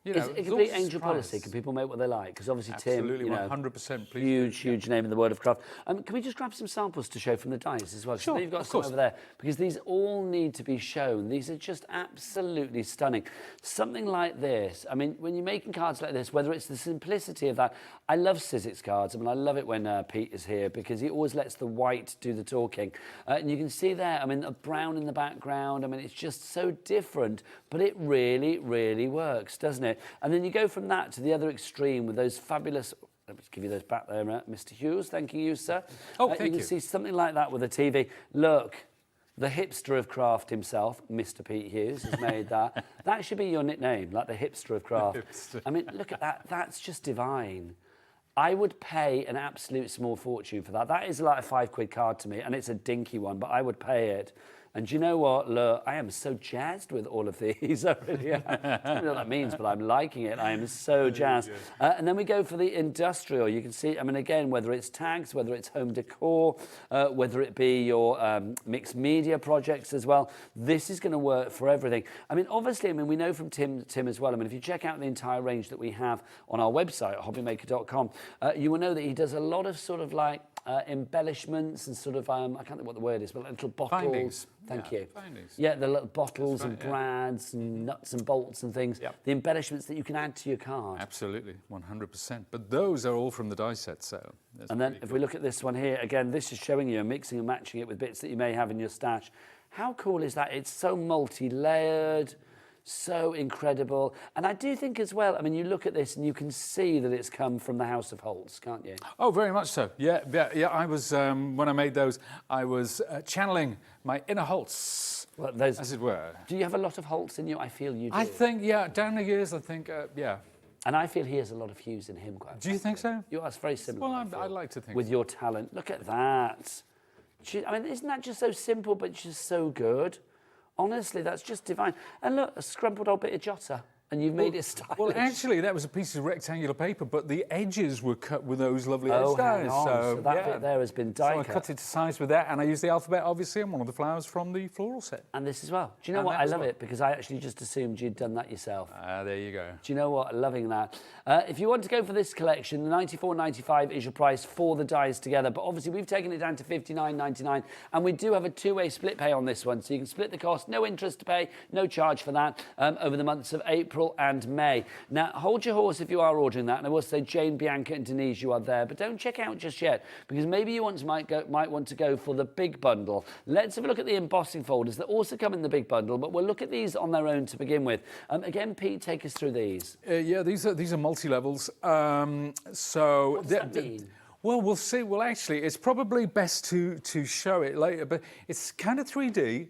You know, it could be angel policy. Can people make what they like? Because obviously absolutely, Tim, 100%. Huge name in the world of craft. Can we just grab some samples to show from the dies as well? Sure, You've got of some course. over there, because these all need to be shown. These are just absolutely stunning. Something like this. I mean, when you're making cards like this, whether it's the simplicity of that, I love Sizzix cards. I mean, I love it when Pete is here because he always lets the white do the talking. And you can see there, I mean, a brown in the background. I mean, it's just so different, but it really, really works, doesn't it? And then you go from that to the other extreme with those fabulous... Let me give you those back there, Mr. Hughes. Thank you, sir. Oh, thank you. You can see something like that with a TV. Look, the hipster of craft himself, Mr. Pete Hughes, has made that. That should be your nickname, like the hipster of craft. I mean, look at that. That's just divine. I would pay an absolute small fortune for that. That is like a £5 card to me, and it's a dinky one, but I would pay it. And do you know what? Look, I am so jazzed with all of these. I really am. I don't know what that means, but I'm liking it. I am so jazzed. And then we go for the industrial. You can see, I mean, again, whether it's tags, whether it's home decor, whether it be your mixed media projects as well, this is going to work for everything. I mean, obviously, I mean, we know from Tim as well. I mean, if you check out the entire range that we have on our website, hobbymaker.com, you will know that he does a lot of sort of like embellishments and sort of, I can't think what the word is, but little bottles. Findings. Thank you. Findings. Yeah, the little bottles right, and brads and nuts and bolts and things. Yep. The embellishments that you can add to your card. Absolutely, 100%. But those are all from the die set, so... And then if we look at this one here, again, this is showing you mixing and matching it with bits that you may have in your stash. How cool is that? It's so multi-layered, so incredible. And I do think as well, I mean, you look at this and you can see that it's come from the House of Holtz, can't you? Oh, very much so. Yeah. I was, when I made those, I was channeling my inner Holtz, well, as it were. Do you have a lot of Holtz in you? I feel you do. I think, yeah, down the years, I think, yeah. And I feel he has a lot of Hughes in him. Quite Do you think so? You are very similar. Well, I like to think with your talent. Look at that. I mean, isn't that just so simple, but just so good? Honestly, that's just divine. And look, a scrumpled old bit of Jota, and you've made it stylish. Well, actually, that was a piece of rectangular paper, but the edges were cut with those lovely edge hang dies. on. So that yeah. bit there has been die cut. So I cut it to size with that, and I used the alphabet, obviously, and one of the flowers from the floral set. And this as well. Do you know what? I love it, because I actually just assumed you'd done that yourself. There you go. Do you know what? Loving that. If you want to go for this collection, the $94.95 is your price for the dies together. But obviously, we've taken it down to $59.99, and we do have a two-way split pay on this one. So you can split the cost, no interest to pay, no charge for that, over the months of April and May. Now, hold your horse if you are ordering that. And I will say, Jane, Bianca and Denise, you are there. But don't check out just yet, because maybe you might want to go for the big bundle. Let's have a look at the embossing folders that also come in the big bundle, but we'll look at these on their own to begin with. Again, Pete, take us through these. Yeah, these are multi-levels. So what does that mean? Well, we'll see. Well, actually, it's probably best to show it later, but it's kind of 3D,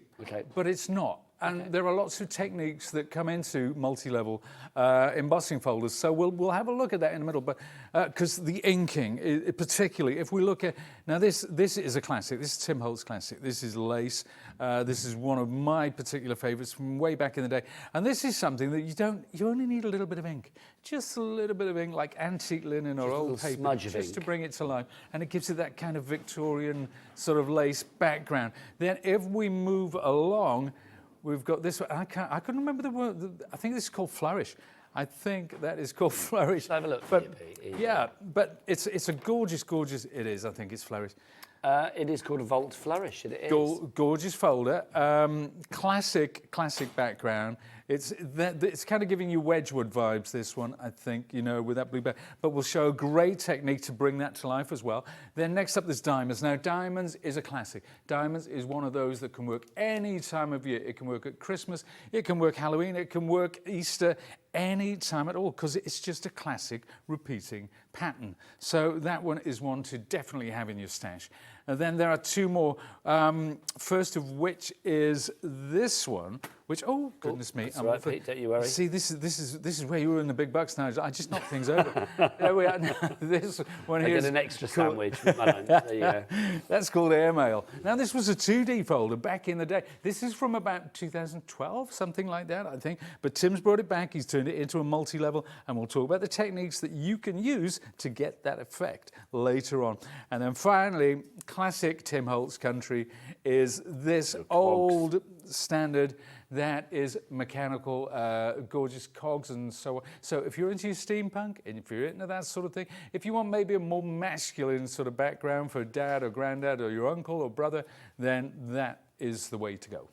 but it's not. And there are lots of techniques that come into multi-level embossing folders. So we'll have a look at that in the middle. But because the inking, particularly, if we look at now, this is a classic. This is Tim Holtz classic. This is lace. This is one of my particular favourites from way back in the day. And this is something that you only need a little bit of ink, just a little bit of ink, like antique linen or old paper, smudge of just ink to bring it to life. And it gives it that kind of Victorian sort of lace background. Then if we move along, we've got this one. I couldn't remember the word. I think this is called Flourish. I think that is called Flourish. Have a look. Yeah, but it's a gorgeous. It is. I think it's Flourish. It is called a Vault Flourish. It is. Gorgeous folder. Classic background. It's kind of giving you Wedgwood vibes, this one, I think, you know, with that blue back. But we'll show a great technique to bring that to life as well. Then next up, there's diamonds. Now, diamonds is a classic. Diamonds is one of those that can work any time of year. It can work at Christmas. It can work Halloween. It can work Easter. Any time at all, because it's just a classic repeating pattern. So that one is one to definitely have in your stash. And then there are two more. First of which is this one, which goodness me! That's all right, Pete, don't you worry. See, this is where you earn the big bucks now. I just knock things over. There we are. This one here. I get an extra sandwich with my lunch. There you go. That's called airmail. Now this was a 2D folder back in the day. This is from about 2012, something like that, I think. But Tim's brought it back. He's turned it into a multi-level, and we'll talk about the techniques that you can use to get that effect later on. And then finally, classic Tim Holtz country is this old standard that is mechanical, gorgeous cogs and so on. So if you're into your steampunk, and if you're into that sort of thing, if you want maybe a more masculine sort of background for dad or granddad or your uncle or brother, then that is the way to go.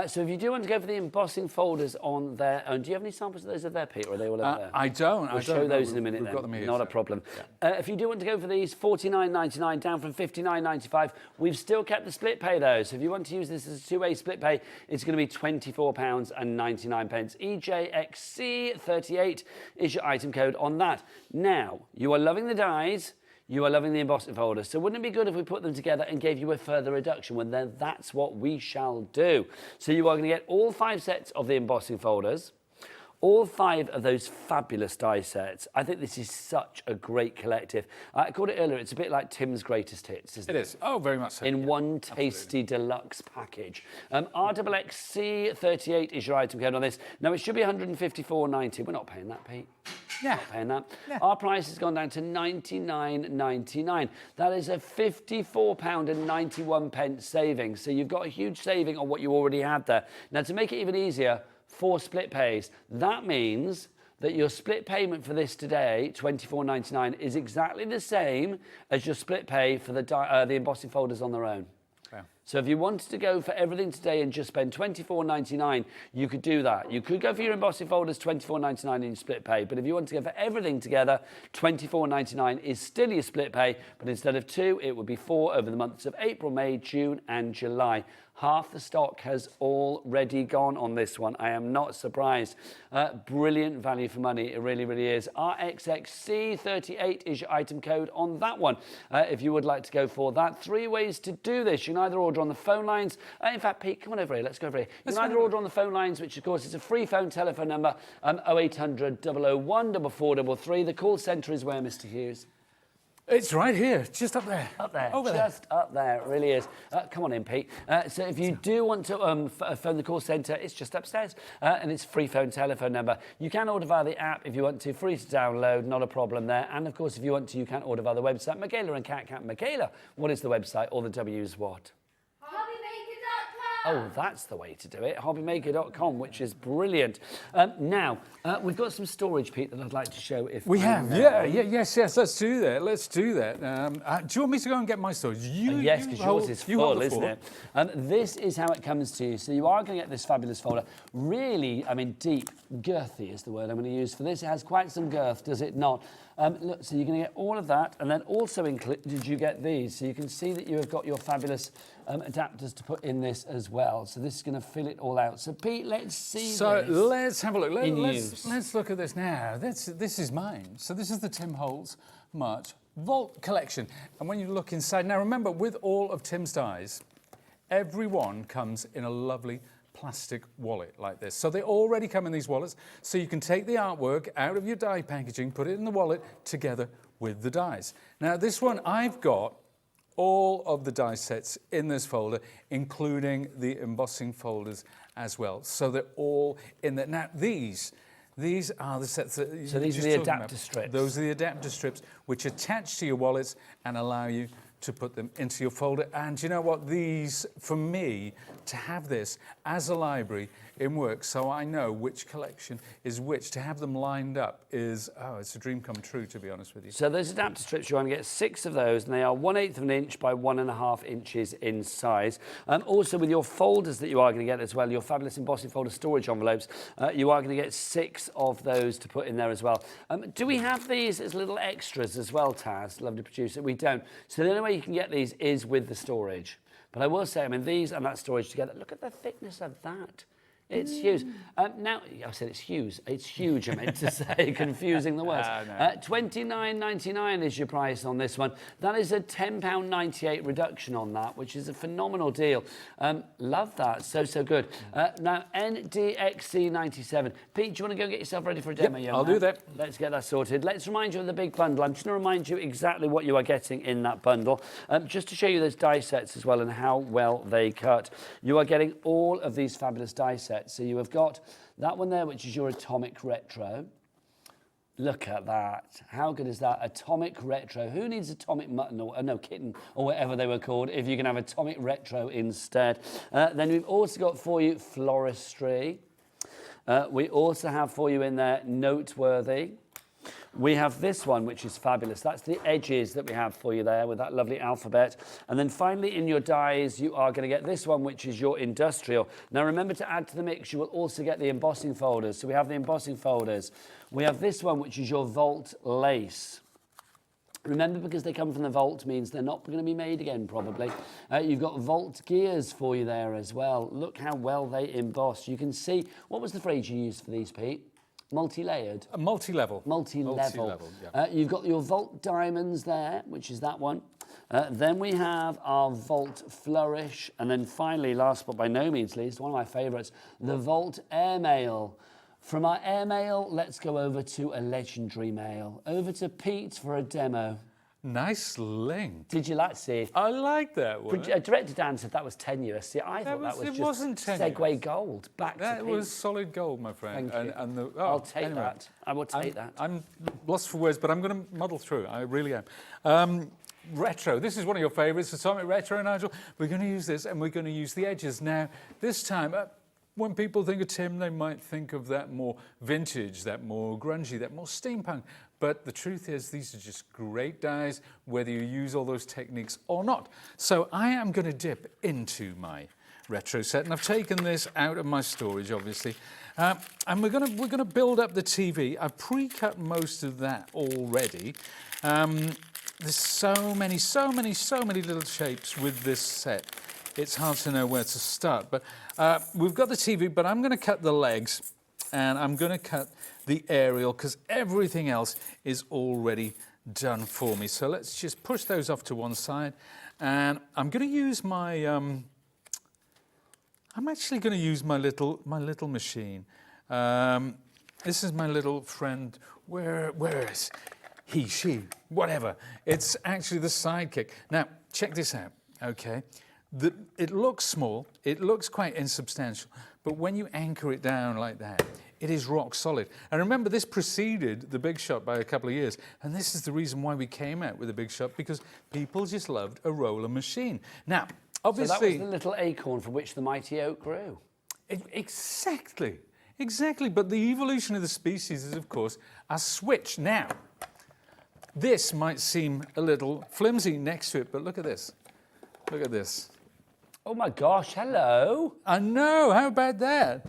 So if you do want to go for the embossing folders on there, do you have any samples of those over there, Pete, or are they all over there? I don't. We'll show those in a minute. We've got them here. Not a problem. Yeah. If you do want to go for these, $49.99 down from $59.95. We've still kept the split pay though. So if you want to use this as a two-way split pay, it's going to be £24.99. EJXC38 is your item code on that. Now, you are loving the dies. You are loving the embossing folders. So wouldn't it be good if we put them together and gave you a further reduction? Well, then that's what we shall do. So you are going to get all 5 sets of the embossing folders, all 5 of those fabulous die sets. I think this is such a great collective. I called it earlier, it's a bit like Tim's greatest hits, isn't it? It is. Oh, very much so. In one tasty deluxe package. RXXC38 is your item code on this. Now, it should be $154.90. We're not paying that, Pete. Yeah. Not paying that. Yeah. Our price has gone down to £99.99. That is a £54.91 saving. So you've got a huge saving on what you already had there. Now, to make it even easier, 4 split pays. That means that your split payment for this today, $24.99, is exactly the same as your split pay for the embossing folders on their own. Wow. So if you wanted to go for everything today and just spend $24.99, you could do that. You could go for your embossing folders, $24.99 in your split pay. But if you want to go for everything together, $24.99 is still your split pay. But instead of 2, it would be 4 over the months of April, May, June and July. Half the stock has already gone on this one. I am not surprised. Brilliant value for money. It really, really is. RXXC38 is your item code on that one. If you would like to go for that. 3 ways to do this. You can either order on the phone lines. In fact, Pete, come on over here. Let's go over here. You can either order on the phone lines, which of course is a free phone telephone number, 0800 001 4433. The call centre is where, Mr. Hughes? It's right here, just up there. Up there, over just there. Up there, it really is. Come on in, Pete. So if you do want to phone the call centre, it's just upstairs, and it's free phone telephone number. You can order via the app if you want to, free to download, not a problem there. And of course, if you want to, you can order via the website. Michaela and Cat. Michaela, what is the website? Or the W's what? Oh, that's the way to do it. HobbyMaker.com, which is brilliant. Now, we've got some storage, Pete, that I'd like to show. If we have, yes. Let's do that. Let's do that. Do you want me to go and get my storage? Yes, because yours is full, isn't it? This is how it comes to you. So you are going to get this fabulous folder. Really, I mean, deep, girthy is the word I'm going to use for this. It has quite some girth, does it not? Look, so you're going to get all of that, and then also included you get these. So you can see that you have got your fabulous adapters to put in this as well. So this is going to fill it all out. So Pete, let's see. So let's have a look. Let's look at this now. This is mine. So this is the Tim Holtz Vault collection. And when you look inside, now remember, with all of Tim's dies, every one comes in a lovely plastic wallet like this. So they already come in these wallets, so you can take the artwork out of your die packaging, put it in the wallet together with the dies. Now this one, I've got all of the die sets in this folder, including the embossing folders as well. So they're all in there. Now these are the sets that so these are the adapter strips. Those are the adapter strips which attach to your wallets and allow you to put them into your folder. And you know what? These, for me, to have this as a library in work, so I know which collection is which, to have them lined up is, it's a dream come true, to be honest with you. So those adapter strips, you're going to get 6 of those, and they are 1/8 of an inch by 1.5 inches in size. Also, with your folders that you are going to get as well, your fabulous embossing folder storage envelopes, you are going to get 6 of those to put in there as well. Do we have these as little extras as well, Taz? Lovely producer. We don't. So the only way you can get these is with the storage. But I will say, I mean, these and that storage together, look at the thickness of that. It's huge. Now, I said it's huge. It's huge, I meant to say, confusing the words. No. $29.99 is your price on this one. That is a £10.98 reduction on that, which is a phenomenal deal. Love that. So good. Now, NDXC97. Pete, do you want to go and get yourself ready for a demo? Yep, I'll do that. Let's get that sorted. Let's remind you of the big bundle. I'm just going to remind you exactly what you are getting in that bundle, just to show you those die sets as well and how well they cut. You are getting all of these fabulous die sets. So you have got that one there, which is your Atomic Retro. Look at that. How good is that? Atomic Retro. Who needs Atomic Mutton or, no, Kitten, or whatever they were called, if you can have Atomic Retro instead. Then we've also got for you Floristry. We also have for you in there Noteworthy. We have this one, which is fabulous. That's the edges that we have for you there with that lovely alphabet. And then finally in your dies, you are going to get this one, which is your industrial. Now remember to add to the mix, you will also get the embossing folders. So we have the embossing folders. We have this one, which is your Vault lace. Remember, because they come from the Vault means they're not going to be made again, probably. You've got Vault gears for you there as well. Look how well they emboss. You can see, what was the phrase you used for these, Pete? Multi-layered? Multi-level. Multi-level. Yeah. You've got your Vault diamonds there, which is that one. Then we have our Vault Flourish. And then finally, last but by no means least, one of my favourites, the Vault Airmail. From our Airmail, let's go over to a legendary mail. Over to Pete for a demo. Nice link. Did you like to see? I like that one. Director Dan said that was tenuous. See, I thought that was just wasn't Segway gold. Back to that Pete. was solid gold, my friend. Thank you. And I'll take that. I will take that. I'm lost for words, but I'm going to muddle through. I really am. Retro. This is one of your favourites, Atomic Retro, Nigel. We're going to use this, and we're going to use the edges. Now, this time, when people think of Tim, they might think of that more vintage, that more grungy, that more steampunk. But the truth is, these are just great dies, whether you use all those techniques or not. So I am going to dip into my retro set, and I've taken this out of my storage, obviously. And we're going to build up the TV. I've pre-cut most of that already. There's so many little shapes with this set. It's hard to know where to start. But we've got the TV, but I'm going to cut the legs, and I'm going to cut the aerial, because everything else is already done for me. So let's just push those off to one side. And I'm going to use my... I'm actually going to use my little machine. This is my little friend. Where is he, she, whatever. It's actually the Sidekick. Now, check this out, okay? It looks small, it looks quite insubstantial, but when you anchor it down like that, it is rock solid. And remember, this preceded the Big Shot by a couple of years, and this is the reason why we came out with the Big Shot, because people just loved a roller machine. Now, obviously... So that was the little acorn from which the mighty oak grew. Exactly, but the evolution of the species is, of course, a switch. Now, this might seem a little flimsy next to it, but look at this. Look at this. Oh my gosh, hello. I know, how about that?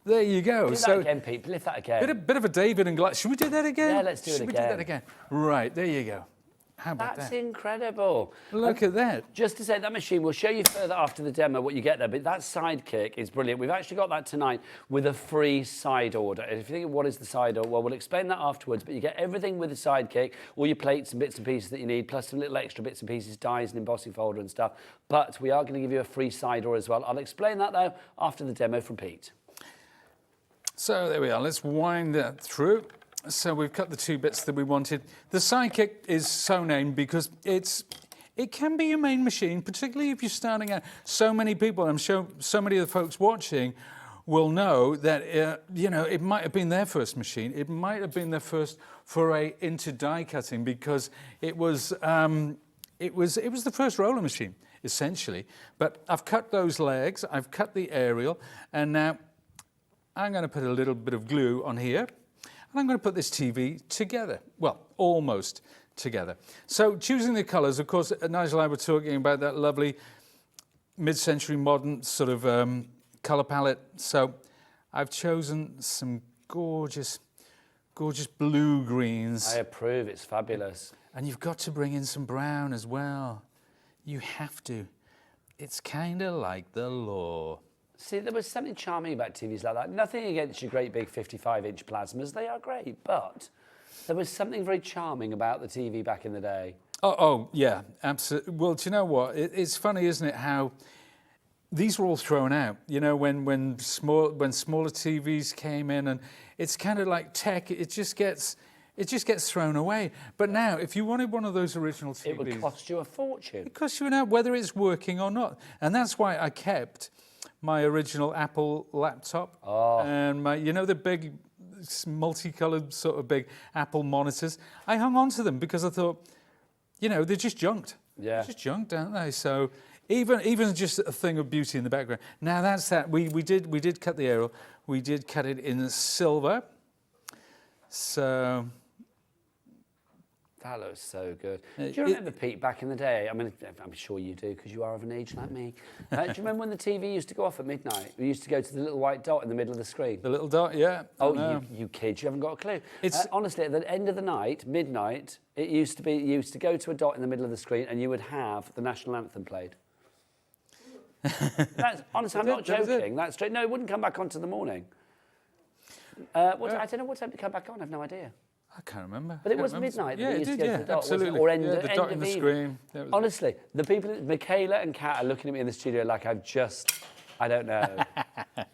There you go. Do that again, Pete, lift that again. Bit of a David and Goliath. Should we do that again? Yeah, let's do it again. Should we do that again? Right, there you go. How about That's that? incredible. Look at that. Just to say, that machine, we'll show you further after the demo what you get there, but that Sidekick is brilliant. We've actually got that tonight with a free side order. And if you think, what is the side order? Well, we'll explain that afterwards, but you get everything with the Sidekick, all your plates and bits and pieces that you need, plus some little extra bits and pieces, dies and embossing folder and stuff. But we are going to give you a free side order as well. I'll explain that, though, after the demo from Pete. So there we are. Let's wind that through. So we've cut the two bits that we wanted. The Sidekick is so named because it can be your main machine, particularly if you're starting out. So many people, I'm sure so many of the folks watching will know that, you know, it might have been their first machine. It might have been their first foray into die cutting, because it was the first roller machine, essentially. But I've cut those legs, I've cut the aerial, and now I'm going to put a little bit of glue on here. And I'm going to put this TV together. Well, almost together. So choosing the colours, of course, Nigel and I were talking about that lovely mid-century modern sort of colour palette. So I've chosen some gorgeous blue greens. I approve, it's fabulous. And you've got to bring in some brown as well. You have to. It's kind of like the law. See, there was something charming about TVs like that. Nothing against your great big 55-inch plasmas. They are great, but there was something very charming about the TV back in the day. Oh yeah, absolutely. Well, do you know what? It's funny, isn't it, how these were all thrown out. You know, when smaller TVs came in, and it's kind of like tech. It just gets thrown away. But now, if you wanted one of those original TVs, it would cost you a fortune. It costs you an hour, whether it's working or not. And that's why I kept my original Apple laptop and my, you know, the big multicoloured sort of big Apple monitors. I hung on to them because I thought, you know, they're just junked. Yeah. They're just junked, aren't they? So even just a thing of beauty in the background. Now that's that. We did cut the aerial. We did cut it in silver. So that looks so good. Do you remember, Pete, back in the day? I mean, I'm sure you do because you are of an age like me. Do you remember when the TV used to go off at midnight? We used to go to the little white dot in the middle of the screen. The little dot, yeah. Oh, you kids, you haven't got a clue. It's honestly, at the end of the night, midnight, it used to be, you used to go to a dot in the middle of the screen and you would have the national anthem played. That's, honestly, I'm not joking. That's straight. No, it wouldn't come back on to the morning. I don't know what time to come back on. I've no idea. I can't remember. But it was midnight. Yeah, it did, yeah, absolutely. Or end, the dot in the screen. Honestly, the people, Michaela and Kat are looking at me in the studio like I've just, I don't know,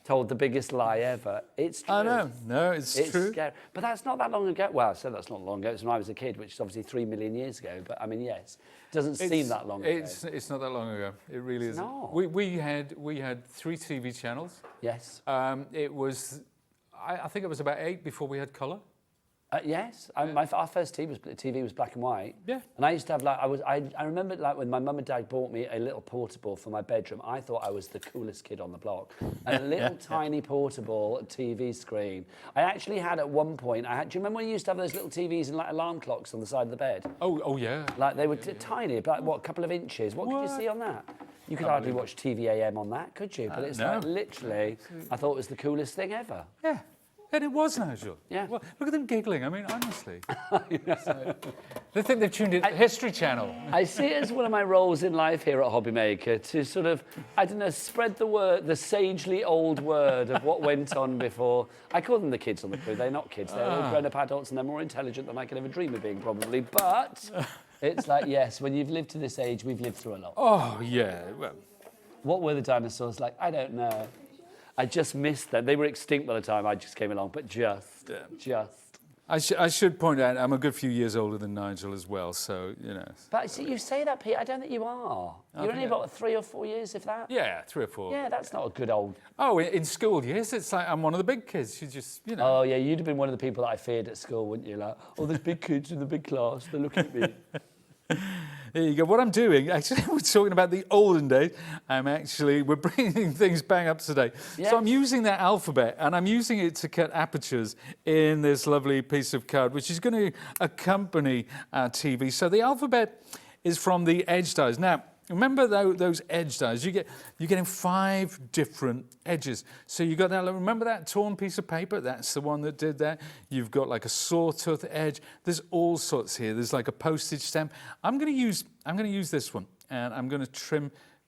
told the biggest lie ever. It's true. I know. No, it's true. Scary. But that's not that long ago. Well, I said that's not long ago. It's when I was a kid, which is obviously 3 million years ago. But I mean, yes, it doesn't seem that long ago. It's not that long ago. It really isn't. Not. We had 3 TV channels. Yes. It was, I think it was about 8 before we had colour. Yes, our first TV was black and white. Yeah. And I used to have I remember like when my mum and dad bought me a little portable for my bedroom. I thought I was the coolest kid on the block. And a little tiny portable TV screen. I actually had at one point. Do you remember when you used to have those little TVs and like alarm clocks on the side of the bed? Oh yeah. Like they were tiny, like what, a couple of inches. What could you see on that? You could hardly watch TV AM on that, could you? But it's like literally, I thought it was the coolest thing ever. Yeah. And it was, Nigel. Yeah. Well, look at them giggling. I mean, honestly. So, they think they've tuned in the History Channel. I see it as one of my roles in life here at HobbyMaker to sort of, I don't know, spread the word, the sagely old word of what went on before. I call them the kids on the crew. They're not kids. They're all grown-up adults and they're more intelligent than I could ever dream of being, probably. But it's like, yes, when you've lived to this age, we've lived through a lot. Oh, yeah. Well, what were the dinosaurs like? I don't know. I just missed them. They were extinct by the time I just came along, but just. I should point out, I'm a good few years older than Nigel as well, so, you know. But see, you say that, Pete, I don't think you are. You're only about 3 or 4 years, if that. Yeah, 3 or 4. Yeah, that's not a good old... Oh, in school, yes, it's like I'm one of the big kids. You just, you know. Oh, yeah, you'd have been one of the people that I feared at school, wouldn't you? Like, oh, there's big kids in the big class, they're looking at me. There you go. What I'm doing, actually, we're talking about the olden days. We're bringing things bang up to date. Yes. So I'm using that alphabet, and I'm using it to cut apertures in this lovely piece of card, which is going to accompany our TV. So the alphabet is from the edge dies. Now, remember those edge dies? You're getting 5 different edges. So you got that. Remember that torn piece of paper? That's the one that did that. You've got like a sawtooth edge. There's all sorts here. There's like a postage stamp. I'm going to use this one, and I'm going to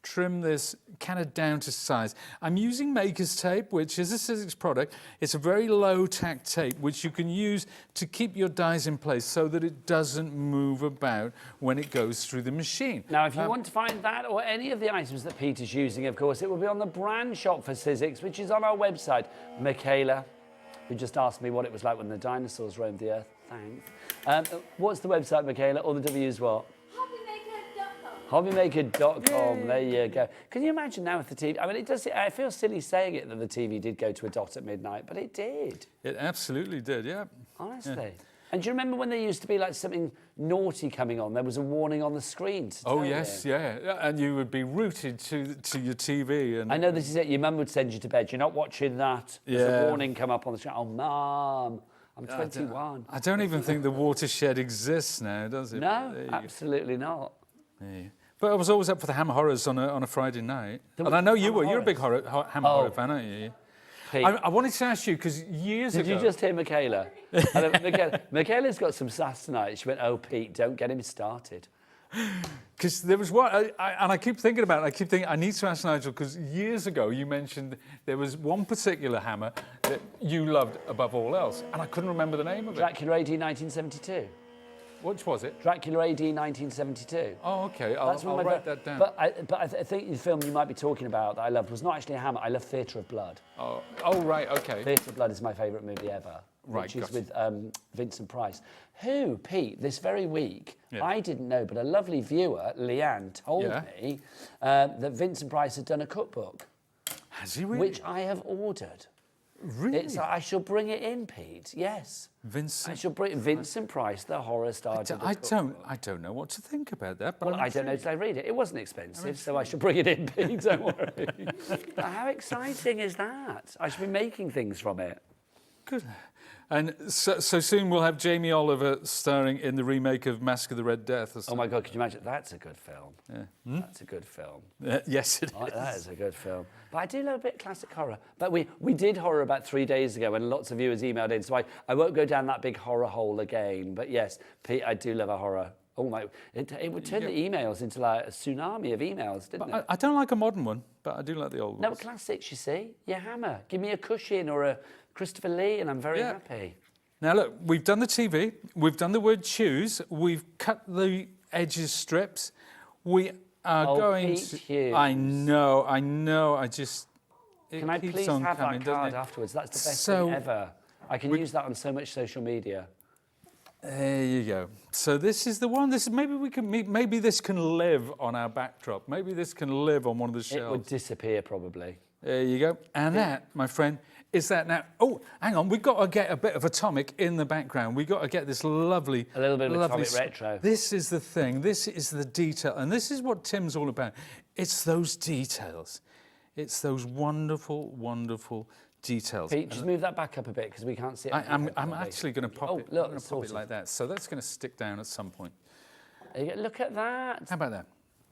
trim this kind of down to size. I'm using Maker's tape, which is a Sizzix product. It's a very low tack tape, which you can use to keep your dies in place so that it doesn't move about when it goes through the machine. Now, if you want to find that or any of the items that Pete is using, of course, it will be on the brand shop for Sizzix, which is on our website. Michaela, who just asked me what it was like when the dinosaurs roamed the earth. Thanks. What's the website, Michaela? All the W's what? HobbyMaker.com, there you go. Can you imagine now if the TV... I mean, I feel silly saying it that the TV did go to a dot at midnight, but it did. It absolutely did, yeah. Honestly. Yeah. And do you remember when there used to be like something naughty coming on? There was a warning on the screen to tell yes, you. yeah. And you would be rooted to your TV. And I know this is it. Your mum would send you to bed. You're not watching that. There's a warning come up on the screen. Oh, Mum, I'm 21. I don't even think the watershed exists now, does it? No, absolutely not. Yeah. But I was always up for the Hammer Horrors on a Friday night. And I know you were. You're a big Hammer Horror fan, aren't you? I wanted to ask you, because years ago... Did you just hear Michaela? Michaela's got some sass tonight. She went, oh, Pete, don't get him started. Because there was one, and I keep thinking about it, I keep thinking, I need to ask Nigel, because years ago you mentioned there was one particular hammer that you loved above all else, and I couldn't remember the name of it. Dracula AD 1972. Which was it? Dracula AD 1972. Oh, okay. I'll write that down. But I think the film you might be talking about that I loved was not actually a hammer. I love Theatre of Blood. Oh, right, okay. Theatre of Blood is my favourite movie ever. Right, which is with Vincent Price. Who, Pete, this very week, Yeah. I didn't know, but a lovely viewer, Leanne, told me that Vincent Price had done a cookbook. Has he really? Which I have ordered. Really? It's like, I shall bring it in, Pete. Yes. Vincent. I shall bring Vincent Price, the horror star. I don't know what to think about that. But Well, I don't know till I read it. It wasn't expensive, so I shall bring it in, Pete. Don't worry. How exciting is that? I should be making things from it. Good. And so soon we'll have Jamie Oliver starring in the remake of Mask of the Red Death. Oh my God, could you imagine? That's a good film. Yeah. That's a good film. Yes, it is. That is a good film. But I do love a bit of classic horror. But we did horror about 3 days ago and lots of viewers emailed in, so I won't go down that big horror hole again. But yes, Pete, I do love a horror. Oh my, it would turn the emails into like a tsunami of emails, didn't it? I don't like a modern one, but I do like the old ones. No, classics, you see. Your Hammer. Give me a Cushing or a Christopher Lee and I'm very happy. Now look, we've done the TV, we've done the word choose, we've cut the edges strips, we are going Pete to... Hughes. I know, I just... Can I please have that card afterwards? That's the best thing ever. I can use that on so much social media. There you go. So this is the one. This is maybe this can live on our backdrop. Maybe this can live on one of the shelves. It would disappear probably. There you go. And that, my friend, is that now. Oh, hang on. We've got to get a bit of atomic in the background. We've got to get this lovely, a little bit of lovely atomic retro. This is the thing. This is the detail, and this is what Tim's all about. It's those details. It's those wonderful, wonderful details. Pete, just move that back up a bit because we can't see it. I'm actually going to pop it. Look, I'm going to pop it like that. So that's going to stick down at some point. Look at that. How about that?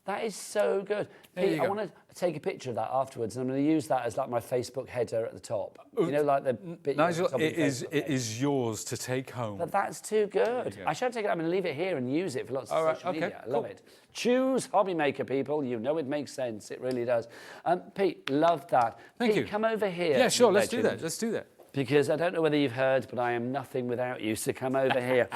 That is so good. Pete, I want to take a picture of that afterwards, and I'm going to use that as like my Facebook header at the top. You know, like the bit. Nigel, it is yours to take home. But that's too good. I shan't take it. I'm going to leave it here and use it for lots of social media. I love it. Choose HobbyMaker, people. You know it makes sense. It really does. Pete, love that. Thank you. Come over here. Yeah, sure. Let's do that. Let's do that. Because I don't know whether you've heard, but I am nothing without you. So come over here.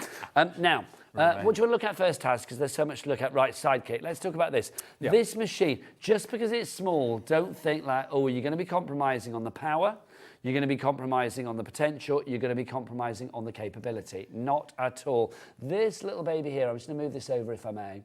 Now. What do you want to look at first, Taz? Because there's so much to look at. Right, sidekick. Let's talk about this. Yeah. This machine, just because it's small, don't think like, oh, you're going to be compromising on the power. You're going to be compromising on the potential. You're going to be compromising on the capability. Not at all. This little baby here, I'm just going to move this over if I may.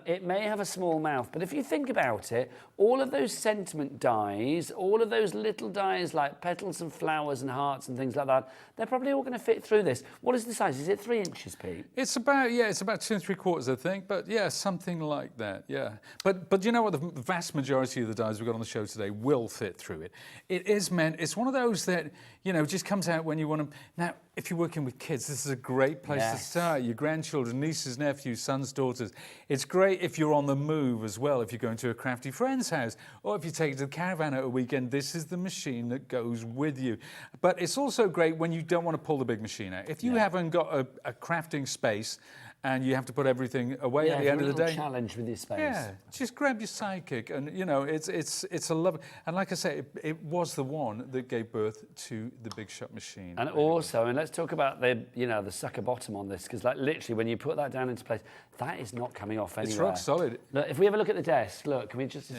It may have a small mouth, but if you think about it, all of those sentiment dies, all of those little dies like petals and flowers and hearts and things like that, they're probably all going to fit through this. What is the size? Is it 3 inches, Pete? It's about 2 3/4, I think, but yeah, something like that, yeah. But you know what? The vast majority of the dies we've got on the show today will fit through it. It is meant, it's one of those that, you know, just comes out when you want to. Now, if you're working with kids, this is a great place to start. Your grandchildren, nieces, nephews, sons, daughters. It's great if you're on the move as well, if you're going to a crafty friend's house, or if you take it to the caravan at a weekend, this is the machine that goes with you. But it's also great when you don't want to pull the big machine out. If you haven't got a crafting space and you have to put everything away at the end of the day. Challenge with your space. Yeah, just grab your sidekick, and you know it's a love. And like I say, it was the one that gave birth to the Big Shot machine. And also, and let's talk about the the sucker bottom on this, because like literally when you put that down into place, that is not coming off anywhere. It's rock solid. Look, if we ever look at the desk, look, can we just?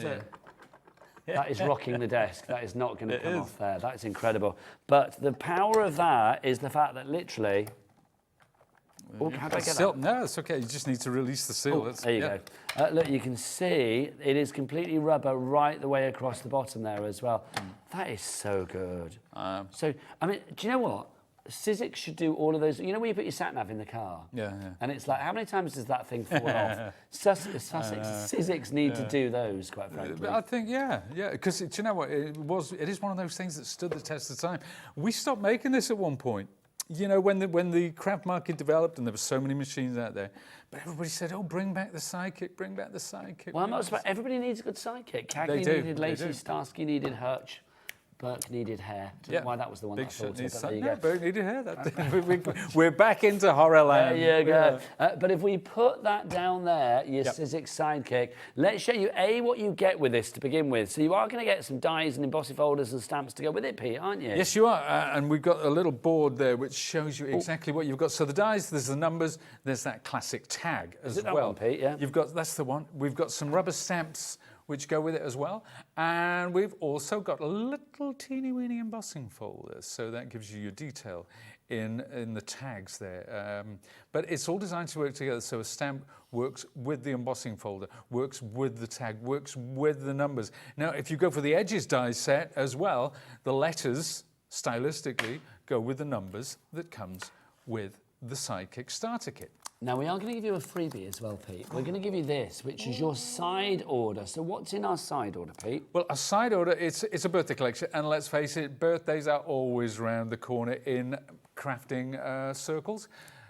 That is rocking the desk. That is not going to come off there. That is incredible. But the power of that is the fact that literally. Oh, how do I get that? No, it's okay. You just need to release the seal. There you go. Look, you can see it is completely rubber right the way across the bottom there as well. That is so good. So, I mean, do you know what? Sizzix should do all of those. You know when you put your sat-nav in the car? Yeah. And it's like, how many times does that thing fall off? Sizzix need to do those, quite frankly. I think, yeah. Because, do you know what? It is one of those things that stood the test of time. We stopped making this at one point. You know, when the craft market developed and there were so many machines out there, but everybody said, oh, bring back the sidekick, bring back the sidekick. Well, I'm not surprised. Everybody needs a good sidekick. Cagney needed Lacey, Starsky needed Hutch. Burke needed hair. I don't know why that was the one Big that I thought of. There you go. Burke needed hair. We're back into horror land. There you go. But if we put that down there, your Sizzix sidekick, let's show you, what you get with this to begin with. So you are going to get some dies and embossing folders and stamps to go with it, Pete, aren't you? Yes, you are. And we've got a little board there which shows you exactly what you've got. So the dies, there's the numbers, there's that classic tag as well. That one, Pete? Yeah. That's the one. We've got some rubber stamps which go with it as well. And we've also got a little teeny-weeny embossing folder, so that gives you your detail in the tags there. But it's all designed to work together, so a stamp works with the embossing folder, works with the tag, works with the numbers. Now, if you go for the edges die set as well, the letters stylistically go with the numbers that comes with the Sidekick starter kit. Now, we are going to give you a freebie as well, Pete. We're going to give you this, which is your side order. So what's in our side order, Pete? Well, a side order, it's a birthday collection, and let's face it, birthdays are always round the corner in crafting circles.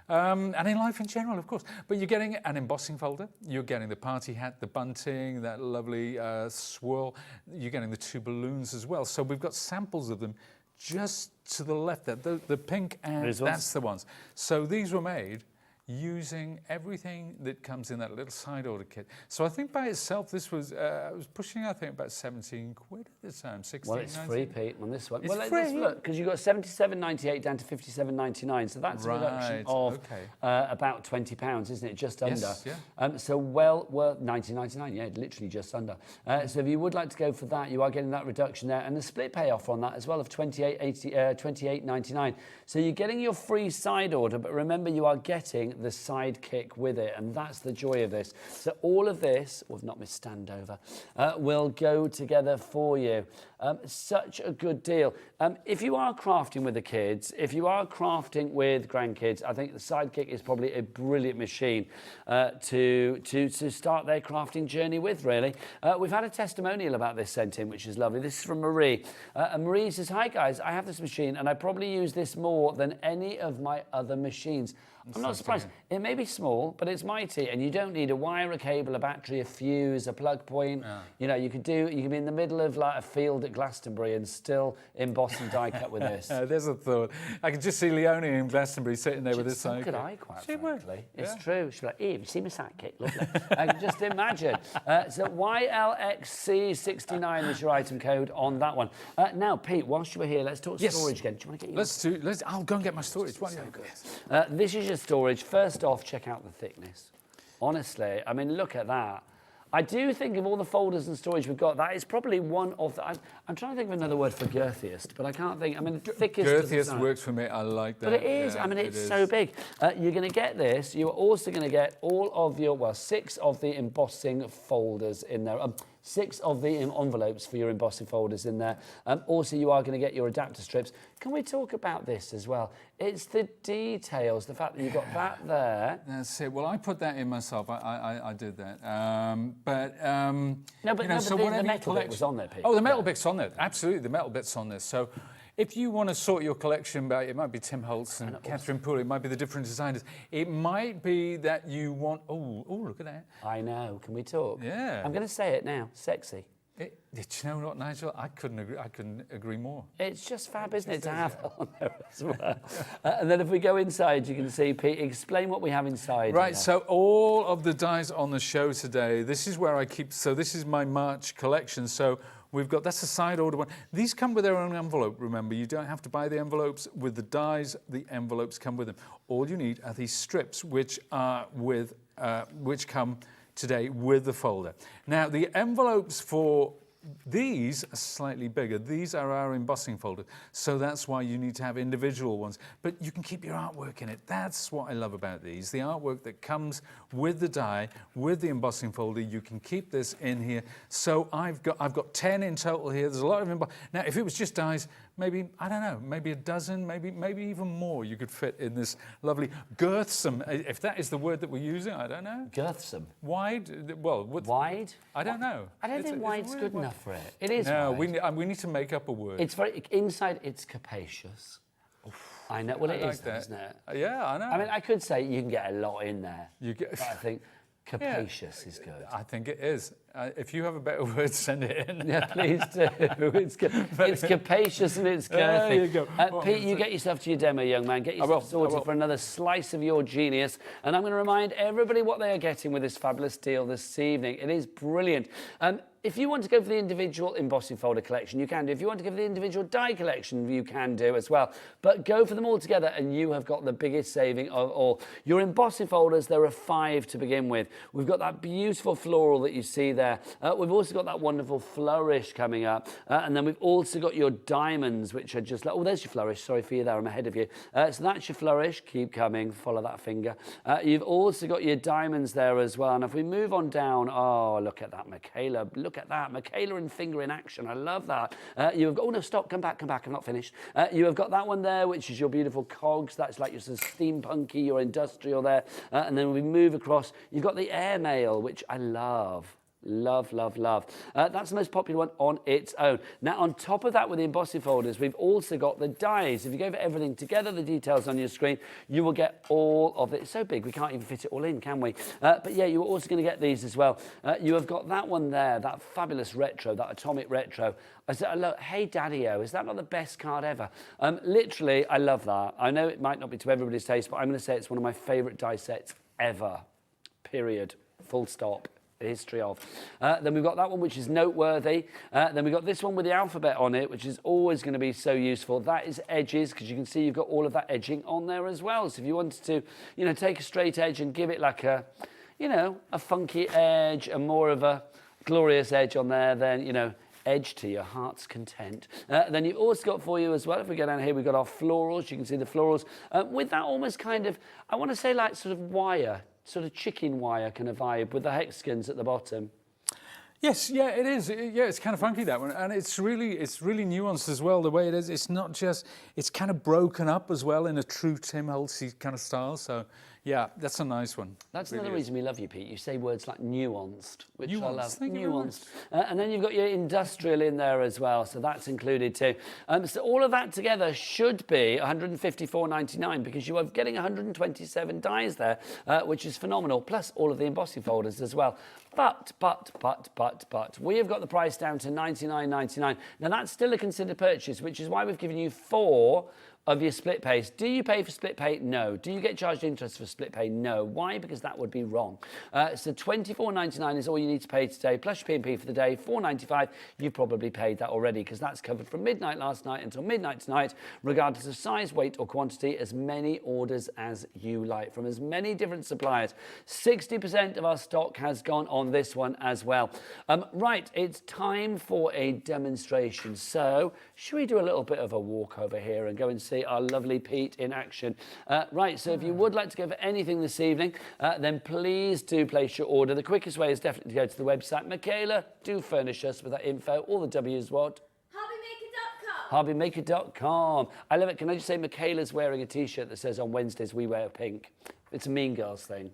And in life in general, of course. But you're getting an embossing folder, you're getting the party hat, the bunting, that lovely swirl, you're getting the 2 balloons as well. So we've got samples of them just to the left there, the pink, and that's the ones. So these were made using everything that comes in that little side order kit. So I think by itself, this was, I was pushing, I think, about 17 quid at the time, 16, Well, it's 19. free, Pete, on this one. It's well, free. let's look, because you've got 77.98 down to 57.99, so that's a reduction of about £20, isn't it? Just under. Yes, yeah. So well worth 19.99, yeah, literally just under. So if you would like to go for that, you are getting that reduction there, and the split pay offer on that as well of 28.99. So you're getting your free side order, but remember you are getting the Sidekick with it, and that's the joy of this. So all of this, we've not missed Standover, will go together for you. Such a good deal. If you are crafting with the kids, if you are crafting with grandkids, I think the Sidekick is probably a brilliant machine to start their crafting journey with, really. We've had a testimonial about this sent in, which is lovely. This is from Marie. And Marie says, "Hi guys, I have this machine and I probably use this more than any of my other machines. I'm not surprised. It may be small, but it's mighty, and you don't need a wire, a cable, a battery, a fuse, a plug point. Yeah. You know, you could be in the middle of like a field at Glastonbury and still emboss and die cut with this." There's a thought. I can just see Leonie in Glastonbury sitting there with his Sidekick. So could I, quite frankly. It's Yeah. true. She'd be like, "Here, have you seen my Sidekick? Lovely." I can just imagine. So YLXC69 is your item code on that one. Now, Pete, whilst you were here, let's talk storage again. Do you want to get your... I'll go and get my storage. This is your storage. First off, check out the thickness. Honestly, I mean, look at that. I do think of all the folders and storage we've got, that is probably one of the... I'm trying to think of another word for girthiest, but I can't think. I mean, thickest... Girthiest works for me. I like that. But it is. Yeah, I mean, it's so big. You're going to get this. You're also going to get all of your, 6 of the embossing folders in there. 6 of the envelopes for your embossing folders in there. Also, you are going to get your adapter strips. Can we talk about this as well? It's the details, the fact that you've got that there. That's it. Well, I put that in myself. I did that. No, but the metal bit was on there, Pete. Oh, the metal bit's on there. Absolutely, the metal bit's on there. So if you want to sort your collection by, it might be Tim Holtz and Catherine Poole, it might be the different designers. It might be that you want, look at that. I know. Can we talk? Yeah. I'm going to say it now. Sexy. Do you know what, Nigel? I couldn't agree more. It's just fab, isn't it, to have on there as well. And then if we go inside, you can see, Pete, explain what we have inside. Right, so all of the dies on the show today, this is where I keep, so this is my March collection. So we've got, that's a side order one. These come with their own envelope, remember. You don't have to buy the envelopes. With the dies, the envelopes come with them. All you need are these strips, which are with, which come today with the folder. Now, the envelopes for these are slightly bigger. These are our embossing folder, so that's why you need to have individual ones. But you can keep your artwork in it. That's what I love about these. The artwork that comes with the die, with the embossing folder, you can keep this in here. So I've got 10 in total here. There's a lot of now, if it was just dies, maybe, I don't know, maybe a dozen, maybe even more you could fit in this lovely girthsome, if that is the word that we're using, I don't know. Girthsome. Wide? Well, wide? I don't know. I don't think wide's good enough for it. It is no, wide. we need to make up a word. It's very, inside it's capacious. I know, well, it is, isn't it? Yeah, I know. I mean, I could say you can get a lot in there. You get. But I think capacious is good. I think it is. If you have a better word, send it in. Yeah, please do. It's capacious and it's girthy. There you go. Pete, you get yourself to your demo, young man. Get yourself sorted for another slice of your genius. And I'm going to remind everybody what they are getting with this fabulous deal this evening. It is brilliant. If you want to go for the individual embossing folder collection, you can do. If you want to go for the individual die collection, you can do as well. But go for them all together and you have got the biggest saving of all. Your embossing folders, there are 5 to begin with. We've got that beautiful floral that you see there. We've also got that wonderful flourish coming up. And then we've also got your diamonds, which are just like, oh, there's your flourish. Sorry for you there, I'm ahead of you. So that's your flourish. Keep coming, follow that finger. You've also got your diamonds there as well. And if we move on down, oh, look at that, Michaela. Look Look at that. Michaela and finger in action. I love that. You've got, oh no, stop, come back, I'm not finished. You have got that one there, which is your beautiful cogs. That's like your sort of steampunky, your industrial there. And then we move across. You've got the airmail, which I love. Love, love, love. That's the most popular one on its own. Now, on top of that, with the embossing folders, we've also got the dies. If you go for everything together, the details on your screen, you will get all of it. It's so big, we can't even fit it all in, can we? But yeah, you're also going to get these as well. You have got that one there, that fabulous retro, that atomic retro. I said, look, hey, Daddy-O, is that not the best card ever? Literally, I love that. I know it might not be to everybody's taste, but I'm going to say it's one of my favourite die sets ever. Period. Full stop. The history of. Then we've got that one, which is noteworthy. Then we've got this one with the alphabet on it, which is always going to be so useful. That is edges, because you can see you've got all of that edging on there as well. So if you wanted to, you know, take a straight edge and give it like a, you know, a funky edge and more of a glorious edge on there, then, you know, edge to your heart's content. Then you've also got for you as well, if we go down here, we've got our florals. You can see the florals with that almost kind of, I want to say like sort of wire, sort of chicken wire kind of vibe with the hexagons at the bottom. Yes, yeah, it is. Yeah, it's kind of funky, that one, and it's really nuanced as well. The way it is, it's not just, it's kind of broken up as well in a true Tim Holtz kind of style. So, yeah, that's a nice one. That's another reason we love you, Pete. You say words like nuanced, which I love. Thank you nuanced. And then you've got your industrial in there as well, so that's included too. So all of that together should be $154.99 because you are getting 127 dies there, which is phenomenal, plus all of the embossing folders as well. But, we have got the price down to $99.99. Now, that's still a considered purchase, which is why we've given you 4 of your split pays. Do you pay for split pay? No. Do you get charged interest for split pay? No. Why? Because that would be wrong. So $24.99 is all you need to pay today, plus your P&P for the day. $4.95, you've probably paid that already because that's covered from midnight last night until midnight tonight, regardless of size, weight or quantity, as many orders as you like from as many different suppliers. 60% of our stock has gone on this one as well. Right, it's time for a demonstration. So should we do a little bit of a walk over here and go and see our lovely Pete in action? Right, so if you would like to go for anything this evening, then please do place your order. The quickest way is definitely to go to the website. Michaela, do furnish us with that info. All the W's what? HobbyMaker.com. I love it. Can I just say Michaela's wearing a T-shirt that says on Wednesdays we wear pink. It's a Mean Girls thing.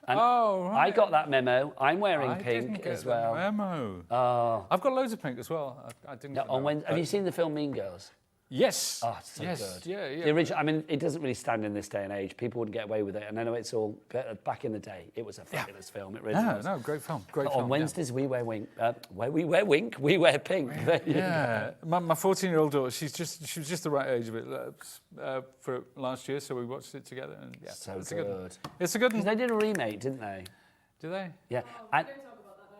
And right. I got that memo. I'm wearing pink as well. Memo. Oh. I've got loads of pink as well. I didn't. No, on Wednesday. Have you seen the film Mean Girls? Yes. Oh, it's so yes. good. Yeah. The original, I mean, it doesn't really stand in this day and age. People wouldn't get away with it. And I know it's all, back in the day, it was a fabulous film. It really was. No, great film. Great but film. On Wednesdays, we wear wink. We wear wink, we wear pink. Yeah. My 14-year-old daughter, she was just the right age of it for last year, so we watched it together. And yeah, so it's good. A good one. It's a good one. Because they did a remake, didn't they? Did they? Yeah.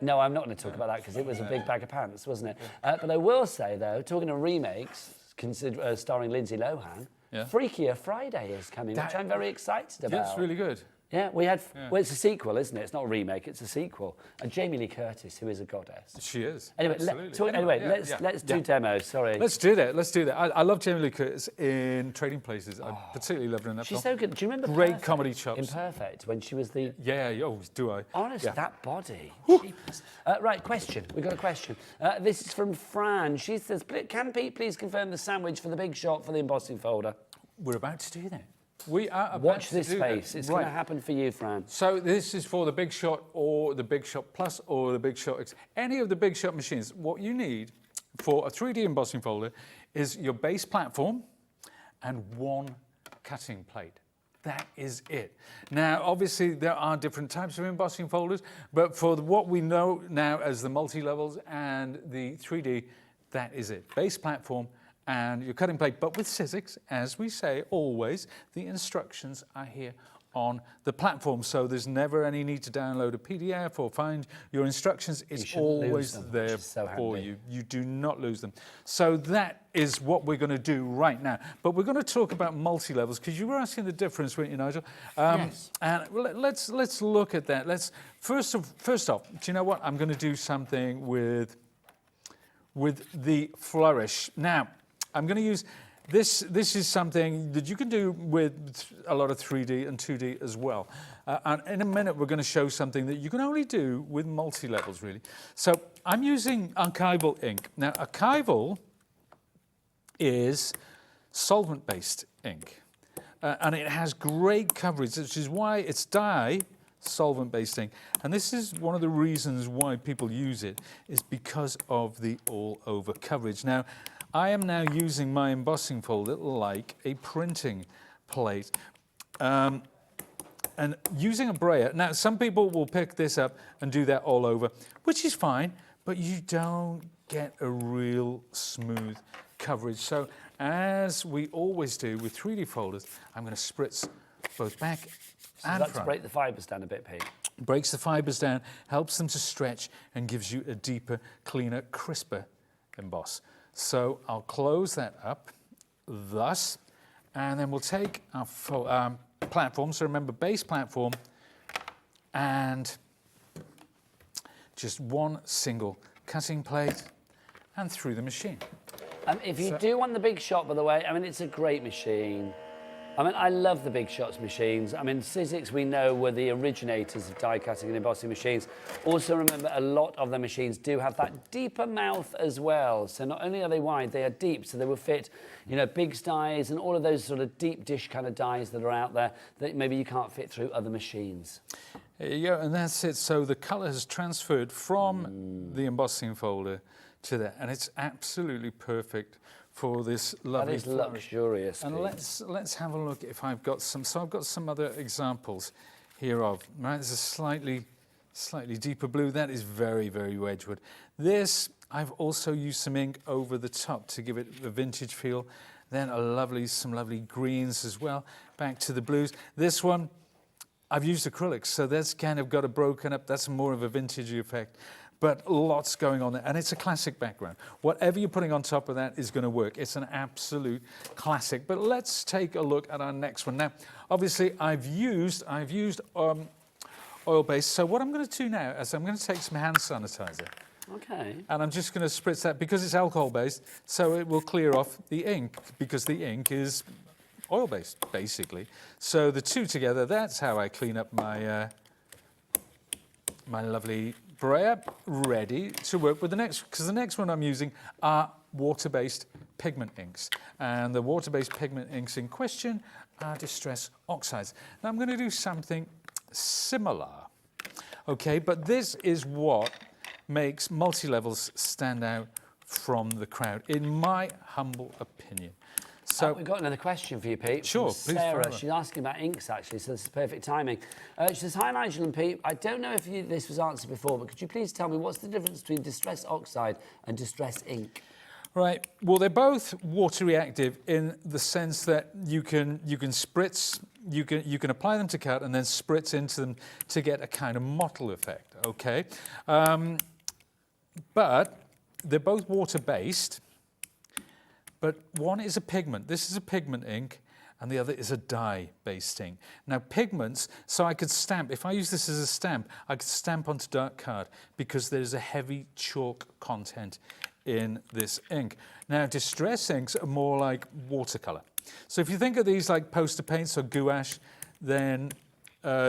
No, I'm not going to talk about that because it was a big bag of pants, wasn't it? But I will say, though, talking of remakes, starring Lindsay Lohan, Freakier Friday is coming, which I'm very excited about. That's really good. Yeah, we had. Yeah. Well, it's a sequel, isn't it? It's not a remake; it's a sequel. And Jamie Lee Curtis, who is a goddess. She is. Anyway, let's do demos. Sorry. Let's do that. Let's do that. I love Jamie Lee Curtis in Trading Places. I particularly loved her in that film. She's so good. Do you remember Great comedy chops. Imperfect, when she was the. Yeah. Oh, do I? Honestly, that body. Right, question. We've got a question. This is from Fran. She says, "Can Pete please confirm the sandwich for the big shot for the embossing folder?" We're about to do that. We are about Watch to this do space. That. It's going to happen for you, Fran. So this is for the Big Shot or the Big Shot Plus or the Big Shot X. Any of the Big Shot machines. What you need for a 3D embossing folder is your base platform and 1 cutting plate. That is it. Now, obviously, there are different types of embossing folders, but for what we know now as the multi-levels and the 3D, that is it. Base platform and your cutting plate, but with Sizzix, as we say always, the instructions are here on the platform, so there's never any need to download a PDF or find your instructions. It's always there for you. You do not lose them. So that is what we're going to do right now. But we're going to talk about multi-levels, because you were asking the difference, weren't you, Nigel? Yes. And let's look at that. Let's first off, do you know what? I'm going to do something with the flourish. Now, I'm going to use this is something that you can do with a lot of 3D and 2D as well. And in a minute, we're going to show something that you can only do with multi-levels, really. So I'm using archival ink. Now, archival is solvent-based ink. And it has great coverage, which is why it's dye solvent-based ink. And this is one of the reasons why people use it, is because of the all-over coverage. Now, I am now using my embossing folder like a printing plate. And using a brayer, now some people will pick this up and do that all over, which is fine, but you don't get a real smooth coverage. So as we always do with 3D folders, I'm going to spritz both back and that's front. break the fibres down a bit, Pete. Breaks the fibres down, helps them to stretch, and gives you a deeper, cleaner, crisper emboss. So I'll close that up, thus, and then we'll take our platform, so remember base platform, and just one single cutting plate and through the machine. If you do want the Big Shot, by the way, I mean, it's a great machine. I mean, I love the Big Shots machines. I mean, Sizzix, we know, were the originators of die cutting and embossing machines. Also, remember, a lot of the machines do have that deeper mouth as well. So not only are they wide, they are deep, so they will fit, you know, big dies and all of those sort of deep dish kind of dies that are out there that maybe you can't fit through other machines. Yeah, and that's it. So the colour has transferred from the embossing folder to that, and it's absolutely perfect for this lovely. That is luxurious. And let's have a look if I've got some. So I've got some other examples here of. Right, there's a slightly deeper blue. That is very, very Wedgwood. This I've also used some ink over the top to give it a vintage feel. Then some lovely greens as well. Back to the blues. This one, I've used acrylics, so that's kind of got a broken up. That's more of a vintage effect. But lots going on there, and it's a classic background. Whatever you're putting on top of that is going to work. It's an absolute classic. But let's take a look at our next one. Now, obviously, I've used oil-based. So what I'm going to do now is I'm going to take some hand sanitizer. Okay. And I'm just going to spritz that because it's alcohol-based, so it will clear off the ink because the ink is oil-based, basically. So the two together, that's how I clean up my my lovely brayer, ready to work with the next, because the next one I'm using are water-based pigment inks. And the water-based pigment inks in question are distress oxides. Now I'm going to do something similar, okay, but this is what makes multi-levels stand out from the crowd, in my humble opinion. So we've got another question for you, Pete. Sure, from please. Sarah, she's asking about inks, actually, so this is perfect timing. She says, hi, Nigel and Pete. I don't know if this was answered before, but could you please tell me what's the difference between distress oxide and distress ink? Right. Well, they're both water reactive in the sense that you can spritz, you can apply them to cut and then spritz into them to get a kind of mottle effect. Okay, but they're both water-based. But one is a pigment. This is a pigment ink, and the other is a dye-based ink. Now, pigments, so I could stamp. If I use this as a stamp, I could stamp onto dark card because there's a heavy chalk content in this ink. Now, distress inks are more like watercolor. So if you think of these like poster paints or gouache, then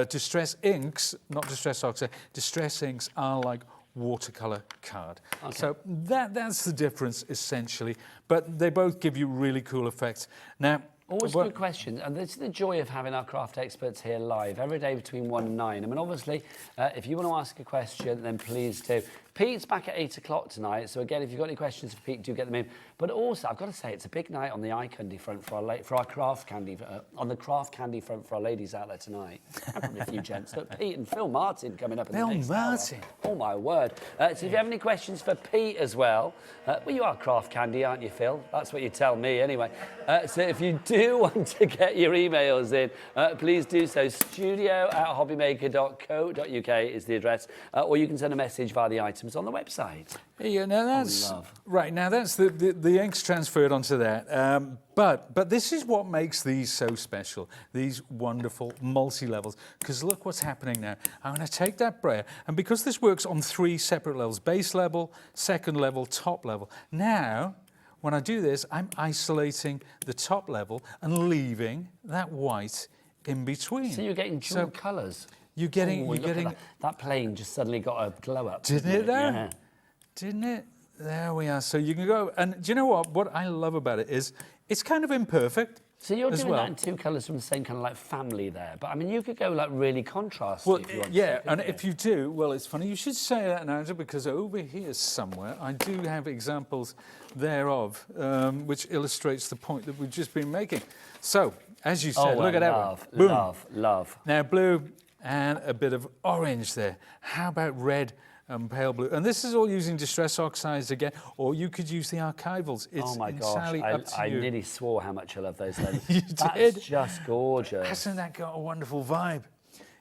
distress inks, not distress oxide, distress inks are like watercolor card. Okay. So that's the difference essentially, but they both give you really cool effects. Now, always good question, and this is the joy of having our craft experts here live every day between 1 and 9. I mean, obviously, if you want to ask a question, then please do. Pete's back at 8 o'clock tonight, so again, if you've got any questions for Pete, do get them in. But also, I've got to say, it's a big night on the eye candy front for our craft candy, on the craft candy front for our ladies out there tonight. And probably a few gents. But Pete and Phill Martin coming up in the next Phill Martin. Hour. Oh my word! So if you have any questions for Pete as well, well, you are craft candy, aren't you, Phill? That's what you tell me, anyway. So if you do want to get your emails in, please do so. studio@hobbymaker.co.uk is the address, or you can send a message via the items on the website. Yeah, now that's right. Now that's the ink's transferred onto that. But this is what makes these so special. These wonderful multi-levels. Because look what's happening now. I'm going to take that brayer, and because this works on 3 separate levels: base level, second level, top level. Now, when I do this, I'm isolating the top level and leaving that white in between. So you're getting dual colours. You're getting... That plane just suddenly got a glow up. Didn't it there? Yeah. Didn't it? There we are. So you can go... And do you know what? What I love about it is it's kind of imperfect. So you're as doing well. that in two colours from the same kind of like family there. But I mean, you could go like really contrasty Well, if you want yeah, to, and if you do, well, it's funny you should say that, Nigel, because over here somewhere I do have examples thereof, which illustrates the point that we've just been making. So, as you said, look at that one. Boom. Love. Now, blue and a bit of orange there. How about red and pale blue? And this is all using distress oxides again, or you could use the archivals. It's entirely up to you. I nearly swore how much I love those lenses. You That's did? just gorgeous. Hasn't that got a wonderful vibe?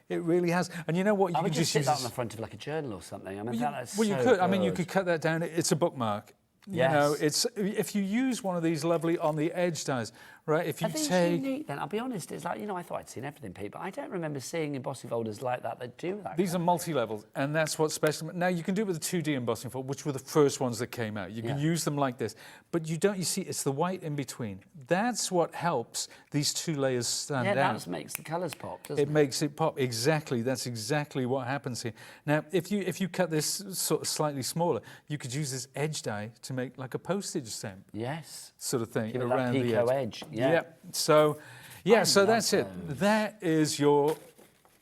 It really has. And you know what? I would just sit that on the front of like a journal or something. I mean, that's well, you so could. good. I mean, you could cut that down. It's a bookmark. Yes. You know, it's if you use one of these lovely on the edge dies, right? If you Are these take unique then? I'll be honest, it's like, you know, I thought I'd seen everything, Pete, but I don't remember seeing embossing folders like that do that. these are multi-levels, and that's what's special. Now you can do it with the 2D embossing folder, which were the first ones that came out. You can use them like this, but you don't. You see, it's the white in between. That's what helps these two layers stand out. Yeah, that makes the colours pop, doesn't it? It makes it pop. Exactly. That's exactly what happens here. Now, if you cut this sort of slightly smaller, you could use this edge die to make like a postage stamp. Yes. Sort of thing Give it around that the pico edge. edge. Yeah. Yep. So, yeah. So that's those. it. That is your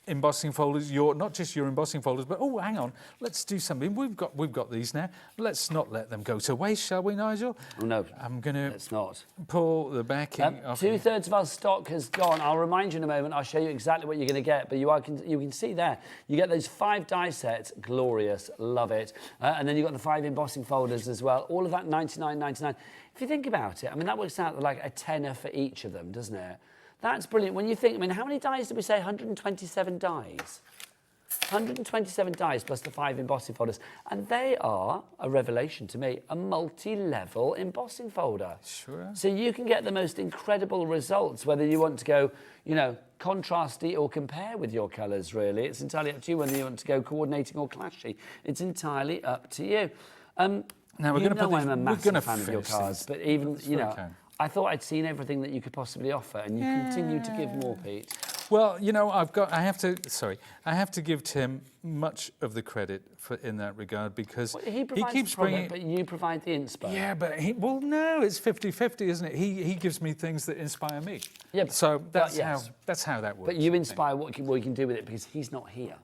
embossing folders. Your not just your embossing folders, but oh, hang on. Let's do something. We've got these now. Let's not let them go to waste, shall we, Nigel? Oh, no. I'm gonna. Let's not. Pull the backing off. 2/3 of our stock has gone. I'll remind you in a moment. I'll show you exactly what you're going to get. But you can see there. You get those 5 die sets. Glorious. Love it. And then you've got the 5 embossing folders as well. All of that $99.99. If you think about it, I mean, that works out like a tenner for each of them, doesn't it? That's brilliant. When you think, I mean, how many dies did we say? 127 dies. 127 dies plus the 5 embossing folders. And they are, a revelation to me, a multi-level embossing folder. Sure. So you can get the most incredible results, whether you want to go, you know, contrasty or compare with your colours, really. It's entirely up to you whether you want to go coordinating or clashy. It's entirely up to you. Now we're going to put I'm a massive fan of your finish cards, these. but even, you know, Okay. I thought I'd seen everything that you could possibly offer, and you continue to give more, Pete. Well, you know, I have to give Tim much of the credit in that regard, because He provides keeps the product, bringing. but you provide the inspo. Yeah, but no, it's 50-50, isn't it? He gives me things that inspire me. Yeah, so that's yes. how that works. But you inspire what you can do with it, because he's not here.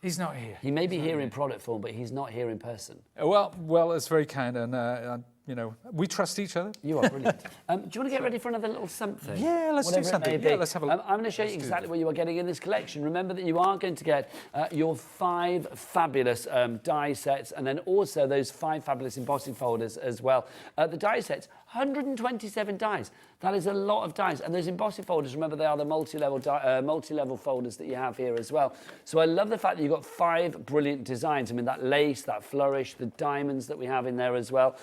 He's not here. He may be here in product form, but he's not here in person. Well, it's very kind, and you know, we trust each other. You are brilliant. Do you want to get ready for another little something? Yeah, let's do Whatever it something. may be. Yeah, let's have a look. I'm going to show you exactly what you are getting in this collection. Remember that you are going to get your 5 fabulous die sets, and then also those 5 fabulous embossing folders as well. The die sets, 127 dies. That is a lot of dies. And those embossing folders, remember, they are the multi-level folders that you have here as well. So I love the fact that you've got 5 brilliant designs. I mean, that lace, that flourish, the diamonds that we have in there as well.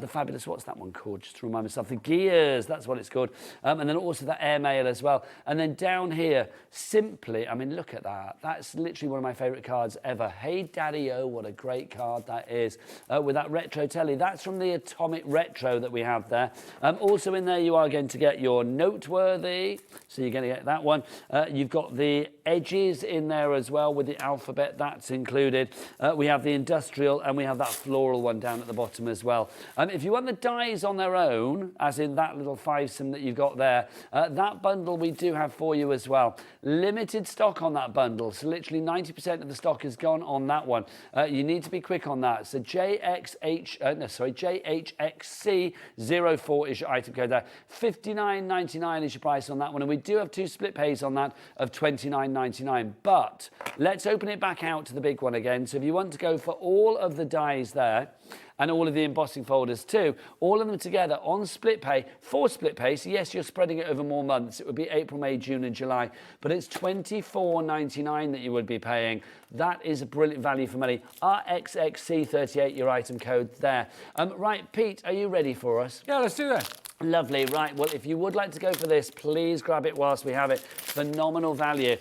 The fabulous, what's that one called? Just to remind myself, the gears, that's what it's called. And then also the airmail as well. And then down here, simply, I mean, look at that. That's literally one of my favourite cards ever. Hey Daddy-O, what a great card that is. With that retro telly. That's from the Atomic Retro that we have there. Also in there, you are going to get your noteworthy, so you're going to get that one. You've got the edges in there as well with the alphabet, that's included. We have the industrial, and we have that floral one down at the bottom as well. If you want the dies on their own, as in that little 5-some that you've got there, that bundle we do have for you as well. Limited stock on that bundle, so literally 90% of the stock is gone on that one. You need to be quick on that. So JHXC04 is your item code there. $59.99 is your price on that one, and we do have 2 split pays on that of $29.99. But let's open it back out to the big one again. So if you want to go for all of the dies there, and all of the embossing folders too, all of them together on split pay, 4 split pay. So yes, you're spreading it over more months. It would be April, May, June and July, but it's $24.99 that you would be paying. That is a brilliant value for money. RXXC38, your item code there. Right, Pete, are you ready for us? Yeah, let's do that. Lovely, right. Well, if you would like to go for this, please grab it whilst we have it. Phenomenal value.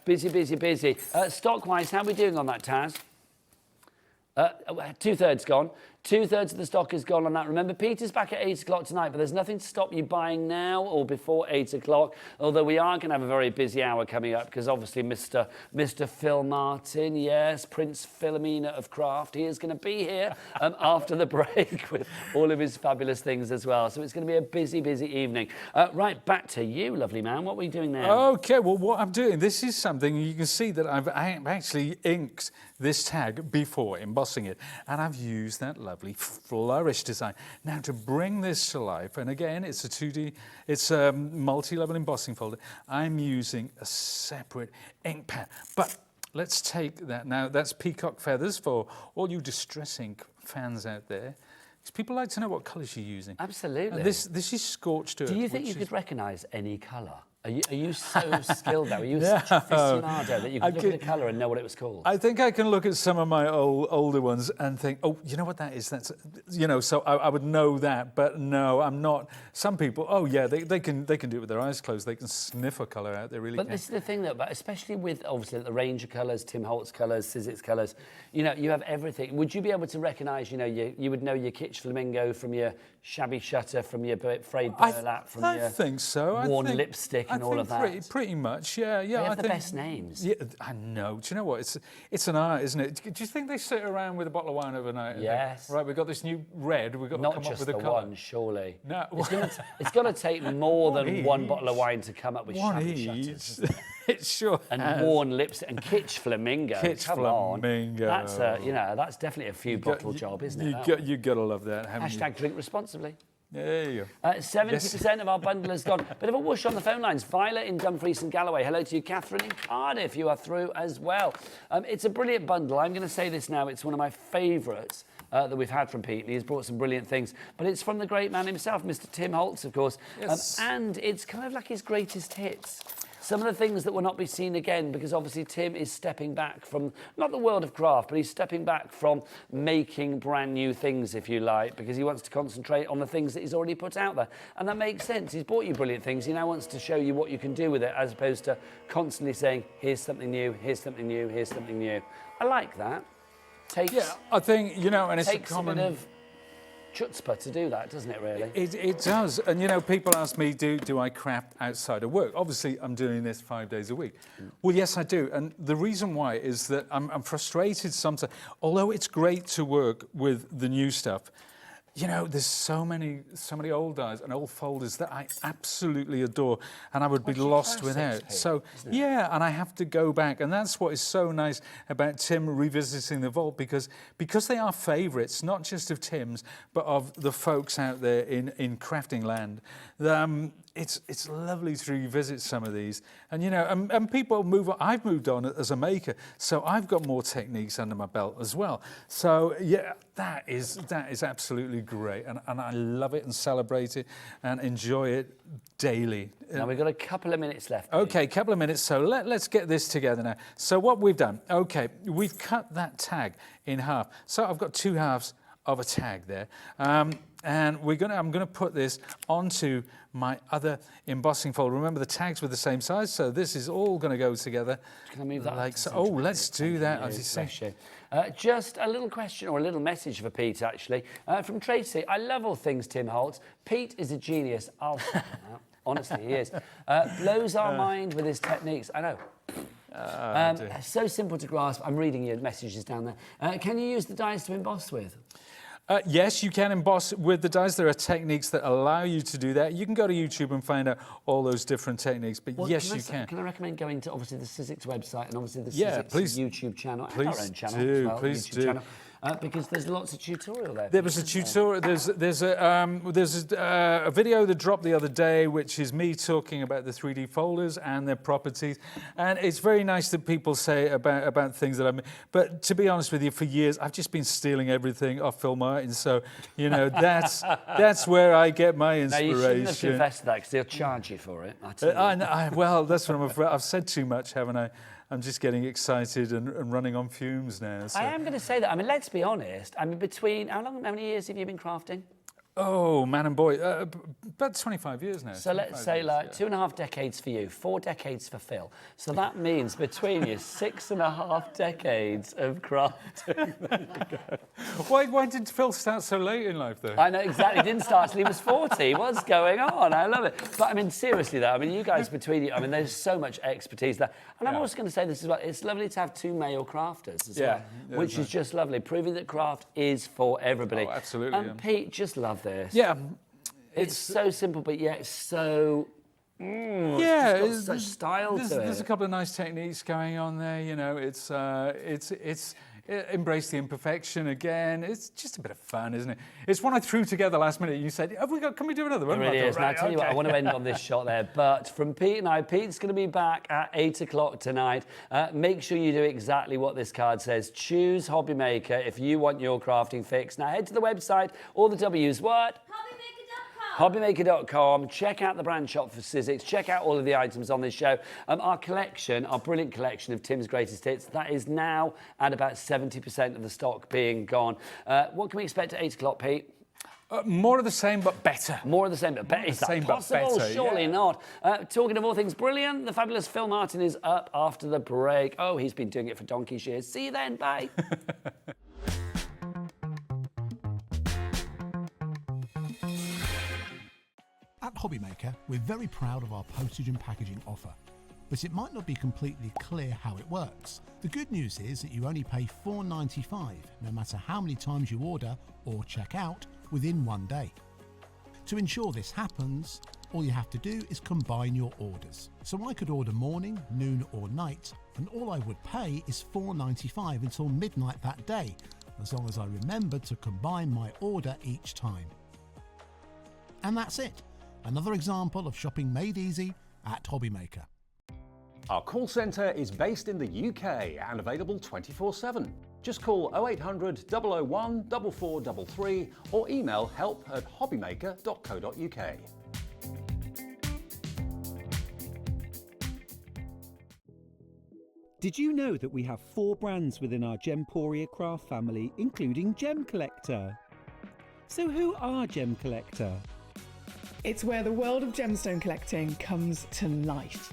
Busy. Stock-wise, how are we doing on that, Taz? 2/3 gone. 2/3 of the stock is gone on that. Remember, Peter's back at 8 o'clock tonight, but there's nothing to stop you buying now or before 8 o'clock, although we are going to have a very busy hour coming up because obviously Mr. Phill Martin, yes, Prince Philomena of Craft, he is going to be here after the break with all of his fabulous things as well. So it's going to be a busy, busy evening. Right, back to you, lovely man. What are we doing now? Okay, well, what I'm doing, this is something you can see that I've actually inked this tag before embossing it, and I've used that lovely flourish design. Now to bring this to life, and again, it's a 2D, it's a multi-level embossing folder, I'm using a separate ink pad. But let's take that now, that's peacock feathers for all you distress ink fans out there. Because people like to know what colours you're using. Absolutely. And this is scorched earth. Do you think you could recognise any colour? Are you so skilled though? Are you such a aficionado that you could look at a colour and know what it was called? I think I can look at some of my older ones and think, oh, you know what that is? That's, you know, so I would know that. But no, I'm not. Some people, oh yeah, they can do it with their eyes closed. They can sniff a colour out. They really can. But this is the thing though, but especially with obviously the range of colours, Tim Holtz colours, Sizzix colours, you know, you have everything. Would you be able to recognise, you know, you would know your kitsch flamingo from your shabby shutter, from your frayed burlap, from your think so. worn lipstick and all of that? Pretty much, yeah. They have I the think, best names. Yeah, I know. Do you know what? It's an art, isn't it? Do you think they sit around with a bottle of wine overnight? Yes. Right, we've got this new red. We've got to come up with a colour. Not just the one, surely. No. It's going to take more than one bottle of wine to come up with shabby shutters. It sure and has. worn lipstick and kitsch flamingo. Kitsch Come flamingo. On. That's you know, that's definitely a few bottle job, isn't it? You got to love that. Hashtag drink responsibly. There you go. 70% of our bundle has gone. Bit of a whoosh on the phone lines. Violet in Dumfries and Galloway. Hello to you, Catherine in Cardiff. You are through as well. It's a brilliant bundle. I'm going to say this now. It's one of my favourites that we've had from Pete. He's brought some brilliant things. But it's from the great man himself, Mr. Tim Holtz, of course. Yes. And it's kind of like his greatest hits. Some of the things that will not be seen again, because obviously Tim is stepping back from, not the world of craft, but he's stepping back from making brand new things, if you like, because he wants to concentrate on the things that he's already put out there. And that makes sense. He's bought you brilliant things. He now wants to show you what you can do with it, as opposed to constantly saying, here's something new, here's something new, here's something new. I like that. Yeah, I think, you know, and it's a common... bit of chutzpah to do that, doesn't it, really? It does. And, you know, people ask me, do I craft outside of work? Obviously, I'm doing this 5 days a week. Well, yes, I do. And the reason why is that I'm frustrated sometimes. Although it's great to work with the new stuff, you know, there's so many old dies and old folders that I absolutely adore, and I would be lost without. So, yeah, and I have to go back, and that's what is so nice about Tim revisiting the vault, because they are favourites, not just of Tim's, but of the folks out there in crafting land. It's lovely to revisit some of these, and you know, and people move on. I've moved on as a maker, so I've got more techniques under my belt as well. So yeah, that is absolutely great, and I love it and celebrate it and enjoy it daily. Now we've got a couple of minutes left. Okay, couple of minutes. So let's get this together now. So what we've done? Okay, we've cut that tag in half. So I've got 2 halves of a tag there. And I'm gonna put this onto my other embossing folder. Remember, the tags were the same size, so this is all gonna go together. Can I move that? Like so. Oh, let's do that. As you say. Just a little question or a little message for Pete, actually, from Tracy. I love all things Tim Holtz. Pete is a genius. I'll say that. Honestly, he is. Blows our mind with his techniques. I know. So simple to grasp. I'm reading your messages down there. Can you use the dies to emboss with? Yes, you can emboss with the dies. There are techniques that allow you to do that. You can go to YouTube and find out all those different techniques, but well, yes, you can. Can I recommend going to, obviously, the Sizzix website and obviously the Sizzix YouTube channel and our own channel as well, please YouTube do. channel. Because there's lots of tutorial there. There was a tutorial. There's a video that dropped the other day, which is me talking about the 3D folders and their properties, and it's very nice that people say about things that I mean. But to be honest with you, for years I've just been stealing everything off Phill Martin. So you know that's where I get my inspiration. Now, you shouldn't have confessed that because they'll charge you for it. Well, that's what I'm afraid. I've said too much, haven't I? I'm just getting excited and running on fumes now. So. I am going to say that. I mean, let's be honest. I mean, between how many years have you been crafting? Oh, man and boy, about 25 years now. So let's say like 2.5 decades for you, 4 decades for Phill. So that means between you, 6.5 decades of crafting. Why did Phill start so late in life, though? I know, exactly. He didn't start till he was 40. What's going on? I love it. But I mean, seriously though, I mean, you guys between you, I mean, there's so much expertise there. And I'm also going to say this as well, it's lovely to have 2 male crafters as well, which is just lovely, proving that craft is for everybody. Oh, absolutely. And Pete, just love this. Yeah. It's so simple, but yet it's so... yeah, it's got such style to it. There's a couple of nice techniques going on there, you know, it's embrace the imperfection again. It's just a bit of fun, isn't it? It's one I threw together last minute. You said, can we do another one? It really is. Now, I tell you what, I want to end on this shot there, but from Pete and I, Pete's going to be back at 8 o'clock tonight. Make sure you do exactly what this card says. Choose HobbyMaker if you want your crafting fix. Now, head to the website, all the W's, what? HobbyMaker.com. Check out the brand shop for Sizzix. Check out all of the items on this show. Our collection, our brilliant collection of Tim's greatest hits, that is now at about 70% of the stock being gone. What can we expect at 8 o'clock, Pete? More of the same, but better. More of the same, but better. Is that possible? Surely not. Talking of all things brilliant, the fabulous Phill Martin is up after the break. Oh, he's been doing it for donkey's years. See you then. Bye. At HobbyMaker, we're very proud of our postage and packaging offer, but it might not be completely clear how it works. The good news is that you only pay $4.95 no matter how many times you order or check out within 1 day. To ensure this happens, all you have to do is combine your orders. So I could order morning, noon or night, and all I would pay is $4.95 until midnight that day, as long as I remembered to combine my order each time. And that's it. Another example of shopping made easy at HobbyMaker. Our call centre is based in the UK and available 24/7. Just call 0800 001 4433 or email help@hobbymaker.co.uk. Did you know that we have 4 brands within our Gemporia craft family, including Gem Collector? So who are Gem Collector? It's where the world of gemstone collecting comes to life.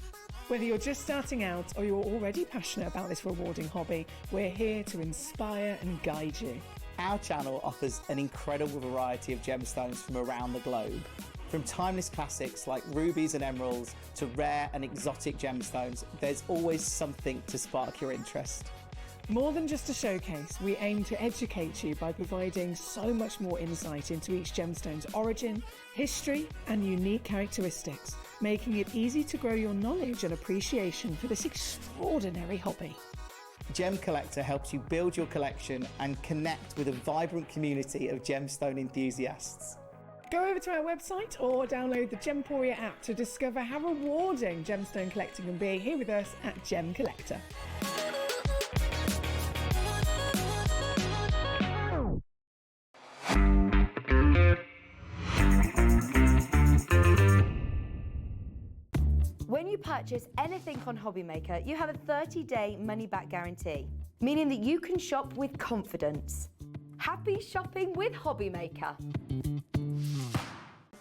Whether you're just starting out or you're already passionate about this rewarding hobby, we're here to inspire and guide you. Our channel offers an incredible variety of gemstones from around the globe. From timeless classics like rubies and emeralds to rare and exotic gemstones, there's always something to spark your interest. More than just a showcase, we aim to educate you by providing so much more insight into each gemstone's origin, history, and unique characteristics, making it easy to grow your knowledge and appreciation for this extraordinary hobby. Gem Collector helps you build your collection and connect with a vibrant community of gemstone enthusiasts. Go over to our website or download the Gemporia app to discover how rewarding gemstone collecting can be here with us at Gem Collector. When you purchase anything on HobbyMaker, you have a 30-day money-back guarantee, meaning that you can shop with confidence. Happy shopping with HobbyMaker.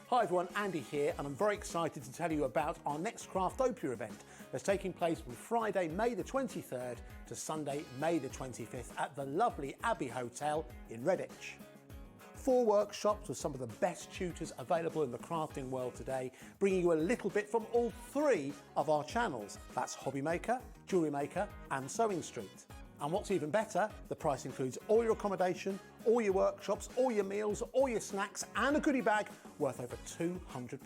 Hi everyone, Andy here, and I'm very excited to tell you about our next Craftopia event that's taking place from Friday, May the 23rd to Sunday, May the 25th at the lovely Abbey Hotel in Redditch. 4 workshops with some of the best tutors available in the crafting world today, bringing you a little bit from all 3 of our channels. That's HobbyMaker, Jewellery Maker and Sewing Street. And what's even better, the price includes all your accommodation, all your workshops, all your meals, all your snacks and a goodie bag worth over £200.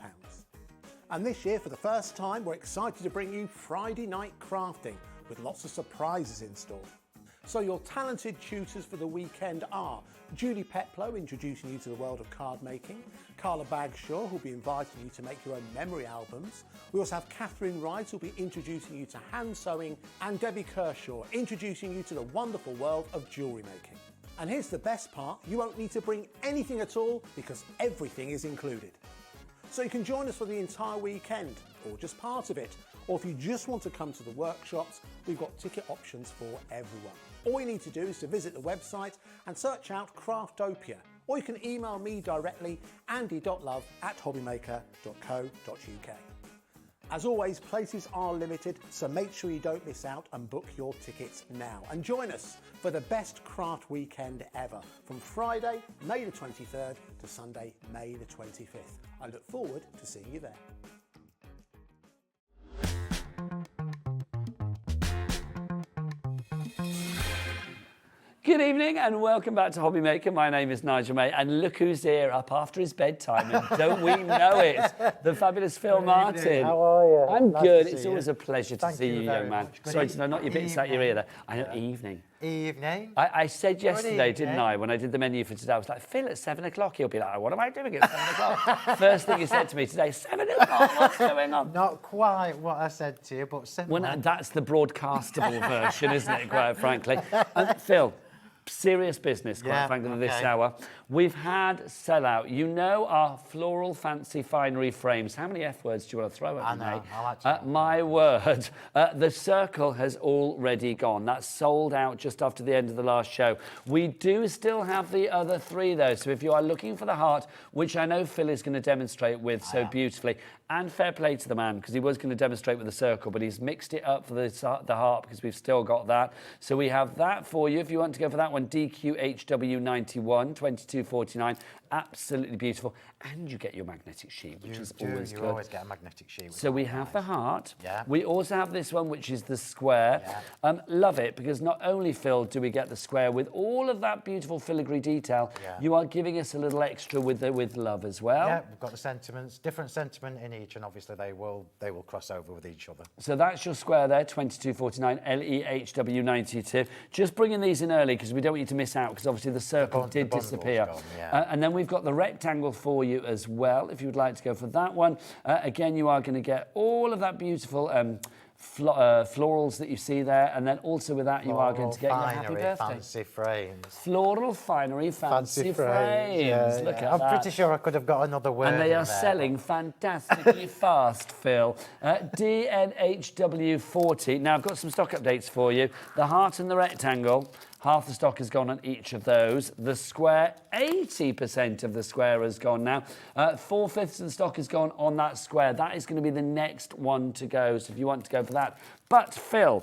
And this year, for the first time, we're excited to bring you Friday night crafting with lots of surprises in store. So your talented tutors for the weekend are Julie Peplow, introducing you to the world of card making, Carla Bagshaw, who'll be inviting you to make your own memory albums. We also have Catherine Wright, who'll be introducing you to hand sewing, and Debbie Kershaw, introducing you to the wonderful world of jewellery making. And here's the best part, you won't need to bring anything at all because everything is included. So you can join us for the entire weekend, or just part of it, or if you just want to come to the workshops, we've got ticket options for everyone. All you need to do is to visit the website and search out Craftopia, or you can email me directly, andy.love@hobbymaker.co.uk. As always, places are limited, so make sure you don't miss out and book your tickets now. And join us for the best craft weekend ever, from Friday, May the 23rd to Sunday, May the 25th. I look forward to seeing you there. Good evening and welcome back to HobbyMaker. My name is Nigel May, and look who's here, up after his bedtime, and don't we know it? The fabulous Phill Martin. How are you? I'm Nice good. to It's see always you. a pleasure to Thank see you you, very young man. much. Good Sorry, to not your bits out your ear there. I know, evening. Evening. I said yesterday, evening. didn't I, when I did the menu for today, I was like, Phill, at 7 o'clock, he'll be like, what am I doing at 7 o'clock? First thing he said to me today, 7 o'clock, what's going on? Not quite what I said to you, but similar. Well, that's the broadcastable version, isn't it, quite frankly? Phill, serious business, quite frankly, this hour. We've had sellout. You know our floral fancy finery frames. How many F words do you want to throw at me? I know. I like to. My word. The circle has already gone. That's sold out just after the end of the last show. We do still have the other three, though. So if you are looking for the heart, which I know Phill is going to demonstrate with so beautifully, and fair play to the man, because he was going to demonstrate with the circle, but he's mixed it up for the heart because we've still got that. So we have that for you. If you want to go for that one, DQHW91, 2249. Absolutely beautiful. And you get your magnetic sheet, which is always good. You always get a magnetic sheet. So we have the heart. Yeah. We also have this one, which is the square. Yeah. Love it, because not only, Phill, do we get the square with all of that beautiful filigree detail, you are giving us a little extra with love as well. Yeah, we've got the sentiments, different sentiment in each, and obviously they will cross over with each other. So that's your square there, 2249, LEHW92. Just bringing these in early, because we don't want you to miss out, because obviously the circle did disappear. Gone, and then we've got the rectangle for you as well, if you would like to go for that one. Again, you are going to get all of that beautiful florals that you see there, and then also with that you are going to get your happy birthday. Fancy frames. Floral finery fancy frames. Yeah, Look at I'm that. pretty sure I could have got another word. And they in are there, selling fantastically fast, Phill. DNHW40. Now, I've got some stock updates for you. The heart and the rectangle. Half the stock has gone on each of those. The square, 80% of the square has gone now. 4/5 of the stock has gone on that square. That is going to be the next one to go, so if you want to go for that. But, Phill,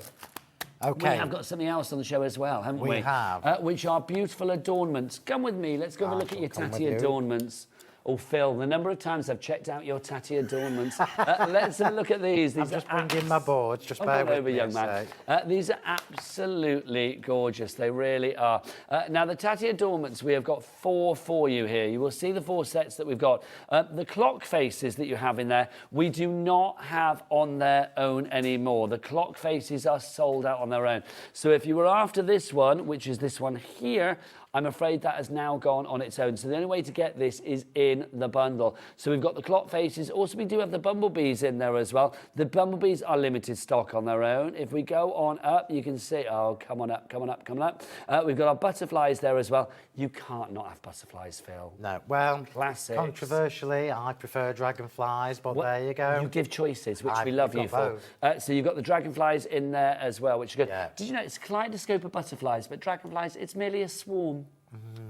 we have got something else on the show as well, haven't we? We have. Which are beautiful adornments. Come with me. Let's go have a look at your tatty adornments. Oh, Phill, the number of times I've checked out your tatty adornments. Let's have a look at these. I'm just bringing my boards. Just bear with me, young man. These are absolutely gorgeous. They really are. Now, the tatty adornments, we have got 4 for you here. You will see the 4 sets that we've got. The clock faces that you have in there, we do not have on their own anymore. The clock faces are sold out on their own. So if you were after this one, which is this one here, I'm afraid that has now gone on its own. So the only way to get this is in the bundle. So we've got the clock faces. Also, we do have the bumblebees in there as well. The bumblebees are limited stock on their own. If we go on up, you can see, oh, come on up, come on up, come on up. We've got our butterflies there as well. You can't not have butterflies, Phill. No, well, classics. Controversially, I prefer dragonflies, but there you go. You give choices, which we love you for. So you've got the dragonflies in there as well, which is good. Yeah. Did you know it's a kaleidoscope of butterflies, but dragonflies, it's merely a swarm.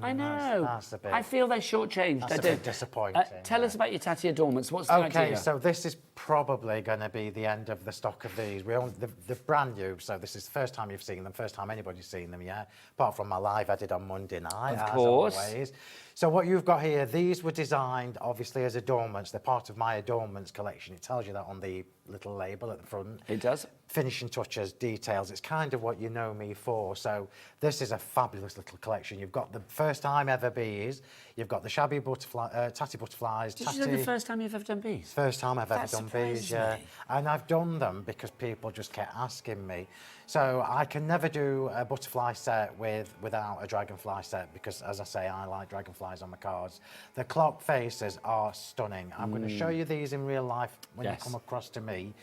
I know. That's a bit, I feel they're shortchanged. That's a bit disappointing. Tell us about your tatty adornments. What's the idea? Okay, so this is probably going to be the end of the stock of these. They're brand new, so this is the first time you've seen them, first time anybody's seen them yet, apart from my live I did on Monday night, of course. As always. So what you've got here, these were designed obviously as adornments. They're part of my adornments collection. It tells you that on the little label at the front. It does. Finishing touches, details. It's kind of what you know me for. So this is a fabulous little collection. You've got the first time ever bees. You've got the shabby butterfly, tatty butterflies. Did you know the first time you've ever done bees? First time I've ever done bees, yeah. And I've done them because people just kept asking me. So I can never do a butterfly set without a dragonfly set because, as I say, I like dragonflies on my cards. The clock faces are stunning. I'm going to show you these in real life when you come across to me.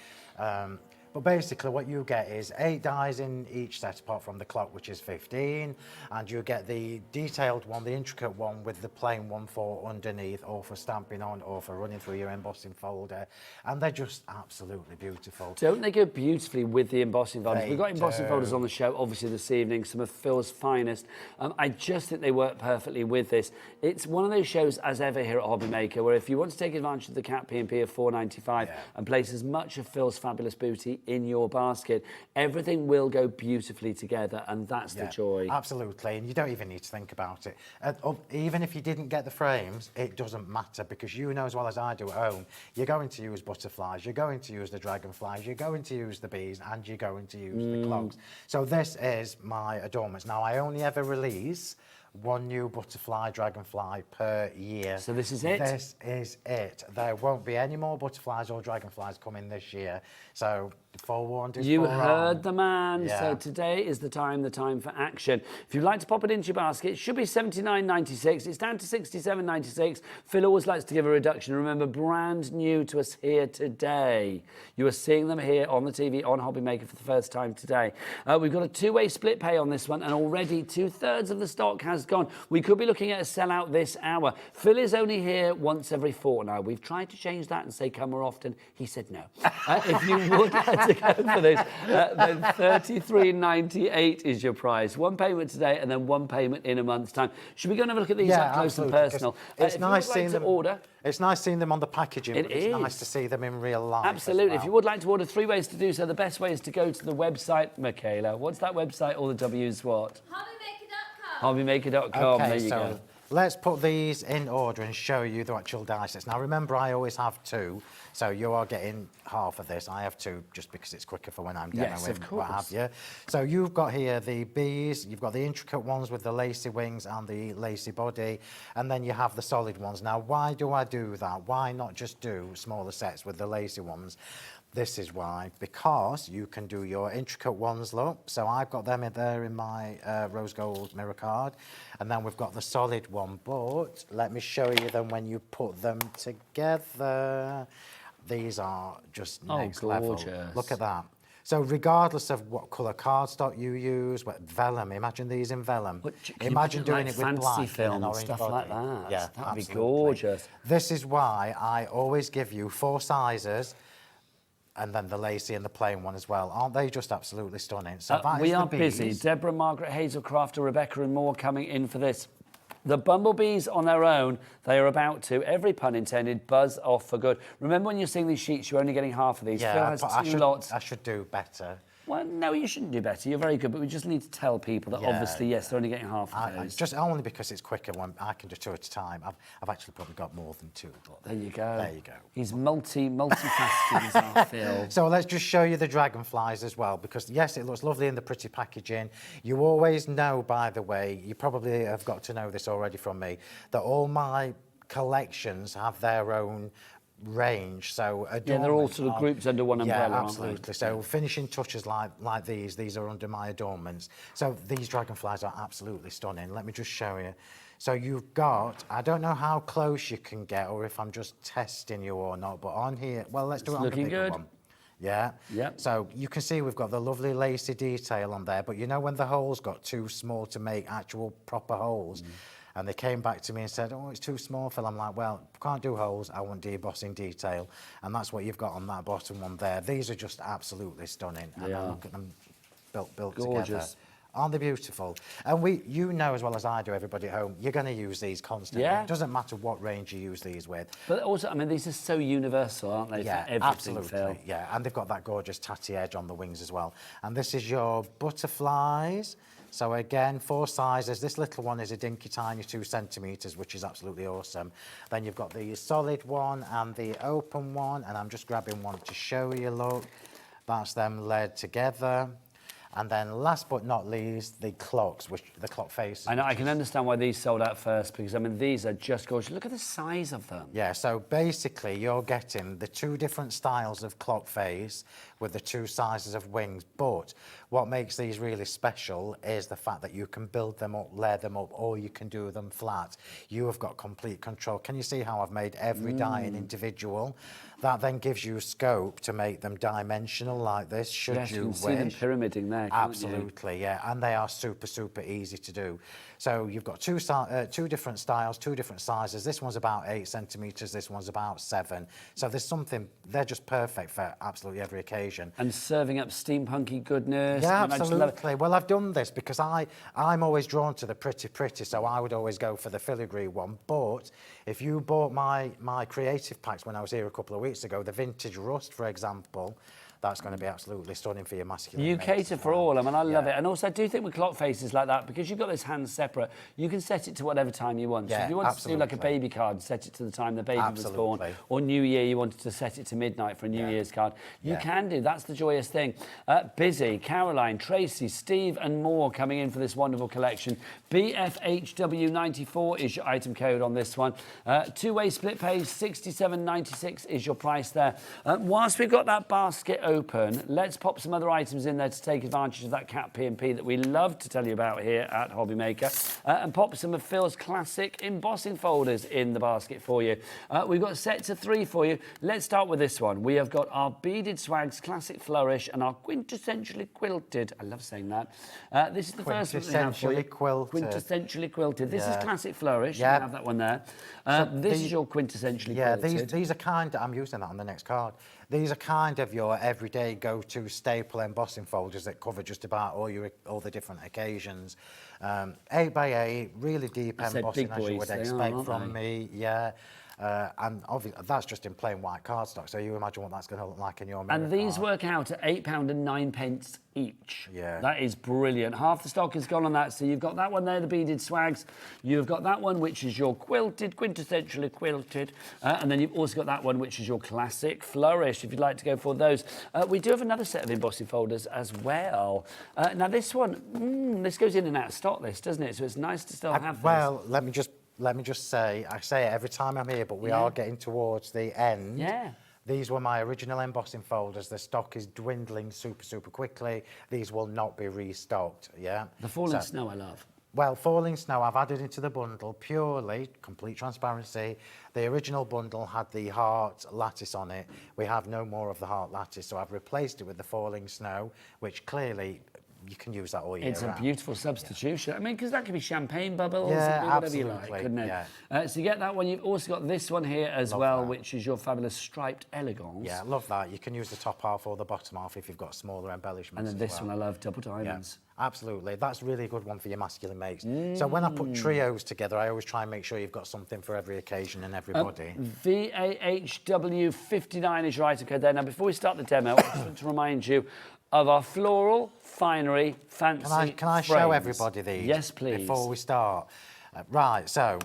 But basically what you get is 8 dies in each set apart from the clock, which is 15, and you get the detailed one, the intricate one, with the plain one for underneath, or for stamping on, or for running through your embossing folder, and they're just absolutely beautiful. Don't they go beautifully with the embossing folders? They We've got embossing do. folders on the show, obviously, this evening, some of Phil's finest. I just think they work perfectly with this. It's one of those shows, as ever, here at HobbyMaker, where if you want to take advantage of the Cat P&P of $4.95 and place as much of Phil's fabulous booty in your basket, everything will go beautifully together, and that's the joy. Absolutely, and you don't even need to think about it. Even if you didn't get the frames, it doesn't matter, because you know as well as I do at home, you're going to use butterflies, you're going to use the dragonflies, you're going to use the bees, and you're going to use the clogs. So this is my adornments. Now, I only ever release 1 new butterfly, dragonfly per year. So this is it? This is it. There won't be any more butterflies or dragonflies coming this year. So forewarned is You forearmed. heard the man. Yeah. So today is the time for action. If you'd like to pop it into your basket, it should be $79.96. It's down to $67.96. Phil always likes to give a reduction. Remember, brand new to us here today. You are seeing them here on the TV on HobbyMaker for the first time today. We've got a 2-way split pay on this one, and already 2/3 of the stock has gone. We could be looking at a sellout this hour. Phil is only here once every fortnight. We've tried to change that and say come more often. He said no. If you would like to go for this, then $33.98 is your price. 1 payment today and then 1 payment in a month's time. Should we go and have a look at these up close and personal? It's nice seeing them. Order. It's nice seeing them on the packaging. It but it's is. nice to see them in real life. Absolutely. As well. If you would like to order, 3 ways to do so. The best way is to go to the website, Michaela. What's that website? All the W's what? HobbyMaker.com. Okay, There you so go. let's put these in order and show you the actual die sets. Now remember, I always have 2, so you are getting half of this. I have 2 just because it's quicker for when I'm demoing. Yes, of What have you. So you've got here the bees, you've got the intricate ones with the lacy wings and the lacy body, and then you have the solid ones. Now why do I do that? Why not just do smaller sets with the lacy ones? This is why, because you can do your intricate ones, look. So I've got them in there in my rose gold mirror card. And then we've got the solid one, but let me show you them when you put them together. These are just next level. Gorgeous. Look at that. So regardless of what colour cardstock you use, what vellum, imagine these in vellum. Imagine doing it with fancy black film and an orange stuff body. like that. Yeah, That'd be absolutely. gorgeous. This is why I always give you 4 sizes, and then the lacy and the plain one as well. Aren't they just absolutely stunning? So that we is the are busy. bees. Deborah, Margaret, Hazelcraft, Rebecca and more coming in for this. The bumblebees on their own, they are about to, every pun intended, buzz off for good. Remember when you're seeing these sheets, you're only getting half of these. Phil has but 2 lots. I should do better. Well, no, you shouldn't do better. You're very good, but we just need to tell people that obviously, yes, they're only getting half of those. Just only because it's quicker when I can do 2 at a time. I've actually probably got more than 2. But there you go. There you go. He's multifaceted as our Phil. So let's just show you the dragonflies as well, because yes, it looks lovely in the pretty packaging. You always know, by the way, you probably have got to know this already from me, that all my collections have their own range. So yeah, they're all sort of grouped under one umbrella, yeah, aren't absolutely. they? So finishing touches like these are under my adornments. So these dragonflies are absolutely stunning. Let me just show you. So you've got, I don't know how close you can get or if I'm just testing you or not, but on here, well, let's do it on the bigger one. Yeah. Yep. So you can see we've got the lovely lacy detail on there, but you know when the holes got too small to make actual proper holes, and they came back to me and said, oh, it's too small, Phil. I'm like, well, can't do holes. I want debossing detail. And that's what you've got on that bottom one there. These are just absolutely stunning. They are. Look at them built Gorgeous. together. Aren't they beautiful? And you know as well as I do, everybody at home, you're going to use these constantly. Yeah. It doesn't matter what range you use these with. But also, I mean, these are so universal, aren't they? Yeah, for everything, absolutely. Phil. Yeah, and they've got that gorgeous tatty edge on the wings as well. And this is your butterflies. So again, 4 sizes. This little one is a dinky tiny 2 centimetres, which is absolutely awesome. Then you've got the solid one and the open one, and I'm just grabbing one to show you, look. That's them laid together. And then last but not least, the clocks, which the clock faces. I know, I can understand why these sold out first, because I mean, these are just gorgeous. Look at the size of them. Yeah, so basically you're getting the 2 different styles of clock face with the 2 sizes of wings, but what makes these really special is the fact that you can build them up, layer them up, or you can do them flat. You have got complete control. Can you see how I've made every die an individual? That then gives you scope to make them dimensional like this, should yes, you wish. You can see them pyramiding there, can't Absolutely, you? yeah, and they are super, super easy to do. So you've got 2 different styles, 2 different sizes. This one's about 8 centimetres, this one's about 7. So there's something, they're just perfect for absolutely every occasion. And serving up steampunky goodness. Yeah, I mean, absolutely. Well, I've done this because I'm always drawn to the pretty, so I would always go for the filigree one. But if you bought my creative packs when I was here a couple of weeks ago, the vintage rust, for example, that's going to be absolutely stunning for your masculine. You cater for all, I mean, I love Yeah. it. And also, I do think with clock faces like that, because you've got this hand separate, you can set it to whatever time you want. So Yeah, if you want absolutely. to do like a baby card, set it to the time the baby was born, Absolutely. or New Year, you wanted to set it to midnight for a New Year's card. You Yeah. can do, that's the joyous thing. Busy, Caroline, Tracy, Steve and more coming in for this wonderful collection. BFHW94 is your item code on this one. 2-way split pay, $67.96 is your price there. Whilst we've got that basket open, let's pop some other items in there to take advantage of that cat P&P that we love to tell you about here at HobbyMaker, and pop some of Phil's classic embossing folders in the basket for you. We've got sets of 3 for you. Let's start with this one. We have got our Beaded Swags Classic Flourish and our Quintessentially Quilted. I love saying that. This is the first one we have for you. Quintessentially Quilted. Quintessentially Quilted. This is Classic Flourish. Yeah. You have that one there. This is your Quintessentially Quilted. Quilted. These are kind of, I'm using that on the next card. These are kind of your everyday go-to staple embossing folders that cover just about all the different occasions. 8x8, really deep embossing as you would expect from me. Yeah. And obviously that's just in plain white cardstock, so you imagine what that's going to look like in your mirror And these card. work out at £8.09 each. Yeah. That is brilliant. Half the stock is gone on that. So you've got that one there, the Beaded Swags. You've got that one, which is your quilted, quintessentially quilted. And then you've also got that one, which is your Classic Flourish, if you'd like to go for those. We do have another set of embossing folders as well. Now this one, this goes in and out of stock, this, doesn't it? So it's nice to still have this. Well, let me just say, I say it every time I'm here, but we are getting towards the end. Yeah. These were my original embossing folders. The stock is dwindling super, super quickly. These will not be restocked, yeah? The Falling Snow I love. Well, Falling Snow I've added into the bundle purely, complete transparency. The original bundle had the heart lattice on it. We have no more of the heart lattice, so I've replaced it with the Falling Snow, which clearly you can use that all year It's round. a beautiful substitution. I mean, because that could be champagne bubbles, Yeah, it could be whatever absolutely. you like, couldn't it? Yeah. So you get that one. You've also got this one here as well, which is your fabulous striped elegance. Yeah, love that. You can use the top half or the bottom half if you've got smaller embellishments. And then as this well. one I love, double diamonds. Yeah, absolutely. That's really a good one for your masculine mates. So when I put trios together, I always try and make sure you've got something for every occasion and everybody. VAHW59 is your item code there. Now, before we start the demo, I just want to remind you of our floral, finery, fancy Can I show frames. everybody these? Yes, please. Before we start. Right, so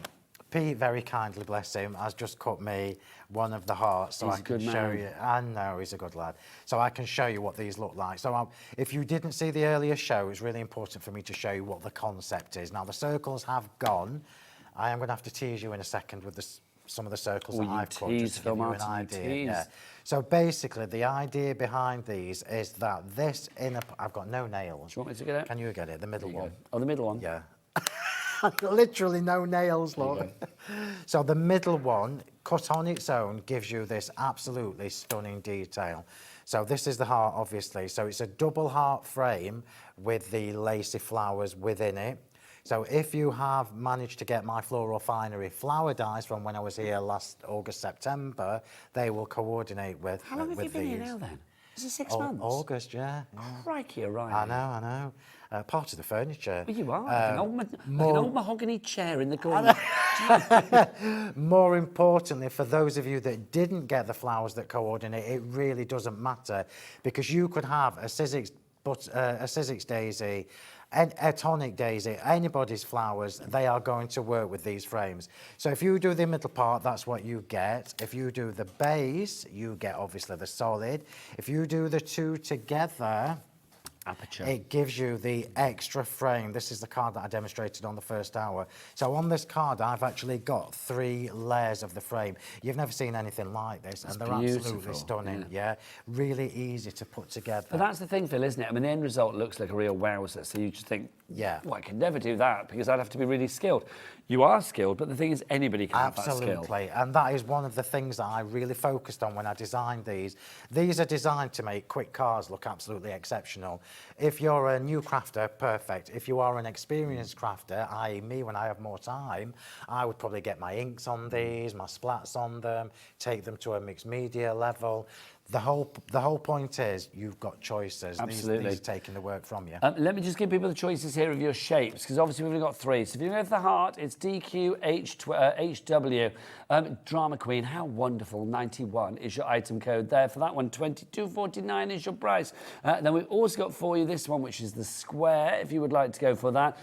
Pete, very kindly, bless him, has just cut me one of the hearts so He's I a can good show man. you. I know, he's a good lad. So I can show you what these look like. So if you didn't see the earlier show, it's really important for me to show you what the concept is. Now, the circles have gone. I am going to have to tease you in a second with some of the circles that I've cut, just to Phill give you an Martin, idea. tease. Yeah. So basically, the idea behind these is that this I've got no nails. Do you want me to get it? Can you get it? The middle one. Oh, the middle one? Yeah. Literally no nails, look. So the middle one, cut on its own, gives you this absolutely stunning detail. So this is the heart, obviously. So it's a double heart frame with the lacy flowers within it. So if you have managed to get my Floral Finery flower dies from when I was here last August, September, they will coordinate with How long have you been here now then? Is it 6 months? August, yeah. Crikey, right. I know. Part of the furniture. Well, you are. Like an old mahogany chair in the corner. More importantly, for those of you that didn't get the flowers that coordinate, it really doesn't matter, because you could have a Sizzix daisy, a tonic daisy, anybody's flowers, they are going to work with these frames. So if you do the middle part, that's what you get. If you do the base, you get obviously the solid. If you do the two together, aperture. It gives you the extra frame. This is the card that I demonstrated on the first hour. So on this card, I've actually got 3 layers of the frame. You've never seen anything like this, and they're absolutely stunning. Yeah, really easy to put together. But that's the thing, Phil, isn't it? I mean, the end result looks like a real wowzer, so you just think, well, I could never do that because I'd have to be really skilled. You are skilled, but the thing is, anybody can have that skill. Absolutely, and that is one of the things that I really focused on when I designed these. These are designed to make quick cards look absolutely exceptional. If you're a new crafter, perfect. If you are an experienced crafter, i.e. me, when I have more time, I would probably get my inks on these, my splats on them, take them to a mixed media level. The whole point is you've got choices. Absolutely. These are taking the work from you. Let me just give people the choices here of your shapes, because obviously we've only got 3. So if you go for the heart, it's DQ, HW. Drama Queen, how wonderful. 91 is your item code there. For that one, 22.49 is your price. Then we've also got for you this one, which is the square, if you would like to go for that.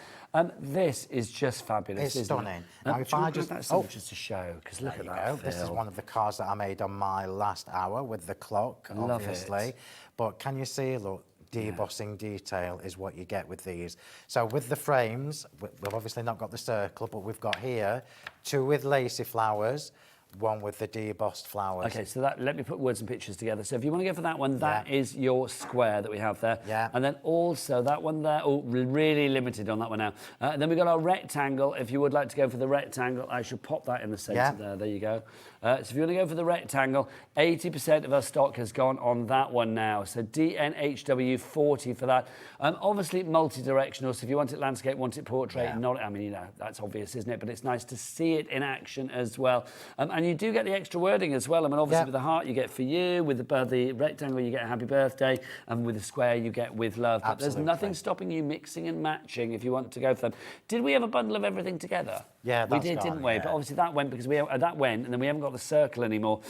This is just fabulous. It's stunning. Now, if I just just to show, because look at that. Go. This is one of the cards that I made on my last hour with the clock, obviously. But can you see? Look, debossing detail is what you get with these. So with the frames, we've obviously not got the circle, but we've got here 2 with lacy flowers, 1 with the debossed flowers. Okay, so that, let me put words and pictures together. So if you want to go for that one, that is your square that we have there. Yeah. And then also that one there, really limited on that one now. Then we've got our rectangle. If you would like to go for the rectangle, I should pop that in the centre there. There you go. So if you want to go for the rectangle, 80% of our stock has gone on that one now. So DNHW40 for that. Obviously multi-directional, so if you want it landscape, want it portrait, not, I mean, you know, that's obvious, isn't it? But it's nice to see it in action as well. And you do get the extra wording as well. I mean, obviously with the heart you get for you, with the rectangle you get happy birthday, and with the square you get with love. But there's nothing stopping you mixing and matching if you want to go for them. Did we have a bundle of everything together? Yeah, we did, didn't we? But obviously that went because that went, and then we haven't got the circle anymore.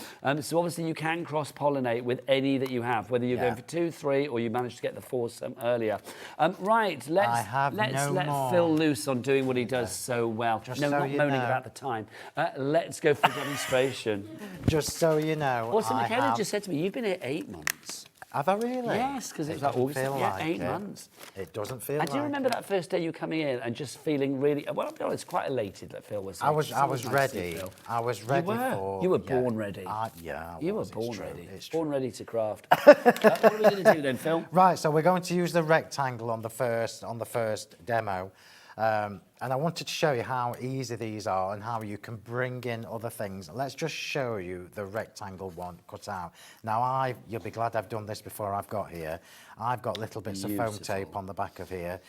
So obviously you can cross-pollinate with any that you have, whether you're going for 2, 3, or you managed to get the 4 earlier. Right, let's let Phil loose on doing what he does so well. Just no, so not you moaning know. about the time. Let's go for the demonstration. Just so you know, Also, Michaela just said to me, you've been here 8 months. Have I really? Yes, because it's like doesn't August. feel Yeah, like 8 it. months. It doesn't feel I like do remember that first day you coming in and just feeling really, well, I'll be honest, quite elated that Phil was here. I was It's always nice to see ready. Phil. I was ready for... You were born ready. You were born ready. Born ready to craft. What are we going to do then, Phil? Right, so we're going to use the rectangle on the first demo. And I wanted to show you how easy these are and how you can bring in other things. Let's just show you the rectangle one cut out. Now, you'll be glad I've done this before I've got here. I've got little bits of foam tape on the back of here.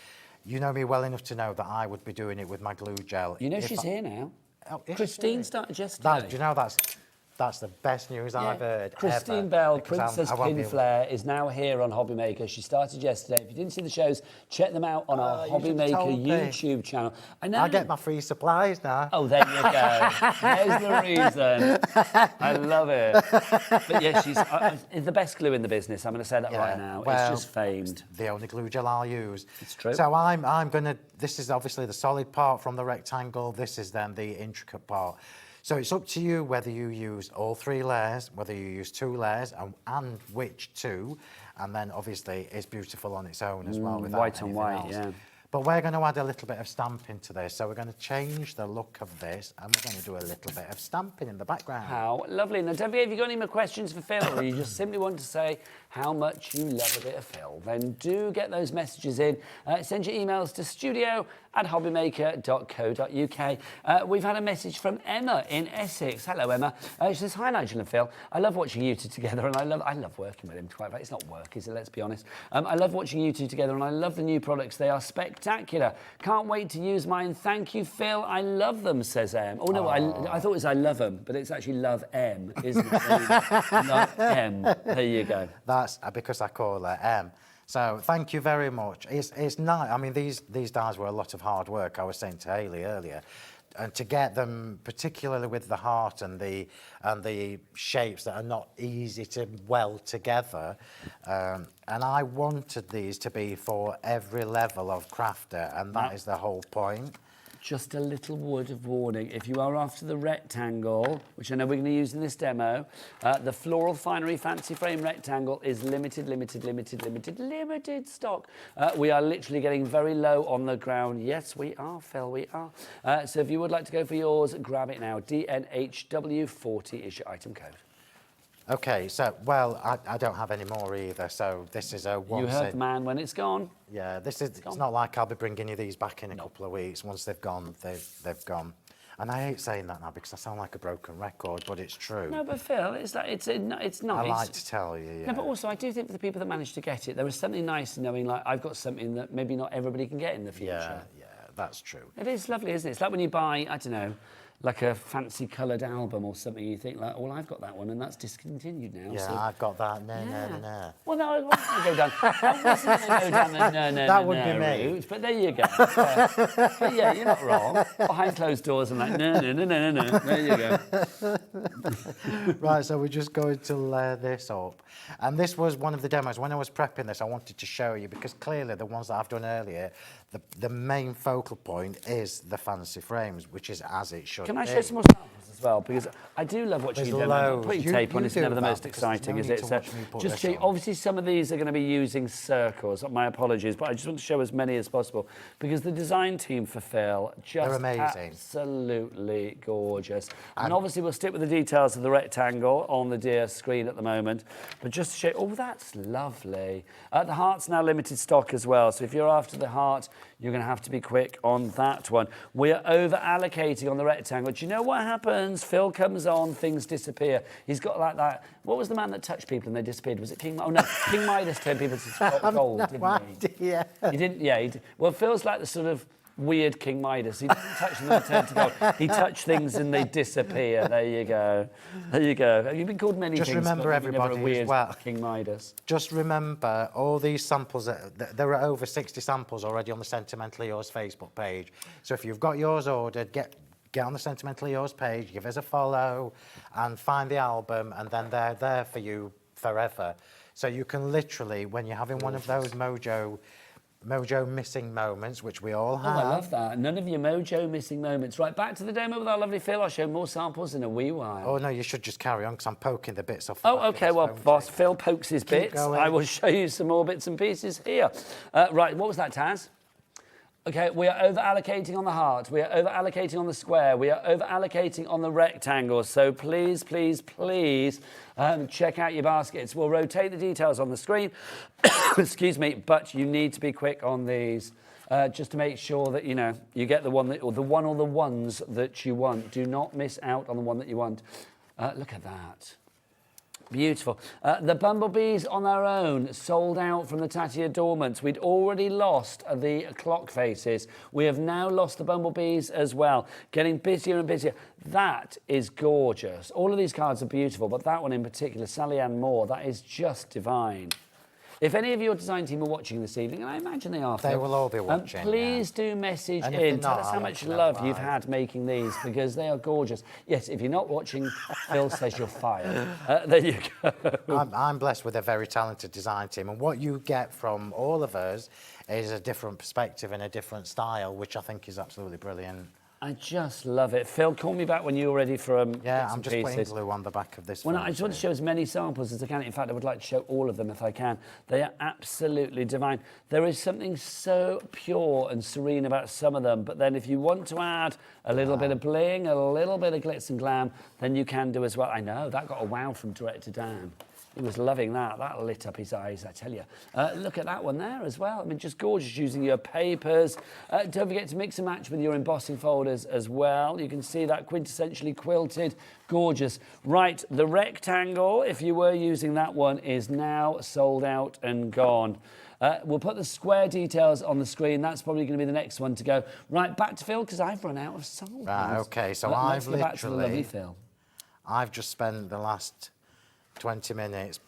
You know me well enough to know that I would be doing it with my glue gel. You know she's here now. Oh, is Christine she? started yesterday. Do you know that's the best news I've heard Christine ever, Bell, because Princess I won't be able- Pinflair, is now here on HobbyMaker. She started yesterday. If you didn't see the shows, check them out on our you should've HobbyMaker told me. YouTube channell. I know. I get my free supplies now. Oh, there you go. There's the reason. I love it. But yeah, she's the best glue in the business. I'm going to say that right now. Well, it's just famed. The only glue gel I'll use. It's true. So I'm going to, this is obviously the solid part from the rectangle. This is then the intricate part. So it's up to you whether you use all 3 layers, whether you use 2 layers, and which 2. And then obviously it's beautiful on its own as well. Without white on anything white, else. yeah. But we're going to add a little bit of stamping to this. So we're going to change the look of this, and we're going to do a little bit of stamping in the background. How lovely. Now, don't forget, if you've got any more questions for Phil, or you just simply want to say how much you love a bit of Phil, then do get those messages in. Send your emails to studio@hobbymaker.co.uk. We've had a message from Emma in Essex. Hello, Emma. She says, hi, Nigel and Phil. I love watching you two together, and I love working with him. Quite frankly, it's not work, is it? Let's be honest. I love watching you two together, and I love the new products. They are spectacular. Can't wait to use mine. Thank you, Phil. I love them, says Em. Oh, no, I thought it was I love them, but it's actually love M, isn't it? Love M. There you go. That's because I call her M. So thank you very much. It's nice. I mean, these dies were a lot of hard work. I was saying to Hayley earlier, and to get them, particularly with the heart and the shapes that are not easy to weld together. And I wanted these to be for every level of crafter, and that is the whole point. just a little word of warning. If you are after the rectangle, which I know we're going to use in this demo, the Floral Finery Fancy Frame Rectangle is limited stock. We are literally getting very low on the ground. Yes, we are, Phil, we are. So if you would like to go for yours, grab it now. DNHW40 is your item code. Okay, so, well, I don't have any more either, so this is a one. You heard the man when it's gone. Yeah, it's not like I'll be bringing you these back in a couple of weeks. Once they've gone, they've gone. And I hate saying that now because I sound like a broken record, but it's true. No, but Phil, it's nice. I like to tell you, yeah. No, but also I do think for the people that manage to get it, there is something nice in knowing, like, I've got something that maybe not everybody can get in the future. Yeah, that's true. It is lovely, isn't it? It's like when you buy, I don't know, like a fancy coloured album or something, you think, like, well, I've got that one and that's discontinued now. Yeah, so. I've got that. No. Well, no, I wasn't going to go down. I wasn't going to go down the That would be me. route, but there you go. But yeah, you're not wrong. Behind closed doors, I'm like, no. There you go. Right, so we're just going to layer this up. And this was one of the demos. When I was prepping this, I wanted to show you, because clearly the ones that I've done earlier, the main focal point is the fancy frames, which is as it should be. Can I show some more samples as well? Because I do love watching you demo. Putting tape on is never the most exciting, is it? So just show you, obviously some of these are going to be using circles. My apologies, but I just want to show as many as possible because the design team for Phill just absolutely gorgeous. And obviously we'll stick with the details of the rectangle on the dear screen at the moment, but just to show, oh, that's lovely. The heart's now limited stock as well, so if you're after the heart, you're going to have to be quick on that one. We are over-allocating on the rectangle. Do you know what happens? Phil comes on, things disappear. He's got like that. What was the man that touched people and they disappeared? Was it King? Oh no, King Midas turned people to gold, didn't he? Yeah. He didn't. Yeah. Well, Phil's like the sort of weird King Midas. He didn't touch them and they turned to gold. He touched things and they disappear. There you go. There you go. You've been called many things. Just remember, everybody, never a weird as well, King Midas. Just remember all these samples. There are over 60 samples already on the Sentimentally Yours Facebook page. So if you've got yours ordered, get on the Sentimentally Yours page, give us a follow, and find the album, and then they're there for you forever. So you can literally, when you're having one of those mojo missing moments, which we all have. Oh, I love that. None of your mojo missing moments. Right, back to the demo with our lovely Phil. I'll show more samples in a wee while. Oh, no, you should just carry on, because I'm poking the bits off the back okay, of well, whilst Phil pokes his bits, going. I will show you some more bits and pieces here. Right, what was that, Taz? Okay, we are over-allocating on the heart. We are over-allocating on the square. We are over-allocating on the rectangle. So please, please, please check out your baskets. We'll rotate the details on the screen. Excuse me, but you need to be quick on these just to make sure that, you know, you get the one or the ones that you want. Do not miss out on the one that you want. Look at that. Beautiful. The bumblebees on their own sold out from the Tatty Adornments. We'd already lost the clock faces. We have now lost the bumblebees as well. Getting busier and busier. That is gorgeous. All of these cards are beautiful, but that one in particular, Sally Ann Moore, that is just divine. If any of your design team are watching this evening, and I imagine they are, they will all be watching. Please do message in. Tell us how much love you've had making these, because they are gorgeous. Yes, if you're not watching, Phil says you're fired. There you go. I'm blessed with a very talented design team, and what you get from all of us is a different perspective and a different style, which I think is absolutely brilliant. I just love it. Phil, call me back when you're ready for yeah, I'm just putting glue on the back of this one. I just want to show as many samples as I can. In fact, I would like to show all of them if I can. They are absolutely divine. There is something so pure and serene about some of them, but then if you want to add a little bit of bling, a little bit of glitz and glam, then you can do as well. I know, that got a wow from Director Dan. He was loving that. That lit up his eyes, I tell you. Look at that one there as well. I mean, just gorgeous using your papers. Don't forget to mix and match with your embossing folders as well. You can see that quintessentially quilted. Gorgeous. Right, the rectangle, if you were using that one, is now sold out and gone. We'll put the square details on the screen. That's probably going to be the next one to go. Right, back to Phil, because I've run out of samples. Right, OK, so Let's go back to the lovely Phil. I've just spent the last 20 minutes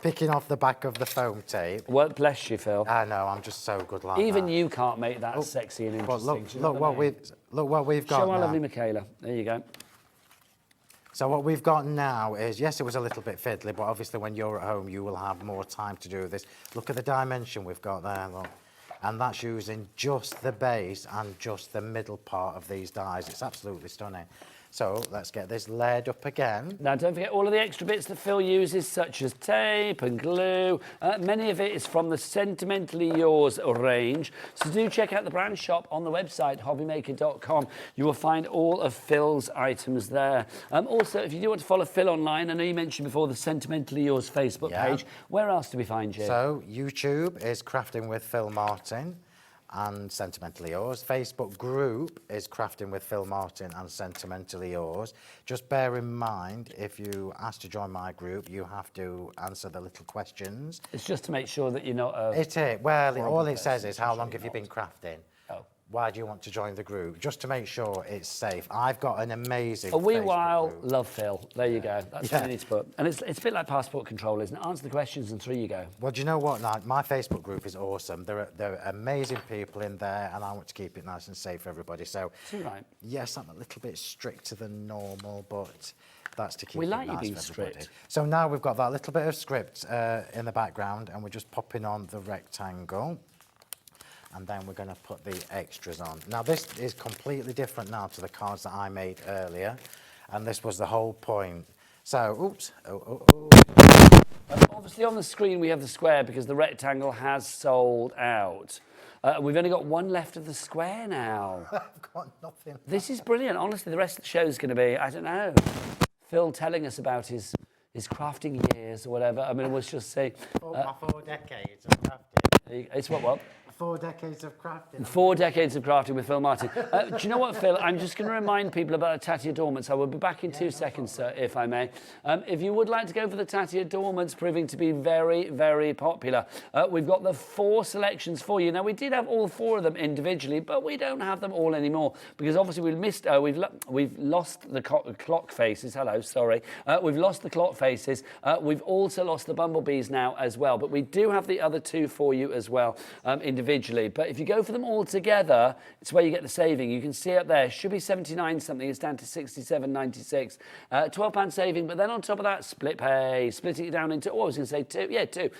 picking off the back of the foam tape. Well, bless you, Phil. I know, I'm just so good like that. Even you can't make that sexy and interesting. But look what we've got Show our now. lovely Michaela. There you go. So what we've got now is, yes, it was a little bit fiddly, but obviously when you're at home, you will have more time to do this. Look at the dimension we've got there, look. And that's using just the base and just the middle part of these dies. It's absolutely stunning. So let's get this layered up again. Now, don't forget all of the extra bits that Phill uses, such as tape and glue. Many of it is from the Sentimentally Yours range. So do check out the brand shop on the website, hobbymaker.com. You will find all of Phil's items there. Also, if you do want to follow Phill online, I know you mentioned before the Sentimentally Yours Facebook page. Where else do we find you? So YouTube is Crafting with Phill Martin and Sentimentally Yours. Facebook group is Crafting with Phill Martin and Sentimentally Yours. Just bear in mind, if you ask to join my group, you have to answer the little questions. It's just to make sure that you're not Well, all it says is, how long have you been crafting? Why do you want to join the group? Just to make sure it's safe. I've got an amazing A wee Facebook while, group. love Phill. There you go. That's what you need to put. And it's a bit like passport control, isn't it? Answer the questions and through you go. Well, do you know what? Like, my Facebook group is awesome. There are amazing people in there, and I want to keep it nice and safe for everybody. So, yes, I'm a little bit stricter than normal, but that's to keep it nice for everybody. Strict. So now we've got that little bit of script in the background, and we're just popping on the rectangle. And then we're going to put the extras on. Now, this is completely different now to the cards that I made earlier, and this was the whole point. So, oops, Obviously, on the screen, we have the square because the rectangle has sold out. We've only got one left of the square now. I've got nothing. This is brilliant. Honestly, the rest of the show is going to be, I don't know, Phill telling us about his crafting years or whatever. I mean, we'll just say... my 4 decades of crafting. It's what? 4 decades of crafting. 4 decades of crafting with Phill Martin. Do you know what, Phill? I'm just going to remind people about the Tatty Adornments. I will be back in 2 seconds, sir, if I may. If you would like to go for the Tatty Adornments, proving to be very, very popular, we've got the 4 selections for you. Now, we did have all 4 of them individually, but we don't have them all anymore because obviously we've lost the clock faces. Hello, sorry. We've lost the clock faces. We've also lost the bumblebees now as well, but we do have the other 2 for you as well individually. But if you go for them all together, it's where you get the saving. You can see up there, should be 79 something, it's down to 67.96. £12 saving, but then on top of that, split pay, splitting it down into, I was going to say 2, yeah, 2.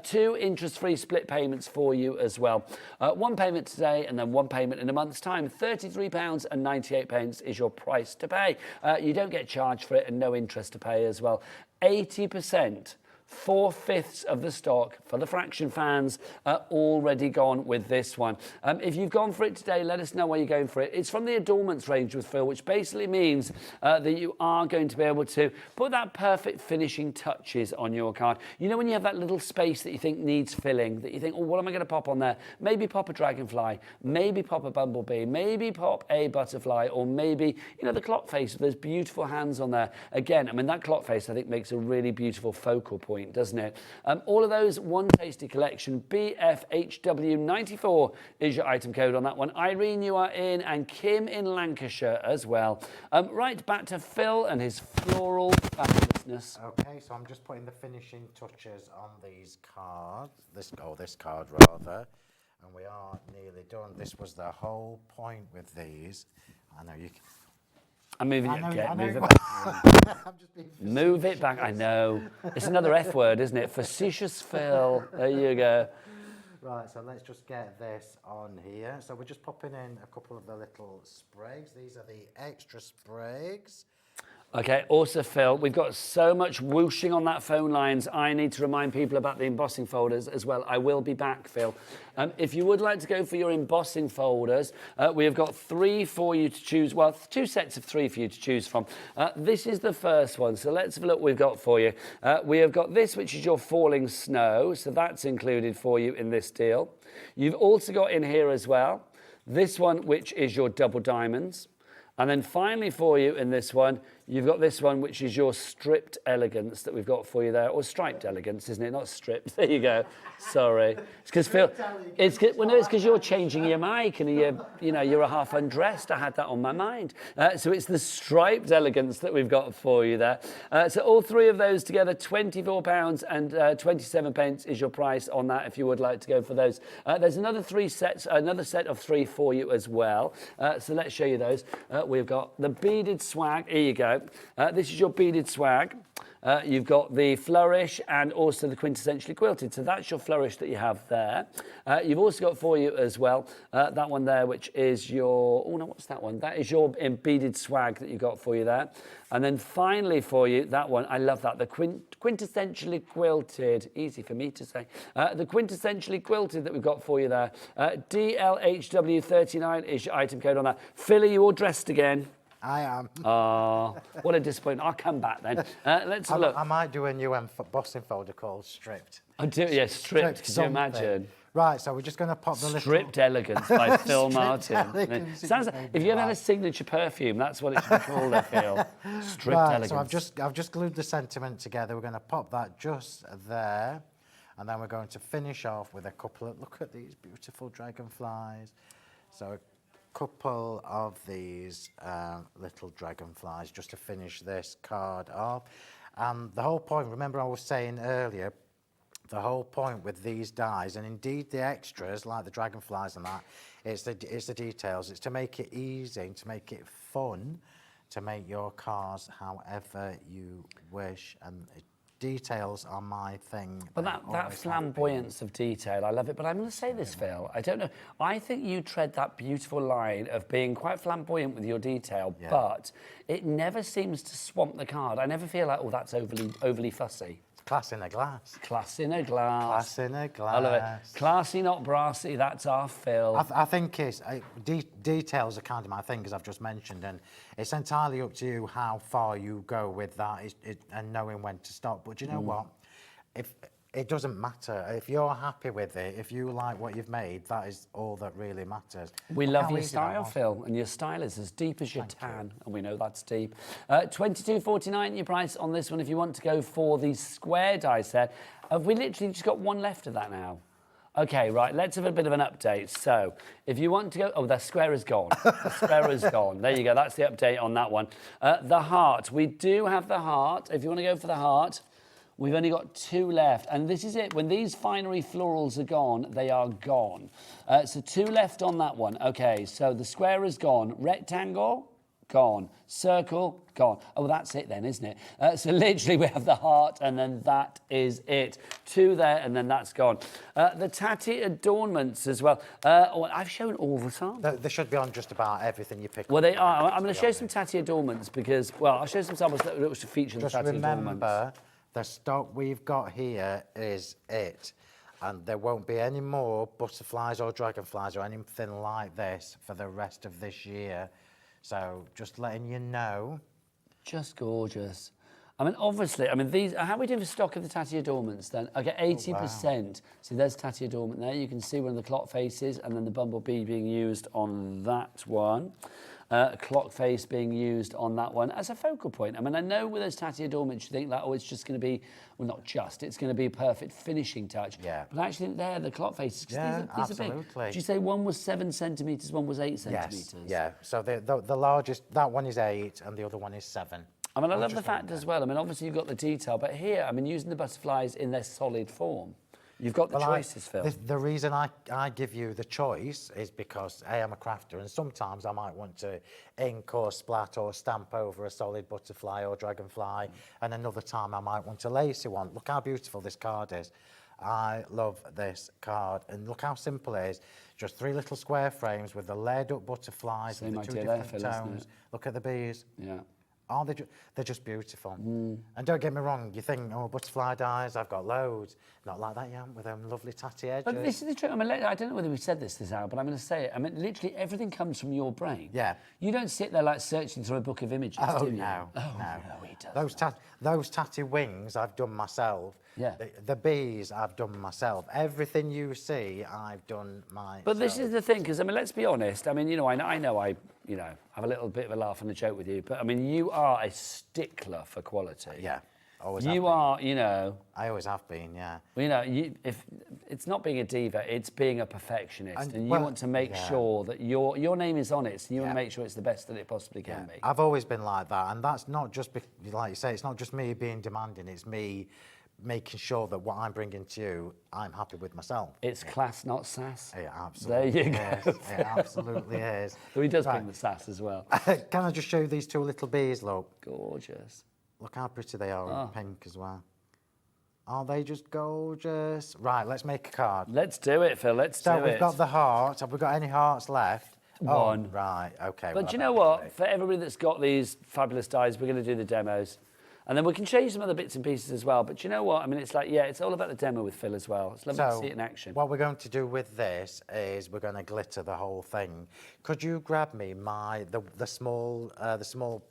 2 interest-free split payments for you as well. 1 payment today and then 1 payment in a month's time. £33.98 is your price to pay. You don't get charged for it and no interest to pay as well. 80%. 4/5 of the stock for the Fraction fans are already gone with this one. If you've gone for it today, let us know why you're going for it. It's from the Adornments range with Phill, which basically means that you are going to be able to put that perfect finishing touches on your card. You know when you have that little space that you think needs filling, that you think, oh, what am I going to pop on there? Maybe pop a dragonfly, maybe pop a bumblebee, maybe pop a butterfly, or maybe, you know, the clock face with those beautiful hands on there. Again, I mean, that clock face, I think, makes a really beautiful focal point, doesn't it? All of those, one tasty collection. BFHW94 is your item code on that one. Irene, you are in, and Kim in Lancashire as well. Right, back to Phill and his floral fabulousness. Okay, so I'm just putting the finishing touches on these cards. This card rather, and we are nearly done. This was the whole point with these. I know you can. I'm moving it. Move it back. Move it back. I know. It's another F word, isn't it? Facetious Phill. There you go. Right, so let's just get this on here. So we're just popping in a couple of the little sprigs. These are the extra sprigs. Okay, also Phill, we've got so much whooshing on that phone lines. I need to remind people about the embossing folders as well. I will be back, Phill. If you would like to go for your embossing folders, we have got 3 for you to choose. Well, 2 sets of 3 for you to choose from. This is the first one, so let's have a look what we've got for you. We have got this, which is your falling snow, so that's included for you in this deal. You've also got in here as well this one, which is your double diamonds. And then finally for you in this one, you've got this one, which is your stripped elegance that we've got for you there, or striped elegance, isn't it? Not stripped. There you go. Sorry. It's because Phill. It's because you're changing your mic and you're a half undressed. I had that on my mind. So it's the striped elegance that we've got for you there. So all 3 of those together, £24 and 27 pence is your price on that. If you would like to go for those, there's another set of 3 for you as well. So let's show you those. We've got the beaded swag. Here you go. This is your beaded swag. You've got the flourish and also the quintessentially quilted. So that's your flourish that you have there. You've also got for you as well that one there, which is your, oh no, what's that one? That is your beaded swag that you got for you there. And then finally for you, that one, I love that, the quintessentially quilted, easy for me to say, the quintessentially quilted that we've got for you there. DLHW39 is your item code on that. Phill, are you all dressed again? I am. Oh, what a disappointment. I'll come back then. Let's have a look. I might do a new embossing folder called Stripped. I do, yeah, Stripped. Could you imagine? Right, so we're just going to pop the Stripped Elegance by Phill Martin. Sounds like, if you ever had a signature perfume, that's what it should be called, I feel. Stripped Elegance. So I've just glued the sentiment together. We're going to pop that just there. And then we're going to finish off with a couple of, look at these beautiful dragonflies. So a couple of these little dragonflies just to finish this card off. And the whole point, remember I was saying earlier, the whole point with these dies, and indeed the extras, like the dragonflies and that, it's the details. It's to make it easy, to make it fun, to make your cards however you wish. And details are my thing. But that flamboyance of detail, I love it. But I'm going to say this, Phill, I don't know. I think you tread that beautiful line of being quite flamboyant with your detail, but it never seems to swamp the card. I never feel like, oh, that's overly fussy. Class in a glass. Class in a glass. Class in a glass. I love it. Classy, not brassy. That's our Phill. I think it's details are kind of my thing, as I've just mentioned, and it's entirely up to you how far you go with that and knowing when to stop. But you know what? If it doesn't matter if you're happy with it, if you like what you've made, that is all that really matters. We love your style, Phill, and your style is as deep as your tan, and we know that's deep. $22.49 your price on this one if you want to go for the square die set. Have we literally just got one left of that now? Okay, right, let's have a bit of an update. So, if you want to go... Oh, the square is gone. The square is gone. There you go, that's the update on that one. The heart. We do have the heart. If you want to go for the heart... We've only got 2 left, and this is it. When these finery florals are gone, they are gone. So 2 left on that one. Okay, so the square is gone. Rectangle, gone. Circle, gone. Oh, that's it then, isn't it? So literally we have the heart, and then that is it. 2 there, and then that's gone. The tatty adornments as well. I've shown all the samples. They should be on just about everything you pick up. Well, they are. I'm going to show some tatty adornments because, well, I'll show some samples that will feature the tatty adornments. The stock we've got here is it, and there won't be any more butterflies or dragonflies or anything like this for the rest of this year. So just letting you know. Just gorgeous. I mean, obviously, these, how are we doing for stock of the tatty adornments then? Okay, 80%. Oh, wow. So there's tatty adornment there. You can see one of the clock faces and then the bumblebee being used on that one. Clock face being used on that one as a focal point. I mean, I know with those tatty adornments, you think that, oh, it's just going to be, well, not just, it's going to be a perfect finishing touch. Yeah. But actually, there, the clock faces, yeah, these are big. Did you say one was 7 centimetres, one was 8 centimetres? Yeah, so the largest, that one is 8 and the other one is 7. I mean, I love the fact as well, I mean, obviously you've got the detail, but here, I mean, using the butterflies in their solid form. You've got the choices, Phill. The reason I give you the choice is because I'm a crafter, and sometimes I might want to ink or splat or stamp over a solid butterfly or dragonfly, and another time I might want a lacy one. Look how beautiful this card is. I love this card, and look how simple it is. Just 3 little square frames with the layered up butterflies with the 2 different tones. Look at the bees. Yeah. Oh, they're just beautiful. And don't get me wrong, you think, oh, butterfly dies, I've got loads. Not like that, yeah, with them lovely tatty edges. But this is the trick. I mean, I don't know whether we said this hour, but I'm going to say it. I mean, literally everything comes from your brain. Yeah. You don't sit there like searching through a book of images, do you? No. Oh, no, he does. Those tatty wings I've done myself. Yeah. The bees I've done myself. Everything you see, I've done myself. But this is the thing, because, I mean, let's be honest. I mean, you know, I know I have a little bit of a laugh and a joke with you, but, I mean, you are a stickler for quality. Yeah. Always you are, you know... I always have been, yeah. You know, if it's not being a diva, it's being a perfectionist, and you want to make sure that your name is on it, so you want to make sure it's the best that it possibly can be. I've always been like that, and that's not just, like you say, it's not just me being demanding, it's me making sure that what I'm bringing to you, I'm happy with myself. It's class, not sass. Yeah, absolutely. There you go. It absolutely is. So he does bring the sass as well. Can I just show you these 2 little bees, look? Gorgeous. Look how pretty they are in pink as well. Aren't they just gorgeous? Right, let's make a card. Let's do it, Phill. Let's do it. So we've got the heart. Have we got any hearts left? One. Oh, right, okay. But you know what? For everybody that's got these fabulous dies, we're going to do the demos. And then we can show you some other bits and pieces as well. But you know what? I mean, it's like, yeah, it's all about the demo with Phill as well. It's lovely to see it in action. What we're going to do with this is we're going to glitter the whole thing. Could you grab me the small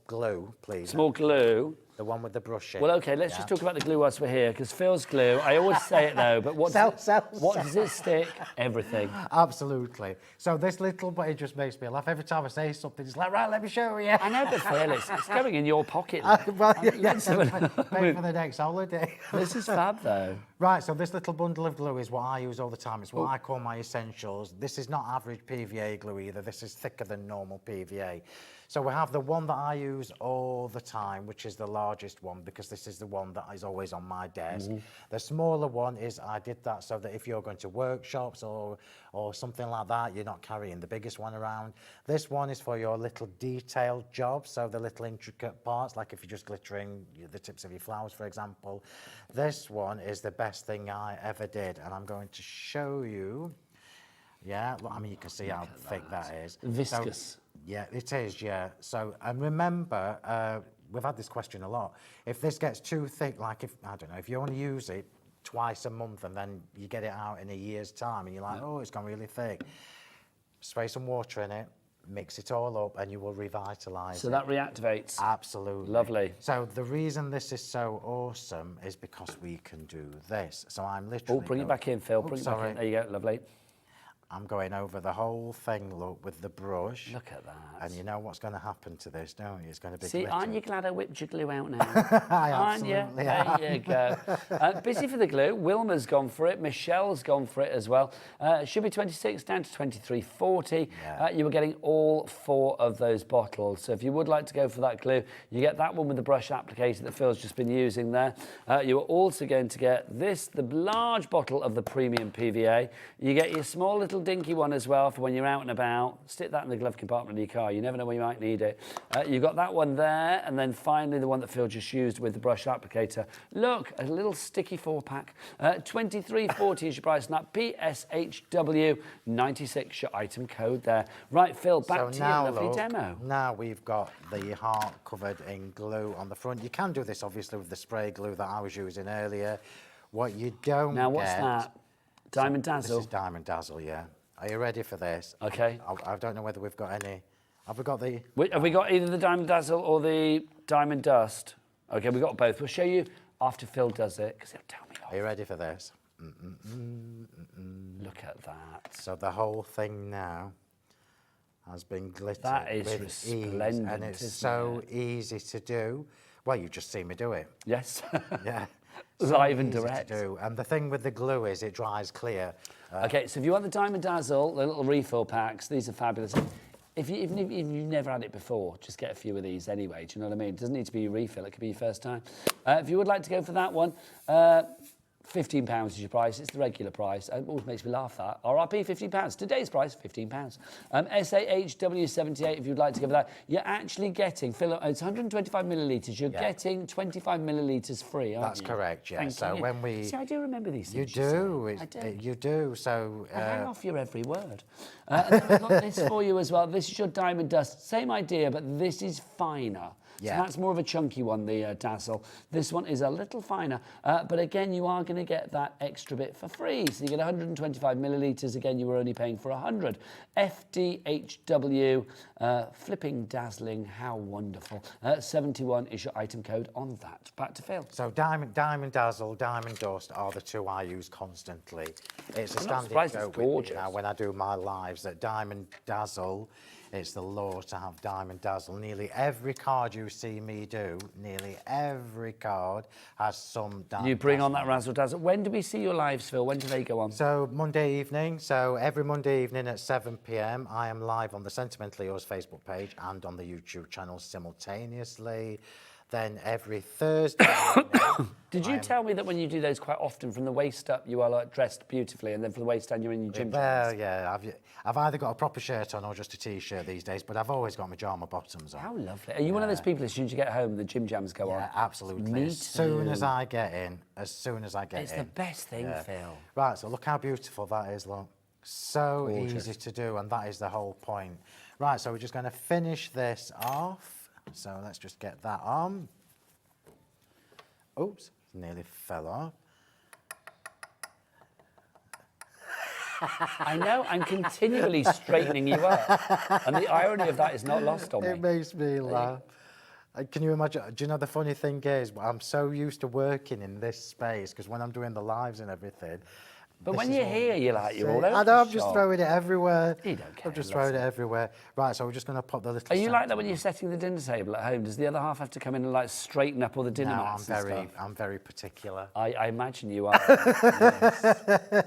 glue, please? Small glue? The one with the brushing. Well, OK, let's just talk about the glue whilst we're here, because Phil's glue, I always say it though, but what does it stick? Everything. Absolutely. So this little, but it just makes me laugh. Every time I say something, it's like, right, let me show you. I know, but Phill, it's going in your pocket. Well, yes, pay for the next holiday. This is fab, though. Right, so this little bundle of glue is what I use all the time. It's what I call my essentials. This is not average PVA glue either. This is thicker than normal PVA. So we have the one that I use all the time, which is the largest one, because this is the one that is always on my desk. The smaller one is, I did that so that if you're going to workshops or something like that, you're not carrying the biggest one around. This one is for your little detailed jobs, so the little intricate parts, like if you're just glittering the tips of your flowers, for example. This one is the best thing I ever did, and I'm going to show you. Yeah, well, I mean, you can see how thick that is. Viscous. So, yeah, it is, yeah. So, and remember, we've had this question a lot. If this gets too thick, like I don't know, if you only use it twice a month and then you get it out in a year's time and you're like, oh, it's gone really thick, spray some water in it, mix it all up and you will revitalise it. So that reactivates. Absolutely. Lovely. So the reason this is so awesome is because we can do this. So I'm literally... Oh, bring it back in, Phill. Bring it back in. There you go, lovely. I'm going over the whole thing, look, with the brush. Look at that. And you know what's going to happen to this, don't you? It's going to be See, glitter. aren't you glad I whipped your glue out now? I aren't you? absolutely There you go. Busy for the glue. Wilma's gone for it. Michelle's gone for it as well. It should be 26 down to 23.40. Yeah. You were getting all 4 of those bottles. So if you would like to go for that glue, you get that one with the brush applicator that Phil's just been using there. You are also going to get this, the large bottle of the premium PVA. You get your small little dinky one as well for when you're out and about. Stick that in the glove compartment of your car. You never know when you might need it. You've got that one there, and then finally the one that Phill just used with the brush applicator. Look, a little sticky 4-pack. 23.40 is your price on that. PSHW 96, your item code there. Right, Phill, back to your lovely demo. Now we've got the heart covered in glue on the front. You can do this obviously with the spray glue that I was using earlier. What you don't Now, what's that? Diamond Dazzle? This is Diamond Dazzle, yeah. Are you ready for this? Okay. I don't know whether we've got any. Have we got the... Have we got either the Diamond Dazzle or the Diamond Dust? Okay, we've got both. We'll show you after Phill does it, because he'll tell me off. Are you ready for this? Look at that. So the whole thing now has been glittered. That is with resplendent, ease, and it's isn't so easy to do. Well, you've just seen me do it. Yes. Yeah. Live and easy to direct. do. And the thing with the glue is it dries clear. Okay, so if you want the Diamond Dazzle, the little refill packs, these are fabulous. Even if you've never had it before, just get a few of these anyway, do you know what I mean? It doesn't need to be a refill, it could be your first time. If you would like to go for that one, £15 is your price. It's the regular price. It always makes me laugh, that. RRP, £15. Today's price, £15. SAHW78, if you'd like to go for that. You're actually getting, Phill, it's 125 millilitres. You're getting 25 millilitres free, aren't That's you? correct, yeah. Thank So you. when we... See, I do remember these things. You do. I do. You do. So... I hang off your every word. And I've got this for you as well. This is your Diamond Dust. Same idea, but this is finer. Yeah. So that's more of a chunky one, the Dazzle. This one is a little finer, but again, you are going to get that extra bit for free. So you get 125 millilitres. Again, you were only paying for 100. FDHW, flipping dazzling, how wonderful. 71 is your item code on that. Back to Phill. So Diamond Dazzle, Diamond Dust are the two I use constantly. It's a standard go with me now when I do my lives, that Diamond Dazzle, it's the law to have Diamond Dazzle. Nearly every card you see me do, nearly every card has some Diamond You bring Dazzle. on that razzle dazzle. When do we see your lives, Phill? When do they go on? So Monday evening. So every Monday evening at 7 p.m. I am live on the Sentimentally Yours Facebook page and on the YouTube channel simultaneously. Then every Thursday Did you tell me that when you do those quite often, from the waist up, you are like dressed beautifully, and then from the waist down, you're in your gym Well, trunks? yeah, I've either got a proper shirt on or just a t-shirt these days, but I've always got my pyjama bottoms on. How lovely. Are you one of those people, as soon as you get home, the gym jams go on? Yeah, absolutely. Me As soon as too. I get in, It's the best thing, Phil. Right, so look how beautiful that is, look. So Gorgeous. easy to do, and that is the whole point. Right, so we're just going to finish this off. So let's just get that on. Oops, nearly fell off. I know, I'm continually straightening you up. And the irony of that is not lost on me. It makes me laugh. Can you imagine? Do you know the funny thing is, I'm so used to working in this space, because when I'm doing the lives and everything. But when you're here, you're like, you're all over I know, the I'm just shop. throwing it everywhere. You don't care. I'm just throwing it everywhere. Right, so we're just going to pop the little... Are you like that when you're setting the dinner table at home? Does the other half have to come in and like straighten up all the dinner No, mats and stuff? I'm very particular. I imagine you are. Yes.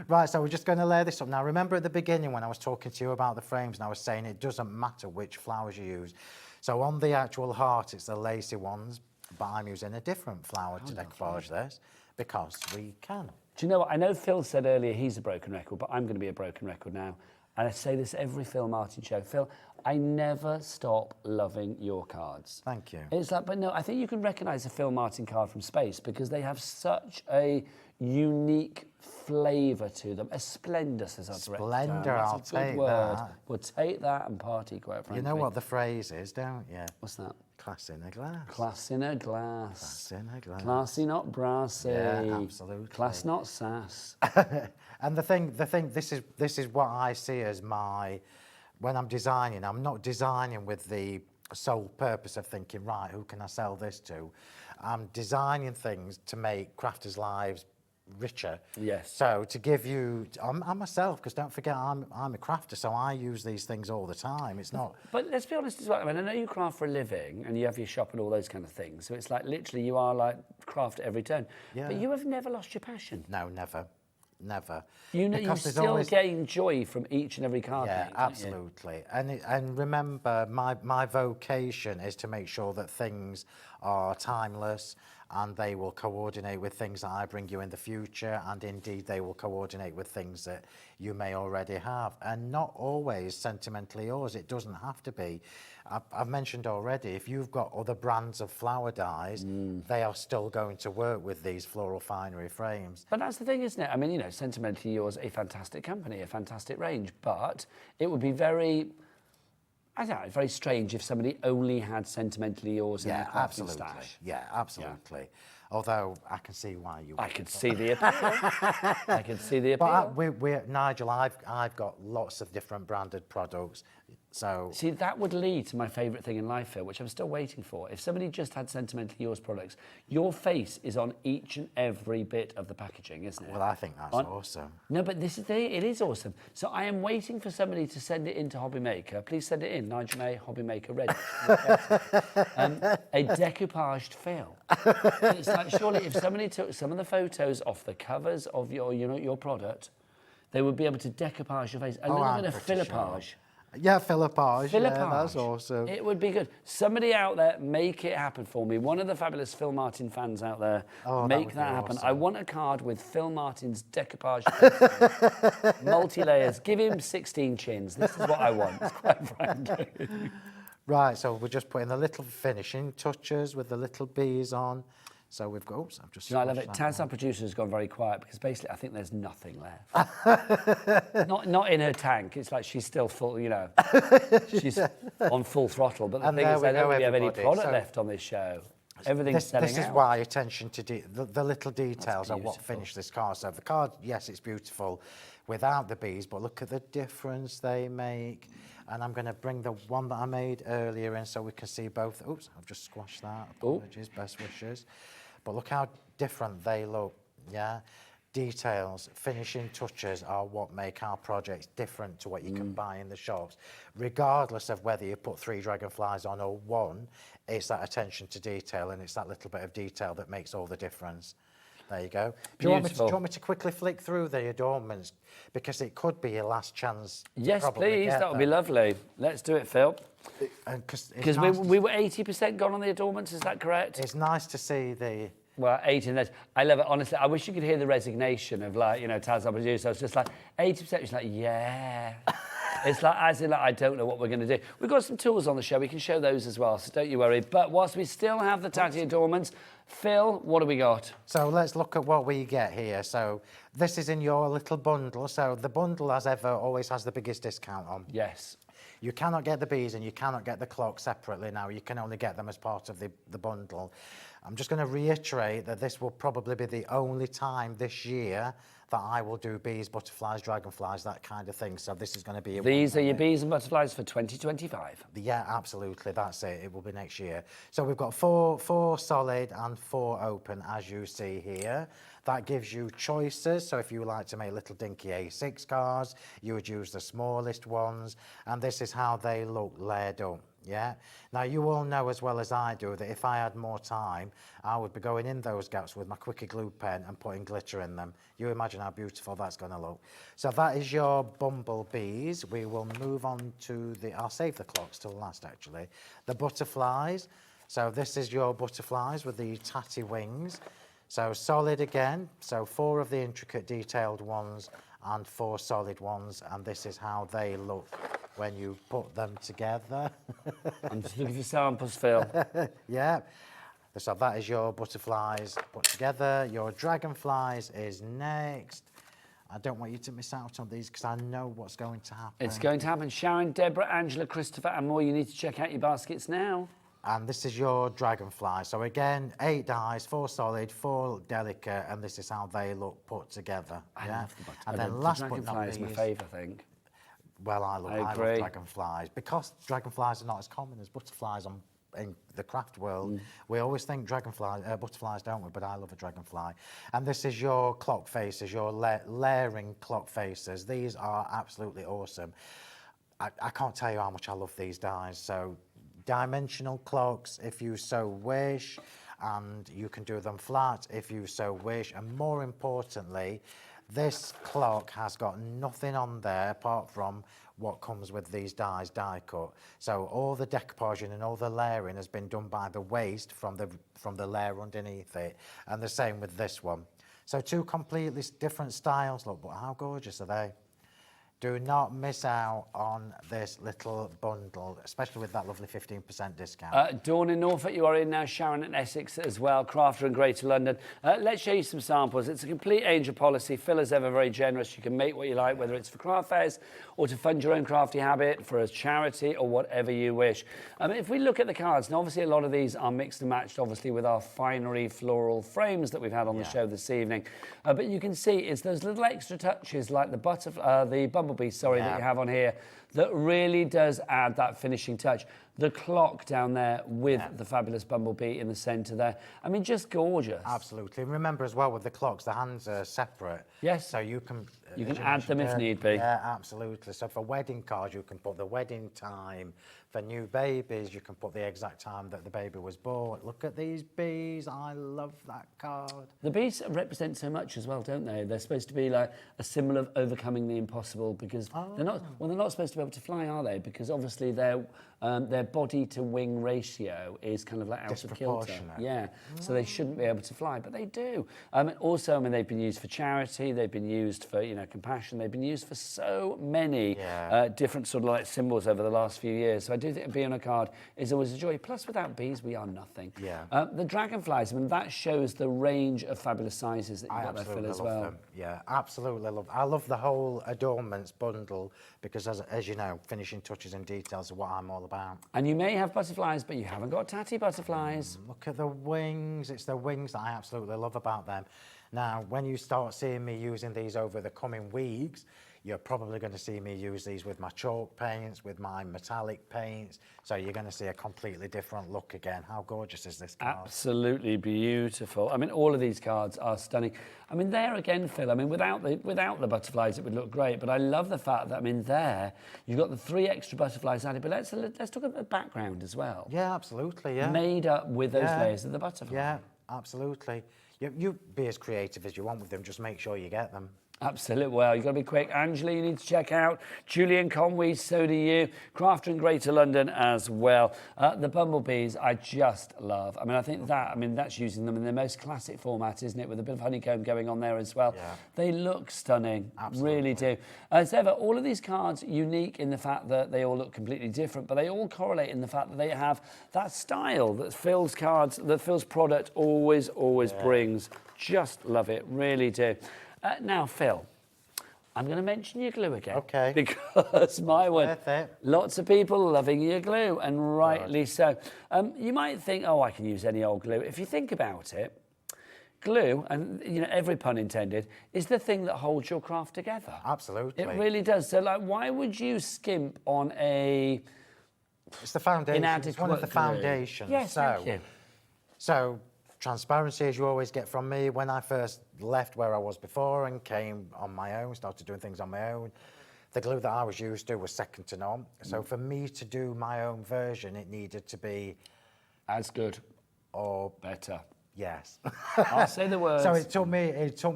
Right, so we're just going to layer this up. Now, remember at the beginning when I was talking to you about the frames and I was saying it doesn't matter which flowers you use. So on the actual heart, it's the lacy ones, but I'm using a different flower to decoupage this because we can. Do you know what? I know Phil said earlier he's a broken record, but I'm going to be a broken record now. And I say this every Phill Martin show. Phil, I never stop loving your cards. Thank you. It's like, but no, I think you can recognise a Phill Martin card from space because they have such a unique flavour to them. A splendour, says our director. Splendour, I'll That's a good take word. that. We'll take that and party, quite frankly. You know what the phrase is, don't you? What's that? Class in a glass. Class in a glass. Class in a glass. Classy, not brassy. Yeah, absolutely. Class, not sass. And the thing, this is what I see as my, when I'm designing, I'm not designing with the sole purpose of thinking, right, who can I sell this to? I'm designing things to make crafters' lives richer. Yes. So to give you, I'm myself, because don't forget, I'm a crafter, so I use these things all the time. It's not. But let's be honest as well. I mean, I know you craft for a living and you have your shop and all those kind of things. So it's like literally you are like craft at every turn. Yeah. But you have never lost your passion. No, never. Never. You know, you Because there's still always- gain joy from each and every card. Yeah, paint, don't you? absolutely. And remember, my vocation is to make sure that things are timeless and they will coordinate with things that I bring you in the future, and indeed they will coordinate with things that you may already have. And not always sentimentally yours. It doesn't have to be. I've mentioned already, if you've got other brands of flower dyes, they are still going to work with these floral finery frames. But that's the thing, isn't it? I mean, you know, Sentimentally Yours, a fantastic company, a fantastic range, but it would be very, I don't know, very strange if somebody only had Sentimentally Yours in their crafting absolutely. stash. Yeah, absolutely. Although I can see why you. I could see the appeal. I could see the appeal. But Nigel, I've got lots of different branded products. So see, that would lead to my favourite thing in life, Phil, which I'm still waiting for. If somebody just had Sentimentally Yours products, your face is on each and every bit of the packaging, isn't it? Well, I think that's awesome. No, but this is it is awesome. So I am waiting for somebody to send it into HobbyMaker. Please send it in, Nigel May, HobbyMaker ready. A decoupaged Phil. It's like, surely if somebody took some of the photos off the covers of your product, they would be able to decoupage your face. A little bit of Philippage. Yeah, Philippage. Yeah, that's Philippage. awesome. It would be good. Somebody out there, make it happen for me. One of the fabulous Phill Martin fans out there, make that happen. awesome. I want a card with Phill Martin's decoupage face. Multi-layers. Give him 16 chins. This is what I want, quite frankly. Right, so we're just putting the little finishing touches with the little bees on. So we've got, oops, I've just... You know, I love it. Taz, our producer, has gone very quiet because basically I think there's nothing left. not in her tank. It's like she's still full, you know. She's on full throttle. But the thing is, I don't really have any product left on this show. Everything's selling out. This is why attention to the little details are what finish this card. So the card, yes, it's beautiful without the bees, but look at the difference they make. And I'm going to bring the one that I made earlier in so we can see both. Oops, I've just squashed that. Apologies, best wishes. But look how different they look, yeah? Details, finishing touches are what make our projects different to what you can buy in the shops. Regardless of whether you put 3 dragonflies on or 1, it's that attention to detail and it's that little bit of detail that makes all the difference. There you go. Do you want me to quickly flick through the adornments? Because it could be your last chance. Yes, please. That would be lovely. Let's do it, Phill. Because we were 80% gone on the adornments, is that correct? It's nice to see the... Well, 18, I love it, honestly. I wish you could hear the resignation of, like, you know, Taz, our producer. It's just like, 80%, she's like, yeah. It's like, as in, like, I don't know what we're going to do. We've got some tools on the show. We can show those as well, so don't you worry. But whilst we still have the tatty adornments, Phill, what do we got? So let's look at what we get here. So this is in your little bundle. So the bundle, as ever, always has the biggest discount on. Yes. You cannot get the bees and you cannot get the clock separately now. You can only get them as part of the bundle. I'm just going to reiterate that this will probably be the only time this year that I will do bees, butterflies, dragonflies, that kind of thing. So this is going to be... These are your bees and butterflies for 2025? Yeah, absolutely. That's it. It will be next year. So we've got four solid and 4 open, as you see here. That gives you choices. So if you like to make little dinky A6 cards, you would use the smallest ones. And this is how they look layered up. Yeah. Now, you all know as well as I do that if I had more time, I would be going in those gaps with my Quickie glue pen and putting glitter in them. You imagine how beautiful that's going to look. So that is your bumblebees. We will move on to I'll save the clocks till last, actually. The butterflies. So this is your butterflies with the tatty wings. So solid again. So 4 of the intricate detailed ones and 4 solid ones. And this is how they look when you put them together. I'm just looking for samples, Phill. Yeah. So that is your butterflies put together. Your dragonflies is next. I don't want you to miss out on these because I know what's going to happen. It's going to happen. Sharon, Deborah, Angela, Christopher and more. You need to check out your baskets now. And this is your dragonfly. So again, 8 dies, 4 solid, 4 delicate, and this is how they look put together. I yeah? love the butterfly. And then last but Dragonfly not is my least, favourite thing. Well, I love agree. dragonflies. Because dragonflies are not as common as butterflies in the craft world. We always think butterflies, don't we? But I love a dragonfly. And this is your clock faces, your layering clock faces. These are absolutely awesome. I can't tell you how much I love these dies. So dimensional clocks, if you so wish, and you can do them flat if you so wish. And more importantly, this clock has got nothing on there apart from what comes with these dies die cut. So all the decoupaging and all the layering has been done by the waste from the layer underneath it, and the same with this one. So 2 completely different styles. Look, but how gorgeous are they? Do not miss out on this little bundle, especially with that lovely 15% discount. Dawn in Norfolk, you are in now. Sharon in Essex as well. Crafter in Greater London. Let's show you some samples. It's a complete angel policy. Phill is ever very generous. You can make what you like, whether it's for craft fairs or to fund your own crafty habit, for a charity or whatever you wish. If we look at the cards, now obviously a lot of these are mixed and matched, obviously, with our finery floral frames that we've had on the show this evening. But you can see it's those little extra touches like the butterfly, the bumblebee, that you have on here, that really does add that finishing touch. The clock down there with the fabulous bumblebee in the centre there. I mean, just gorgeous. Absolutely. And remember as well with the clocks, the hands are separate. Yes. So you can add them if need be. Yeah, absolutely. So for wedding cards, you can put the wedding time. For new babies, you can put the exact time that the baby was born. Look at these bees. I love that card. The bees represent so much as well, don't they? They're supposed to be like a symbol of overcoming the impossible, because they're not supposed to be able to fly, are they? Because obviously their body to wing ratio is kind of like out of kilter. Yeah, so they shouldn't be able to fly, but they do. Also, they've been used for charity, they've been used for, compassion, they've been used for so many different sort of like symbols over the last few years. So I do think a bee on a card is always a joy. Plus, without bees, we are nothing. Yeah. The dragonflies, that shows the range of fabulous sizes that you've got there, Phill, as well. Them. Yeah, absolutely love. I love the whole adornments bundle because, as you know, finishing touches and details are what I'm all about. And you may have butterflies, but you haven't got tatty butterflies. Look at the wings. It's the wings that I absolutely love about them. Now, when you start seeing me using these over the coming weeks, you're probably going to see me use these with my chalk paints, with my metallic paints. So you're going to see a completely different look again. How gorgeous is this card? Absolutely beautiful. All of these cards are stunning. There again, Phill, without the butterflies, it would look great. But I love the fact that, there, you've got the 3 extra butterflies added. But let's talk about the background as well. Yeah, absolutely, yeah. Made up with those layers of the butterfly. Yeah, absolutely. You be as creative as you want with them, just make sure you get them. Absolutely. Well, you've got to be quick. Angela, you need to check out. Julian Conway, so do you. Crafter in Greater London as well. The bumblebees, I just love. I mean, I think that's using them in their most classic format, isn't it? With a bit of honeycomb going on there as well. Yeah. They look stunning. Absolutely. Really do. As ever, all of these cards unique in the fact that they all look completely different, but they all correlate in the fact that they have that style that Phil's cards, that Phil's product always brings. Just love it. Really do. Now, Phil, I'm going to mention your glue again. Okay. Because my word, lots of people loving your glue, and rightly so. You might think, oh, I can use any old glue. If you think about it, glue, and every pun intended, is the thing that holds your craft together. Absolutely. It really does. So, why would you skimp on a? It's the foundation. It's one of the foundations. Yes, thank you. So. Transparency, as you always get from me, when I first left where I was before and came on my own, started doing things on my own, the glue that I was used to was second to none. So for me to do my own version, it needed to be... as good. Or... better. Yes. I'll say the words. So it took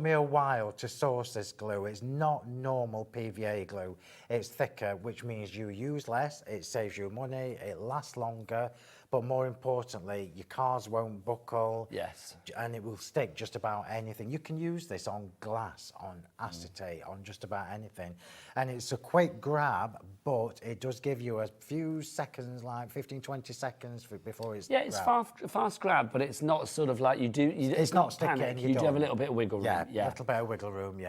me a while to source this glue. It's not normal PVA glue. It's thicker, which means you use less, it saves you money, it lasts longer, but more importantly, your cards won't buckle. Yes. And it will stick just about anything. You can use this on glass, on acetate, on just about anything. And it's a quick grab, but it does give you a few seconds, like 15, 20 seconds before it's it's fast grab, but it's not sort of like it's not sticking. You do have a little bit of wiggle room. Yeah, a little bit of wiggle room,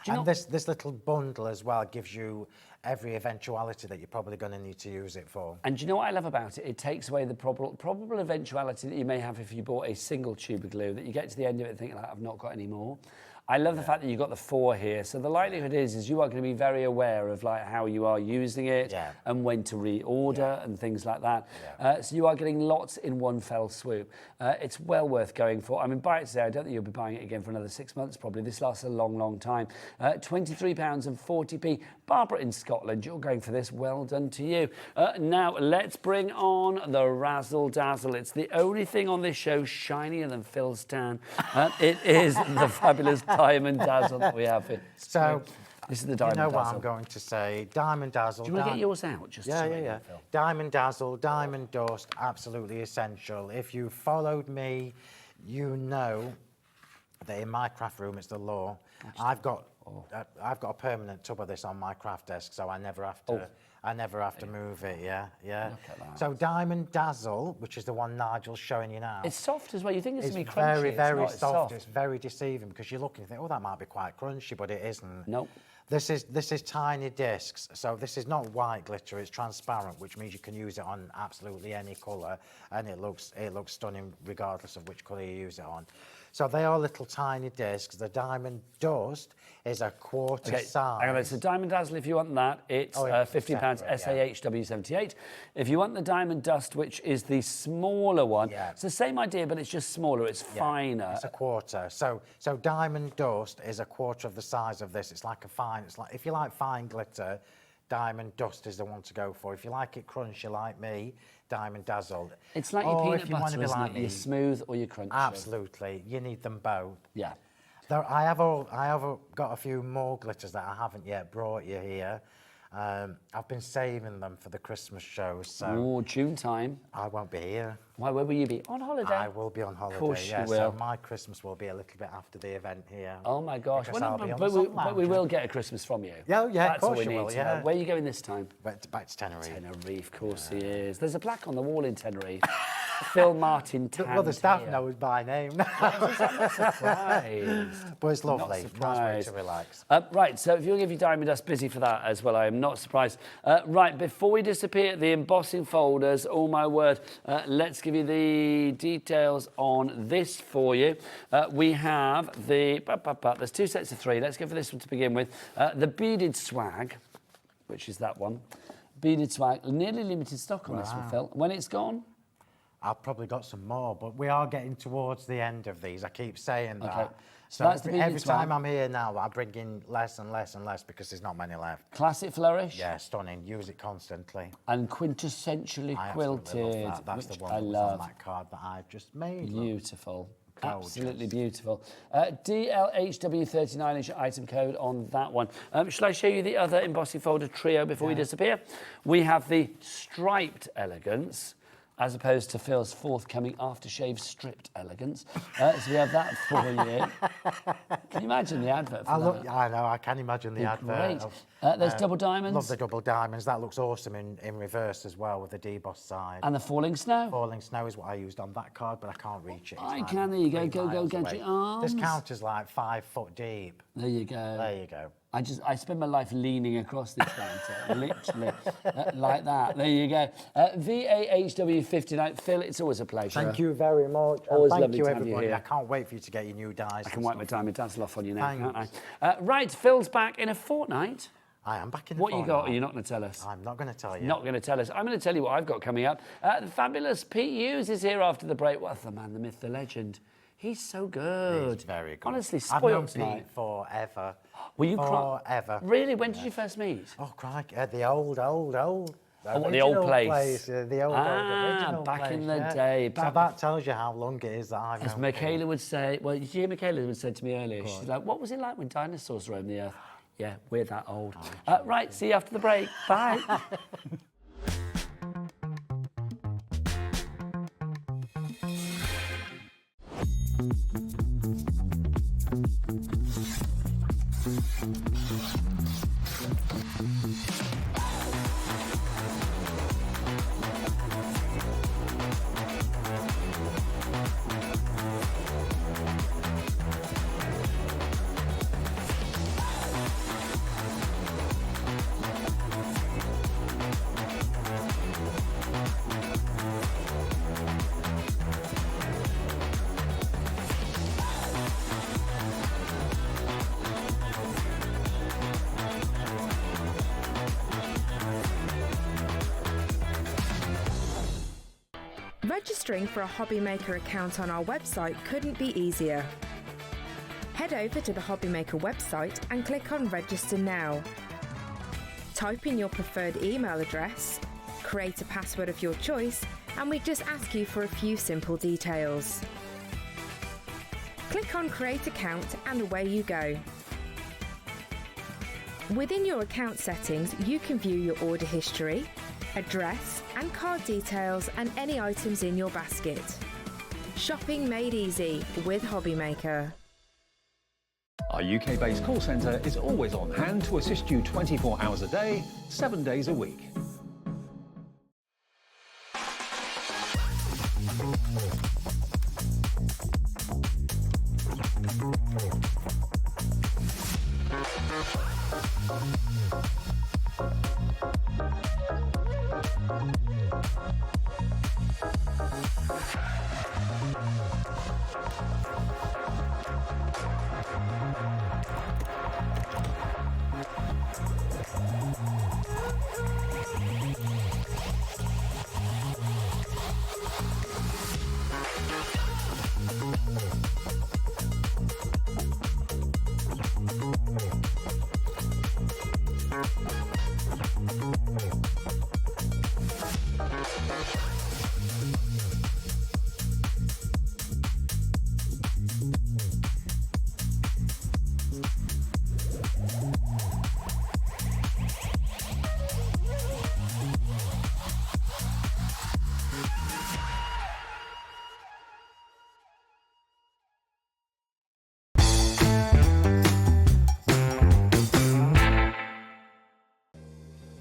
And this little bundle as well gives you every eventuality that you're probably going to need to use it for. And do you know what I love about it? It takes away the probable eventuality that you may have if you bought a single tube of glue, that you get to the end of it and think, like, I've not got any more. I love the fact that you've got the 4 here. So the likelihood is you are going to be very aware of like how you are using it and when to reorder and things like that. So you are getting lots in one fell swoop. It's well worth going for. I mean, buy it today. I don't think you'll be buying it again for another 6 months probably. This lasts a long, long time. £23.40. Barbara in Scotland, you're going for this. Well done to you. Now, let's bring on the Razzle Dazzle. It's the only thing on this show shinier than Phil's tan. It is the fabulous Diamond Dazzle that we have here. So, this is the Diamond Dazzle. You know what I'm going to say. Diamond Dazzle. Do you want to get yours out? Just yeah. Diamond Dazzle, Diamond Dust, absolutely essential. If you followed me, you know that in my craft room, it's the law. I've got a permanent tub of this on my craft desk, so I never have to. I never have to move it, yeah. Look at that. So Diamond Dazzle, which is the one Nigel's showing you now. It's soft as well. You think it's going to be crunchy. It's very not, soft. It's very deceiving because you look and think, oh, that might be quite crunchy, but it isn't. Nope. This is tiny discs, so this is not white glitter, it's transparent, which means you can use it on absolutely any colour, and it looks stunning regardless of which colour you use it on. So they are little tiny discs. The Diamond Dust is a quarter size. Hang on, it's the Diamond Dazzle if you want that. It's £15 SAHW78. If you want the Diamond Dust, which is the smaller one, it's the same idea, but it's just smaller. It's finer. It's a quarter. So Diamond Dust is a quarter of the size of this. It's like if you like fine glitter, Diamond Dust is the one to go for. If you like it crunchy like me, Diamond Dazzle. It's like your peanut butter, isn't it? You're smooth or you're crunchy. Absolutely. You need them both. Yeah. I have got a few more glitters that I haven't yet brought you here. I've been saving them for the Christmas show, so... June time. I won't be here. Why, where will you be? On holiday? I will be on holiday, Of course you will. So my Christmas will be a little bit after the event here. Oh my gosh. But we will get a Christmas from you. Yeah, That's of course all we you need will, to know. Where are you going this time? Back to Tenerife. Tenerife, of course he is. There's a plaque on the wall in Tenerife. Phill Martin. Well, the staff knows my name. I'm not surprised. But it's lovely. Nice way to relax. Right, so if you'll give your Diamond Dust busy for that as well, I am not surprised. Right, before we disappear, the embossing folders, oh my word, let's give you the details on this for you. We have there's 2 sets of 3. Let's go for this one to begin with. The beaded swag, which is that one. Beaded swag, nearly limited stock on this one, Phil. When it's gone? I've probably got some more, but we are getting towards the end of these. I keep saying that. Okay. So every time I'm here now, I bring in less and less and less because there's not many left. Classic flourish? Yeah, stunning. Use it constantly. And quintessentially quilted, That's the one I that was love. on that card that I've just made. Beautiful. Absolutely beautiful. DLHW39 is your item code on that one. Shall I show you the other embossing folder trio before we disappear? We have the striped elegance, as opposed to Phil's forthcoming aftershave stripped elegance. So we have that for you. Can you imagine the advert for that? I know, I can imagine the advert. Great. There's double diamonds. Love the double diamonds. That looks awesome in reverse as well with the deboss side. And the falling snow. Falling snow is what I used on that card, but I can't reach it. I can. There you go. Go, get your arms. This counter's like 5 foot deep. There you go. There you go. I spend my life leaning across this counter, literally, like that. There you go. VAHW59. Phil, it's always a pleasure. Thank you very much. Always thank lovely you, to have everybody. you here. I can't wait for you to get your new dies. I can wipe my diamond dazzle off on you now, Thanks. can't I? Right, Phil's back in a fortnight. I am back in a What fortnight. you got? Are you not going to tell us? I'm not going to tell you. Not going to tell us. I'm going to tell you what I've got coming up. The fabulous Pete Hughes is here after the break. What's the man, the myth, the legend? He's so good. He's very good. Honestly, I've known spoiled tonight. Pete forever. Were you forever? Really? When did you first meet? Oh, crikey, at the old. The old original place. The old original back place, in the yeah. day. So that tells you how long it is that I've As known Michaela Pete. would say, well, you hear Michaela would say to me earlier, she's like, what was it like when dinosaurs roamed the earth? Yeah, we're that old. Right, see you after the break. Bye. Registering for a HobbyMaker account on our website couldn't be easier. Head over to the HobbyMaker website and click on Register Now. Type in your preferred email address, create a password of your choice, and we just ask you for a few simple details. Click on Create Account and away you go. Within your account settings, you can view your order history, address and card details and any items in your basket. Shopping made easy with HobbyMaker. Our UK-based call centre is always on hand to assist you 24 hours a day, 7 days a week.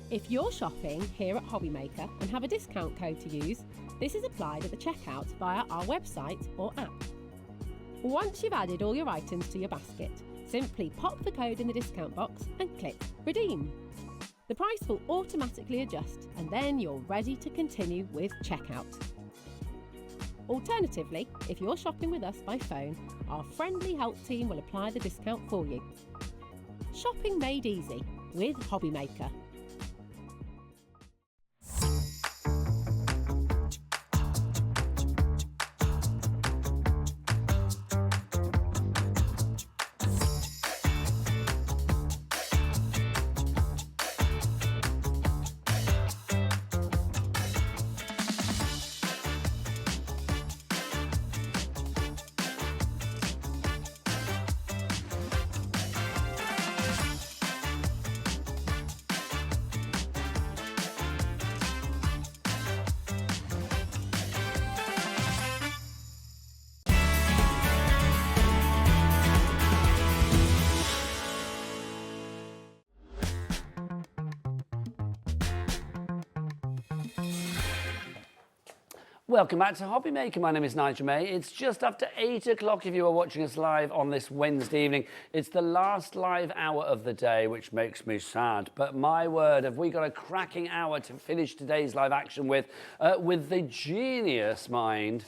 If you're shopping here at HobbyMaker and have a discount code to use, this is applied at the checkout via our website or app. Once you've added all your items to your basket, simply pop the code in the discount box and click Redeem. The price will automatically adjust and then you're ready to continue with checkout. Alternatively, if you're shopping with us by phone, our friendly help team will apply the discount for you. Shopping made easy with HobbyMaker. Welcome back to HobbyMaker. My name is Nigel May. It's just after 8 o'clock if you are watching us live on this Wednesday evening. It's the last live hour of the day, which makes me sad. But my word, have we got a cracking hour to finish today's live action with the genius mind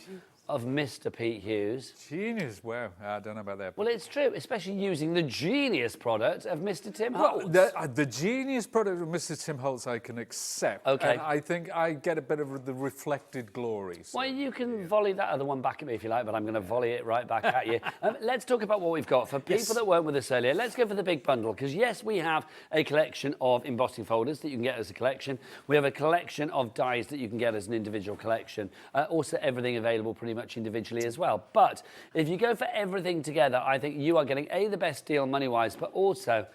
of Mr. Pete Hughes. Genius, wow, I don't know about that. Well, it's true, especially using the genius product of Mr. Tim Holtz. Well, the genius product of Mr. Tim Holtz I can accept. Okay. And I think I get a bit of the reflected glory. So. Well, you can volley that other one back at me if you like, but I'm going to volley it right back at you. Let's talk about what we've got. For people that weren't with us earlier, let's go for the big bundle, because yes, we have a collection of embossing folders that you can get as a collection. We have a collection of dies that you can get as an individual collection. Also, everything available pretty much individually as well. But if you go for everything together, I think you are getting the best deal money-wise, but also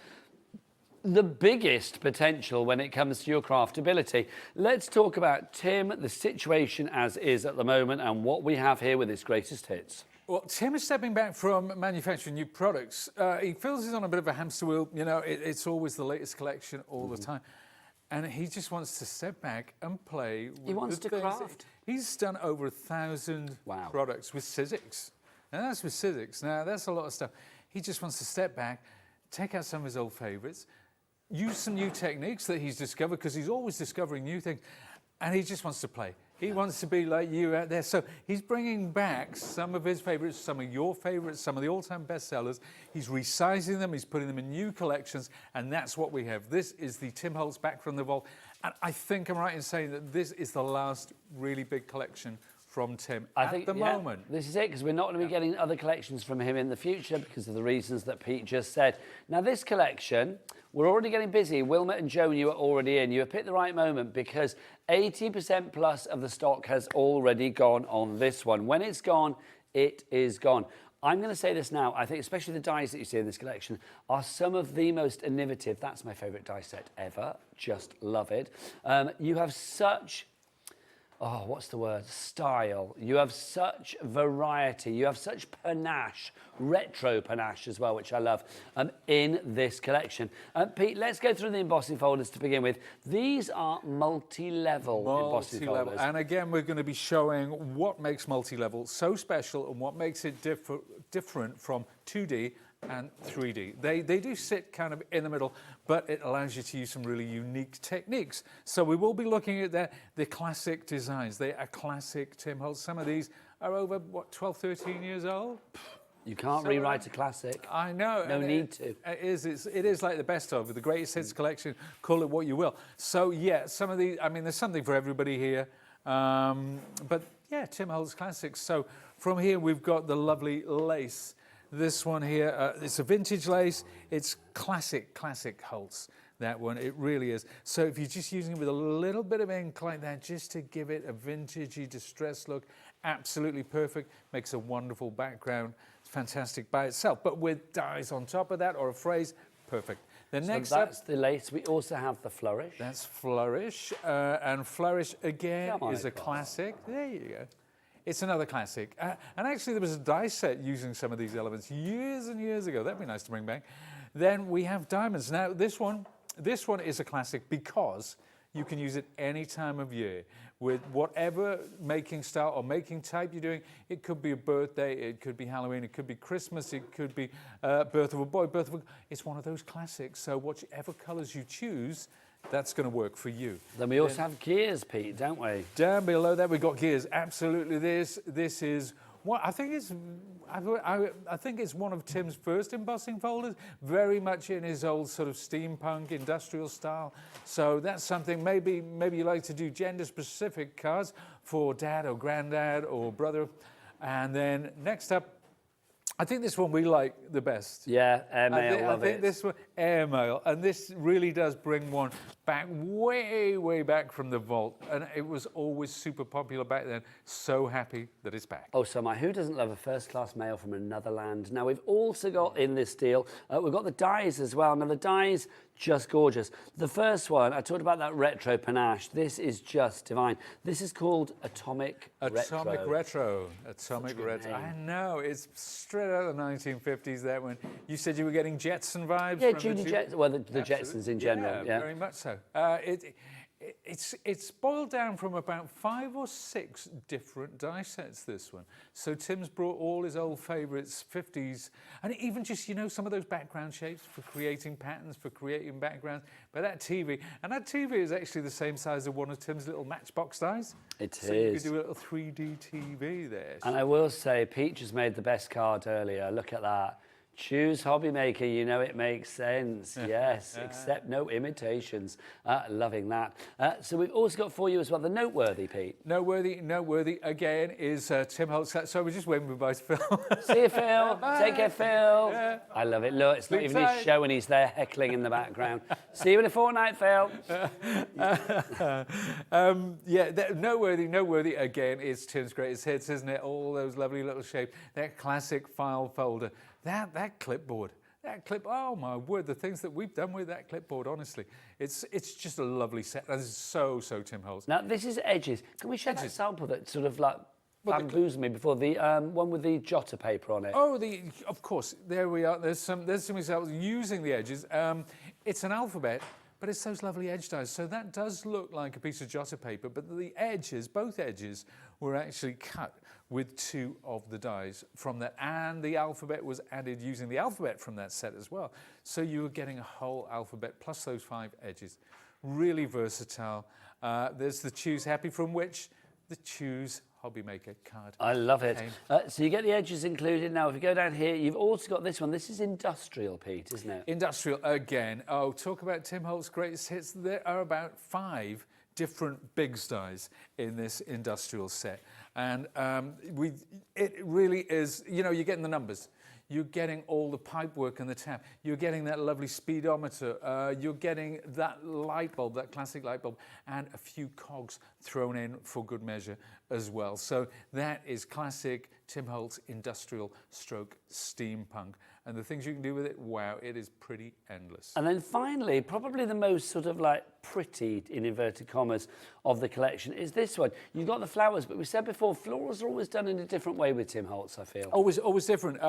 the biggest potential when it comes to your craftability. Let's talk about, Tim, the situation as is at the moment and what we have here with his greatest hits. Well, Tim is stepping back from manufacturing new products. He feels he's on a bit of a hamster wheel. You know, it's always the latest collection all the time. And he just wants to step back and play with He wants the to things. craft. He's done over 1,000 products with Sizzix. And that's with Sizzix. Now, that's a lot of stuff. He just wants to step back, take out some of his old favourites, use some new techniques that he's discovered, because he's always discovering new things, and he just wants to play. He wants to be like you out there. So he's bringing back some of his favourites, some of your favourites, some of the all-time bestsellers. He's resizing them, he's putting them in new collections, and that's what we have. This is the Tim Holtz Back from the Vault. And I think I'm right in saying that this is the last really big collection from Tim at the moment. This is it, because we're not going to be getting other collections from him in the future because of the reasons that Pete just said. Now, this collection, we're already getting busy. Wilma and Joan, you are already in. You have picked the right moment, because 80% plus of the stock has already gone on this one. When it's gone, it is gone. I'm going to say this now. I think especially the dies that you see in this collection are some of the most innovative. That's my favourite die set ever. Just love it. You have such... oh, what's the word? Style. You have such variety. You have such panache, retro panache as well, which I love, in this collection. Pete, let's go through the embossing folders to begin with. These are multi-level embossing folders. And again, we're going to be showing what makes multi-level so special and what makes it different from 2D and 3D. They do sit kind of in the middle, but it allows you to use some really unique techniques. So we will be looking at the classic designs. They are classic Tim Holtz. Some of these are over, what, 12, 13 years old? You can't rewrite a classic. I know. No need to. It is like the best of, the greatest hits collection, call it what you will. So yeah, some of these, I mean, there's something for everybody here. But yeah, Tim Holtz classics. So from here, we've got the lovely lace. This one here, it's a vintage lace. It's classic Holtz, that one. It really is. So if you're just using it with a little bit of ink like that, just to give it a vintagey, distressed look, absolutely perfect. Makes a wonderful background. It's fantastic by itself. But with dies on top of that, or a phrase, perfect. The next that's the lace. We also have the flourish. That's flourish. And flourish, again, is a classic. There you go. It's another classic. And actually, there was a die set using some of these elements years and years ago. That'd be nice to bring back. Then we have diamonds. Now, this one is a classic because you can use it any time of year with whatever making style or making type you're doing. It could be a birthday, it could be Halloween, it could be Christmas, it could be birth of a boy, birth of a... It's one of those classics. So whatever colours you choose, that's going to work for you. Then we also have gears, Pete, don't we? Down below that we've got gears. Absolutely, this is what I think is. I think it's one of Tim's first embossing folders. Very much in his old sort of steampunk industrial style. So that's something. Maybe you like to do gender-specific cards for dad or granddad or brother. And then next up, I think this one we like the best. Yeah, airmail, love it. I think this one, airmail, and this really does bring one back, way back from the vault, and it was always super popular back then. So happy that it's back. Oh, so who doesn't love a first-class mail from another land? Now, we've also got in this deal, we've got the dies as well. Now, the dies, just gorgeous. The first one, I talked about that retro panache. This is just divine. This is called Atomic Retro. Atomic Retro. I know, it's straight out of the 1950s, that one. You said you were getting Jetson vibes? Yeah, from Judy Jetson, well, the Jetsons in general. Yeah, very much so. it's boiled down from about 5 or 6 different die sets, this one. So Tim's brought all his old favourites, 50s, and even just, you know, some of those background shapes for creating patterns, for creating backgrounds. But that TV, and that TV is actually the same size as one of Tim's little Matchbox dies. So you could do a little 3D TV there. And I will say, Peach has made the best card earlier. Look at that. Choose HobbyMaker, you know it makes sense. Yes, except no imitations. Loving that. So we've also got for you as well the Noteworthy, Pete. Noteworthy again is Tim Holtz. So we're just waving goodbye to Phill. See you, Phill. Bye. Take care, Phill. Yeah. I love it. Look, it's not Sleep even his tight. show and he's there heckling in the background. See you in a fortnight, Phill. Noteworthy again is Tim's greatest hits, isn't it? All those lovely little shapes. That classic file folder. That clipboard. Oh my word, the things that we've done with that clipboard, honestly. It's just a lovely set. And it's so Tim Holtz. Now, this is Edges. Can we show that sample that sort of like bamboozled me before? The one with the jotter paper on it. Oh, of course. There we are. There's some examples using the edges. It's an alphabet, but it's those lovely edge dies. So that does look like a piece of jotter paper, but the edges, both edges, were actually cut with 2 of the dies from that, and the alphabet was added using the alphabet from that set as well. So you were getting a whole alphabet plus those 5 edges. Really versatile. There's the Choose Happy, from which the Choose HobbyMaker card. I love it. So you get the edges included. Now, if you go down here, you've also got this one. This is industrial, Pete, isn't it? Industrial again. Oh, talk about Tim Holtz's greatest hits. There are about 5 different big dies in this industrial set. And it really is, you know, you're getting the numbers. You're getting all the pipe work and the tap. You're getting that lovely speedometer. You're getting that light bulb, that classic light bulb, and a few cogs thrown in for good measure as well. So that is classic Tim Holtz industrial stroke steampunk. And the things you can do with it, wow, it is pretty endless. And then finally, probably the most sort of like pretty, in inverted commas, of the collection is this one. You've got the flowers, but we said before, florals are always done in a different way with Tim Holtz, I feel. Always different.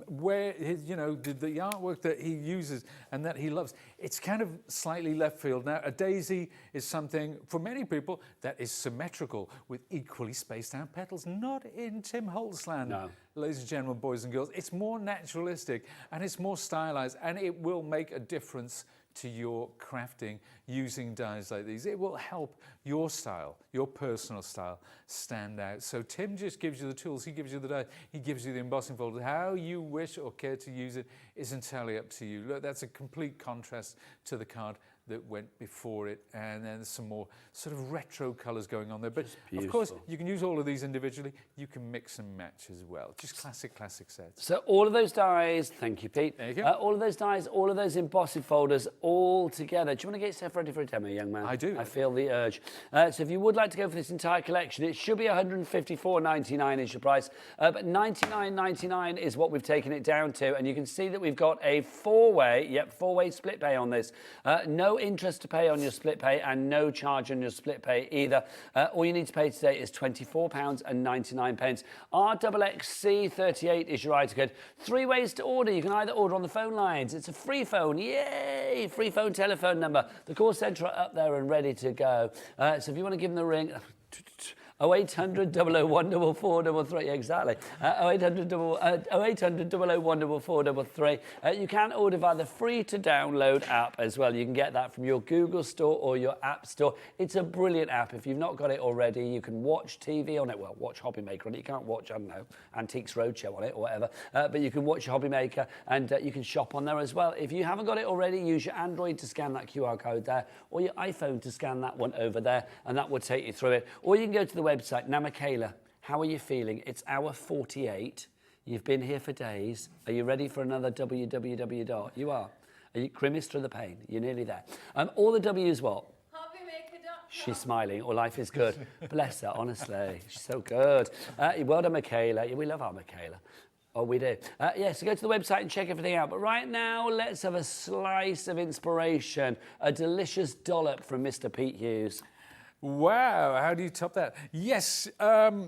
Where his, you know, the artwork that he uses and that he loves, it's kind of slightly left field. Now, a daisy is something, for many people, that is symmetrical with equally spaced out petals. Not in Tim Holtz land. No. Ladies and gentlemen, boys and girls, it's more naturalistic and it's more stylized, and it will make a difference to your crafting using dies like these. It will help your style, your personal style, stand out. So Tim just gives you the tools, he gives you the die, he gives you the embossing folder. How you wish or care to use it is entirely up to you. Look, that's a complete contrast to the card that went before it, and then some more sort of retro colours going on there. But of course, you can use all of these individually. You can mix and match as well. Just classic sets. So all of those dies, thank you, Pete. There you go. All of those dies, all of those embossing folders, all together. Do you want to get yourself ready for a demo, young man? I do. I feel the urge. So if you would like to go for this entire collection, it should be $154.99 is your price, but $99.99 is what we've taken it down to, and you can see that we've got a four-way split pay on this. No interest to pay on your split pay and no charge on your split pay either. All you need to pay today is £24.99. RXXC38 is your item code. 3 ways to order. You can either order on the phone lines. It's a free phone. Yay! Free phone telephone number. The call centre are up there and ready to go. So if you want to give them the ring, 0800 001 4433, exactly. 0800 001 4433. You can order via the free to download app as well. You can get that from your Google store or your App Store. It's a brilliant app. If you've not got it already, you can watch TV on it. Well, watch HobbyMaker on it. You can't watch, I don't know, Antiques Roadshow on it or whatever. But you can watch HobbyMaker and you can shop on there as well. If you haven't got it already, use your Android to scan that QR code there, or your iPhone to scan that one over there, and that will take you through it. Or you can go to the website. Now, Michaela, how are you feeling? It's hour 48. You've been here for days. Are you ready for another www dot? You are. Are you grimaced through the pain? You're nearly there. All the W's what? She's smiling. Oh, life is good. Bless her, honestly. She's so good. Well done, Michaela. We love our Michaela. Oh, we do. So go to the website and check everything out. But right now, let's have a slice of inspiration. A delicious dollop from Mr. Pete Hughes. Wow, how do you top that? Yes,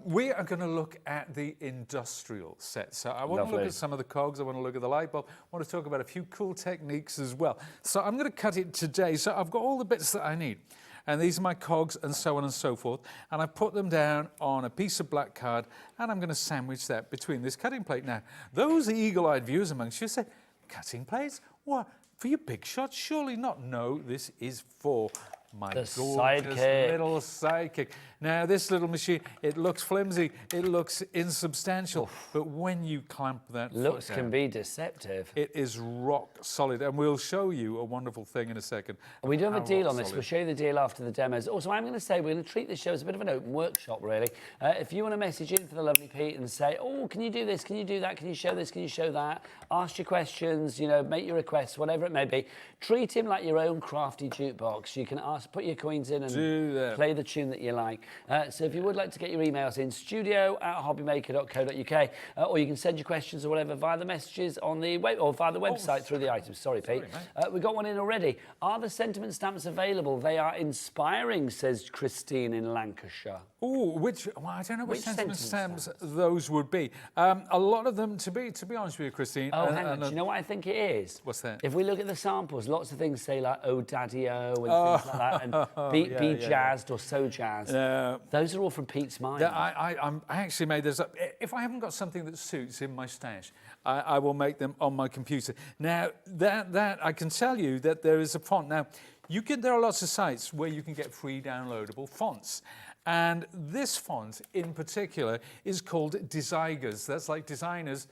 we are going to look at the industrial set. So I want to look at some of the cogs, I want to look at the light bulb, I want to talk about a few cool techniques as well. So I'm going to cut it today. So I've got all the bits that I need. and these are my cogs, and so on and so forth. And I put them down on a piece of black card, and I'm going to sandwich that between this cutting plate. Now, those eagle-eyed viewers amongst you say, cutting plates? What? For your big shots? Surely not. No, this is for my gorgeous little sidekick. Now, this little machine, it looks flimsy, it looks insubstantial, but when you clamp that Looks foot can down, be deceptive. it is rock solid, and we'll show you a wonderful thing in a second. We do have a How deal rock on this. solid. We'll show you the deal after the demos. Also, I'm going to say we're going to treat this show as a bit of an open workshop, really. If you want to message in for the lovely Pete and say, oh, can you do this? Can you do that? Can you show this? Can you show that? Ask your questions, you know, make your requests, whatever it may be. Treat him like your own crafty jukebox. You can ask, put your coins in and play the tune that you like. So if you would like to get your emails in, studio@hobbymaker.co.uk, or you can send your questions or whatever via the messages on the web or via the website through the items. Sorry, Pete. We got one in already. Are the sentiment stamps available? They are inspiring, says Christine in Lancashire. Oh, well, I don't know which sentiment stamps those would be. A lot of them, to be honest with you, Christine. Oh, hang on. Do you know what I think it is? What's that? If we look at the samples, lots of things say like, oh, daddy-o, and things like that, and be jazzed or so jazzed. Those are all from Pete's mind. I actually made those up. If I haven't got something that suits in my stash, I will make them on my computer. Now, that I can tell you that there is a font. Now, there are lots of sites where you can get free downloadable fonts. And this font in particular is called Desiigers. That's like designers,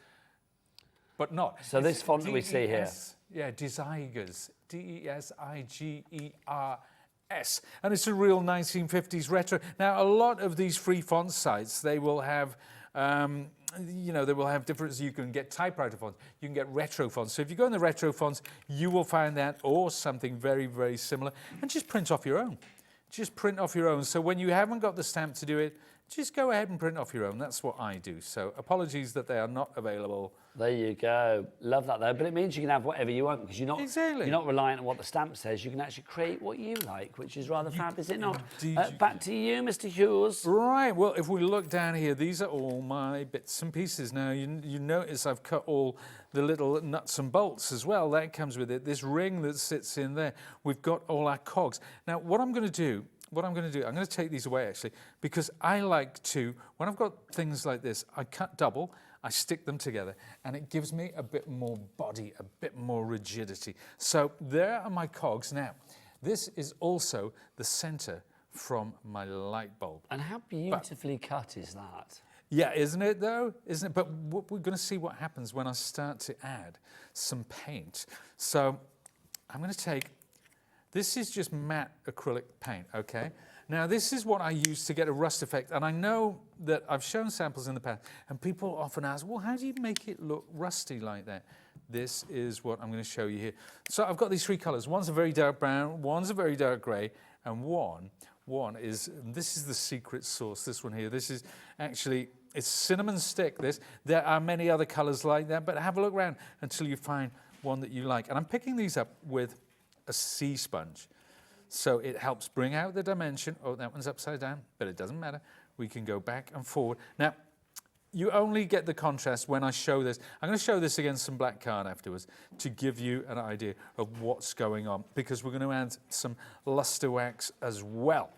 but not. So this font that we see here. Yeah, Desiigers. Desiigers. And it's a real 1950s retro. Now, a lot of these free font sites, they will have, they will have different, you can get typewriter fonts, you can get retro fonts. So if you go in the retro fonts, you will find that or something very, very similar, and just print off your own. Just print off your own. So when you haven't got the stamp to do it, just go ahead and print off your own. That's what I do. So apologies that they are not available. There you go. Love that though. But it means you can have whatever you want because you're not reliant on what the stamp says. You can actually create what you like, which is rather fab, is it not? Back to you, Mr. Hughes. Right. Well, if we look down here, these are all my bits and pieces. Now, you notice I've cut all the little nuts and bolts as well. That comes with it. This ring that sits in there. We've got all our cogs. Now, what I'm going to do, I'm going to take these away actually, because I like to, when I've got things like this, I cut double, I stick them together, and it gives me a bit more body, a bit more rigidity. So there are my cogs. Now, this is also the center from my light bulb. And how beautifully cut is that? Yeah, isn't it though? Isn't it? But we're going to see what happens when I start to add some paint. So I'm going to take, this is just matte acrylic paint, okay? Now this is what I use to get a rust effect, and I know that I've shown samples in the past, and people often ask, well, how do you make it look rusty like that? This is what I'm going to show you here. So I've got these three colors. One's a very dark brown, one's a very dark gray, and one is, this is the secret sauce, this one here. This is actually, it's cinnamon stick, this. There are many other colors like that, but have a look around until you find one that you like. And I'm picking these up with a sea sponge. So it helps bring out the dimension. Oh, that one's upside down, but it doesn't matter. We can go back and forward. Now, you only get the contrast when I show this. I'm going to show this against some black card afterwards to give you an idea of what's going on, because we're going to add some luster wax as well.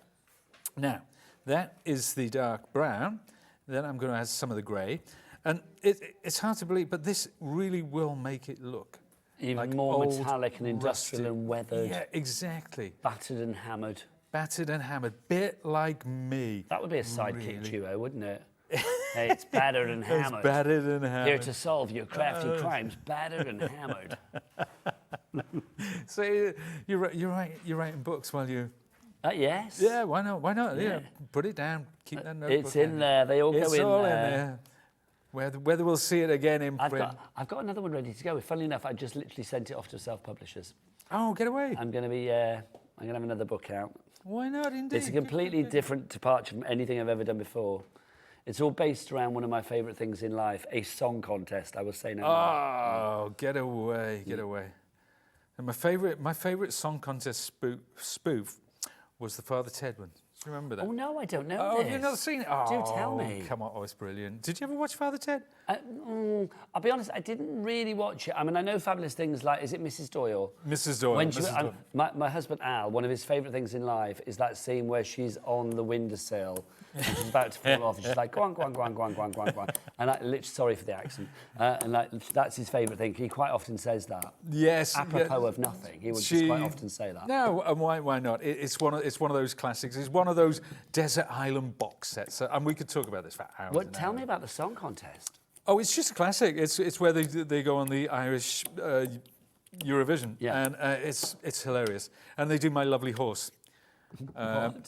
Now, that is the dark brown. Then I'm going to add some of the grey. And it's hard to believe, but this really will make it look even like more metallic and industrial and weathered. Yeah, exactly. Battered and hammered. Battered and hammered, bit like me. That would be a sidekick duo, wouldn't it? Hey, it's battered and hammered. It's battered and hammered. Here to solve your crafty crimes, battered and hammered. So you're writing books while you... yes. Yeah, why not? Why not? Yeah. Put it down. Keep that notebook. It's in there. They all go in there. It's all in there. Whether we'll see it again in print. I've got another one ready to go. Funnily enough, I just literally sent it off to self-publishers. Oh, get away. I'm going to have another book out. Why not, indeed? It's a completely different departure from anything I've ever done before. It's all based around one of my favourite things in life, a song contest. I will say no more. Oh, get away, get away. And my favourite song contest spoof was the Father Ted one. Do you remember that? Oh, no, I don't know Oh, this. have you not seen it? Oh, Do tell me. Come on, oh, it's brilliant. Did you ever watch Father Ted? I'll be honest, I didn't really watch it. I mean, I know fabulous things like, is it Mrs. Doyle? Mrs. Doyle. When Mrs. Doyle. My husband Al, one of his favourite things in life is that scene where she's on the windowsill and she's about to fall off and she's like, go on, go on, go on, go on, go on, go on, go on. And literally, sorry for the accent. And that's his favourite thing. He quite often says that. Yes. Apropos of nothing. He would just quite often say that. No, and why not? It's one of those classics. It's one of those desert island box sets. And we could talk about this for hours. Well, tell me about the song contest. Oh, it's just a classic. It's where they go on the Irish Eurovision, and it's hilarious. And they do My Lovely Horse.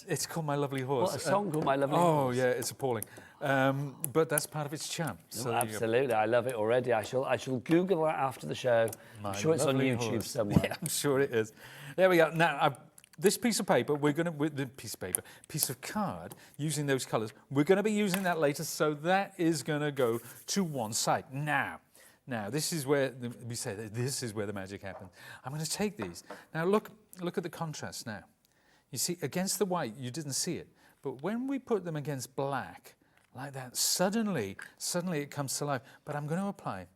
It's called My Lovely Horse. What, a song called My Lovely Horse? Oh yeah, it's appalling. But that's part of its charm. So Absolutely, I love it already. I shall Google that after the show. I'm sure it's on YouTube somewhere. Yeah, I'm sure it is. There we go. Now, this piece of paper, piece of card, using those colours, we're going to be using that later, so that is going to go to one side. Now, this is where we say that this is where the magic happens. I'm going to take these. Now, look at the contrast now. You see, against the white, you didn't see it. But when we put them against black, like that, suddenly it comes to life. But I'm going to apply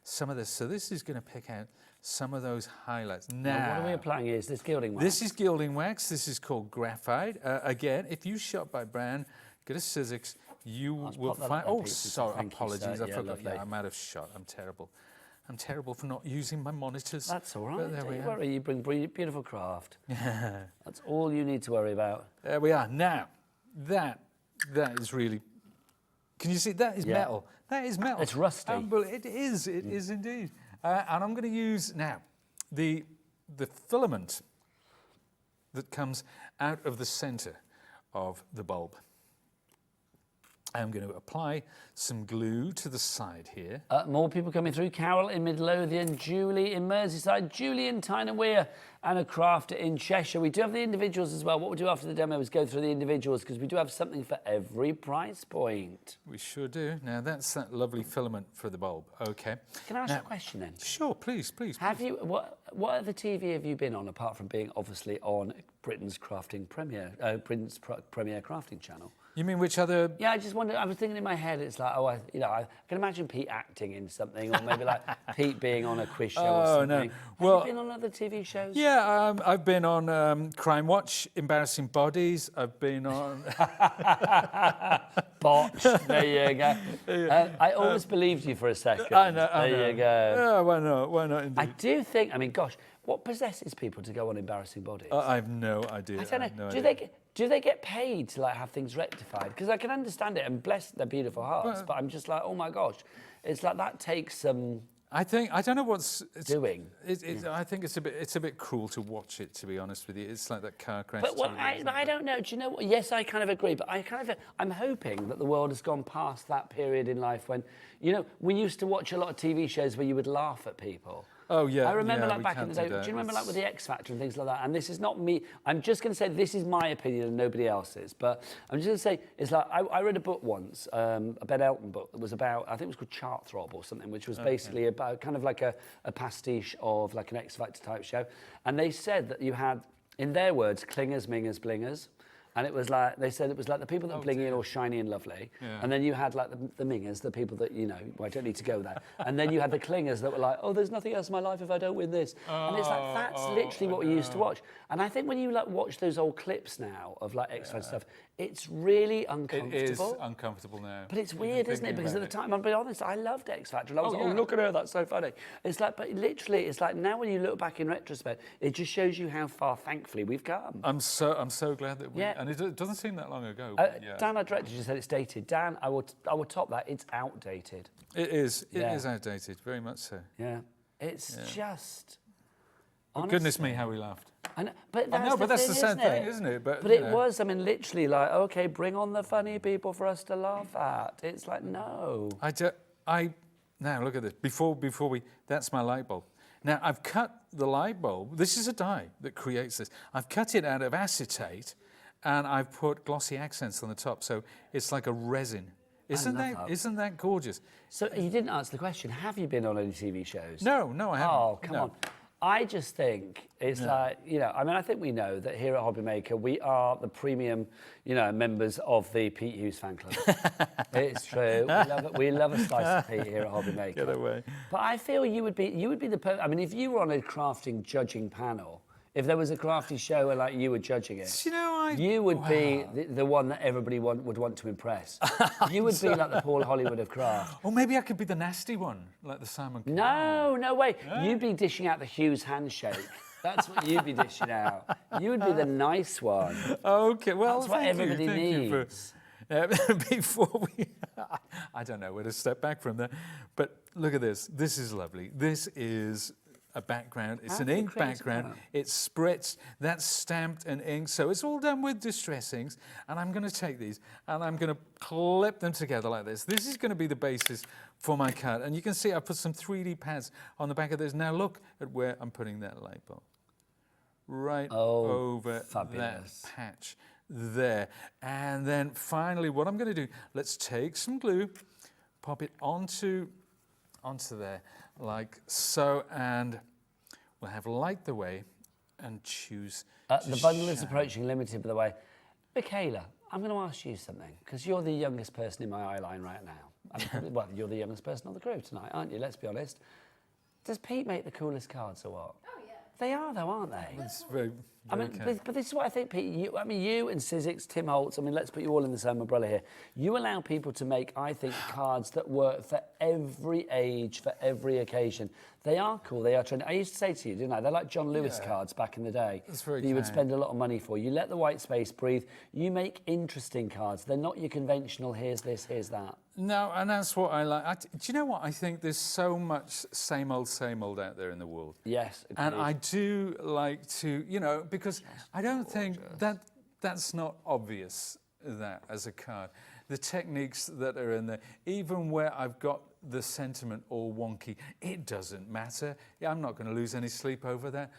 some of this. So this is going to pick out some of those highlights. Now, what are we applying here? Is this gilding wax? This is gilding wax. This is called graphite. Again, if you shop by brand, get a Sizzix, you will find... Oh, sorry, apologies. I forgot. Yeah, I'm out of shot. I'm terrible. I'm terrible for not using my monitors. That's all right. But there we Don't are. worry, you bring beautiful craft. That's all you need to worry about. There we are. Now, that is really... Can you see? That is metal. That is metal. It's rusty. It is. It is indeed. And I'm going to use now the filament that comes out of the centre of the bulb. I'm going to apply some glue to the side here. More people coming through. Carol in Midlothian, Julie in Merseyside, Julie in Tyne and Wear, and a crafter in Cheshire. We do have the individuals as well. What we'll do after the demo is go through the individuals because we do have something for every price point. We sure do. Now, that's that lovely filament for the bulb. OK. Can I ask you a question then? Sure, please. Have you... What other TV have you been on apart from being obviously on Britain's Premier Crafting channel? You mean which other... Yeah, I just wondered, I was thinking in my head, it's like, I can imagine Pete acting in something, or maybe like Pete being on a quiz show or something. No. Well, have you been on other TV shows? Yeah, I've been on Crime Watch, Embarrassing Bodies. I've been on... Botch, there you go. I always believed you for a second. I know. There you go. Yeah, why not? Why not indeed? I do think, I mean, gosh, what possesses people to go on Embarrassing Bodies? I have no idea. I don't know. No do they get paid to like have things rectified? Because I can understand it and bless their beautiful hearts, but I'm just like, oh my gosh, it's like that takes some. I don't know what's doing. I think it's a bit cruel to watch it. To be honest with you, it's like that car crash. But I don't know. Do you know what? Yes, I kind of agree, but I'm hoping that the world has gone past that period in life when, we used to watch a lot of TV shows where you would laugh at people. Oh, yeah. I remember like back in the day, do you remember like with the X Factor and things like that? And this is not me, I'm just going to say this is my opinion and nobody else's, but I'm just going to say, it's like, I read a book once, a Ben Elton book that was about, I think it was called Chart Throb or something, which was basically about kind of like a pastiche of like an X Factor type show. And they said that you had, in their words, clingers, mingers, blingers. And it was like, they said it was like the people that are blingy and all shiny and lovely. Yeah. And then you had like the mingers, the people that, well, I don't need to go there. And then you had the clingers that were like, oh, there's nothing else in my life if I don't win this. And it's like, that's literally what we used to watch. And I think when you like watch those old clips now of like X-Factor stuff, it's really uncomfortable. It is uncomfortable now. But it's weird, isn't it? Because at the time, I'll be honest, I loved X-Factor. I was like, oh, look at her, that's so funny. It's like, but literally, it's like now when you look back in retrospect, it just shows you how far, thankfully, we've come. I'm so glad that we... Yeah. And it doesn't seem that long ago. Dan, our director, just said it's dated. Dan, I will top that. It's outdated. It is. It is outdated, very much so. Yeah. It's just... Honestly. Goodness me, how we laughed. But that's the sad thing, isn't it? But it was, I mean, literally like, okay, bring on the funny people for us to laugh at. It's like, no. Now, look at this. Before we... That's my light bulb. Now, I've cut the light bulb. This is a dye that creates this. I've cut it out of acetate, and I've put glossy accents on the top, so it's like a resin. Isn't that gorgeous? So you didn't answer the question. Have you been on any TV shows? No, I haven't. Oh, come on. I just think it's like, you know, I mean, I think we know that here at HobbyMaker, we are the premium, you know, members of the Pete Hughes fan club. It's true. We love a slice of Pete here at HobbyMaker. Get away. But I feel you would be the person, I mean, if you were on a crafting judging panel, if there was a crafty show and like you were judging it, you would be the one that everybody would want to impress. You would be like the Paul Hollywood of craft. Or maybe I could be the nasty one, like the Simon Cowell. No way. Yeah. You'd be dishing out the Hughes handshake. That's what you'd be dishing out. You would be the nice one. Okay, well, that's what everybody needs. Before we, I don't know where to step back from there, but look at this. This is lovely. This is a background. It's an ink background. It's spritzed. That's stamped and inked. So it's all done with distress inks. And I'm going to take these and I'm going to clip them together like this. This is going to be the basis for my card. And you can see I put some 3D pads on the back of this. Now look at where I'm putting that label. Right over that patch there. And then finally, what I'm going to do, let's take some glue, pop it onto there, like so, and we'll have light the way and choose. The bundle is approaching limited, by the way. Michaela, I'm going to ask you something, because you're the youngest person in my eye line right now. Well, you're the youngest person on the crew tonight, aren't you? Let's be honest. Does Pete make the coolest cards or what? Oh, yeah. They are, though, aren't they? It's very I mean, but this is what I think, Pete. You and Sizzix, Tim Holtz, I mean, let's put you all in the same umbrella here. You allow people to make, I think, cards that work for every age, for every occasion. They are cool, they are trendy. I used to say to you, didn't I? They're like John Lewis cards back in the day. That's very that you would spend a lot of money for. You let the white space breathe. You make interesting cards. They're not your conventional, here's this, here's that. No, and that's what I like. Do you know what? I think there's so much same old out there in the world. Yes, agreed. And I do like to, you know, because I don't think that's not obvious, that as a card. The techniques that are in there, even where I've got the sentiment all wonky, it doesn't matter. Yeah, I'm not going to lose any sleep over that.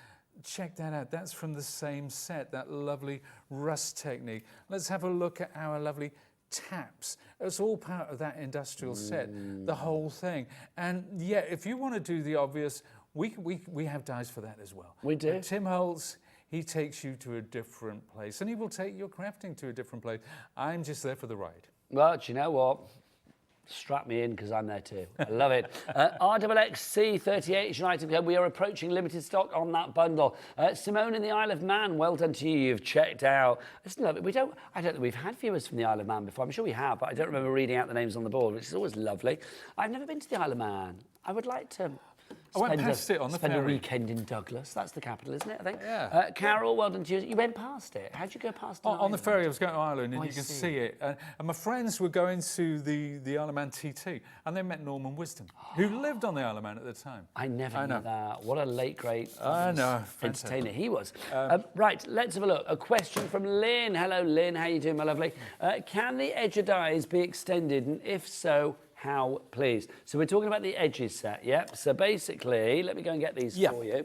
Check that out. That's from the same set, that lovely rust technique. Let's have a look at our lovely taps. It's all part of that industrial set, the whole thing. And yeah, if you want to do the obvious, we have dies for that as well. We do. And Tim Holtz, he takes you to a different place, and he will take your crafting to a different place. I'm just there for the ride. Well, do you know what? Strap me in, because I'm there too. I love it. RXXC38 is your item code. We are approaching limited stock on that bundle. Simone in the Isle of Man, well done to you. You've checked out. Listen, love it. I don't think we've had viewers from the Isle of Man before. I'm sure we have, but I don't remember reading out the names on the board, which is always lovely. I've never been to the Isle of Man. I would like to. I went past it on the ferry. Spend a weekend in Douglas. That's the capital, isn't it, I think? Yeah. Carol, well done to you. You went past it. How'd you go past it? On the ferry, I was going to Ireland, and you can see it. And my friends were going to the Isle of Man TT, and they met Norman Wisdom, who lived on the Isle of Man at the time. I never knew that. What a late, great entertainer he was. Right, let's have a look. A question from Lynn. Hello, Lynn. How you doing, my lovely? Can the edge of dies be extended, and if so, how, please? So we're talking about the edges set, yep. So basically, let me go and get these for you.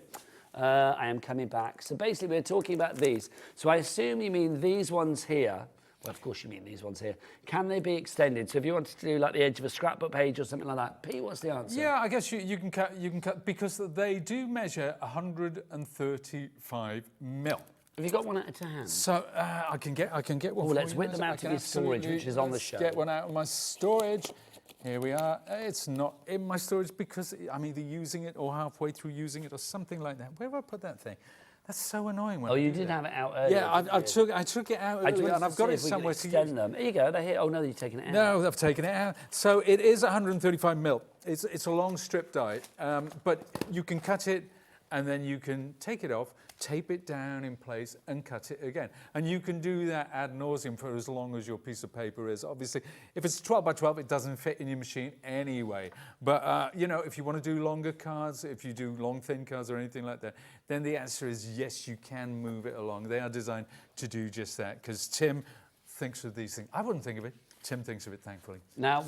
I am coming back. So basically, we're talking about these. So I assume you mean these ones here. Well, of course you mean these ones here. Can they be extended? So if you wanted to do like the edge of a scrapbook page or something like that, Pete, what's the answer? Yeah, I guess you can cut because they do measure 135 mil. Have you got one at a hand? So I can get one. Oh, let's whip them out of your storage, which is on the show. Get one out of my storage. Here we are. It's not in my storage because I'm either using it or halfway through using it or something like that. Where have I put that thing? That's so annoying. When you did have it out earlier. Yeah, I took it out earlier, and I've got it somewhere to use. Them. There you go. They're here. Oh no, you've taken it out. No, I've taken it out. So it is 135 mil. It's a long strip die, but you can cut it, and then you can take it off, tape it down in place, and cut it again. And you can do that ad nauseum for as long as your piece of paper is. Obviously, if it's 12 by 12, it doesn't fit in your machine anyway. But, you know, if you want to do longer cards, if you do long, thin cards or anything like that, then the answer is yes, you can move it along. They are designed to do just that, because Tim thinks of these things. I wouldn't think of it. Tim thinks of it, thankfully. Now,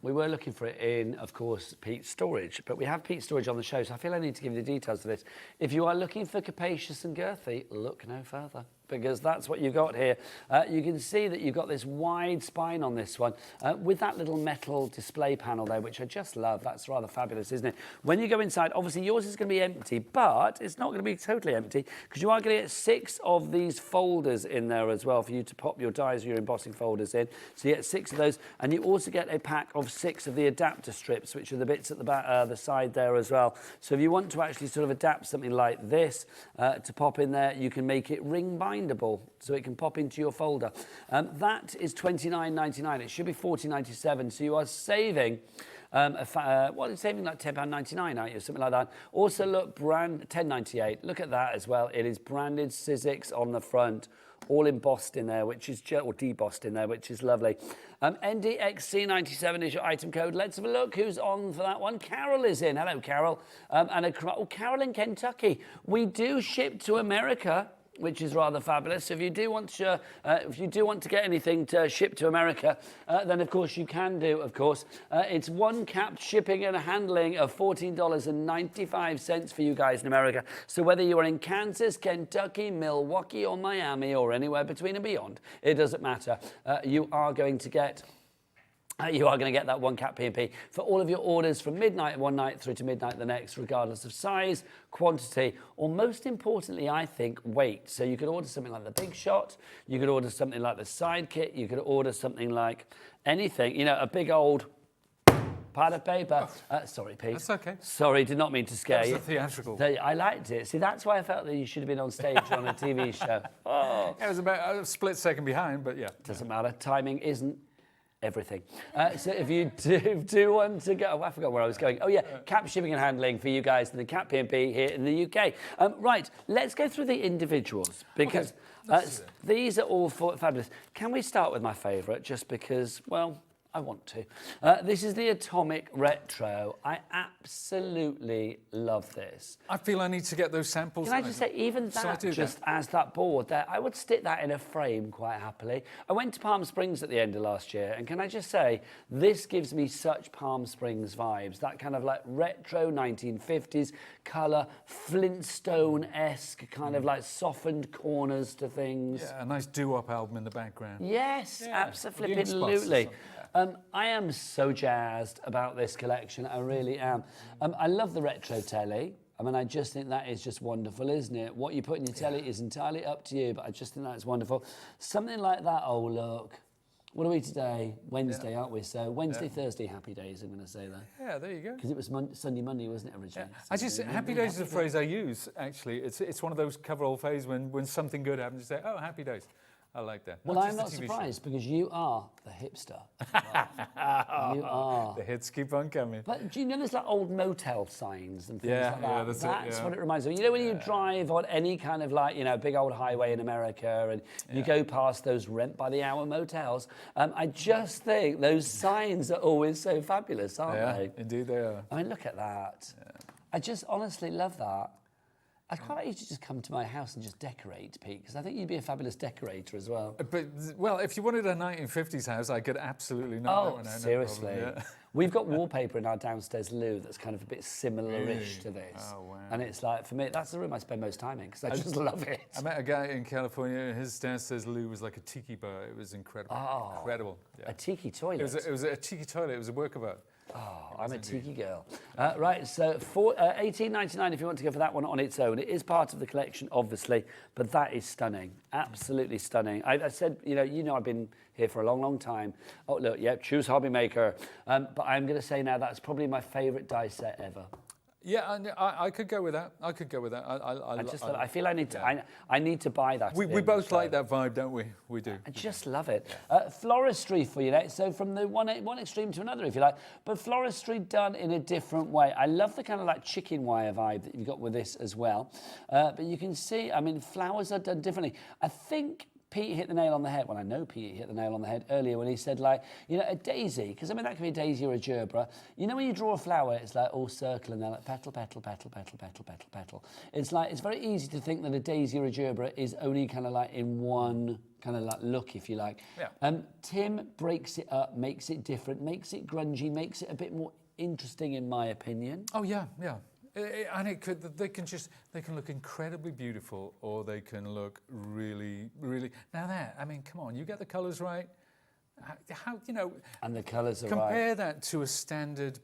we were looking for it in, of course, Pete's storage, but we have Pete's storage on the show, so I feel I need to give you the details of this. If you are looking for capacious and girthy, look no further. because that's what you got here. You can see that you've got this wide spine on this one with that little metal display panel there, which I just love. That's rather fabulous, isn't it? When you go inside, obviously yours is going to be empty, but it's not going to be totally empty because you are going to get 6 of these folders in there as well for you to pop your dies or your embossing folders in. So you get 6 of those, and you also get a pack of 6 of the adapter strips, which are the bits at the back, the side there as well. So if you want to actually sort of adapt something like this to pop in there, you can make it ring bindable, so it can pop into your folder. That is $29.99. It should be $14.97. So you are saving, saving like £10.99, aren't you? Something like that. Also, look, brand $10.98. Look at that as well. It is branded Sizzix on the front, all embossed in there, which is or debossed in there, which is lovely. NDXC97 is your item code. Let's have a look who's on for that one. Carol is in. Hello, Carol. Carol in Kentucky. We do ship to America, which is rather fabulous. So if you do want to get anything to ship to America, then of course you can do. Of course, it's one capped shipping and handling of $14.95 for you guys in America. So whether you are in Kansas, Kentucky, Milwaukee, or Miami, or anywhere between and beyond, it doesn't matter. You are going to get that one cap P&P for all of your orders from midnight one night through to midnight the next, regardless of size, quantity, or most importantly, I think, weight. So you could order something like the Big Shot, you could order something like the Side Kit, you could order something like anything, you know, a big old pad of paper. Sorry, Pete. That's okay. Sorry, did not mean to scare you. That was theatrical. I liked it. See, that's why I felt that you should have been on stage on a TV show. Oh. It was about a split second behind, but yeah. Doesn't matter. Timing isn't everything. So if you do want to go, I forgot where I was going. Oh yeah, cap shipping and handling for you guys and the cap P&P here in the UK. Right, let's go through the individuals because these are all fabulous. Can we start with my favourite just because, well, I want to. This is the Atomic Retro. I absolutely love this. I feel I need to get those samples. Can I just say, even that, just as that board there, I would stick that in a frame quite happily. I went to Palm Springs at the end of last year, and can I just say, this gives me such Palm Springs vibes. That kind of like retro 1950s colour, Flintstone-esque kind of like softened corners to things. Yeah, a nice doo-wop album in the background. Yes, absolutely. I am so jazzed about this collection. I really am. I love the retro telly. I mean, I just think that is just wonderful, isn't it? What you put in your telly is entirely up to you, but I just think that's wonderful. Something like that. Oh, look. What are we today? Wednesday, aren't we? So Wednesday, Thursday, happy days, I'm going to say that. Yeah, there you go. Because it was Sunday, Monday, wasn't it, originally? Yeah. Happy days is a phrase I use, actually. It's one of those coverall phrases when something good happens, you say, oh, happy days. I like that. Well, I'm not surprised because you are the hipster. You are. The hits keep on coming. But do you know there's like old motel signs and things like that? Yeah, that's what it reminds me of. You know when you drive on any kind of like, you know, big old highway in America and you go past those rent by the hour motels, I just think those signs are always so fabulous, aren't they? Indeed they are. I mean, look at that. Yeah. I just honestly love that. I'd quite like you to just come to my house and just decorate, Pete, because I think you'd be a fabulous decorator as well. But, well, if you wanted a 1950s house, I could absolutely knock that one out. Seriously. No problem, yeah. We've got wallpaper in our downstairs loo that's kind of a bit similar-ish to this. Oh, wow. And it's like, for me, that's the room I spend most time in, because I just love it. I met a guy in California, and his downstairs loo was like a tiki bar. It was incredible. Oh, incredible. Yeah. A tiki toilet? It was a tiki toilet. It was a work of art. Oh, I'm a tiki girl. Right, so $18.99 if you want to go for that one on its own. It is part of the collection, obviously, but that is stunning. Absolutely stunning. I said, you know, I've been here for a long, long time. Oh, look, yeah, choose HobbyMaker. But I'm going to say now that's probably my favourite die set ever. Yeah, I could go with that. I could go with that. I feel I need to. I need to buy that. We both like that vibe, don't we? We do. I just love it. Floristry for you next. So from the one extreme to another, if you like, but floristry done in a different way. I love the kind of like chicken wire vibe that you've got with this as well. But you can see, I mean, flowers are done differently. I think Pete hit the nail on the head. Well, I know Pete hit the nail on the head earlier when he said, like, you know, a daisy, because I mean, that can be a daisy or a gerbera. You know, when you draw a flower, it's like all circle and they're like petal, petal, petal, petal, petal, petal, petal. It's like, it's very easy to think that a daisy or a gerbera is only kind of like in one kind of like look, if you like. Yeah. Tim breaks it up, makes it different, makes it grungy, makes it a bit more interesting, in my opinion. Oh, yeah, yeah. And they can look incredibly beautiful, or they can look really, really. Now I mean, come on, you get the colours right. How you know? And the colours are compare right. that to a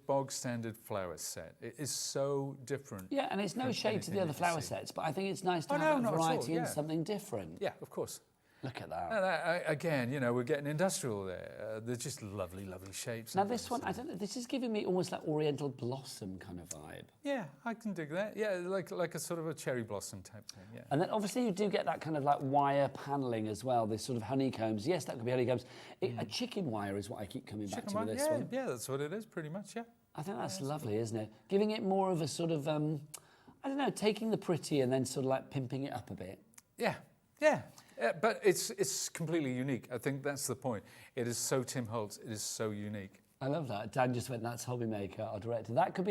bog standard flower set. It is so different. Yeah, and it's no shade to the other flower sets, but I think it's nice to have a variety and something different. Yeah, of course. Look at that. And again, you know, we're getting industrial there. They're just lovely, lovely shapes. Now this one, I don't know, this is giving me almost like Oriental blossom kind of vibe. Yeah, I can dig that. Yeah, like a sort of a cherry blossom type thing, yeah. And then obviously you do get that kind of like wire panelling as well, this sort of honeycombs. Yes, that could be honeycombs. A chicken wire is what I keep coming back to with this one. Yeah, that's what it is, pretty much, yeah. I think that's lovely, isn't it? Giving it more of a sort of, I don't know, taking the pretty and then sort of like pimping it up a bit. Yeah, yeah. But it's completely unique. I think that's the point. It is so Tim Holtz. It is so unique. I love that. Dan just went, that's HobbyMaker, our director. That could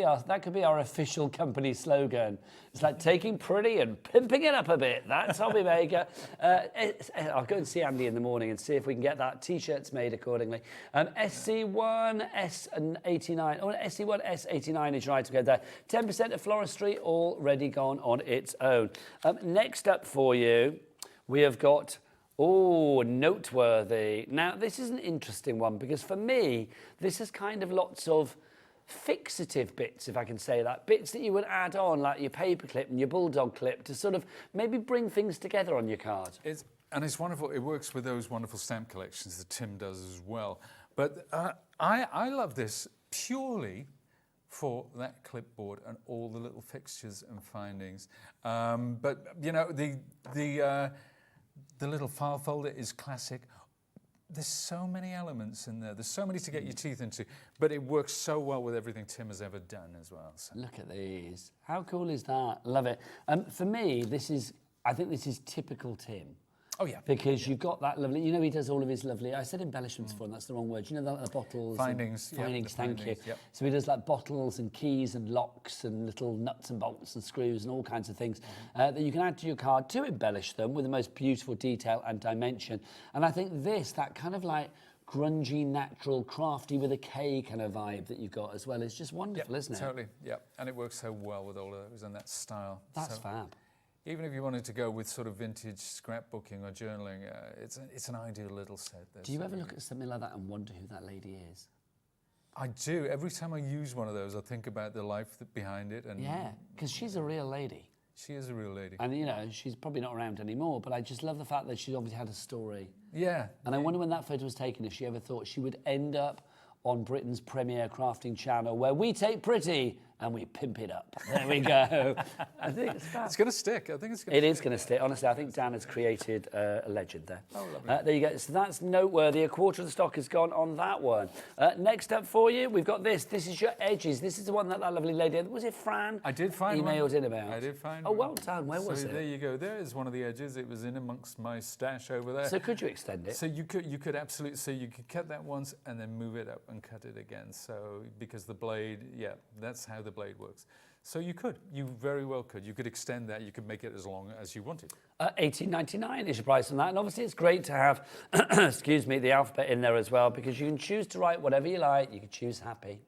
be our official company slogan. It's like taking pretty and pimping it up a bit. That's HobbyMaker. I'll go and see Andy in the morning and see if we can get that T-shirts made accordingly. SC1 S89. Oh, SC1 S89 is right to go there. 10% of floristry already gone on its own. Next up for you, we have got, noteworthy. Now, this is an interesting one because for me, this is kind of lots of fixative bits, if I can say that. Bits that you would add on, like your paperclip and your bulldog clip, to sort of maybe bring things together on your card. And it's wonderful. It works with those wonderful stamp collections that Tim does as well. But I love this purely for that clipboard and all the little fixtures and findings. But, you know, the little file folder is classic. There's so many elements in there. There's so many to get your teeth into, but it works so well with everything Tim has ever done as well. So. Look at these. How cool is that? Love it. For me, I think this is typical Tim. Oh, yeah. Because you've got that lovely, you know, he does all of his lovely, I said embellishments before, and that's the wrong word. You know, the bottles. Findings. Findings, thank you. Yep. So he does like bottles and keys and locks and little nuts and bolts and screws and all kinds of things that you can add to your card to embellish them with the most beautiful detail and dimension. And I think that kind of like grungy, natural, crafty with a K kind of vibe that you've got as well is just wonderful, isn't it? Totally, yeah. And it works so well with all of those and that style. That's fab. Even if you wanted to go with sort of vintage scrapbooking or journaling, it's an ideal little set. Do you ever look at something like that and wonder who that lady is? I do. Every time I use one of those, I think about the life behind it. And yeah, because she's a real lady. She is a real lady. And, you know, she's probably not around anymore, but I just love the fact that she's obviously had a story. Yeah. And I wonder when that photo was taken, if she ever thought she would end up on Britain's premier crafting channel, where we take pretty and we pimp it up. There we go. I think it's fab. It's going to stick. I think it's going to stick. It is going to stick. Honestly, I think Dan has created a legend there. Oh, lovely. There you go. So that's noteworthy. A quarter of the stock has gone on that one. Next up for you, we've got this. This is your edges. This is the one that lovely lady, was it Fran? I did find one. Emailed in about. I did find one. one. Well done. Where was it? There you go. There is one of the edges. It was in amongst my stash over there. So could you extend it? So you could absolutely. So you could cut that once and then move it up and cut it again. So because the blade, yeah, that's how the blade works. So you very well could. You could extend that. You could make it as long as you wanted. $18.99 is your price on that. And obviously it's great to have, excuse me, the alphabet in there as well, because you can choose to write whatever you like. You could choose happy.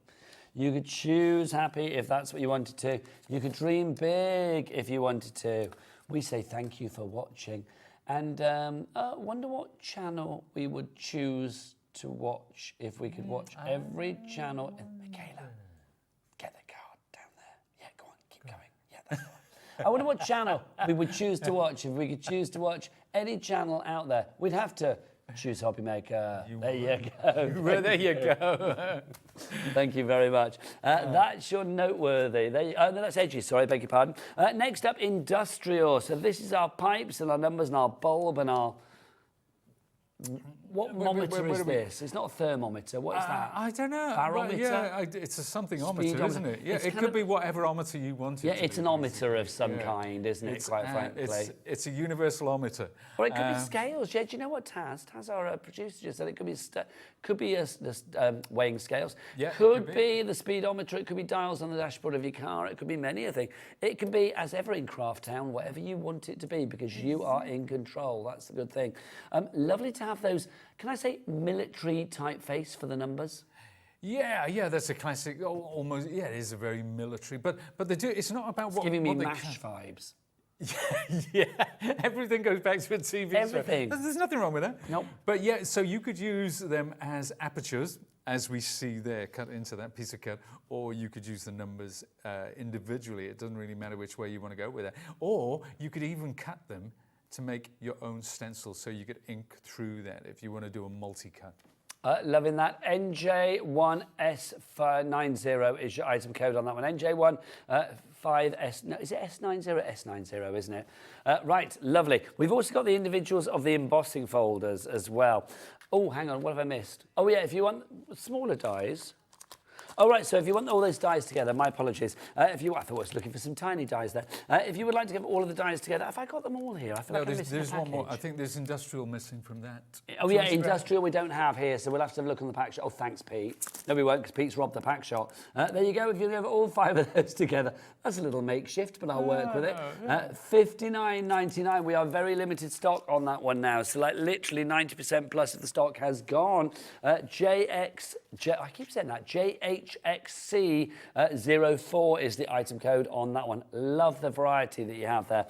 You could choose happy if that's what you wanted to. You could dream big if you wanted to. We say thank you for watching. And wonder what channel we would choose to watch if we could watch every channel. Michaela, get the card down there. Yeah, go on, keep going. Yeah, that's the one. I wonder what channel we would choose to watch if we could choose to watch any channel out there. We'd have to choose HobbyMaker. There you go. There you go. Thank you very much. That's your noteworthy. No, that's edges, sorry, beg your pardon. Next up, industrial. So this is our pipes and our numbers and our bulb and our... What thermometer is this? It's not a thermometer. What is that? I don't know. Barometer? Yeah, it's a something-ometer, isn't it? Yeah, it could be whatever ometer you want it to be. Yeah, it's an ometer of some kind, isn't it, quite frankly? It's a universal ometer. Or it could be scales. Yeah, do you know what Taz, our producer, just said it could be weighing scales. Yeah, could be the speedometer. It could be dials on the dashboard of your car. It could be many a thing. It can be, as ever in Craft Town, whatever you want it to be, because you are in control. That's the good thing. Lovely to have those, can I say, military typeface for the numbers? Yeah, that's a classic. Almost, yeah, it is a very military. But they do. It's not about what. Giving me what they MASH vibes. Yeah, everything goes back to a TV show. Everything. There's nothing wrong with that. Nope. But yeah, so you could use them as apertures, as we see there, cut into that piece of cut, or you could use the numbers individually. It doesn't really matter which way you want to go with it. Or you could even cut them to make your own stencil, so you could ink through that if you want to do a multi-cut. Loving that. NJ1S90 is your item code on that one. NJ1 no, is it S90? S90, isn't it? Right, lovely. We've also got the individuals of the embossing folders as well. Oh, hang on, what have I missed? Oh, yeah, if you want smaller dies. Oh, right, so if you want all those dies together, my apologies. I thought I was looking for some tiny dies there. If you would like to get all of the dies together, have I got them all here? I feel like there's one more. I think there's industrial missing from that. Oh, yeah, industrial we don't have here, so we'll have to have a look on the pack shot. Oh, thanks, Pete. No, we won't, because Pete's robbed the pack shot. There you go, if you have all 5 of those together. That's a little makeshift, but I'll work with it. $59.99. We are very limited stock on that one now, so like literally 90% plus of the stock has gone. I keep saying that, JHXC04 is the item code on that one. Love the variety that you have there.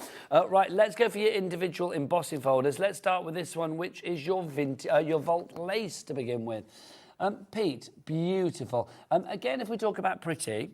Right, let's go for your individual embossing folders. Let's start with this one, which is your Vault lace to begin with. Pete, beautiful. Again, if we talk about pretty,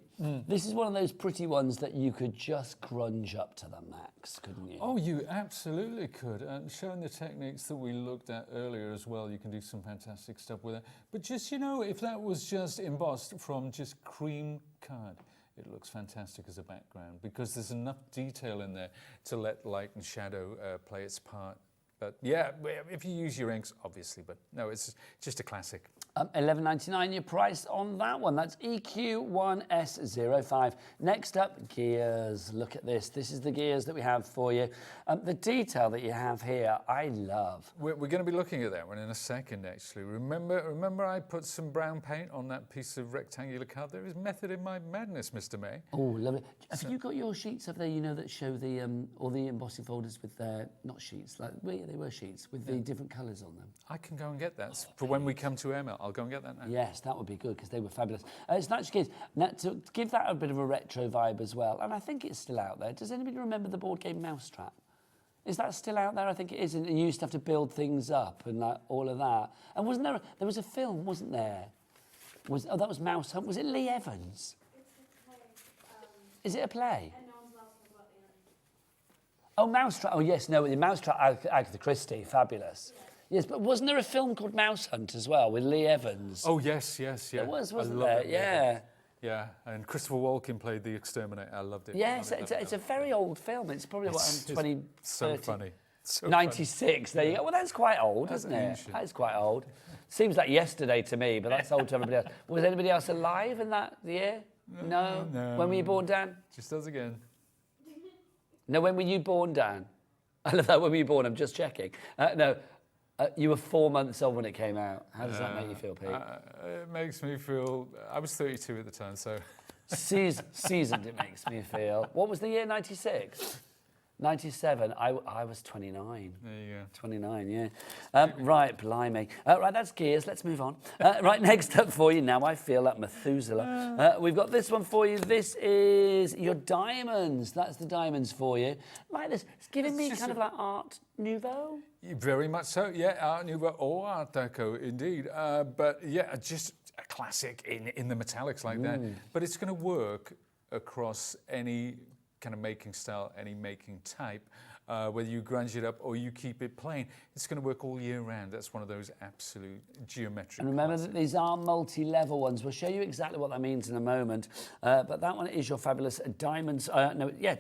this is one of those pretty ones that you could just grunge up to the max, couldn't you? Oh, you absolutely could. Showing the techniques that we looked at earlier as well, you can do some fantastic stuff with it. But just, if that was just embossed from just cream card, it looks fantastic as a background, because there's enough detail in there to let light and shadow play its part. But yeah, if you use your inks, obviously, but no, it's just a classic. $11.99 your price on that one. That's EQ1S05. Next up, gears. Look at this. This is the gears that we have for you. The detail that you have here, I love. We're going to be looking at that one in a second, actually. Remember I put some brown paint on that piece of rectangular card? There is method in my madness, Mr. May. Oh, lovely. Have you got your sheets up there, that show the all the embossing folders with their, not sheets, like, they were sheets with the different colours on them? I can go and get that for when we come to ML. I'll go and get that now. Yes, that would be good, because they were fabulous. It's nice to give that a bit of a retro vibe as well, and I think it's still out there. Does anybody remember the board game Mousetrap? Is that still out there? I think it is, and you used to have to build things up and all of that. And wasn't there was a film, wasn't there? That was Mouse Hunt. Was it Lee Evans? Is it a play? Oh, Mousetrap. Oh, yes, no, the Mousetrap, Agatha Christie, fabulous. Yes, but wasn't there a film called Mouse Hunt as well with Lee Evans? Oh, yes. There wasn't there? Yeah. Yeah, and Christopher Walken played the exterminator. I loved it. Yes, it's a very old film. It's probably, 20, so 30, funny. So 96, there you go. Well, that's quite old, isn't it? That is quite old. Seems like yesterday to me, but that's old to everybody else. Was anybody else alive in that year? No? When were you born, Dan? Just us again. No, when were you born, Dan? I love that, when were you born? I'm just checking. No. You were 4 months old when it came out. How does that make you feel, Pete? It makes me feel... I was 32 at the time, so... Seasoned, it makes me feel. What was the year, 96? 97. I was 29. There you go. 29, yeah. Right, blimey. Right, that's gears. Let's move on. Right, next up for you now, I feel like Methuselah. We've got this one for you. This is your diamonds. That's the diamonds for you. Like this. It's giving me kind of like Art Nouveau. Very much so, yeah. Art Nouveau or Art Deco, indeed. But yeah, just a classic in the metallics like that. But it's going to work across any kind of making style, any making type, whether you grunge it up or you keep it plain, it's going to work all year round. That's one of those absolute geometric. And remember that these are multi-level ones. We'll show you exactly what that means in a moment. But that one is your fabulous diamonds.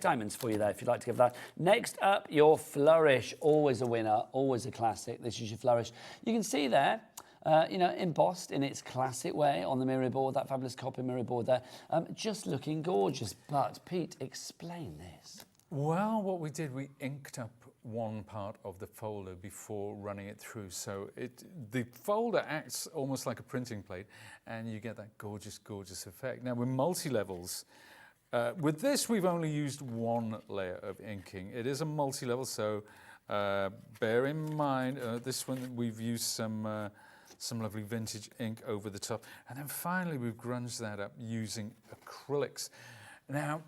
Diamonds for you there, if you'd like to give that. Next up, your Flourish. Always a winner, always a classic. This is your Flourish. You can see there, embossed in its classic way on the mirror board, that fabulous copper mirror board there. Just looking gorgeous. But, Pete, explain this. Well, what we did, we inked up one part of the folder before running it through. So the folder acts almost like a printing plate, and you get that gorgeous, gorgeous effect. Now, with multi-levels, with this, we've only used one layer of inking. It is a multi-level, so bear in mind, this one we've used some some lovely vintage ink over the top. And then finally we've grunged that up using acrylics. Now,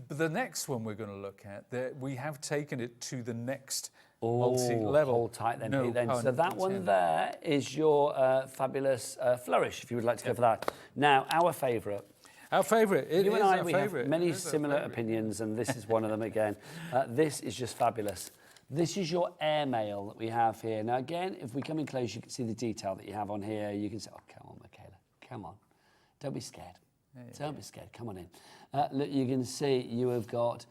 the next one we're going to look at, we have taken it to the next multi-level. Hold tight then, No Pete, then. pun So that one intended. there is your fabulous flourish, if you would like to go for that. Now, our favourite. Our favourite. It you is and I, our we favourite. have many It is our similar favourite. opinions, and this is one of them again. This is just fabulous. This is your airmail that we have here. Now, again, if we come in close, you can see the detail that you have on here. You can say, oh, come on, Michaela, come on. Don't be scared. Don't be scared. Come on in. Look, you can see you have got...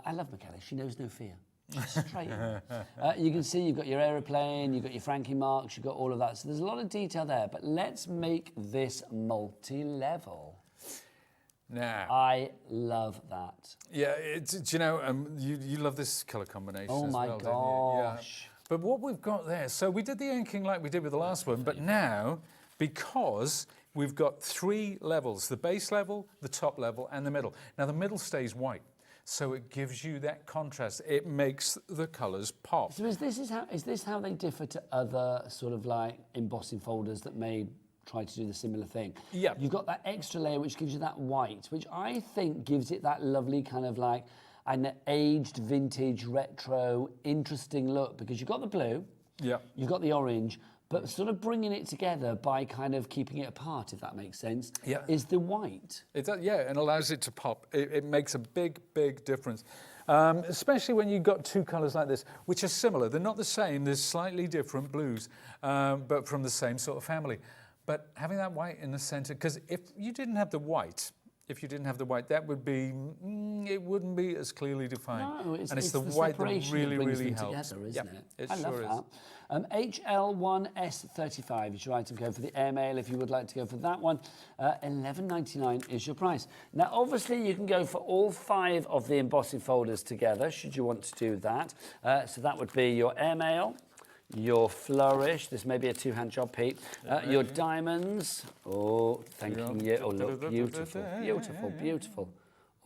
I love Michaela. She knows no fear. She's straight in. You can see you've got your aeroplane, you've got your Frankie marks, you've got all of that. So there's a lot of detail there. But let's make this multi-level. Now, I love that. Yeah, do you know, you love this colour combination Oh as my well, don't you? Yeah. gosh. But what we've got there, so we did the inking like we did with the last one, but now, because we've got 3 levels, the base level, the top level, and the middle. Now, the middle stays white, so it gives you that contrast. It makes the colours pop. So is this how they differ to other sort of like embossing folders that may try to do the similar thing? Yeah. You've got that extra layer which gives you that white, which I think gives it that lovely kind of like an aged, vintage, retro, interesting look, because you've got the blue, yeah, you've got the orange, but sort of bringing it together by kind of keeping it apart, if that makes sense, yeah, is the white. It does, yeah, and allows it to pop. It makes a big, big difference. Especially when you've got 2 colours like this, which are similar. They're not the same, they're slightly different blues, but from the same sort of family. But having that white in the centre, because if you didn't have the white, that would be, it wouldn't be as clearly defined. No, it's it's the white that separation really, brings really them helps. together, isn't it? It I sure love that. HL1S35 is your item code for the airmail if you would like to go for that one. $11.99 is your price. Now, obviously, you can go for all 5 of the embossing folders together, should you want to do that. So that would be your airmail, your flourish, this may be a 2-hand job, Pete, your diamonds, oh, thanking you, oh look, beautiful, beautiful, beautiful.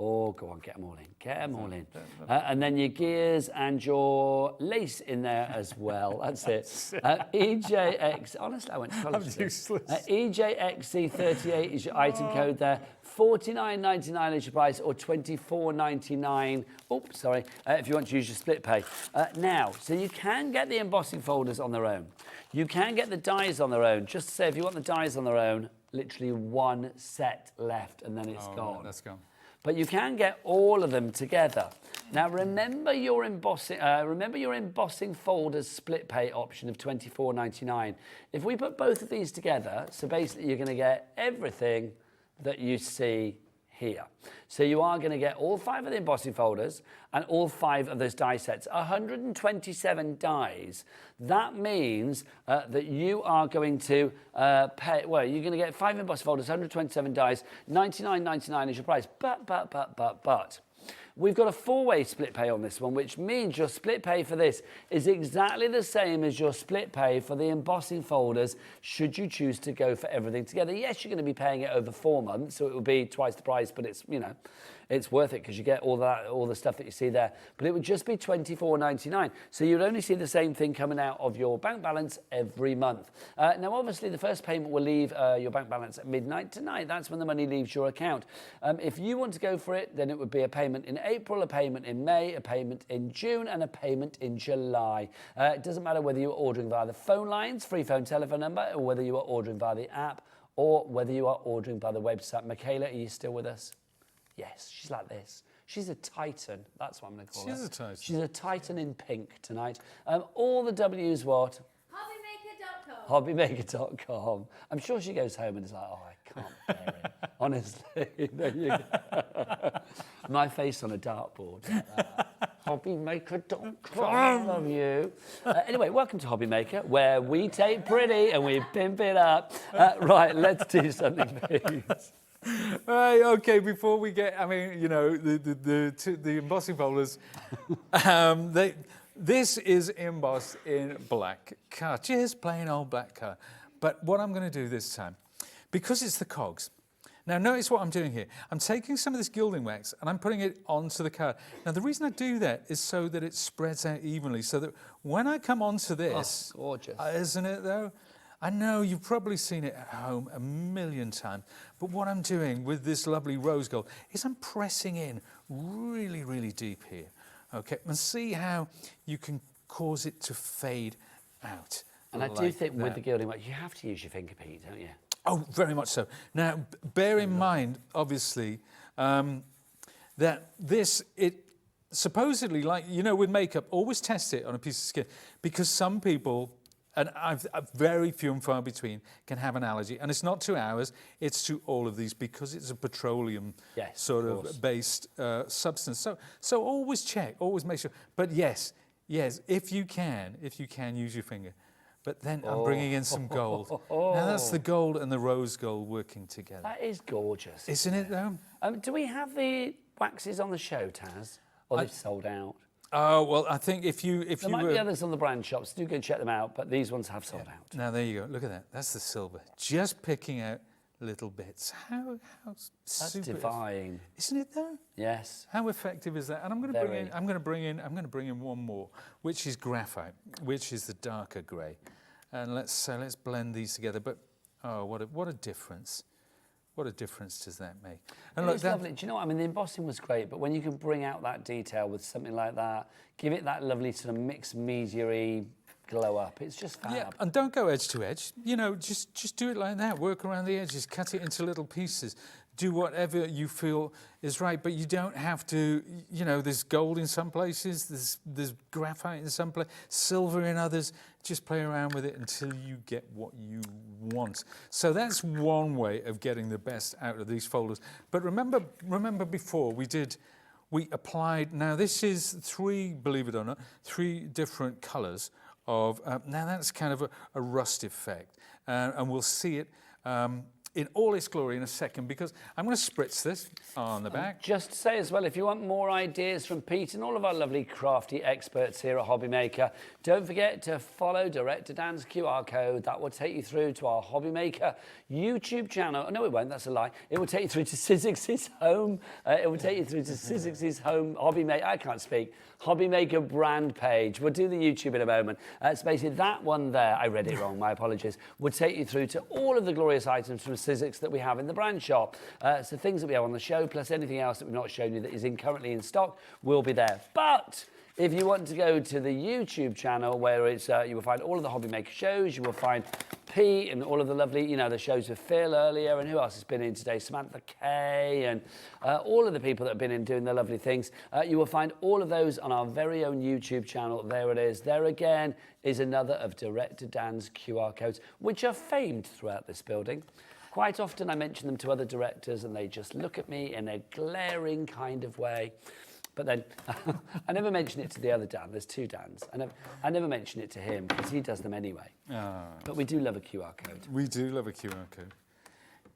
Oh, go on, get them all in, get them all in. And then your gears and your lace in there as well, that's it. EJX, honestly, I went to college. I'm useless. EJXC38 is your item code there. $49.99 is your price, or $24.99. Oops, sorry. If you want to use your split pay. Now, so you can get the embossing folders on their own. You can get the dies on their own. Just to say, if you want the dies on their own, literally 1 set left, and then it's gone. Right, that's gone. But you can get all of them together. Now, remember your embossing folders split pay option of $24.99. If we put both of these together, so basically you're going to get everything that you see here. So you are going to get all 5 of the embossing folders and all 5 of those die sets, 127 dies. That means that you are going to pay, well, you're going to get 5 embossing folders, 127 dies, $99.99 is your price. But, we've got a 4-way split pay on this one, which means your split pay for this is exactly the same as your split pay for the embossing folders, should you choose to go for everything together. Yes, you're going to be paying it over 4 months, so it will be twice the price, but it's, you know, it's worth it because you get all the stuff that you see there. But it would just be $24.99. So you'd only see the same thing coming out of your bank balance every month. Now, obviously, the first payment will leave your bank balance at midnight tonight. That's when the money leaves your account. If you want to go for it, then it would be a payment in April, a payment in May, a payment in June, and a payment in July. It doesn't matter whether you're ordering via the phone lines, free phone telephone number, or whether you are ordering via the app, or whether you are ordering by the website. Michaela, are you still with us? Yes, she's like this. She's a titan. That's what I'm going to call her. She's a titan. She's a titan in pink tonight. All the W's what? HobbyMaker.com. I'm sure she goes home and is like, oh, I can't bear it. Honestly. There you go. My face on a dartboard. HobbyMaker.com. I love you. Anyway, welcome to HobbyMaker, where we take pretty and we pimp it up. Right, let's do something, please. Right, okay, before we get, I mean, you know, the embossing folders, this is embossed in black car, just plain old black car. But what I'm going to do this time, because it's the cogs, now notice what I'm doing here. I'm taking some of this gilding wax and I'm putting it onto the card. Now the reason I do that is so that it spreads out evenly, so that when I come onto this, gorgeous. Isn't it though? I know you've probably seen it at home a million times, but what I'm doing with this lovely rose gold is I'm pressing in really, really deep here, okay? And see how you can cause it to fade out. And I do think with the gilding wax, you have to use your finger, Pete, don't you? Oh, very much so. Now, bear in mind, obviously, that it supposedly, like, you know, with makeup, always test it on a piece of skin, because some people, and I've very few and far between, can have an allergy. And it's not to ours, it's to all of these, because it's a petroleum sort of based substance. So always check, always make sure. But yes, if you can use your finger. But then I'm bringing in some gold. Now that's the gold and the rose gold working together. That is gorgeous. Isn't it, though? Do we have the waxes on the show, Taz? Or they've sold out? Oh, well, I think if you there might be others on the brand shops. Do go check them out, but these ones have sold out. Now, there you go. Look at that. That's the silver. Just picking out little bits. How That's super divine. Isn't it, though? Yes. How effective is that? And I'm going to bring in one more, which is graphite, which is the darker grey. And let's blend these together. But oh, what a difference! What a difference does that make? And look, it's lovely. Do you know what I mean? The embossing was great, but when you can bring out that detail with something like that, give it that lovely sort of mixed media-y glow up. It's just fab. Yeah, and don't go edge to edge. You know, just do it like that. Work around the edges, cut it into little pieces. Do whatever you feel is right, but you don't have to, you know, there's gold in some places, there's graphite in some places, silver in others. Just play around with it until you get what you want. So that's one way of getting the best out of these folders. But remember before we applied, now this is believe it or not, 3 different colours of, now that's kind of a rust effect. And we'll see it in all its glory in a second, because I'm going to spritz this on the back. Just to say as well, if you want more ideas from Pete and all of our lovely crafty experts here at HobbyMaker, don't forget to follow Director Dan's QR code. That will take you through to our HobbyMaker YouTube channel. No, it won't, that's a lie. It will take you through to Sizzix's home. It will take you through to Sizzix's home HobbyMaker, I can't speak, HobbyMaker brand page. We'll do the YouTube in a moment. It's basically that one there, I read it wrong, my apologies, will take you through to all of the glorious items from Sizzix that we have in the brand shop. So things that we have on the show, plus anything else that we've not shown you that is currently in stock, will be there. But if you want to go to the YouTube channel, where it's you will find all of the HobbyMaker shows, you will find Pete and all of the lovely, you know, the shows with Phill earlier, and who else has been in today? Samantha K, and all of the people that have been in doing the lovely things. You will find all of those on our very own YouTube channel. There it is. There again is another of Director Dan's QR codes, which are famed throughout this building. Quite often I mention them to other directors and they just look at me in a glaring kind of way. But then I never mention it to the other Dan. There's 2 Dans. I never mention it to him because he does them anyway. But we do love a QR code. We do love a QR code.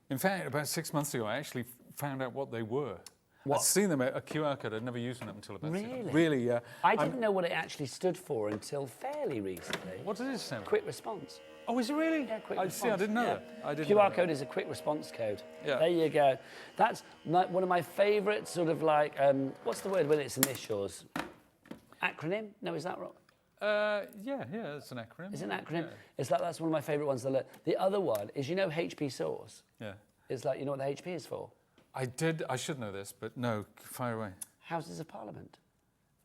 In fact, about 6 months ago, I actually found out what they were. What? I'd seen them at a QR code. I'd never used one up until about 6 months. Really? Really, yeah. I didn't know what it actually stood for until fairly recently. What does it stand for? Quick response. Oh, is it really? Yeah, quick response. See, I didn't know that. I didn't know QR that. code is a quick response code. Yeah. There you go. That's one of my favourite sort of like, what's the word when it's initials? Acronym? No, is that wrong? Yeah, it's an acronym. It's an acronym. Yeah. It's like, that's one of my favourite ones to learn. The other one is, you know, HP sauce? Yeah. It's like, you know what the HP is for? I should know this, but no, fire away. Houses of Parliament.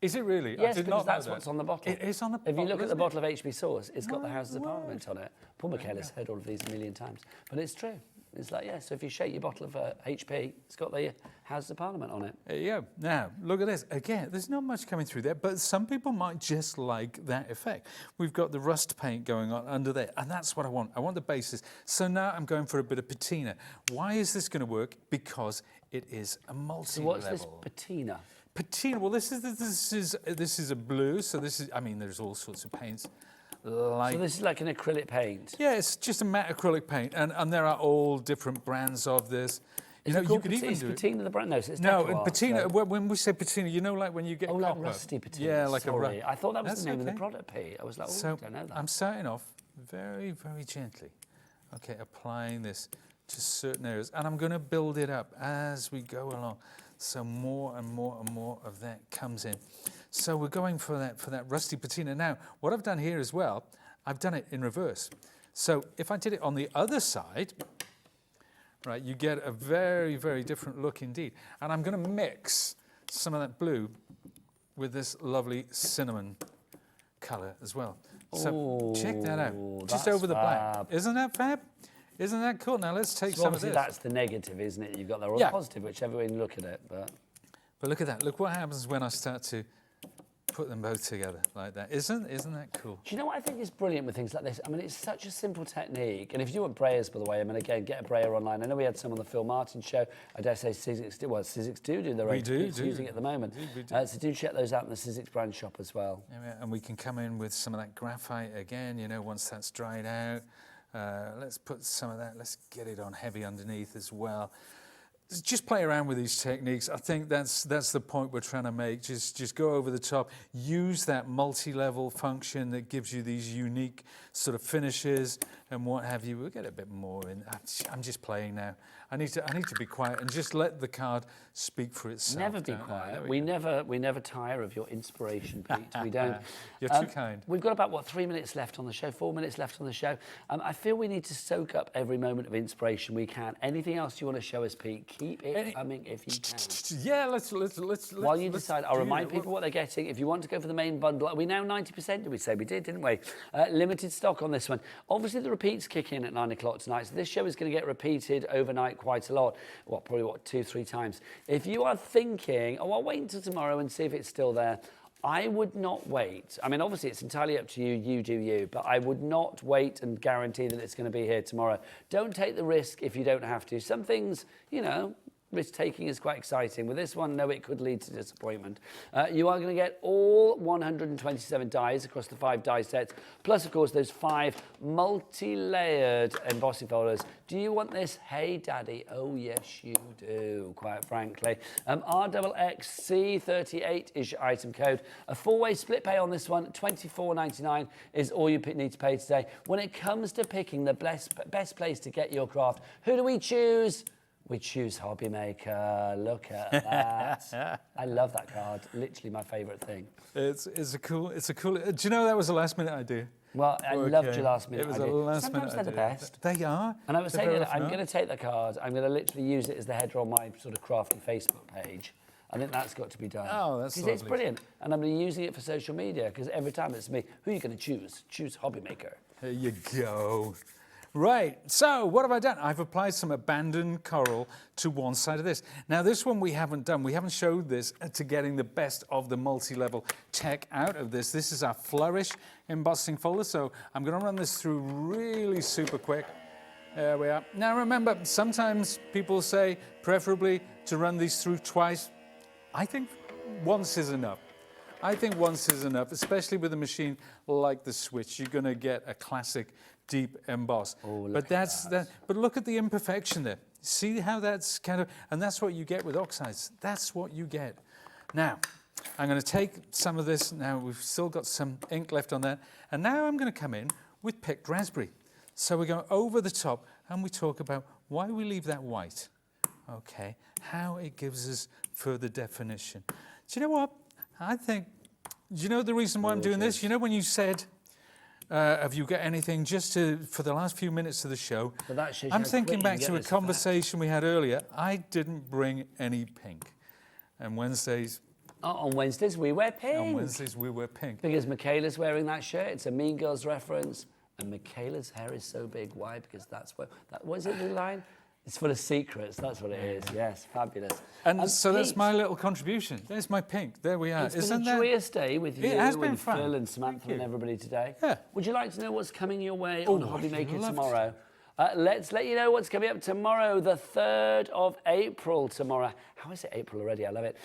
Is it really? Yes, I did because not know that's that. what's on the bottle. It is on the bottle. If you look at the isn't bottle of HP sauce, it's got the Houses of word. Parliament on it. Paul Michaela's heard all of these a million times. But it's true. It's like, yeah, so if you shake your bottle of HP, it's got the Houses of Parliament on it. There you go. Now, look at this. Again, there's not much coming through there, but some people might just like that effect. We've got the rust paint going on under there, and that's what I want. I want the bases. So now I'm going for a bit of patina. Why is this going to work? Because it is a multi-level. So what's this patina? Patina. Well, this is a blue. So this is. I mean, there's all sorts of paints. Like, so this is like an acrylic paint? Yeah, it's just a matte acrylic paint, and there are all different brands of this. You know, you could even do patina the brand? No, so it's no, Deco patina. so. When we say patina, you know, like when you get copper. like rusty patina. Yeah, like Sorry. a. I thought that was That's the name okay. of the product, Pete. I was like, oh, so I don't know that. I'm starting off very, very gently. Okay, applying this to certain areas, and I'm going to build it up as we go along. So more and more and more of that comes in. So we're going for that rusty patina. Now, what I've done here as well, I've done it in reverse. So if I did it on the other side, right, you get a very, very different look indeed. And I'm going to mix some of that blue with this lovely cinnamon colour as well. So check that out, just over the black. Isn't that fab? Isn't that cool? Now let's take some of this. That's the negative, isn't it? You've got the positive, whichever way you look at it. But look at that. Look what happens when I start to put them both together like that. Isn't that cool? Do you know what I think is brilliant with things like this? I mean, it's such a simple technique. And if you want brayers, by the way, I mean, again, get a brayer online. I know we had some on the Phill Martin show. I dare say Sizzix do their own using it at the moment. So do check those out in the Sizzix brand shop as well. Yeah, and we can come in with some of that graphite again, you know, once that's dried out. Let's put some of that, let's get it on heavy underneath as well. Just play around with these techniques. I think that's the point we're trying to make. Just go over the top. Use that multi-level function that gives you these unique sort of finishes and what have you. We'll get a bit more in. I'm just playing now. I need to be quiet and just let the card speak for itself. Never be quiet. We never tire of your inspiration, Pete. We don't. You're too kind. We've got about 3 minutes left on the show. 4 minutes left on the show. I feel we need to soak up every moment of inspiration we can. Anything else you want to show us, Pete? Keep it coming if you can. Yeah, let's. While you decide, I'll remind people what they're getting. If you want to go for the main bundle, are we now 90%? Did we say we did? Didn't we? Limited stock on this one. Obviously, the repeats kick in at 9 o'clock tonight. So this show is going to get repeated overnight quite a lot. Probably 2-3 times. If you are thinking, oh, I'll wait until tomorrow and see if it's still there, I would not wait. I mean, obviously, it's entirely up to you. You do you. But I would not wait and guarantee that it's going to be here tomorrow. Don't take the risk if you don't have to. Some things, you know, risk-taking is quite exciting. With this one, no, it could lead to disappointment. You are going to get all 127 dies across the 5 die sets, plus, of course, those 5 multi-layered embossing folders. Do you want this? Hey, Daddy. Oh, yes, you do, quite frankly. RXXC38 is your item code. A 4-way split pay on this one, $24.99 is all you need to pay today. When it comes to picking the best place to get your craft, who do we choose? We choose HobbyMaker. Look at that. I love that card. Literally my favourite thing. It's a cool. Do you know that was a last minute idea? Well, I loved your last minute idea. It was a last Sometimes minute they're idea. the best. They are. And I was saying that I'm going to take the card. I'm going to literally use it as the header on my sort of crafty Facebook page. I think that's got to be done. Oh, that's lovely. It's brilliant. And I'm using it for social media because every time it's me, who are you going to choose? Choose HobbyMaker. There you go. Right, so what have I done? I've applied some abandoned coral to one side of this. Now, this one we haven't done. We haven't showed this to getting the best of the multi-level tech out of this. This is our Flourish embossing folder, so I'm going to run this through really super quick. There we are. Now, remember, sometimes people say preferably to run these through twice. I think once is enough. I think once is enough, especially with a machine like the Switch. You're going to get a classic deep emboss. Oh, but that's that. But look at the imperfection there. See how that's kind of, and that's what you get with oxides. That's what you get. Now, I'm going to take some of this. Now we've still got some ink left on that, and now I'm going to come in with picked raspberry. So we go over the top, and we talk about why we leave that white. Okay, how it gives us further definition. Do you know what? I think. Do you know the reason why I'm doing this? You know when you said. Have you got anything just for the last few minutes of the show? I'm thinking back to a conversation we had earlier. I didn't bring any pink. And Wednesdays... on Wednesdays we wear pink. On Wednesdays we wear pink. Because Michaela's wearing that shirt. It's a Mean Girls reference. And Michaela's hair is so big. Why? Because that's what is it, the line? It's full of secrets, that's what it is. Yes, fabulous. And so that's my little contribution. There's my pink. There we are. It's been a joyous day with you and fun. Phill and Samantha and everybody today. Yeah. Would you like to know what's coming your way on HobbyMaker tomorrow? Let's let you know what's coming up tomorrow, the 3rd of April tomorrow. How is it April already? I love it.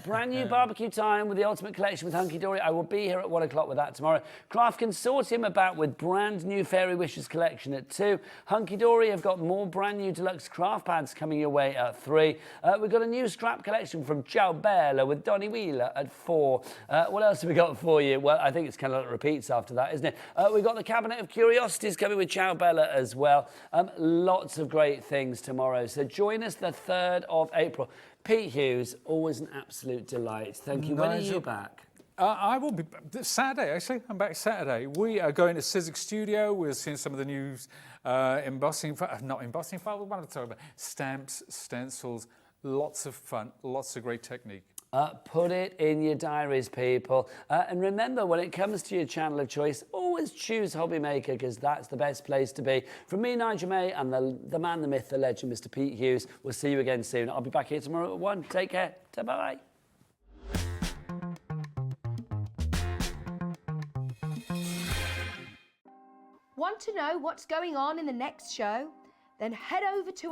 Brand new barbecue time with the Ultimate Collection with Hunky Dory. I will be here at 1 o'clock with that tomorrow. Craft Consortium about with brand new Fairy Wishes collection at 2. Hunky Dory have got more brand new deluxe craft pads coming your way at 3. We've got a new scrap collection from Ciao Bella with Donny Wheeler at 4. What else have we got for you? Well, I think it's kind of like repeats after that, isn't it? We've got the Cabinet of Curiosities coming with Ciao Bella as well. Lots of great things tomorrow. So join us the 3rd of April. Pete Hughes, always an absolute delight. Thank you. When are you back? I will be Saturday, actually. I'm back Saturday. We are going to Sizzix Studio. We're seeing some of the new embossing, not embossing files, what am I talking about? Stamps, stencils, lots of fun, lots of great technique. Put it in your diaries, people. And remember, when it comes to your channel of choice, always choose HobbyMaker, because that's the best place to be. From me, Nigel May, and the man, the myth, the legend, Mr. Pete Hughes. We'll see you again soon. I'll be back here tomorrow at 1. Take care. Bye-bye. Want to know what's going on in the next show? Then head over to